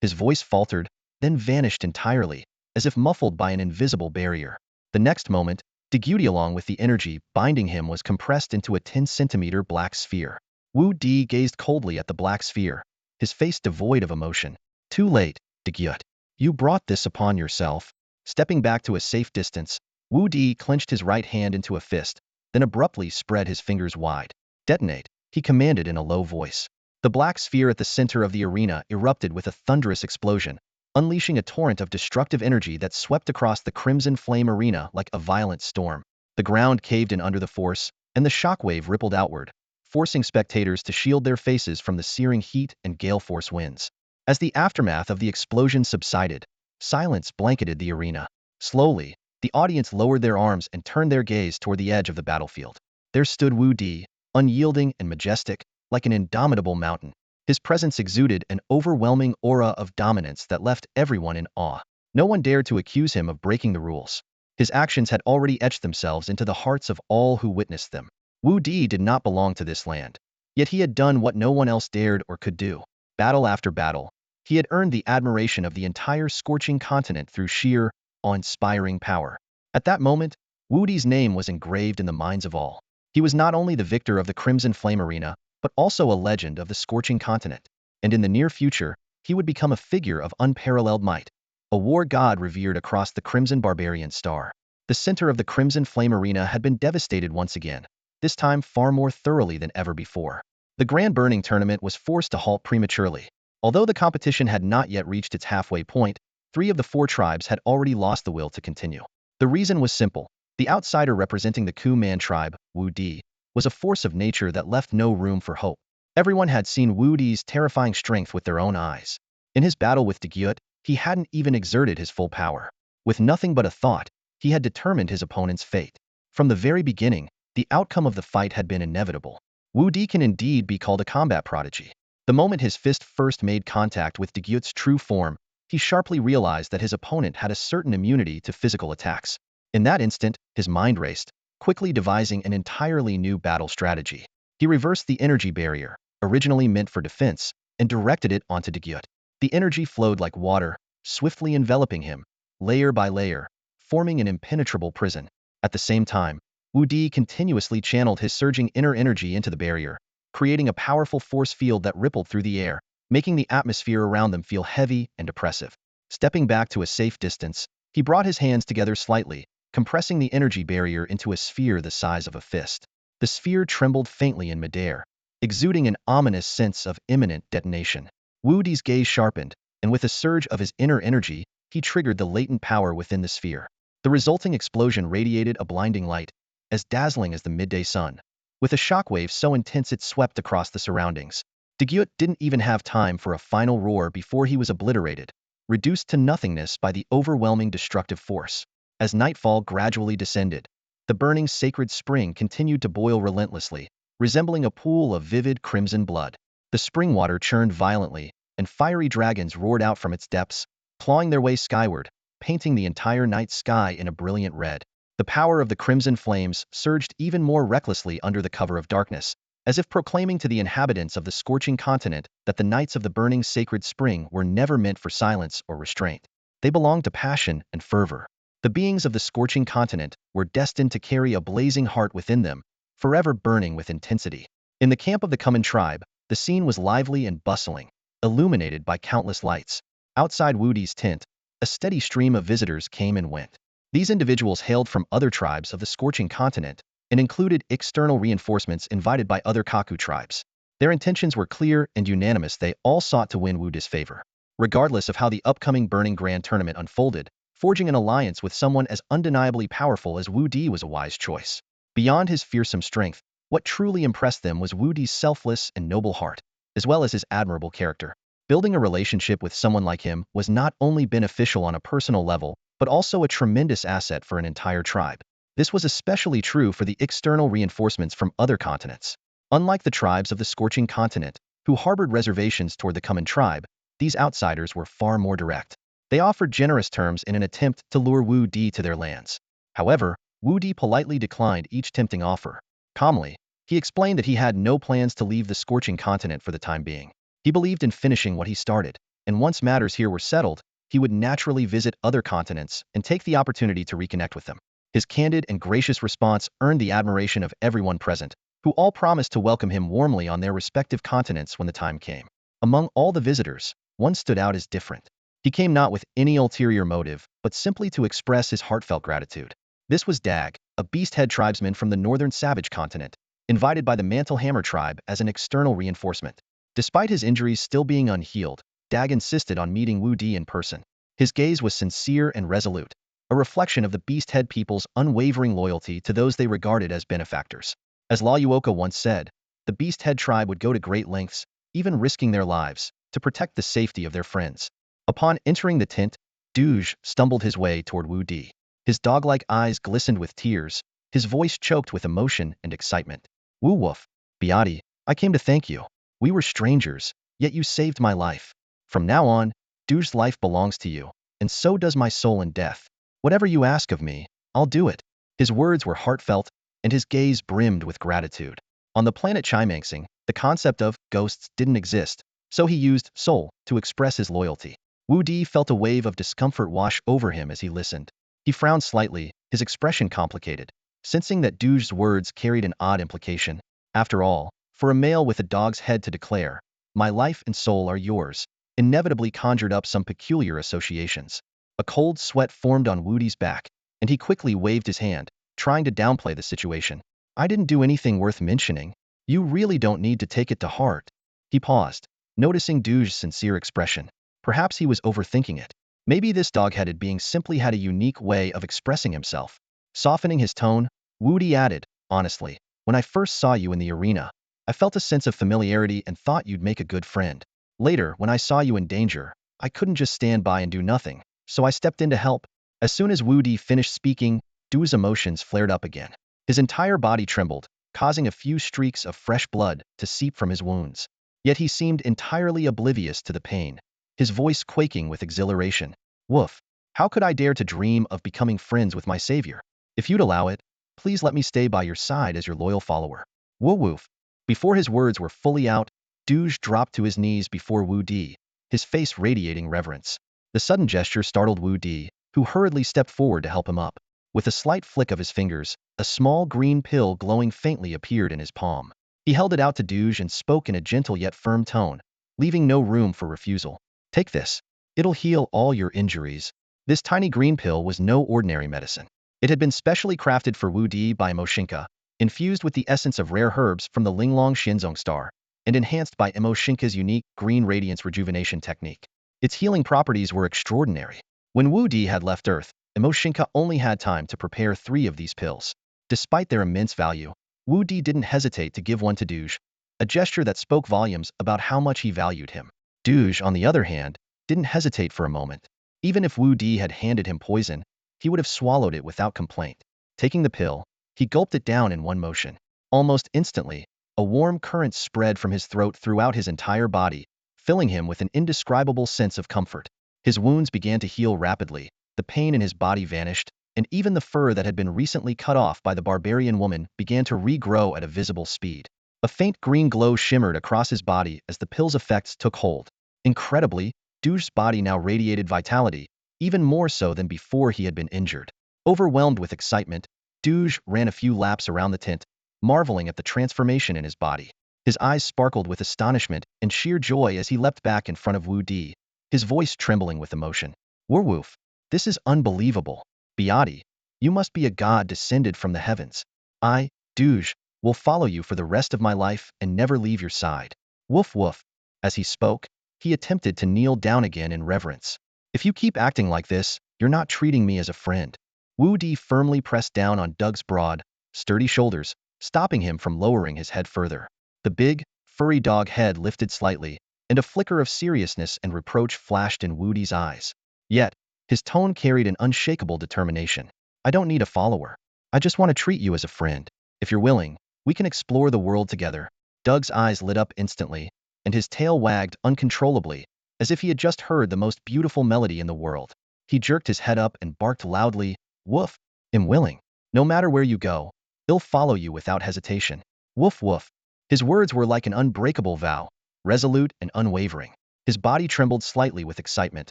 His voice faltered, then vanished entirely, as if muffled by an invisible barrier. The next moment, De Gyut, along with the energy binding him, was compressed into a 10-centimeter black sphere. Wu Di gazed coldly at the black sphere, his face devoid of emotion. "Too late, De Gyut. You brought this upon yourself." Stepping back to a safe distance, Wu Di clenched his right hand into a fist, then abruptly spread his fingers wide. "Detonate," he commanded in a low voice. The black sphere at the center of the arena erupted with a thunderous explosion, unleashing a torrent of destructive energy that swept across the crimson flame arena like a violent storm. The ground caved in under the force, and the shockwave rippled outward, forcing spectators to shield their faces from the searing heat and gale-force winds. As the aftermath of the explosion subsided, silence blanketed the arena. Slowly, the audience lowered their arms and turned their gaze toward the edge of the battlefield. There stood Wu Di, unyielding and majestic, like an indomitable mountain. His presence exuded an overwhelming aura of dominance that left everyone in awe. No one dared to accuse him of breaking the rules. His actions had already etched themselves into the hearts of all who witnessed them. Wu Di did not belong to this land. Yet he had done what no one else dared or could do. Battle after battle, he had earned the admiration of the entire scorching continent through sheer, awe-inspiring power. At that moment, Wu Di's name was engraved in the minds of all. He was not only the victor of the Crimson Flame Arena, but also a legend of the scorching continent. And in the near future, he would become a figure of unparalleled might, a war god revered across the Crimson Barbarian Star. The center of the Crimson Flame Arena had been devastated once again, this time far more thoroughly than ever before. The Grand Burning Tournament was forced to halt prematurely. Although the competition had not yet reached its halfway point, 3 of the 4 tribes had already lost the will to continue. The reason was simple. The outsider representing the Ku Man tribe, Wu Di, was a force of nature that left no room for hope. Everyone had seen Wudi's terrifying strength with their own eyes. In his battle with Gyut, he hadn't even exerted his full power. With nothing but a thought, he had determined his opponent's fate. From the very beginning, the outcome of the fight had been inevitable. Wudi can indeed be called a combat prodigy. The moment his fist first made contact with Gyut's true form, he sharply realized that his opponent had a certain immunity to physical attacks. In that instant, his mind raced, quickly devising an entirely new battle strategy. He reversed the energy barrier, originally meant for defense, and directed it onto Gyut. The energy flowed like water, swiftly enveloping him, layer by layer, forming an impenetrable prison. At the same time, Wudi continuously channeled his surging inner energy into the barrier, creating a powerful force field that rippled through the air, making the atmosphere around them feel heavy and oppressive. Stepping back to a safe distance, he brought his hands together slightly, compressing the energy barrier into a sphere the size of a fist. The sphere trembled faintly in midair, exuding an ominous sense of imminent detonation. Wudi's gaze sharpened, and with a surge of his inner energy, he triggered the latent power within the sphere. The resulting explosion radiated a blinding light, as dazzling as the midday sun. With a shockwave so intense it swept across the surroundings. Gyut didn't even have time for a final roar before he was obliterated, reduced to nothingness by the overwhelming destructive force. As nightfall gradually descended, the burning sacred spring continued to boil relentlessly, resembling a pool of vivid crimson blood. The spring water churned violently, and fiery dragons roared out from its depths, clawing their way skyward, painting the entire night sky in a brilliant red. The power of the crimson flames surged even more recklessly under the cover of darkness, as if proclaiming to the inhabitants of the scorching continent that the nights of the burning sacred spring were never meant for silence or restraint. They belonged to passion and fervor. The beings of the scorching continent were destined to carry a blazing heart within them, forever burning with intensity. In the camp of the Kuman tribe, the scene was lively and bustling, illuminated by countless lights. Outside Wudi's tent, a steady stream of visitors came and went. These individuals hailed from other tribes of the scorching continent and included external reinforcements invited by other Kaku tribes. Their intentions were clear and unanimous. They all sought to win Wudi's favor. Regardless of how the upcoming Burning Grand Tournament unfolded, forging an alliance with someone as undeniably powerful as Wudi was a wise choice. Beyond his fearsome strength, what truly impressed them was Wudi's selfless and noble heart, as well as his admirable character. Building a relationship with someone like him was not only beneficial on a personal level, but also a tremendous asset for an entire tribe. This was especially true for the external reinforcements from other continents. Unlike the tribes of the scorching continent, who harbored reservations toward the Kuman tribe, these outsiders were far more direct. They offered generous terms in an attempt to lure Wudi to their lands. However, Wudi politely declined each tempting offer. Calmly, he explained that he had no plans to leave the scorching continent for the time being. He believed in finishing what he started, and once matters here were settled, he would naturally visit other continents and take the opportunity to reconnect with them. His candid and gracious response earned the admiration of everyone present, who all promised to welcome him warmly on their respective continents when the time came. Among all the visitors, one stood out as different. He came not with any ulterior motive, but simply to express his heartfelt gratitude. This was Dag, a beast-head tribesman from the northern savage continent, invited by the Mantle Hammer tribe as an external reinforcement. Despite his injuries still being unhealed, Dag insisted on meeting Wudi in person. His gaze was sincere and resolute, a reflection of the beast-head people's unwavering loyalty to those they regarded as benefactors. As La Yuoka once said, the beast-head tribe would go to great lengths, even risking their lives, to protect the safety of their friends. Upon entering the tent, Duge stumbled his way toward Wudi. His dog-like eyes glistened with tears, his voice choked with emotion and excitement. Wu Woof, Biati, I came to thank you. We were strangers, yet you saved my life. From now on, Duge's life belongs to you, and so does my soul in death. Whatever you ask of me, I'll do it. His words were heartfelt, and his gaze brimmed with gratitude. On the planet Chimangsing, the concept of ghosts didn't exist, so he used soul to express his loyalty. Wudi felt a wave of discomfort wash over him as he listened. He frowned slightly, his expression complicated, sensing that Duge's words carried an odd implication. After all, for a male with a dog's head to declare, "My life and soul are yours," inevitably conjured up some peculiar associations. A cold sweat formed on Wudi's back, and he quickly waved his hand, trying to downplay the situation. "I didn't do anything worth mentioning. You really don't need to take it to heart." He paused, noticing Duge's sincere expression. Perhaps he was overthinking it. Maybe this dog-headed being simply had a unique way of expressing himself. Softening his tone, Wudi added, "Honestly, when I first saw you in the arena, I felt a sense of familiarity and thought you'd make a good friend. Later, when I saw you in danger, I couldn't just stand by and do nothing, so I stepped in to help. As soon as Wudi finished speaking, Du's emotions flared up again. His entire body trembled, causing a few streaks of fresh blood to seep from his wounds. Yet he seemed entirely oblivious to the pain, his voice quaking with exhilaration. Woof. How could I dare to dream of becoming friends with my savior? If you'd allow it, please let me stay by your side as your loyal follower. Woo woof. Before his words were fully out, Duge dropped to his knees before Wu Di, his face radiating reverence. The sudden gesture startled Wu Di, who hurriedly stepped forward to help him up. With a slight flick of his fingers, a small green pill glowing faintly appeared in his palm. He held it out to Duge and spoke in a gentle yet firm tone, leaving no room for refusal. Take this. It'll heal all your injuries. This tiny green pill was no ordinary medicine. It had been specially crafted for Wu Di by Mo Xingke, infused with the essence of rare herbs from the Linglong Xianzong Star, and enhanced by Mo Xingke's unique green radiance rejuvenation technique. Its healing properties were extraordinary. When Wu Di had left Earth, Mo Xingke only had time to prepare 3 of these pills. Despite their immense value, Wu Di didn't hesitate to give one to Duge, a gesture that spoke volumes about how much he valued him. Duge, on the other hand, didn't hesitate for a moment. Even if Wu Di had handed him poison, he would have swallowed it without complaint. Taking the pill, he gulped it down in one motion. Almost instantly, a warm current spread from his throat throughout his entire body, filling him with an indescribable sense of comfort. His wounds began to heal rapidly, the pain in his body vanished, and even the fur that had been recently cut off by the barbarian woman began to regrow at a visible speed. A faint green glow shimmered across his body as the pill's effects took hold. Incredibly, Duge's body now radiated vitality, even more so than before he had been injured. Overwhelmed with excitement, Duge ran a few laps around the tent, marveling at the transformation in his body. His eyes sparkled with astonishment and sheer joy as he leapt back in front of Wu Di, his voice trembling with emotion. Werewolf, this is unbelievable. Beauty, you must be a god descended from the heavens. I, Duge, will follow you for the rest of my life and never leave your side. Woof woof. As he spoke, he attempted to kneel down again in reverence. If you keep acting like this, you're not treating me as a friend. Wu Di firmly pressed down on Doug's broad, sturdy shoulders, stopping him from lowering his head further. The big, furry dog head lifted slightly, and a flicker of seriousness and reproach flashed in Wu Di's eyes. Yet, his tone carried an unshakable determination. I don't need a follower. I just want to treat you as a friend. If you're willing, we can explore the world together. Doug's eyes lit up instantly, and his tail wagged uncontrollably, as if he had just heard the most beautiful melody in the world. He jerked his head up and barked loudly, Woof, I'm willing. No matter where you go, I'll follow you without hesitation. Woof woof. His words were like an unbreakable vow, resolute and unwavering. His body trembled slightly with excitement,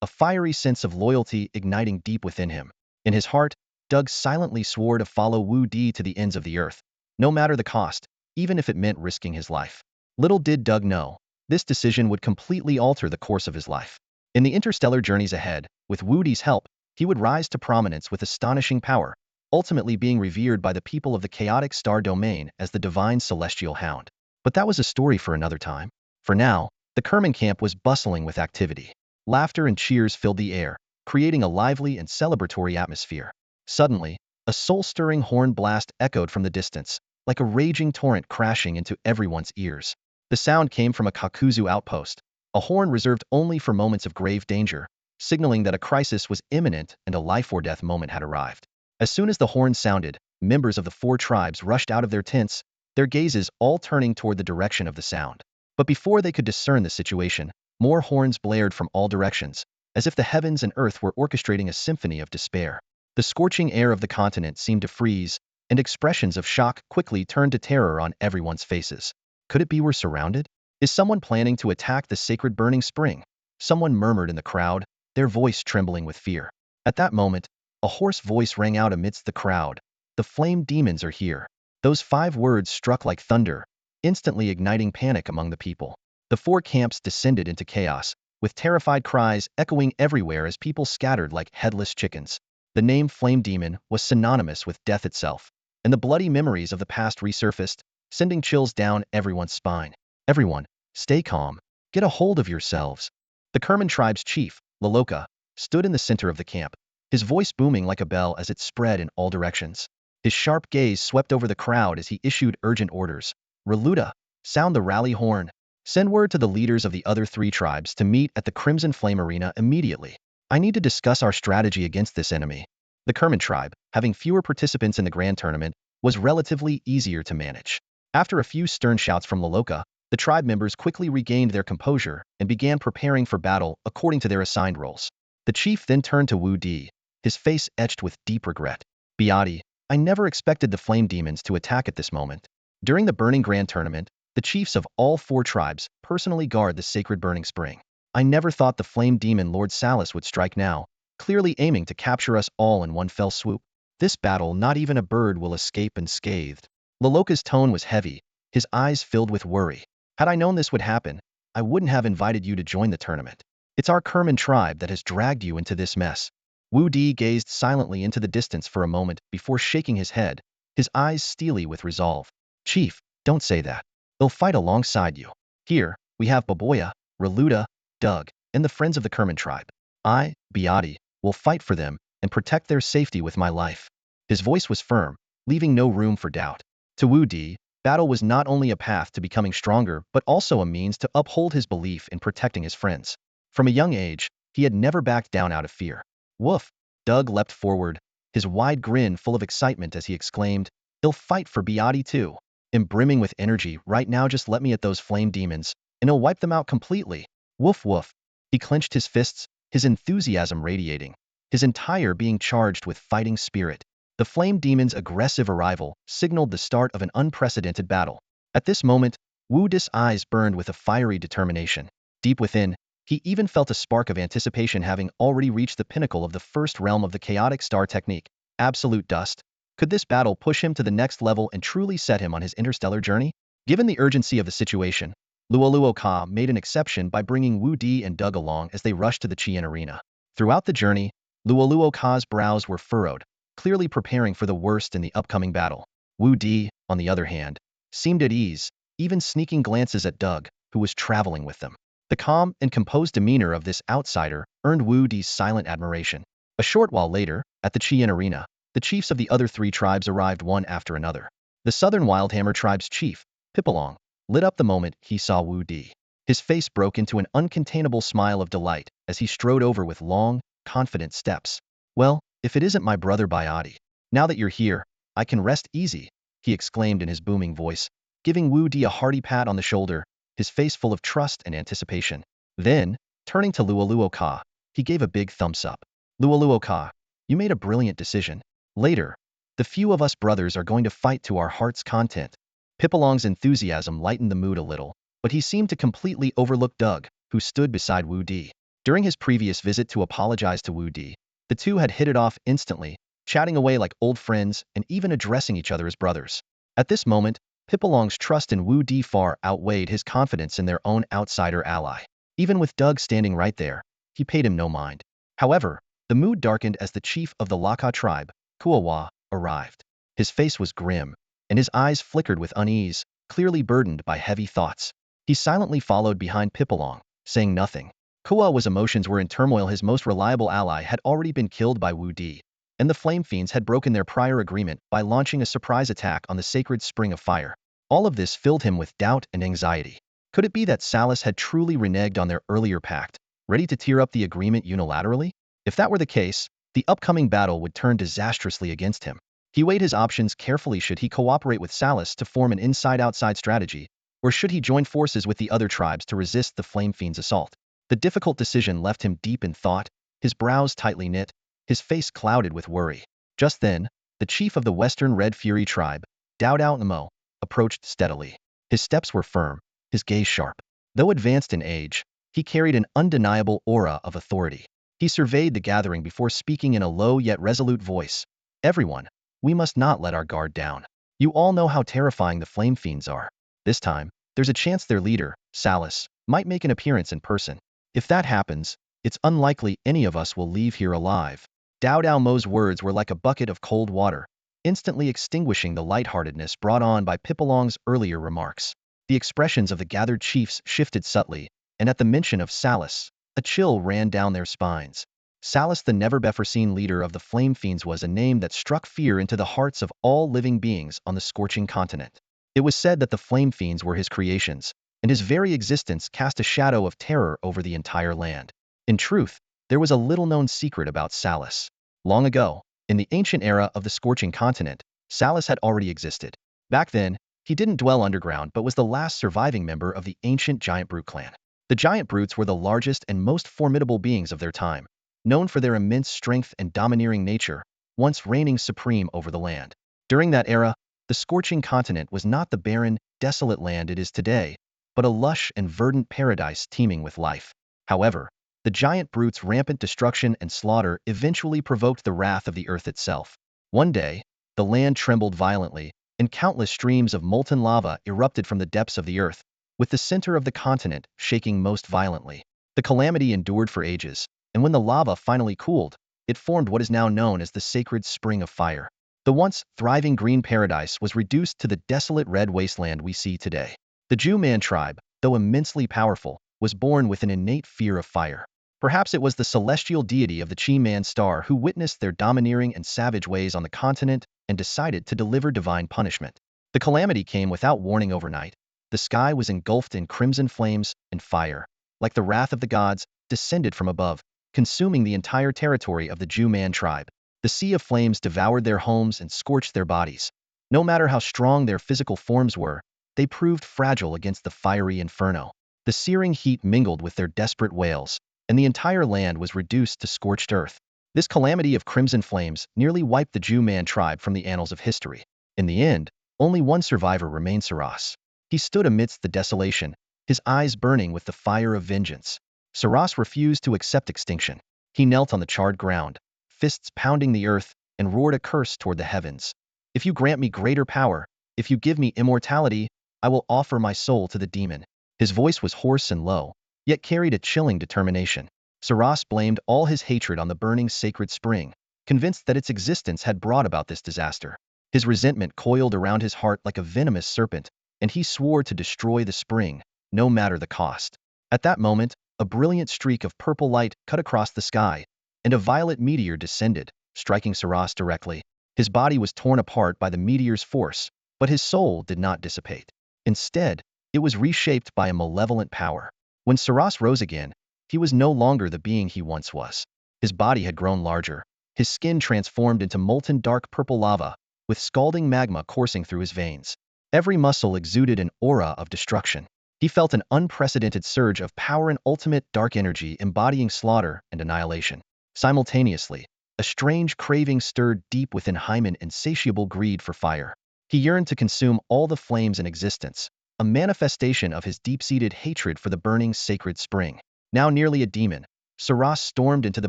a fiery sense of loyalty igniting deep within him. In his heart, Doug silently swore to follow Wu Di to the ends of the earth, no matter the cost, even if it meant risking his life. Little did Doug know, this decision would completely alter the course of his life. In the interstellar journeys ahead, with Wu Di's help, he would rise to prominence with astonishing power, ultimately being revered by the people of the chaotic star domain as the divine celestial hound. But that was a story for another time. For now, the Kerman camp was bustling with activity. Laughter and cheers filled the air, creating a lively and celebratory atmosphere. Suddenly, a soul-stirring horn blast echoed from the distance, like a raging torrent crashing into everyone's ears. The sound came from a Kakuzu outpost, a horn reserved only for moments of grave danger, signaling that a crisis was imminent and a life-or-death moment had arrived. As soon as the horn sounded, members of the 4 tribes rushed out of their tents, their gazes all turning toward the direction of the sound. But before they could discern the situation, more horns blared from all directions, as if the heavens and earth were orchestrating a symphony of despair. The scorching air of the continent seemed to freeze, and expressions of shock quickly turned to terror on everyone's faces. Could it be we're surrounded? Is someone planning to attack the sacred burning spring? Someone murmured in the crowd, their voice trembling with fear. At that moment, a hoarse voice rang out amidst the crowd. The flame demons are here. Those 5 words struck like thunder, instantly igniting panic among the people. The 4 camps descended into chaos, with terrified cries echoing everywhere as people scattered like headless chickens. The name Flame Demon was synonymous with death itself, and the bloody memories of the past resurfaced, sending chills down everyone's spine. Everyone, stay calm. Get a hold of yourselves. The Kerman tribe's chief, Laloka, stood in the center of the camp, his voice booming like a bell as it spread in all directions. His sharp gaze swept over the crowd as he issued urgent orders. Reluta, Sound the rally horn. Send word to the leaders of the other 3 tribes to meet at the Crimson Flame Arena immediately. I need to discuss our strategy against this enemy. The Kerman tribe, having fewer participants in the grand tournament, was relatively easier to manage. After a few stern shouts from Loloka, the tribe members quickly regained their composure and began preparing for battle according to their assigned roles. The chief then turned to Wudi, his face etched with deep regret. Beauty, I never expected the flame demons to attack at this moment. During the Burning Grand Tournament, the chiefs of all 4 tribes personally guard the sacred burning spring. I never thought the flame demon Lord Salas would strike now, clearly aiming to capture us all in one fell swoop. This battle, not even a bird will escape unscathed. Loloka's tone was heavy, his eyes filled with worry. Had I known this would happen, I wouldn't have invited you to join the tournament. It's our Kerman tribe that has dragged you into this mess. Wudi gazed silently into the distance for a moment before shaking his head, his eyes steely with resolve. Chief, don't say that. They'll fight alongside you. Here, we have Baboya, Reluda, Doug, and the friends of the Kerman tribe. I, Beauty, will fight for them and protect their safety with my life. His voice was firm, leaving no room for doubt. To Wudi, battle was not only a path to becoming stronger but also a means to uphold his belief in protecting his friends. From a young age, he had never backed down out of fear. Woof! Doug leapt forward, his wide grin full of excitement as he exclaimed, he'll fight for Beauty too. I'm brimming with energy right now, just let me at those flame demons, and he'll wipe them out completely. Woof woof. He clenched his fists, his enthusiasm radiating, his entire being charged with fighting spirit. The flame demon's aggressive arrival signaled the start of an unprecedented battle. At this moment, Wudi's eyes burned with a fiery determination. Deep within, he even felt a spark of anticipation, having already reached the pinnacle of the first realm of the chaotic star technique, absolute dust. Could this battle push him to the next level and truly set him on his interstellar journey? Given the urgency of the situation, Luoluo Ka made an exception by bringing Wudi and Doug along as they rushed to the Qian arena. Throughout the journey, Luoluo Ka's brows were furrowed, clearly preparing for the worst in the upcoming battle. Wudi, on the other hand, seemed at ease, even sneaking glances at Doug, who was traveling with them. The calm and composed demeanor of this outsider earned Wudi's silent admiration. A short while later, at the Qian arena, the chiefs of the other 3 tribes arrived one after another. The Southern Wildhammer tribe's chief, Pipalong, lit up the moment he saw Wudi. His face broke into an uncontainable smile of delight as he strode over with long, confident steps. Well, if it isn't my brother Bayati. Now that you're here, I can rest easy, he exclaimed in his booming voice, giving Wudi a hearty pat on the shoulder, his face full of trust and anticipation. Then, turning to Luoluo Ka, he gave a big thumbs up. Luoluo Ka, you made a brilliant decision. Later, the few of us brothers are going to fight to our heart's content. Pipalong's enthusiasm lightened the mood a little, but he seemed to completely overlook Doug, who stood beside Wudi. During his previous visit to apologize to Wudi, the two had hit it off instantly, chatting away like old friends and even addressing each other as brothers. At this moment, Pipalong's trust in Wudi far outweighed his confidence in their own outsider ally. Even with Doug standing right there, he paid him no mind. However, the mood darkened as the chief of the Laka tribe, Kuawa, arrived. His face was grim, and his eyes flickered with unease, clearly burdened by heavy thoughts. He silently followed behind Pipalong, saying nothing. Kuawa's emotions were in turmoil. His most reliable ally had already been killed by Wudi, and the Flame Fiends had broken their prior agreement by launching a surprise attack on the sacred spring of fire. All of this filled him with doubt and anxiety. Could it be that Salas had truly reneged on their earlier pact, ready to tear up the agreement unilaterally? If that were the case, the upcoming battle would turn disastrously against him. He weighed his options carefully. Should he cooperate with Salas to form an inside-outside strategy, or should he join forces with the other tribes to resist the Flame Fiends' assault? The difficult decision left him deep in thought, his brows tightly knit, his face clouded with worry. Just then, the chief of the Western Red Fury tribe, Dao Dao Mo, approached steadily. His steps were firm, his gaze sharp. Though advanced in age, he carried an undeniable aura of authority. He surveyed the gathering before speaking in a low yet resolute voice. Everyone, we must not let our guard down. You all know how terrifying the Flame Fiends are. This time, there's a chance their leader, Salas, might make an appearance in person. If that happens, it's unlikely any of us will leave here alive. Dao Dao Mo's words were like a bucket of cold water, instantly extinguishing the lightheartedness brought on by Pipalong's earlier remarks. The expressions of the gathered chiefs shifted subtly, and at the mention of Salas, a chill ran down their spines. Salas, the never-before-seen leader of the Flame Fiends, was a name that struck fear into the hearts of all living beings on the scorching continent. It was said that the flame fiends were his creations, and his very existence cast a shadow of terror over the entire land. In truth, there was a little-known secret about Salus. Long ago, in the ancient era of the scorching continent, Salus had already existed. Back then, he didn't dwell underground but was the last surviving member of the ancient giant brute clan. The giant brutes were the largest and most formidable beings of their time, known for their immense strength and domineering nature, once reigning supreme over the land. During that era, the scorching continent was not the barren, desolate land it is today, but a lush and verdant paradise teeming with life. However, the giant brute's rampant destruction and slaughter eventually provoked the wrath of the earth itself. One day, the land trembled violently, and countless streams of molten lava erupted from the depths of the earth, with the center of the continent shaking most violently. The calamity endured for ages, and when the lava finally cooled, it formed what is now known as the sacred spring of fire. The once thriving green paradise was reduced to the desolate red wasteland we see today. The Jew man tribe, though immensely powerful, was born with an innate fear of fire. Perhaps it was the celestial deity of the Xianzong Star who witnessed their domineering and savage ways on the continent and decided to deliver divine punishment. The calamity came without warning overnight. The sky was engulfed in crimson flames, and fire, like the wrath of the gods, descended from above, consuming the entire territory of the Jew man tribe. The sea of flames devoured their homes and scorched their bodies. No matter how strong their physical forms were, they proved fragile against the fiery inferno. The searing heat mingled with their desperate wails, and the entire land was reduced to scorched earth. This calamity of crimson flames nearly wiped the Jew man tribe from the annals of history. In the end, only one survivor remained: Saras. He stood amidst the desolation, his eyes burning with the fire of vengeance. Saras refused to accept extinction. He knelt on the charred ground, fists pounding the earth, and roared a curse toward the heavens. If you grant me greater power, if you give me immortality, I will offer my soul to the demon. His voice was hoarse and low, yet carried a chilling determination. Saras blamed all his hatred on the burning sacred spring, convinced that its existence had brought about this disaster. His resentment coiled around his heart like a venomous serpent, and he swore to destroy the spring, no matter the cost. At that moment, a brilliant streak of purple light cut across the sky, and a violet meteor descended, striking Saras directly. His body was torn apart by the meteor's force, but his soul did not dissipate. Instead, it was reshaped by a malevolent power. When Saras rose again, he was no longer the being he once was. His body had grown larger, his skin transformed into molten dark purple lava, with scalding magma coursing through his veins. Every muscle exuded an aura of destruction. He felt an unprecedented surge of power and ultimate dark energy embodying slaughter and annihilation. Simultaneously, a strange craving stirred deep within Hyman, insatiable greed for fire. He yearned to consume all the flames in existence, a manifestation of his deep-seated hatred for the burning sacred spring. Now nearly a demon, Saras stormed into the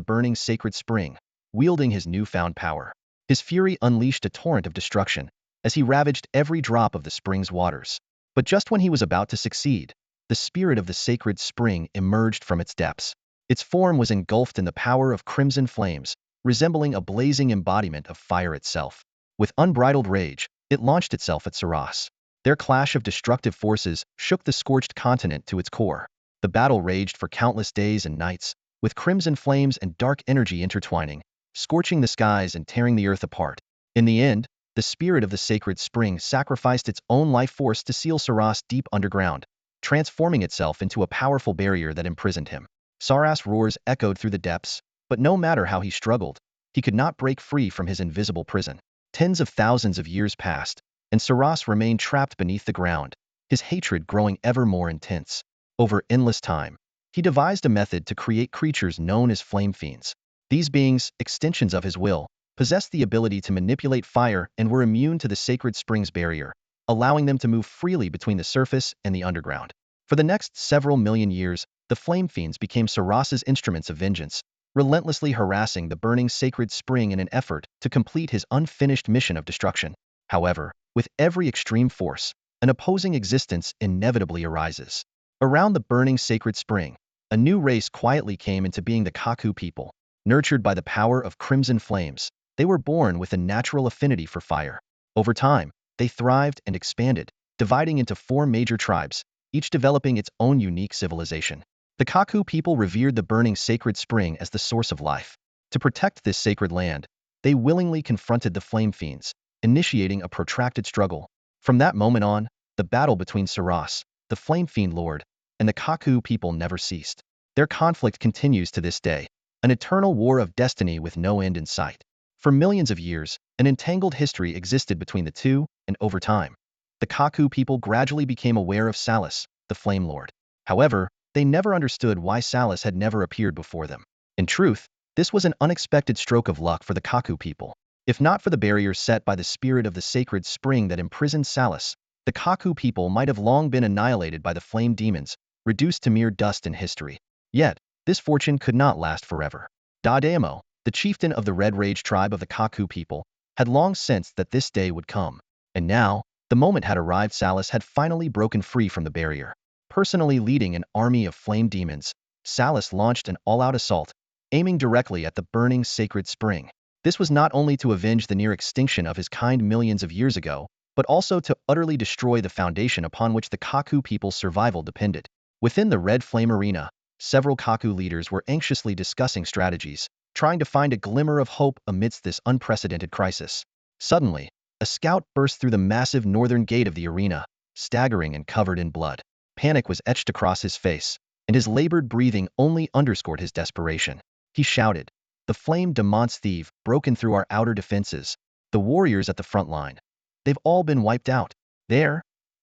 burning sacred spring, wielding his newfound power. His fury unleashed a torrent of destruction, as he ravaged every drop of the spring's waters. But just when he was about to succeed, the spirit of the sacred spring emerged from its depths. Its form was engulfed in the power of crimson flames, resembling a blazing embodiment of fire itself. With unbridled rage, it launched itself at Saras. Their clash of destructive forces shook the scorched continent to its core. The battle raged for countless days and nights, with crimson flames and dark energy intertwining, scorching the skies and tearing the earth apart. In the end, the spirit of the sacred spring sacrificed its own life force to seal Saras deep underground, transforming itself into a powerful barrier that imprisoned him. Saras' roars echoed through the depths, but no matter how he struggled, he could not break free from his invisible prison. Tens of thousands of years passed, and Saras remained trapped beneath the ground, his hatred growing ever more intense. Over endless time, he devised a method to create creatures known as flame fiends. These beings, extensions of his will, possessed the ability to manipulate fire and were immune to the sacred spring's barrier, allowing them to move freely between the surface and the underground. For the next several million years, the flame fiends became Saras's instruments of vengeance, relentlessly harassing the burning sacred spring in an effort to complete his unfinished mission of destruction. However, with every extreme force, an opposing existence inevitably arises. Around the burning sacred spring, a new race quietly came into being: the Kaku people. Nurtured by the power of crimson flames, they were born with a natural affinity for fire. Over time, they thrived and expanded, dividing into 4 major tribes, each developing its own unique civilization. The Kaku people revered the burning sacred spring as the source of life. To protect this sacred land, they willingly confronted the flame fiends, initiating a protracted struggle. From that moment on, the battle between Saras, the Flame Fiend Lord, and the Kaku people never ceased. Their conflict continues to this day, an eternal war of destiny with no end in sight. For millions of years, an entangled history existed between the two, and over time, the Kaku people gradually became aware of Salas, the Flame Lord. However, they never understood why Salas had never appeared before them. In truth, this was an unexpected stroke of luck for the Kaku people. If not for the barrier set by the spirit of the sacred spring that imprisoned Salas, the Kaku people might have long been annihilated by the flame demons, reduced to mere dust in history. Yet, this fortune could not last forever. Dadaemo, the chieftain of the Red Rage tribe of the Kaku people, had long sensed that this day would come. And now, the moment had arrived. Salas had finally broken free from the barrier. Personally leading an army of flame demons, Salas launched an all-out assault, aiming directly at the burning sacred spring. This was not only to avenge the near extinction of his kind millions of years ago, but also to utterly destroy the foundation upon which the Kaku people's survival depended. Within the Red Flame Arena, several Kaku leaders were anxiously discussing strategies, trying to find a glimmer of hope amidst this unprecedented crisis. Suddenly, a scout burst through the massive northern gate of the arena, staggering and covered in blood. Panic was etched across his face, and his labored breathing only underscored his desperation. He shouted, "The flame demon's thief broken through our outer defenses. The warriors at the front line. They've all been wiped out. They're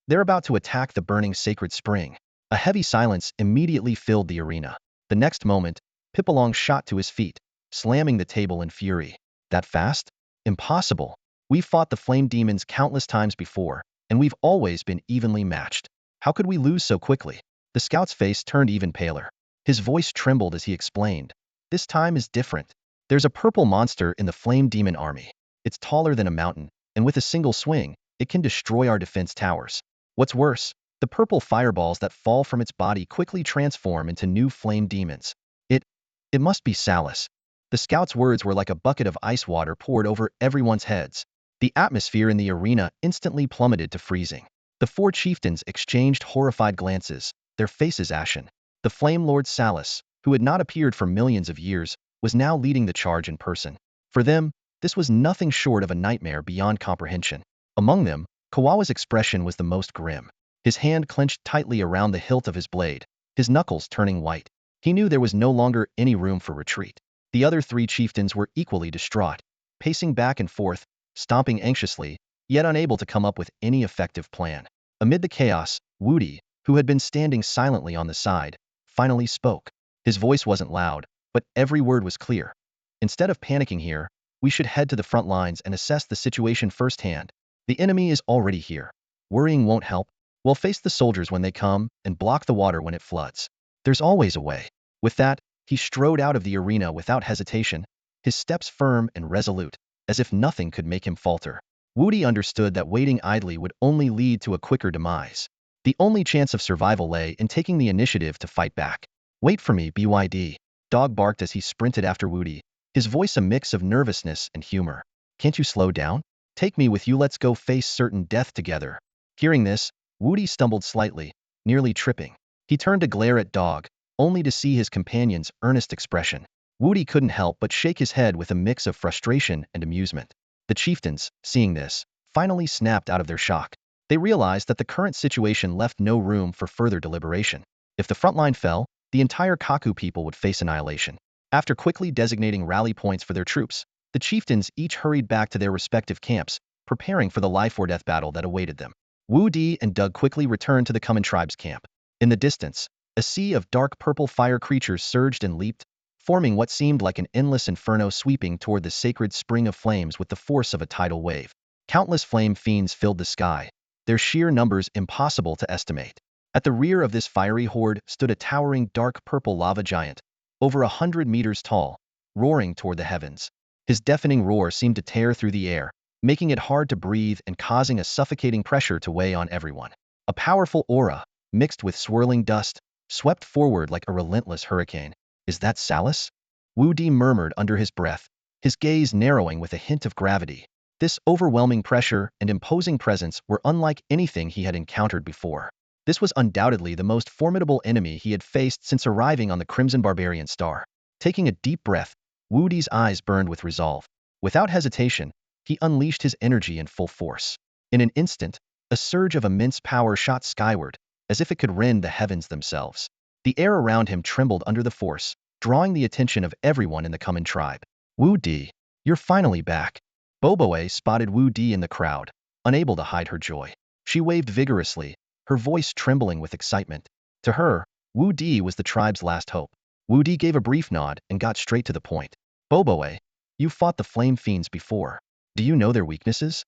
about to attack the burning sacred spring." A heavy silence immediately filled the arena. The next moment, Pipalong shot to his feet, slamming the table in fury. "That fast? Impossible. We've fought the flame demons countless times before, and we've always been evenly matched. How could we lose so quickly?" The scout's face turned even paler. His voice trembled as he explained, "This time is different. There's a purple monster in the flame demon army. It's taller than a mountain, and with a single swing, it can destroy our defense towers. What's worse, the purple fireballs that fall from its body quickly transform into new flame demons. It must be Salas." The scout's words were like a bucket of ice water poured over everyone's heads. The atmosphere in the arena instantly plummeted to freezing. The four chieftains exchanged horrified glances, their faces ashen. The Flame Lord Salas, who had not appeared for millions of years, was now leading the charge in person. For them, this was nothing short of a nightmare beyond comprehension. Among them, Kawawa's expression was the most grim. His hand clenched tightly around the hilt of his blade, his knuckles turning white. He knew there was no longer any room for retreat. The other three chieftains were equally distraught, pacing back and forth, stomping anxiously, yet unable to come up with any effective plan. Amid the chaos, Wudi, who had been standing silently on the side, finally spoke. His voice wasn't loud, but every word was clear. "Instead of panicking here, we should head to the front lines and assess the situation firsthand. The enemy is already here. Worrying won't help. We'll face the soldiers when they come and block the water when it floods. There's always a way." With that, he strode out of the arena without hesitation, his steps firm and resolute, as if nothing could make him falter. Wudi understood that waiting idly would only lead to a quicker demise. The only chance of survival lay in taking the initiative to fight back. "Wait for me, BYD. Dog barked as he sprinted after Wudi, his voice a mix of nervousness and humor. "Can't you slow down? Take me with you, let's go face certain death together." Hearing this, Wudi stumbled slightly, nearly tripping. He turned to glare at Dog, only to see his companion's earnest expression. Wudi couldn't help but shake his head with a mix of frustration and amusement. The chieftains, seeing this, finally snapped out of their shock. They realized that the current situation left no room for further deliberation. If the front line fell, the entire Kaku people would face annihilation. After quickly designating rally points for their troops, the chieftains each hurried back to their respective camps, preparing for the life-or-death battle that awaited them. Wudi and Doug quickly returned to the Kuman tribe's camp. In the distance, a sea of dark purple fire creatures surged and leaped, forming what seemed like an endless inferno sweeping toward the sacred spring of flames with the force of a tidal wave. Countless flame fiends filled the sky, their sheer numbers impossible to estimate. At the rear of this fiery horde stood a towering dark purple lava giant, over 100 meters tall, roaring toward the heavens. His deafening roar seemed to tear through the air, making it hard to breathe and causing a suffocating pressure to weigh on everyone. A powerful aura, mixed with swirling dust, swept forward like a relentless hurricane. "Is that Salas?" Wudi murmured under his breath, his gaze narrowing with a hint of gravity. This overwhelming pressure and imposing presence were unlike anything he had encountered before. This was undoubtedly the most formidable enemy he had faced since arriving on the Crimson Barbarian Star. Taking a deep breath, Wudi's eyes burned with resolve. Without hesitation, he unleashed his energy in full force. In an instant, A surge of immense power shot skyward, as if it could rend the heavens themselves. The air around him trembled under the force, drawing the attention of everyone in the Common tribe. Wudi, you're finally back. Boboe spotted Wudi in the crowd, unable to hide her joy. She waved vigorously, her voice trembling with excitement. To her, Wudi was the tribe's last hope. Wudi gave a brief nod and got straight to the point. Boboe, you've fought the flame fiends before. Do you know their weaknesses?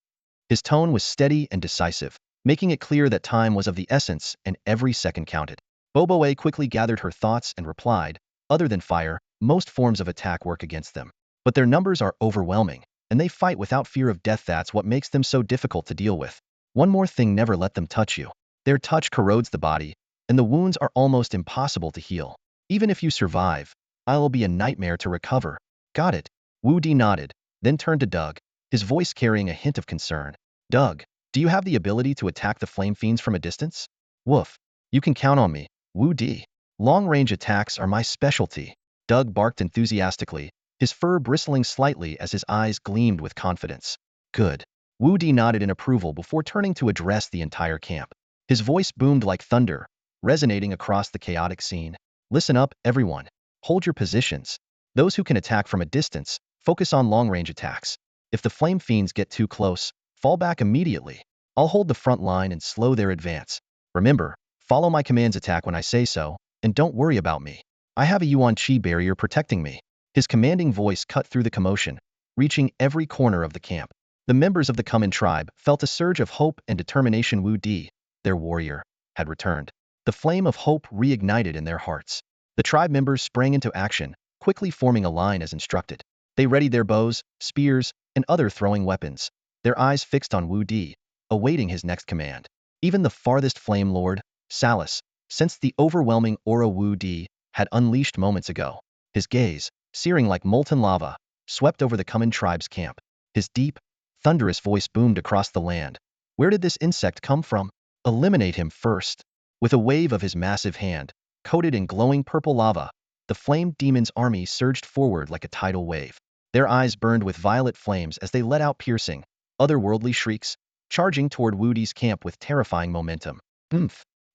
His tone was steady and decisive, making it clear that time was of the essence and every second counted. Boboe quickly gathered her thoughts and replied, other than fire, most forms of attack work against them. But their numbers are overwhelming, and they fight without fear of death. That's what makes them so difficult to deal with. One more thing, never let them touch you. Their touch corrodes the body, and the wounds are almost impossible to heal. Even if you survive, I'll be a nightmare to recover. Got it? Wudi nodded, then turned to Doug, his voice carrying a hint of concern. Doug, do you have the ability to attack the flame fiends from a distance? Woof. You can count on me, Wudi. Long-range attacks are my specialty. Doug barked enthusiastically, his fur bristling slightly as his eyes gleamed with confidence. Good. Wudi nodded in approval before turning to address the entire camp. His voice boomed like thunder, resonating across the chaotic scene. Listen up, everyone. Hold your positions. Those who can attack from a distance, focus on long-range attacks. If the flame fiends get too close, fall back immediately. I'll hold the front line and slow their advance. Remember, follow my commands, attack when I say so, and don't worry about me. I have a Yuan Qi barrier protecting me. His commanding voice cut through the commotion, reaching every corner of the camp. The members of the Common tribe felt a surge of hope and determination. Wudi, their warrior, had returned. The flame of hope reignited in their hearts. The tribe members sprang into action, quickly forming a line as instructed. They readied their bows, spears, and other throwing weapons, their eyes fixed on Wudi, awaiting his next command. Even the farthest flame lord, Salus, sensed the overwhelming aura Wudi had unleashed moments ago. His gaze, searing like molten lava, swept over the Common tribe's camp. His deep, thunderous voice boomed across the land. Where did this insect come from? Eliminate him first. With a wave of his massive hand, coated in glowing purple lava, the flame demon's army surged forward like a tidal wave. Their eyes burned with violet flames as they let out piercing, otherworldly shrieks, charging toward Wudi's camp with terrifying momentum.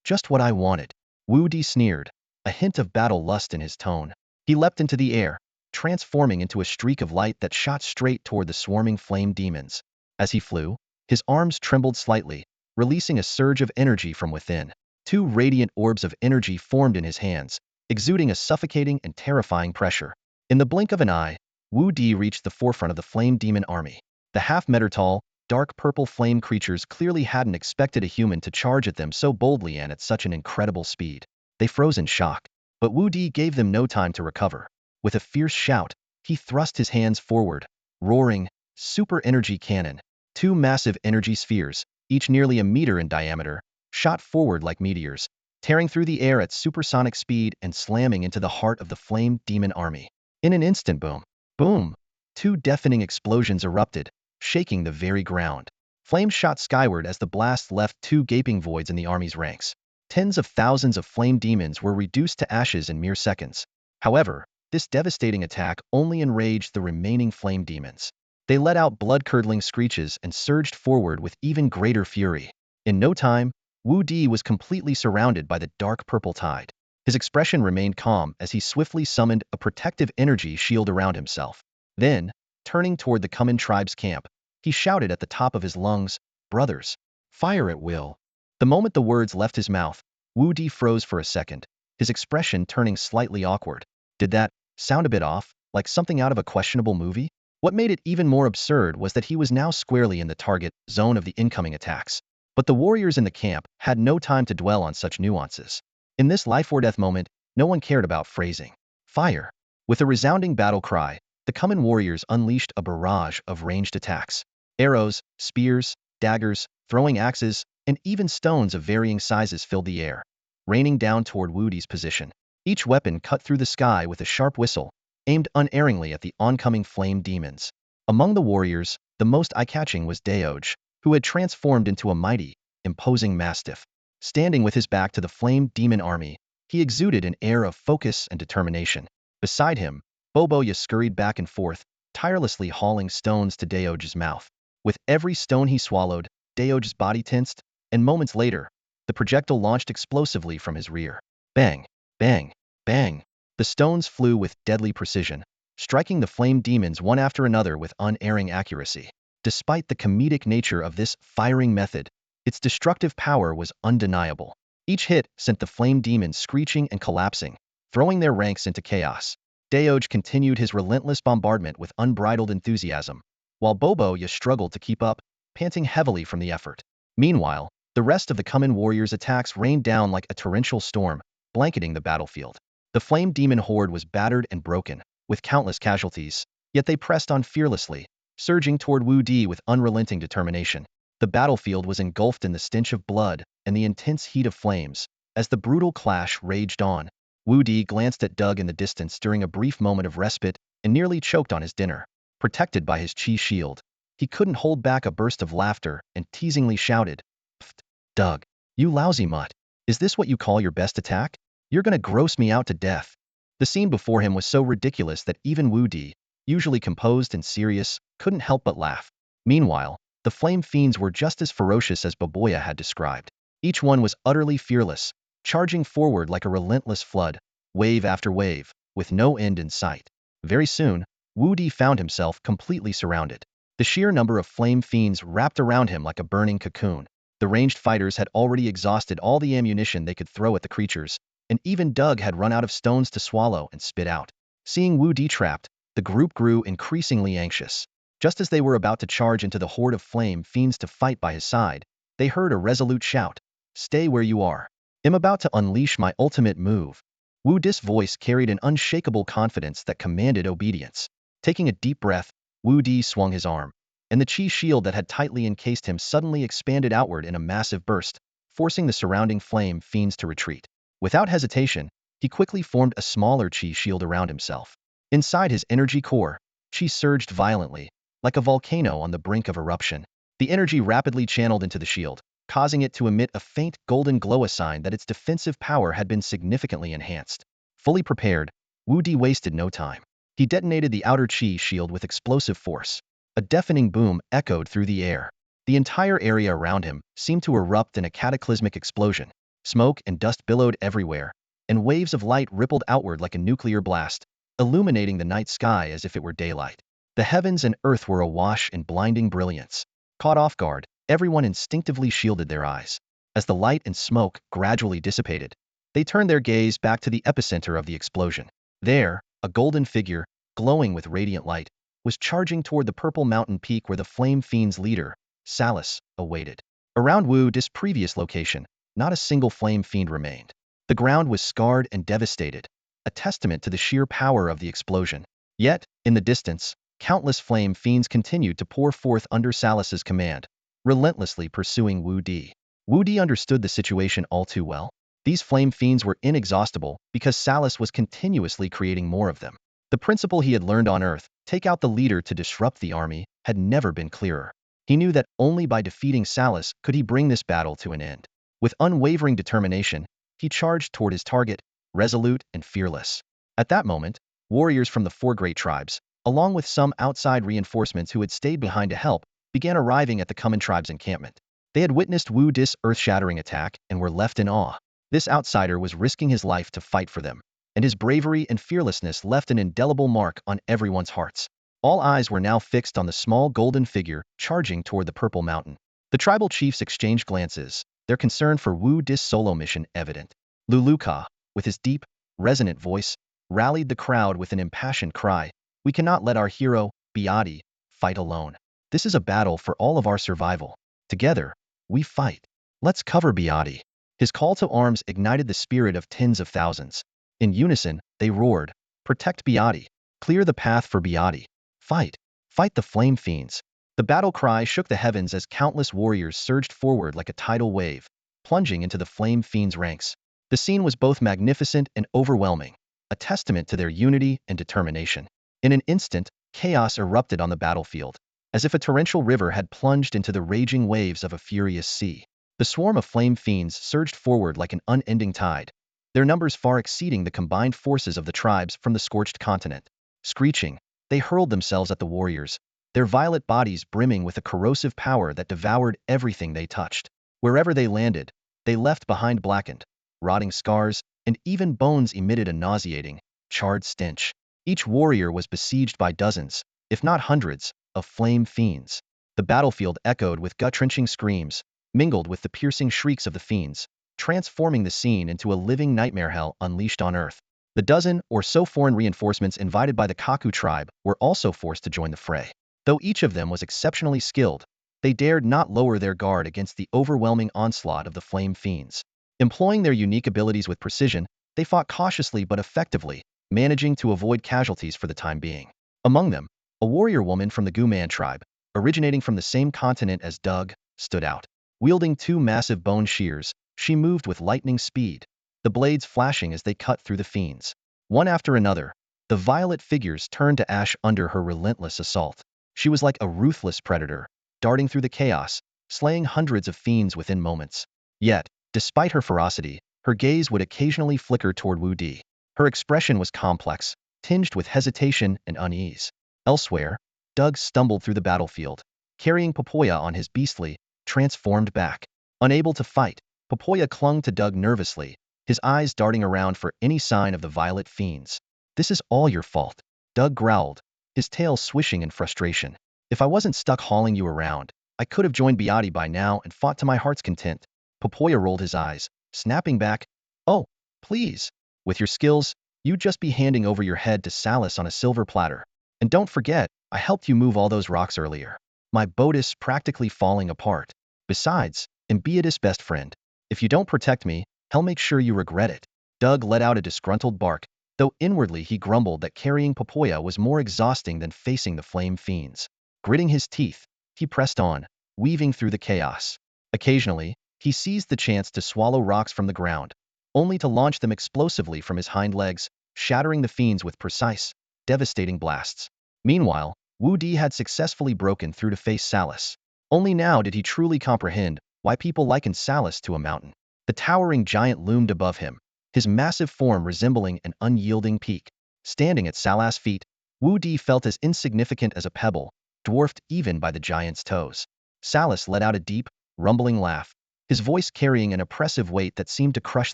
Just what I wanted. Wudi sneered, a hint of battle lust in his tone. He leapt into the air, transforming into a streak of light that shot straight toward the swarming flame demons. As he flew, his arms trembled slightly, releasing a surge of energy from within. Two radiant orbs of energy formed in his hands, exuding a suffocating and terrifying pressure. In the blink of an eye, Wudi reached the forefront of the flame demon army. The half-meter tall, dark purple flame creatures clearly hadn't expected a human to charge at them so boldly and at such an incredible speed. They froze in shock, but Wudi gave them no time to recover. With a fierce shout, he thrust his hands forward, roaring, super energy cannon. Two massive energy spheres, each nearly a meter in diameter, shot forward like meteors, tearing through the air at supersonic speed and slamming into the heart of the flame demon army. In an instant, boom, boom, two deafening explosions erupted, shaking the very ground. Flames shot skyward as the blast left two gaping voids in the army's ranks. Tens of thousands of flame demons were reduced to ashes in mere seconds. However, this devastating attack only enraged the remaining flame demons. They let out blood-curdling screeches and surged forward with even greater fury. In no time, Wudi was completely surrounded by the dark purple tide. His expression remained calm as he swiftly summoned a protective energy shield around himself. Then, turning toward the Common tribe's camp, he shouted at the top of his lungs, "Brothers, fire at will." The moment the words left his mouth, Wudi froze for a second, his expression turning slightly awkward. Did that sound a bit off, like something out of a questionable movie? What made it even more absurd was that he was now squarely in the target zone of the incoming attacks. But the warriors in the camp had no time to dwell on such nuances. In this life-or-death moment, no one cared about phrasing. Fire. With a resounding battle cry, the Common warriors unleashed a barrage of ranged attacks. Arrows, spears, daggers, throwing axes, and even stones of varying sizes filled the air, raining down toward Wudi's position. Each weapon cut through the sky with a sharp whistle, aimed unerringly at the oncoming flame demons. Among the warriors, the most eye-catching was Daoj, who had transformed into a mighty, imposing mastiff. Standing with his back to the flame demon army, he exuded an air of focus and determination. Beside him, Boboya scurried back and forth, tirelessly hauling stones to Daoj's mouth. With every stone he swallowed, Daoj's body tensed, and moments later, the projectile launched explosively from his rear. Bang, bang, bang. The stones flew with deadly precision, striking the flame demons one after another with unerring accuracy. Despite the comedic nature of this firing method, its destructive power was undeniable. Each hit sent the flame demons screeching and collapsing, throwing their ranks into chaos. Daoj continued his relentless bombardment with unbridled enthusiasm, while Boboya struggled to keep up, panting heavily from the effort. Meanwhile, the rest of the Kumin warriors' attacks rained down like a torrential storm, blanketing the battlefield. The flame demon horde was battered and broken, with countless casualties, yet they pressed on fearlessly, surging toward Wudi with unrelenting determination. The battlefield was engulfed in the stench of blood and the intense heat of flames. As the brutal clash raged on, Wudi glanced at Doug in the distance during a brief moment of respite and nearly choked on his dinner. Protected by his chi shield, he couldn't hold back a burst of laughter and teasingly shouted, "Pfft, Doug, you lousy mutt. Is this what you call your best attack? You're gonna gross me out to death." The scene before him was so ridiculous that even Wudi, usually composed and serious, couldn't help but laugh. Meanwhile, the flame fiends were just as ferocious as Baboya had described. Each one was utterly fearless, charging forward like a relentless flood, wave after wave, with no end in sight. Very soon, Wudi found himself completely surrounded. The sheer number of flame fiends wrapped around him like a burning cocoon. The ranged fighters had already exhausted all the ammunition they could throw at the creatures, and even Doug had run out of stones to swallow and spit out. Seeing Wudi trapped, the group grew increasingly anxious. Just as they were about to charge into the horde of flame fiends to fight by his side, they heard a resolute shout, "Stay where you are. I'm about to unleash my ultimate move." Wudi's voice carried an unshakable confidence that commanded obedience. Taking a deep breath, Wudi swung his arm, and the chi shield that had tightly encased him suddenly expanded outward in a massive burst, forcing the surrounding flame fiends to retreat. Without hesitation, he quickly formed a smaller chi shield around himself. Inside his energy core, chi surged violently, like a volcano on the brink of eruption. The energy rapidly channeled into the shield, causing it to emit a faint golden glow, a sign that its defensive power had been significantly enhanced. Fully prepared, Wudi wasted no time. He detonated the outer chi shield with explosive force. A deafening boom echoed through the air. The entire area around him seemed to erupt in a cataclysmic explosion. Smoke and dust billowed everywhere, and waves of light rippled outward like a nuclear blast, illuminating the night sky as if it were daylight. The heavens and earth were awash in blinding brilliance. Caught off guard, everyone instinctively shielded their eyes. As the light and smoke gradually dissipated, they turned their gaze back to the epicenter of the explosion. There, a golden figure, glowing with radiant light, was charging toward the purple mountain peak where the flame fiend's leader, Salus, awaited. Around Wudi's previous location, not a single flame fiend remained. The ground was scarred and devastated, a testament to the sheer power of the explosion. Yet, in the distance, countless flame fiends continued to pour forth under Salus's command, relentlessly pursuing Wudi. Wudi understood the situation all too well. These flame fiends were inexhaustible because Salus was continuously creating more of them. The principle he had learned on Earth, take out the leader to disrupt the army, had never been clearer. He knew that only by defeating Salus could he bring this battle to an end. With unwavering determination, he charged toward his target, resolute and fearless. At that moment, warriors from the four great tribes, along with some outside reinforcements who had stayed behind to help, began arriving at the Kumin tribe's encampment. They had witnessed Wudi's earth-shattering attack and were left in awe. This outsider was risking his life to fight for them, and his bravery and fearlessness left an indelible mark on everyone's hearts. All eyes were now fixed on the small golden figure charging toward the purple mountain. The tribal chiefs exchanged glances, their concern for Wudi's solo mission evident. Luluka, with his deep, resonant voice, rallied the crowd with an impassioned cry, "We cannot let our hero, Beauty, fight alone. This is a battle for all of our survival. Together, we fight. Let's cover Beauty." His call to arms ignited the spirit of tens of thousands. In unison, they roared, "Protect Beauty. Clear the path for Beauty. Fight. Fight the flame fiends." The battle cry shook the heavens as countless warriors surged forward like a tidal wave, plunging into the flame fiends' ranks. The scene was both magnificent and overwhelming, a testament to their unity and determination. In an instant, chaos erupted on the battlefield, as if a torrential river had plunged into the raging waves of a furious sea. The swarm of flame fiends surged forward like an unending tide, their numbers far exceeding the combined forces of the tribes from the scorched continent. Screeching, they hurled themselves at the warriors, their violet bodies brimming with a corrosive power that devoured everything they touched. Wherever they landed, they left behind blackened, rotting scars, and even bones emitted a nauseating, charred stench. Each warrior was besieged by dozens, if not hundreds, of flame fiends. The battlefield echoed with gut-wrenching screams, mingled with the piercing shrieks of the fiends, transforming the scene into a living nightmare hell unleashed on Earth. The dozen or so foreign reinforcements invited by the Kaku tribe were also forced to join the fray. Though each of them was exceptionally skilled, they dared not lower their guard against the overwhelming onslaught of the flame fiends. Employing their unique abilities with precision, they fought cautiously but effectively, managing to avoid casualties for the time being. Among them, a warrior woman from the Guman tribe, originating from the same continent as Doug, stood out. Wielding two massive bone shears, she moved with lightning speed, the blades flashing as they cut through the fiends. One after another, the violet figures turned to ash under her relentless assault. She was like a ruthless predator, darting through the chaos, slaying hundreds of fiends within moments. Yet, despite her ferocity, her gaze would occasionally flicker toward Wudi. Her expression was complex, tinged with hesitation and unease. Elsewhere, Doug stumbled through the battlefield, carrying Popoya on his beastly, transformed back. Unable to fight, Popoya clung to Doug nervously, his eyes darting around for any sign of the violet fiends. "This is all your fault," Doug growled, his tail swishing in frustration. "If I wasn't stuck hauling you around, I could have joined Beati by now and fought to my heart's content." Popoya rolled his eyes, snapping back, "Oh, please. With your skills, you'd just be handing over your head to Salus on a silver platter. And don't forget, I helped you move all those rocks earlier. My boat is practically falling apart. Besides, I'm Beatis' best friend. If you don't protect me, I'll make sure you regret it." Doug let out a disgruntled bark, though inwardly he grumbled that carrying Popoya was more exhausting than facing the flame fiends. Gritting his teeth, he pressed on, weaving through the chaos. Occasionally, he seized the chance to swallow rocks from the ground, only to launch them explosively from his hind legs, shattering the fiends with precise, devastating blasts. Meanwhile, Wudi had successfully broken through to face Salus. Only now did he truly comprehend why people likened Salus to a mountain. The towering giant loomed above him, his massive form resembling an unyielding peak. Standing at Salus' feet, Wudi felt as insignificant as a pebble, dwarfed even by the giant's toes. Salus let out a deep, rumbling laugh, his voice carrying an oppressive weight that seemed to crush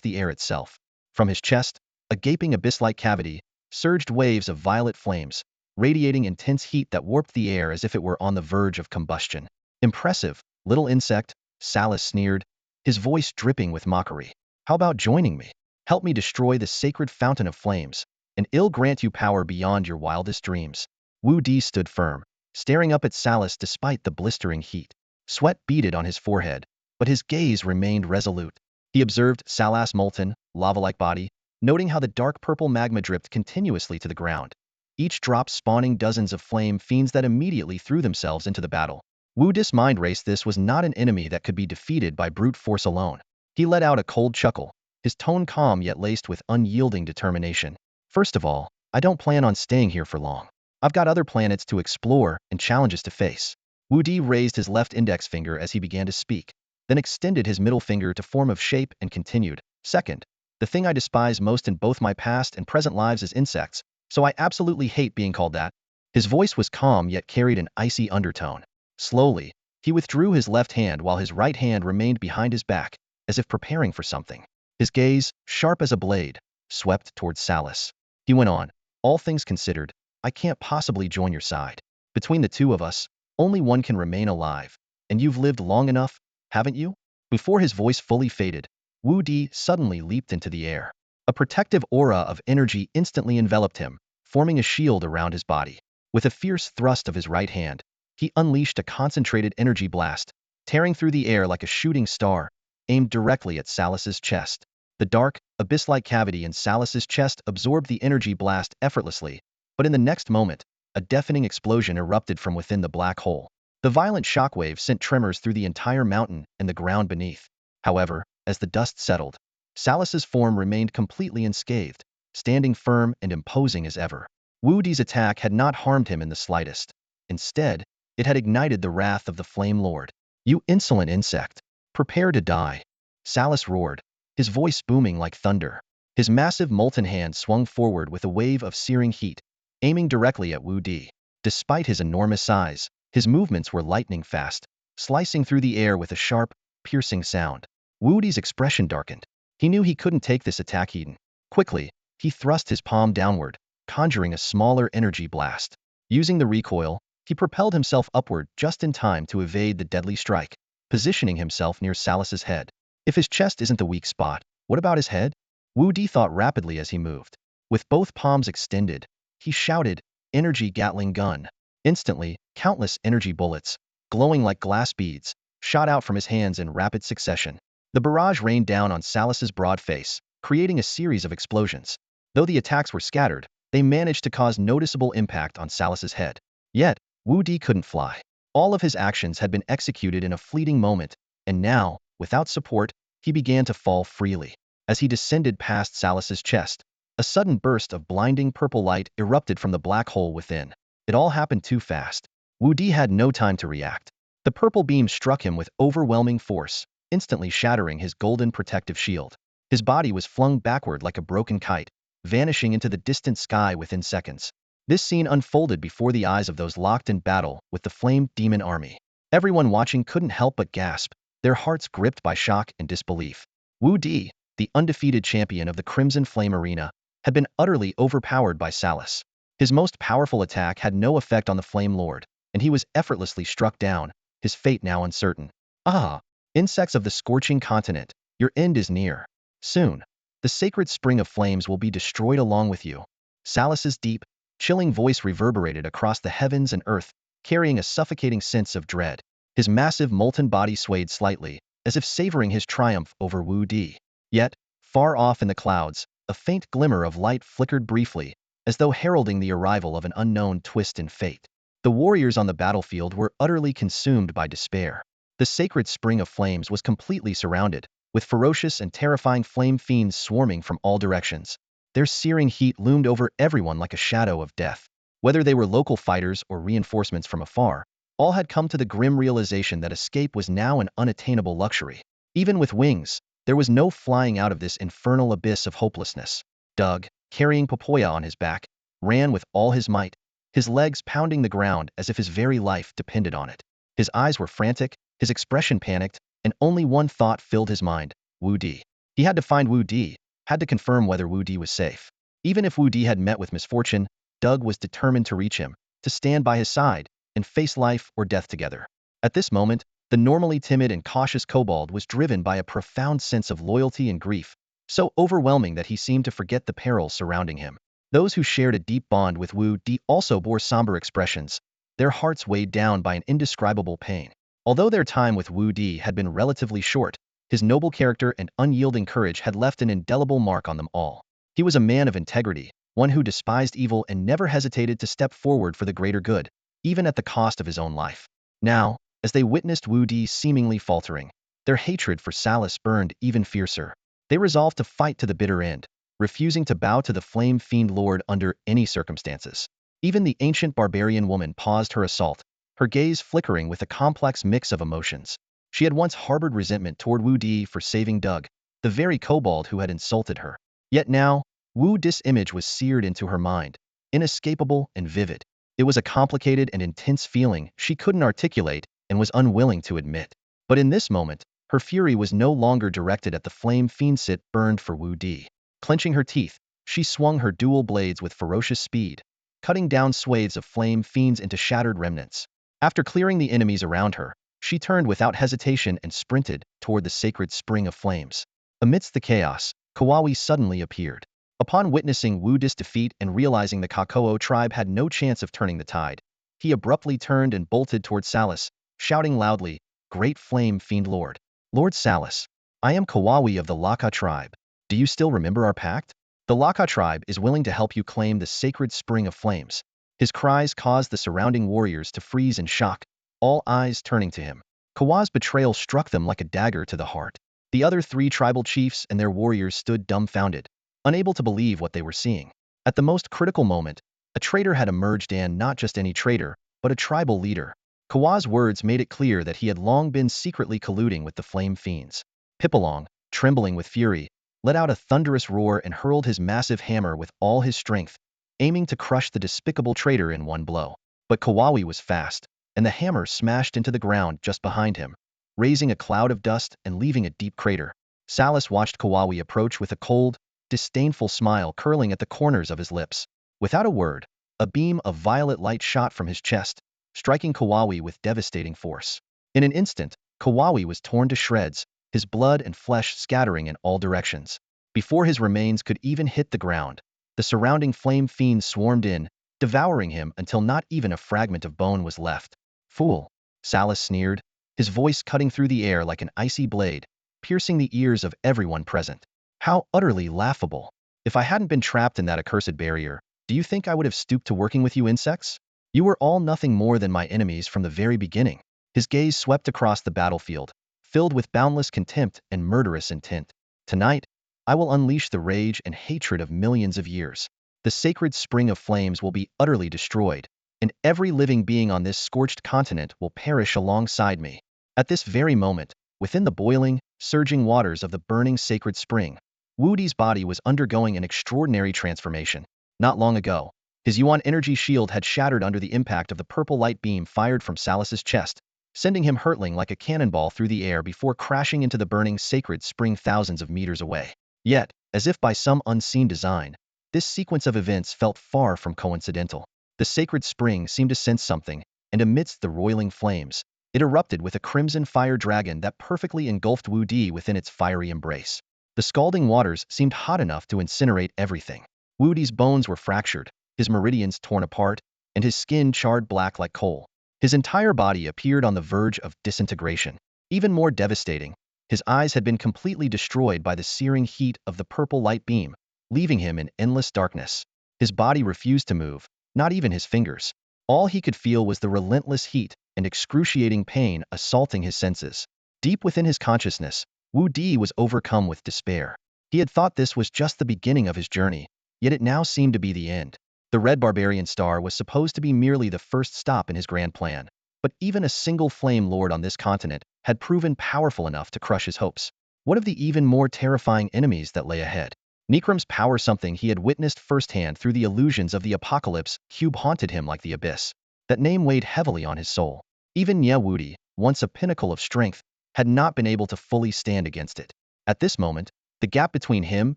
the air itself. From his chest, a gaping abyss-like cavity, surged waves of violet flames, radiating intense heat that warped the air as if it were on the verge of combustion. "Impressive, little insect," Salus sneered, his voice dripping with mockery. "How about joining me? Help me destroy this sacred fountain of flames, and I'll grant you power beyond your wildest dreams." Wudi stood firm, staring up at Salus despite the blistering heat. Sweat beaded on his forehead, but his gaze remained resolute. He observed Salus' molten, lava-like body, noting how the dark purple magma dripped continuously to the ground, each drop spawning dozens of flame fiends that immediately threw themselves into the battle. Wudi's mind raced. This was not an enemy that could be defeated by brute force alone. He let out a cold chuckle, his tone calm yet laced with unyielding determination. "First of all, I don't plan on staying here for long. I've got other planets to explore and challenges to face." Wudi raised his left index finger as he began to speak, then extended his middle finger to form of shape and continued. "Second, the thing I despise most in both my past and present lives is insects, so I absolutely hate being called that." His voice was calm yet carried an icy undertone. Slowly, he withdrew his left hand while his right hand remained behind his back, as if preparing for something. His gaze, sharp as a blade, swept towards Salus. He went on, "All things considered, I can't possibly join your side. Between the two of us, only one can remain alive, and you've lived long enough, haven't you?" Before his voice fully faded, Wudi suddenly leaped into the air. A protective aura of energy instantly enveloped him, forming a shield around his body. With a fierce thrust of his right hand, he unleashed a concentrated energy blast, tearing through the air like a shooting star, aimed directly at Salus's chest. The dark, abyss-like cavity in Salus's chest absorbed the energy blast effortlessly, but in the next moment, a deafening explosion erupted from within the black hole. The violent shockwave sent tremors through the entire mountain and the ground beneath. However, as the dust settled, Salus's form remained completely unscathed, standing firm and imposing as ever. Wudi's attack had not harmed him in the slightest. Instead, it had ignited the wrath of the Flame Lord. "You insolent insect! Prepare to die!" Salus roared, his voice booming like thunder. His massive molten hand swung forward with a wave of searing heat, aiming directly at Wudi. Despite his enormous size, his movements were lightning fast, slicing through the air with a sharp, piercing sound. Wudi's expression darkened. He knew he couldn't take this attack heat. Quickly, he thrust his palm downward, conjuring a smaller energy blast. Using the recoil, he propelled himself upward just in time to evade the deadly strike, positioning himself near Salas's head. If his chest isn't the weak spot, what about his head? Wudi thought rapidly as he moved. With both palms extended, he shouted, "Energy Gatling gun." Instantly, countless energy bullets, glowing like glass beads, shot out from his hands in rapid succession. The barrage rained down on Salas's broad face, creating a series of explosions. Though the attacks were scattered, they managed to cause noticeable impact on Salas's head. Yet, Wudi couldn't fly. All of his actions had been executed in a fleeting moment, and now, without support, he began to fall freely. As he descended past Salas's chest, a sudden burst of blinding purple light erupted from the black hole within. It all happened too fast. Wudi had no time to react. The purple beam struck him with overwhelming force, instantly shattering his golden protective shield. His body was flung backward like a broken kite, vanishing into the distant sky within seconds. This scene unfolded before the eyes of those locked in battle with the Flame Demon Army. Everyone watching couldn't help but gasp, their hearts gripped by shock and disbelief. Wudi, the undefeated champion of the Crimson Flame Arena, had been utterly overpowered by Salas. His most powerful attack had no effect on the Flame Lord, and he was effortlessly struck down, his fate now uncertain. Ah! Insects of the scorching continent, your end is near. Soon, the sacred spring of flames will be destroyed along with you. Salas's deep, chilling voice reverberated across the heavens and earth, carrying a suffocating sense of dread. His massive molten body swayed slightly, as if savoring his triumph over Wudi. Yet, far off in the clouds, a faint glimmer of light flickered briefly, as though heralding the arrival of an unknown twist in fate. The warriors on the battlefield were utterly consumed by despair. The sacred spring of flames was completely surrounded, with ferocious and terrifying flame fiends swarming from all directions. Their searing heat loomed over everyone like a shadow of death. Whether they were local fighters or reinforcements from afar, all had come to the grim realization that escape was now an unattainable luxury. Even with wings, there was no flying out of this infernal abyss of hopelessness. Doug, carrying Popoya on his back, ran with all his might, his legs pounding the ground as if his very life depended on it. His eyes were frantic, his expression panicked, and only one thought filled his mind: Wudi. He had to find Wudi, had to confirm whether Wudi was safe. Even if Wudi had met with misfortune, Doug was determined to reach him, to stand by his side, and face life or death together. At this moment, the normally timid and cautious kobold was driven by a profound sense of loyalty and grief, so overwhelming that he seemed to forget the perils surrounding him. Those who shared a deep bond with Wudi also bore somber expressions, their hearts weighed down by an indescribable pain. Although their time with Wudi had been relatively short, his noble character and unyielding courage had left an indelible mark on them all. He was a man of integrity, one who despised evil and never hesitated to step forward for the greater good, even at the cost of his own life. Now, as they witnessed Wudi seemingly faltering, their hatred for Salas burned even fiercer. They resolved to fight to the bitter end, refusing to bow to the Flame Fiend Lord under any circumstances. Even the ancient barbarian woman paused her assault, her gaze flickering with a complex mix of emotions. She had once harbored resentment toward Wudi for saving Doug, the very kobold who had insulted her. Yet now, Wudi's image was seared into her mind, inescapable and vivid. It was a complicated and intense feeling she couldn't articulate and was unwilling to admit. But in this moment, her fury was no longer directed at the flame fiendsit burned for Wudi. Clenching her teeth, she swung her dual blades with ferocious speed, cutting down swathes of flame fiends into shattered remnants. After clearing the enemies around her, she turned without hesitation and sprinted toward the sacred spring of flames. Amidst the chaos, Kawawi suddenly appeared. Upon witnessing Wudi's defeat and realizing the Kakoo tribe had no chance of turning the tide, he abruptly turned and bolted toward Salas, shouting loudly, "Great Flame Fiend Lord! Lord Salas, I am Kawawi of the Laka tribe. Do you still remember our pact? The Laka tribe is willing to help you claim the sacred spring of flames." His cries caused the surrounding warriors to freeze in shock, all eyes turning to him. Kawa's betrayal struck them like a dagger to the heart. The other three tribal chiefs and their warriors stood dumbfounded, unable to believe what they were seeing. At the most critical moment, a traitor had emerged, and not just any traitor, but a tribal leader. Kawa's words made it clear that he had long been secretly colluding with the flame fiends. Pipalong, trembling with fury, let out a thunderous roar and hurled his massive hammer with all his strength, aiming to crush the despicable traitor in one blow. But Kawawi was fast, and the hammer smashed into the ground just behind him. raising a cloud of dust and leaving a deep crater. Salas watched Kawawi approach with a cold, disdainful smile curling at the corners of his lips. Without a word, a beam of violet light shot from his chest, striking Kawawi with devastating force. In an instant, Kawawi was torn to shreds, his blood and flesh scattering in all directions. Before his remains could even hit the ground, the surrounding flame fiends swarmed in, devouring him until not even a fragment of bone was left. Fool! Salas sneered, his voice cutting through the air like an icy blade, piercing the ears of everyone present. How utterly laughable! If I hadn't been trapped in that accursed barrier, do you think I would have stooped to working with you insects? You were all nothing more than my enemies from the very beginning. His gaze swept across the battlefield, filled with boundless contempt and murderous intent. Tonight, I will unleash the rage and hatred of millions of years. The sacred spring of flames will be utterly destroyed, and every living being on this scorched continent will perish alongside me. At this very moment, within the boiling, surging waters of the burning sacred spring, Wudi's body was undergoing an extraordinary transformation. Not long ago, his Yuan energy shield had shattered under the impact of the purple light beam fired from Salas's chest, sending him hurtling like a cannonball through the air before crashing into the burning sacred spring thousands of meters away. Yet, as if by some unseen design, this sequence of events felt far from coincidental. The sacred spring seemed to sense something, and amidst the roiling flames, it erupted with a crimson fire dragon that perfectly engulfed Wudi within its fiery embrace. The scalding waters seemed hot enough to incinerate everything. Wudi's bones were fractured, his meridians torn apart, and his skin charred black like coal. His entire body appeared on the verge of disintegration. Even more devastating, his eyes had been completely destroyed by the searing heat of the purple light beam, leaving him in endless darkness. His body refused to move, not even his fingers. All he could feel was the relentless heat and excruciating pain assaulting his senses. Deep within his consciousness, Wudi was overcome with despair. He had thought this was just the beginning of his journey, yet it now seemed to be the end. The Red Barbarian Star was supposed to be merely the first stop in his grand plan, but even a single flame lord on this continent had proven powerful enough to crush his hopes. What of the even more terrifying enemies that lay ahead? Nikram's power, something he had witnessed firsthand through the illusions of the apocalypse cube, haunted him like the abyss. That name weighed heavily on his soul. Even Nie Wudi, once a pinnacle of strength, had not been able to fully stand against it. At this moment, the gap between him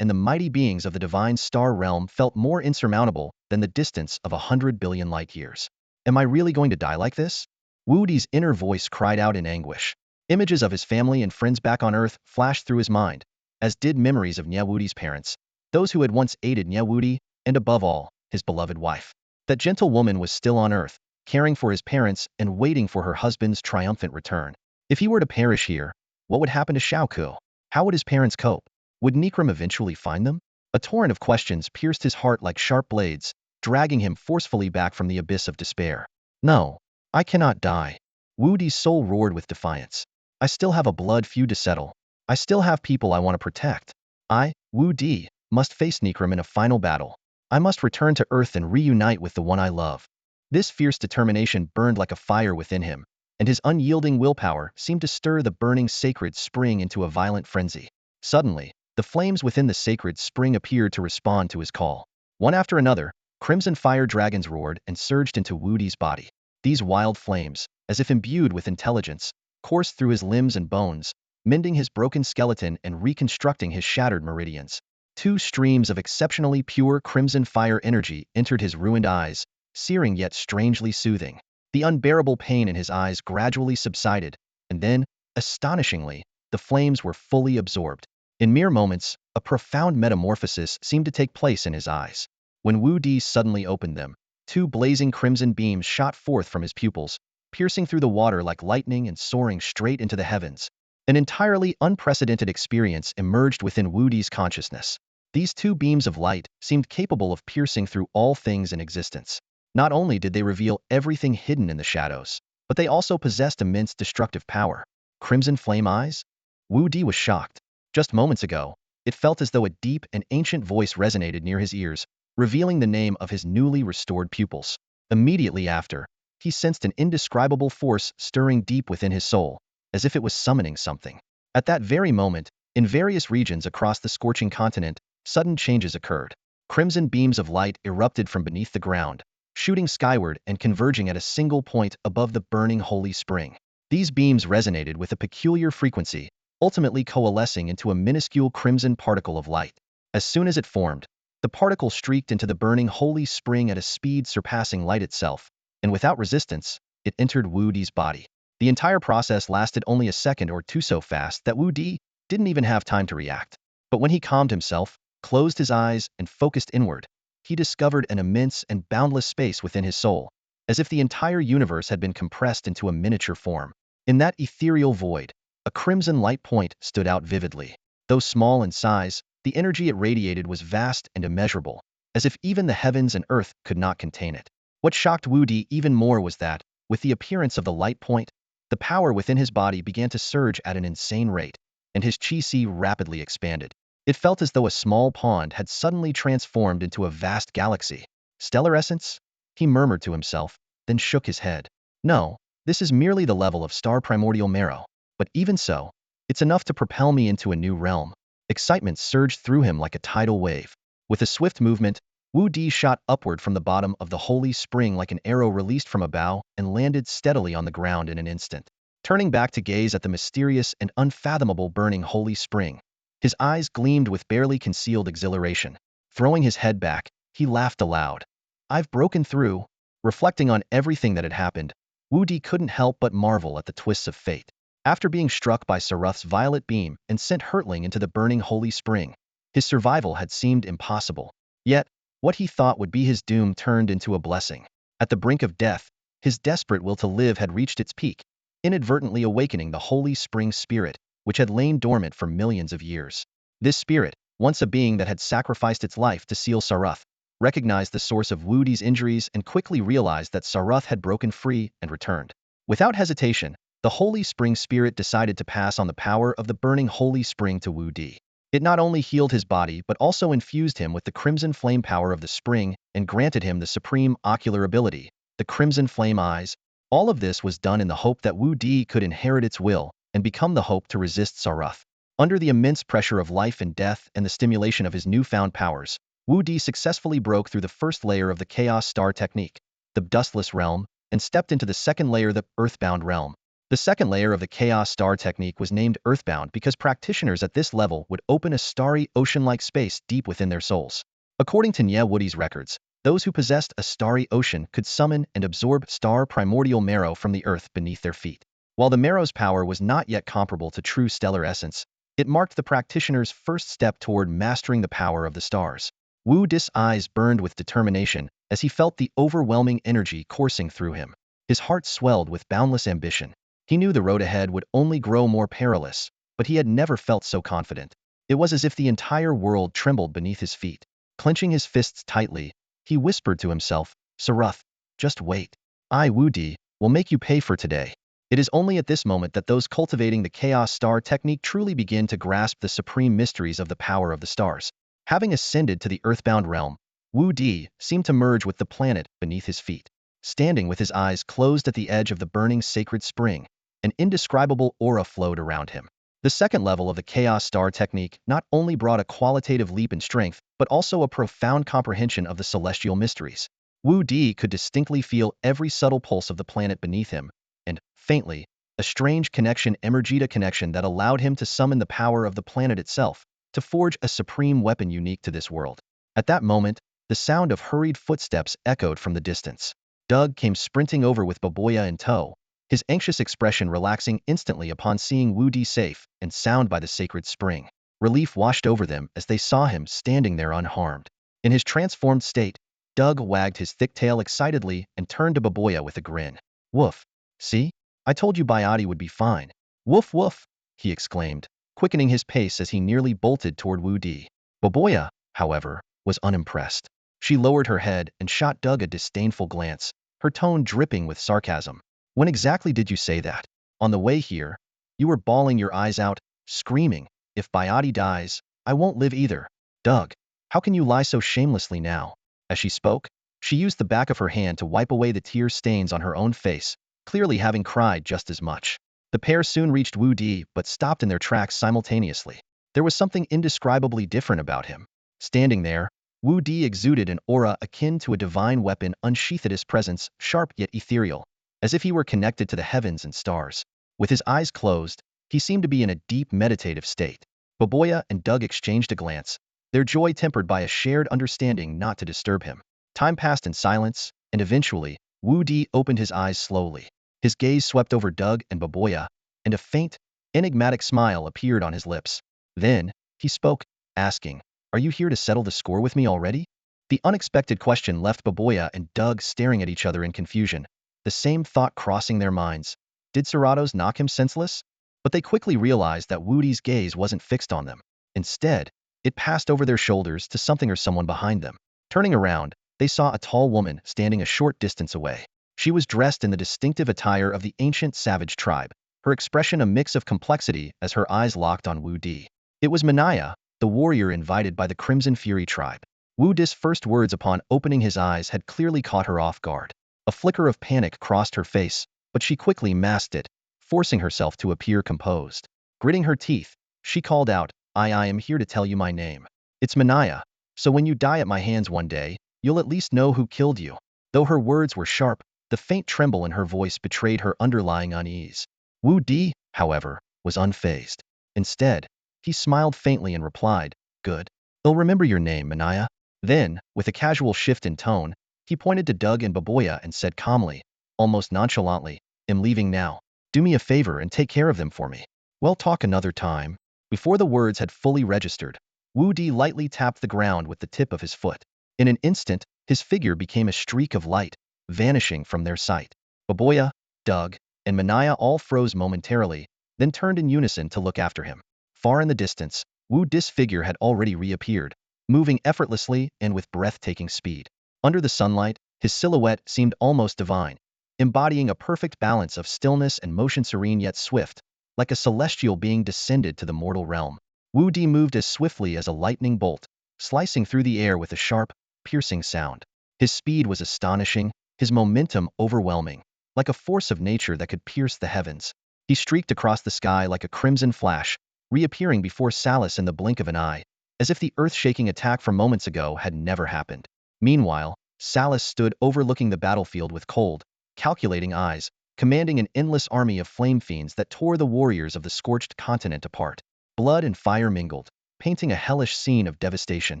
and the mighty beings of the divine star realm felt more insurmountable than the distance of 100 billion light years. Am I really going to die like this? Wudi's inner voice cried out in anguish. Images of his family and friends back on Earth flashed through his mind, as did memories of Nie Wudi's parents, those who had once aided Nie Wudi, and above all, his beloved wife. That gentle woman was still on Earth, caring for his parents and waiting for her husband's triumphant return. If he were to perish here, what would happen to Xiaoku? How would his parents cope? Would Nikram eventually find them? A torrent of questions pierced his heart like sharp blades, dragging him forcefully back from the abyss of despair. No, I cannot die. Wudi's soul roared with defiance. I still have a blood feud to settle. I still have people I want to protect. I, Wudi, must face Nikram in a final battle. I must return to Earth and reunite with the one I love. This fierce determination burned like a fire within him, and his unyielding willpower seemed to stir the burning sacred spring into a violent frenzy. Suddenly, the flames within the sacred spring appeared to respond to his call. One after another, crimson fire dragons roared and surged into Wudi's body. These wild flames, as if imbued with intelligence, coursed through his limbs and bones, mending his broken skeleton and reconstructing his shattered meridians. Two streams of exceptionally pure crimson fire energy entered his ruined eyes, searing yet strangely soothing. The unbearable pain in his eyes gradually subsided, and then, astonishingly, the flames were fully absorbed. In mere moments, a profound metamorphosis seemed to take place in his eyes. When Wudi suddenly opened them, two blazing crimson beams shot forth from his pupils, piercing through the water like lightning and soaring straight into the heavens. An entirely unprecedented experience emerged within Wudi's consciousness. These two beams of light seemed capable of piercing through all things in existence. Not only did they reveal everything hidden in the shadows, but they also possessed immense destructive power. Crimson flame eyes? Wudi was shocked. Just moments ago, it felt as though a deep and ancient voice resonated near his ears, revealing the name of his newly restored pupils. Immediately after, he sensed an indescribable force stirring deep within his soul, as if it was summoning something. At that very moment, in various regions across the scorching continent, sudden changes occurred. Crimson beams of light erupted from beneath the ground, shooting skyward and converging at a single point above the burning holy spring. These beams resonated with a peculiar frequency, ultimately coalescing into a minuscule crimson particle of light. As soon as it formed, the particle streaked into the burning holy spring at a speed surpassing light itself, and without resistance, it entered Wu Di's body. The entire process lasted only a second or two, so fast that Wu Di didn't even have time to react. But when he calmed himself, closed his eyes, and focused inward, he discovered an immense and boundless space within his soul, as if the entire universe had been compressed into a miniature form. In that ethereal void, a crimson light point stood out vividly. Though small in size, the energy it radiated was vast and immeasurable, as if even the heavens and earth could not contain it. What shocked Wu Di even more was that, with the appearance of the light point, the power within his body began to surge at an insane rate, and his chi rapidly expanded. It felt as though a small pond had suddenly transformed into a vast galaxy. Stellar essence? He murmured to himself, then shook his head. No, this is merely the level of star primordial marrow. But even so, it's enough to propel me into a new realm. Excitement surged through him like a tidal wave. With a swift movement, Wu Di shot upward from the bottom of the holy spring like an arrow released from a bow and landed steadily on the ground in an instant. Turning back to gaze at the mysterious and unfathomable burning holy spring, his eyes gleamed with barely concealed exhilaration. Throwing his head back, he laughed aloud. I've broken through. Reflecting on everything that had happened, Wu Di couldn't help but marvel at the twists of fate. After being struck by Saruth's violet beam and sent hurtling into the burning holy spring, his survival had seemed impossible. Yet, what he thought would be his doom turned into a blessing. At the brink of death, his desperate will to live had reached its peak, inadvertently awakening the holy spring spirit, which had lain dormant for millions of years. This spirit, once a being that had sacrificed its life to seal Saruth, recognized the source of Wu Di's injuries and quickly realized that Saruth had broken free and returned. Without hesitation, the holy spring spirit decided to pass on the power of the burning holy spring to Wu Di. It not only healed his body but also infused him with the crimson flame power of the spring and granted him the supreme ocular ability, the crimson flame eyes. All of this was done in the hope that Wu Di could inherit its will and become the hope to resist Saruth. Under the immense pressure of life and death and the stimulation of his newfound powers, Wu Di successfully broke through the first layer of the Chaos Star technique, the dustless realm, and stepped into the second layer, the earthbound realm. The second layer of the Chaos Star technique was named Earthbound because practitioners at this level would open a starry, ocean-like space deep within their souls. According to Nie Wudi's records, those who possessed a starry ocean could summon and absorb star primordial marrow from the earth beneath their feet. While the marrow's power was not yet comparable to true stellar essence, it marked the practitioner's first step toward mastering the power of the stars. Wu Di's eyes burned with determination as he felt the overwhelming energy coursing through him. His heart swelled with boundless ambition. He knew the road ahead would only grow more perilous, but he had never felt so confident. It was as if the entire world trembled beneath his feet. Clenching his fists tightly, he whispered to himself, Saruth, just wait. I, Wu Di, will make you pay for today. It is only at this moment that those cultivating the Chaos Star technique truly begin to grasp the supreme mysteries of the power of the stars. Having ascended to the earthbound realm, Wu Di seemed to merge with the planet beneath his feet. Standing with his eyes closed at the edge of the burning sacred spring, an indescribable aura flowed around him. The second level of the Chaos Star technique not only brought a qualitative leap in strength, but also a profound comprehension of the celestial mysteries. Wu Di could distinctly feel every subtle pulse of the planet beneath him, and, faintly, a strange connection emerged, a connection that allowed him to summon the power of the planet itself, to forge a supreme weapon unique to this world. At that moment, the sound of hurried footsteps echoed from the distance. Doug came sprinting over with Baboya in tow, his anxious expression relaxing instantly upon seeing Wu Di safe and sound by the sacred spring. Relief washed over them as they saw him standing there unharmed. In his transformed state, Doug wagged his thick tail excitedly and turned to Baboya with a grin. Woof. See? I told you Bayati would be fine. Woof woof, he exclaimed, quickening his pace as he nearly bolted toward Wu Di. Baboya, however, was unimpressed. She lowered her head and shot Doug a disdainful glance, her tone dripping with sarcasm. When exactly did you say that? On the way here, you were bawling your eyes out, screaming, if Bayati dies, I won't live either. Doug, how can you lie so shamelessly now? As she spoke, she used the back of her hand to wipe away the tear stains on her own face, clearly having cried just as much. The pair soon reached Wu Di but stopped in their tracks simultaneously. There was something indescribably different about him. Standing there, Wu Di exuded an aura akin to a divine weapon unsheathed, his presence sharp yet ethereal, as if he were connected to the heavens and stars. With his eyes closed, he seemed to be in a deep meditative state. Baboya and Doug exchanged a glance, their joy tempered by a shared understanding not to disturb him. Time passed in silence, and eventually, Wudi opened his eyes slowly. His gaze swept over Doug and Baboya, and a faint, enigmatic smile appeared on his lips. Then, he spoke, asking, "Are you here to settle the score with me already?" The unexpected question left Baboya and Doug staring at each other in confusion, the same thought crossing their minds. Did Serratos knock him senseless? But they quickly realized that Wudi's gaze wasn't fixed on them. Instead, it passed over their shoulders to something or someone behind them. Turning around, they saw a tall woman standing a short distance away. She was dressed in the distinctive attire of the ancient savage tribe, her expression a mix of complexity as her eyes locked on Wudi. It was Manaya, the warrior invited by the Crimson Fury tribe. Wudi's first words upon opening his eyes had clearly caught her off guard. A flicker of panic crossed her face, but she quickly masked it, forcing herself to appear composed. Gritting her teeth, she called out, I am here to tell you my name. It's Manaya, so when you die at my hands one day, you'll at least know who killed you." Though her words were sharp, the faint tremble in her voice betrayed her underlying unease. Wu Di, however, was unfazed. Instead, he smiled faintly and replied, "Good. They'll remember your name, Manaya." Then, with a casual shift in tone, he pointed to Doug and Baboya and said calmly, almost nonchalantly, "I'm leaving now. Do me a favor and take care of them for me. We'll talk another time." Before the words had fully registered, Wu Di lightly tapped the ground with the tip of his foot. In an instant, his figure became a streak of light, vanishing from their sight. Baboya, Doug, and Manaya all froze momentarily, then turned in unison to look after him. Far in the distance, Wu Di's figure had already reappeared, moving effortlessly and with breathtaking speed. Under the sunlight, his silhouette seemed almost divine, embodying a perfect balance of stillness and motion serene yet swift, like a celestial being descended to the mortal realm. Wu Di moved as swiftly as a lightning bolt, slicing through the air with a sharp, piercing sound. His speed was astonishing, his momentum overwhelming, like a force of nature that could pierce the heavens. He streaked across the sky like a crimson flash, reappearing before Salas in the blink of an eye, as if the earth-shaking attack from moments ago had never happened. Meanwhile, Salas stood overlooking the battlefield with cold, calculating eyes, commanding an endless army of flame fiends that tore the warriors of the scorched continent apart. Blood and fire mingled, painting a hellish scene of devastation.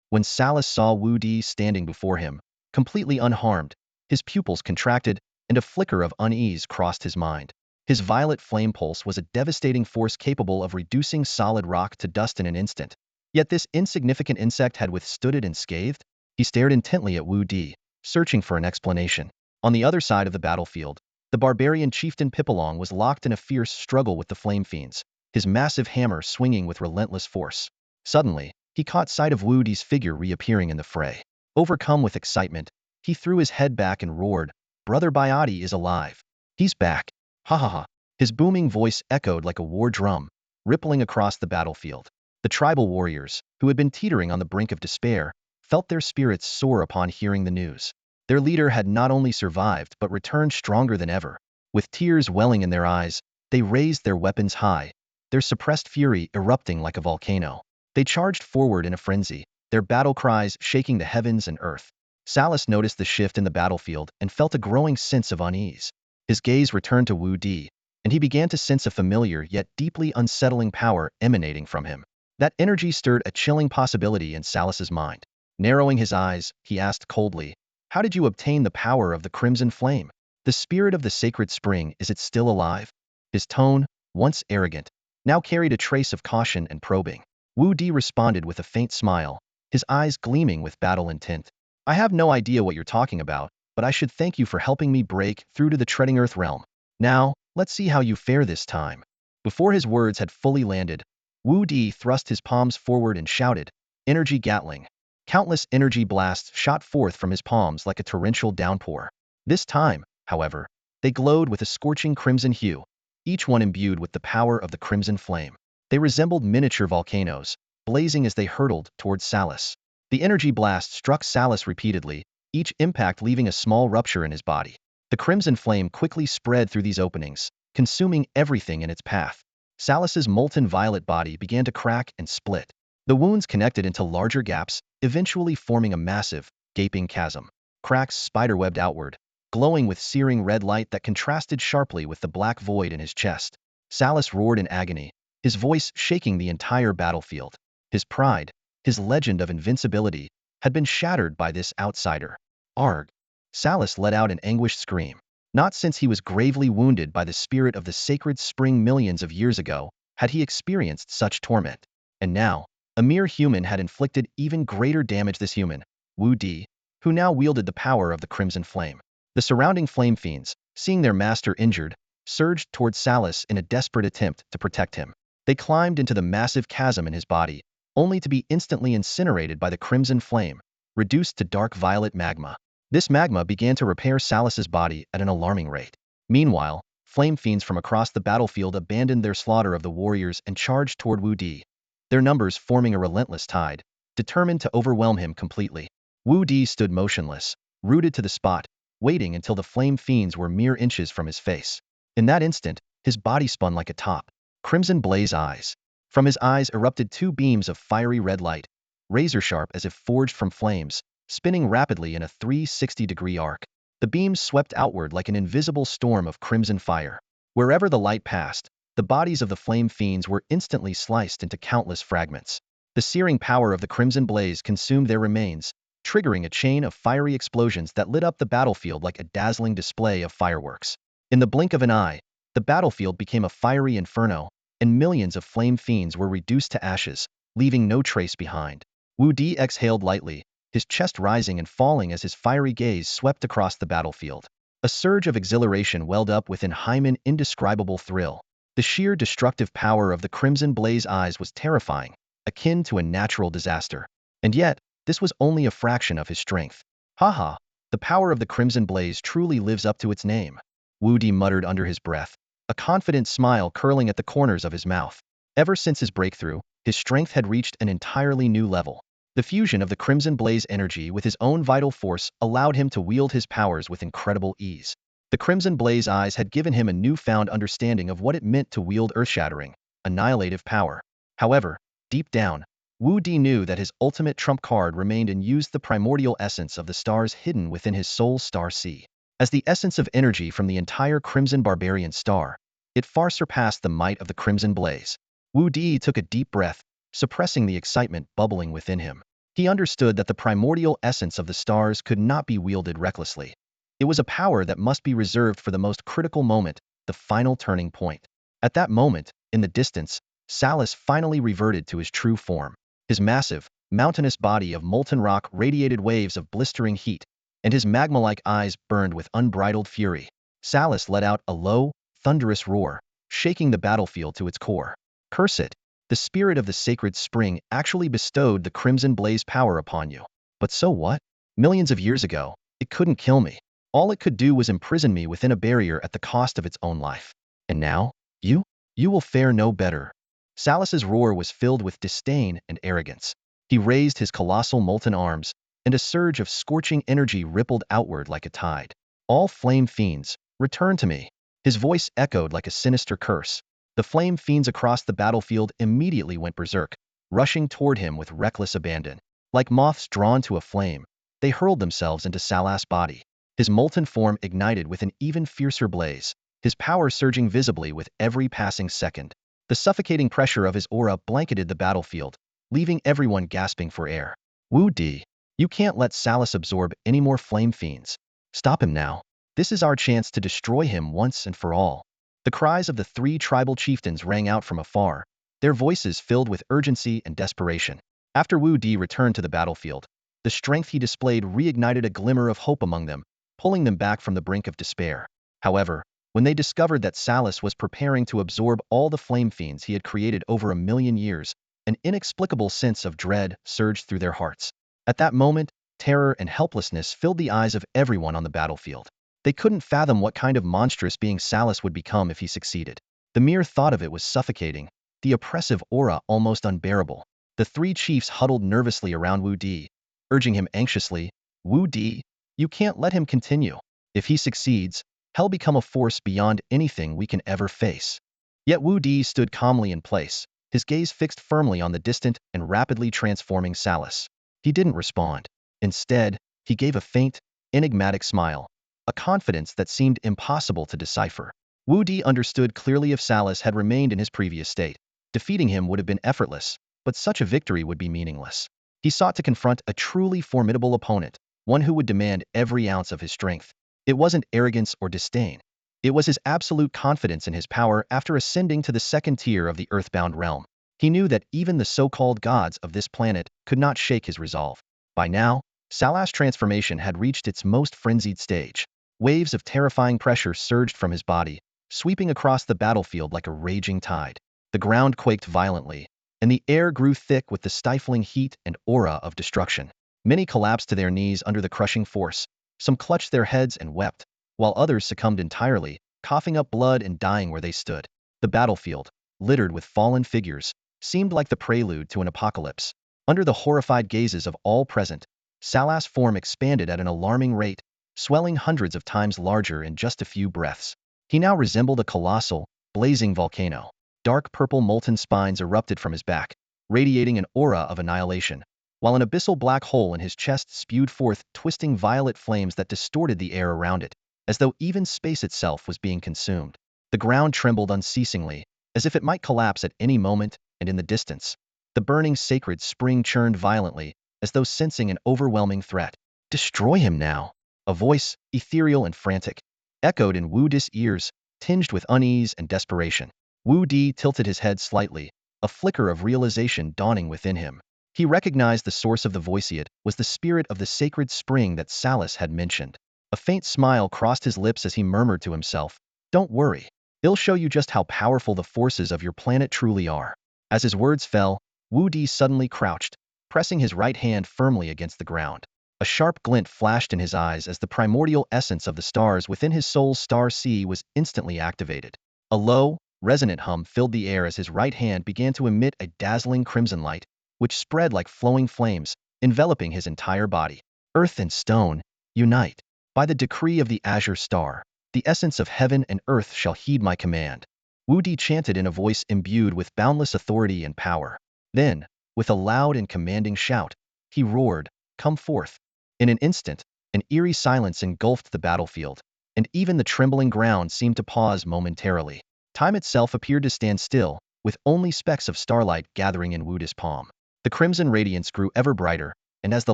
When Salas saw Wu Di standing before him, completely unharmed, his pupils contracted, and a flicker of unease crossed his mind. His violet flame pulse was a devastating force capable of reducing solid rock to dust in an instant. Yet this insignificant insect had withstood it unscathed. He stared intently at Wu Di, searching for an explanation. On the other side of the battlefield, the barbarian chieftain Pipalong was locked in a fierce struggle with the flame fiends, his massive hammer swinging with relentless force. Suddenly, he caught sight of Wu Di's figure reappearing in the fray. Overcome with excitement, he threw his head back and roared, "Brother Bayati is alive. He's back. Ha ha ha." His booming voice echoed like a war drum, rippling across the battlefield. The tribal warriors, who had been teetering on the brink of despair, felt their spirits soar upon hearing the news. Their leader had not only survived but returned stronger than ever. With tears welling in their eyes, they raised their weapons high, their suppressed fury erupting like a volcano. They charged forward in a frenzy, their battle cries shaking the heavens and earth. Salas noticed the shift in the battlefield and felt a growing sense of unease. His gaze returned to Wu Di, and he began to sense a familiar yet deeply unsettling power emanating from him. That energy stirred a chilling possibility in Salas's mind. Narrowing his eyes, he asked coldly, "How did you obtain the power of the crimson flame? The spirit of the sacred spring, is it still alive?" His tone, once arrogant, now carried a trace of caution and probing. Wu Di responded with a faint smile, his eyes gleaming with battle intent. "I have no idea what you're talking about, but I should thank you for helping me break through to the treading earth realm. Now, let's see how you fare this time." Before his words had fully landed, Wu Di thrust his palms forward and shouted, "Energy Gatling." Countless energy blasts shot forth from his palms like a torrential downpour. This time, however, they glowed with a scorching crimson hue, each one imbued with the power of the crimson flame. They resembled miniature volcanoes, blazing as they hurtled towards Salas. The energy blast struck Salas repeatedly, each impact leaving a small rupture in his body. The crimson flame quickly spread through these openings, consuming everything in its path. Salas's molten violet body began to crack and split. The wounds connected into larger gaps, eventually forming a massive, gaping chasm. Cracks spiderwebbed outward, glowing with searing red light that contrasted sharply with the black void in his chest. Salas roared in agony, his voice shaking the entire battlefield. His pride, his legend of invincibility, had been shattered by this outsider. Arg! Salas let out an anguished scream. Not since he was gravely wounded by the spirit of the sacred spring millions of years ago had he experienced such torment. And now, a mere human had inflicted even greater damage. This human, Wudi, who now wielded the power of the Crimson Flame. The surrounding flame fiends, seeing their master injured, surged toward Salas in a desperate attempt to protect him. They climbed into the massive chasm in his body, only to be instantly incinerated by the Crimson Flame, reduced to dark violet magma. This magma began to repair Salas's body at an alarming rate. Meanwhile, flame fiends from across the battlefield abandoned their slaughter of the warriors and charged toward Wudi, their numbers forming a relentless tide, determined to overwhelm him completely. Wudi stood motionless, rooted to the spot, waiting until the flame fiends were mere inches from his face. In that instant, his body spun like a top. Crimson blaze eyes. From his eyes erupted two beams of fiery red light, razor-sharp as if forged from flames, spinning rapidly in a 360-degree arc. The beams swept outward like an invisible storm of crimson fire. Wherever the light passed, the bodies of the flame fiends were instantly sliced into countless fragments. The searing power of the crimson blaze consumed their remains, triggering a chain of fiery explosions that lit up the battlefield like a dazzling display of fireworks. In the blink of an eye, the battlefield became a fiery inferno, and millions of flame fiends were reduced to ashes, leaving no trace behind. Wudi exhaled lightly, his chest rising and falling as his fiery gaze swept across the battlefield. A surge of exhilaration welled up within Hyman's indescribable thrill. The sheer destructive power of the crimson blaze eyes was terrifying, akin to a natural disaster. And yet, this was only a fraction of his strength. Haha, the power of the crimson blaze truly lives up to its name, Wudi muttered under his breath, a confident smile curling at the corners of his mouth. Ever since his breakthrough, his strength had reached an entirely new level. The fusion of the Crimson Blaze energy with his own vital force allowed him to wield his powers with incredible ease. The Crimson Blaze eyes had given him a newfound understanding of what it meant to wield earth-shattering, annihilative power. However, deep down, Wudi knew that his ultimate trump card remained and used the primordial essence of the stars hidden within his soul's star sea. As the essence of energy from the entire Crimson Barbarian star, it far surpassed the might of the Crimson Blaze. Wudi took a deep breath, suppressing the excitement bubbling within him. He understood that the primordial essence of the stars could not be wielded recklessly. It was a power that must be reserved for the most critical moment, the final turning point. At that moment, in the distance, Salas finally reverted to his true form. His massive, mountainous body of molten rock radiated waves of blistering heat, and his magma-like eyes burned with unbridled fury. Salas let out a low, thunderous roar, shaking the battlefield to its core. Curse it! The spirit of the sacred spring actually bestowed the crimson blaze power upon you. But so what? Millions of years ago, it couldn't kill me. All it could do was imprison me within a barrier at the cost of its own life. And now, you will fare no better. Salas's roar was filled with disdain and arrogance. He raised his colossal molten arms, and a surge of scorching energy rippled outward like a tide. All flame fiends, return to me. His voice echoed like a sinister curse. The flame fiends across the battlefield immediately went berserk, rushing toward him with reckless abandon. Like moths drawn to a flame, they hurled themselves into Salas's body. His molten form ignited with an even fiercer blaze, his power surging visibly with every passing second. The suffocating pressure of his aura blanketed the battlefield, leaving everyone gasping for air. Wudi, you can't let Salas absorb any more flame fiends. Stop him now. This is our chance to destroy him once and for all. The cries of the three tribal chieftains rang out from afar, their voices filled with urgency and desperation. After Wudi returned to the battlefield, the strength he displayed reignited a glimmer of hope among them, pulling them back from the brink of despair. However, when they discovered that Salas was preparing to absorb all the flame fiends he had created over 1,000,000 years, an inexplicable sense of dread surged through their hearts. At that moment, terror and helplessness filled the eyes of everyone on the battlefield. They couldn't fathom what kind of monstrous being Salas would become if he succeeded. The mere thought of it was suffocating, the oppressive aura almost unbearable. The three chiefs huddled nervously around Wudi, urging him anxiously, Wudi, you can't let him continue. If he succeeds, he'll become a force beyond anything we can ever face. Yet Wudi stood calmly in place, his gaze fixed firmly on the distant and rapidly transforming Salas. He didn't respond. Instead, he gave a faint, enigmatic smile, a confidence that seemed impossible to decipher. Wudi understood clearly if Salas had remained in his previous state. Defeating him would have been effortless, but such a victory would be meaningless. He sought to confront a truly formidable opponent, one who would demand every ounce of his strength. It wasn't arrogance or disdain. It was his absolute confidence in his power after ascending to the second tier of the earthbound realm. He knew that even the so-called gods of this planet could not shake his resolve. By now, Salas' transformation had reached its most frenzied stage. Waves of terrifying pressure surged from his body, sweeping across the battlefield like a raging tide. The ground quaked violently, and the air grew thick with the stifling heat and aura of destruction. Many collapsed to their knees under the crushing force. Some clutched their heads and wept, while others succumbed entirely, coughing up blood and dying where they stood. The battlefield, littered with fallen figures, seemed like the prelude to an apocalypse. Under the horrified gazes of all present, Salas' form expanded at an alarming rate, swelling hundreds of times larger in just a few breaths. He now resembled a colossal, blazing volcano. Dark purple molten spines erupted from his back, radiating an aura of annihilation, while an abyssal black hole in his chest spewed forth twisting violet flames that distorted the air around it, as though even space itself was being consumed. The ground trembled unceasingly, as if it might collapse at any moment, and in the distance, the burning sacred spring churned violently, as though sensing an overwhelming threat. Destroy him now! A voice, ethereal and frantic, echoed in Wudi's ears, tinged with unease and desperation. Wudi tilted his head slightly, a flicker of realization dawning within him. He recognized the source of the voice. It was the spirit of the sacred spring that Salas had mentioned. A faint smile crossed his lips as he murmured to himself, "Don't worry. It'll show you just how powerful the forces of your planet truly are." As his words fell, Wudi suddenly crouched, pressing his right hand firmly against the ground. A sharp glint flashed in his eyes as the primordial essence of the stars within his soul's star sea was instantly activated. A low, resonant hum filled the air as his right hand began to emit a dazzling crimson light, which spread like flowing flames, enveloping his entire body. Earth and stone, unite. By the decree of the azure star, the essence of heaven and earth shall heed my command. Wudi chanted in a voice imbued with boundless authority and power. Then, with a loud and commanding shout, he roared, "Come forth." In an instant, an eerie silence engulfed the battlefield, and even the trembling ground seemed to pause momentarily. Time itself appeared to stand still, with only specks of starlight gathering in Wudi's palm. The crimson radiance grew ever brighter, and as the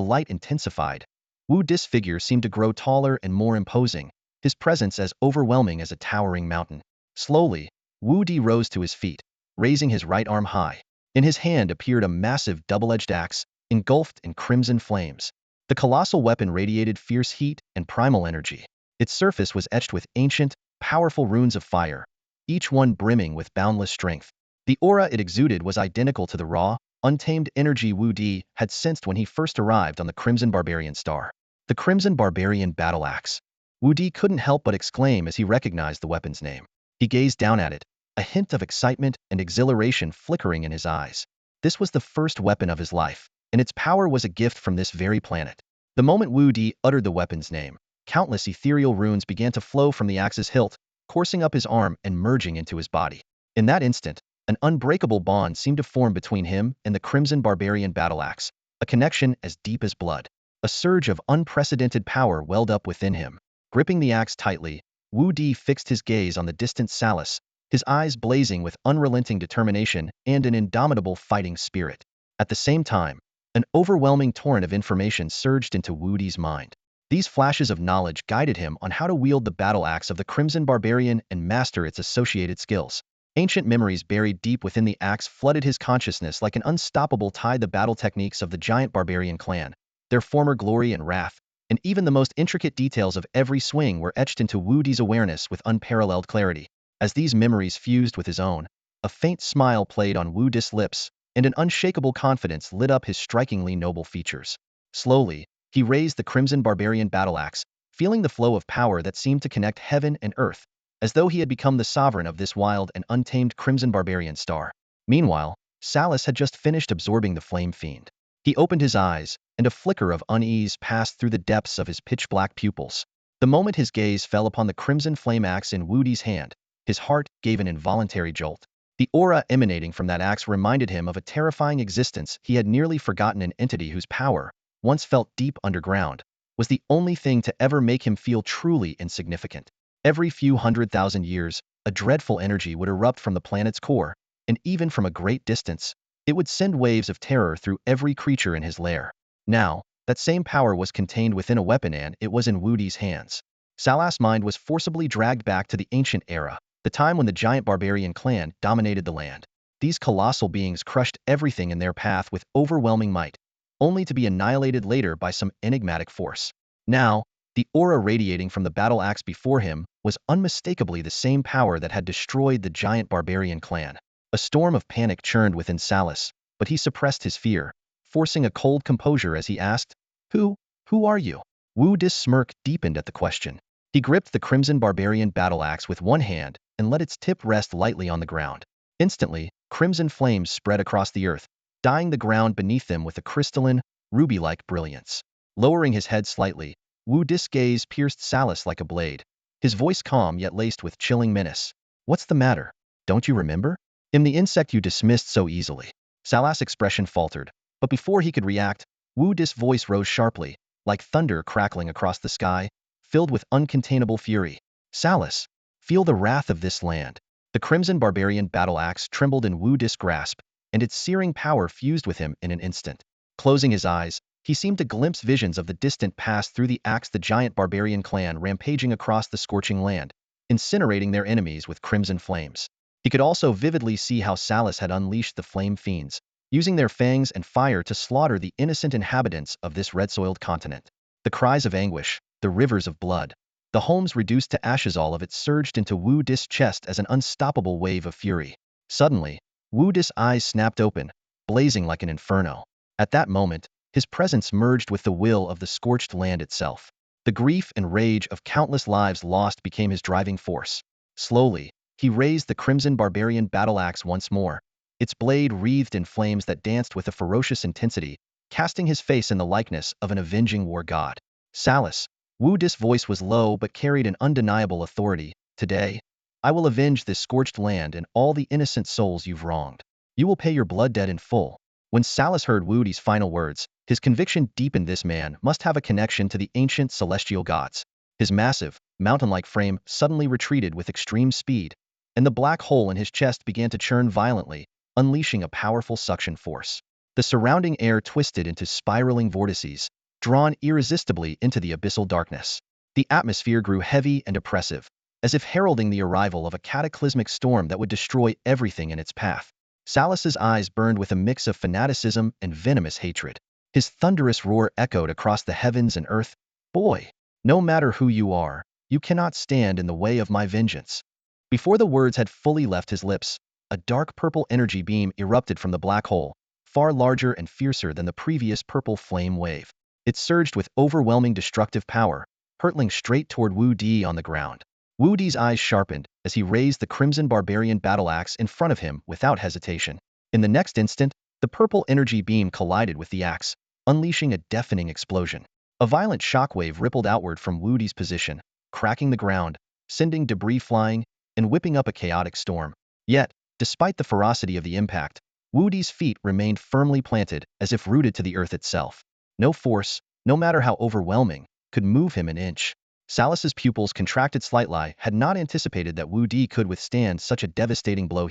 light intensified, Wudi's figure seemed to grow taller and more imposing, his presence as overwhelming as a towering mountain. Slowly, Wudi rose to his feet, raising his right arm high. In his hand appeared a massive double-edged axe, engulfed in crimson flames. The colossal weapon radiated fierce heat and primal energy. Its surface was etched with ancient, powerful runes of fire, each one brimming with boundless strength. The aura it exuded was identical to the raw, untamed energy Wudi had sensed when he first arrived on the Crimson Barbarian Star. The Crimson Barbarian Battle Axe. Wudi couldn't help but exclaim as he recognized the weapon's name. He gazed down at it, a hint of excitement and exhilaration flickering in his eyes. This was the first weapon of his life, and its power was a gift from this very planet. The moment Wudi uttered the weapon's name, countless ethereal runes began to flow from the axe's hilt, coursing up his arm and merging into his body. In that instant, an unbreakable bond seemed to form between him and the Crimson Barbarian Battle Axe, a connection as deep as blood. A surge of unprecedented power welled up within him. Gripping the axe tightly, Wudi fixed his gaze on the distant Salas, his eyes blazing with unrelenting determination and an indomitable fighting spirit. At the same time, an overwhelming torrent of information surged into Wudi's mind. These flashes of knowledge guided him on how to wield the battle axe of the Crimson Barbarian and master its associated skills. Ancient memories buried deep within the axe flooded his consciousness like an unstoppable tide. The battle techniques of the giant barbarian clan, their former glory and wrath, and even the most intricate details of every swing were etched into Wudi's awareness with unparalleled clarity. As these memories fused with his own, a faint smile played on Wudi's lips, and an unshakable confidence lit up his strikingly noble features. Slowly, he raised the Crimson Barbarian Battle Axe, feeling the flow of power that seemed to connect heaven and earth, as though he had become the sovereign of this wild and untamed Crimson Barbarian Star. Meanwhile, Salas had just finished absorbing the flame fiend. He opened his eyes, and a flicker of unease passed through the depths of his pitch-black pupils. The moment his gaze fell upon the crimson flame axe in Wudi's hand, his heart gave an involuntary jolt. The aura emanating from that axe reminded him of a terrifying existence he had nearly forgotten, an entity whose power, once felt deep underground, was the only thing to ever make him feel truly insignificant. Every few 100,000 years, a dreadful energy would erupt from the planet's core, and even from a great distance, it would send waves of terror through every creature in his lair. Now, that same power was contained within a weapon and it was in Wudi's hands. Salas' mind was forcibly dragged back to the ancient era, the time when the giant barbarian clan dominated the land. These colossal beings crushed everything in their path with overwhelming might, only to be annihilated later by some enigmatic force. Now, the aura radiating from the battle axe before him was unmistakably the same power that had destroyed the giant barbarian clan. A storm of panic churned within Salas, but he suppressed his fear, forcing a cold composure as he asked, Who are you? Wudi's smirk deepened at the question. He gripped the crimson barbarian battle axe with one hand and let its tip rest lightly on the ground. Instantly, crimson flames spread across the earth, dyeing the ground beneath them with a crystalline, ruby-like brilliance. Lowering his head slightly, Wudi's gaze pierced Salas like a blade, his voice calm yet laced with chilling menace. What's the matter? Don't you remember? I'm the insect you dismissed so easily. Salas' expression faltered, but before he could react, Wudi's voice rose sharply, like thunder crackling across the sky, filled with uncontainable fury. Salas, feel the wrath of this land. The crimson barbarian battle axe trembled in Wudi's grasp, and its searing power fused with him in an instant. Closing his eyes, he seemed to glimpse visions of the distant past through the axe, the giant barbarian clan rampaging across the scorching land, incinerating their enemies with crimson flames. He could also vividly see how Salas had unleashed the flame fiends, using their fangs and fire to slaughter the innocent inhabitants of this red-soiled continent. The cries of anguish, the rivers of blood, the homes reduced to ashes, all of it surged into Wudi's chest as an unstoppable wave of fury. Suddenly, Wudi's eyes snapped open, blazing like an inferno. At that moment, his presence merged with the will of the scorched land itself. The grief and rage of countless lives lost became his driving force. Slowly, he raised the crimson barbarian battle axe once more, its blade wreathed in flames that danced with a ferocious intensity, casting his face in the likeness of an avenging war god. Salas, Wudi's voice was low but carried an undeniable authority. Today, I will avenge this scorched land and all the innocent souls you've wronged. You will pay your blood debt in full. When Salas heard Wudi's final words, his conviction deepened. This man must have a connection to the ancient celestial gods. His massive, mountain-like frame suddenly retreated with extreme speed, and the black hole in his chest began to churn violently, unleashing a powerful suction force. The surrounding air twisted into spiraling vortices, drawn irresistibly into the abyssal darkness. The atmosphere grew heavy and oppressive, as if heralding the arrival of a cataclysmic storm that would destroy everything in its path. Salas's eyes burned with a mix of fanaticism and venomous hatred. His thunderous roar echoed across the heavens and earth. Boy, no matter who you are, you cannot stand in the way of my vengeance. Before the words had fully left his lips, a dark purple energy beam erupted from the black hole, far larger and fiercer than the previous purple flame wave. It surged with overwhelming destructive power, hurtling straight toward Wudi on the ground. Wudi's eyes sharpened as he raised the crimson barbarian battle axe in front of him without hesitation. In the next instant, the purple energy beam collided with the axe, unleashing a deafening explosion. A violent shockwave rippled outward from Wudi's position, cracking the ground, sending debris flying, and whipping up a chaotic storm. Yet, despite the ferocity of the impact, Wudi's feet remained firmly planted as if rooted to the earth itself. No force, no matter how overwhelming, could move him an inch. Salas's pupils contracted slightly, had not anticipated that Wudi could withstand such a devastating blow.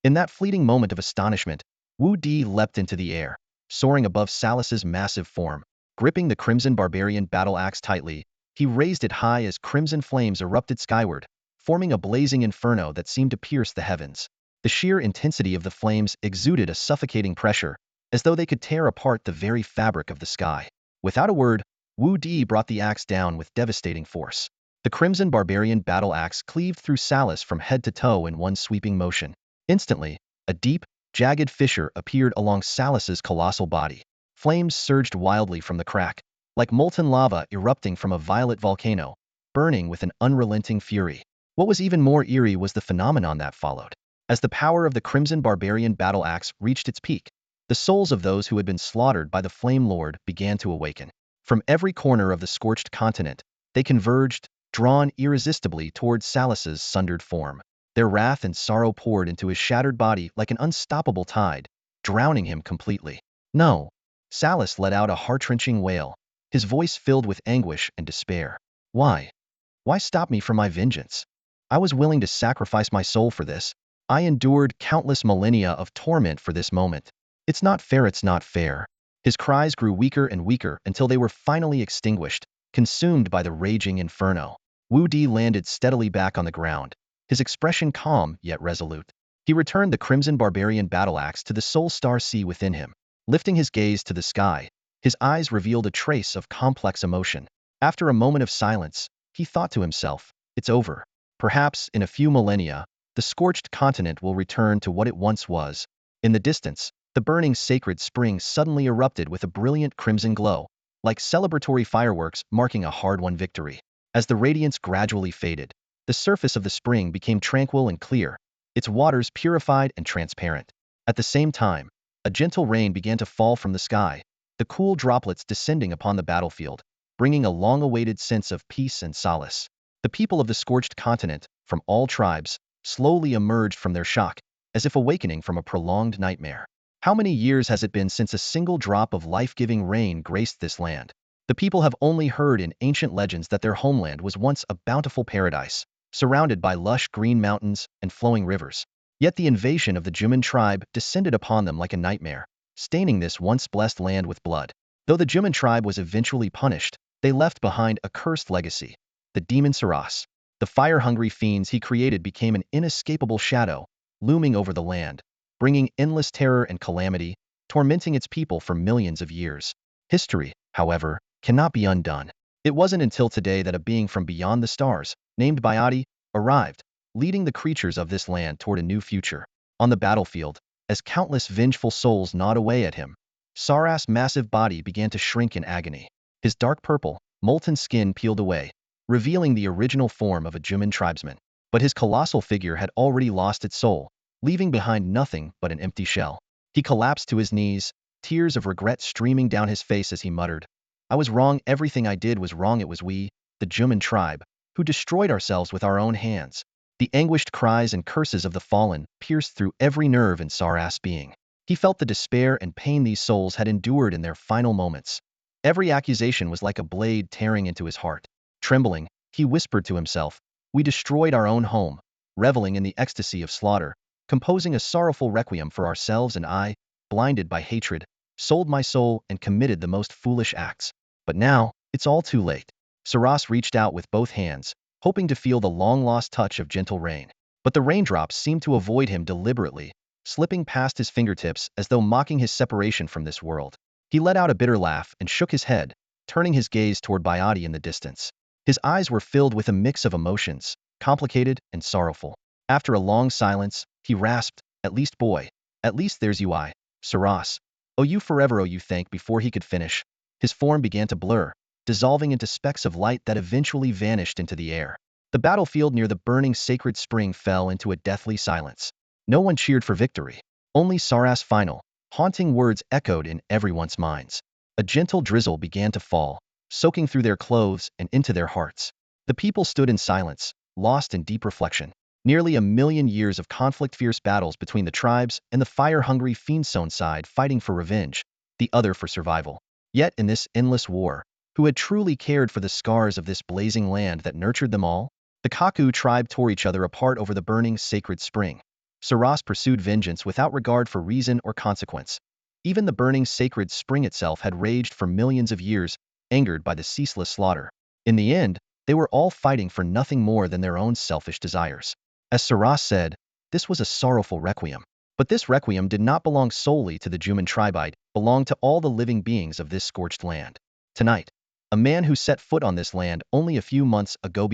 In that fleeting moment of astonishment, Wudi leapt into the air, soaring above Salas's massive form. Gripping the crimson barbarian battle axe tightly, he raised it high as crimson flames erupted skyward, forming a blazing inferno that seemed to pierce the heavens. The sheer intensity of the flames exuded a suffocating pressure, as though they could tear apart the very fabric of the sky. Without a word, Wudi brought the axe down with devastating force. The crimson barbarian battle axe cleaved through Salas from head to toe in one sweeping motion. Instantly, a deep, jagged fissure appeared along Salas's colossal body. Flames surged wildly from the crack, like molten lava erupting from a violet volcano, burning with an unrelenting fury. What was even more eerie was the phenomenon that followed. As the power of the crimson barbarian battle axe reached its peak, the souls of those who had been slaughtered by the Flame Lord began to awaken. From every corner of the scorched continent, they converged, drawn irresistibly towards Salas's sundered form. Their wrath and sorrow poured into his shattered body like an unstoppable tide, drowning him completely. No! Salas let out a heart-wrenching wail, his voice filled with anguish and despair. Why? Why stop me from my vengeance? I was willing to sacrifice my soul for this. I endured countless millennia of torment for this moment. It's not fair, it's not fair. His cries grew weaker and weaker until they were finally extinguished, consumed by the raging inferno. Wudi landed steadily back on the ground, his expression calm yet resolute. He returned the crimson barbarian battle axe to the soul star sea within him. Lifting his gaze to the sky, his eyes revealed a trace of complex emotion. After a moment of silence, he thought to himself, it's over. Perhaps, in a few millennia, the scorched continent will return to what it once was. In the distance, the burning sacred spring suddenly erupted with a brilliant crimson glow, like celebratory fireworks marking a hard-won victory. As the radiance gradually faded, the surface of the spring became tranquil and clear, its waters purified and transparent. At the same time, a gentle rain began to fall from the sky, the cool droplets descending upon the battlefield, bringing a long-awaited sense of peace and solace. The people of the scorched continent, from all tribes, slowly emerged from their shock, as if awakening from a prolonged nightmare. How many years has it been since a single drop of life-giving rain graced this land? The people have only heard in ancient legends that their homeland was once a bountiful paradise, surrounded by lush green mountains and flowing rivers. Yet the invasion of the Juman tribe descended upon them like a nightmare, staining this once blessed land with blood. Though the Juman tribe was eventually punished, they left behind a cursed legacy. The demon Saras, the fire-hungry fiends he created, became an inescapable shadow, looming over the land, bringing endless terror and calamity, tormenting its people for millions of years. History, however, cannot be undone. It wasn't until today that a being from beyond the stars, named Beauty, arrived, leading the creatures of this land toward a new future. On the battlefield, as countless vengeful souls gnawed away at him, Saras' massive body began to shrink in agony. His dark purple, molten skin peeled away, revealing the original form of a Juman tribesman. But his colossal figure had already lost its soul, leaving behind nothing but an empty shell. He collapsed to his knees, tears of regret streaming down his face as he muttered, I was wrong, everything I did was wrong, it was we, the Juman tribe, who destroyed ourselves with our own hands. The anguished cries and curses of the fallen pierced through every nerve in Saras' being. He felt the despair and pain these souls had endured in their final moments. Every accusation was like a blade tearing into his heart. Trembling, he whispered to himself, we destroyed our own home, reveling in the ecstasy of slaughter, composing a sorrowful requiem for ourselves, and I, blinded by hatred, sold my soul and committed the most foolish acts. But now, it's all too late. Saras reached out with both hands, hoping to feel the long-lost touch of gentle rain. But the raindrops seemed to avoid him deliberately, slipping past his fingertips as though mocking his separation from this world. He let out a bitter laugh and shook his head, turning his gaze toward Beauty in the distance. His eyes were filled with a mix of emotions, complicated and sorrowful. After a long silence, he rasped, at least boy, at least there's you I, Saras. Oh you forever, oh you thank. Before he could finish, his form began to blur, dissolving into specks of light that eventually vanished into the air. The battlefield near the burning sacred spring fell into a deathly silence. No one cheered for victory. Only Saras' final, haunting words echoed in everyone's minds. A gentle drizzle began to fall, soaking through their clothes and into their hearts. The people stood in silence, lost in deep reflection. Nearly 1,000,000 years of conflict, fierce battles between the tribes and the fire-hungry Xianzong side fighting for revenge, the other for survival. Yet in this endless war, who had truly cared for the scars of this blazing land that nurtured them all? The Kaku tribe tore each other apart over the burning sacred spring. Saras pursued vengeance without regard for reason or consequence. Even the burning sacred spring itself had raged for millions of years, angered by the ceaseless slaughter. In the end, they were all fighting for nothing more than their own selfish desires. As Saras said, this was a sorrowful requiem. But this requiem did not belong solely to the Juman tribe, it belonged to all the living beings of this scorched land. Tonight, a man who set foot on this land only a few months ago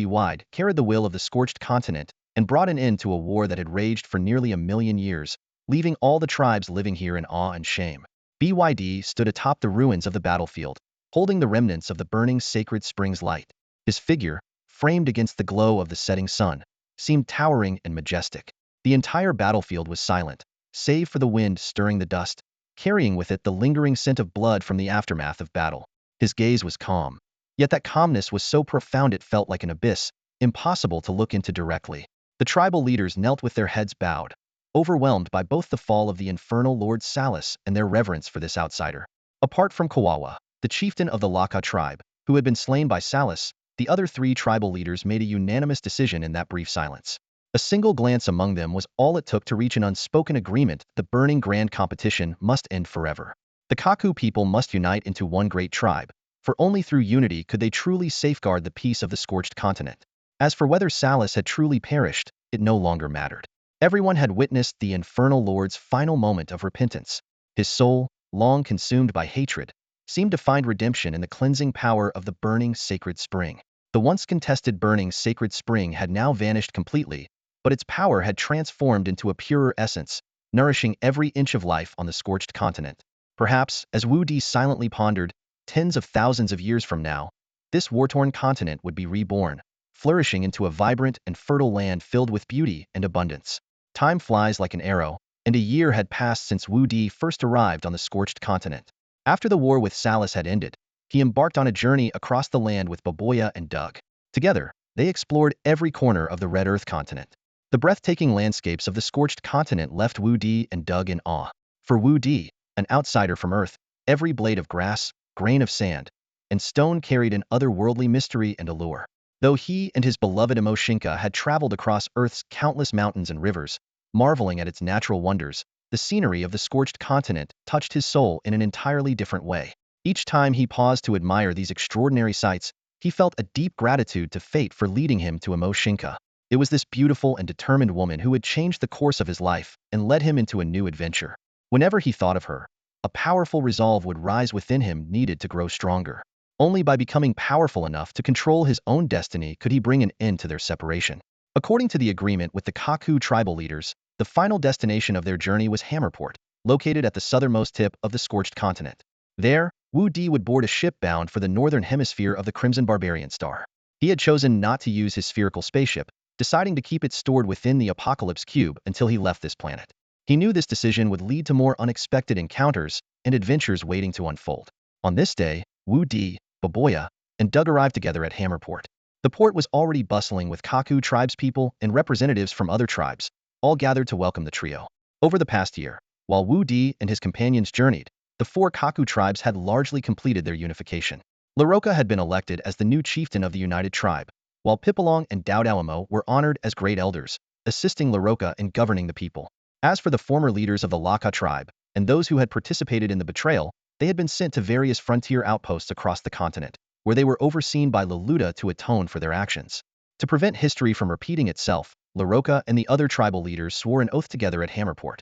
carried the will of the scorched continent and brought an end to a war that had raged for nearly 1,000,000 years, leaving all the tribes living here in awe and shame. Byd stood atop the ruins of the battlefield, holding the remnants of the burning sacred spring's light. His figure, framed against the glow of the setting sun, seemed towering and majestic. The entire battlefield was silent, save for the wind stirring the dust, carrying with it the lingering scent of blood from the aftermath of battle. His gaze was calm, yet that calmness was so profound it felt like an abyss, impossible to look into directly. The tribal leaders knelt with their heads bowed, overwhelmed by both the fall of the infernal Lord Salas and their reverence for this outsider. Apart from Kawawa, the chieftain of the Laka tribe, who had been slain by Salas, the other three tribal leaders made a unanimous decision in that brief silence. A single glance among them was all it took to reach an unspoken agreement: the burning grand competition must end forever. The Kaku people must unite into one great tribe, for only through unity could they truly safeguard the peace of the scorched continent. As for whether Salus had truly perished, it no longer mattered. Everyone had witnessed the infernal lord's final moment of repentance. His soul, long consumed by hatred, seemed to find redemption in the cleansing power of the burning sacred spring. The once contested burning sacred spring had now vanished completely, but its power had transformed into a purer essence, nourishing every inch of life on the scorched continent. Perhaps, as Wudi silently pondered, tens of thousands of years from now, this war-torn continent would be reborn, flourishing into a vibrant and fertile land filled with beauty and abundance. Time flies like an arrow, and a year had passed since Wudi first arrived on the scorched continent. After the war with Salus had ended, he embarked on a journey across the land with Baboya and Doug. Together, they explored every corner of the Red Earth continent. The breathtaking landscapes of the scorched continent left Wudi and Doug in awe. For Wudi, an outsider from Earth, every blade of grass, grain of sand, and stone carried an otherworldly mystery and allure. Though he and his beloved Mo Xingke had traveled across Earth's countless mountains and rivers, marveling at its natural wonders, the scenery of the scorched continent touched his soul in an entirely different way. Each time he paused to admire these extraordinary sights, he felt a deep gratitude to fate for leading him to Mo Xingke. It was this beautiful and determined woman who had changed the course of his life and led him into a new adventure. Whenever he thought of her, a powerful resolve would rise within him, needed to grow stronger. Only by becoming powerful enough to control his own destiny could he bring an end to their separation. According to the agreement with the Kaku tribal leaders, the final destination of their journey was Hammerport, located at the southernmost tip of the scorched continent. There, Wudi would board a ship bound for the northern hemisphere of the Crimson Barbarian Star. He had chosen not to use his spherical spaceship, deciding to keep it stored within the Apocalypse Cube until he left this planet. He knew this decision would lead to more unexpected encounters and adventures waiting to unfold. On this day, Wudi, Baboya, and Doug arrived together at Hammerport. The port was already bustling with Kaku tribespeople and representatives from other tribes, all gathered to welcome the trio. Over the past year, while Wudi and his companions journeyed, the four Kaku tribes had largely completed their unification. Laroka had been elected as the new chieftain of the united tribe, while Pipalong and Daudalamo were honored as great elders, assisting Laroka in governing the people. As for the former leaders of the Laka tribe, and those who had participated in the betrayal, they had been sent to various frontier outposts across the continent, where they were overseen by Laluda to atone for their actions. To prevent history from repeating itself, Laroka and the other tribal leaders swore an oath together at Hammerport.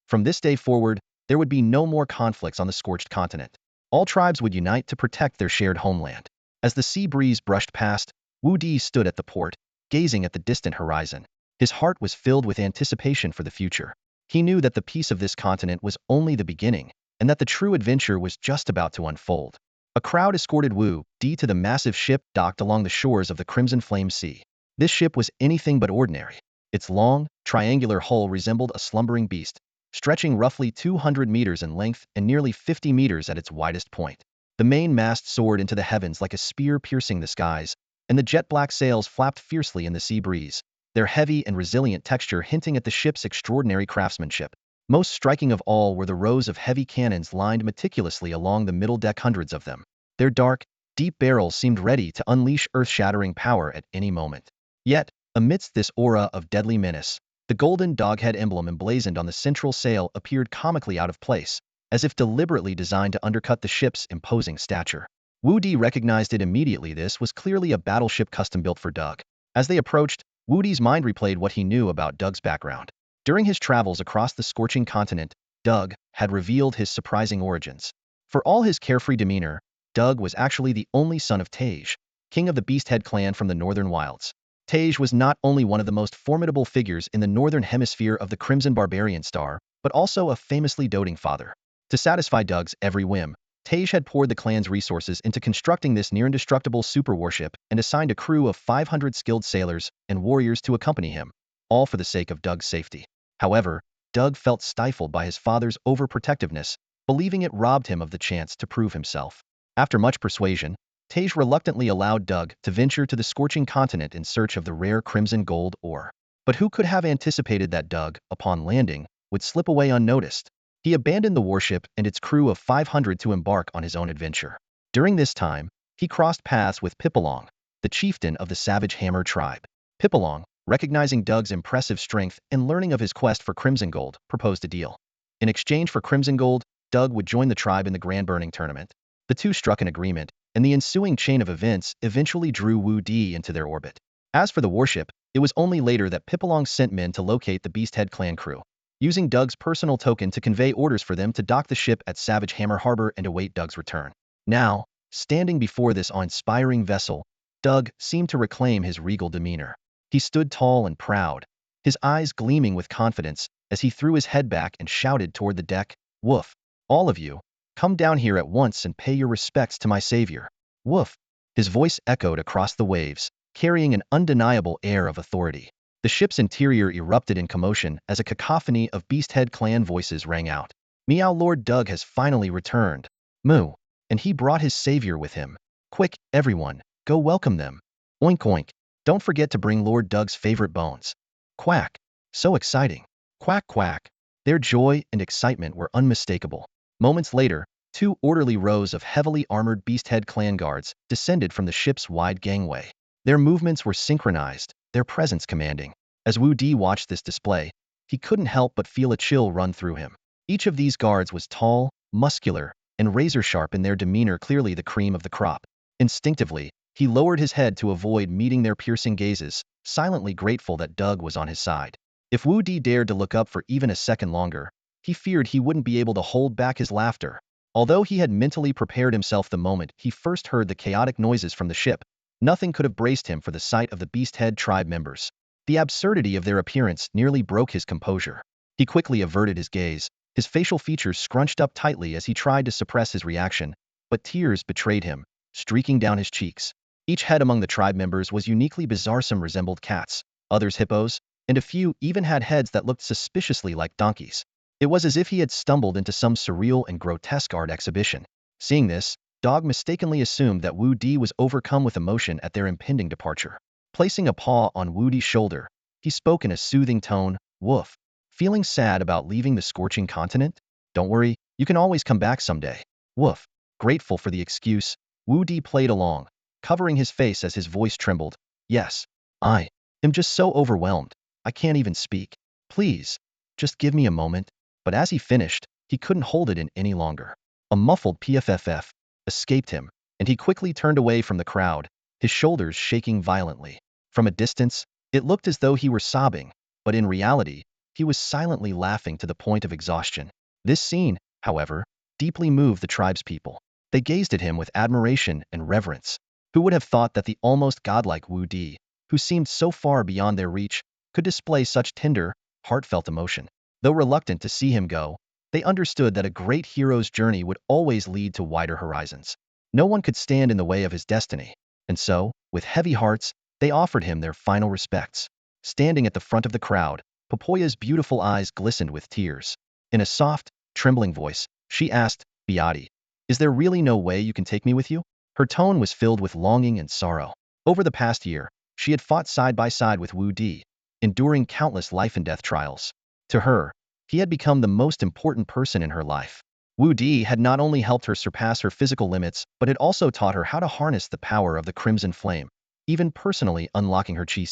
From this day forward, there would be no more conflicts on the scorched continent. All tribes would unite to protect their shared homeland. As the sea breeze brushed past, Wudi stood at the port, gazing at the distant horizon. His heart was filled with anticipation for the future. He knew that the peace of this continent was only the beginning, and that the true adventure was just about to unfold. A crowd escorted Wudi to the massive ship docked along the shores of the Crimson Flame Sea. This ship was anything but ordinary. Its long, triangular hull resembled a slumbering beast, stretching roughly 200 meters in length and nearly 50 meters at its widest point. The main mast soared into the heavens like a spear piercing the skies, and the jet-black sails flapped fiercely in the sea breeze, their heavy and resilient texture hinting at the ship's extraordinary craftsmanship. Most striking of all were the rows of heavy cannons lined meticulously along the middle deck, hundreds of them. Their dark, deep barrels seemed ready to unleash earth-shattering power at any moment. Yet, amidst this aura of deadly menace, the golden doghead emblem emblazoned on the central sail appeared comically out of place, as if deliberately designed to undercut the ship's imposing stature. Wudi recognized it immediately. This was clearly a battleship custom-built for Doug. As they approached, Wudi's mind replayed what he knew about Doug's background. During his travels across the scorching continent, Doug had revealed his surprising origins. For all his carefree demeanor, Doug was actually the only son of Tej, king of the Beasthead clan from the northern wilds. Tej was not only one of the most formidable figures in the northern hemisphere of the Crimson Barbarian Star, but also a famously doting father. To satisfy Doug's every whim, Tej had poured the clan's resources into constructing this near-indestructible super warship and assigned a crew of 500 skilled sailors and warriors to accompany him, all for the sake of Doug's safety. However, Doug felt stifled by his father's overprotectiveness, believing it robbed him of the chance to prove himself. After much persuasion, Tej reluctantly allowed Doug to venture to the scorching continent in search of the rare crimson gold ore. But who could have anticipated that Doug, upon landing, would slip away unnoticed? He abandoned the warship and its crew of 500 to embark on his own adventure. During this time, he crossed paths with Pipalong, the chieftain of the Savage Hammer tribe. Pipalong, recognizing Doug's impressive strength and learning of his quest for Crimson Gold, proposed a deal. In exchange for Crimson Gold, Doug would join the tribe in the Grand Burning Tournament. The two struck an agreement, and the ensuing chain of events eventually drew Wudi into their orbit. As for the warship, it was only later that Pipalong sent men to locate the Beasthead clan crew, using Doug's personal token to convey orders for them to dock the ship at Savage Hammer Harbor and await Doug's return. Now, standing before this awe-inspiring vessel, Doug seemed to reclaim his regal demeanor. He stood tall and proud, his eyes gleaming with confidence as he threw his head back and shouted toward the deck, "Woof! All of you, come down here at once and pay your respects to my savior. Woof!" His voice echoed across the waves, carrying an undeniable air of authority. The ship's interior erupted in commotion as a cacophony of Beasthead clan voices rang out. "Meow, Lord Doug has finally returned. Moo! And he brought his savior with him. Quick, everyone, go welcome them. Oink oink. Don't forget to bring Lord Doug's favorite bones. Quack. So exciting. Quack quack." Their joy and excitement were unmistakable. Moments later, two orderly rows of heavily armored Beasthead clan guards descended from the ship's wide gangway. Their movements were synchronized, their presence commanding. As Wudi watched this display, he couldn't help but feel a chill run through him. Each of these guards was tall, muscular, and razor-sharp in their demeanor, clearly the cream of the crop. Instinctively, he lowered his head to avoid meeting their piercing gazes, silently grateful that Doug was on his side. If Wudi dared to look up for even a second longer, he feared he wouldn't be able to hold back his laughter. Although he had mentally prepared himself the moment he first heard the chaotic noises from the ship, nothing could have braced him for the sight of the Beasthead tribe members. The absurdity of their appearance nearly broke his composure. He quickly averted his gaze, his facial features scrunched up tightly as he tried to suppress his reaction, but tears betrayed him, streaking down his cheeks. Each head among the tribe members was uniquely bizarre. Some resembled cats, others hippos, and a few even had heads that looked suspiciously like donkeys. It was as if he had stumbled into some surreal and grotesque art exhibition. Seeing this, Dog mistakenly assumed that Wudi was overcome with emotion at their impending departure. Placing a paw on Wudi's shoulder, he spoke in a soothing tone, "Woof. Feeling sad about leaving the scorching continent? Don't worry, you can always come back someday. Woof." Grateful for the excuse, Wudi played along, covering his face as his voice trembled. "Yes, I am just so overwhelmed. I can't even speak. Please, just give me a moment." But as he finished, he couldn't hold it in any longer. A muffled pfff escaped him, and he quickly turned away from the crowd, his shoulders shaking violently. From a distance, it looked as though he were sobbing, but in reality, he was silently laughing to the point of exhaustion. This scene, however, deeply moved the tribespeople. They gazed at him with admiration and reverence. Who would have thought that the almost godlike Wudi, who seemed so far beyond their reach, could display such tender, heartfelt emotion? Though reluctant to see him go, they understood that a great hero's journey would always lead to wider horizons. No one could stand in the way of his destiny, and so, with heavy hearts, they offered him their final respects. Standing at the front of the crowd, Popoya's beautiful eyes glistened with tears. In a soft, trembling voice, she asked, "Beati, is there really no way you can take me with you?" Her tone was filled with longing and sorrow. Over the past year, she had fought side by side with Wudi, enduring countless life-and-death trials. To her, he had become the most important person in her life. Wudi had not only helped her surpass her physical limits, but had also taught her how to harness the power of the Crimson Flame, even personally unlocking her chi.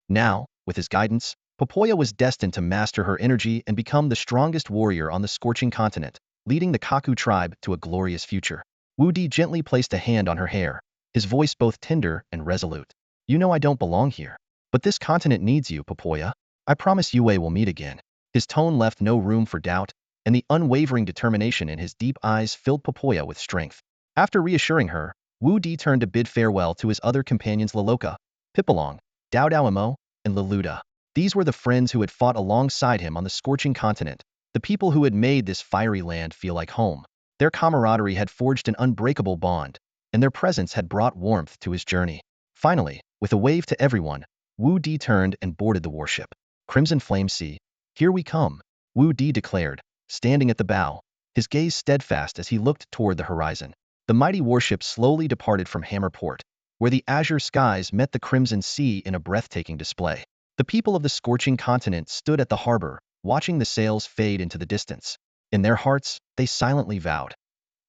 Now, with his guidance, Popoya was destined to master her energy and become the strongest warrior on the scorching continent, leading the Kaku tribe to a glorious future. Wudi gently placed a hand on her hair, his voice both tender and resolute. "You know I don't belong here, but this continent needs you, Popoya. I promise Yue will meet again." His tone left no room for doubt, and the unwavering determination in his deep eyes filled Popoya with strength. After reassuring her, Wudi turned to bid farewell to his other companions Laloka, Pipalong, Dao Daoimo, and Laluda. These were the friends who had fought alongside him on the scorching continent, the people who had made this fiery land feel like home. Their camaraderie had forged an unbreakable bond, and their presence had brought warmth to his journey. Finally, with a wave to everyone, Wudi turned and boarded the warship. "Crimson Flame Sea, here we come," Wudi declared, standing at the bow, his gaze steadfast as he looked toward the horizon. The mighty warship slowly departed from Hammer Port, where the azure skies met the crimson sea in a breathtaking display. The people of the scorching continent stood at the harbor, watching the sails fade into the distance. In their hearts, they silently vowed,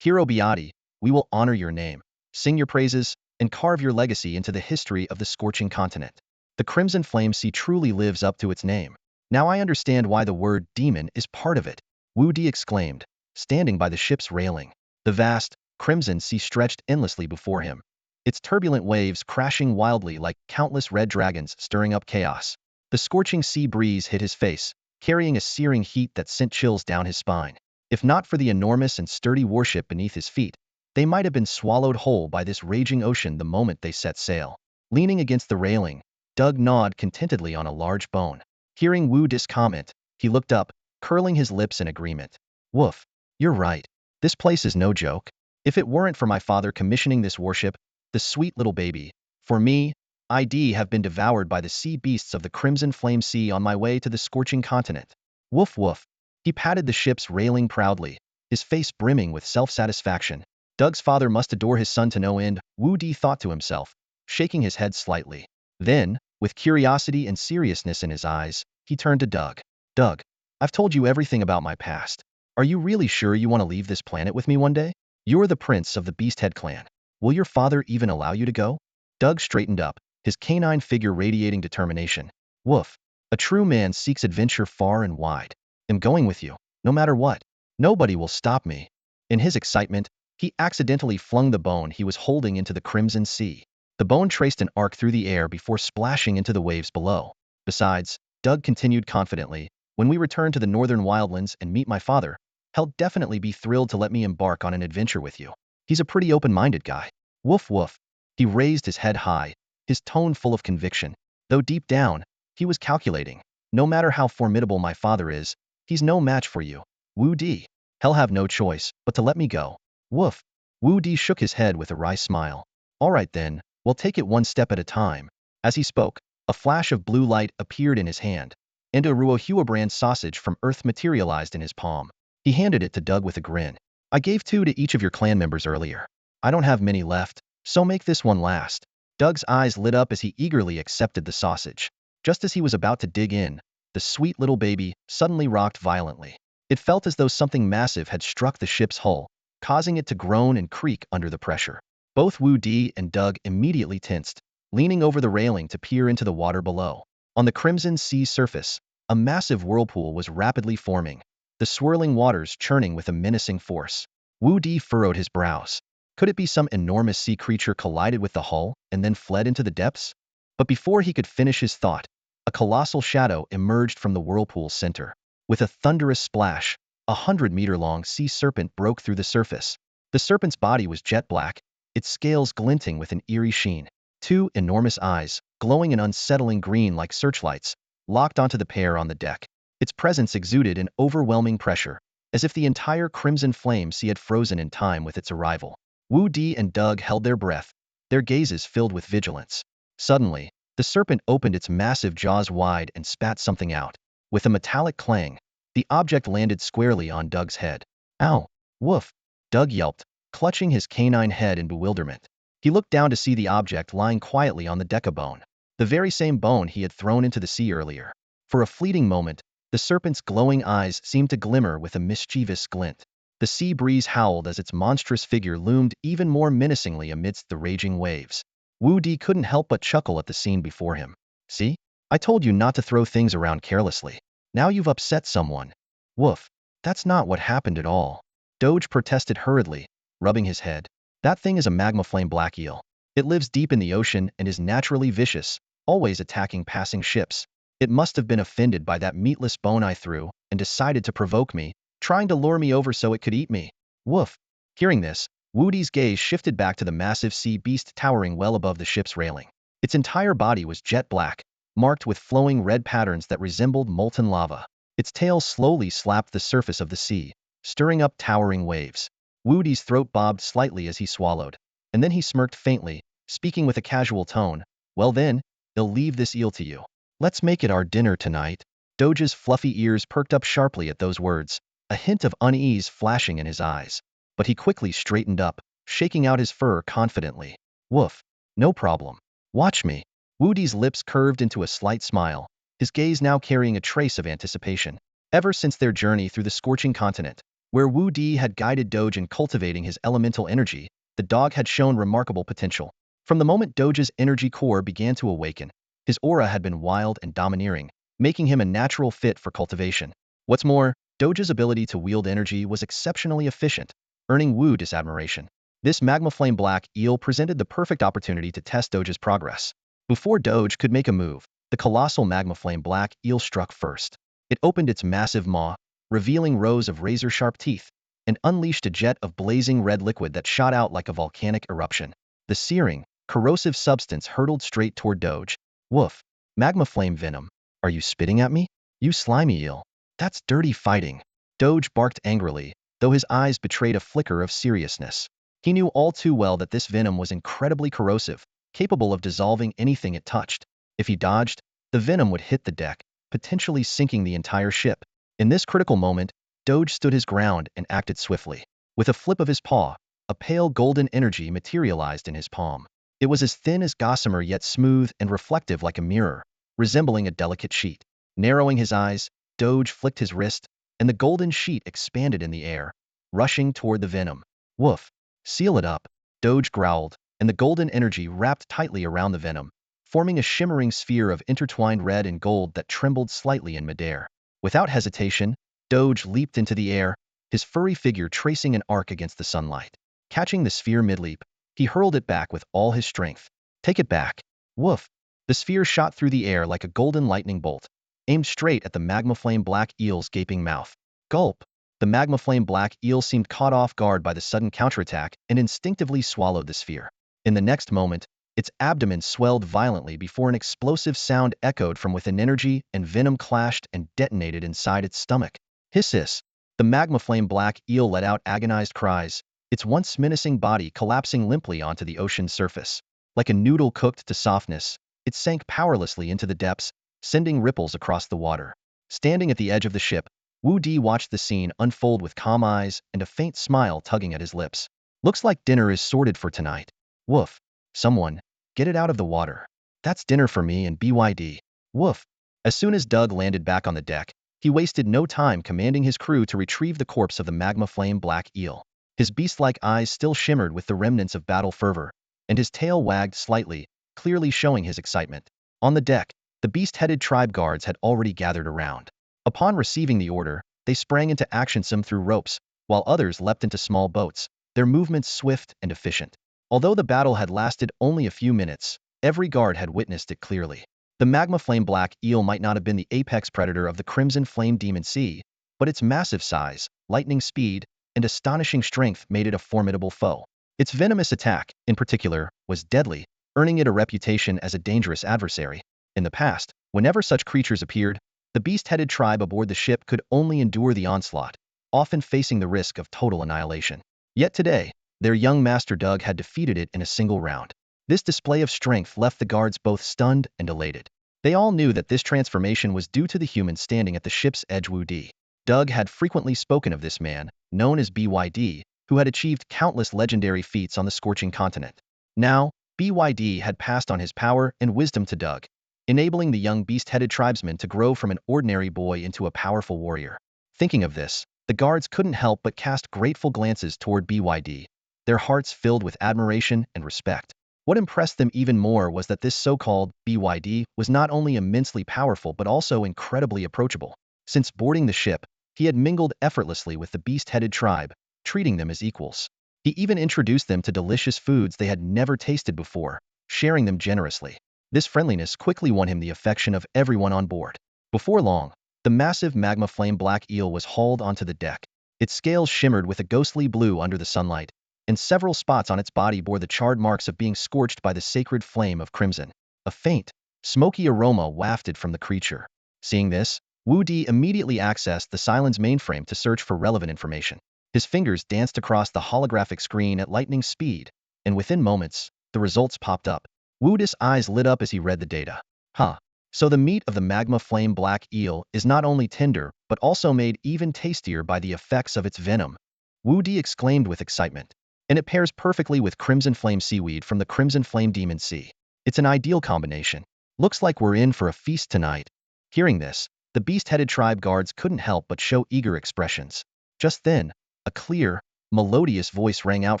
"Hero Beati, we will honor your name, sing your praises, and carve your legacy into the history of the scorching continent. The Crimson Flame Sea truly lives up to its name. Now I understand why the word demon is part of it, Wudi exclaimed, standing by the ship's railing. The vast, crimson sea stretched endlessly before him, its turbulent waves crashing wildly like countless red dragons stirring up chaos. The scorching sea breeze hit his face, carrying a searing heat that sent chills down his spine. If not for the enormous and sturdy warship beneath his feet, they might have been swallowed whole by this raging ocean the moment they set sail. Leaning against the railing, Doug gnawed contentedly on a large bone. Hearing Wudi's comment, he looked up, curling his lips in agreement. Woof. You're right. This place is no joke. If it weren't for my father commissioning this warship, the sweet little baby, for me, I'd have been devoured by the sea beasts of the Crimson Flame Sea on my way to the scorching continent. Woof woof. He patted the ship's railing proudly, his face brimming with self-satisfaction. Doug's father must adore his son to no end, Wudi thought to himself, shaking his head slightly. Then, with curiosity and seriousness in his eyes, he turned to Doug. Doug, I've told you everything about my past. Are you really sure you want to leave this planet with me one day? You're the prince of the Beasthead clan. Will your father even allow you to go? Doug straightened up, his canine figure radiating determination. Woof. A true man seeks adventure far and wide. I'm going with you, no matter what. Nobody will stop me. In his excitement, he accidentally flung the bone he was holding into the Crimson Sea. The bone traced an arc through the air before splashing into the waves below. Besides, Doug continued confidently, when we return to the northern wildlands and meet my father, he'll definitely be thrilled to let me embark on an adventure with you. He's a pretty open-minded guy. Woof woof. He raised his head high, his tone full of conviction, though deep down, he was calculating. No matter how formidable my father is, he's no match for you. Wudi. He'll have no choice but to let me go. Woof. Wudi shook his head with a wry smile. All right then, we'll take it one step at a time. As he spoke, a flash of blue light appeared in his hand, and a Ruohua-brand sausage from Earth materialized in his palm. He handed it to Doug with a grin. I gave 2 to each of your clan members earlier. I don't have many left, so make this one last. Doug's eyes lit up as he eagerly accepted the sausage. Just as he was about to dig in, the sweet little baby suddenly rocked violently. It felt as though something massive had struck the ship's hull, causing it to groan and creak under the pressure. Both Wudi and Doug immediately tensed, leaning over the railing to peer into the water below. On the Crimson Sea surface, a massive whirlpool was rapidly forming, the swirling waters churning with a menacing force. Wudi furrowed his brows. Could it be some enormous sea creature collided with the hull and then fled into the depths? But before he could finish his thought, a colossal shadow emerged from the whirlpool's center. With a thunderous splash, a 100-meter-long sea serpent broke through the surface. The serpent's body was jet black, its scales glinting with an eerie sheen. 2 enormous eyes, glowing an unsettling green like searchlights, locked onto the pair on the deck. Its presence exuded an overwhelming pressure, as if the entire Crimson Flame Sea had frozen in time with its arrival. Wudi and Doug held their breath, their gazes filled with vigilance. Suddenly, the serpent opened its massive jaws wide and spat something out. With a metallic clang, the object landed squarely on Doug's head. Ow! Woof! Doug yelped, clutching his canine head in bewilderment. He looked down to see the object lying quietly on the deck, a bone, the very same bone he had thrown into the sea earlier. For a fleeting moment, the serpent's glowing eyes seemed to glimmer with a mischievous glint. The sea breeze howled as its monstrous figure loomed even more menacingly amidst the raging waves. Wudi couldn't help but chuckle at the scene before him. See? I told you not to throw things around carelessly. Now you've upset someone. Woof. That's not what happened at all. Doge protested hurriedly, rubbing his head. That thing is a magma flame black eel. It lives deep in the ocean and is naturally vicious, always attacking passing ships. It must have been offended by that meatless bone I threw and decided to provoke me, trying to lure me over so it could eat me. Woof. Hearing this, Wudi's gaze shifted back to the massive sea beast towering well above the ship's railing. Its entire body was jet black, marked with flowing red patterns that resembled molten lava. Its tail slowly slapped the surface of the sea, stirring up towering waves. Wudi's throat bobbed slightly as he swallowed, and then he smirked faintly, speaking with a casual tone. Well then, I'll leave this eel to you. Let's make it our dinner tonight. Doge's fluffy ears perked up sharply at those words, a hint of unease flashing in his eyes. But he quickly straightened up, shaking out his fur confidently. Woof. No problem. Watch me. Wudi's lips curved into a slight smile, his gaze now carrying a trace of anticipation. Ever since their journey through the scorching continent, where Wudi had guided Doge in cultivating his elemental energy, the dog had shown remarkable potential. From the moment Doge's energy core began to awaken, his aura had been wild and domineering, making him a natural fit for cultivation. What's more, Doge's ability to wield energy was exceptionally efficient, earning Wudi's admiration. This magma flame black eel presented the perfect opportunity to test Doge's progress. Before Doge could make a move, the colossal magma flame black eel struck first. It opened its massive maw, revealing rows of razor-sharp teeth, and unleashed a jet of blazing red liquid that shot out like a volcanic eruption. The searing, corrosive substance hurtled straight toward Doge. Woof! Magma flame venom. Are you spitting at me? You slimy eel. That's dirty fighting. Doge barked angrily, though his eyes betrayed a flicker of seriousness. He knew all too well that this venom was incredibly corrosive, capable of dissolving anything it touched. If he dodged, the venom would hit the deck, potentially sinking the entire ship. In this critical moment, Doge stood his ground and acted swiftly. With a flip of his paw, a pale golden energy materialized in his palm. It was as thin as gossamer yet smooth and reflective like a mirror, resembling a delicate sheet. Narrowing his eyes, Doge flicked his wrist, and the golden sheet expanded in the air, rushing toward the venom. Woof! Seal it up, Doge growled, and the golden energy wrapped tightly around the venom, forming a shimmering sphere of intertwined red and gold that trembled slightly in midair. Without hesitation, Doge leaped into the air, his furry figure tracing an arc against the sunlight. Catching the sphere mid-leap, he hurled it back with all his strength. Take it back. Woof! The sphere shot through the air like a golden lightning bolt, aimed straight at the magma flame black eel's gaping mouth. Gulp! The magma flame black eel seemed caught off guard by the sudden counterattack and instinctively swallowed the sphere. In the next moment, its abdomen swelled violently before an explosive sound echoed from within. Energy and venom clashed and detonated inside its stomach. Hiss! The magma flame black eel let out agonized cries, its once menacing body collapsing limply onto the ocean's surface. Like a noodle cooked to softness, it sank powerlessly into the depths, sending ripples across the water. Standing at the edge of the ship, Wudi watched the scene unfold with calm eyes and a faint smile tugging at his lips. Looks like dinner is sorted for tonight. Woof! Someone, get it out of the water. That's dinner for me and BYD. Woof! As soon as Doug landed back on the deck, he wasted no time commanding his crew to retrieve the corpse of the magma flame black eel. His beast-like eyes still shimmered with the remnants of battle fervor, and his tail wagged slightly, clearly showing his excitement. On the deck, the beast-headed tribe guards had already gathered around. Upon receiving the order, they sprang into action, some through ropes, while others leapt into small boats, their movements swift and efficient. Although the battle had lasted only a few minutes, every guard had witnessed it clearly. The magma flame black eel might not have been the apex predator of the crimson flame demon sea, but its massive size, lightning speed, and astonishing strength made it a formidable foe. Its venomous attack, in particular, was deadly, earning it a reputation as a dangerous adversary. In the past, whenever such creatures appeared, the beast-headed tribe aboard the ship could only endure the onslaught, often facing the risk of total annihilation. Yet today, their young master Doug had defeated it in a single round. This display of strength left the guards both stunned and elated. They all knew that this transformation was due to the human standing at the ship's edge. Wudi. Doug had frequently spoken of this man, known as BYD, who had achieved countless legendary feats on the scorching continent. Now, BYD had passed on his power and wisdom to Doug, enabling the young beast-headed tribesman to grow from an ordinary boy into a powerful warrior. Thinking of this, the guards couldn't help but cast grateful glances toward BYD, their hearts filled with admiration and respect. What impressed them even more was that this so-called BYD was not only immensely powerful but also incredibly approachable. Since boarding the ship, he had mingled effortlessly with the beast-headed tribe, treating them as equals. He even introduced them to delicious foods they had never tasted before, sharing them generously. This friendliness quickly won him the affection of everyone on board. Before long, the massive magma flame black eel was hauled onto the deck. Its scales shimmered with a ghostly blue under the sunlight, and several spots on its body bore the charred marks of being scorched by the sacred flame of crimson. A faint, smoky aroma wafted from the creature. Seeing this, Wudi immediately accessed the Cylon's mainframe to search for relevant information. His fingers danced across the holographic screen at lightning speed, and within moments, the results popped up. Wudi's eyes lit up as he read the data. Huh. So the meat of the magma flame black eel is not only tender, but also made even tastier by the effects of its venom. Wudi exclaimed with excitement. And it pairs perfectly with crimson flame seaweed from the crimson flame demon sea. It's an ideal combination. Looks like we're in for a feast tonight. Hearing this, the beast-headed tribe guards couldn't help but show eager expressions. Just then, a clear, melodious voice rang out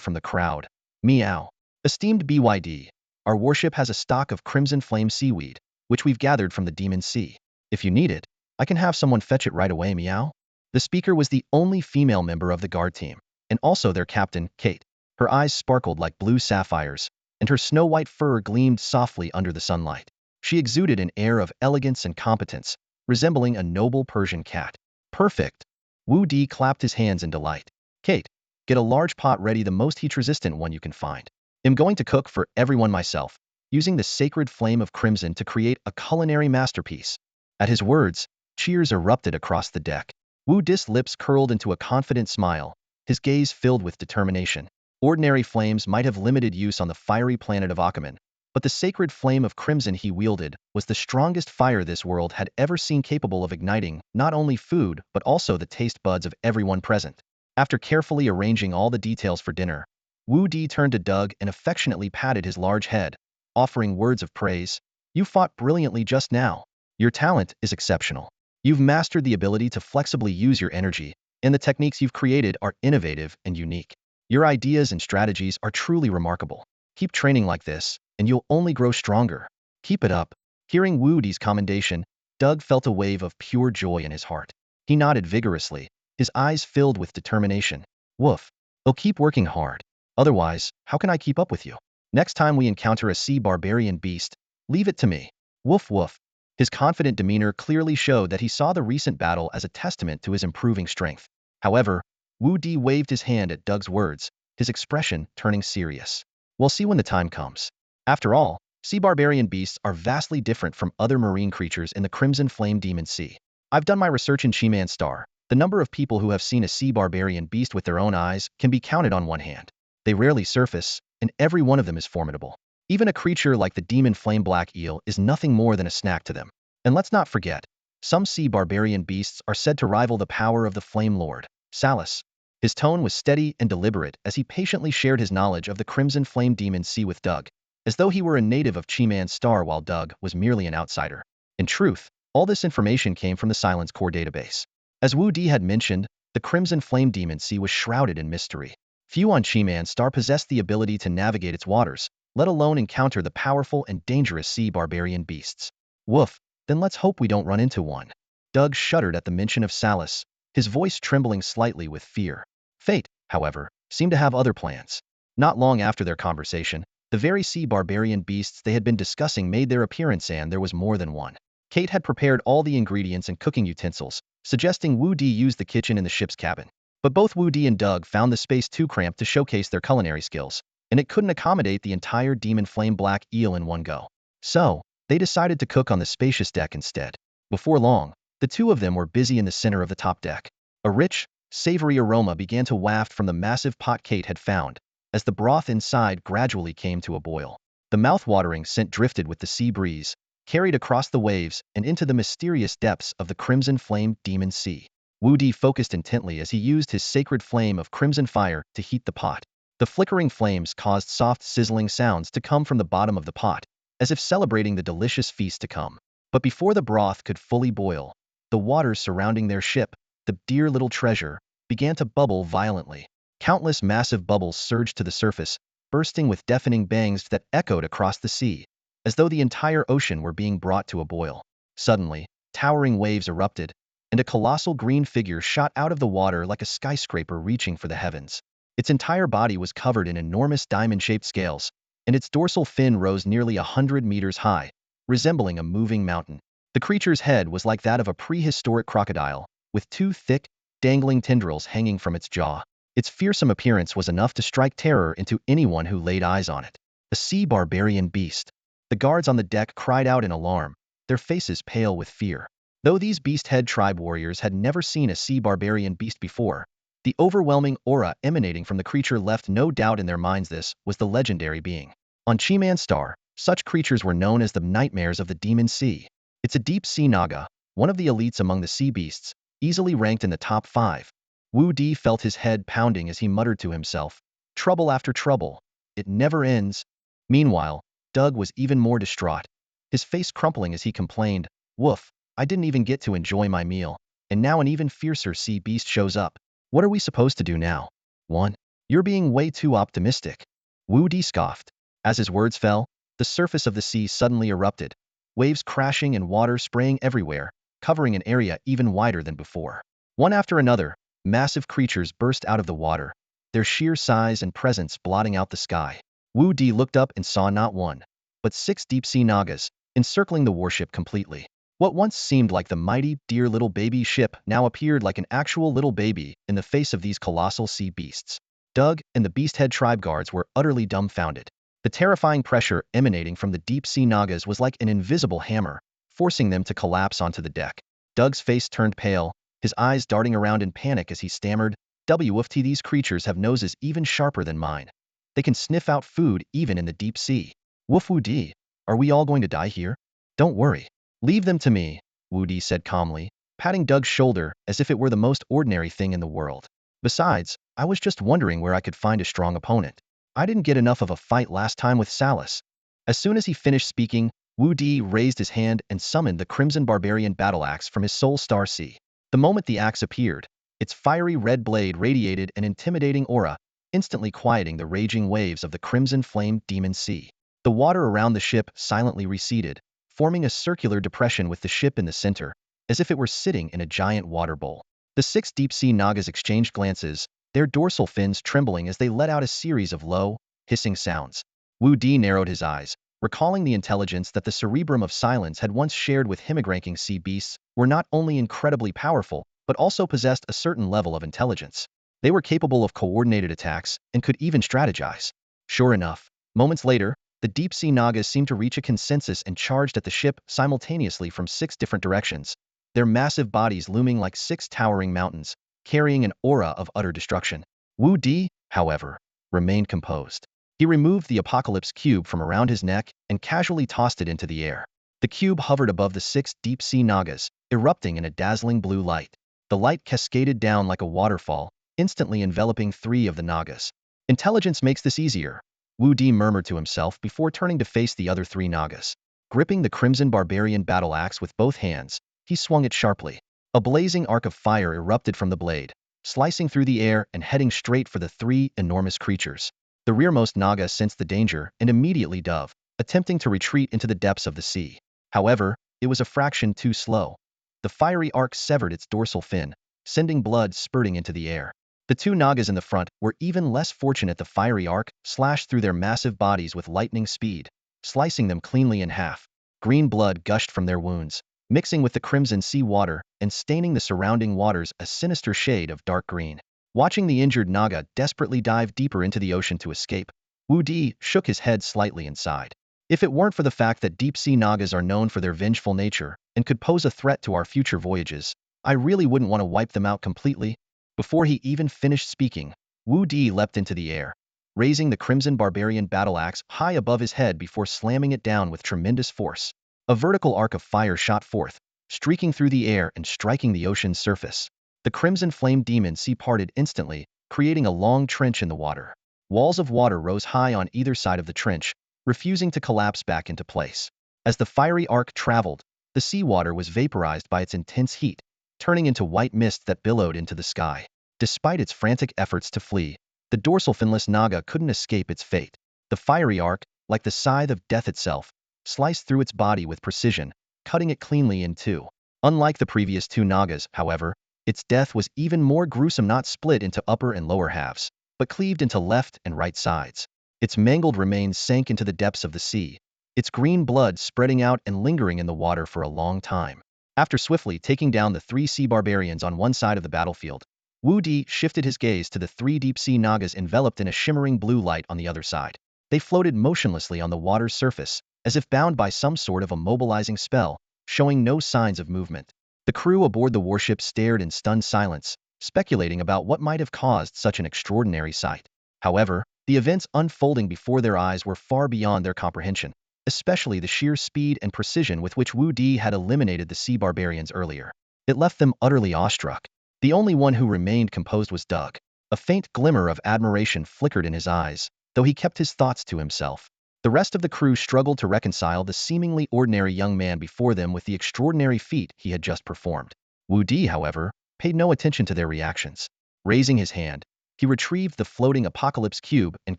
from the crowd. Meow. Esteemed BYD, Our warship has a stock of crimson flame seaweed, which we've gathered from the demon sea. If you need it, I can have someone fetch it right away, meow. The speaker was the only female member of the guard team, and also their captain, Kate. Her eyes sparkled like blue sapphires, and her snow-white fur gleamed softly under the sunlight. She exuded an air of elegance and competence, resembling a noble Persian cat. Perfect. Wudi clapped his hands in delight. Kate, get a large pot ready, the most heat-resistant one you can find. I'm going to cook for everyone myself, using the sacred flame of crimson to create a culinary masterpiece. At his words, cheers erupted across the deck. Wudi's lips curled into a confident smile, his gaze filled with determination. Ordinary flames might have limited use on the fiery planet of Achaman, but the sacred flame of crimson he wielded was the strongest fire this world had ever seen, capable of igniting not only food but also the taste buds of everyone present. After carefully arranging all the details for dinner, Wudi turned to Doug and affectionately patted his large head, offering words of praise. You fought brilliantly just now. Your talent is exceptional. You've mastered the ability to flexibly use your energy, and the techniques you've created are innovative and unique. Your ideas and strategies are truly remarkable. Keep training like this, and you'll only grow stronger. Keep it up. Hearing Wudi's commendation, Doug felt a wave of pure joy in his heart. He nodded vigorously, his eyes filled with determination. Woof. I'll keep working hard. Otherwise, how can I keep up with you? Next time we encounter a sea barbarian beast, leave it to me. Woof woof. His confident demeanor clearly showed that he saw the recent battle as a testament to his improving strength. However, Wudi waved his hand at Doug's words, his expression turning serious. We'll see when the time comes. After all, sea barbarian beasts are vastly different from other marine creatures in the Crimson Flame Demon Sea. I've done my research in Xianzong Star. The number of people who have seen a sea barbarian beast with their own eyes can be counted on one hand. They rarely surface, and every one of them is formidable. Even a creature like the demon flame black eel is nothing more than a snack to them. And let's not forget, some sea barbarian beasts are said to rival the power of the Flame Lord, Salus. His tone was steady and deliberate as he patiently shared his knowledge of the Crimson Flame Demon Sea with Doug, as though he were a native of Xianzong Star while Doug was merely an outsider. In truth, all this information came from the Silence Core database. As Wudi had mentioned, the Crimson Flame Demon Sea was shrouded in mystery. Few on Xianzong Star possessed the ability to navigate its waters, let alone encounter the powerful and dangerous sea barbarian beasts. Woof, then let's hope we don't run into one. Doug shuddered at the mention of Salus, his voice trembling slightly with fear. Fate, however, seemed to have other plans. Not long after their conversation, the very sea barbarian beasts they had been discussing made their appearance, and there was more than one. Kate had prepared all the ingredients and cooking utensils, suggesting Wudi use the kitchen in the ship's cabin. But both Wudi and Doug found the space too cramped to showcase their culinary skills, and it couldn't accommodate the entire demon flame black eel in one go. So, they decided to cook on the spacious deck instead. Before long, the two of them were busy in the center of the top deck. A rich, savory aroma began to waft from the massive pot Kate had found, as the broth inside gradually came to a boil. The mouth-watering scent drifted with the sea breeze, carried across the waves and into the mysterious depths of the Crimson Flame Demon Sea. Wudi focused intently as he used his sacred flame of crimson fire to heat the pot. The flickering flames caused soft sizzling sounds to come from the bottom of the pot, as if celebrating the delicious feast to come. But before the broth could fully boil, the waters surrounding their ship, the dear little treasure, began to bubble violently. Countless massive bubbles surged to the surface, bursting with deafening bangs that echoed across the sea, as though the entire ocean were being brought to a boil. Suddenly, towering waves erupted, and a colossal green figure shot out of the water like a skyscraper reaching for the heavens. Its entire body was covered in enormous diamond-shaped scales, and its dorsal fin rose nearly 100 meters high, resembling a moving mountain. The creature's head was like that of a prehistoric crocodile, with two thick, dangling tendrils hanging from its jaw. Its fearsome appearance was enough to strike terror into anyone who laid eyes on it. A sea barbarian beast. The guards on the deck cried out in alarm, their faces pale with fear. Though these beast-head tribe warriors had never seen a sea barbarian beast before, the overwhelming aura emanating from the creature left no doubt in their minds this was the legendary being. On Xianzong Star, such creatures were known as the nightmares of the demon sea. It's a deep sea naga, one of the elites among the sea beasts, easily ranked in the top 5. Wudi felt his head pounding as he muttered to himself, trouble after trouble. It never ends. Meanwhile, Doug was even more distraught, his face crumpling as he complained, woof, I didn't even get to enjoy my meal, and now an even fiercer sea beast shows up. What are we supposed to do now? 1. You're being way too optimistic. Wudi scoffed. As his words fell, the surface of the sea suddenly erupted, waves crashing and water spraying everywhere, covering an area even wider than before. One after another, massive creatures burst out of the water, their sheer size and presence blotting out the sky. Wudi looked up and saw not one, but 6 deep-sea Nagas, encircling the warship completely. What once seemed like the mighty, dear little baby ship now appeared like an actual little baby in the face of these colossal sea beasts. Doug and the Beasthead tribe guards were utterly dumbfounded. The terrifying pressure emanating from the deep-sea Nagas was like an invisible hammer, forcing them to collapse onto the deck. Doug's face turned pale, his eyes darting around in panic as he stammered, "WFT, these creatures have noses even sharper than mine. They can sniff out food even in the deep sea. Woof Wudi, are we all going to die here? Don't worry. Leave them to me," Wudi said calmly, patting Doug's shoulder as if it were the most ordinary thing in the world. "Besides, I was just wondering where I could find a strong opponent. I didn't get enough of a fight last time with Salus." As soon as he finished speaking, Wudi raised his hand and summoned the Crimson Barbarian battle axe from his soul star sea. The moment the axe appeared, its fiery red blade radiated an intimidating aura, instantly quieting the raging waves of the crimson flame demon sea. The water around the ship silently receded, forming a circular depression with the ship in the center, as if it were sitting in a giant water bowl. The 6 deep-sea Nagas exchanged glances, their dorsal fins trembling as they let out a series of low, hissing sounds. Wudi narrowed his eyes, recalling the intelligence that the cerebrum of silence had once shared with himagranking sea beasts were not only incredibly powerful, but also possessed a certain level of intelligence. They were capable of coordinated attacks and could even strategize. Sure enough, moments later, the deep-sea Nagas seemed to reach a consensus and charged at the ship simultaneously from 6 different directions, their massive bodies looming like 6 towering mountains, carrying an aura of utter destruction. Wudi, however, remained composed. He removed the Apocalypse Cube from around his neck and casually tossed it into the air. The cube hovered above the 6 deep-sea Nagas, erupting in a dazzling blue light. The light cascaded down like a waterfall, instantly enveloping 3 of the Nagas. "Intelligence makes this easier," Wudi murmured to himself before turning to face the other 3 Nagas. Gripping the Crimson Barbarian battle axe with both hands, he swung it sharply. A blazing arc of fire erupted from the blade, slicing through the air and heading straight for the 3 enormous creatures. The rearmost Naga sensed the danger and immediately dove, attempting to retreat into the depths of the sea. However, it was a fraction too slow. The fiery arc severed its dorsal fin, sending blood spurting into the air. The 2 Nagas in the front were even less fortunate. The fiery arc slashed through their massive bodies with lightning speed, slicing them cleanly in half. Green blood gushed from their wounds, mixing with the crimson sea water and staining the surrounding waters a sinister shade of dark green. Watching the injured Naga desperately dive deeper into the ocean to escape, Wudi shook his head slightly and sighed. If it weren't for the fact that deep-sea Nagas are known for their vengeful nature and could pose a threat to our future voyages, I really wouldn't want to wipe them out completely. Before he even finished speaking, Wudi leapt into the air, raising the Crimson Barbarian battle axe high above his head before slamming it down with tremendous force. A vertical arc of fire shot forth, streaking through the air and striking the ocean's surface. The crimson flame demon sea parted instantly, creating a long trench in the water. Walls of water rose high on either side of the trench, refusing to collapse back into place. As the fiery arc traveled, the seawater was vaporized by its intense heat, turning into white mist that billowed into the sky. Despite its frantic efforts to flee, the dorsal finless Naga couldn't escape its fate. The fiery arc, like the scythe of death itself, sliced through its body with precision, cutting it cleanly in two. Unlike the previous 2 Nagas, however, its death was even more gruesome, not split into upper and lower halves, but cleaved into left and right sides. Its mangled remains sank into the depths of the sea, its green blood spreading out and lingering in the water for a long time. After swiftly taking down the 3 sea barbarians on one side of the battlefield, Wudi shifted his gaze to the 3 deep-sea Nagas enveloped in a shimmering blue light on the other side. They floated motionlessly on the water's surface, as if bound by some sort of immobilizing spell, showing no signs of movement. The crew aboard the warship stared in stunned silence, speculating about what might have caused such an extraordinary sight. However, the events unfolding before their eyes were far beyond their comprehension, especially the sheer speed and precision with which Wudi had eliminated the sea barbarians earlier. It left them utterly awestruck. The only one who remained composed was Doug. A faint glimmer of admiration flickered in his eyes, though he kept his thoughts to himself. The rest of the crew struggled to reconcile the seemingly ordinary young man before them with the extraordinary feat he had just performed. Wudi, however, paid no attention to their reactions. Raising his hand, he retrieved the floating Apocalypse Cube and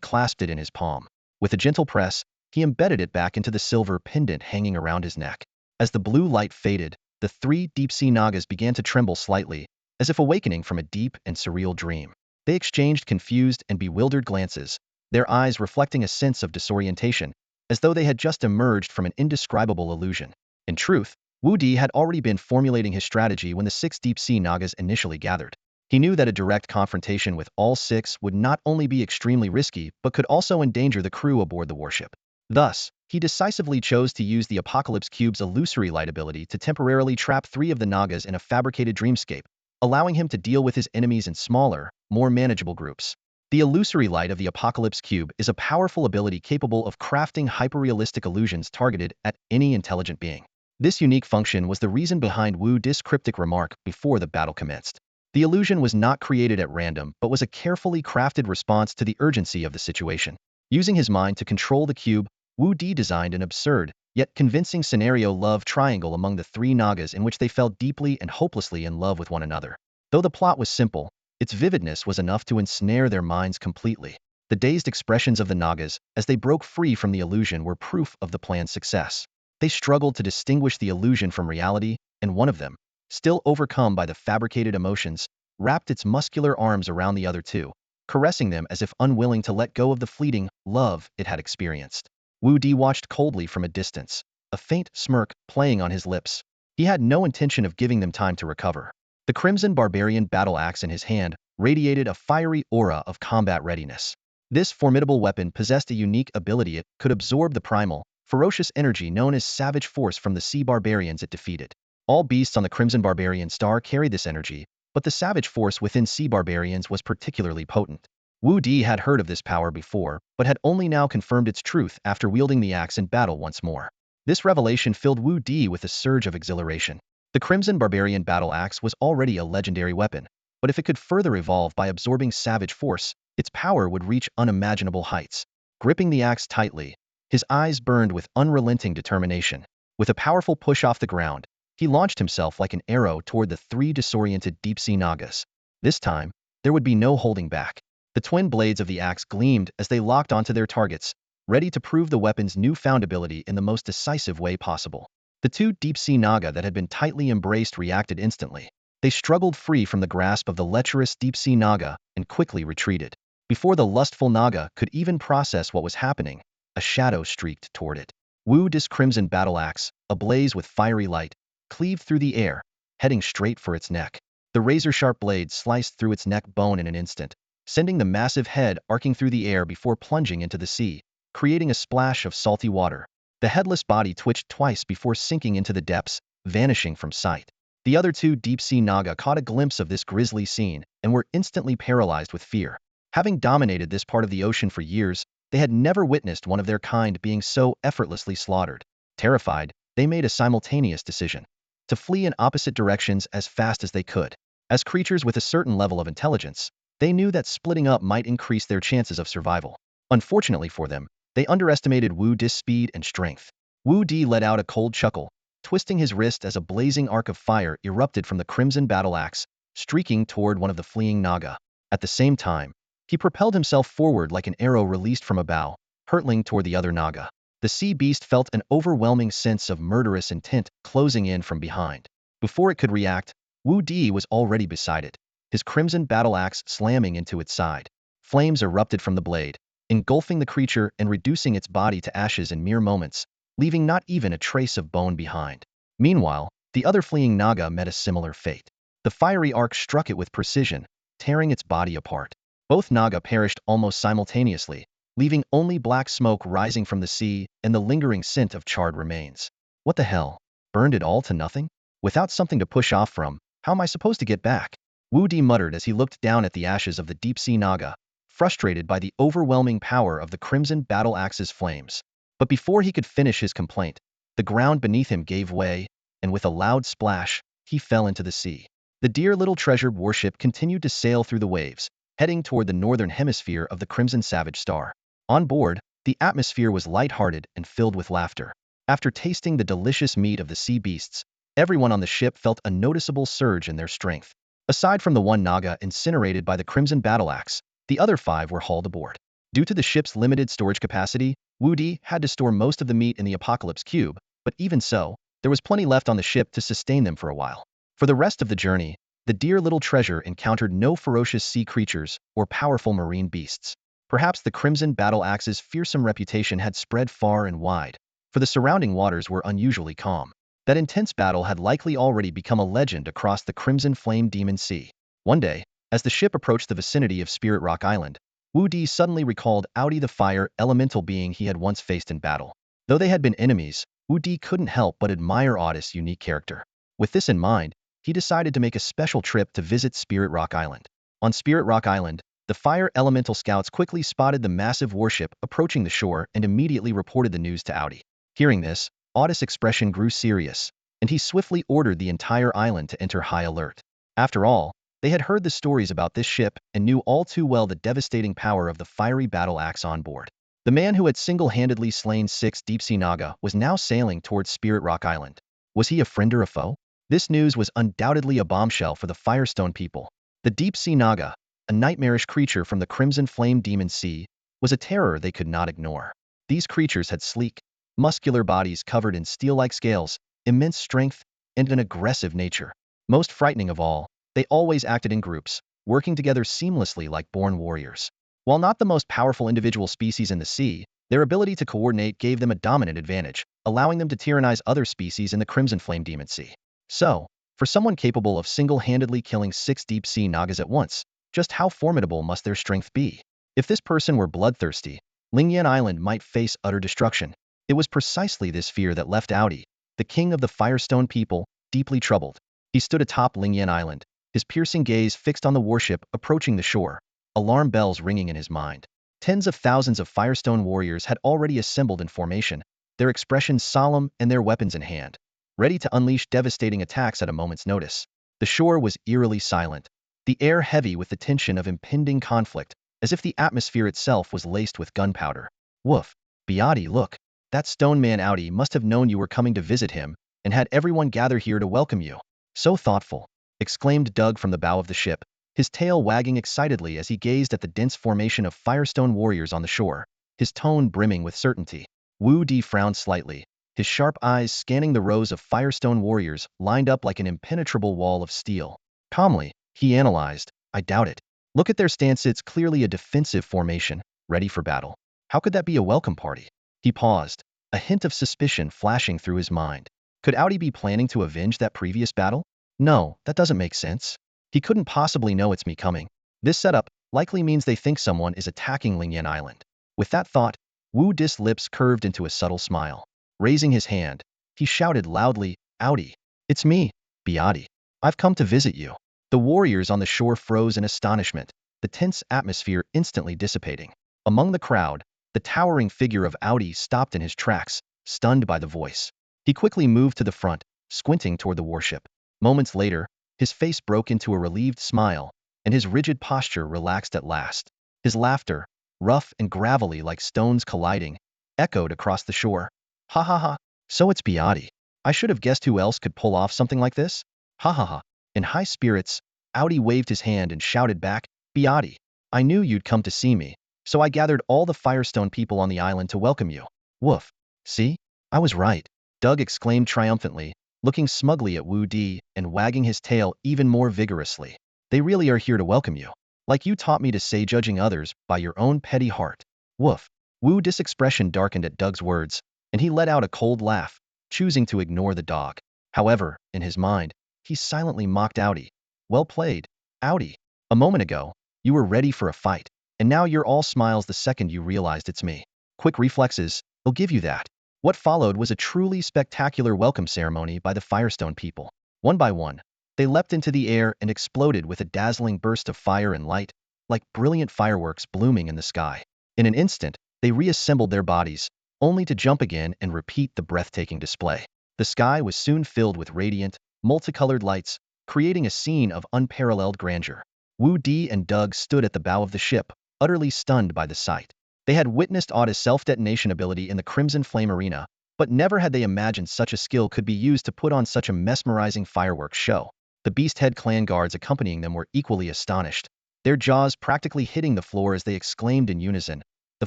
clasped it in his palm. With a gentle press, he embedded it back into the silver pendant hanging around his neck. As the blue light faded, the three deep-sea Nagas began to tremble slightly, as if awakening from a deep and surreal dream. They exchanged confused and bewildered glances, their eyes reflecting a sense of disorientation, as though they had just emerged from an indescribable illusion. In truth, Wudi had already been formulating his strategy when the six deep-sea Nagas initially gathered. He knew that a direct confrontation with all six would not only be extremely risky but could also endanger the crew aboard the warship. Thus, he decisively chose to use the Apocalypse Cube's illusory light ability to temporarily trap three of the Nagas in a fabricated dreamscape, allowing him to deal with his enemies in smaller, more manageable groups. The illusory light of the Apocalypse Cube is a powerful ability capable of crafting hyperrealistic illusions targeted at any intelligent being. This unique function was the reason behind Wu Di's cryptic remark before the battle commenced. The illusion was not created at random but was a carefully crafted response to the urgency of the situation. Using his mind to control the cube, Wu Di designed an absurd, yet convincing scenario love triangle among the three Nagas in which they fell deeply and hopelessly in love with one another. Though the plot was simple, its vividness was enough to ensnare their minds completely. The dazed expressions of the Nagas, as they broke free from the illusion, were proof of the plan's success. They struggled to distinguish the illusion from reality, and one of them, still overcome by the fabricated emotions, wrapped its muscular arms around the other two, caressing them as if unwilling to let go of the fleeting love it had experienced. Wu Di watched coldly from a distance, a faint smirk playing on his lips. He had no intention of giving them time to recover. The crimson barbarian battle axe in his hand radiated a fiery aura of combat readiness. This formidable weapon possessed a unique ability: it could absorb the primal, ferocious energy known as savage force from the sea barbarians it defeated. All beasts on the Crimson Barbarian Star carried this energy, but the savage force within sea barbarians was particularly potent. Wu Di had heard of this power before, but had only now confirmed its truth after wielding the axe in battle once more. This revelation filled Wu Di with a surge of exhilaration. The Crimson Barbarian battle axe was already a legendary weapon, but if it could further evolve by absorbing savage force, its power would reach unimaginable heights. Gripping the axe tightly, his eyes burned with unrelenting determination. With a powerful push off the ground, he launched himself like an arrow toward the three disoriented deep-sea Nagas. This time, there would be no holding back. The twin blades of the axe gleamed as they locked onto their targets, ready to prove the weapon's newfound ability in the most decisive way possible. The two deep-sea Naga that had been tightly embraced reacted instantly. They struggled free from the grasp of the lecherous deep-sea Naga and quickly retreated. Before the lustful Naga could even process what was happening, a shadow streaked toward it. Wu Di's crimson battle axe, ablaze with fiery light, cleaved through the air, heading straight for its neck. The razor-sharp blade sliced through its neck bone in an instant, sending the massive head arcing through the air before plunging into the sea, creating a splash of salty water. The headless body twitched twice before sinking into the depths, vanishing from sight. The other two deep-sea Naga caught a glimpse of this grisly scene and were instantly paralyzed with fear. Having dominated this part of the ocean for years, they had never witnessed one of their kind being so effortlessly slaughtered. Terrified, they made a simultaneous decision: to flee in opposite directions as fast as they could. As creatures with a certain level of intelligence, they knew that splitting up might increase their chances of survival. Unfortunately for them, they underestimated Wu Di's speed and strength. Wu Di let out a cold chuckle, twisting his wrist as a blazing arc of fire erupted from the crimson battle axe, streaking toward one of the fleeing Naga. At the same time, he propelled himself forward like an arrow released from a bow, hurtling toward the other Naga. The sea beast felt an overwhelming sense of murderous intent closing in from behind. Before it could react, Wu Di was already beside it, his crimson battle axe slamming into its side. Flames erupted from the blade, engulfing the creature and reducing its body to ashes in mere moments, leaving not even a trace of bone behind. Meanwhile, the other fleeing Naga met a similar fate. The fiery arc struck it with precision, tearing its body apart. Both Naga perished almost simultaneously, leaving only black smoke rising from the sea and the lingering scent of charred remains. What the hell? Burned it all to nothing? Without something to push off from, how am I supposed to get back? Wu Di muttered as he looked down at the ashes of the deep-sea Naga, frustrated by the overwhelming power of the crimson battle axe's flames. But before he could finish his complaint, the ground beneath him gave way, and with a loud splash, he fell into the sea. The dear little treasure warship continued to sail through the waves, heading toward the northern hemisphere of the Crimson Savage Star. On board, the atmosphere was light-hearted and filled with laughter. After tasting the delicious meat of the sea beasts, everyone on the ship felt a noticeable surge in their strength. Aside from the one Naga incinerated by the crimson battle axe, the other 5 were hauled aboard. Due to the ship's limited storage capacity, Wudi had to store most of the meat in the Apocalypse Cube, but even so, there was plenty left on the ship to sustain them for a while. For the rest of the journey, the dear little treasure encountered no ferocious sea creatures or powerful marine beasts. Perhaps the Crimson Battle Axe's fearsome reputation had spread far and wide, for the surrounding waters were unusually calm. That intense battle had likely already become a legend across the Crimson Flame Demon Sea. One day, as the ship approached the vicinity of Spirit Rock Island, Wudi suddenly recalled Audi, the fire elemental being he had once faced in battle. Though they had been enemies, Wudi couldn't help but admire Audi's unique character. With this in mind, he decided to make a special trip to visit Spirit Rock Island. On Spirit Rock Island, the fire elemental scouts quickly spotted the massive warship approaching the shore and immediately reported the news to Audi. Hearing this, Audis' expression grew serious, and he swiftly ordered the entire island to enter high alert. After all, they had heard the stories about this ship and knew all too well the devastating power of the fiery battle axe on board. The man who had single-handedly slain 6 deep-sea Naga was now sailing towards Spirit Rock Island. Was he a friend or a foe? This news was undoubtedly a bombshell for the Firestone people. The deep-sea Naga, a nightmarish creature from the Crimson Flame Demon Sea, was a terror they could not ignore. These creatures had sleek, muscular bodies covered in steel-like scales, immense strength, and an aggressive nature. Most frightening of all, they always acted in groups, working together seamlessly like born warriors. While not the most powerful individual species in the sea, their ability to coordinate gave them a dominant advantage, allowing them to tyrannize other species in the Crimson Flame Demon Sea. So, for someone capable of single-handedly killing 6 deep-sea Nagas at once, just how formidable must their strength be? If this person were bloodthirsty, Lingyan Island might face utter destruction. It was precisely this fear that left Audi, the king of the Firestone people, deeply troubled. He stood atop Lingyan Island, his piercing gaze fixed on the warship approaching the shore, alarm bells ringing in his mind. Tens of thousands of Firestone warriors had already assembled in formation, their expressions solemn and their weapons in hand, ready to unleash devastating attacks at a moment's notice. The shore was eerily silent, the air heavy with the tension of impending conflict, as if the atmosphere itself was laced with gunpowder. Woof. Beati, look. That stone man Audi must have known you were coming to visit him, and had everyone gather here to welcome you. So thoughtful, exclaimed Doug from the bow of the ship, his tail wagging excitedly as he gazed at the dense formation of Firestone warriors on the shore, his tone brimming with certainty. Wudi frowned slightly, his sharp eyes scanning the rows of Firestone warriors lined up like an impenetrable wall of steel. Calmly, he analyzed, I doubt it. Look at their stance, it's clearly a defensive formation, ready for battle. How could that be a welcome party? He paused, a hint of suspicion flashing through his mind. Could Audi be planning to avenge that previous battle? No, that doesn't make sense. He couldn't possibly know it's me coming. This setup likely means they think someone is attacking Lingyan Island. With that thought, Wu Dis' lips curved into a subtle smile. Raising his hand, he shouted loudly, Audi, it's me, Beati. I've come to visit you. The warriors on the shore froze in astonishment, the tense atmosphere instantly dissipating. Among the crowd, the towering figure of Audi stopped in his tracks, stunned by the voice. He quickly moved to the front, squinting toward the warship. Moments later, his face broke into a relieved smile, and his rigid posture relaxed at last. His laughter, rough and gravelly like stones colliding, echoed across the shore. Ha ha ha, so it's Beati. I should have guessed who else could pull off something like this. Ha ha ha. In high spirits, Audi waved his hand and shouted back, Beati, I knew you'd come to see me, so I gathered all the Firestone people on the island to welcome you. Woof. See? I was right. Doug exclaimed triumphantly, looking smugly at Wu Di and wagging his tail even more vigorously. They really are here to welcome you. Like you taught me to say, judging others by your own petty heart. Woof. Wu Di's expression darkened at Doug's words, and he let out a cold laugh, choosing to ignore the dog. However, in his mind, he silently mocked Audi. Well played, Audi. A moment ago, you were ready for a fight, and now you're all smiles the second you realized it's me. Quick reflexes, they'll give you that. What followed was a truly spectacular welcome ceremony by the Firestone people. One by one, they leapt into the air and exploded with a dazzling burst of fire and light, like brilliant fireworks blooming in the sky. In an instant, they reassembled their bodies, only to jump again and repeat the breathtaking display. The sky was soon filled with radiant, multicolored lights, creating a scene of unparalleled grandeur. Wu Di and Doug stood at the bow of the ship, utterly stunned by the sight. They had witnessed Audi's self-detonation ability in the Crimson Flame Arena, but never had they imagined such a skill could be used to put on such a mesmerizing fireworks show. The Beasthead clan guards accompanying them were equally astonished, their jaws practically hitting the floor as they exclaimed in unison, The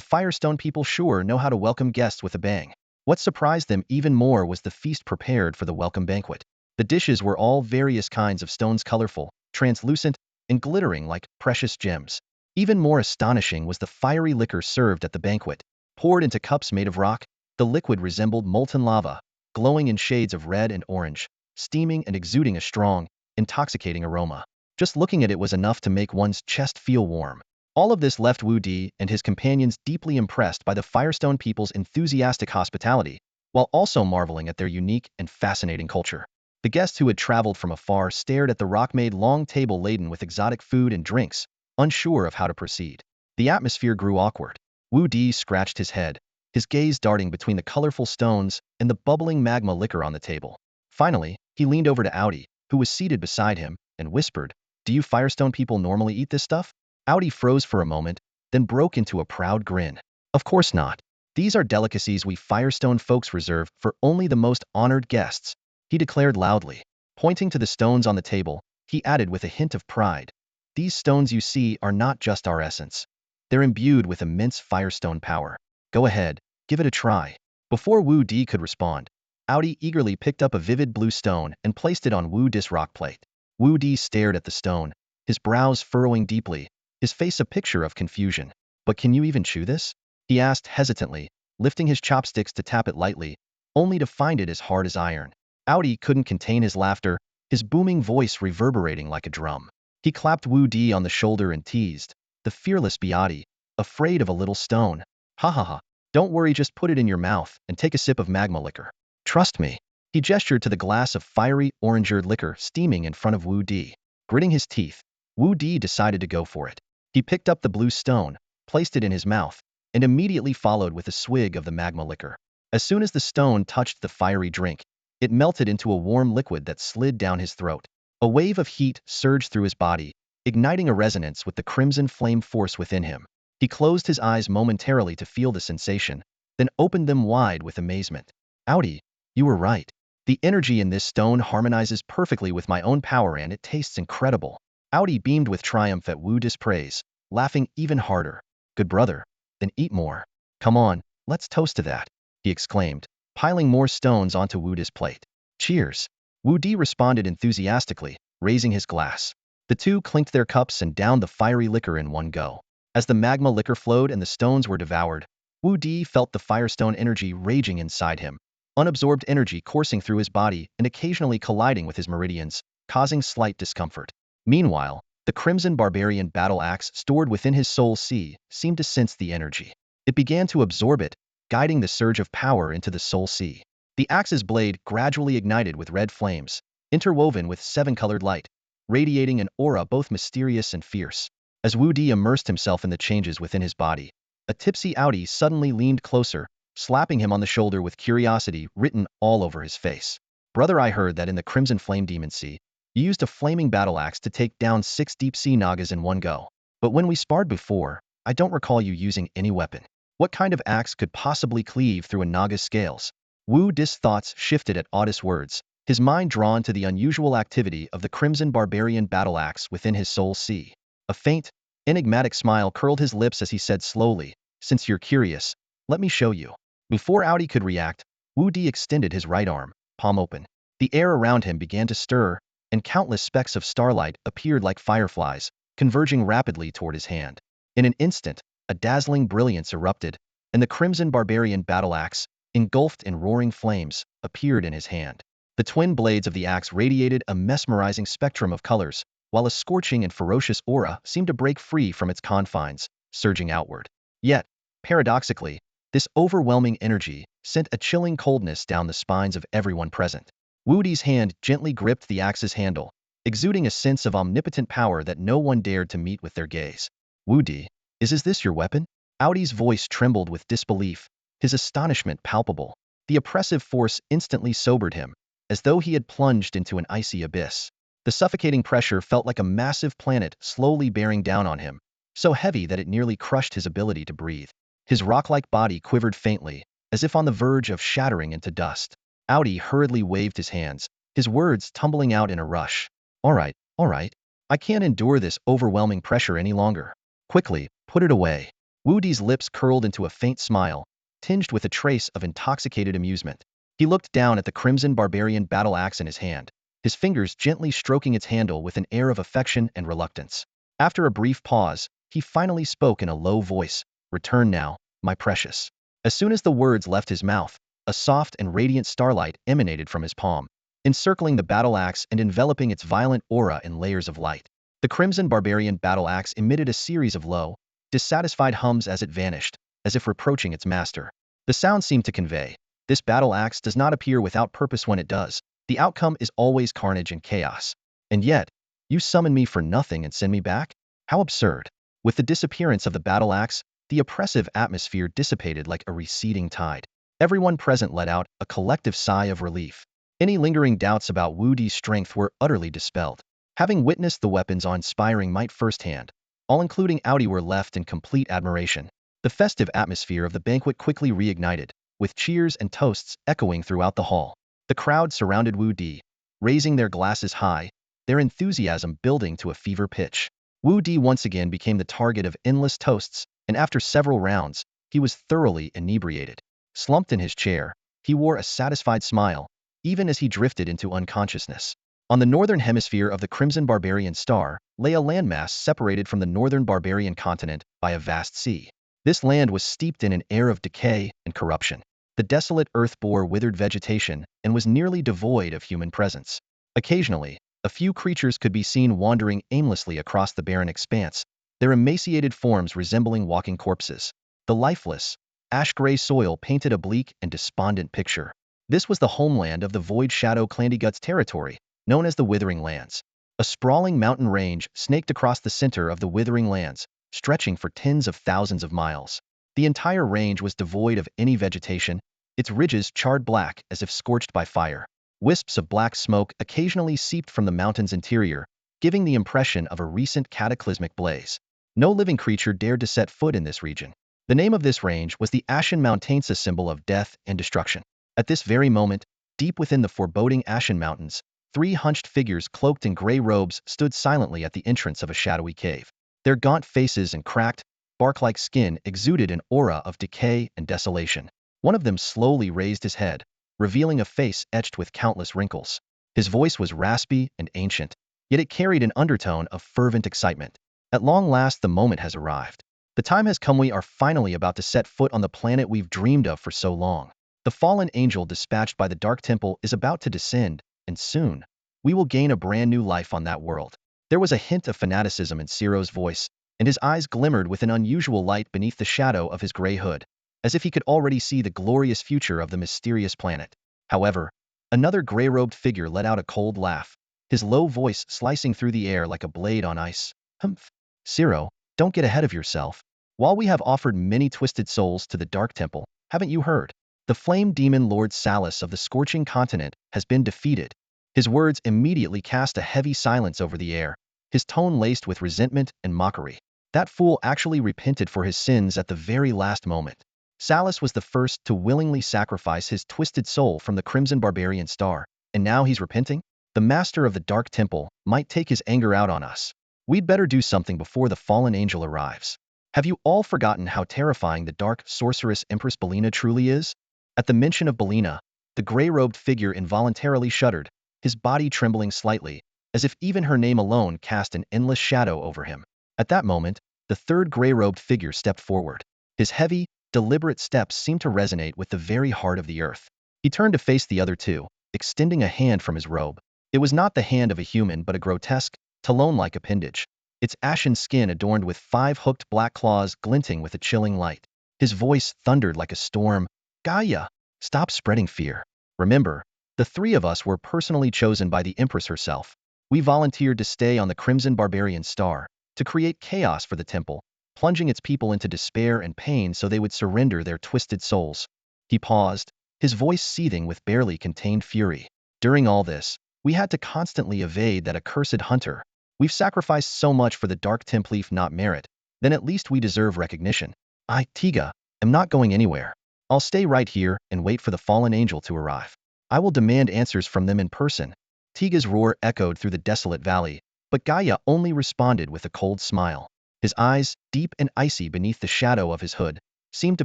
Firestone people sure know how to welcome guests with a bang. What surprised them even more was the feast prepared for the welcome banquet. The dishes were all various kinds of stones, colorful, translucent, and glittering like precious gems. Even more astonishing was the fiery liquor served at the banquet. Poured into cups made of rock, the liquid resembled molten lava, glowing in shades of red and orange, steaming and exuding a strong, intoxicating aroma. Just looking at it was enough to make one's chest feel warm. All of this left Wudi and his companions deeply impressed by the Firestone people's enthusiastic hospitality, while also marveling at their unique and fascinating culture. The guests who had traveled from afar stared at the rock-made long table laden with exotic food and drinks, unsure of how to proceed. The atmosphere grew awkward. Wudi scratched his head, his gaze darting between the colorful stones and the bubbling magma liquor on the table. Finally, he leaned over to Audi, who was seated beside him, and whispered, "Do you Firestone people normally eat this stuff?" Audi froze for a moment, then broke into a proud grin. "Of course not. These are delicacies we Firestone folks reserve for only the most honored guests," he declared loudly. Pointing to the stones on the table, he added with a hint of pride, "These stones you see are not just our essence. They're imbued with immense Firestone power. Go ahead, give it a try." Before Wu Di could respond, Audi eagerly picked up a vivid blue stone and placed it on Wu Di's rock plate. Wu Di stared at the stone, his brows furrowing deeply, his face a picture of confusion. "But can you even chew this?" he asked hesitantly, lifting his chopsticks to tap it lightly, only to find it as hard as iron. Audi couldn't contain his laughter, his booming voice reverberating like a drum. He clapped Wu Di on the shoulder and teased, "The fearless Beauty, afraid of a little stone. Ha ha ha. Don't worry, just put it in your mouth and take a sip of magma liquor. Trust me." He gestured to the glass of fiery, orange-eared liquor steaming in front of Wu Di. Gritting his teeth, Wu Di decided to go for it. He picked up the blue stone, placed it in his mouth, and immediately followed with a swig of the magma liquor. As soon as the stone touched the fiery drink, it melted into a warm liquid that slid down his throat. A wave of heat surged through his body, igniting a resonance with the crimson flame force within him. He closed his eyes momentarily to feel the sensation, then opened them wide with amazement. "Audi, you were right. The energy in this stone harmonizes perfectly with my own power and it tastes incredible." Audi beamed with triumph at Wu Di's praise, laughing even harder. "Good brother, then eat more. Come on, let's toast to that," he exclaimed, piling more stones onto Wu Di's plate. "Cheers." Wu Di responded enthusiastically, raising his glass. The two clinked their cups and downed the fiery liquor in one go. As the magma liquor flowed and the stones were devoured, Wu Di felt the Firestone energy raging inside him, unabsorbed energy coursing through his body and occasionally colliding with his meridians, causing slight discomfort. Meanwhile, the Crimson Barbarian battle axe stored within his soul sea seemed to sense the energy. It began to absorb it, guiding the surge of power into the soul sea. The axe's blade gradually ignited with red flames, interwoven with seven-colored light, radiating an aura both mysterious and fierce. As Wu Di immersed himself in the changes within his body, a tipsy Audi suddenly leaned closer, slapping him on the shoulder with curiosity written all over his face. "Brother, I heard that in the Crimson Flame Demon Sea, you used a flaming battle axe to take down 6 deep-sea Nagas in one go. But when we sparred before, I don't recall you using any weapon. What kind of axe could possibly cleave through a Naga's scales?" Wu Di's thoughts shifted at Audis' words, his mind drawn to the unusual activity of the Crimson Barbarian battle axe within his soul sea. A faint, enigmatic smile curled his lips as he said slowly, "Since you're curious, let me show you." Before Audi could react, Wu Di extended his right arm, palm open. The air around him began to stir, and countless specks of starlight appeared like fireflies, converging rapidly toward his hand. In an instant, a dazzling brilliance erupted, and the Crimson Barbarian battle axe, engulfed in roaring flames, appeared in his hand. The twin blades of the axe radiated a mesmerizing spectrum of colors, while a scorching and ferocious aura seemed to break free from its confines, surging outward. Yet, paradoxically, this overwhelming energy sent a chilling coldness down the spines of everyone present. Wu Di's hand gently gripped the axe's handle, exuding a sense of omnipotent power that no one dared to meet with their gaze. "Wu Di, is this your weapon?" Audi's voice trembled with disbelief, his astonishment palpable. The oppressive force instantly sobered him, as though he had plunged into an icy abyss. The suffocating pressure felt like a massive planet slowly bearing down on him, so heavy that it nearly crushed his ability to breathe. His rock-like body quivered faintly, as if on the verge of shattering into dust. Audi hurriedly waved his hands, his words tumbling out in a rush. All right. I can't endure this overwhelming pressure any longer. Quickly, put it away." Wudi's lips curled into a faint smile, tinged with a trace of intoxicated amusement. He looked down at the crimson barbarian battle axe in his hand, his fingers gently stroking its handle with an air of affection and reluctance. After a brief pause, he finally spoke in a low voice, "Return now, my precious." As soon as the words left his mouth, a soft and radiant starlight emanated from his palm, encircling the battle axe and enveloping its violent aura in layers of light. The crimson barbarian battle axe emitted a series of low, dissatisfied hums as it vanished, as if reproaching its master. The sound seemed to convey, "This battle axe does not appear without purpose when it does. The outcome is always carnage and chaos. And yet, you summon me for nothing and send me back? How absurd." With the disappearance of the battle axe, the oppressive atmosphere dissipated like a receding tide. Everyone present let out a collective sigh of relief. Any lingering doubts about Wudi's strength were utterly dispelled. Having witnessed the weapon's awe-inspiring might firsthand, all including Audi were left in complete admiration. The festive atmosphere of the banquet quickly reignited, with cheers and toasts echoing throughout the hall. The crowd surrounded Wudi, raising their glasses high, their enthusiasm building to a fever pitch. Wudi once again became the target of endless toasts, and after several rounds, he was thoroughly inebriated. Slumped in his chair, he wore a satisfied smile, even as he drifted into unconsciousness. On the northern hemisphere of the Crimson Barbarian Star lay a landmass separated from the northern barbarian continent by a vast sea. This land was steeped in an air of decay and corruption. The desolate earth bore withered vegetation and was nearly devoid of human presence. Occasionally, a few creatures could be seen wandering aimlessly across the barren expanse, their emaciated forms resembling walking corpses. The lifeless, ash-gray soil painted a bleak and despondent picture. This was the homeland of the Void Shadow Clandigut's territory, known as the Withering Lands. A sprawling mountain range snaked across the center of the Withering Lands, stretching for tens of thousands of miles. The entire range was devoid of any vegetation, its ridges charred black as if scorched by fire. Wisps of black smoke occasionally seeped from the mountain's interior, giving the impression of a recent cataclysmic blaze. No living creature dared to set foot in this region. The name of this range was the Ashen Mountains, a symbol of death and destruction. At this very moment, deep within the foreboding Ashen Mountains, three hunched figures cloaked in gray robes stood silently at the entrance of a shadowy cave. Their gaunt faces and cracked, bark-like skin exuded an aura of decay and desolation. One of them slowly raised his head, revealing a face etched with countless wrinkles. His voice was raspy and ancient, yet it carried an undertone of fervent excitement. "At long last, the moment has arrived. The time has come. We are finally about to set foot on the planet we've dreamed of for so long. The fallen angel dispatched by the Dark Temple is about to descend, and soon, we will gain a brand new life on that world." There was a hint of fanaticism in Ciro's voice, and his eyes glimmered with an unusual light beneath the shadow of his gray hood, as if he could already see the glorious future of the mysterious planet. However, another gray-robed figure let out a cold laugh, his low voice slicing through the air like a blade on ice. "Humph. Ciro, don't get ahead of yourself. While we have offered many twisted souls to the Dark Temple, haven't you heard? The flame demon Lord Salus of the Scorching Continent has been defeated." His words immediately cast a heavy silence over the air, his tone laced with resentment and mockery. That fool actually repented for his sins at the very last moment. Salus was the first to willingly sacrifice his twisted soul from the Crimson Barbarian Star, and now he's repenting? The master of the Dark Temple might take his anger out on us. We'd better do something before the fallen angel arrives. Have you all forgotten how terrifying the dark sorceress Empress Belina truly is? At the mention of Belina, the gray-robed figure involuntarily shuddered, his body trembling slightly, as if even her name alone cast an endless shadow over him. At that moment, the third gray-robed figure stepped forward. His heavy, deliberate steps seemed to resonate with the very heart of the earth. He turned to face the other two, extending a hand from his robe. It was not the hand of a human but a grotesque, talon-like appendage, its ashen skin adorned with 5 hooked black claws glinting with a chilling light. His voice thundered like a storm. "Gaia, stop spreading fear. Remember, the 3 of us were personally chosen by the Empress herself. We volunteered to stay on the Crimson Barbarian Star, to create chaos for the temple, plunging its people into despair and pain so they would surrender their twisted souls." He paused, his voice seething with barely contained fury. "During all this, we had to constantly evade that accursed hunter. We've sacrificed so much for the Dark Temple, if not merit, then at least we deserve recognition. I, Tiga, am not going anywhere. I'll stay right here and wait for the fallen angel to arrive. I will demand answers from them in person." Tiga's roar echoed through the desolate valley, but Gaia only responded with a cold smile. His eyes, deep and icy beneath the shadow of his hood, seemed to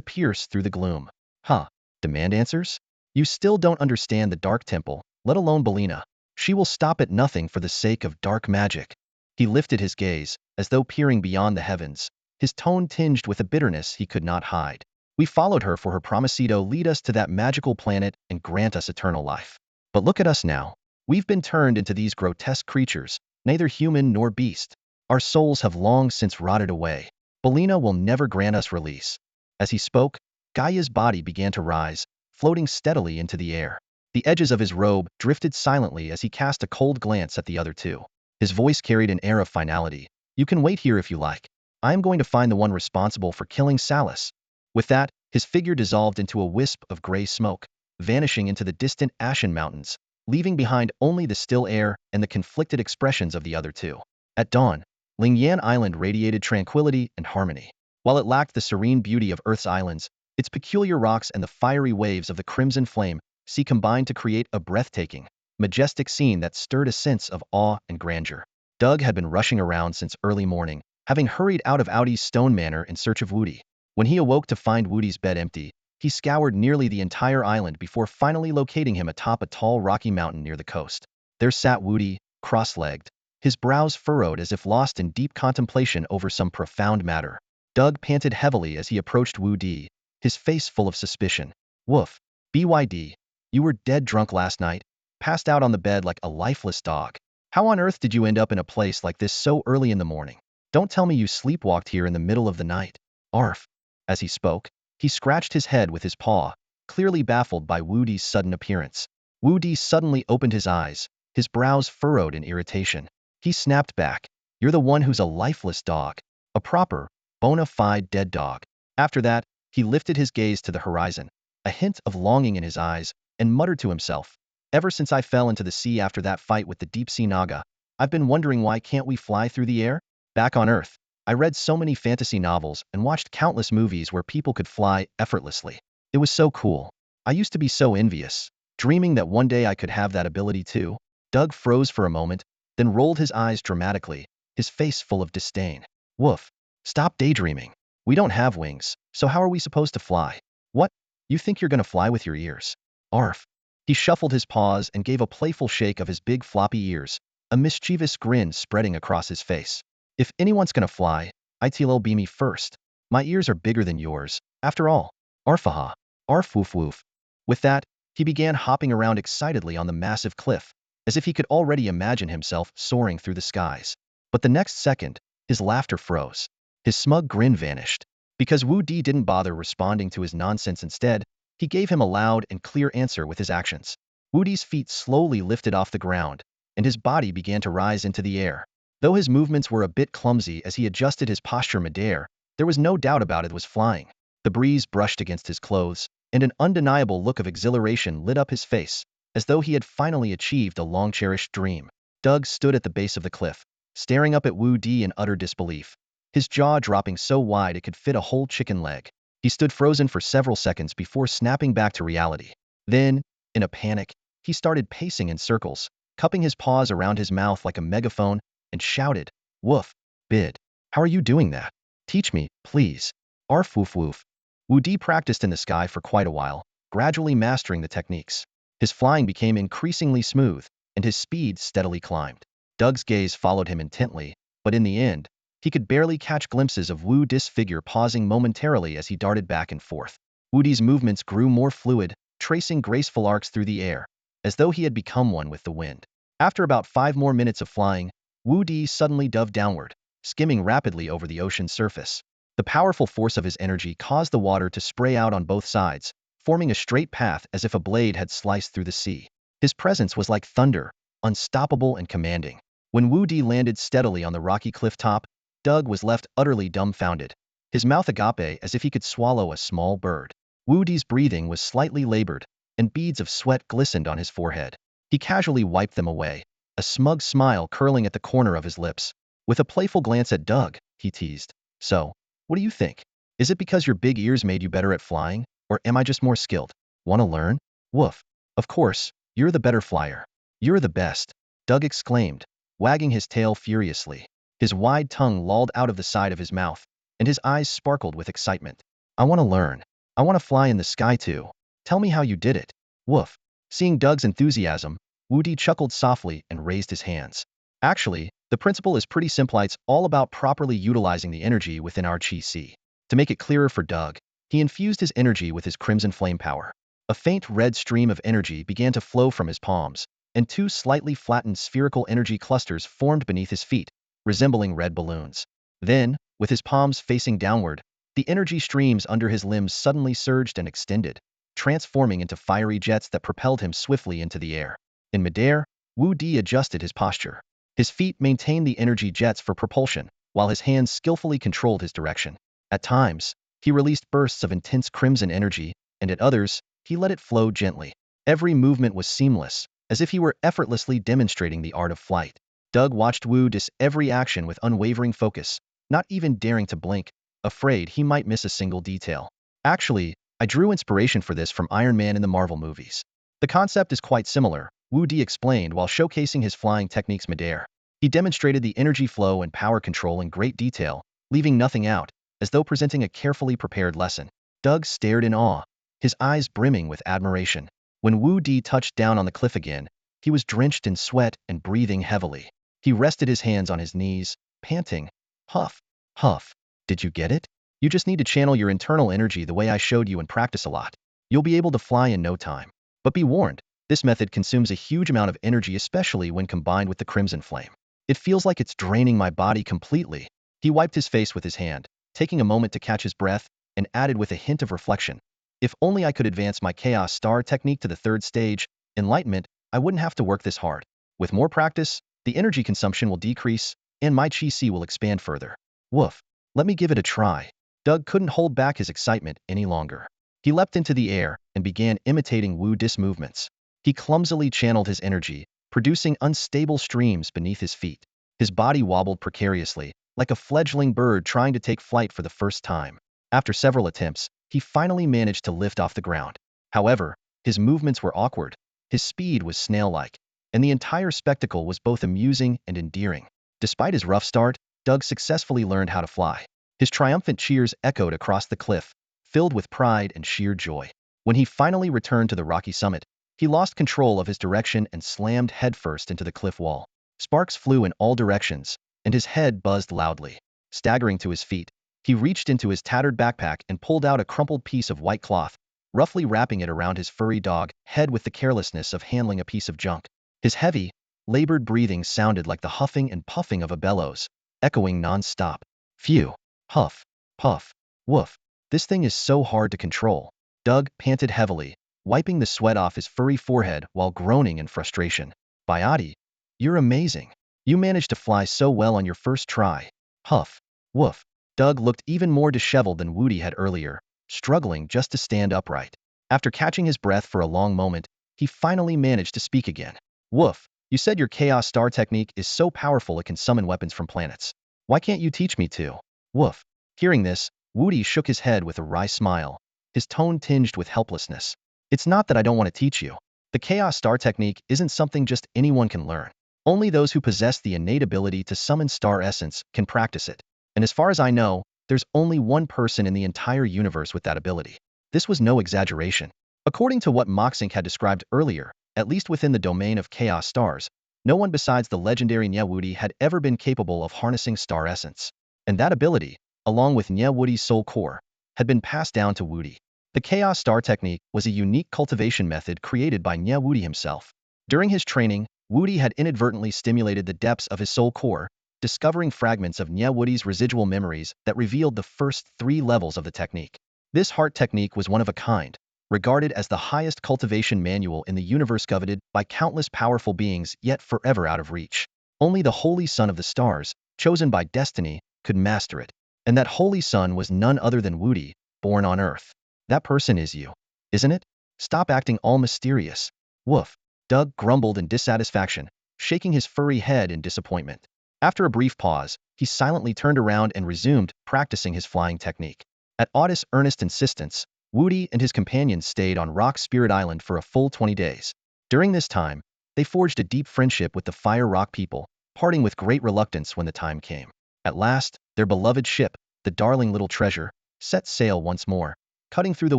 pierce through the gloom. Huh. Demand answers? You still don't understand the Dark Temple, let alone Belina. She will stop at nothing for the sake of dark magic. He lifted his gaze, as though peering beyond the heavens, his tone tinged with a bitterness he could not hide. We followed her for her promesito lead us to that magical planet and grant us eternal life. But look at us now. We've been turned into these grotesque creatures, neither human nor beast. Our souls have long since rotted away. Belina will never grant us release. As he spoke, Gaia's body began to rise, floating steadily into the air. The edges of his robe drifted silently as he cast a cold glance at the other two. His voice carried an air of finality. You can wait here if you like. I am going to find the one responsible for killing Salus. With that, his figure dissolved into a wisp of gray smoke, vanishing into the distant Ashen Mountains, leaving behind only the still air and the conflicted expressions of the other two. At dawn, Lingyan Island radiated tranquility and harmony. While it lacked the serene beauty of Earth's islands, its peculiar rocks and the fiery waves of the crimson flame sea combined to create a breathtaking, majestic scene that stirred a sense of awe and grandeur. Doug had been rushing around since early morning, having hurried out of Audi's stone manor in search of Wudi. When he awoke to find Wudi's bed empty, he scoured nearly the entire island before finally locating him atop a tall rocky mountain near the coast. There sat Wudi, cross-legged, his brows furrowed as if lost in deep contemplation over some profound matter. Doug panted heavily as he approached Wudi, his face full of suspicion. Woof. BYD. You were dead drunk last night, passed out on the bed like a lifeless dog. How on earth did you end up in a place like this so early in the morning? Don't tell me you sleepwalked here in the middle of the night. Arf. As he spoke, he scratched his head with his paw, clearly baffled by Wudi's sudden appearance. Wudi suddenly opened his eyes, his brows furrowed in irritation. He snapped back. You're the one who's a lifeless dog. A proper, bona fide dead dog. After that, he lifted his gaze to the horizon, a hint of longing in his eyes, and muttered to himself. Ever since I fell into the sea after that fight with the deep-sea naga, I've been wondering why can't we fly through the air? Back on Earth, I read so many fantasy novels and watched countless movies where people could fly effortlessly. It was so cool. I used to be so envious, dreaming that one day I could have that ability too. Doug froze for a moment, then rolled his eyes dramatically, his face full of disdain. Woof. Stop daydreaming. We don't have wings, so how are we supposed to fly? What? You think you're gonna fly with your ears? Arf. He shuffled his paws and gave a playful shake of his big floppy ears, a mischievous grin spreading across his face. If anyone's gonna fly, it'll be me first. My ears are bigger than yours, after all. Arfaha. Arf woof woof. With that, he began hopping around excitedly on the massive cliff, as if he could already imagine himself soaring through the skies. But the next second, his laughter froze. His smug grin vanished. Because Wudi didn't bother responding to his nonsense instead, he gave him a loud and clear answer with his actions. Wudi's feet slowly lifted off the ground, and his body began to rise into the air. Though his movements were a bit clumsy as he adjusted his posture midair, there was no doubt about it was flying. The breeze brushed against his clothes, and an undeniable look of exhilaration lit up his face, as though he had finally achieved a long-cherished dream. Doug stood at the base of the cliff, staring up at Wudi in utter disbelief, his jaw dropping so wide it could fit a whole chicken leg. He stood frozen for several seconds before snapping back to reality. Then, in a panic, he started pacing in circles, cupping his paws around his mouth like a megaphone, and shouted, Woof, bid. How are you doing that? Teach me, please. Arf woof woof. Wudi practiced in the sky for quite a while, gradually mastering the techniques. His flying became increasingly smooth, and his speed steadily climbed. Doug's gaze followed him intently, but in the end, he could barely catch glimpses of Wudi's figure pausing momentarily as he darted back and forth. Wudi's movements grew more fluid, tracing graceful arcs through the air, as though he had become one with the wind. After about 5 more minutes of flying, Wudi suddenly dove downward, skimming rapidly over the ocean's surface. The powerful force of his energy caused the water to spray out on both sides, forming a straight path as if a blade had sliced through the sea. His presence was like thunder, unstoppable and commanding. When Wudi landed steadily on the rocky cliff top, Doug was left utterly dumbfounded, his mouth agape as if he could swallow a small bird. Wudi's breathing was slightly labored, and beads of sweat glistened on his forehead. He casually wiped them away, a smug smile curling at the corner of his lips. With a playful glance at Doug, he teased, So, what do you think? Is it because your big ears made you better at flying, or am I just more skilled? Wanna learn? Woof. Of course, you're the better flyer. You're the best, Doug exclaimed, wagging his tail furiously. His wide tongue lolled out of the side of his mouth, and his eyes sparkled with excitement. I want to learn. I want to fly in the sky too. Tell me how you did it. Woof. Seeing Doug's enthusiasm, Wudi chuckled softly and raised his hands. Actually, the principle is pretty simple. It's all about properly utilizing the energy within our chi si. To make it clearer for Doug, he infused his energy with his crimson flame power. A faint red stream of energy began to flow from his palms, and two slightly flattened spherical energy clusters formed beneath his feet, resembling red balloons. Then, with his palms facing downward, the energy streams under his limbs suddenly surged and extended, transforming into fiery jets that propelled him swiftly into the air. In midair, Wu Di adjusted his posture. His feet maintained the energy jets for propulsion, while his hands skillfully controlled his direction. At times, he released bursts of intense crimson energy, and at others, he let it flow gently. Every movement was seamless, as if he were effortlessly demonstrating the art of flight. Doug watched Wu Di's every action with unwavering focus, not even daring to blink, afraid he might miss a single detail. Actually, I drew inspiration for this from Iron Man in the Marvel movies. The concept is quite similar, Wu Di explained while showcasing his flying techniques midair. He demonstrated the energy flow and power control in great detail, leaving nothing out, as though presenting a carefully prepared lesson. Doug stared in awe, his eyes brimming with admiration. When Wu Di touched down on the cliff again, he was drenched in sweat and breathing heavily. He rested his hands on his knees, panting. Huff, huff. Did you get it? You just need to channel your internal energy the way I showed you and practice a lot. You'll be able to fly in no time. But be warned, this method consumes a huge amount of energy, especially when combined with the crimson flame. It feels like it's draining my body completely. He wiped his face with his hand, taking a moment to catch his breath, and added with a hint of reflection. If only I could advance my Chaos Star technique to the third stage, enlightenment, I wouldn't have to work this hard. With more practice, the energy consumption will decrease, and my chi si will expand further. Woof. Let me give it a try. Doug couldn't hold back his excitement any longer. He leapt into the air and began imitating Wu Di's movements. He clumsily channeled his energy, producing unstable streams beneath his feet. His body wobbled precariously, like a fledgling bird trying to take flight for the first time. After several attempts, he finally managed to lift off the ground. However, his movements were awkward, his speed was snail-like, and the entire spectacle was both amusing and endearing. Despite his rough start, Doug successfully learned how to fly. His triumphant cheers echoed across the cliff, filled with pride and sheer joy. When he finally returned to the rocky summit, he lost control of his direction and slammed headfirst into the cliff wall. Sparks flew in all directions, and his head buzzed loudly. Staggering to his feet, he reached into his tattered backpack and pulled out a crumpled piece of white cloth, roughly wrapping it around his furry dog head with the carelessness of handling a piece of junk. His heavy, labored breathing sounded like the huffing and puffing of a bellows, echoing non-stop. Phew. Huff. Puff. Woof. This thing is so hard to control. Doug panted heavily, wiping the sweat off his furry forehead while groaning in frustration. Biotti, you're amazing. You managed to fly so well on your first try. Huff. Woof. Doug looked even more disheveled than Wudi had earlier, struggling just to stand upright. After catching his breath for a long moment, he finally managed to speak again. Woof. You said your Chaos Star technique is so powerful it can summon weapons from planets. Why can't you teach me to? Woof. Hearing this, Wudi shook his head with a wry smile, his tone tinged with helplessness. It's not that I don't want to teach you. The Chaos Star technique isn't something just anyone can learn. Only those who possess the innate ability to summon star essence can practice it. And as far as I know, there's only one person in the entire universe with that ability. This was no exaggeration. According to what Mo Xingke had described earlier, at least within the domain of Chaos Stars, no one besides the legendary Nie Wudi had ever been capable of harnessing star essence. And that ability, along with Nie Wudi's soul core, had been passed down to Wudi. The Chaos Star technique was a unique cultivation method created by Nie Wudi himself. During his training, Wudi had inadvertently stimulated the depths of his soul core, discovering fragments of Nie Wudi's residual memories that revealed the first 3 levels of the technique. This heart technique was one of a kind, regarded as the highest cultivation manual in the universe, coveted by countless powerful beings yet forever out of reach. Only the Holy Son of the Stars, chosen by destiny, could master it. And that Holy Son was none other than Wudi, born on Earth. That person is you, isn't it? Stop acting all mysterious. Woof. Doug grumbled in dissatisfaction, shaking his furry head in disappointment. After a brief pause, he silently turned around and resumed practicing his flying technique. At Otis' earnest insistence, Wudi and his companions stayed on Rock Spirit Island for a full 20 days. During this time, they forged a deep friendship with the Fire Rock people, parting with great reluctance when the time came. At last, their beloved ship, the darling little treasure, set sail once more, cutting through the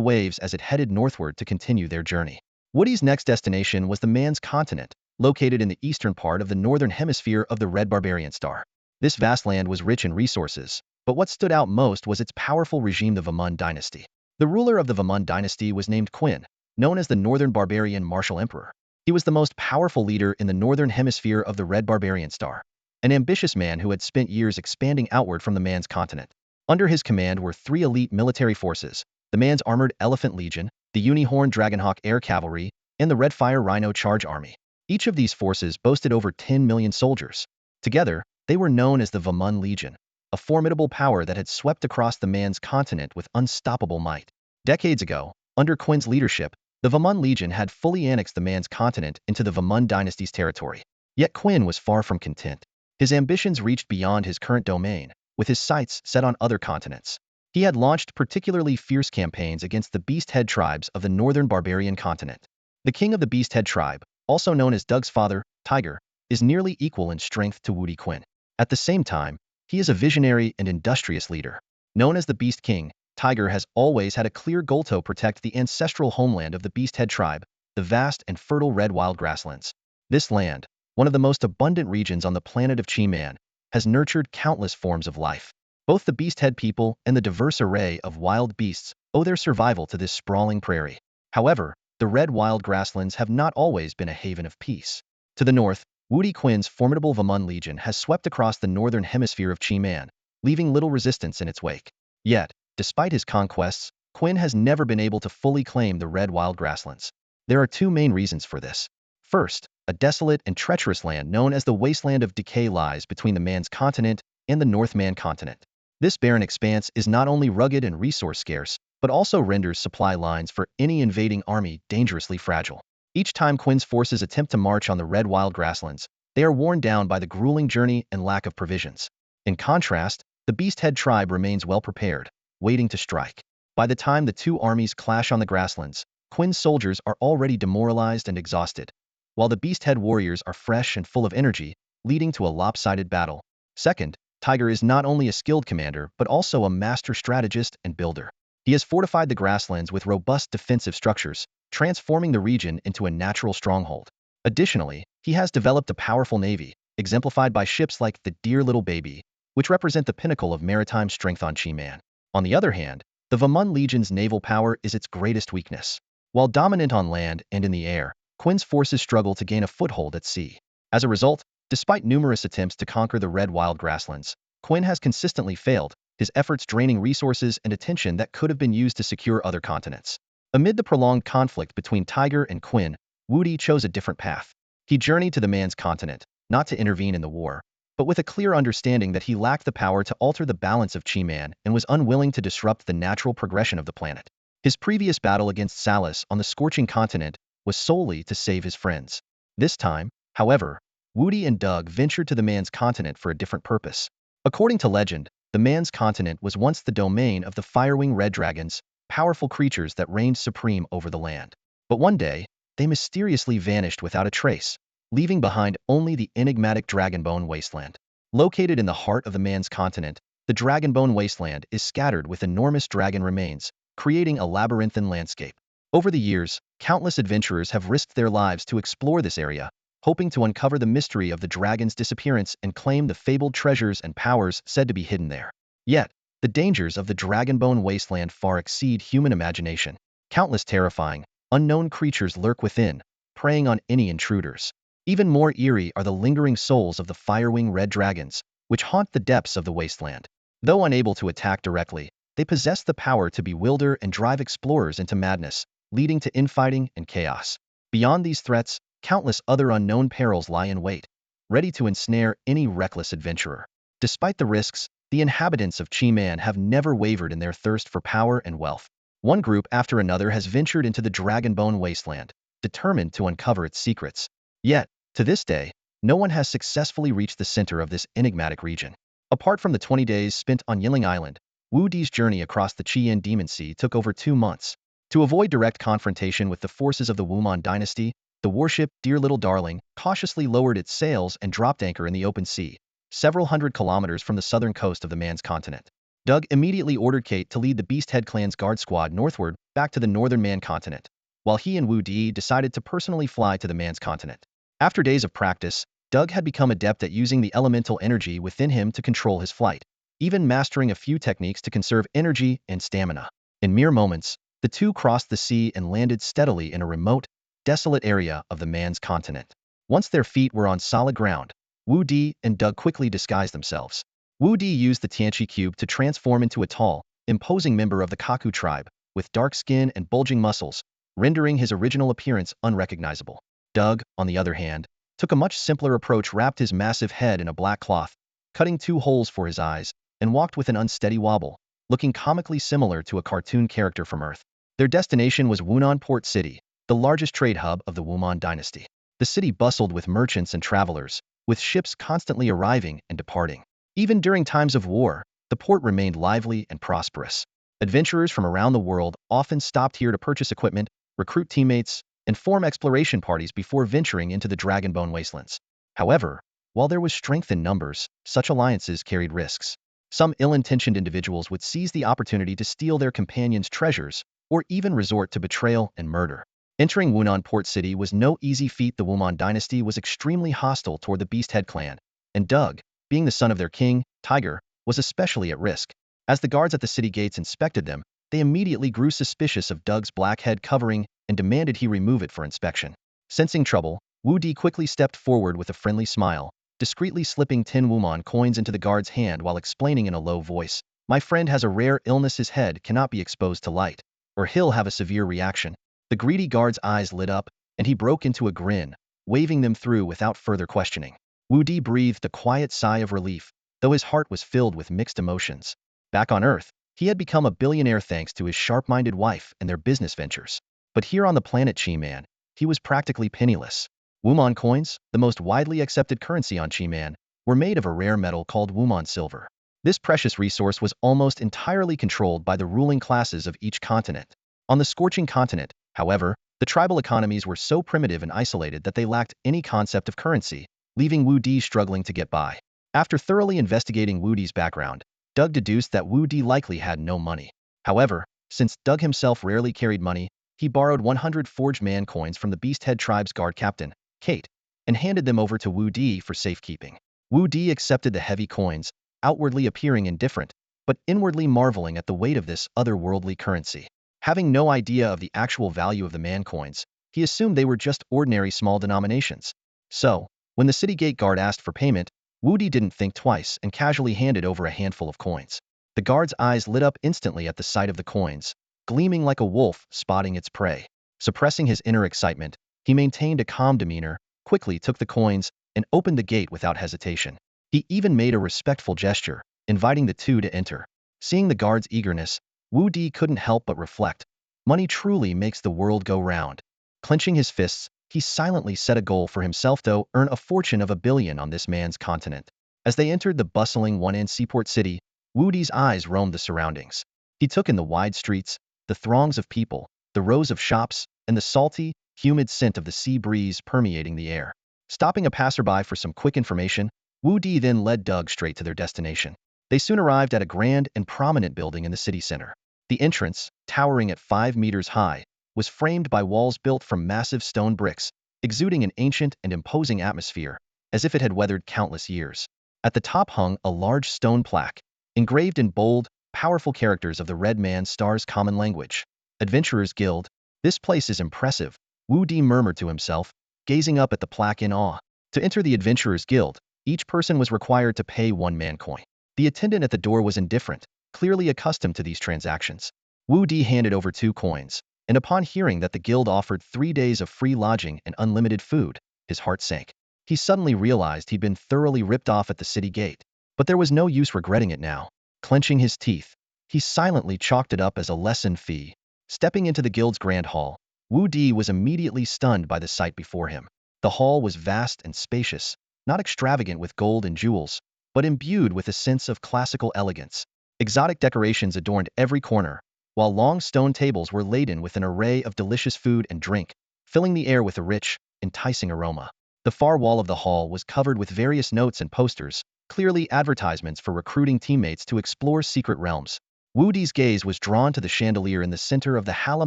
waves as it headed northward to continue their journey. Woody's next destination was the man's continent, located in the eastern part of the northern hemisphere of the red barbarian star. This vast land was rich in resources, but what stood out most was its powerful regime, the Vamund dynasty. The ruler of the Vamund dynasty was named Qin, known as the northern barbarian martial emperor. He was the most powerful leader in the northern hemisphere of the red barbarian star, an ambitious man who had spent years expanding outward from the man's continent. Under his command were three elite military forces: the man's armored elephant legion, the unicorn dragonhawk air cavalry, and the red fire rhino charge army. Each of these forces boasted over 10 million soldiers. Together, they were known as the Vamund Legion, a formidable power that had swept across the man's continent with unstoppable might. Decades ago, under Qin's leadership, the Vamund Legion had fully annexed the man's continent into the Vamund dynasty's territory. Yet Qin was far from content. His ambitions reached beyond his current domain, with his sights set on other continents. He had launched particularly fierce campaigns against the beast-head tribes of the northern barbarian continent. The king of the beast-head tribe, also known as Doug's father, Tiger, is nearly equal in strength to Wudi Qin. At the same time, he is a visionary and industrious leader. Known as the Beast King, Tiger has always had a clear goal: to protect the ancestral homeland of the beast-head tribe, the vast and fertile red wild grasslands. This land, one of the most abundant regions on the planet of Chi-Man, has nurtured countless forms of life. Both the beast-head people and the diverse array of wild beasts owe their survival to this sprawling prairie. However, the red wild grasslands have not always been a haven of peace. To the north, Wudi Qin's formidable Vamund Legion has swept across the northern hemisphere of Chi-Man, leaving little resistance in its wake. Yet, despite his conquests, Qin has never been able to fully claim the red wild grasslands. There are two main reasons for this. First, a desolate and treacherous land known as the Wasteland of Decay lies between the man's continent and the Northman continent. This barren expanse is not only rugged and resource scarce, but also renders supply lines for any invading army dangerously fragile. Each time Qin's forces attempt to march on the red wild grasslands, they are worn down by the grueling journey and lack of provisions. In contrast, the beast-head tribe remains well prepared, waiting to strike. By the time the two armies clash on the grasslands, Qin's soldiers are already demoralized and exhausted, while the beast-head warriors are fresh and full of energy, leading to a lopsided battle. Second, Tiger is not only a skilled commander but also a master strategist and builder. He has fortified the grasslands with robust defensive structures, transforming the region into a natural stronghold. Additionally, he has developed a powerful navy, exemplified by ships like the Dear Little Baby, which represent the pinnacle of maritime strength on Chi-Man. On the other hand, the Vamund Legion's naval power is its greatest weakness. While dominant on land and in the air, Qin's forces struggle to gain a foothold at sea. As a result, despite numerous attempts to conquer the red wild grasslands, Qin has consistently failed, his efforts draining resources and attention that could have been used to secure other continents. Amid the prolonged conflict between Tiger and Qin, Wudi chose a different path. He journeyed to the man's continent, not to intervene in the war, but with a clear understanding that he lacked the power to alter the balance of Chi-Man and was unwilling to disrupt the natural progression of the planet. His previous battle against Salus on the scorching continent was solely to save his friends. This time, however, Wudi and Doug ventured to the man's continent for a different purpose. According to legend, the man's continent was once the domain of the fire-winged red dragons, powerful creatures that reigned supreme over the land. But one day, they mysteriously vanished without a trace, leaving behind only the enigmatic Dragonbone Wasteland. Located in the heart of the man's continent, the Dragonbone Wasteland is scattered with enormous dragon remains, creating a labyrinthine landscape. Over the years, countless adventurers have risked their lives to explore this area, hoping to uncover the mystery of the dragon's disappearance and claim the fabled treasures and powers said to be hidden there. Yet, the dangers of the Dragonbone Wasteland far exceed human imagination. Countless terrifying, unknown creatures lurk within, preying on any intruders. Even more eerie are the lingering souls of the fire-winged red dragons, which haunt the depths of the wasteland. Though unable to attack directly, they possess the power to bewilder and drive explorers into madness, leading to infighting and chaos. Beyond these threats, countless other unknown perils lie in wait, ready to ensnare any reckless adventurer. Despite the risks, the inhabitants of Chi-Man have never wavered in their thirst for power and wealth. One group after another has ventured into the Dragonbone Wasteland, determined to uncover its secrets. Yet, to this day, no one has successfully reached the center of this enigmatic region. Apart from the 20 days spent on Yiling Island, Wudi's journey across the Qian Demon Sea took over 2 months. To avoid direct confrontation with the forces of the Wumon dynasty, The warship, Dear Little Darling, cautiously lowered its sails and dropped anchor in the open sea, several hundred kilometers from the southern coast of the man's continent. Doug immediately ordered Kate to lead the Beasthead clan's guard squad northward back to the northern man continent, while he and Wudi decided to personally fly to the man's continent. After days of practice, Doug had become adept at using the elemental energy within him to control his flight, even mastering a few techniques to conserve energy and stamina. In mere moments, the two crossed the sea and landed steadily in a remote, desolate area of the man's continent. Once their feet were on solid ground, Wudi and Doug quickly disguised themselves. Wudi used the Tianqi cube to transform into a tall, imposing member of the Kaku tribe, with dark skin and bulging muscles, rendering his original appearance unrecognizable. Doug, on the other hand, took a much simpler approach, wrapped his massive head in a black cloth, cutting 2 holes for his eyes, and walked with an unsteady wobble, looking comically similar to a cartoon character from Earth. Their destination was Wunan Port City, the largest trade hub of the Wuman dynasty. The city bustled with merchants and travelers, with ships constantly arriving and departing. Even during times of war, the port remained lively and prosperous. Adventurers from around the world often stopped here to purchase equipment, recruit teammates, and form exploration parties before venturing into the Dragonbone wastelands. However, while there was strength in numbers, such alliances carried risks. Some ill-intentioned individuals would seize the opportunity to steal their companions' treasures, or even resort to betrayal and murder. Entering Wunan Port City was no easy feat. The Wuman dynasty was extremely hostile toward the Beasthead clan, and Doug, being the son of their king, Tiger, was especially at risk. As the guards at the city gates inspected them, they immediately grew suspicious of Doug's black head covering and demanded he remove it for inspection. Sensing trouble, Wudi quickly stepped forward with a friendly smile, discreetly slipping 10 Wuman coins into the guard's hand while explaining in a low voice, "My friend has a rare illness. His head cannot be exposed to light, or he'll have a severe reaction." The greedy guard's eyes lit up, and he broke into a grin, waving them through without further questioning. Wudi breathed a quiet sigh of relief, though his heart was filled with mixed emotions. Back on Earth, he had become a billionaire thanks to his sharp-minded wife and their business ventures. But here on the planet Chi-Man, he was practically penniless. Wuman coins, the most widely accepted currency on Chi-Man, were made of a rare metal called Wuman silver. This precious resource was almost entirely controlled by the ruling classes of each continent. On the scorching continent, however, the tribal economies were so primitive and isolated that they lacked any concept of currency, leaving Wudi struggling to get by. After thoroughly investigating Wudi's background, Doug deduced that Wudi likely had no money. However, since Doug himself rarely carried money, he borrowed 100 forged man coins from the Beasthead tribe's guard captain, Kate, and handed them over to Wudi for safekeeping. Wudi accepted the heavy coins, outwardly appearing indifferent, but inwardly marveling at the weight of this otherworldly currency. Having no idea of the actual value of the man coins, he assumed they were just ordinary small denominations. So, when the city gate guard asked for payment, Wudi didn't think twice and casually handed over a handful of coins. The guard's eyes lit up instantly at the sight of the coins, gleaming like a wolf spotting its prey. Suppressing his inner excitement, he maintained a calm demeanor, quickly took the coins, and opened the gate without hesitation. He even made a respectful gesture, inviting the two to enter. Seeing the guard's eagerness, Wudi couldn't help but reflect. Money truly makes the world go round. Clenching his fists, he silently set a goal for himself to earn a fortune of $1 billion on this man's continent. As they entered the bustling Wunan seaport city, Wudi's eyes roamed the surroundings. He took in the wide streets, the throngs of people, the rows of shops, and the salty, humid scent of the sea breeze permeating the air. Stopping a passerby for some quick information, Wudi then led Doug straight to their destination. They soon arrived at a grand and prominent building in the city center. The entrance, towering at 5 meters high, was framed by walls built from massive stone bricks, exuding an ancient and imposing atmosphere, as if it had weathered countless years. At the top hung a large stone plaque, engraved in bold, powerful characters of the Red Man Star's common language. Adventurers Guild. This place is impressive, Wudi murmured to himself, gazing up at the plaque in awe. To enter the Adventurers Guild, each person was required to pay 1 man coin. The attendant at the door was indifferent, clearly accustomed to these transactions. Wudi handed over 2 coins, and upon hearing that the guild offered 3 days of free lodging and unlimited food, his heart sank. He suddenly realized he'd been thoroughly ripped off at the city gate. But there was no use regretting it now. Clenching his teeth, he silently chalked it up as a lesson fee. Stepping into the guild's grand hall, Wudi was immediately stunned by the sight before him. The hall was vast and spacious, not extravagant with gold and jewels, but imbued with a sense of classical elegance. Exotic decorations adorned every corner, while long stone tables were laden with an array of delicious food and drink, filling the air with a rich, enticing aroma. The far wall of the hall was covered with various notes and posters, clearly advertisements for recruiting teammates to explore secret realms. Wudi's gaze was drawn to the chandelier in the center of the hall, a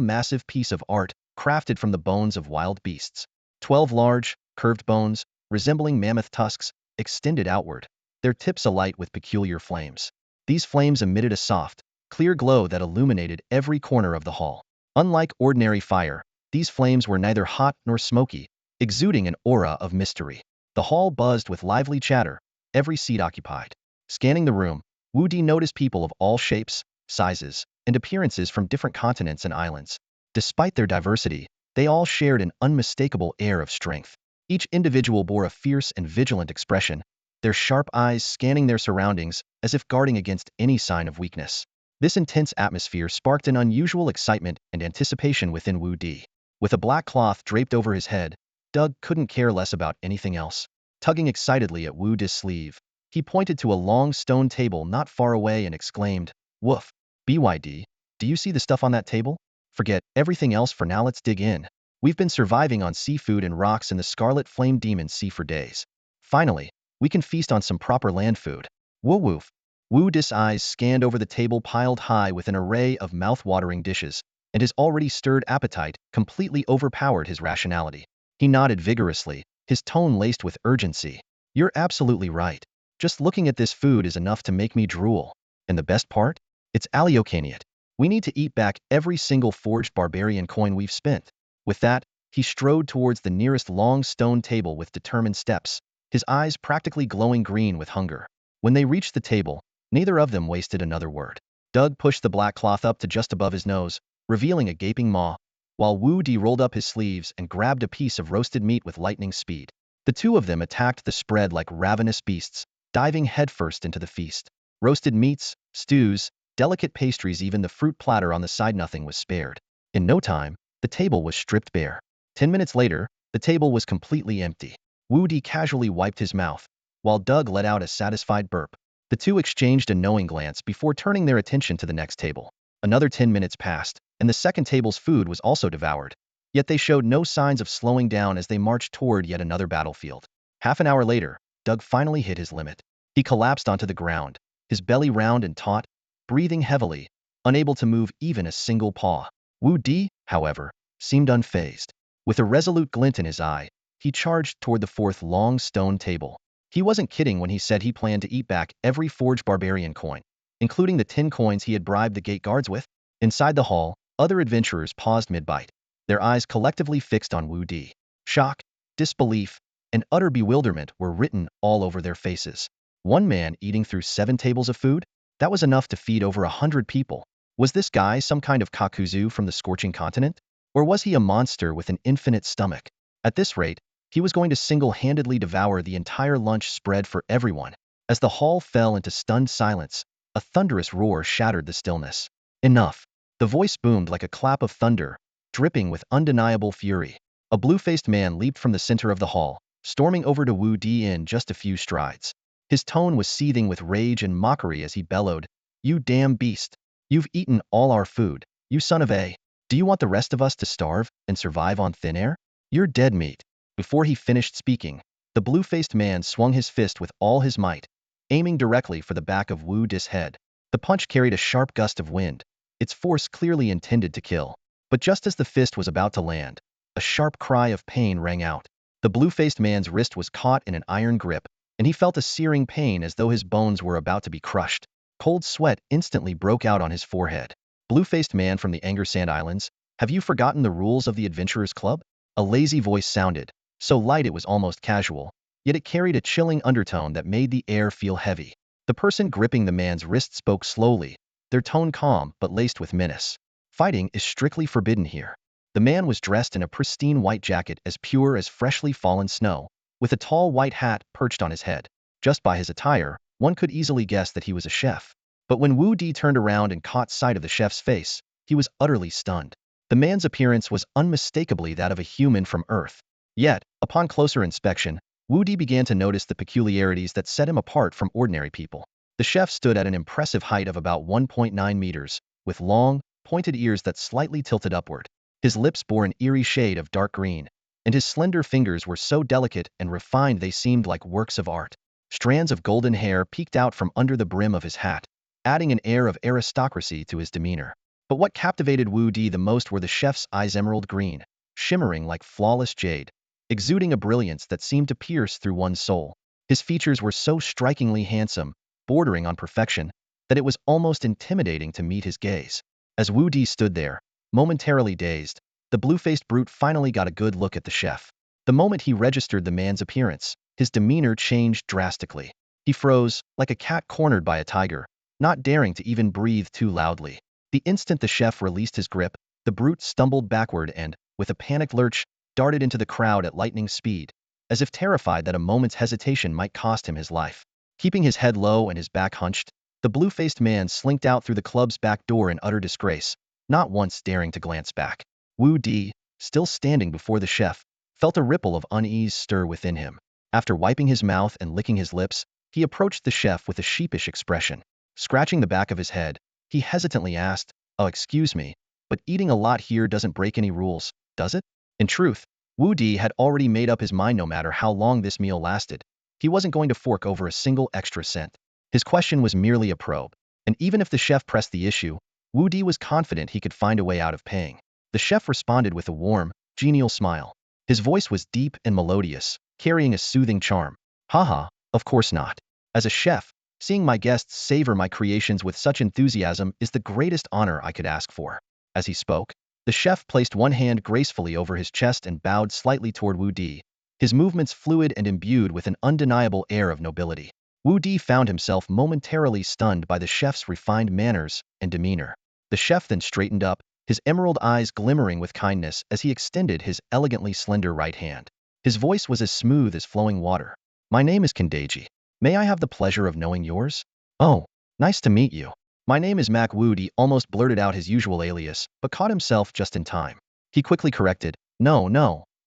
massive piece of art crafted from the bones of wild beasts. 12 large, curved bones, resembling mammoth tusks, extended outward, their tips alight with peculiar flames. These flames emitted a soft, clear glow that illuminated every corner of the hall. Unlike ordinary fire, these flames were neither hot nor smoky, exuding an aura of mystery. The hall buzzed with lively chatter, every seat occupied. Scanning the room, Wudi noticed people of all shapes, sizes, and appearances from different continents and islands. Despite their diversity, they all shared an unmistakable air of strength. Each individual bore a fierce and vigilant expression, their sharp eyes scanning their surroundings as if guarding against any sign of weakness. This intense atmosphere sparked an unusual excitement and anticipation within Wudi. With a black cloth draped over his head, Doug couldn't care less about anything else. Tugging excitedly at Wudi's sleeve, he pointed to a long stone table not far away and exclaimed, "Woof, BYD, do you see the stuff on that table? Forget everything else for now, let's dig in. We've been surviving on seafood and rocks in the Scarlet Flame Demon Sea for days. Finally, we can feast on some proper land food." Woo woof. Wudi's eyes scanned over the table piled high with an array of mouth-watering dishes, and his already stirred appetite completely overpowered his rationality. He nodded vigorously, his tone laced with urgency. "You're absolutely right. Just looking at this food is enough to make me drool. And the best part? It's allocaniate. We need to eat back every single forged barbarian coin we've spent." With that, he strode towards the nearest long stone table with determined steps, his eyes practically glowing green with hunger. When they reached the table, neither of them wasted another word. Doug pushed the black cloth up to just above his nose, revealing a gaping maw, while Wudi rolled up his sleeves and grabbed a piece of roasted meat with lightning speed. The two of them attacked the spread like ravenous beasts, diving headfirst into the feast. Roasted meats, stews, delicate pastries, even the fruit platter on the side, nothing was spared. In no time, the table was stripped bare. 10 minutes later, the table was completely empty. Wudi casually wiped his mouth, while Doug let out a satisfied burp. The two exchanged a knowing glance before turning their attention to the next table. Another 10 minutes passed, and the second table's food was also devoured. Yet they showed no signs of slowing down as they marched toward yet another battlefield. Half an hour later, Doug finally hit his limit. He collapsed onto the ground, his belly round and taut, breathing heavily, unable to move even a single paw. Wudi, however, seemed unfazed. With a resolute glint in his eye, he charged toward the fourth long stone table. He wasn't kidding when he said he planned to eat back every forged barbarian coin, including the 10 coins he had bribed the gate guards with. Inside the hall, other adventurers paused mid-bite, their eyes collectively fixed on Wudi. Shock, disbelief, and utter bewilderment were written all over their faces. One man eating through 7 tables of food? That was enough to feed over 100 people. Was this guy some kind of kakuzu from the scorching continent? Or was he a monster with an infinite stomach? At this rate, he was going to single-handedly devour the entire lunch spread for everyone. As the hall fell into stunned silence, a thunderous roar shattered the stillness. "Enough." The voice boomed like a clap of thunder, dripping with undeniable fury. A blue-faced man leaped from the center of the hall, storming over to Wudi in just a few strides. His tone was seething with rage and mockery as he bellowed, "You damn beast! You've eaten all our food, you son of a... Do you want the rest of us to starve and survive on thin air? You're dead meat." Before he finished speaking, the blue-faced man swung his fist with all his might, aiming directly for the back of Wudi's head. The punch carried a sharp gust of wind, its force clearly intended to kill. But just as the fist was about to land, a sharp cry of pain rang out. The blue-faced man's wrist was caught in an iron grip, and he felt a searing pain as though his bones were about to be crushed. Cold sweat instantly broke out on his forehead. "Blue-faced man from the Anger Sand Islands, have you forgotten the rules of the Adventurers Club?" A lazy voice sounded, so light it was almost casual, yet it carried a chilling undertone that made the air feel heavy. The person gripping the man's wrist spoke slowly, their tone calm but laced with menace. "Fighting is strictly forbidden here." The man was dressed in a pristine white jacket as pure as freshly fallen snow, with a tall white hat perched on his head. Just by his attire, one could easily guess that he was a chef. But when Wudi turned around and caught sight of the chef's face, he was utterly stunned. The man's appearance was unmistakably that of a human from Earth. Yet, upon closer inspection, Wudi began to notice the peculiarities that set him apart from ordinary people. The chef stood at an impressive height of about 1.9 meters, with long, pointed ears that slightly tilted upward. His lips bore an eerie shade of dark green, and his slender fingers were so delicate and refined they seemed like works of art. Strands of golden hair peeked out from under the brim of his hat, adding an air of aristocracy to his demeanor. But what captivated Wudi the most were the chef's eyes, emerald green, shimmering like flawless jade, exuding a brilliance that seemed to pierce through one's soul. His features were so strikingly handsome, bordering on perfection, that it was almost intimidating to meet his gaze. As Wudi stood there, momentarily dazed, the blue-faced brute finally got a good look at the chef. The moment he registered the man's appearance, his demeanor changed drastically. He froze, like a cat cornered by a tiger, not daring to even breathe too loudly. The instant the chef released his grip, the brute stumbled backward and, with a panicked lurch, darted into the crowd at lightning speed, as if terrified that a moment's hesitation might cost him his life. Keeping his head low and his back hunched, the blue-faced man slinked out through the club's back door in utter disgrace, not once daring to glance back. Wudi, still standing before the chef, felt a ripple of unease stir within him. After wiping his mouth and licking his lips, he approached the chef with a sheepish expression. Scratching the back of his head, he hesitantly asked, "Oh, excuse me, but eating a lot here doesn't break any rules, does it?" In truth, Wudi had already made up his mind no matter how long this meal lasted. He wasn't going to fork over a single extra cent. His question was merely a probe, and even if the chef pressed the issue, Wudi was confident he could find a way out of paying. The chef responded with a warm, genial smile. His voice was deep and melodious, carrying a soothing charm. "Haha, of course not. As a chef, seeing my guests savor my creations with such enthusiasm is the greatest honor I could ask for." As he spoke, the chef placed one hand gracefully over his chest and bowed slightly toward Wudi, his movements fluid and imbued with an undeniable air of nobility. Wudi found himself momentarily stunned by the chef's refined manners and demeanor. The chef then straightened up, his emerald eyes glimmering with kindness as he extended his elegantly slender right hand. His voice was as smooth as flowing water. "My name is Kendeji. May I have the pleasure of knowing yours?" "Oh, nice to meet you. My name is Mac Wudi," almost blurted out his usual alias, but caught himself just in time. He quickly corrected, No,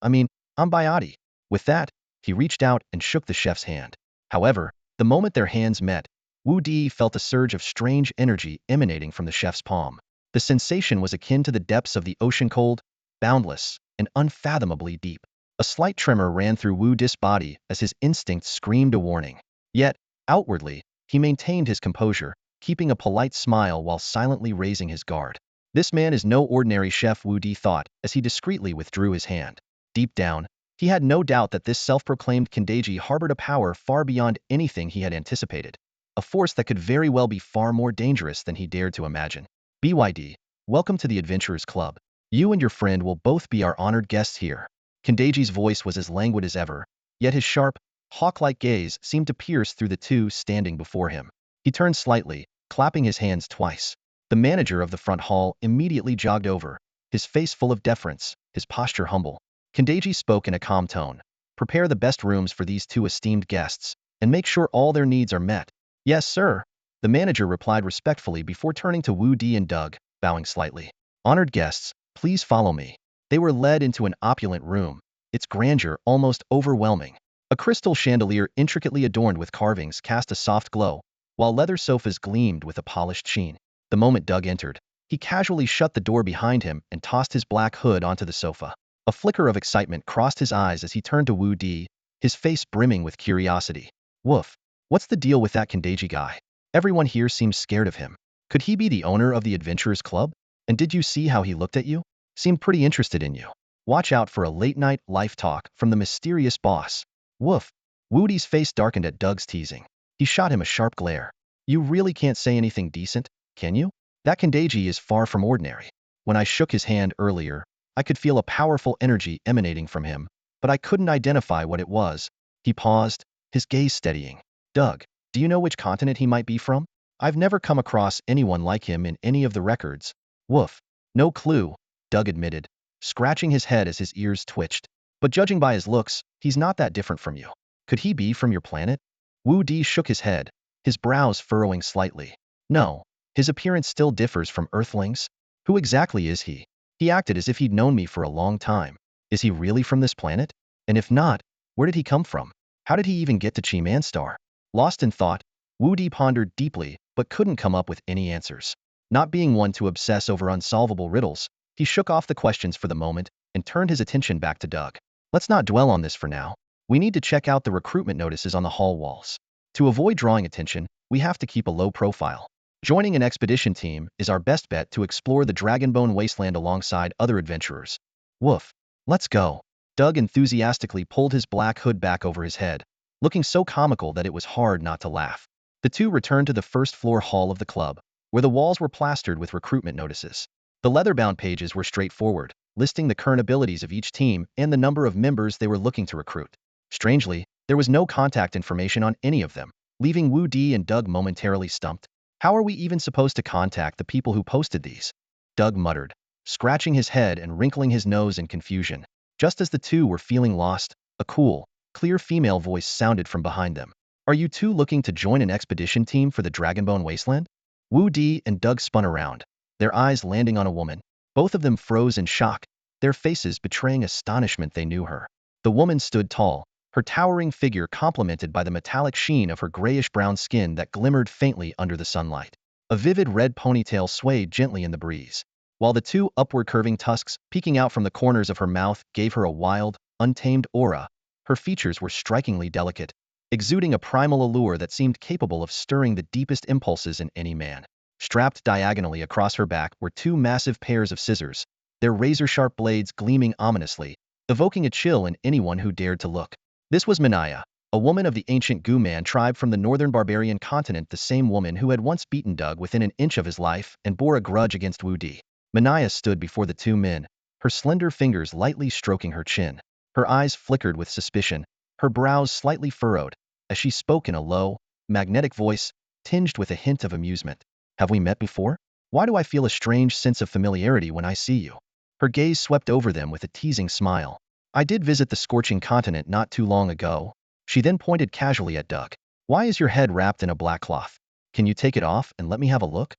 I'm Bayati." With that, he reached out and shook the chef's hand. However, the moment their hands met, Wudi felt a surge of strange energy emanating from the chef's palm. The sensation was akin to the depths of the ocean, cold, boundless, and unfathomably deep. A slight tremor ran through Wudi's body as his instincts screamed a warning. Yet, outwardly, he maintained his composure, keeping a polite smile while silently raising his guard. This man is no ordinary chef, Wudi thought as he discreetly withdrew his hand. Deep down, he had no doubt that this self-proclaimed Kendeji harbored a power far beyond anything he had anticipated, a force that could very well be far more dangerous than he dared to imagine. "BYD, welcome to the Adventurers Club. You and your friend will both be our honored guests here." Kendeji's voice was as languid as ever, yet his sharp, hawk-like gaze seemed to pierce through the two standing before him. He turned slightly, clapping his hands twice. The manager of the front hall immediately jogged over, his face full of deference, his posture humble. Kendeji spoke in a calm tone. "Prepare the best rooms for these two esteemed guests, and make sure all their needs are met." "Yes, sir," the manager replied respectfully before turning to Wudi and Doug, bowing slightly. "Honored guests, please follow me." They were led into an opulent room, its grandeur almost overwhelming. A crystal chandelier intricately adorned with carvings cast a soft glow, while leather sofas gleamed with a polished sheen. The moment Doug entered, he casually shut the door behind him and tossed his black hood onto the sofa. A flicker of excitement crossed his eyes as he turned to Wudi, his face brimming with curiosity. "Woof, what's the deal with that Kendeji guy? Everyone here seems scared of him. Could he be the owner of the Adventurers Club? And did you see how he looked at you? Seemed pretty interested in you. Watch out for a late-night life talk from the mysterious boss." "Woof." Woody's face darkened at Doug's teasing. He shot him a sharp glare. "You really can't say anything decent, can you? That Kendeji is far from ordinary. When I shook his hand earlier, I could feel a powerful energy emanating from him, but I couldn't identify what it was." He paused, his gaze steadying. "Doug, do you know which continent he might be from? I've never come across anyone like him in any of the records." "Woof. No clue," Doug admitted, scratching his head as his ears twitched. "But judging by his looks, he's not that different from you. Could he be from your planet?" Wu Di shook his head, his brows furrowing slightly. "No, his appearance still differs from Earthlings. Who exactly is he? He acted as if he'd known me for a long time. Is he really from this planet? And if not, where did he come from? How did he even get to Xianzong Star?" Lost in thought, Wu Di pondered deeply but couldn't come up with any answers. Not being one to obsess over unsolvable riddles, he shook off the questions for the moment and turned his attention back to Doug. Let's not dwell on this for now. We need to check out the recruitment notices on the hall walls. To avoid drawing attention, we have to keep a low profile. Joining an expedition team is our best bet to explore the Dragonbone Wasteland alongside other adventurers. Woof. Let's go. Doug enthusiastically pulled his black hood back over his head, looking so comical that it was hard not to laugh. The two returned to the first floor hall of the club, where the walls were plastered with recruitment notices. The leather-bound pages were straightforward, listing the current abilities of each team and the number of members they were looking to recruit. Strangely, there was no contact information on any of them, leaving Wudi and Doug momentarily stumped. How are we even supposed to contact the people who posted these? Doug muttered, scratching his head and wrinkling his nose in confusion. Just as the two were feeling lost, a cool, clear female voice sounded from behind them. Are you two looking to join an expedition team for the Dragonbone Wasteland? Wudi and Doug spun around, their eyes landing on a woman. Both of them froze in shock, their faces betraying astonishment they knew her. The woman stood tall, her towering figure complemented by the metallic sheen of her grayish-brown skin that glimmered faintly under the sunlight. A vivid red ponytail swayed gently in the breeze, while the two upward-curving tusks peeking out from the corners of her mouth gave her a wild, untamed aura. Her features were strikingly delicate, exuding a primal allure that seemed capable of stirring the deepest impulses in any man. Strapped diagonally across her back were two massive pairs of scissors, their razor-sharp blades gleaming ominously, evoking a chill in anyone who dared to look. This was Manaya, a woman of the ancient Gu-Man tribe from the northern barbarian continent, the same woman who had once beaten Doug within an inch of his life and bore a grudge against Wudi. Manaya stood before the two men, her slender fingers lightly stroking her chin. Her eyes flickered with suspicion, her brows slightly furrowed, as she spoke in a low, magnetic voice, tinged with a hint of amusement. Have we met before? Why do I feel a strange sense of familiarity when I see you? Her gaze swept over them with a teasing smile. I did visit the scorching continent not too long ago. She then pointed casually at Doug. Why is your head wrapped in a black cloth? Can you take it off and let me have a look?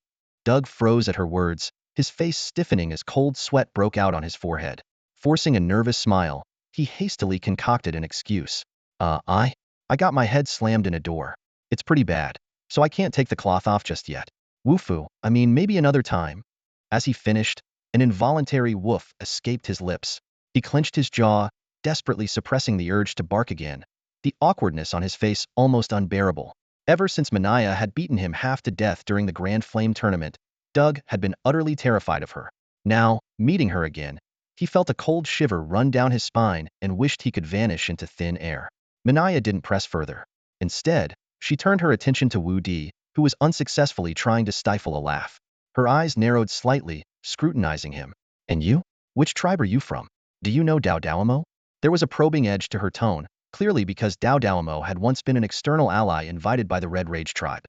Doug froze at her words, his face stiffening as cold sweat broke out on his forehead. Forcing a nervous smile, he hastily concocted an excuse. I got my head slammed in a door. It's pretty bad, so I can't take the cloth off just yet. Woofu, I mean maybe another time. As he finished, an involuntary woof escaped his lips. He clenched his jaw, desperately suppressing the urge to bark again, the awkwardness on his face almost unbearable. Ever since Manaya had beaten him half to death during the Grand Flame tournament, Doug had been utterly terrified of her. Now, meeting her again, he felt a cold shiver run down his spine and wished he could vanish into thin air. Manaya didn't press further. Instead, she turned her attention to Wudi, who was unsuccessfully trying to stifle a laugh. Her eyes narrowed slightly, scrutinizing him. And you? Which tribe are you from? Do you know Dao Daomo? There was a probing edge to her tone, clearly because Dao Daomo had once been an external ally invited by the Red Rage tribe.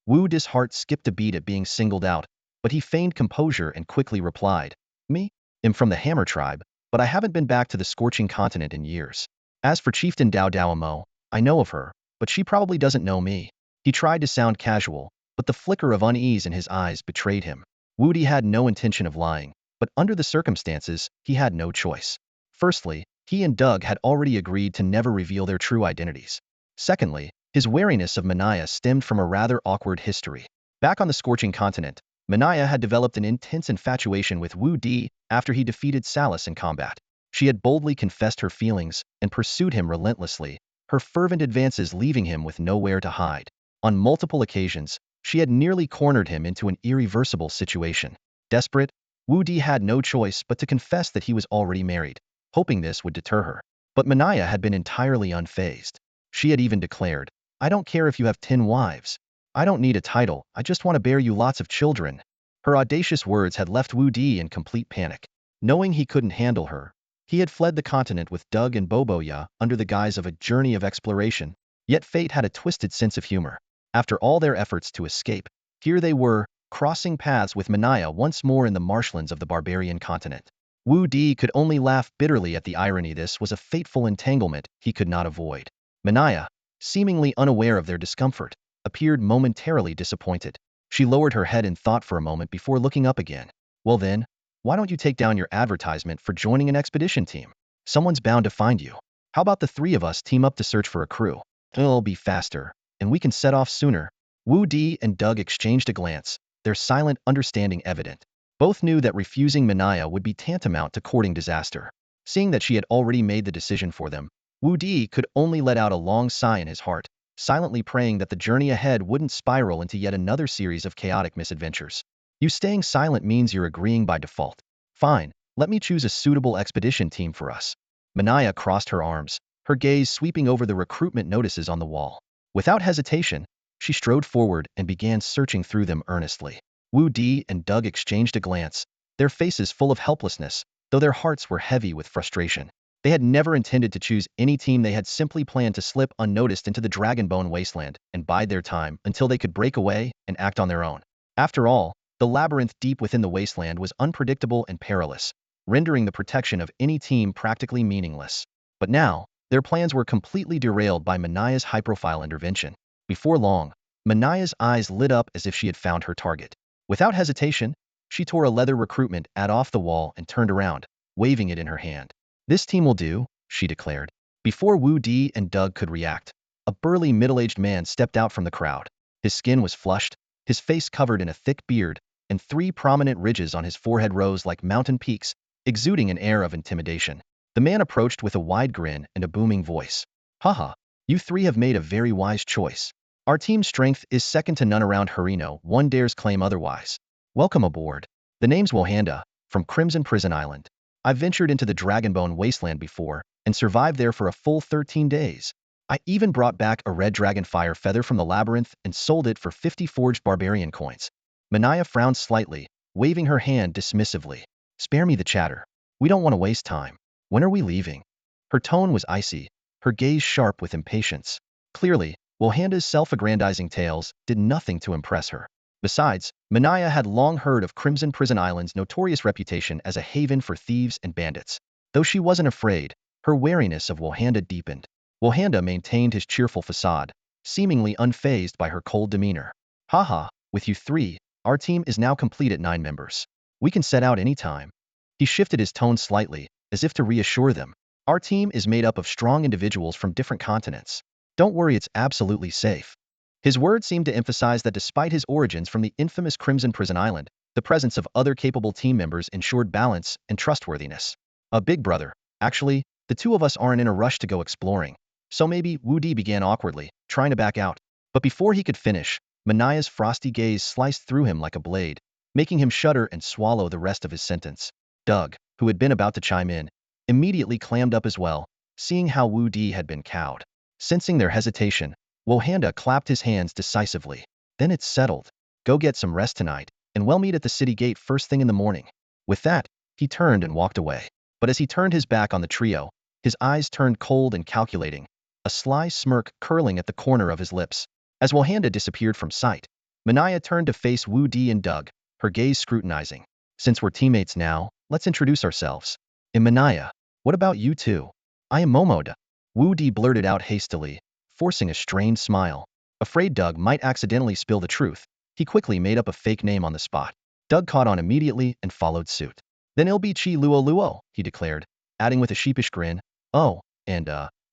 Wudi's heart skipped a beat at being singled out, but he feigned composure and quickly replied. Me? I'm from the Hammer tribe, but I haven't been back to the scorching continent in years. As for Chieftain Dao Daomo, I know of her, but she probably doesn't know me. He tried to sound casual, but the flicker of unease in his eyes betrayed him. Wudi had no intention of lying, but under the circumstances, he had no choice. Firstly, he and Doug had already agreed to never reveal their true identities. Secondly, his wariness of Manaya stemmed from a rather awkward history. Back on the scorching continent, Manaya had developed an intense infatuation with Wudi after he defeated Salus in combat. She had boldly confessed her feelings and pursued him relentlessly, her fervent advances leaving him with nowhere to hide. On multiple occasions, she had nearly cornered him into an irreversible situation. Desperate, Wudi had no choice but to confess that he was already married, hoping this would deter her. But Manaya had been entirely unfazed. She had even declared, I don't care if you have 10 wives. I don't need a title, I just want to bear you lots of children. Her audacious words had left Wudi in complete panic. Knowing he couldn't handle her, he had fled the continent with Doug and Boboya under the guise of a journey of exploration. Yet fate had a twisted sense of humor. After all their efforts to escape, here they were, crossing paths with Manaya once more in the marshlands of the barbarian continent. Wudi could only laugh bitterly at the irony. This was a fateful entanglement he could not avoid. Manaya, seemingly unaware of their discomfort, appeared momentarily disappointed. She lowered her head in thought for a moment before looking up again. Well then, why don't you take down your advertisement for joining an expedition team? Someone's bound to find you. How about the three of us team up to search for a crew? It'll be faster, and we can set off sooner. Wudi and Doug exchanged a glance, their silent understanding evident. Both knew that refusing Manaya would be tantamount to courting disaster. Seeing that she had already made the decision for them, Wudi could only let out a long sigh in his heart, silently praying that the journey ahead wouldn't spiral into yet another series of chaotic misadventures. You staying silent means you're agreeing by default. Fine, let me choose a suitable expedition team for us. Manaya crossed her arms, her gaze sweeping over the recruitment notices on the wall. Without hesitation, she strode forward and began searching through them earnestly. Wu Di and Doug exchanged a glance, their faces full of helplessness, though their hearts were heavy with frustration. They had never intended to choose any team. They had simply planned to slip unnoticed into the Dragonbone wasteland and bide their time until they could break away and act on their own. After all, the labyrinth deep within the wasteland was unpredictable and perilous, rendering the protection of any team practically meaningless. But now, their plans were completely derailed by Manaya's high-profile intervention. Before long, Manaya's eyes lit up as if she had found her target. Without hesitation, she tore a leather recruitment ad off the wall and turned around, waving it in her hand. "This team will do," she declared. Before Wu Di and Doug could react, a burly middle-aged man stepped out from the crowd. His skin was flushed, his face covered in a thick beard, and 3 prominent ridges on his forehead rose like mountain peaks, exuding an air of intimidation. The man approached with a wide grin and a booming voice. "Haha, you 3 have made a very wise choice. Our team's strength is second to none around Harino, one dares claim otherwise. Welcome aboard. The name's Wohanda, from Crimson Prison Island. I've ventured into the Dragonbone wasteland before, and survived there for a full 13 days. I even brought back a red dragonfire feather from the labyrinth and sold it for 50 forged barbarian coins." Manaya frowned slightly, waving her hand dismissively. "Spare me the chatter. We don't want to waste time. When are we leaving?" Her tone was icy, her gaze sharp with impatience. Clearly, Wohanda's self-aggrandizing tales did nothing to impress her. Besides, Manaya had long heard of Crimson Prison Island's notorious reputation as a haven for thieves and bandits. Though she wasn't afraid, her wariness of Wohanda deepened. Wohanda maintained his cheerful facade, seemingly unfazed by her cold demeanor. "Haha, with you 3, our team is now complete at 9 members. We can set out any time." He shifted his tone slightly, as if to reassure them. "Our team is made up of strong individuals from different continents. Don't worry, it's absolutely safe." His words seemed to emphasize that despite his origins from the infamous Crimson Prison Island, the presence of other capable team members ensured balance and trustworthiness. "A big brother. Actually, the 2 of us aren't in a rush to go exploring. So maybe," Wu Di began awkwardly, trying to back out. But before he could finish, Manaya's frosty gaze sliced through him like a blade, making him shudder and swallow the rest of his sentence. Doug, who had been about to chime in, immediately clammed up as well, seeing how Wu Di had been cowed. Sensing their hesitation, Wohanda clapped his hands decisively. "Then it's settled. Go get some rest tonight, and we'll meet at the city gate first thing in the morning." With that, he turned and walked away. But as he turned his back on the trio, his eyes turned cold and calculating, a sly smirk curling at the corner of his lips. As Wohanda disappeared from sight, Manaya turned to face Wu Di and Doug, her gaze scrutinizing. "Since we're teammates now, let's introduce ourselves. I'm Manaya. What about you 2? I am Momoda." Wu Di blurted out hastily, forcing a strained smile. Afraid Doug might accidentally spill the truth, he quickly made up a fake name on the spot. Doug caught on immediately and followed suit. "Then it'll be Chi Luo Luo," he declared, adding with a sheepish grin, "Oh, and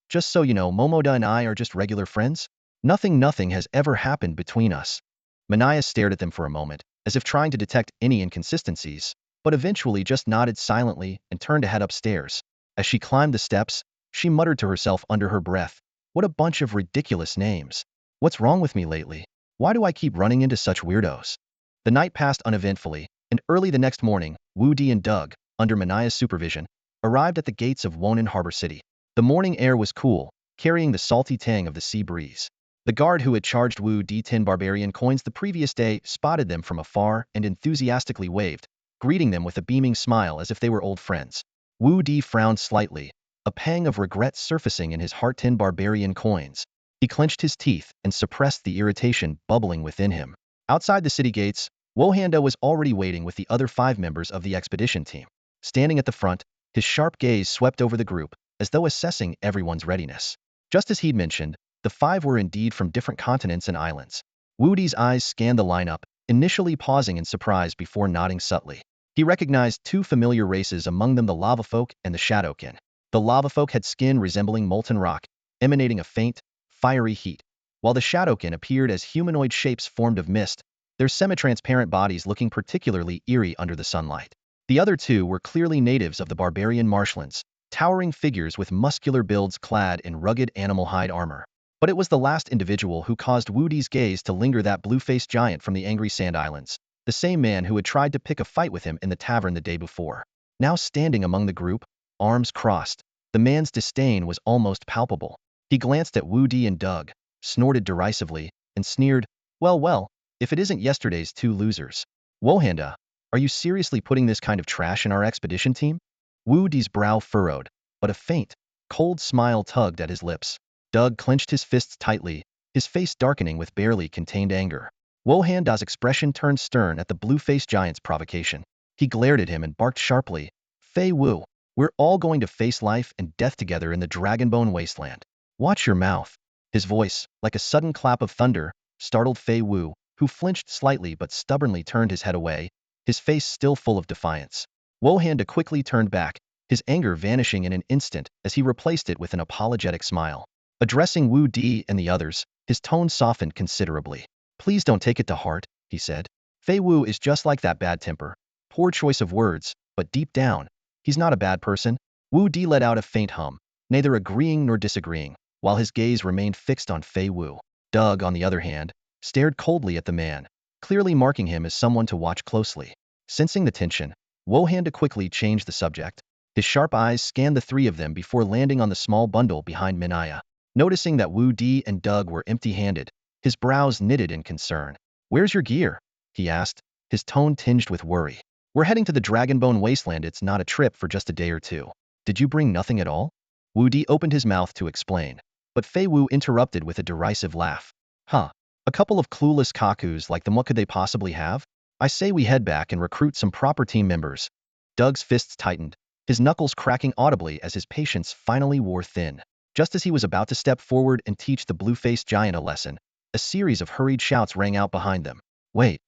just so you know, Momoda and I are just regular friends. Nothing has ever happened between us." Manaya stared at them for a moment, as if trying to detect any inconsistencies, but eventually just nodded silently and turned to head upstairs. As she climbed the steps, she muttered to herself under her breath, "What a bunch of ridiculous names. What's wrong with me lately? Why do I keep running into such weirdos?" The night passed uneventfully, and early the next morning, Wu Di and Doug, under Manaya's supervision, arrived at the gates of Wonan Harbor City. The morning air was cool, carrying the salty tang of the sea breeze. The guard who had charged Wu Di 10 barbarian coins the previous day spotted them from afar and enthusiastically waved, greeting them with a beaming smile as if they were old friends. Wu Di frowned slightly, a pang of regret surfacing in his heart. 10 barbarian coins. He clenched his teeth and suppressed the irritation bubbling within him. Outside the city gates, Wohanda was already waiting with the other 5 members of the expedition team. Standing at the front, his sharp gaze swept over the group, as though assessing everyone's readiness. Just as he'd mentioned, the 5 were indeed from different continents and islands. Wudi's eyes scanned the lineup, initially pausing in surprise before nodding subtly. He recognized 2 familiar races, among them the lava folk and the shadowkin. The lava folk had skin resembling molten rock, emanating a faint, fiery heat, while the shadowkin appeared as humanoid shapes formed of mist, their semi-transparent bodies looking particularly eerie under the sunlight. The other 2 were clearly natives of the barbarian marshlands, towering figures with muscular builds clad in rugged animal hide armor. But it was the last individual who caused Wudi's gaze to linger, that blue-faced giant from the Angry Sand Islands, the same man who had tried to pick a fight with him in the tavern the day before. Now standing among the group, arms crossed, the man's disdain was almost palpable. He glanced at Wudi and Doug, snorted derisively, and sneered, well, if it isn't yesterday's two losers. Wohanda, are you seriously putting this kind of trash in our expedition team? Wudi's brow furrowed, but a faint, cold smile tugged at his lips. Doug clenched his fists tightly, his face darkening with barely contained anger. Wohanda's expression turned stern at the blue-faced giant's provocation. He glared at him and barked sharply, Fei Wu, we're all going to face life and death together in the Dragonbone Wasteland. Watch your mouth. His voice, like a sudden clap of thunder, startled Fei Wu, who flinched slightly but stubbornly turned his head away, his face still full of defiance. Wohanda quickly turned back, his anger vanishing in an instant as he replaced it with an apologetic smile. Addressing Wu Di and the others, his tone softened considerably. Please don't take it to heart, he said. Fei Wu is just like that, bad temper. Poor choice of words, but deep down, he's not a bad person. Wu Di let out a faint hum, neither agreeing nor disagreeing, while his gaze remained fixed on Fei Wu. Doug, on the other hand, stared coldly at the man, clearly marking him as someone to watch closely. Sensing the tension, Wohanda quickly changed the subject. His sharp eyes scanned the three of them before landing on the small bundle behind Minaya. Noticing that Wu Di and Doug were empty-handed, his brows knitted in concern. Where's your gear? He asked, his tone tinged with worry. We're heading to the Dragonbone Wasteland. It's not a trip for just a day or two. Did you bring nothing at all? Wu Di opened his mouth to explain, but Fei Wu interrupted with a derisive laugh. Huh. A couple of clueless kakus like them, what could they possibly have? I say we head back and recruit some proper team members. Doug's fists tightened, his knuckles cracking audibly as his patience finally wore thin. Just as he was about to step forward and teach the blue-faced giant a lesson, a series of hurried shouts rang out behind them. Wait,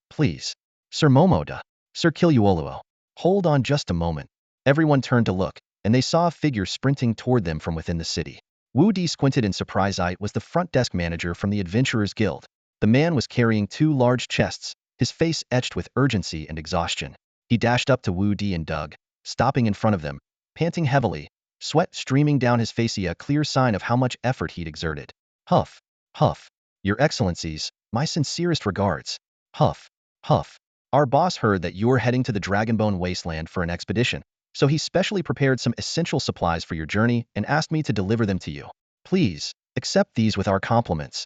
please. Sir Momoda. Sir Kilyuoluo. Hold on just a moment. Everyone turned to look, and they saw a figure sprinting toward them from within the city. Wu Di squinted in surprise. It was the front desk manager from the Adventurers Guild. The man was carrying two large chests, his face etched with urgency and exhaustion. He dashed up to Wu Di and Doug, stopping in front of them, panting heavily, sweat streaming down his face, a clear sign of how much effort he'd exerted. Huff, huff. Your Excellencies, my sincerest regards. Huff, huff. Our boss heard that you're heading to the Dragonbone Wasteland for an expedition, so he specially prepared some essential supplies for your journey and asked me to deliver them to you. Please, accept these with our compliments.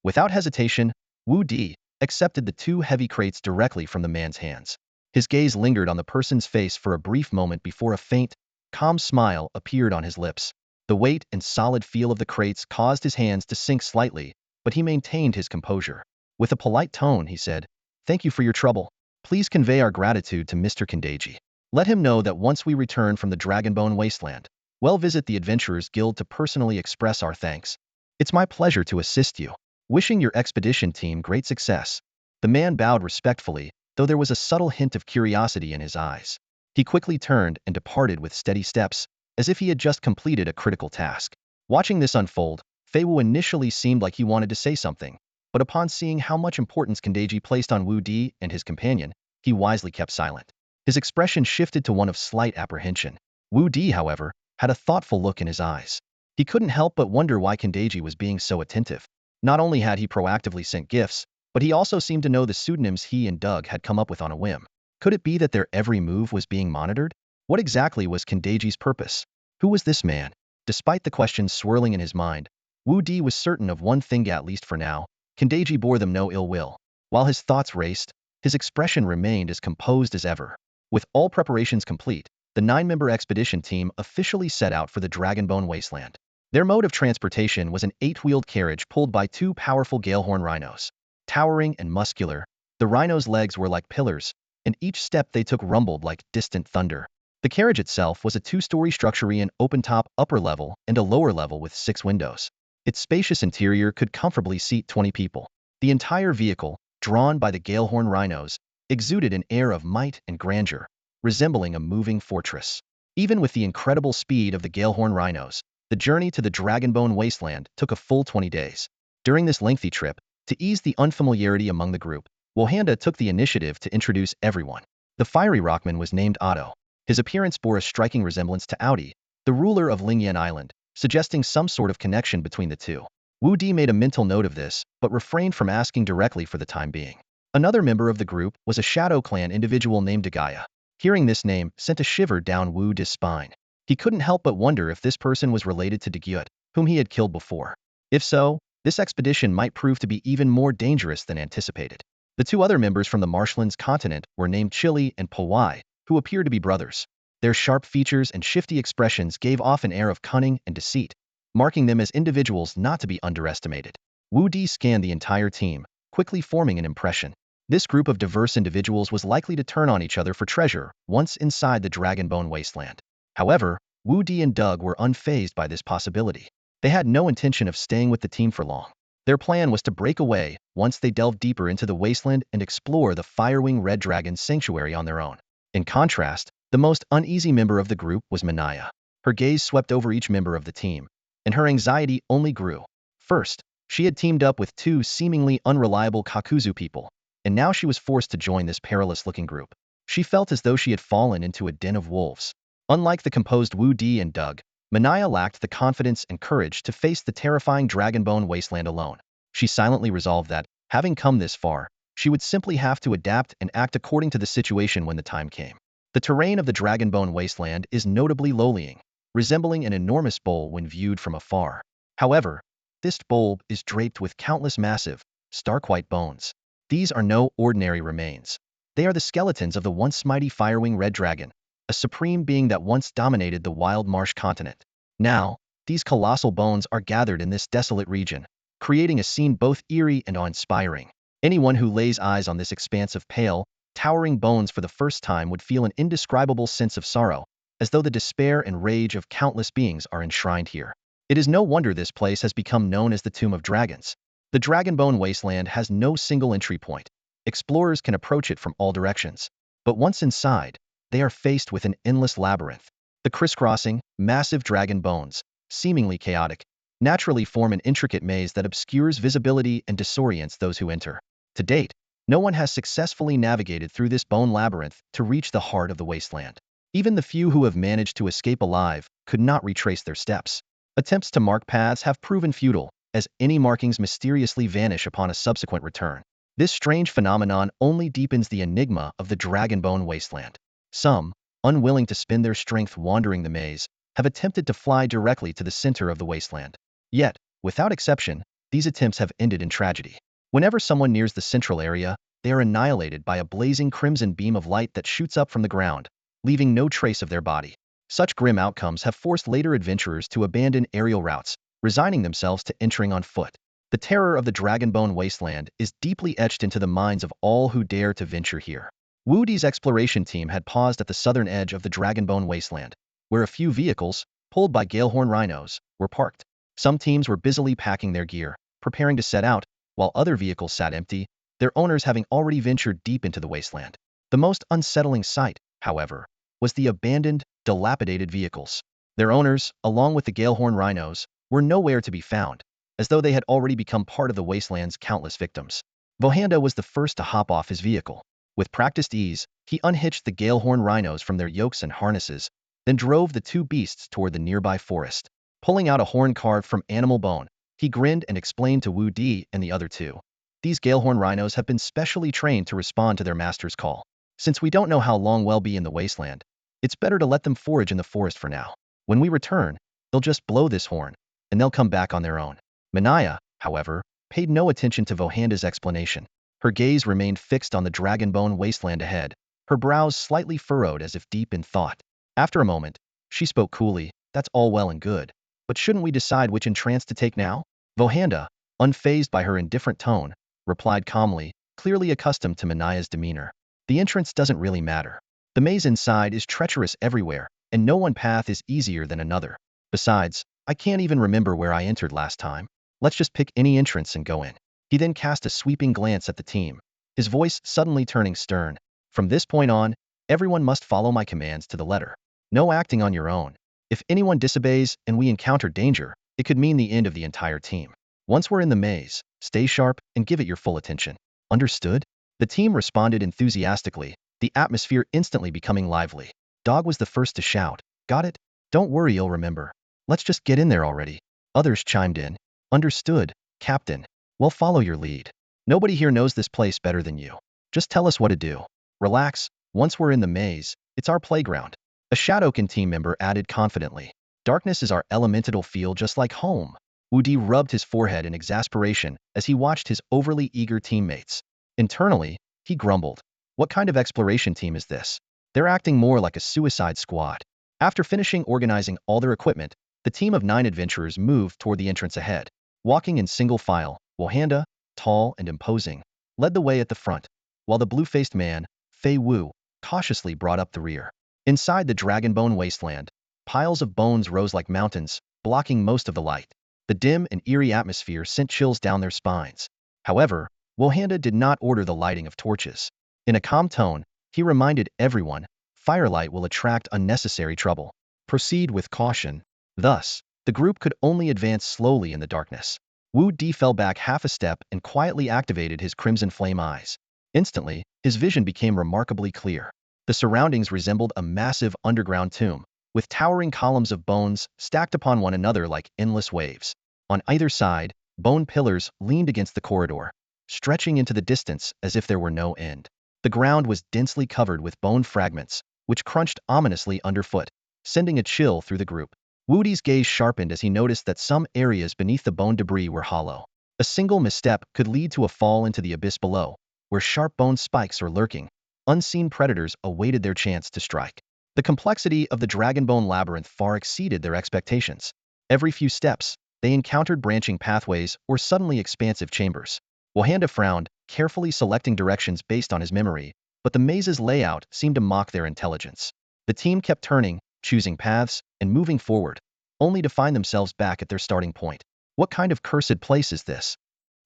Without hesitation, Wu Di accepted the two heavy crates directly from the man's hands. His gaze lingered on the person's face for a brief moment before a faint, calm smile appeared on his lips. The weight and solid feel of the crates caused his hands to sink slightly, but he maintained his composure. With a polite tone, he said, Thank you for your trouble. Please convey our gratitude to Mr. Kandeji. Let him know that once we return from the Dragonbone Wasteland, we'll visit the Adventurers Guild to personally express our thanks. It's my pleasure to assist you. Wishing your expedition team great success. The man bowed respectfully, though there was a subtle hint of curiosity in his eyes. He quickly turned and departed with steady steps, as if he had just completed a critical task. Watching this unfold, Fei Wu initially seemed like he wanted to say something, but upon seeing how much importance Kandeji placed on Wu Di and his companion, he wisely kept silent. His expression shifted to one of slight apprehension. Wu Di, however, had a thoughtful look in his eyes. He couldn't help but wonder why Kandeji was being so attentive. Not only had he proactively sent gifts, but he also seemed to know the pseudonyms he and Doug had come up with on a whim. Could it be that their every move was being monitored? What exactly was Kandeji's purpose? Who was this man? Despite the questions swirling in his mind, Wu Di was certain of one thing, at least for now. Kandeji bore them no ill will. While his thoughts raced, his expression remained as composed as ever. With all preparations complete, the 9-member expedition team officially set out for the Dragonbone Wasteland. Their mode of transportation was an 8-wheeled carriage pulled by 2 powerful Galehorn rhinos. Towering and muscular, the rhinos' legs were like pillars, and each step they took rumbled like distant thunder. The carriage itself was a 2-story structure, an open-top upper level and a lower level with 6 windows. Its spacious interior could comfortably seat 20 people. The entire vehicle, drawn by the Galehorn rhinos, exuded an air of might and grandeur, resembling a moving fortress. Even with the incredible speed of the Galehorn rhinos, the journey to the Dragonbone Wasteland took a full 20 days. During this lengthy trip, to ease the unfamiliarity among the group, Wohanda took the initiative to introduce everyone. The fiery rockman was named Otto. His appearance bore a striking resemblance to Audi, the ruler of Lingyan Island, suggesting some sort of connection between the two. Wudi made a mental note of this, but refrained from asking directly for the time being. Another member of the group was a Shadow Clan individual named Dagaya. Hearing this name sent a shiver down Wudi's spine. He couldn't help but wonder if this person was related to Dagyut, whom he had killed before. If so, this expedition might prove to be even more dangerous than anticipated. The two other members from the Marshlands continent were named Chili and Powai, who appeared to be brothers. Their sharp features and shifty expressions gave off an air of cunning and deceit, marking them as individuals not to be underestimated. Wudi scanned the entire team, quickly forming an impression. This group of diverse individuals was likely to turn on each other for treasure once inside the Dragonbone Wasteland. However, Wudi and Doug were unfazed by this possibility. They had no intention of staying with the team for long. Their plan was to break away once they delved deeper into the wasteland and explore the Firewing Red Dragon's sanctuary on their own. In contrast, the most uneasy member of the group was Manaya. Her gaze swept over each member of the team, and her anxiety only grew. First, she had teamed up with two seemingly unreliable Kakuzu people, and now she was forced to join this perilous-looking group. She felt as though she had fallen into a den of wolves. Unlike the composed Wudi and Doug, Manaya lacked the confidence and courage to face the terrifying Dragonbone Wasteland alone. She silently resolved that, having come this far, she would simply have to adapt and act according to the situation when the time came. The terrain of the Dragonbone Wasteland is notably lowlying, resembling an enormous bowl when viewed from afar. However, this bowl is draped with countless massive, stark white bones. These are no ordinary remains. They are the skeletons of the once mighty Firewing Red Dragon, a supreme being that once dominated the wild marsh continent. Now, these colossal bones are gathered in this desolate region, creating a scene both eerie and awe-inspiring. Anyone who lays eyes on this expanse of pale, towering bones for the first time would feel an indescribable sense of sorrow, as though the despair and rage of countless beings are enshrined here. It is no wonder this place has become known as the Tomb of Dragons. The Dragonbone Wasteland has no single entry point. Explorers can approach it from all directions. But once inside, they are faced with an endless labyrinth. The crisscrossing, massive dragon bones, seemingly chaotic, naturally form an intricate maze that obscures visibility and disorients those who enter. To date, no one has successfully navigated through this bone labyrinth to reach the heart of the wasteland. Even the few who have managed to escape alive could not retrace their steps. Attempts to mark paths have proven futile, as any markings mysteriously vanish upon a subsequent return. This strange phenomenon only deepens the enigma of the Dragonbone Wasteland. Some, unwilling to spend their strength wandering the maze, have attempted to fly directly to the center of the wasteland. Yet, without exception, these attempts have ended in tragedy. Whenever someone nears the central area, they are annihilated by a blazing crimson beam of light that shoots up from the ground, leaving no trace of their body. Such grim outcomes have forced later adventurers to abandon aerial routes, resigning themselves to entering on foot. The terror of the Dragonbone Wasteland is deeply etched into the minds of all who dare to venture here. Wudi's exploration team had paused at the southern edge of the Dragonbone Wasteland, where a few vehicles, pulled by Galehorn rhinos, were parked. Some teams were busily packing their gear, preparing to set out, while other vehicles sat empty, their owners having already ventured deep into the wasteland. The most unsettling sight, however, was the abandoned, dilapidated vehicles. Their owners, along with the Galehorn rhinos, were nowhere to be found, as though they had already become part of the wasteland's countless victims. Vohanda was the first to hop off his vehicle. With practiced ease, he unhitched the Galehorn rhinos from their yokes and harnesses, then drove the two beasts toward the nearby forest. Pulling out a horn carved from animal bone, he grinned and explained to Wudi and the other two. These Galehorn rhinos have been specially trained to respond to their master's call. Since we don't know how long we'll be in the wasteland, it's better to let them forage in the forest for now. When we return, they'll just blow this horn, and they'll come back on their own. Manaya, however, paid no attention to Vohanda's explanation. Her gaze remained fixed on the Dragonbone Wasteland ahead, her brows slightly furrowed as if deep in thought. After a moment, she spoke coolly, "That's all well and good, but shouldn't we decide which entrance to take now?" Vohanda, unfazed by her indifferent tone, replied calmly, clearly accustomed to Manaya's demeanor. "The entrance doesn't really matter. The maze inside is treacherous everywhere, and no one path is easier than another. Besides, I can't even remember where I entered last time. Let's just pick any entrance and go in." He then cast a sweeping glance at the team, his voice suddenly turning stern. "From this point on, everyone must follow my commands to the letter. No acting on your own. If anyone disobeys and we encounter danger, it could mean the end of the entire team. Once we're in the maze, stay sharp and give it your full attention. Understood?" The team responded enthusiastically, the atmosphere instantly becoming lively. Dog was the first to shout. Got it? Don't worry, you'll remember. Let's just get in there already. Others chimed in. Understood, Captain. We'll follow your lead. Nobody here knows this place better than you. Just tell us what to do. Relax, once we're in the maze, it's our playground. A Shadowkin team member added confidently. Darkness is our elemental field just like home. Wudi rubbed his forehead in exasperation as he watched his overly eager teammates. Internally, he grumbled. What kind of exploration team is this? They're acting more like a suicide squad. After finishing organizing all their equipment, the team of 9 adventurers moved toward the entrance ahead. Walking in single file, Wohanda, tall and imposing, led the way at the front, while the blue-faced man, Fei Wu, cautiously brought up the rear. Inside the Dragonbone wasteland, piles of bones rose like mountains, blocking most of the light. The dim and eerie atmosphere sent chills down their spines. However, Wohanda did not order the lighting of torches. In a calm tone, he reminded everyone, firelight will attract unnecessary trouble. Proceed with caution. Thus, the group could only advance slowly in the darkness. Wu Di fell back half a step and quietly activated his crimson flame eyes. Instantly, his vision became remarkably clear. The surroundings resembled a massive underground tomb, with towering columns of bones stacked upon one another like endless waves. On either side, bone pillars leaned against the corridor, stretching into the distance as if there were no end. The ground was densely covered with bone fragments, which crunched ominously underfoot, sending a chill through the group. Wudi's gaze sharpened as he noticed that some areas beneath the bone debris were hollow. A single misstep could lead to a fall into the abyss below, where sharp bone spikes are lurking. Unseen predators awaited their chance to strike. The complexity of the Dragonbone labyrinth far exceeded their expectations. Every few steps, they encountered branching pathways or suddenly expansive chambers. Wohanda frowned, carefully selecting directions based on his memory, but the maze's layout seemed to mock their intelligence. The team kept turning, choosing paths, and moving forward, only to find themselves back at their starting point. What kind of cursed place is this?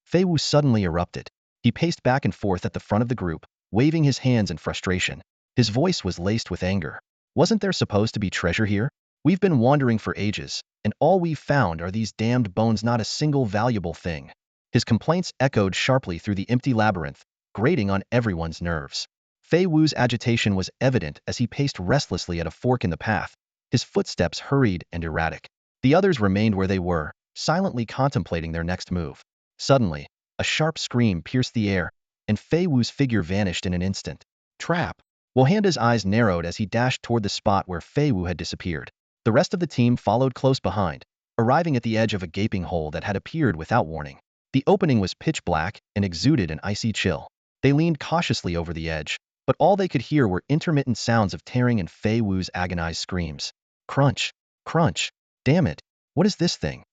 Fei Wu suddenly erupted. He paced back and forth at the front of the group, waving his hands in frustration. His voice was laced with anger. Wasn't there supposed to be treasure here? We've been wandering for ages, and all we've found are these damned bones, not a single valuable thing. His complaints echoed sharply through the empty labyrinth, grating on everyone's nerves. Fei Wu's agitation was evident as he paced restlessly at a fork in the path, his footsteps hurried and erratic. The others remained where they were, silently contemplating their next move. Suddenly, a sharp scream pierced the air, and Fei Wu's figure vanished in an instant. Trap! Wohanda's eyes narrowed as he dashed toward the spot where Fei Wu had disappeared. The rest of the team followed close behind, arriving at the edge of a gaping hole that had appeared without warning. The opening was pitch black and exuded an icy chill. They leaned cautiously over the edge, but all they could hear were intermittent sounds of tearing and Fei Wu's agonized screams. Crunch! Crunch! Damn it! What is this thing?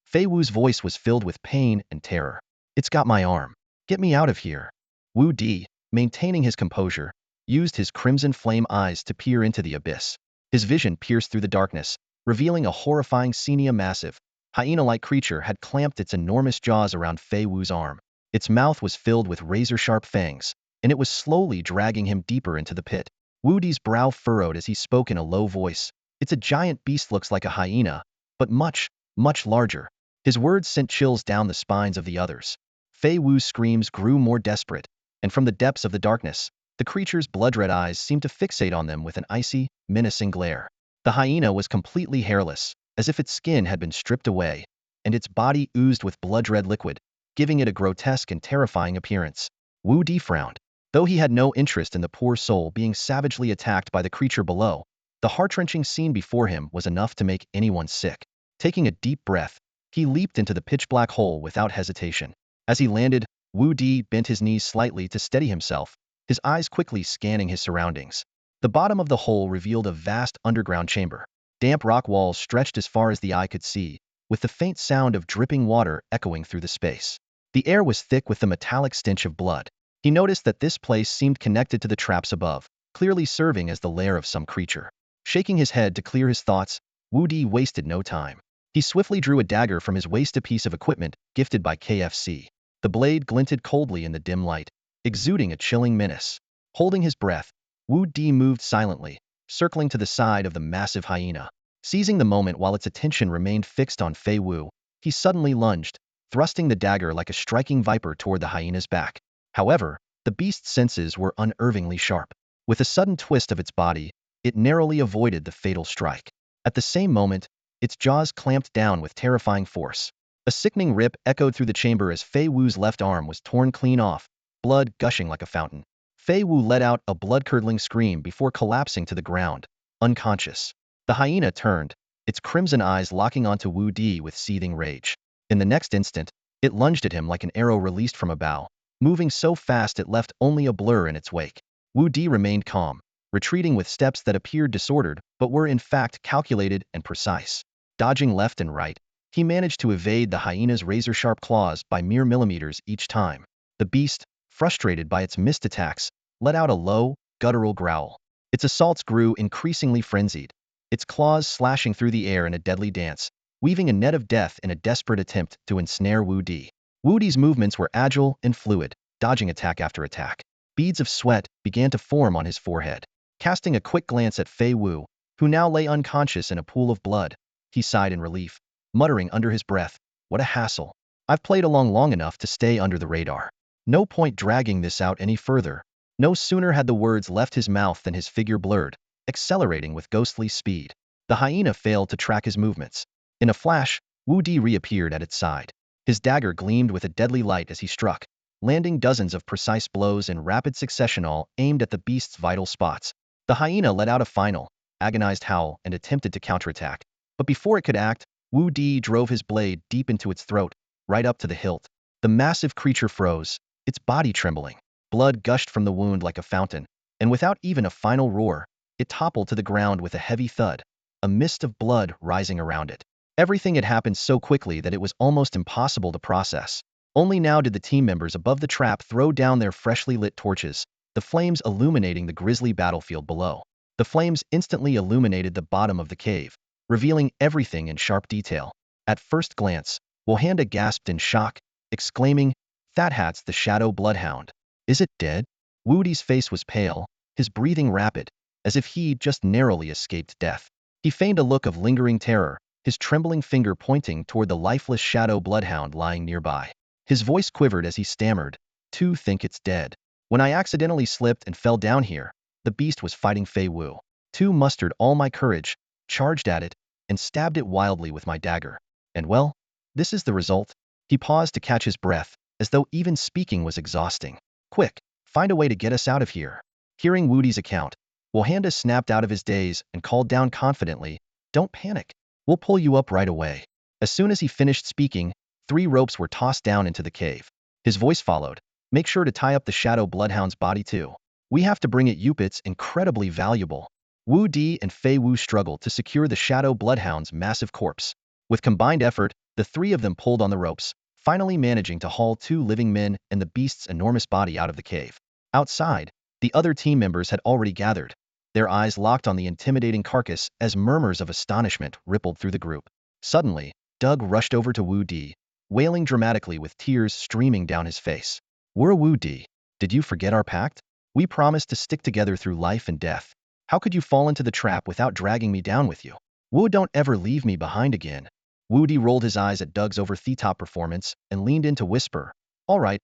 Fei Wu's voice was filled with pain and terror. It's got my arm. Get me out of here. Wu Di, maintaining his composure, used his crimson flame eyes to peer into the abyss. His vision pierced through the darkness, revealing a horrifying Xenia massive, hyena-like creature had clamped its enormous jaws around Fei Wu's arm. Its mouth was filled with razor-sharp fangs, and it was slowly dragging him deeper into the pit. Wu Di's brow furrowed as he spoke in a low voice. It's a giant beast, looks like a hyena, but much, much larger. His words sent chills down the spines of the others. Fei Wu's screams grew more desperate, and from the depths of the darkness, the creature's blood-red eyes seemed to fixate on them with an icy, menacing glare. The hyena was completely hairless, as if its skin had been stripped away, and its body oozed with blood-red liquid, giving it a grotesque and terrifying appearance. Wu Di frowned. Though he had no interest in the poor soul being savagely attacked by the creature below, the heart-wrenching scene before him was enough to make anyone sick. Taking a deep breath, he leaped into the pitch-black hole without hesitation. As he landed, Wu Di bent his knees slightly to steady himself, his eyes quickly scanning his surroundings. The bottom of the hole revealed a vast underground chamber. Damp rock walls stretched as far as the eye could see, with the faint sound of dripping water echoing through the space. The air was thick with the metallic stench of blood. He noticed that this place seemed connected to the traps above, clearly serving as the lair of some creature. Shaking his head to clear his thoughts, Wu Di wasted no time. He swiftly drew a dagger from his waist, a piece of equipment gifted by KFC. The blade glinted coldly in the dim light, exuding a chilling menace. Holding his breath, Wu Di moved silently, circling to the side of the massive hyena. Seizing the moment while its attention remained fixed on Fei Wu, he suddenly lunged, thrusting the dagger like a striking viper toward the hyena's back. However, the beast's senses were unerringly sharp. With a sudden twist of its body, it narrowly avoided the fatal strike. At the same moment, its jaws clamped down with terrifying force. A sickening rip echoed through the chamber as Fei Wu's left arm was torn clean off, blood gushing like a fountain. Fei Wu let out a blood-curdling scream before collapsing to the ground, unconscious. The hyena turned, its crimson eyes locking onto Wu Di with seething rage. In the next instant, it lunged at him like an arrow released from a bow, moving so fast it left only a blur in its wake. Wu Di remained calm, retreating with steps that appeared disordered but were in fact calculated and precise. Dodging left and right, he managed to evade the hyena's razor-sharp claws by mere millimeters each time. The beast, frustrated by its missed attacks, let out a low, guttural growl. Its assaults grew increasingly frenzied, its claws slashing through the air in a deadly dance, weaving a net of death in a desperate attempt to ensnare Wu Di. Wu Di's movements were agile and fluid, dodging attack after attack. Beads of sweat began to form on his forehead. Casting a quick glance at Fei Wu, who now lay unconscious in a pool of blood, he sighed in relief, muttering under his breath, "What a hassle. I've played along long enough to stay under the radar. No point dragging this out any further." No sooner had the words left his mouth than his figure blurred, accelerating with ghostly speed. The hyena failed to track his movements. In a flash, Wu Di reappeared at its side. His dagger gleamed with a deadly light as he struck, landing dozens of precise blows in rapid succession, all aimed at the beast's vital spots. The hyena let out a final, agonized howl and attempted to counterattack. But before it could act, Wu Di drove his blade deep into its throat, right up to the hilt. The massive creature froze, its body trembling. Blood gushed from the wound like a fountain, and without even a final roar, it toppled to the ground with a heavy thud, a mist of blood rising around it. Everything had happened so quickly that it was almost impossible to process. Only now did the team members above the trap throw down their freshly lit torches, the flames illuminating the grisly battlefield below. The flames instantly illuminated the bottom of the cave, revealing everything in sharp detail. At first glance, Wohanda gasped in shock, exclaiming, "That hat's the Shadow Bloodhound. Is it dead?" Wudi's face was pale, his breathing rapid, as if he'd just narrowly escaped death. He feigned a look of lingering terror, his trembling finger pointing toward the lifeless Shadow Bloodhound lying nearby. His voice quivered as he stammered, "To think it's dead. When I accidentally slipped and fell down here, the beast was fighting Fei Wu. Tu mustered all my courage, charged at it, and stabbed it wildly with my dagger. And well, this is the result." He paused to catch his breath, as though even speaking was exhausting. "Quick, find a way to get us out of here." Hearing Wudi's account, Wohanda snapped out of his daze and called down confidently, "Don't panic. We'll pull you up right away." As soon as he finished speaking, 3 ropes were tossed down into the cave. His voice followed, "Make sure to tie up the Shadow Bloodhound's body too. We have to bring it up. It's incredibly valuable." Wu Di and Fei Wu struggled to secure the Shadow Bloodhound's massive corpse. With combined effort, the 3 of them pulled on the ropes, finally managing to haul 2 living men and the beast's enormous body out of the cave. Outside, the other team members had already gathered, their eyes locked on the intimidating carcass as murmurs of astonishment rippled through the group. Suddenly, Doug rushed over to Wu Di, wailing dramatically with tears streaming down his face. Wu Di, did you forget our pact? We promised to stick together through life and death. How could you fall into the trap without dragging me down with you? Wu, don't ever leave me behind again." Wu Di rolled his eyes at Doug's over-the-top performance and leaned in to whisper, all right,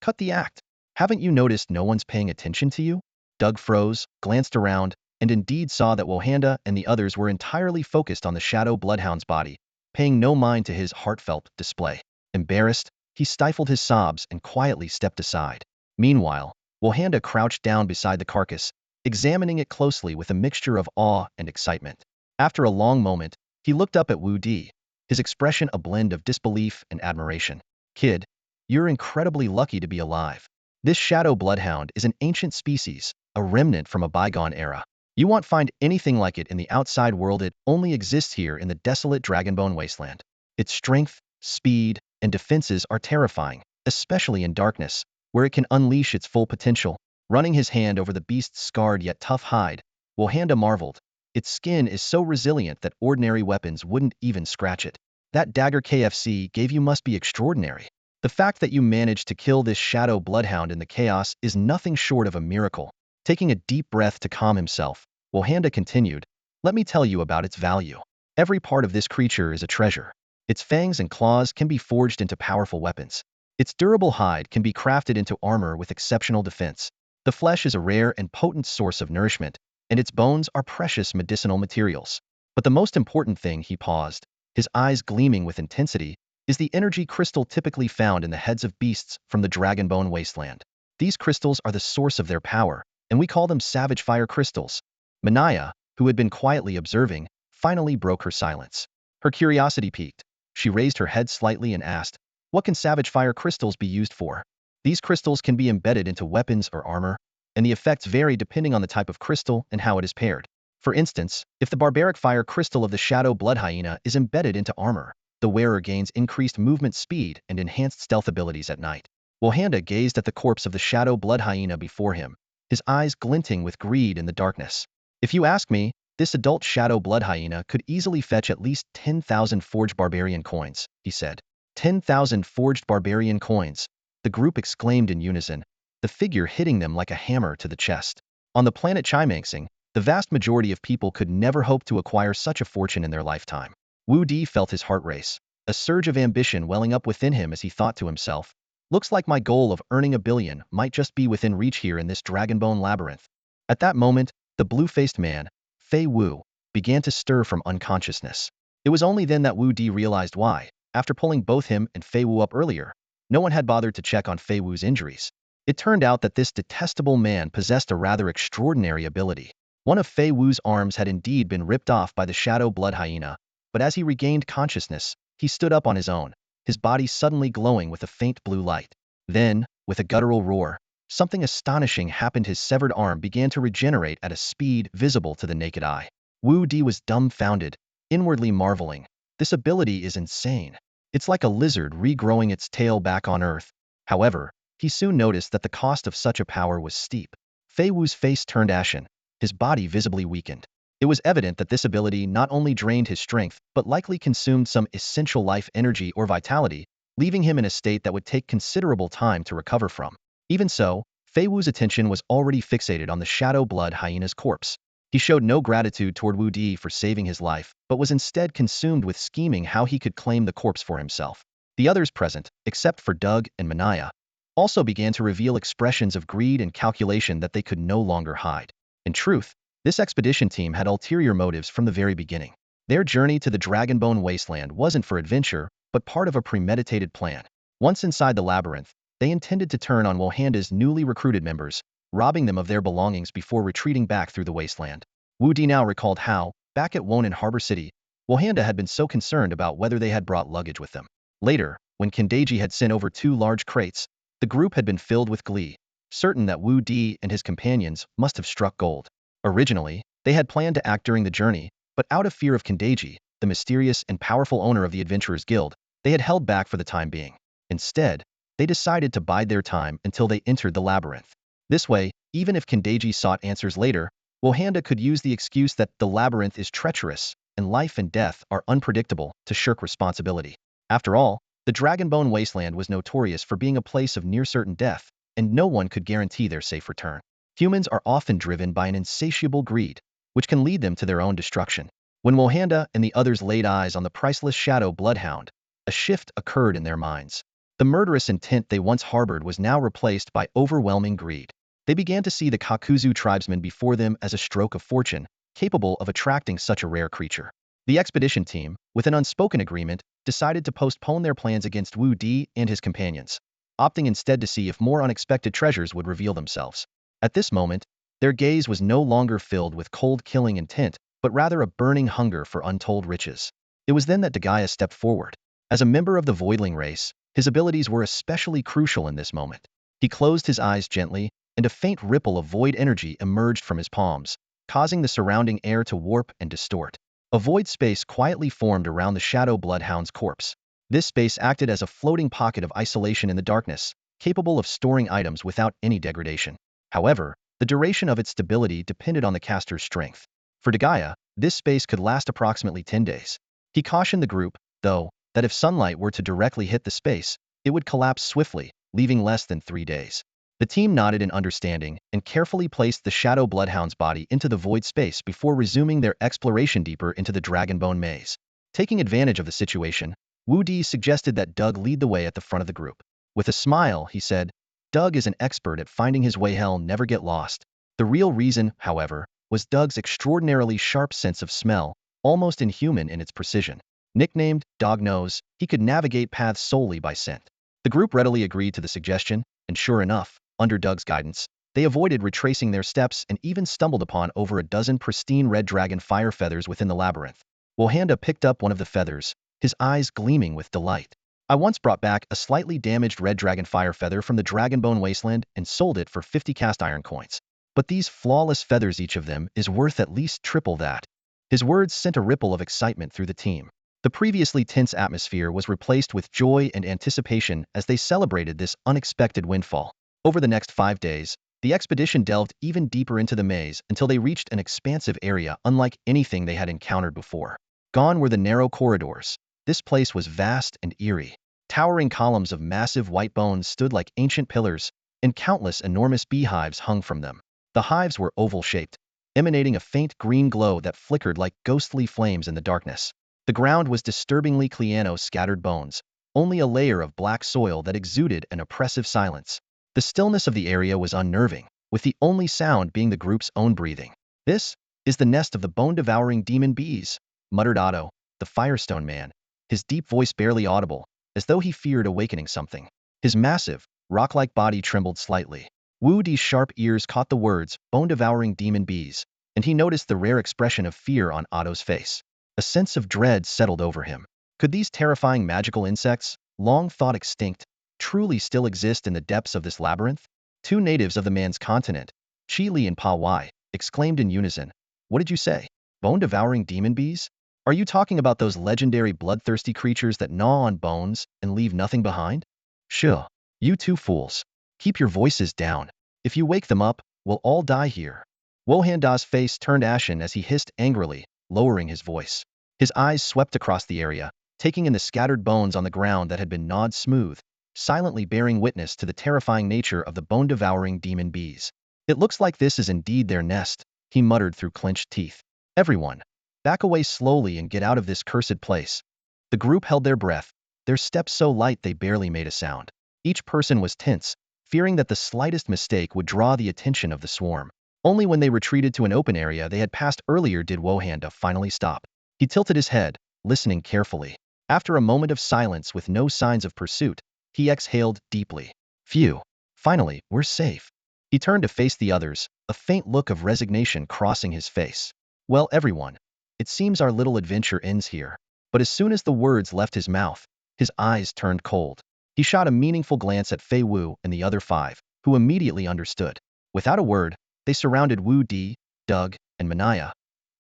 cut the act. Haven't you noticed no one's paying attention to you?" Doug froze, glanced around, and indeed saw that Wohanda and the others were entirely focused on the Shadow Bloodhound's body, paying no mind to his heartfelt display. Embarrassed, he stifled his sobs and quietly stepped aside. Meanwhile, Wohanda crouched down beside the carcass, examining it closely with a mixture of awe and excitement. After a long moment, he looked up at Wu Di, his expression a blend of disbelief and admiration. "Kid, you're incredibly lucky to be alive. This Shadow Bloodhound is an ancient species, a remnant from a bygone era. You won't find anything like it in the outside world. It only exists here in the desolate Dragonbone Wasteland. Its strength, speed, and defenses are terrifying, especially in darkness, where it can unleash its full potential." Running his hand over the beast's scarred yet tough hide, Wohanda marveled. "Its skin is so resilient that ordinary weapons wouldn't even scratch it. That dagger KFC gave you must be extraordinary. The fact that you managed to kill this Shadow Bloodhound in the chaos is nothing short of a miracle." Taking a deep breath to calm himself, Wohanda continued, "Let me tell you about its value. Every part of this creature is a treasure. Its fangs and claws can be forged into powerful weapons. Its durable hide can be crafted into armor with exceptional defense. The flesh is a rare and potent source of nourishment, and its bones are precious medicinal materials. But the most important thing, he paused, his eyes gleaming with intensity, is the energy crystal typically found in the heads of beasts from the Dragonbone Wasteland. These crystals are the source of their power, and we call them savage fire crystals. Manaya, who had been quietly observing, finally broke her silence. Her curiosity piqued. She raised her head slightly and asked, "What can savage fire crystals be used for?" These crystals can be embedded into weapons or armor, and the effects vary depending on the type of crystal and how it is paired. For instance, if the barbaric fire crystal of the shadow blood hyena is embedded into armor, the wearer gains increased movement speed and enhanced stealth abilities at night. Wohanda gazed at the corpse of the shadow blood hyena before him, his eyes glinting with greed in the darkness. "If you ask me, this adult shadow blood hyena could easily fetch at least 10,000 forged barbarian coins," he said. 10,000 forged barbarian coins, the group exclaimed in unison, the figure hitting them like a hammer to the chest. On the planet Chimangsing, the vast majority of people could never hope to acquire such a fortune in their lifetime. Wudi felt his heart race, a surge of ambition welling up within him as he thought to himself, "Looks like my goal of earning $1 billion might just be within reach here in this Dragonbone labyrinth." At that moment, the blue-faced man, Fei Wu, began to stir from unconsciousness. It was only then that Wu Di realized why, after pulling both him and Fei Wu up earlier, no one had bothered to check on Fei Wu's injuries. It turned out that this detestable man possessed a rather extraordinary ability. One of Fei Wu's arms had indeed been ripped off by the shadow blood hyena, but as he regained consciousness, he stood up on his own, his body suddenly glowing with a faint blue light. Then, with a guttural roar, something astonishing happened. His severed arm began to regenerate at a speed visible to the naked eye. Wu Di was dumbfounded, inwardly marveling. This ability is insane. It's like a lizard regrowing its tail back on Earth. However, he soon noticed that the cost of such a power was steep. Fei Wu's face turned ashen, his body visibly weakened. It was evident that this ability not only drained his strength but likely consumed some essential life energy or vitality, leaving him in a state that would take considerable time to recover from. Even so, Fei Wu's attention was already fixated on the shadow blood hyena's corpse. He showed no gratitude toward Wu Di for saving his life, but was instead consumed with scheming how he could claim the corpse for himself. The others present, except for Doug and Manaya, also began to reveal expressions of greed and calculation that they could no longer hide. In truth, this expedition team had ulterior motives from the very beginning. Their journey to the Dragonbone Wasteland wasn't for adventure, but part of a premeditated plan. Once inside the labyrinth, they intended to turn on Wohanda's newly recruited members, robbing them of their belongings before retreating back through the wasteland. Wu Di now recalled how, back at Wonan Harbor City, Wohanda had been so concerned about whether they had brought luggage with them. Later, when Kendeji had sent over 2 large crates, the group had been filled with glee, certain that Wu Di and his companions must have struck gold. Originally, they had planned to act during the journey, but out of fear of Kendeji, the mysterious and powerful owner of the Adventurers Guild, they had held back for the time being. Instead, they decided to bide their time until they entered the labyrinth. This way, even if Kendeji sought answers later, Wohanda could use the excuse that the labyrinth is treacherous and life and death are unpredictable to shirk responsibility. After all, the Dragonbone Wasteland was notorious for being a place of near-certain death, and no one could guarantee their safe return. Humans are often driven by an insatiable greed, which can lead them to their own destruction. When Wohanda and the others laid eyes on the priceless shadow bloodhound, a shift occurred in their minds. The murderous intent they once harbored was now replaced by overwhelming greed. They began to see the Kakuzu tribesmen before them as a stroke of fortune, capable of attracting such a rare creature. The expedition team, with an unspoken agreement, decided to postpone their plans against Wu Di and his companions, opting instead to see if more unexpected treasures would reveal themselves. At this moment, their gaze was no longer filled with cold killing intent, but rather a burning hunger for untold riches. It was then that Dagaya stepped forward. As a member of the Voidling race, his abilities were especially crucial in this moment. He closed his eyes gently, and a faint ripple of void energy emerged from his palms, causing the surrounding air to warp and distort. A void space quietly formed around the shadow bloodhound's corpse. This space acted as a floating pocket of isolation in the darkness, capable of storing items without any degradation. However, the duration of its stability depended on the caster's strength. For Dagaya, this space could last approximately 10 days. He cautioned the group, though, that if sunlight were to directly hit the space, it would collapse swiftly, leaving less than 3 days. The team nodded in understanding and carefully placed the shadow bloodhound's body into the void space before resuming their exploration deeper into the Dragonbone maze. Taking advantage of the situation, Wu Di suggested that Doug lead the way at the front of the group. With a smile, he said, "Doug is an expert at finding his way. Hell, never get lost." The real reason, however, was Doug's extraordinarily sharp sense of smell, almost inhuman in its precision. Nicknamed Dog Nose, he could navigate paths solely by scent. The group readily agreed to the suggestion, and sure enough, under Doug's guidance, they avoided retracing their steps and even stumbled upon over a dozen pristine red dragon fire feathers within the labyrinth. Wohanda picked up one of the feathers, his eyes gleaming with delight. I once brought back a slightly damaged red dragon fire feather from the Dragonbone Wasteland and sold it for 50 cast iron coins. But these flawless feathers, each of them, is worth at least triple that. His words sent a ripple of excitement through the team. The previously tense atmosphere was replaced with joy and anticipation as they celebrated this unexpected windfall. Over the next 5 days, the expedition delved even deeper into the maze until they reached an expansive area unlike anything they had encountered before. Gone were the narrow corridors. This place was vast and eerie. Towering columns of massive white bones stood like ancient pillars, and countless enormous beehives hung from them. The hives were oval-shaped, emanating a faint green glow that flickered like ghostly flames in the darkness. The ground was disturbingly scattered bones, only a layer of black soil that exuded an oppressive silence. The stillness of the area was unnerving, with the only sound being the group's own breathing. "This is the nest of the bone-devouring demon bees," muttered Otto, the Firestone man, his deep voice barely audible, as though he feared awakening something. His massive, rock-like body trembled slightly. Wudi's sharp ears caught the words, "bone-devouring demon bees," and he noticed the rare expression of fear on Otto's face. A sense of dread settled over him. Could these terrifying magical insects, long thought extinct, truly still exist in the depths of this labyrinth? Two natives of the man's continent, Chi and Pa Wai, exclaimed in unison. "What did you say? Bone-devouring demon bees? Are you talking about those legendary bloodthirsty creatures that gnaw on bones and leave nothing behind?" "Sure. You two fools. Keep your voices down. If you wake them up, we'll all die here." Wohanda's face turned ashen as he hissed angrily, lowering his voice. His eyes swept across the area, taking in the scattered bones on the ground that had been gnawed smooth, silently bearing witness to the terrifying nature of the bone-devouring demon bees. "It looks like this is indeed their nest," he muttered through clenched teeth. "Everyone, back away slowly and get out of this cursed place." The group held their breath, their steps so light they barely made a sound. Each person was tense, fearing that the slightest mistake would draw the attention of the swarm. Only when they retreated to an open area they had passed earlier did Wohanda finally stop. He tilted his head, listening carefully. After a moment of silence with no signs of pursuit, he exhaled deeply. "Phew. Finally, we're safe." He turned to face the others, a faint look of resignation crossing his face. "Well, everyone, it seems our little adventure ends here." But as soon as the words left his mouth, his eyes turned cold. He shot a meaningful glance at Fei Wu and the other 5, who immediately understood. Without a word, they surrounded Wudi, Doug, and Manaya,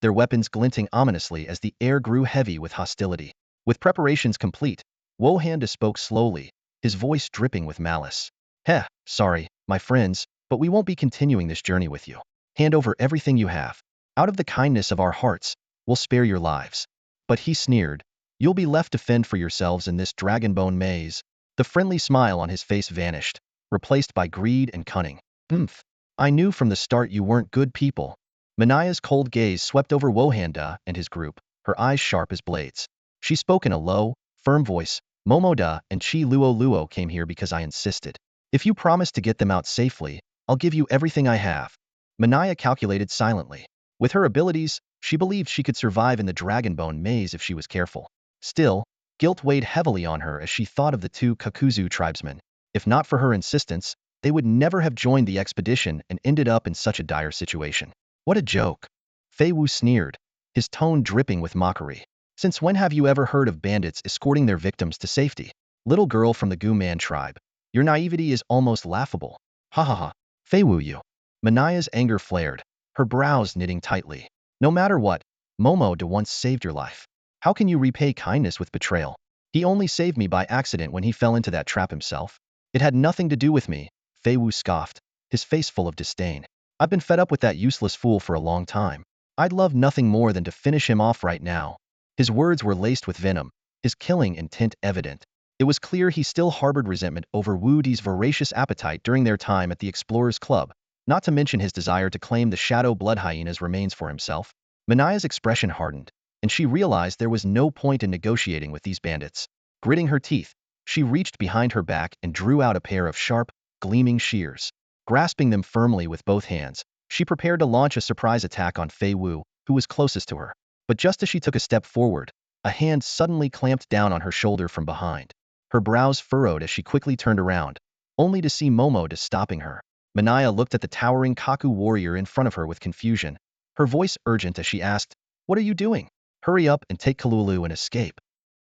their weapons glinting ominously as the air grew heavy with hostility. With preparations complete, Wohanda spoke slowly, his voice dripping with malice. Sorry, my friends, but we won't be continuing this journey with you. Hand over everything you have. Out of the kindness of our hearts, we'll spare your lives." But he sneered, "You'll be left to fend for yourselves in this dragonbone maze." The friendly smile on his face vanished, replaced by greed and cunning. "Humph. I knew from the start you weren't good people." Manaya's cold gaze swept over Wohanda and his group, her eyes sharp as blades. She spoke in a low, firm voice. "Momoda and Chi Luo came here because I insisted. If you promise to get them out safely, I'll give you everything I have." Manaya calculated silently. With her abilities, she believed she could survive in the Dragonbone maze if she was careful. Still, guilt weighed heavily on her as she thought of the 2 Kakuzu tribesmen. If not for her insistence, they would never have joined the expedition and ended up in such a dire situation. "What a joke." Fei Wu sneered, his tone dripping with mockery. "Since when have you ever heard of bandits escorting their victims to safety? Little girl from the Gu Man tribe. Your naivety is almost laughable." "Ha ha ha. Fei Wu you." Manaya's anger flared, her brows knitting tightly. "No matter what, Momo de once saved your life. How can you repay kindness with betrayal? He only saved me by accident when he fell into that trap himself. It had nothing to do with me," Fei Wu scoffed, his face full of disdain. "I've been fed up with that useless fool for a long time. I'd love nothing more than to finish him off right now." His words were laced with venom, his killing intent evident. It was clear he still harbored resentment over Wudi's voracious appetite during their time at the Explorers Club, not to mention his desire to claim the Shadow Blood Hyena's remains for himself. Manaya's expression hardened, and she realized there was no point in negotiating with these bandits. Gritting her teeth, she reached behind her back and drew out a pair of sharp, gleaming shears. Grasping them firmly with both hands, She prepared to launch a surprise attack on Fei Wu, who was closest to her. But just as she took a step forward, a hand suddenly clamped down on her shoulder from behind. Her brows furrowed as she quickly turned around, only to see Momo just stopping her. Manaya looked at the towering Kaku warrior in front of her with confusion, her voice urgent as she asked, "What are you doing? Hurry up and take Kalulu and escape."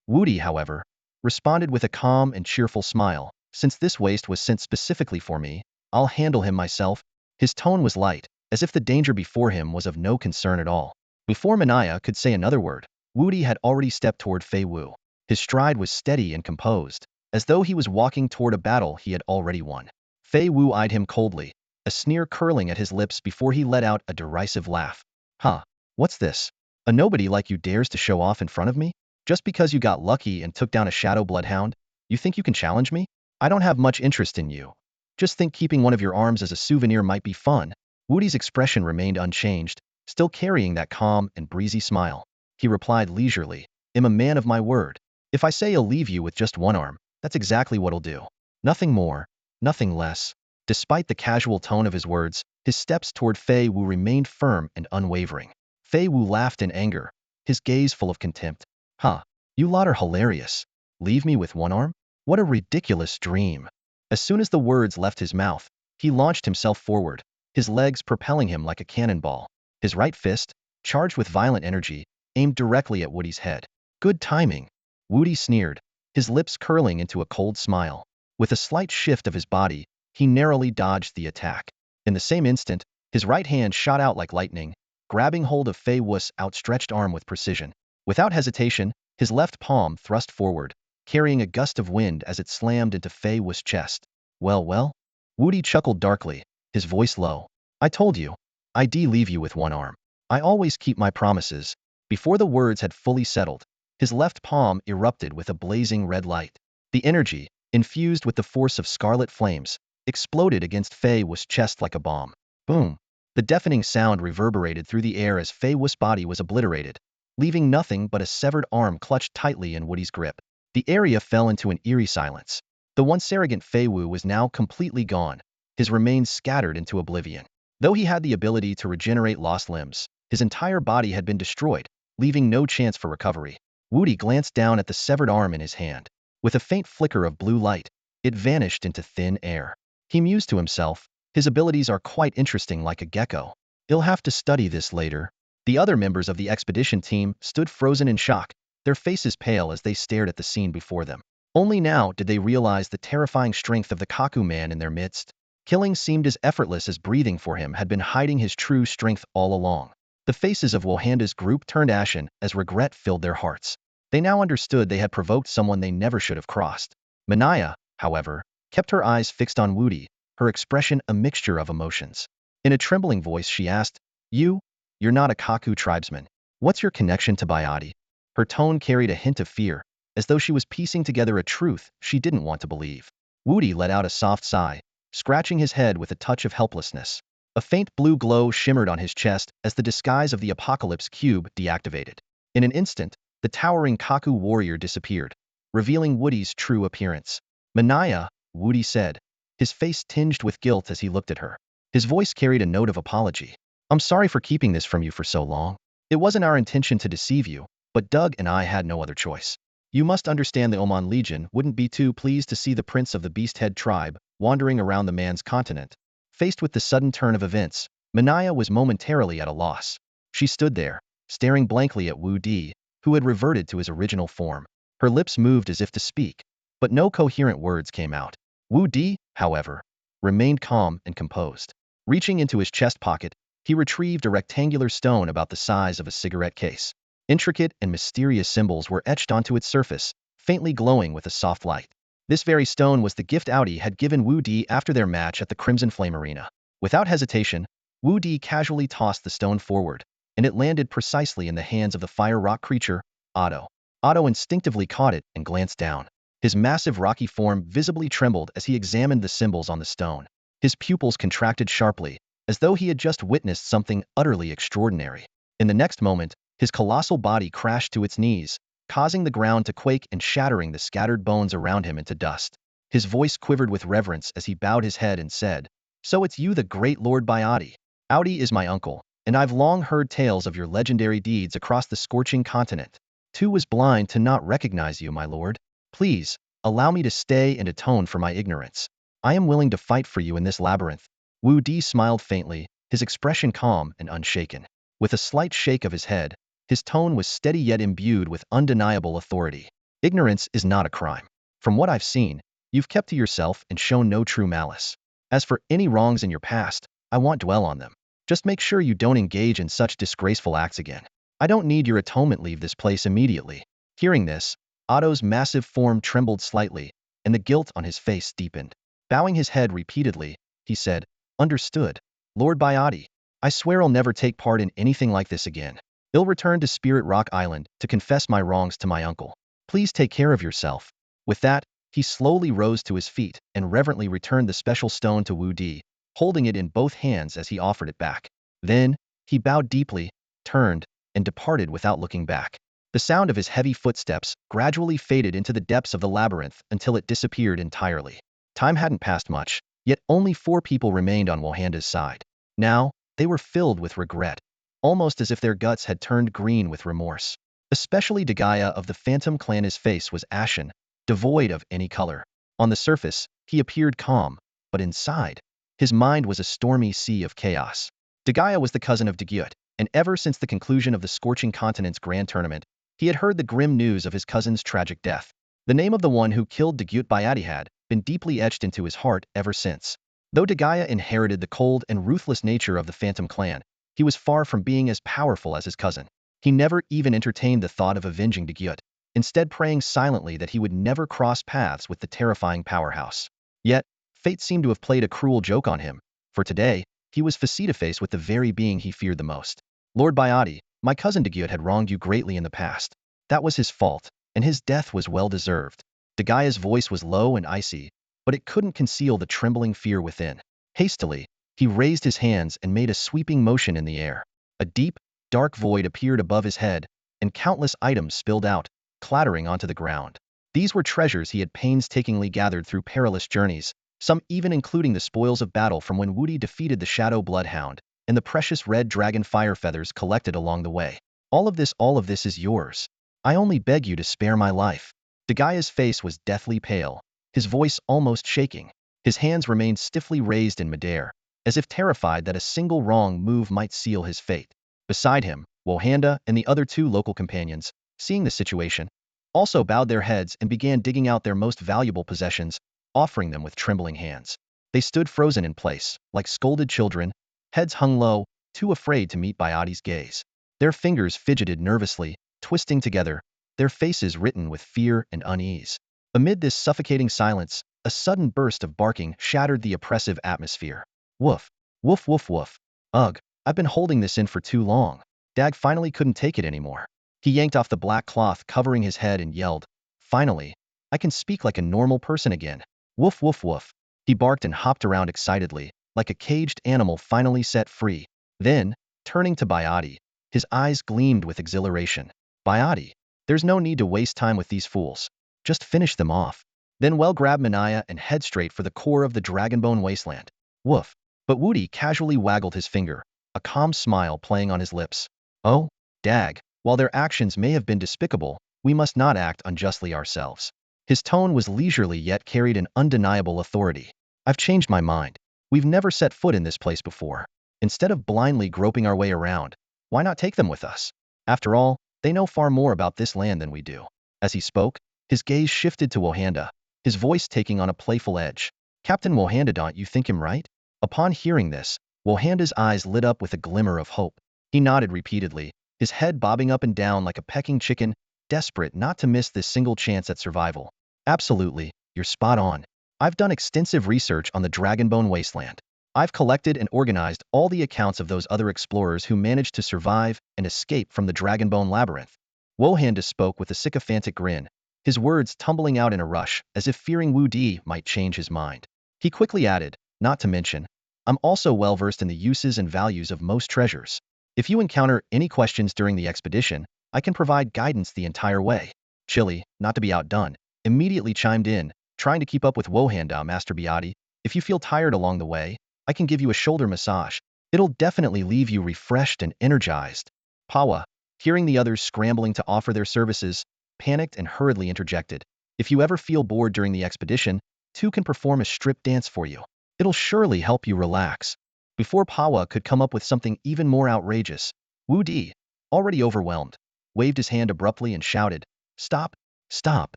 Wudi, however, responded with a calm and cheerful smile. "Since this waste was sent specifically for me, I'll handle him myself." His tone was light, as if the danger before him was of no concern at all. Before Manaya could say another word, Wudi had already stepped toward Fei Wu. His stride was steady and composed, as though he was walking toward a battle he had already won. Fei Wu eyed him coldly, a sneer curling at his lips before he let out a derisive laugh. "Huh, what's this? A nobody like you dares to show off in front of me? Just because you got lucky and took down a shadow bloodhound? You think you can challenge me? I don't have much interest in you. Just think keeping one of your arms as a souvenir might be fun." Wudi's expression remained unchanged, still carrying that calm and breezy smile. He replied leisurely, "I'm a man of my word. If I say I'll leave you with just one arm, that's exactly what'll do. Nothing more, nothing less." Despite the casual tone of his words, his steps toward Fei Wu remained firm and unwavering. Fei Wu laughed in anger, his gaze full of contempt. "Huh, you lot are hilarious. Leave me with one arm? What a ridiculous dream." As soon as the words left his mouth, he launched himself forward, his legs propelling him like a cannonball. His right fist, charged with violent energy, aimed directly at Wudi's head. "Good timing." Wudi sneered, his lips curling into a cold smile. With a slight shift of his body, he narrowly dodged the attack. In the same instant, his right hand shot out like lightning, grabbing hold of Fei Wu's outstretched arm with precision. Without hesitation, his left palm thrust forward, carrying a gust of wind as it slammed into Fei Wu's chest. Well. Wudi chuckled darkly, his voice low. "I told you. I'd leave you with one arm. I always keep my promises." Before the words had fully settled, his left palm erupted with a blazing red light. The energy, infused with the force of scarlet flames, exploded against Fei Wu's chest like a bomb. Boom! The deafening sound reverberated through the air as Fei Wu's body was obliterated, leaving nothing but a severed arm clutched tightly in Wudi's grip. The area fell into an eerie silence. The once arrogant Fei Wu was now completely gone, his remains scattered into oblivion. Though he had the ability to regenerate lost limbs, his entire body had been destroyed, leaving no chance for recovery. Wudi glanced down at the severed arm in his hand. With a faint flicker of blue light, it vanished into thin air. He mused to himself, his abilities are quite interesting, like a gecko. He'll have to study this later. The other members of the expedition team stood frozen in shock, their faces pale as they stared at the scene before them. Only now did they realize the terrifying strength of the Kaku man in their midst. Killing seemed as effortless as breathing for him had been hiding his true strength all along. The faces of Wohanda's group turned ashen as regret filled their hearts. They now understood they had provoked someone they never should have crossed. Manaya, however, kept her eyes fixed on Wudi, her expression a mixture of emotions. In a trembling voice she asked, You're not a Kaku tribesman. What's your connection to Bayati?" Her tone carried a hint of fear, as though she was piecing together a truth she didn't want to believe. Wudi let out a soft sigh, scratching his head with a touch of helplessness. A faint blue glow shimmered on his chest as the disguise of the Apocalypse Cube deactivated. In an instant, the towering Kaku warrior disappeared, revealing Wudi's true appearance. "Manaya," Wudi said, his face tinged with guilt as he looked at her. His voice carried a note of apology. "I'm sorry for keeping this from you for so long. It wasn't our intention to deceive you, but Doug and I had no other choice. You must understand the Oman Legion wouldn't be too pleased to see the prince of the Beasthead tribe wandering around the man's continent." Faced with the sudden turn of events, Manaya was momentarily at a loss. She stood there, staring blankly at Wudi, who had reverted to his original form. Her lips moved as if to speak, but no coherent words came out. Wudi, however, remained calm and composed. Reaching into his chest pocket, he retrieved a rectangular stone about the size of a cigarette case. Intricate and mysterious symbols were etched onto its surface, faintly glowing with a soft light. This very stone was the gift Audi had given Wudi after their match at the Crimson Flame Arena. Without hesitation, Wudi casually tossed the stone forward, and it landed precisely in the hands of the fire rock creature, Otto. Otto instinctively caught it and glanced down. His massive rocky form visibly trembled as he examined the symbols on the stone. His pupils contracted sharply, as though he had just witnessed something utterly extraordinary. In the next moment, his colossal body crashed to its knees, causing the ground to quake and shattering the scattered bones around him into dust. His voice quivered with reverence as he bowed his head and said, "So it's you, the great Lord Bayati. Audi is my uncle, and I've long heard tales of your legendary deeds across the scorching continent. Too was blind to not recognize you, my lord. Please, allow me to stay and atone for my ignorance. I am willing to fight for you in this labyrinth. Wu Di smiled faintly, his expression calm and unshaken. With a slight shake of his head, his tone was steady yet imbued with undeniable authority. Ignorance is not a crime. From what I've seen, you've kept to yourself and shown no true malice. As for any wrongs in your past, I won't dwell on them. Just make sure you don't engage in such disgraceful acts again. I don't need your atonement. Leave this place immediately. Hearing this, Otto's massive form trembled slightly, and the guilt on his face deepened. Bowing his head repeatedly, he said, Understood. Lord Biotti, I swear I'll never take part in anything like this again. I'll return to Spirit Rock Island to confess my wrongs to my uncle. Please take care of yourself. With that, he slowly rose to his feet and reverently returned the special stone to Wu Di, holding it in both hands as he offered it back. Then, he bowed deeply, turned, and departed without looking back. The sound of his heavy footsteps gradually faded into the depths of the labyrinth until it disappeared entirely. Time hadn't passed much, yet only 4 people remained on Wohanda's side. Now, they were filled with regret, almost as if their guts had turned green with remorse. Especially Dagaya of the Phantom clan. His face was ashen, devoid of any color. On the surface, he appeared calm, but inside, his mind was a stormy sea of chaos. Dagaya was the cousin of Dagyut, and ever since the conclusion of the Scorching Continent's grand tournament, he had heard the grim news of his cousin's tragic death. The name of the one who killed Dagyut Bayati had been deeply etched into his heart ever since. Though Dagaya inherited the cold and ruthless nature of the Phantom clan, he was far from being as powerful as his cousin. He never even entertained the thought of avenging Dagyut, instead praying silently that he would never cross paths with the terrifying powerhouse. Yet, fate seemed to have played a cruel joke on him, for today, he was face-to-face with the very being he feared the most. Lord Biotti, my cousin Dagyut had wronged you greatly in the past. That was his fault, and his death was well-deserved. Dagaya's voice was low and icy, but it couldn't conceal the trembling fear within. Hastily, he raised his hands and made a sweeping motion in the air. A deep, dark void appeared above his head, and countless items spilled out, clattering onto the ground. These were treasures he had painstakingly gathered through perilous journeys, some even including the spoils of battle from when Wudi defeated the Shadow Bloodhound, and the precious red dragon fire feathers collected along the way. All of this is yours. I only beg you to spare my life. Dagaya's face was deathly pale, his voice almost shaking. His hands remained stiffly raised in midair, as if terrified that a single wrong move might seal his fate. Beside him, Wohanda and the other 2 local companions, seeing the situation, also bowed their heads and began digging out their most valuable possessions, offering them with trembling hands. They stood frozen in place, like scolded children, heads hung low, too afraid to meet Biotti's gaze. Their fingers fidgeted nervously, twisting together, their faces written with fear and unease. Amid this suffocating silence, a sudden burst of barking shattered the oppressive atmosphere. Woof, woof, woof, woof. Ugh, I've been holding this in for too long. Dag finally couldn't take it anymore. He yanked off the black cloth covering his head and yelled, Finally, I can speak like a normal person again. Woof, woof, woof. He barked and hopped around excitedly, like a caged animal finally set free. Then, turning to Biotti, his eyes gleamed with exhilaration. Biotti, there's no need to waste time with these fools. Just finish them off. Then grab Manaya and head straight for the core of the Dragonbone Wasteland. Woof. But Wudi casually waggled his finger, a calm smile playing on his lips. Oh, Dag, while their actions may have been despicable, we must not act unjustly ourselves. His tone was leisurely yet carried an undeniable authority. I've changed my mind. We've never set foot in this place before. Instead of blindly groping our way around, why not take them with us? After all, they know far more about this land than we do. As he spoke, his gaze shifted to Wohanda, his voice taking on a playful edge. Captain Wohanda, don't you think him right? Upon hearing this, Wohanda's eyes lit up with a glimmer of hope. He nodded repeatedly, his head bobbing up and down like a pecking chicken, desperate not to miss this single chance at survival. Absolutely, you're spot on. I've done extensive research on the Dragonbone Wasteland. I've collected and organized all the accounts of those other explorers who managed to survive and escape from the Dragonbone Labyrinth. Wohanda spoke with a sycophantic grin, his words tumbling out in a rush, as if fearing Wu Di might change his mind. He quickly added, not to mention, I'm also well versed in the uses and values of most treasures. If you encounter any questions during the expedition, I can provide guidance the entire way. Chili, not to be outdone, immediately chimed in, trying to keep up with Wohanda. Master Biotti, if you feel tired along the way, I can give you a shoulder massage. It'll definitely leave you refreshed and energized. Pawa, hearing the others scrambling to offer their services, panicked and hurriedly interjected. If you ever feel bored during the expedition, two can perform a strip dance for you. It'll surely help you relax. Before Pawa could come up with something even more outrageous, Wudi, already overwhelmed, waved his hand abruptly and shouted, "Stop, stop,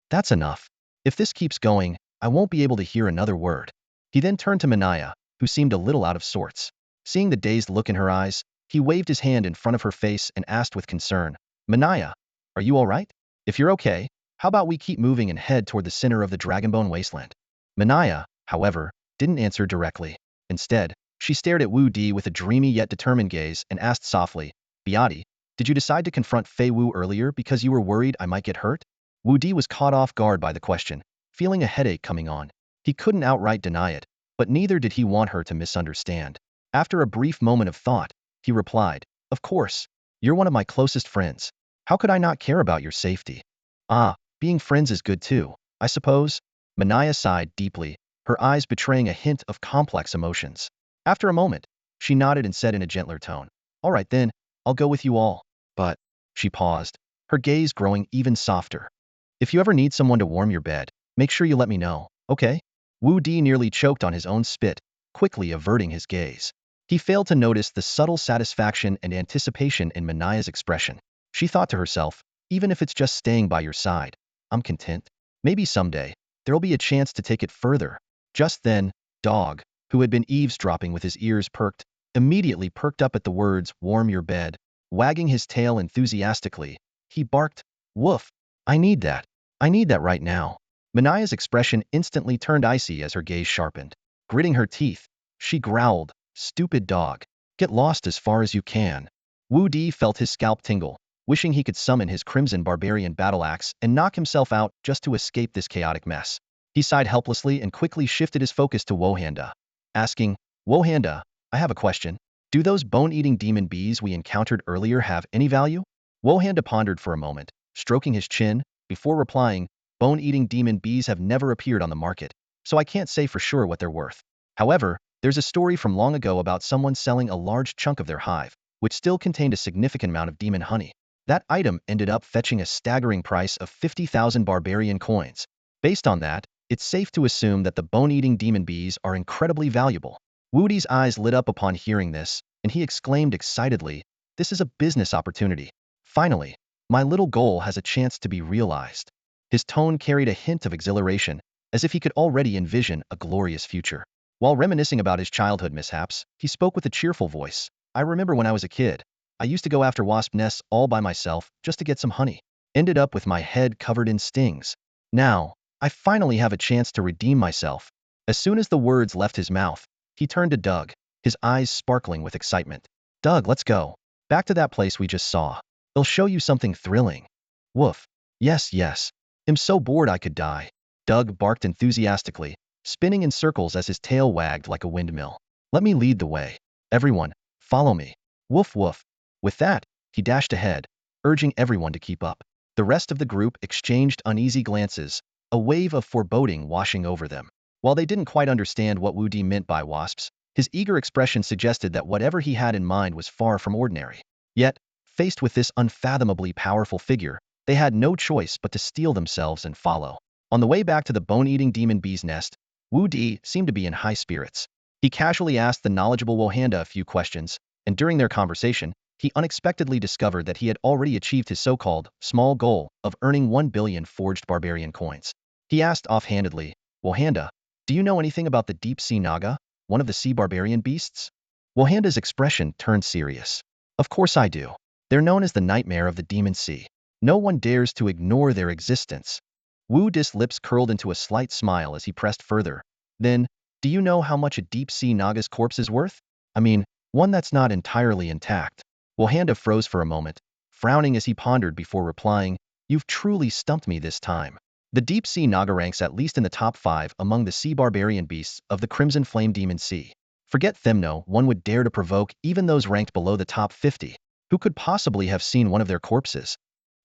that's enough. If this keeps going, I won't be able to hear another word." He then turned to Manaya, who seemed a little out of sorts. Seeing the dazed look in her eyes, he waved his hand in front of her face and asked with concern, "Manaya, are you all right? If you're okay, how about we keep moving and head toward the center of the Dragonbone Wasteland?" Manaya, however, didn't answer directly. Instead, she stared at Wu Di with a dreamy yet determined gaze and asked softly, "Biati, did you decide to confront Fei Wu earlier because you were worried I might get hurt?" Wu Di was caught off guard by the question, feeling a headache coming on. He couldn't outright deny it, but neither did he want her to misunderstand. After a brief moment of thought, he replied, "Of course. You're one of my closest friends. How could I not care about your safety?" "Ah, being friends is good too, I suppose." Manaya sighed deeply, her eyes betraying a hint of complex emotions. After a moment, she nodded and said in a gentler tone, "All right then, I'll go with you all. But," she paused, her gaze growing even softer, "if you ever need someone to warm your bed, make sure you let me know, okay?" Wu Di nearly choked on his own spit, quickly averting his gaze. He failed to notice the subtle satisfaction and anticipation in Manaya's expression. She thought to herself, even if it's just staying by your side, I'm content. Maybe someday, there'll be a chance to take it further. Just then, Dog, who had been eavesdropping with his ears perked, immediately perked up at the words, "warm your bed." Wagging his tail enthusiastically, he barked, "Woof! I need that. I need that right now." Manaya's expression instantly turned icy as her gaze sharpened. Gritting her teeth, she growled, "Stupid dog. Get lost as far as you can." Wu Di felt his scalp tingle, wishing he could summon his crimson barbarian battle axe and knock himself out just to escape this chaotic mess. He sighed helplessly and quickly shifted his focus to Wohanda, asking, "Wohanda, I have a question. Do those bone-eating demon bees we encountered earlier have any value?" Wohanda pondered for a moment, stroking his chin, before replying, "Bone-eating demon bees have never appeared on the market, so I can't say for sure what they're worth. However, there's a story from long ago about someone selling a large chunk of their hive, which still contained a significant amount of demon honey. That item ended up fetching a staggering price of 50,000 barbarian coins. Based on that, it's safe to assume that the bone-eating demon bees are incredibly valuable." Wudi's eyes lit up upon hearing this, and he exclaimed excitedly, "This is a business opportunity. Finally, my little goal has a chance to be realized." His tone carried a hint of exhilaration, as if he could already envision a glorious future. While reminiscing about his childhood mishaps, he spoke with a cheerful voice. "I remember when I was a kid, I used to go after wasp nests all by myself just to get some honey. Ended up with my head covered in stings. Now, I finally have a chance to redeem myself." As soon as the words left his mouth, he turned to Doug, his eyes sparkling with excitement. "Doug, let's go. Back to that place we just saw. They'll show you something thrilling." "Woof. Yes, yes. I'm so bored I could die." Doug barked enthusiastically, spinning in circles as his tail wagged like a windmill. "Let me lead the way. Everyone, follow me." Woof woof. With that, he dashed ahead, urging everyone to keep up. The rest of the group exchanged uneasy glances, a wave of foreboding washing over them. While they didn't quite understand what Wu Di meant by wasps, his eager expression suggested that whatever he had in mind was far from ordinary. Yet, faced with this unfathomably powerful figure, they had no choice but to steel themselves and follow. On the way back to the bone-eating demon bee's nest, Wu Di seemed to be in high spirits. He casually asked the knowledgeable Wohanda a few questions, and during their conversation, he unexpectedly discovered that he had already achieved his so-called small goal of earning 1 billion forged barbarian coins. He asked offhandedly, "Wohanda, do you know anything about the deep-sea naga, one of the sea barbarian beasts?" Wohanda's expression turned serious. "Of course I do. They're known as the nightmare of the demon sea. No one dares to ignore their existence." Wu Di's lips curled into a slight smile as he pressed further. "Then, do you know how much a deep-sea naga's corpse is worth? I mean, one that's not entirely intact." Wohanda froze for a moment, frowning as he pondered before replying, "You've truly stumped me this time. The deep-sea naga ranks at least in the top 5 among the sea barbarian beasts of the Crimson Flame Demon Sea. Forget Themno, one would dare to provoke even those ranked below the top 50. Who could possibly have seen one of their corpses?"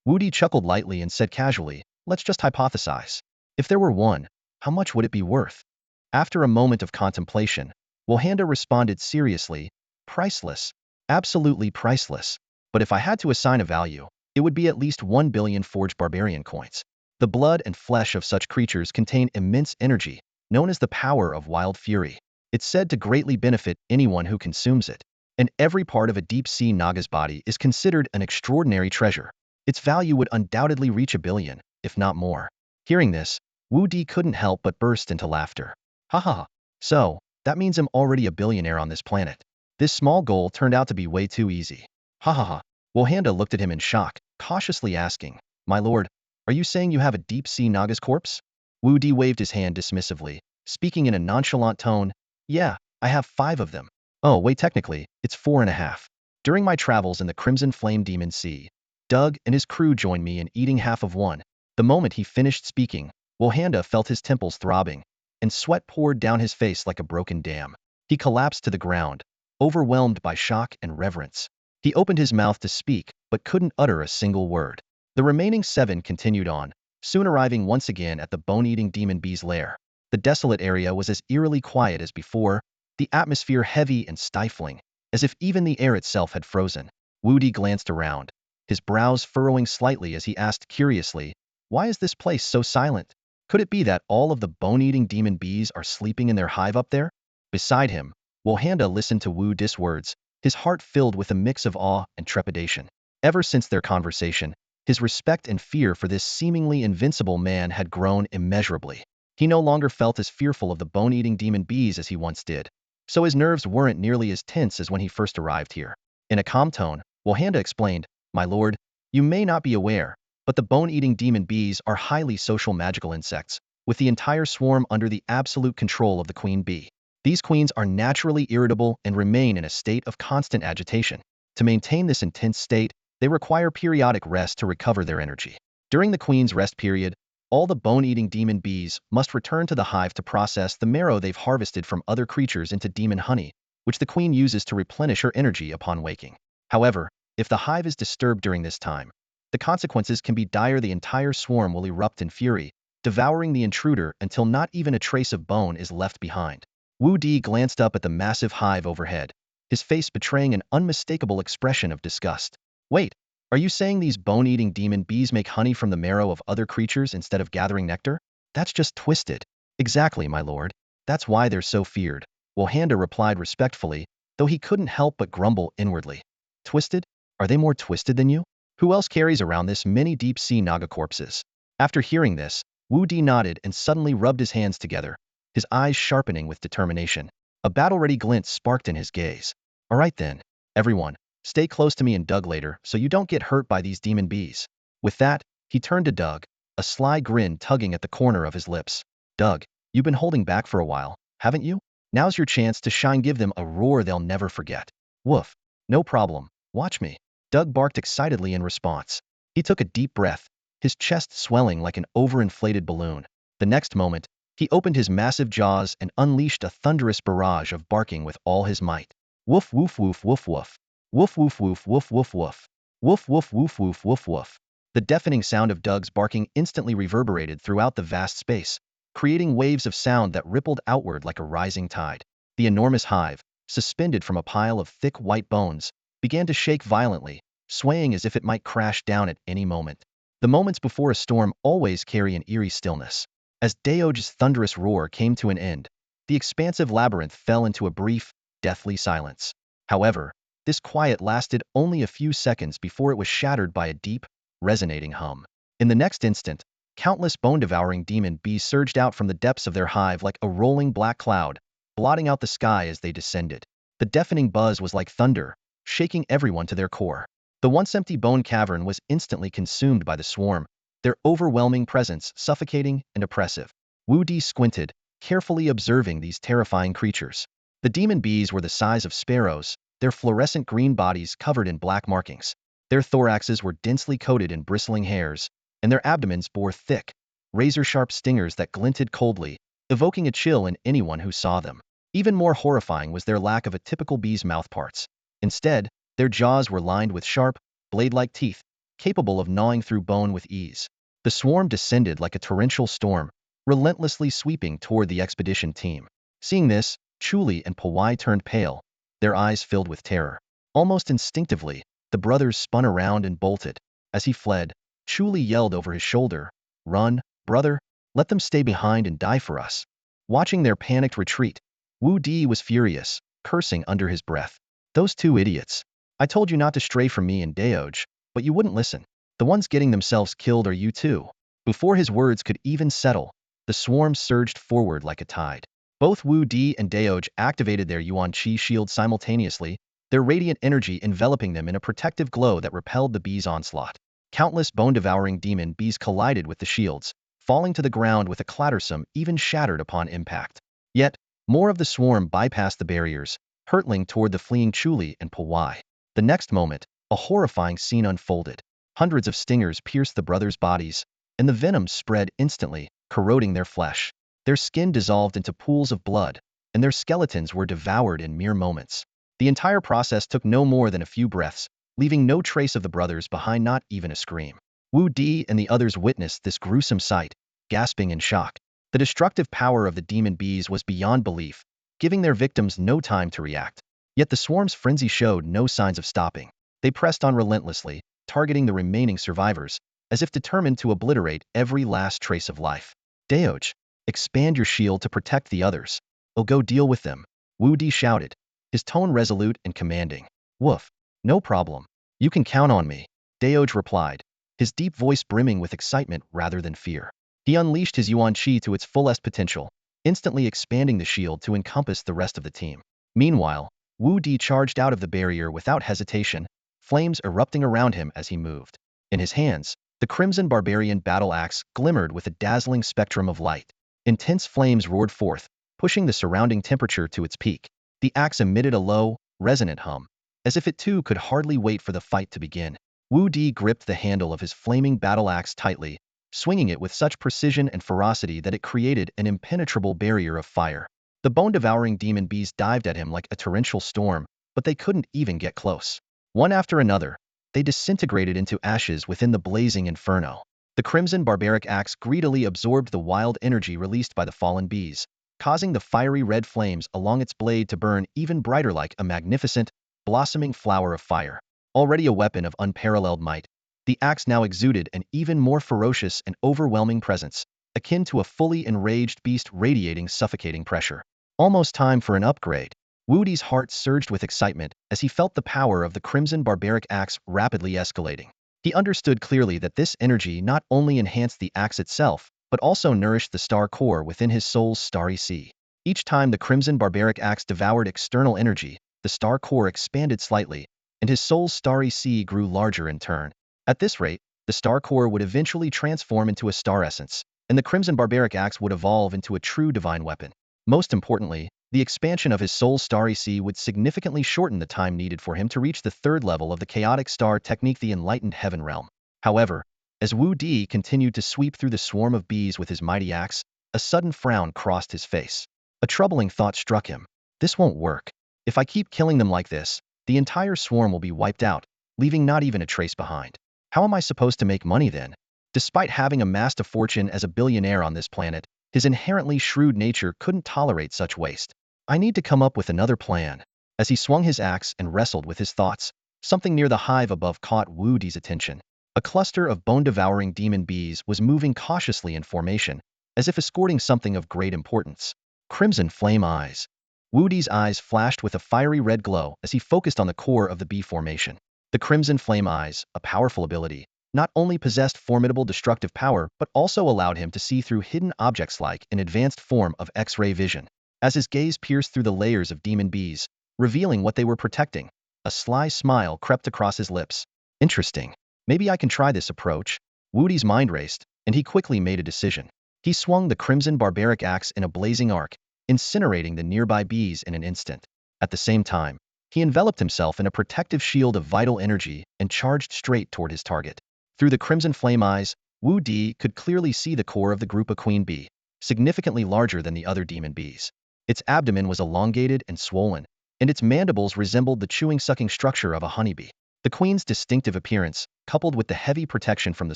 Wudi chuckled lightly and said casually, "Let's just hypothesize. If there were one, how much would it be worth?" After a moment of contemplation, Wohanda responded seriously, Priceless. Absolutely priceless. But if I had to assign a value, it would be at least 1 billion forged barbarian coins. The blood and flesh of such creatures contain immense energy, known as the power of wild fury. It's said to greatly benefit anyone who consumes it, and every part of a deep-sea Naga's body is considered an extraordinary treasure. Its value would undoubtedly reach 1 billion, if not more. Hearing this, Wudi couldn't help but burst into laughter. Ha ha ha. So, that means I'm already a billionaire on this planet. This small goal turned out to be way too easy. Ha ha ha. Wohanda looked at him in shock, cautiously asking, "My lord, are you saying you have a deep-sea Naga's corpse?" Wudi waved his hand dismissively, speaking in a nonchalant tone. "Yeah, I have 5 of them. Oh, wait, technically, it's 4.5. During my travels in the Crimson Flame Demon Sea, Doug and his crew joined me in eating half of one." The moment he finished speaking, Wohanda felt his temples throbbing, and sweat poured down his face like a broken dam. He collapsed to the ground, overwhelmed by shock and reverence. He opened his mouth to speak, but couldn't utter a single word. The remaining 7 continued on, soon arriving once again at the bone-eating demon bee's lair. The desolate area was as eerily quiet as before, the atmosphere heavy and stifling, as if even the air itself had frozen. Wudi glanced around, his brows furrowing slightly as he asked curiously, "Why is this place so silent? Could it be that all of the bone-eating demon bees are sleeping in their hive up there?" Beside him, Wohanda listened to Wudi's words, his heart filled with a mix of awe and trepidation. Ever since their conversation, his respect and fear for this seemingly invincible man had grown immeasurably. He no longer felt as fearful of the bone-eating demon bees as he once did, so his nerves weren't nearly as tense as when he first arrived here. In a calm tone, Wohanda explained, "My lord, you may not be aware, but the bone-eating demon bees are highly social magical insects, with the entire swarm under the absolute control of the queen bee. These queens are naturally irritable and remain in a state of constant agitation. To maintain this intense state, they require periodic rest to recover their energy. During the queen's rest period, all the bone-eating demon bees must return to the hive to process the marrow they've harvested from other creatures into demon honey, which the queen uses to replenish her energy upon waking. However, if the hive is disturbed during this time, the consequences can be dire. The entire swarm will erupt in fury, devouring the intruder until not even a trace of bone is left behind." Wudi glanced up at the massive hive overhead, his face betraying an unmistakable expression of disgust. "Wait, are you saying these bone-eating demon bees make honey from the marrow of other creatures instead of gathering nectar? That's just twisted." "Exactly, my lord. That's why they're so feared," Wohanda replied respectfully, though he couldn't help but grumble inwardly. "Twisted? Are they more twisted than you? Who else carries around this many deep-sea Naga corpses?" After hearing this, Wudi nodded and suddenly rubbed his hands together, his eyes sharpening with determination. A battle-ready glint sparked in his gaze. "All right then, everyone, stay close to me and Doug later so you don't get hurt by these demon bees." With that, he turned to Doug, a sly grin tugging at the corner of his lips. "Doug, you've been holding back for a while, haven't you? Now's your chance to shine. Give them a roar they'll never forget." "Woof. No problem. Watch me." Doug barked excitedly in response. He took a deep breath, his chest swelling like an overinflated balloon. The next moment, he opened his massive jaws and unleashed a thunderous barrage of barking with all his might. "Woof woof woof woof woof. Woof woof woof woof woof woof. Woof woof woof woof woof woof." The deafening sound of Doug's barking instantly reverberated throughout the vast space, creating waves of sound that rippled outward like a rising tide. The enormous hive, suspended from a pile of thick white bones, began to shake violently, swaying as if it might crash down at any moment. The moments before a storm always carry an eerie stillness. As Daoge's thunderous roar came to an end, the expansive labyrinth fell into a brief, deathly silence. However, this quiet lasted only a few seconds before it was shattered by a deep, resonating hum. In the next instant, countless bone-devouring demon bees surged out from the depths of their hive like a rolling black cloud, blotting out the sky as they descended. The deafening buzz was like thunder, shaking everyone to their core. The once empty bone cavern was instantly consumed by the swarm, their overwhelming presence suffocating and oppressive. Wudi squinted, carefully observing these terrifying creatures. The demon bees were the size of sparrows, their fluorescent green bodies covered in black markings. Their thoraxes were densely coated in bristling hairs, and their abdomens bore thick, razor-sharp stingers that glinted coldly, evoking a chill in anyone who saw them. Even more horrifying was their lack of a typical bee's mouthparts. Instead, their jaws were lined with sharp, blade-like teeth, capable of gnawing through bone with ease. The swarm descended like a torrential storm, relentlessly sweeping toward the expedition team. Seeing this, Chuli and Pawai turned pale, their eyes filled with terror. Almost instinctively, the brothers spun around and bolted. As he fled, Chuli yelled over his shoulder, "Run, brother! Let them stay behind and die for us." Watching their panicked retreat, Wu Di was furious, cursing under his breath. "Those two idiots. I told you not to stray from me and Daoj, but you wouldn't listen. The ones getting themselves killed are you too." Before his words could even settle, the swarm surged forward like a tide. Both Wu Di and Daoj activated their Yuan Qi shield simultaneously, their radiant energy enveloping them in a protective glow that repelled the bees' onslaught. Countless bone-devouring demon bees collided with the shields, falling to the ground with a clattersome, even shattered upon impact. Yet, more of the swarm bypassed the barriers, hurtling toward the fleeing Chuli and Pawai. The next moment, a horrifying scene unfolded. Hundreds of stingers pierced the brothers' bodies, and the venom spread instantly, corroding their flesh. Their skin dissolved into pools of blood, and their skeletons were devoured in mere moments. The entire process took no more than a few breaths, leaving no trace of the brothers behind, not even a scream. Wu Di and the others witnessed this gruesome sight, gasping in shock. The destructive power of the demon bees was beyond belief, giving their victims no time to react. Yet the swarm's frenzy showed no signs of stopping. They pressed on relentlessly, targeting the remaining survivors, as if determined to obliterate every last trace of life. "Daoj, expand your shield to protect the others. I'll go deal with them," Wu Di shouted, his tone resolute and commanding. "Woof. No problem. You can count on me," Daoj replied, his deep voice brimming with excitement rather than fear. He unleashed his Yuan Qi to its fullest potential, instantly expanding the shield to encompass the rest of the team. Meanwhile, Wu Di charged out of the barrier without hesitation, flames erupting around him as he moved. In his hands, the Crimson Barbarian battle axe glimmered with a dazzling spectrum of light. Intense flames roared forth, pushing the surrounding temperature to its peak. The axe emitted a low, resonant hum, as if it too could hardly wait for the fight to begin. Wu Di gripped the handle of his flaming battle axe tightly, swinging it with such precision and ferocity that it created an impenetrable barrier of fire. The bone-devouring demon bees dived at him like a torrential storm, but they couldn't even get close. One after another, they disintegrated into ashes within the blazing inferno. The crimson barbaric axe greedily absorbed the wild energy released by the fallen bees, causing the fiery red flames along its blade to burn even brighter like a magnificent, blossoming flower of fire. Already a weapon of unparalleled might, the axe now exuded an even more ferocious and overwhelming presence, akin to a fully enraged beast radiating suffocating pressure. Almost time for an upgrade. Wudi's heart surged with excitement as he felt the power of the Crimson Barbaric Axe rapidly escalating. He understood clearly that this energy not only enhanced the axe itself, but also nourished the star core within his soul's starry sea. Each time the Crimson Barbaric Axe devoured external energy, the star core expanded slightly, and his soul's starry sea grew larger in turn. At this rate, the star core would eventually transform into a star essence, and the Crimson Barbaric Axe would evolve into a true divine weapon. Most importantly, the expansion of his soul's starry sea would significantly shorten the time needed for him to reach the third level of the chaotic star technique, the enlightened heaven realm. However, as Wu Di continued to sweep through the swarm of bees with his mighty axe, a sudden frown crossed his face. A troubling thought struck him. This won't work. If I keep killing them like this, the entire swarm will be wiped out, leaving not even a trace behind. How am I supposed to make money then? Despite having amassed a fortune as a billionaire on this planet, his inherently shrewd nature couldn't tolerate such waste. I need to come up with another plan. As he swung his axe and wrestled with his thoughts, something near the hive above caught Wu Di's attention. A cluster of bone-devouring demon bees was moving cautiously in formation, as if escorting something of great importance. Crimson flame eyes. Wu Di's eyes flashed with a fiery red glow as he focused on the core of the bee formation. The crimson flame eyes, a powerful ability, not only possessed formidable destructive power but also allowed him to see through hidden objects like an advanced form of X-ray vision. As his gaze pierced through the layers of demon bees, revealing what they were protecting, a sly smile crept across his lips. Interesting. Maybe I can try this approach. Wu Di's mind raced, and he quickly made a decision. He swung the crimson barbaric axe in a blazing arc, incinerating the nearby bees in an instant. At the same time, he enveloped himself in a protective shield of vital energy and charged straight toward his target. Through the crimson flame eyes, Wu Di could clearly see the core of the group, a queen bee, significantly larger than the other demon bees. Its abdomen was elongated and swollen, and its mandibles resembled the chewing-sucking structure of a honeybee. The queen's distinctive appearance, coupled with the heavy protection from the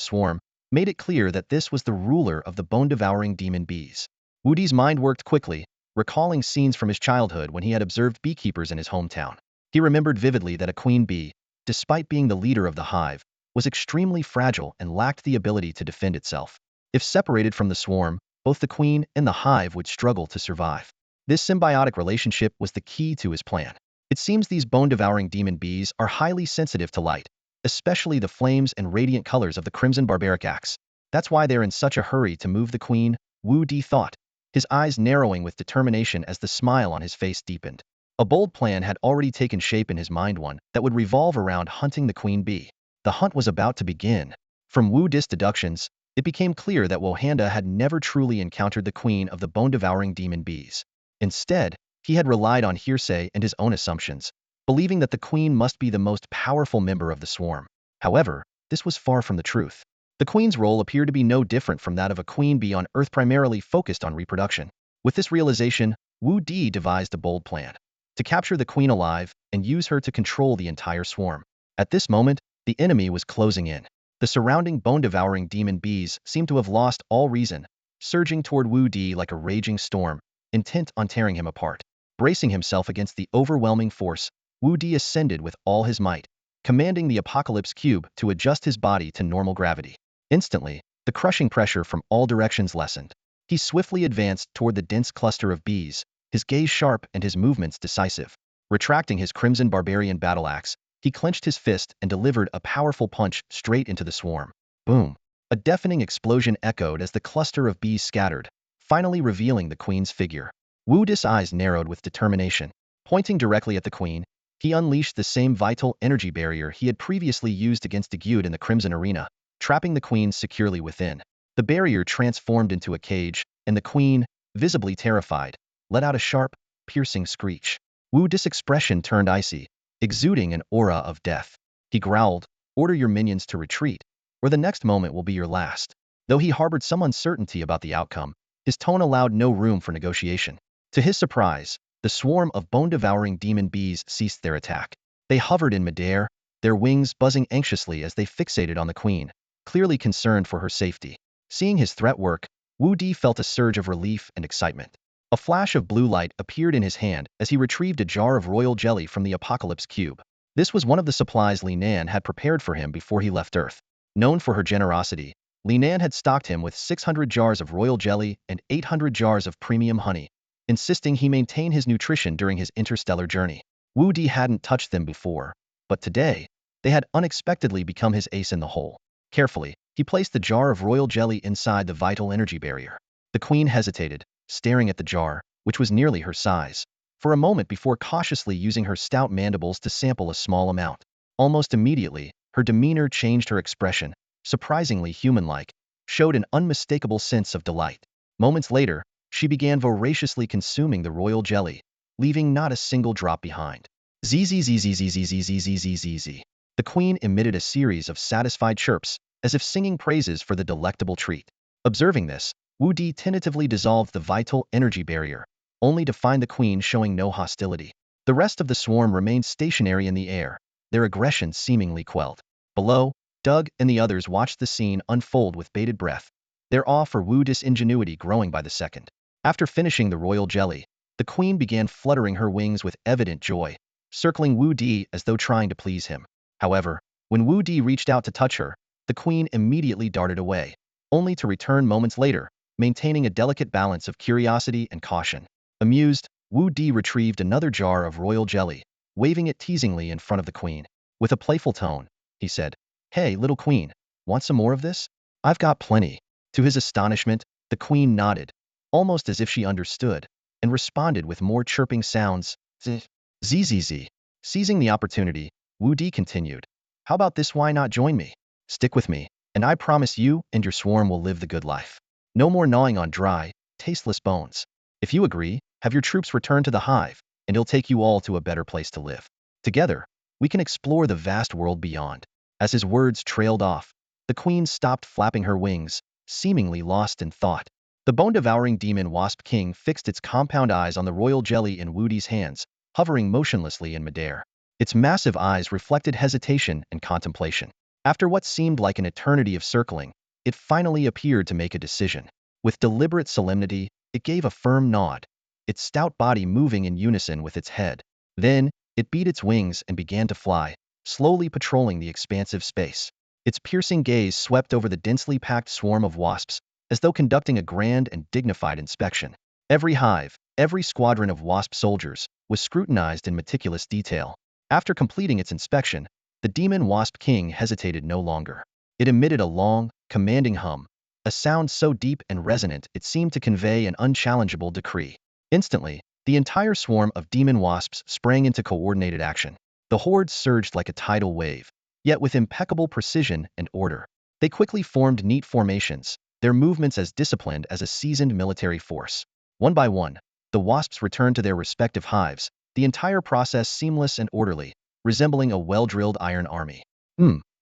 swarm, made it clear that this was the ruler of the bone-devouring demon bees. Wu Di's mind worked quickly, recalling scenes from his childhood when he had observed beekeepers in his hometown. He remembered vividly that a queen bee, despite being the leader of the hive, was extremely fragile and lacked the ability to defend itself. If separated from the swarm, both the queen and the hive would struggle to survive. This symbiotic relationship was the key to his plan. It seems these bone-devouring demon bees are highly sensitive to light, especially the flames and radiant colors of the crimson barbaric axe. That's why they're in such a hurry to move the queen, Wudi thought, his eyes narrowing with determination as the smile on his face deepened. A bold plan had already taken shape in his mind, one that would revolve around hunting the queen bee. The hunt was about to begin. From Wudi's deductions, it became clear that Wohanda had never truly encountered the queen of the bone-devouring demon bees. Instead, he had relied on hearsay and his own assumptions, believing that the queen must be the most powerful member of the swarm. However, this was far from the truth. The queen's role appeared to be no different from that of a queen bee on Earth, primarily focused on reproduction. With this realization, Wu Di devised a bold plan to capture the queen alive and use her to control the entire swarm. At this moment, the enemy was closing in. The surrounding bone-devouring demon bees seemed to have lost all reason, surging toward Wu Di like a raging storm, intent on tearing him apart. Bracing himself against the overwhelming force, Wu Di ascended with all his might, commanding the apocalypse cube to adjust his body to normal gravity. Instantly, the crushing pressure from all directions lessened. He swiftly advanced toward the dense cluster of bees, his gaze sharp and his movements decisive. Retracting his crimson barbarian battle axe, he clenched his fist and delivered a powerful punch straight into the swarm. Boom! A deafening explosion echoed as the cluster of bees scattered, finally revealing the queen's figure. Wudi's eyes narrowed with determination. Pointing directly at the queen, he unleashed the same vital energy barrier he had previously used against Gyud in the Crimson Arena, trapping the queen securely within. The barrier transformed into a cage, and the queen, visibly terrified, let out a sharp, piercing screech. Wudi's expression turned icy, exuding an aura of death. He growled, "Order your minions to retreat, or the next moment will be your last." Though he harbored some uncertainty about the outcome, his tone allowed no room for negotiation. To his surprise, the swarm of bone-devouring demon bees ceased their attack. They hovered in midair, their wings buzzing anxiously as they fixated on the queen, clearly concerned for her safety. Seeing his threat work, Wu Di felt a surge of relief and excitement. A flash of blue light appeared in his hand as he retrieved a jar of royal jelly from the apocalypse cube. This was one of the supplies Li Nan had prepared for him before he left Earth. Known for her generosity, Li Nan had stocked him with 600 jars of royal jelly and 800 jars of premium honey, insisting he maintain his nutrition during his interstellar journey. Wu Di hadn't touched them before, but today, they had unexpectedly become his ace in the hole. Carefully, he placed the jar of royal jelly inside the vital energy barrier. The queen hesitated, staring at the jar, which was nearly her size, for a moment before cautiously using her stout mandibles to sample a small amount. Almost immediately, her demeanor changed. Her expression, surprisingly human-like, showed an unmistakable sense of delight. Moments later, she began voraciously consuming the royal jelly, leaving not a single drop behind. Zzzzzzzzzzzzzzzzzzz. The queen emitted a series of satisfied chirps, as if singing praises for the delectable treat. Observing this, Wu Di tentatively dissolved the vital energy barrier, only to find the queen showing no hostility. The rest of the swarm remained stationary in the air, their aggression seemingly quelled. Below, Doug and the others watched the scene unfold with bated breath, their awe for Wu Di's ingenuity growing by the second. After finishing the royal jelly, the queen began fluttering her wings with evident joy, circling Wu Di as though trying to please him. However, when Wu Di reached out to touch her, the queen immediately darted away, only to return moments later, maintaining a delicate balance of curiosity and caution. Amused, Wu Di retrieved another jar of royal jelly, waving it teasingly in front of the queen. With a playful tone, he said, "Hey, little queen, want some more of this? I've got plenty." To his astonishment, the queen nodded, almost as if she understood, and responded with more chirping sounds. Zzz. Seizing the opportunity, Wu Di continued, "How about this? Why not join me? Stick with me, and I promise you and your swarm will live the good life. No more gnawing on dry, tasteless bones. If you agree, have your troops return to the hive, and he'll take you all to a better place to live. Together, we can explore the vast world beyond." As his words trailed off, the queen stopped flapping her wings, seemingly lost in thought. The bone-devouring demon wasp king fixed its compound eyes on the royal jelly in Wu Di's hands, hovering motionlessly in midair. Its massive eyes reflected hesitation and contemplation. After what seemed like an eternity of circling, it finally appeared to make a decision. With deliberate solemnity, it gave a firm nod. its stout body moving in unison with its head. Then, it beat its wings and began to fly, slowly patrolling the expansive space. Its piercing gaze swept over the densely packed swarm of wasps, as though conducting a grand and dignified inspection. Every hive, every squadron of wasp soldiers, was scrutinized in meticulous detail. After completing its inspection, the demon wasp king hesitated no longer. It emitted a long, commanding hum, a sound so deep and resonant it seemed to convey an unchallengeable decree. Instantly, the entire swarm of demon wasps sprang into coordinated action. The horde surged like a tidal wave, yet with impeccable precision and order. They quickly formed neat formations, their movements as disciplined as a seasoned military force. One by one, the wasps returned to their respective hives, the entire process seamless and orderly, resembling a well-drilled iron army.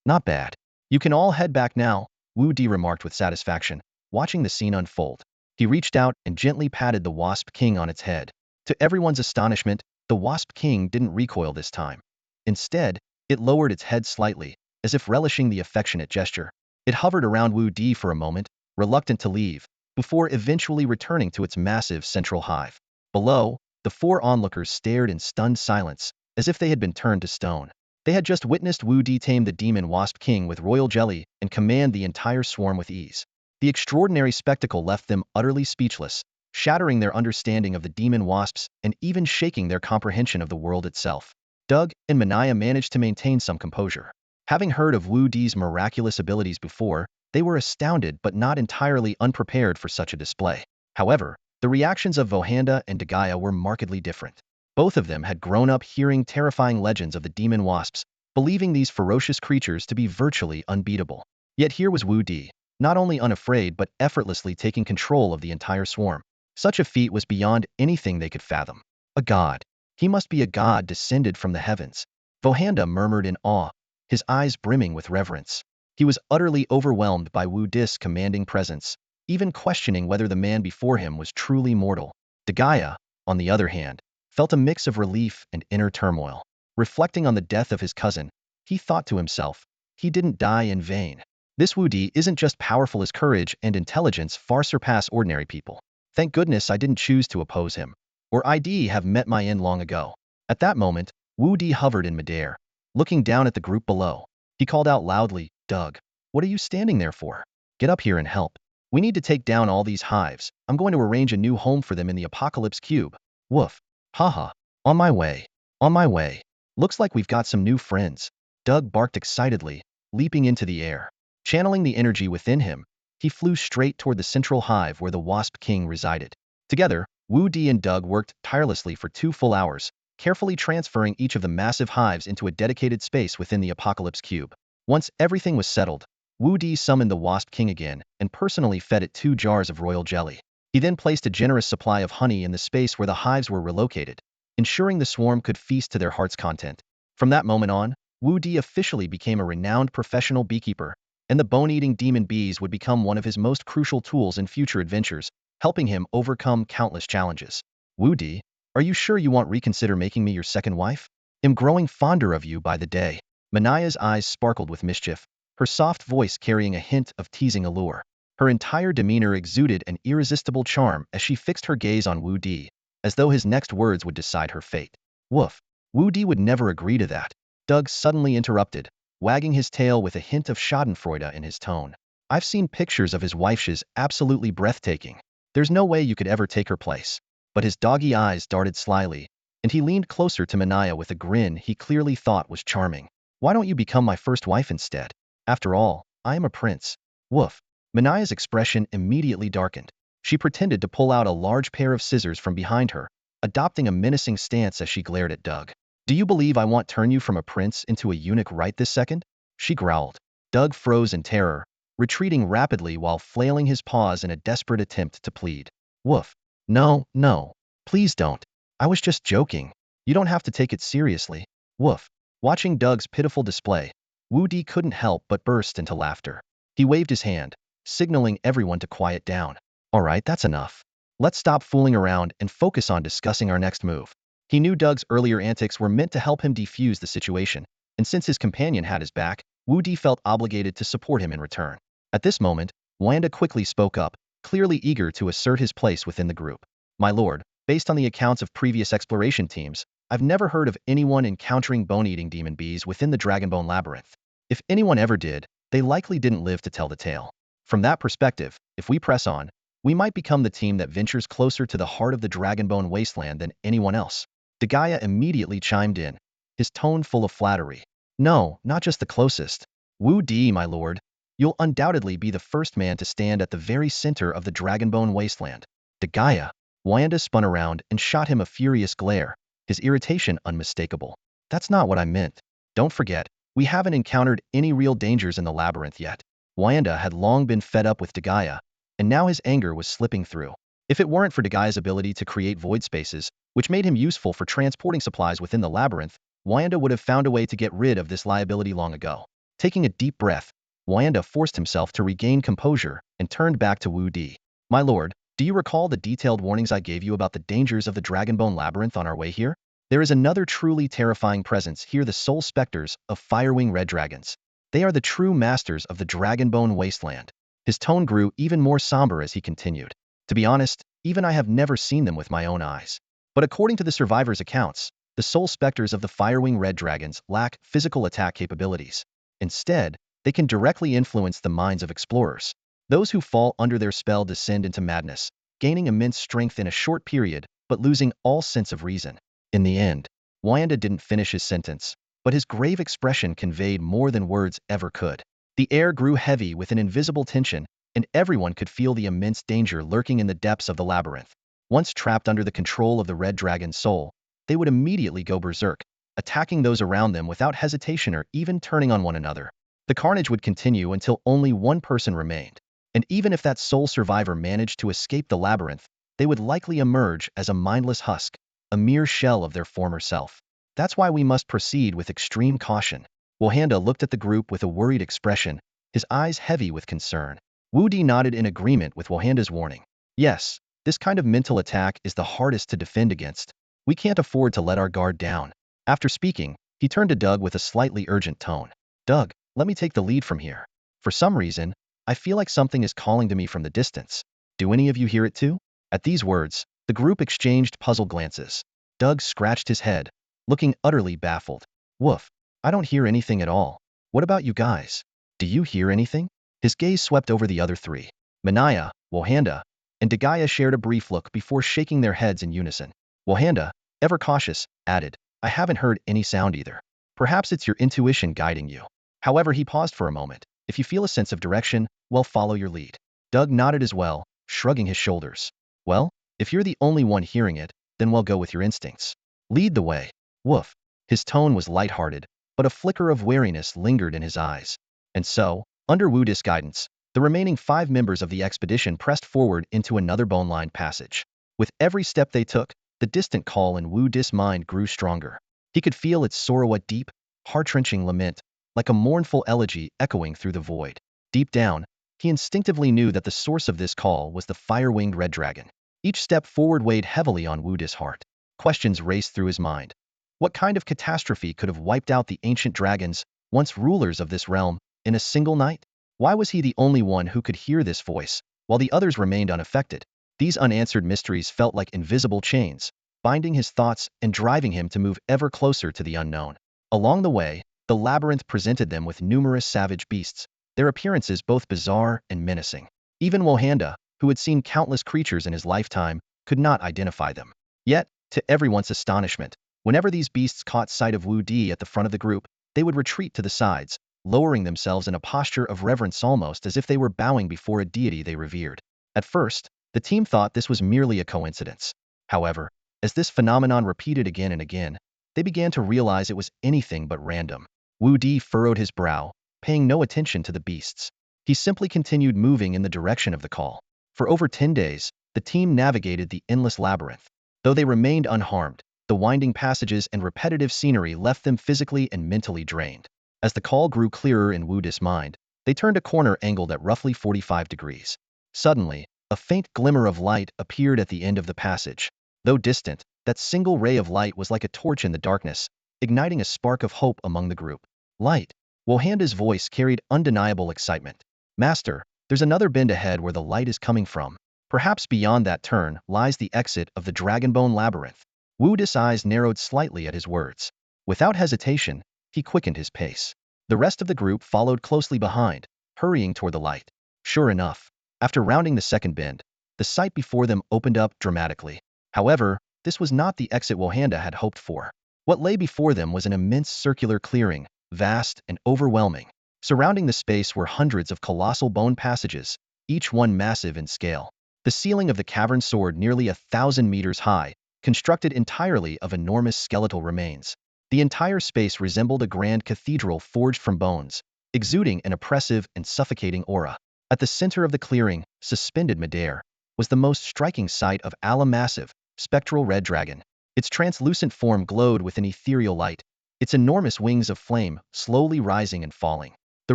Not bad. You can all head back now, Wudi remarked with satisfaction, watching the scene unfold. He reached out and gently patted the Wasp King on its head. To everyone's astonishment, the Wasp King didn't recoil this time. Instead, it lowered its head slightly, as if relishing the affectionate gesture. It hovered around Wudi for a moment, reluctant to leave, before eventually returning to its massive central hive. Below, the four onlookers stared in stunned silence, as if they had been turned to stone. They had just witnessed Wudi tame the demon Wasp King with royal jelly and command the entire swarm with ease. The extraordinary spectacle left them utterly speechless, shattering their understanding of the demon wasps and even shaking their comprehension of the world itself. Doug and Manaya managed to maintain some composure. Having heard of Wudi's miraculous abilities before, they were astounded but not entirely unprepared for such a display. However, the reactions of Vohanda and Dagaya were markedly different. Both of them had grown up hearing terrifying legends of the demon wasps, believing these ferocious creatures to be virtually unbeatable. Yet here was Wudi, not only unafraid but effortlessly taking control of the entire swarm. Such a feat was beyond anything they could fathom. A god. He must be a god descended from the heavens. Vohanda murmured in awe, his eyes brimming with reverence. He was utterly overwhelmed by Wudi's commanding presence, even questioning whether the man before him was truly mortal. Dagaya, on the other hand, felt a mix of relief and inner turmoil. Reflecting on the death of his cousin, he thought to himself, he didn't die in vain. This Wudi isn't just powerful, his courage and intelligence far surpass ordinary people. Thank goodness I didn't choose to oppose him, or I'd have met my end long ago. At that moment, Wudi hovered in midair, looking down at the group below. He called out loudly, Doug, what are you standing there for? Get up here and help. We need to take down all these hives. I'm going to arrange a new home for them in the Apocalypse Cube. Woof. Haha. On my way. On my way. Looks like we've got some new friends. Doug barked excitedly, leaping into the air. Channeling the energy within him, he flew straight toward the central hive where the Wasp King resided. Together, Wudi and Doug worked tirelessly for 2 full hours, carefully transferring each of the massive hives into a dedicated space within the Apocalypse Cube. Once everything was settled, Wudi summoned the Wasp King again and personally fed it 2 jars of royal jelly. He then placed a generous supply of honey in the space where the hives were relocated, ensuring the swarm could feast to their heart's content. From that moment on, Wudi officially became a renowned professional beekeeper, and the bone-eating demon bees would become one of his most crucial tools in future adventures, helping him overcome countless challenges. Wudi, are you sure you won't reconsider making me your second wife? I'm growing fonder of you by the day. Manaya's eyes sparkled with mischief, her soft voice carrying a hint of teasing allure. Her entire demeanor exuded an irresistible charm as she fixed her gaze on Wudi, as though his next words would decide her fate. Woof. Wudi would never agree to that. Doug suddenly interrupted, wagging his tail with a hint of schadenfreude in his tone. I've seen pictures of his wife. She's absolutely breathtaking. There's no way you could ever take her place. But his doggy eyes darted slyly, and he leaned closer to Manaya with a grin he clearly thought was charming. Why don't you become my first wife instead? After all, I am a prince. Woof. Manaya's expression immediately darkened. She pretended to pull out a large pair of scissors from behind her, adopting a menacing stance as she glared at Doug. Do you believe I want to turn you from a prince into a eunuch right this second? She growled. Doug froze in terror, retreating rapidly while flailing his paws in a desperate attempt to plead. Woof. No, no. Please don't. I was just joking. You don't have to take it seriously. Woof. Watching Doug's pitiful display, Wudi couldn't help but burst into laughter. He waved his hand, signaling everyone to quiet down. All right, that's enough. Let's stop fooling around and focus on discussing our next move. He knew Doug's earlier antics were meant to help him defuse the situation, and since his companion had his back, Wudi felt obligated to support him in return. At this moment, Wanda quickly spoke up, clearly eager to assert his place within the group. My lord, Based on the accounts of previous exploration teams, I've never heard of anyone encountering bone-eating demon bees within the Dragonbone Labyrinth. If anyone ever did, they likely didn't live to tell the tale. From that perspective, if we press on, we might become the team that ventures closer to the heart of the Dragonbone wasteland than anyone else. Degaya immediately chimed in, his tone full of flattery. No, not just the closest. Wudi, my lord. You'll undoubtedly be the first man to stand at the very center of the Dragonbone wasteland. Degaya. Wanda spun around and shot him a furious glare, his irritation unmistakable. That's not what I meant. Don't forget, we haven't encountered any real dangers in the labyrinth yet. Wanda had long been fed up with Degaya, and now his anger was slipping through. If it weren't for Degaya's ability to create void spaces, which made him useful for transporting supplies within the labyrinth, Wanda would have found a way to get rid of this liability long ago. Taking a deep breath, Wanda forced himself to regain composure and turned back to Wudi. My lord, do you recall the detailed warnings I gave you about the dangers of the Dragonbone Labyrinth on our way here? There is another truly terrifying presence here, the soul specters of firewing red dragons. They are the true masters of the Dragonbone wasteland. His tone grew even more somber as he continued. To be honest, even I have never seen them with my own eyes. But according to the survivors' accounts, the soul specters of the firewing red dragons lack physical attack capabilities. Instead, they can directly influence the minds of explorers. Those who fall under their spell descend into madness, gaining immense strength in a short period, but losing all sense of reason. In the end, Wanda didn't finish his sentence, but his grave expression conveyed more than words ever could. The air grew heavy with an invisible tension, and everyone could feel the immense danger lurking in the depths of the labyrinth. Once trapped under the control of the red dragon's soul, they would immediately go berserk, attacking those around them without hesitation or even turning on one another. The carnage would continue until only one person remained, and even if that sole survivor managed to escape the labyrinth, they would likely emerge as a mindless husk, a mere shell of their former self. That's why we must proceed with extreme caution. Wohanda looked at the group with a worried expression, his eyes heavy with concern. Wudi nodded in agreement with Wohanda's warning. Yes, this kind of mental attack is the hardest to defend against. We can't afford to let our guard down. After speaking, he turned to Doug with a slightly urgent tone. Doug, let me take the lead from here. For some reason, I feel like something is calling to me from the distance. Do any of you hear it too? At these words, the group exchanged puzzled glances. Doug scratched his head, looking utterly baffled. Woof, I don't hear anything at all. What about you guys? Do you hear anything? His gaze swept over the other three. Manaya, Wohanda, and Degaya shared a brief look before shaking their heads in unison. Wohanda, ever cautious, added, I haven't heard any sound either. Perhaps it's your intuition guiding you. However, he paused for a moment. If you feel a sense of direction, well, follow your lead. Doug nodded as well, shrugging his shoulders. Well, if you're the only one hearing it, then we'll go with your instincts. Lead the way. Woof. His tone was lighthearted, but a flicker of wariness lingered in his eyes. And so, under Wudi's guidance, the remaining 5 members of the expedition pressed forward into another bone-lined passage. With every step they took, the distant call in Wudi's mind grew stronger. He could feel its sorrow, a deep, heart-wrenching lament, like a mournful elegy echoing through the void. Deep down, he instinctively knew that the source of this call was the fire-winged red dragon. Each step forward weighed heavily on Wudi's heart. Questions raced through his mind. What kind of catastrophe could have wiped out the ancient dragons, once rulers of this realm, in a single night? Why was he the only one who could hear this voice, while the others remained unaffected? These unanswered mysteries felt like invisible chains, binding his thoughts and driving him to move ever closer to the unknown. Along the way, the labyrinth presented them with numerous savage beasts, their appearances both bizarre and menacing. Even Wohanda, who had seen countless creatures in his lifetime, could not identify them. Yet, to everyone's astonishment, whenever these beasts caught sight of Wudi at the front of the group, they would retreat to the sides, lowering themselves in a posture of reverence, almost as if they were bowing before a deity they revered. At first, the team thought this was merely a coincidence. However, as this phenomenon repeated again and again, they began to realize it was anything but random. Wudi furrowed his brow, paying no attention to the beasts. He simply continued moving in the direction of the call. For over 10 days, the team navigated the endless labyrinth. Though they remained unharmed, the winding passages and repetitive scenery left them physically and mentally drained. As the call grew clearer in Wudi's mind, they turned a corner angled at roughly 45 degrees. Suddenly, a faint glimmer of light appeared at the end of the passage. Though distant, that single ray of light was like a torch in the darkness, igniting a spark of hope among the group. Light. Wohanda's voice carried undeniable excitement. Master, there's another bend ahead where the light is coming from. Perhaps beyond that turn lies the exit of the Dragonbone Labyrinth. Wudi's eyes narrowed slightly at his words. Without hesitation, he quickened his pace. The rest of the group followed closely behind, hurrying toward the light. Sure enough, after rounding the second bend, the sight before them opened up dramatically. However, this was not the exit Wohanda had hoped for. What lay before them was an immense circular clearing, vast and overwhelming. Surrounding the space were hundreds of colossal bone passages, each one massive in scale. The ceiling of the cavern soared nearly 1,000 meters high, constructed entirely of enormous skeletal remains. The entire space resembled a grand cathedral forged from bones, exuding an oppressive and suffocating aura. At the center of the clearing, suspended midair, was the most striking sight of a massive, spectral red dragon. Its translucent form glowed with an ethereal light, its enormous wings of flame slowly rising and falling. The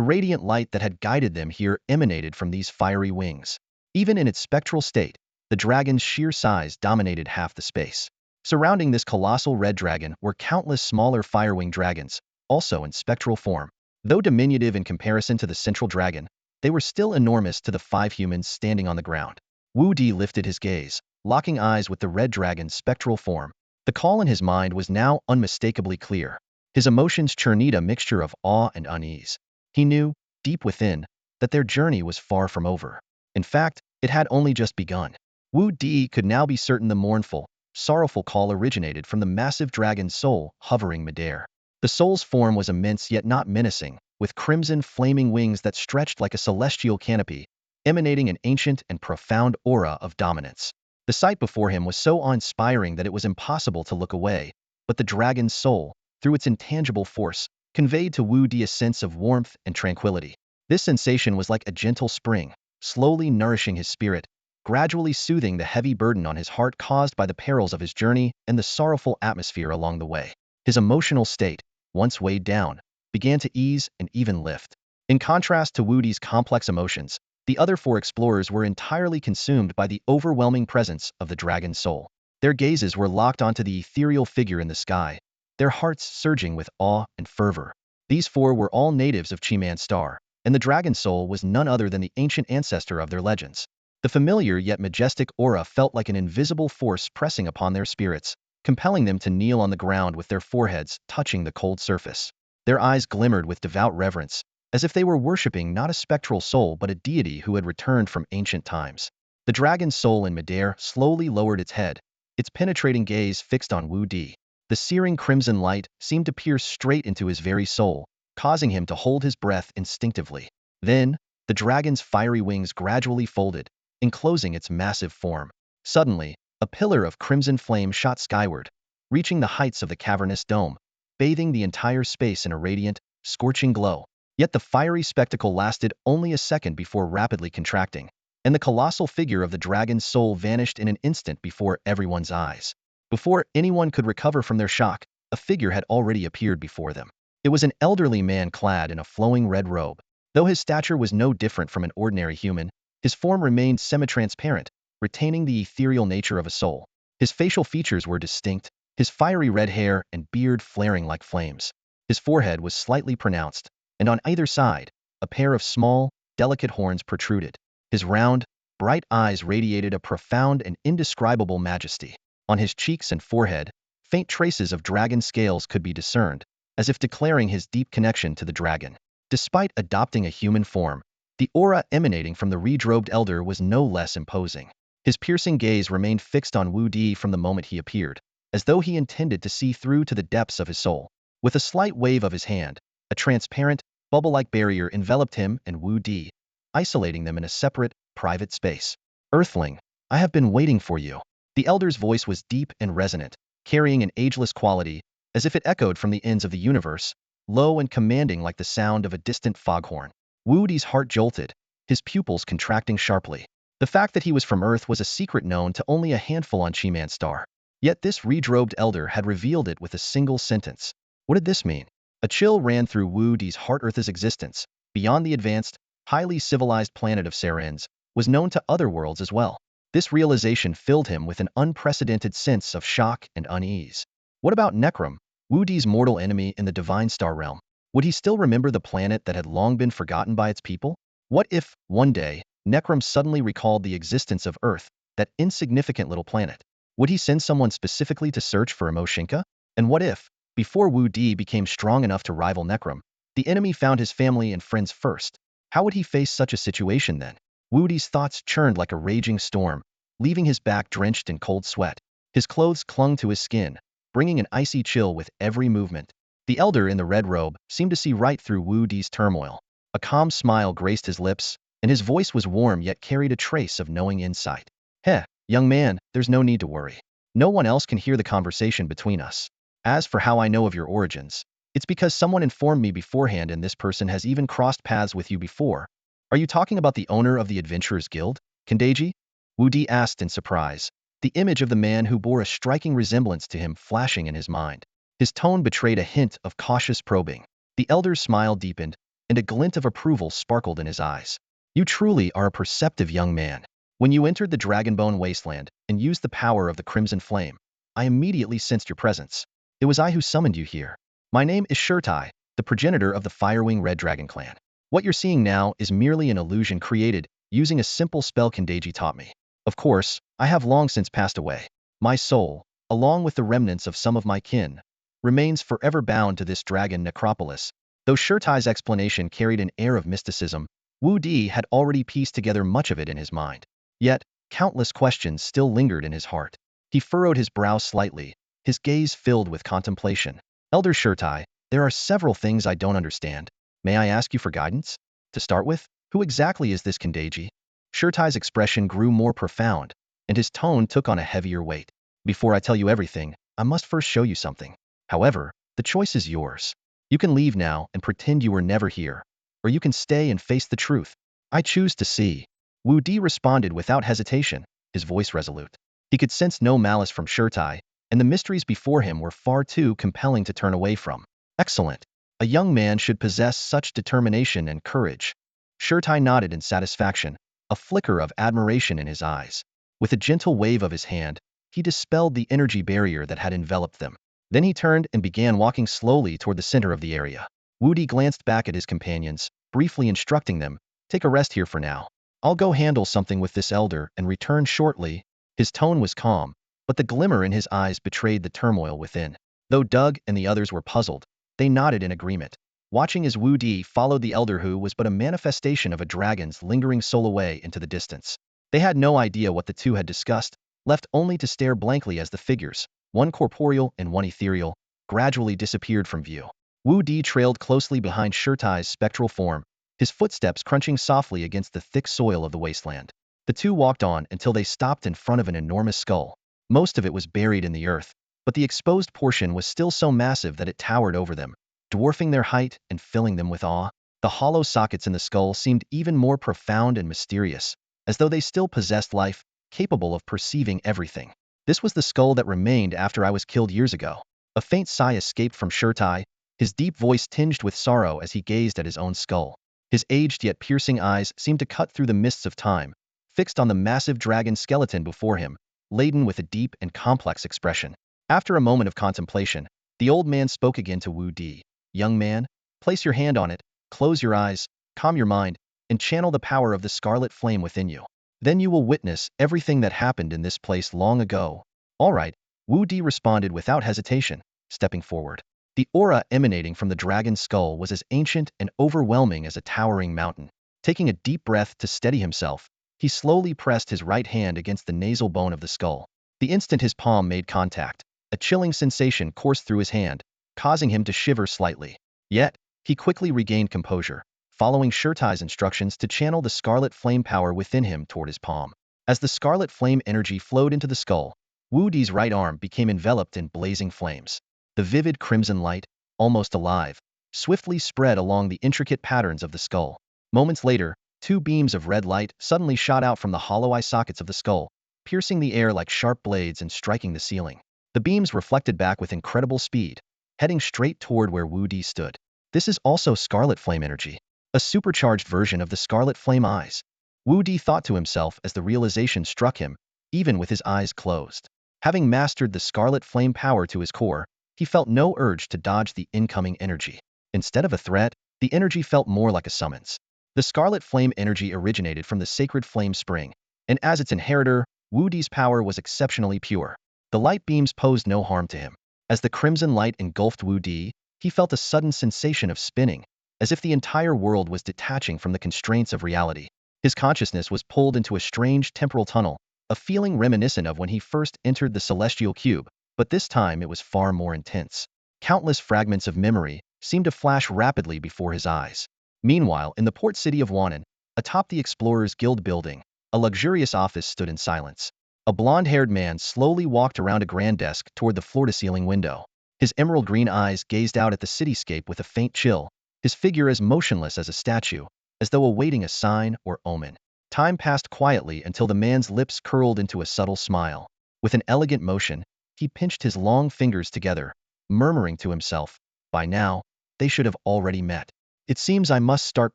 radiant light that had guided them here emanated from these fiery wings. Even in its spectral state, the dragon's sheer size dominated half the space. Surrounding this colossal red dragon were countless smaller firewing dragons, also in spectral form. Though diminutive in comparison to the central dragon, they were still enormous to the 5 humans standing on the ground. Wudi lifted his gaze, locking eyes with the red dragon's spectral form. The call in his mind was now unmistakably clear. His emotions churned a mixture of awe and unease. He knew, deep within, that their journey was far from over. In fact, it had only just begun. Wudi could now be certain the mournful, sorrowful call originated from the massive dragon's soul hovering midair. The soul's form was immense yet not menacing, with crimson flaming wings that stretched like a celestial canopy, emanating an ancient and profound aura of dominance. The sight before him was so awe-inspiring that it was impossible to look away, but the dragon's soul, through its intangible force, conveyed to Wudi a sense of warmth and tranquility. This sensation was like a gentle spring, slowly nourishing his spirit, gradually soothing the heavy burden on his heart caused by the perils of his journey and the sorrowful atmosphere along the way. His emotional state, once weighed down, began to ease and even lift. In contrast to Wudi's complex emotions, the other 4 explorers were entirely consumed by the overwhelming presence of the dragon's soul. Their gazes were locked onto the ethereal figure in the sky, their hearts surging with awe and fervor. These 4 were all natives of Xianzong Star, and the dragon's soul was none other than the ancient ancestor of their legends. The familiar yet majestic aura felt like an invisible force pressing upon their spirits, compelling them to kneel on the ground with their foreheads touching the cold surface. Their eyes glimmered with devout reverence, as if they were worshipping not a spectral soul but a deity who had returned from ancient times. The dragon's soul in midair slowly lowered its head, its penetrating gaze fixed on Wudi. The searing crimson light seemed to pierce straight into his very soul, causing him to hold his breath instinctively. Then, the dragon's fiery wings gradually folded, enclosing its massive form. Suddenly, a pillar of crimson flame shot skyward, reaching the heights of the cavernous dome, bathing the entire space in a radiant, scorching glow. Yet the fiery spectacle lasted only a second before rapidly contracting, and the colossal figure of the dragon's soul vanished in an instant before everyone's eyes. Before anyone could recover from their shock, a figure had already appeared before them. It was an elderly man clad in a flowing red robe. Though his stature was no different from an ordinary human, his form remained semi-transparent, retaining the ethereal nature of a soul. His facial features were distinct, his fiery red hair and beard flaring like flames. His forehead was slightly pronounced, and on either side, a pair of small, delicate horns protruded. His round, bright eyes radiated a profound and indescribable majesty. On his cheeks and forehead, faint traces of dragon scales could be discerned, as if declaring his deep connection to the dragon. Despite adopting a human form, the aura emanating from the red-robed elder was no less imposing. His piercing gaze remained fixed on Wudi from the moment he appeared, as though he intended to see through to the depths of his soul. With a slight wave of his hand, a transparent, bubble-like barrier enveloped him and Wudi, isolating them in a separate, private space. Earthling, I have been waiting for you. The elder's voice was deep and resonant, carrying an ageless quality, as if it echoed from the ends of the universe, low and commanding like the sound of a distant foghorn. Wudi's heart jolted, his pupils contracting sharply. The fact that he was from Earth was a secret known to only a handful on Xianzong Star. Yet this red-robed elder had revealed it with a single sentence. What did this mean? A chill ran through Wudi's heart. Earth's existence, beyond the advanced, highly civilized planet of Serens, was known to other worlds as well. This realization filled him with an unprecedented sense of shock and unease. What about Necrom, Wudi's mortal enemy in the divine star realm? Would he still remember the planet that had long been forgotten by its people? What if, one day, Necrom suddenly recalled the existence of Earth, that insignificant little planet. Would he send someone specifically to search for a Mo Xingke? And what if, before Wudi became strong enough to rival Necrom, the enemy found his family and friends first? How would he face such a situation then? Wudi's thoughts churned like a raging storm, leaving his back drenched in cold sweat. His clothes clung to his skin, bringing an icy chill with every movement. The elder in the red robe seemed to see right through Wudi's turmoil. A calm smile graced his lips, and his voice was warm yet carried a trace of knowing insight. Heh, young man, there's no need to worry. No one else can hear the conversation between us. As for how I know of your origins, it's because someone informed me beforehand and this person has even crossed paths with you before. Are you talking about the owner of the Adventurers Guild, Kandeji? Wudi asked in surprise, the image of the man who bore a striking resemblance to him flashing in his mind. His tone betrayed a hint of cautious probing. The elder's smile deepened, and a glint of approval sparkled in his eyes. You truly are a perceptive young man. When you entered the Dragonbone Wasteland and used the power of the Crimson Flame, I immediately sensed your presence. It was I who summoned you here. My name is Shurtai, the progenitor of the Firewing Red Dragon clan. What you're seeing now is merely an illusion created using a simple spell Kandeji taught me. Of course, I have long since passed away. My soul, along with the remnants of some of my kin, remains forever bound to this dragon necropolis. Though Shurtai's explanation carried an air of mysticism, Wudi had already pieced together much of it in his mind. Yet, countless questions still lingered in his heart. He furrowed his brow slightly, his gaze filled with contemplation. Elder Shurtai, there are several things I don't understand. May I ask you for guidance? To start with, who exactly is this Kandeji? Shurtai's expression grew more profound, and his tone took on a heavier weight. Before I tell you everything, I must first show you something. However, the choice is yours. You can leave now and pretend you were never here, or you can stay and face the truth. I choose to see. Wu Di responded without hesitation, his voice resolute. He could sense no malice from Shurtai, and the mysteries before him were far too compelling to turn away from. Excellent. A young man should possess such determination and courage. Shurtai nodded in satisfaction, a flicker of admiration in his eyes. With a gentle wave of his hand, he dispelled the energy barrier that had enveloped them. Then he turned and began walking slowly toward the center of the area. Wudi glanced back at his companions, briefly instructing them, take a rest here for now. I'll go handle something with this elder and return shortly. His tone was calm, but the glimmer in his eyes betrayed the turmoil within. Though Doug and the others were puzzled, they nodded in agreement, watching as Wu Di followed the elder who was but a manifestation of a dragon's lingering soul away into the distance. They had no idea what the two had discussed, left only to stare blankly as the figures, one corporeal and one ethereal, gradually disappeared from view. Wu Di trailed closely behind Shurtai's spectral form, his footsteps crunching softly against the thick soil of the wasteland. The two walked on until they stopped in front of an enormous skull. Most of it was buried in the earth, but the exposed portion was still so massive that it towered over them, dwarfing their height and filling them with awe. The hollow sockets in the skull seemed even more profound and mysterious, as though they still possessed life, capable of perceiving everything. This was the skull that remained after I was killed years ago. A faint sigh escaped from Shurtai, his deep voice tinged with sorrow as he gazed at his own skull. His aged yet piercing eyes seemed to cut through the mists of time, fixed on the massive dragon skeleton before him, laden with a deep and complex expression. After a moment of contemplation, the old man spoke again to Wu Di. Young man, place your hand on it, close your eyes, calm your mind, and channel the power of the scarlet flame within you. Then you will witness everything that happened in this place long ago. All right, Wu Di responded without hesitation, stepping forward. The aura emanating from the dragon's skull was as ancient and overwhelming as a towering mountain. Taking a deep breath to steady himself, he slowly pressed his right hand against the nasal bone of the skull. The instant his palm made contact, a chilling sensation coursed through his hand, causing him to shiver slightly. Yet, he quickly regained composure, following Shurtai's instructions to channel the scarlet flame power within him toward his palm. As the scarlet flame energy flowed into the skull, Wu Di's right arm became enveloped in blazing flames. The vivid crimson light, almost alive, swiftly spread along the intricate patterns of the skull. Moments later, two beams of red light suddenly shot out from the hollow eye sockets of the skull, piercing the air like sharp blades and striking the ceiling. The beams reflected back with incredible speed, heading straight toward where Wu Di stood. This is also scarlet flame energy, a supercharged version of the scarlet flame eyes. Wu Di thought to himself as the realization struck him, even with his eyes closed. Having mastered the scarlet flame power to his core, he felt no urge to dodge the incoming energy. Instead of a threat, the energy felt more like a summons. The scarlet flame energy originated from the sacred flame spring, and as its inheritor, Wudi's power was exceptionally pure. The light beams posed no harm to him. As the crimson light engulfed Wudi, he felt a sudden sensation of spinning, as if the entire world was detaching from the constraints of reality. His consciousness was pulled into a strange temporal tunnel, a feeling reminiscent of when he first entered the celestial cube, but this time it was far more intense. Countless fragments of memory seemed to flash rapidly before his eyes. Meanwhile, in the port city of Wannan, atop the Explorers Guild building, a luxurious office stood in silence. A blonde-haired man slowly walked around a grand desk toward the floor-to-ceiling window. His emerald green eyes gazed out at the cityscape with a faint chill, his figure as motionless as a statue, as though awaiting a sign or omen. Time passed quietly until the man's lips curled into a subtle smile. With an elegant motion, he pinched his long fingers together, murmuring to himself, "By now, they should have already met. It seems I must start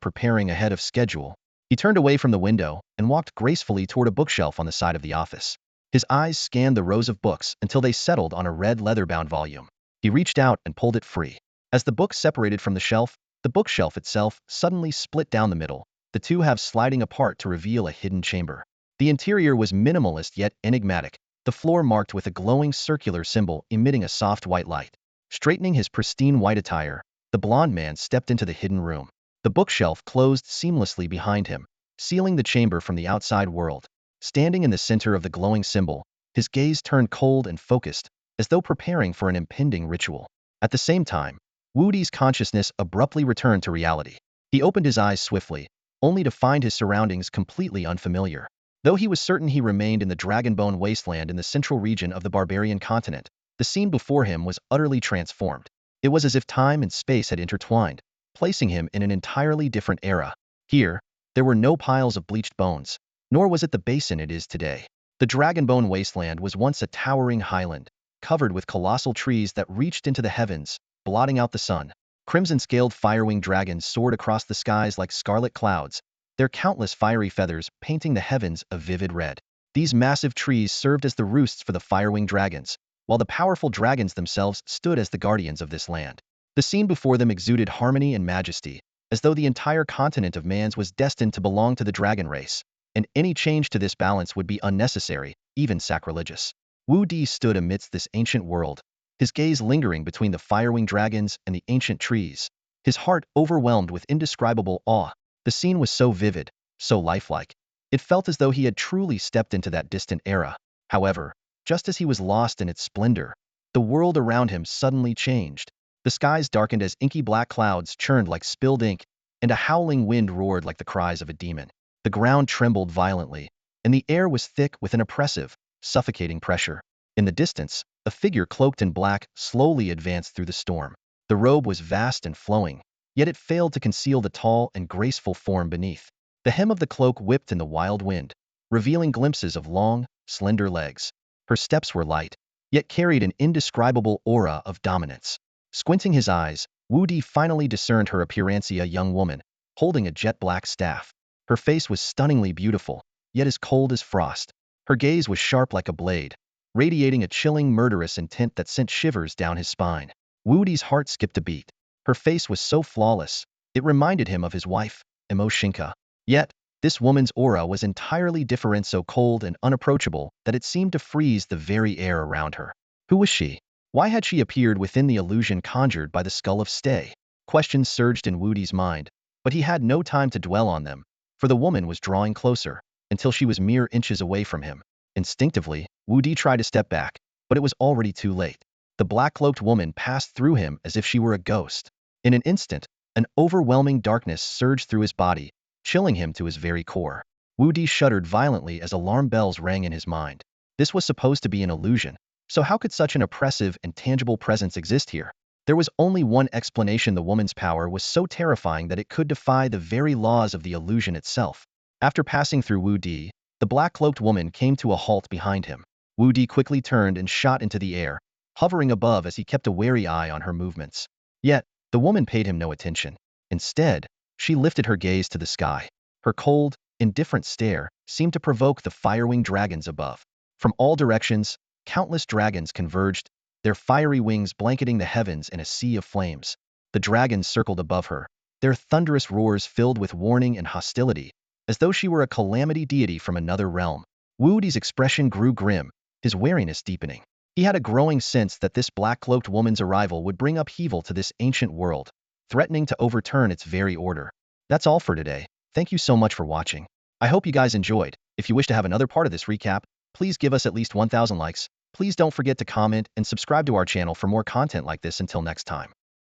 preparing ahead of schedule." He turned away from the window and walked gracefully toward a bookshelf on the side of the office. His eyes scanned the rows of books until they settled on a red leather-bound volume. He reached out and pulled it free. As the book separated from the bookshelf itself suddenly split down the middle, the two halves sliding apart to reveal a hidden chamber. The interior was minimalist yet enigmatic, the floor marked with a glowing circular symbol emitting a soft white light. Straightening his pristine white attire, the blond man stepped into the hidden room. The bookshelf closed seamlessly behind him, sealing the chamber from the outside world. Standing in the center of the glowing symbol, his gaze turned cold and focused, as though preparing for an impending ritual. At the same time, Wudi's consciousness abruptly returned to reality. He opened his eyes swiftly, only to find his surroundings completely unfamiliar. Though he was certain he remained in the Dragonbone wasteland in the central region of the barbarian continent, the scene before him was utterly transformed. It was as if time and space had intertwined, placing him in an entirely different era. Here, there were no piles of bleached bones, nor was it the basin it is today. The Dragonbone wasteland was once a towering highland, covered with colossal trees that reached into the heavens, blotting out the sun. Crimson-scaled firewing dragons soared across the skies like scarlet clouds, their countless fiery feathers painting the heavens a vivid red. These massive trees served as the roosts for the firewing dragons, while the powerful dragons themselves stood as the guardians of this land. The scene before them exuded harmony and majesty, as though the entire continent of Mans was destined to belong to the dragon race, and any change to this balance would be unnecessary, even sacrilegious. Wu Di stood amidst this ancient world, his gaze lingering between the firewing dragons and the ancient trees, his heart overwhelmed with indescribable awe. The scene was so vivid, so lifelike. It felt as though he had truly stepped into that distant era. However, just as he was lost in its splendor, the world around him suddenly changed. The skies darkened as inky black clouds churned like spilled ink, and a howling wind roared like the cries of a demon. The ground trembled violently, and the air was thick with an oppressive, suffocating pressure. In the distance, a figure cloaked in black slowly advanced through the storm. The robe was vast and flowing, yet it failed to conceal the tall and graceful form beneath. The hem of the cloak whipped in the wild wind, revealing glimpses of long, slender legs. Her steps were light, yet carried an indescribable aura of dominance. Squinting his eyes, Wu Di finally discerned her appearance, a young woman, holding a jet-black staff. Her face was stunningly beautiful, yet as cold as frost. Her gaze was sharp like a blade, radiating a chilling, murderous intent that sent shivers down his spine. Wu Di's heart skipped a beat. Her face was so flawless, it reminded him of his wife, Mo Xingke. Yet, this woman's aura was entirely different, so cold and unapproachable that it seemed to freeze the very air around her. Who was she? Why had she appeared within the illusion conjured by the skull of Stay? Questions surged in Wu Di's mind, but he had no time to dwell on them, for the woman was drawing closer, until she was mere inches away from him. Instinctively, Wu Di tried to step back, but it was already too late. The black-cloaked woman passed through him as if she were a ghost. In an instant, an overwhelming darkness surged through his body, chilling him to his very core. Wu Di shuddered violently as alarm bells rang in his mind. This was supposed to be an illusion, so how could such an oppressive and tangible presence exist here? There was only one explanation: the woman's power was so terrifying that it could defy the very laws of the illusion itself. After passing through Wu Di, the black-cloaked woman came to a halt behind him. Wu Di quickly turned and shot into the air, hovering above as he kept a wary eye on her movements. Yet, the woman paid him no attention. Instead, she lifted her gaze to the sky. Her cold, indifferent stare seemed to provoke the firewing dragons above. From all directions, countless dragons converged, their fiery wings blanketing the heavens in a sea of flames. The dragons circled above her, their thunderous roars filled with warning and hostility, as though she were a calamity deity from another realm. Wudi's expression grew grim, his wariness deepening. He had a growing sense that this black-cloaked woman's arrival would bring upheaval to this ancient world, threatening to overturn its very order. That's all for today. Thank you so much for watching. I hope you guys enjoyed. If you wish to have another part of this recap, please give us at least 1,000 likes. Please don't forget to comment and subscribe to our channel for more content like this. Until next time.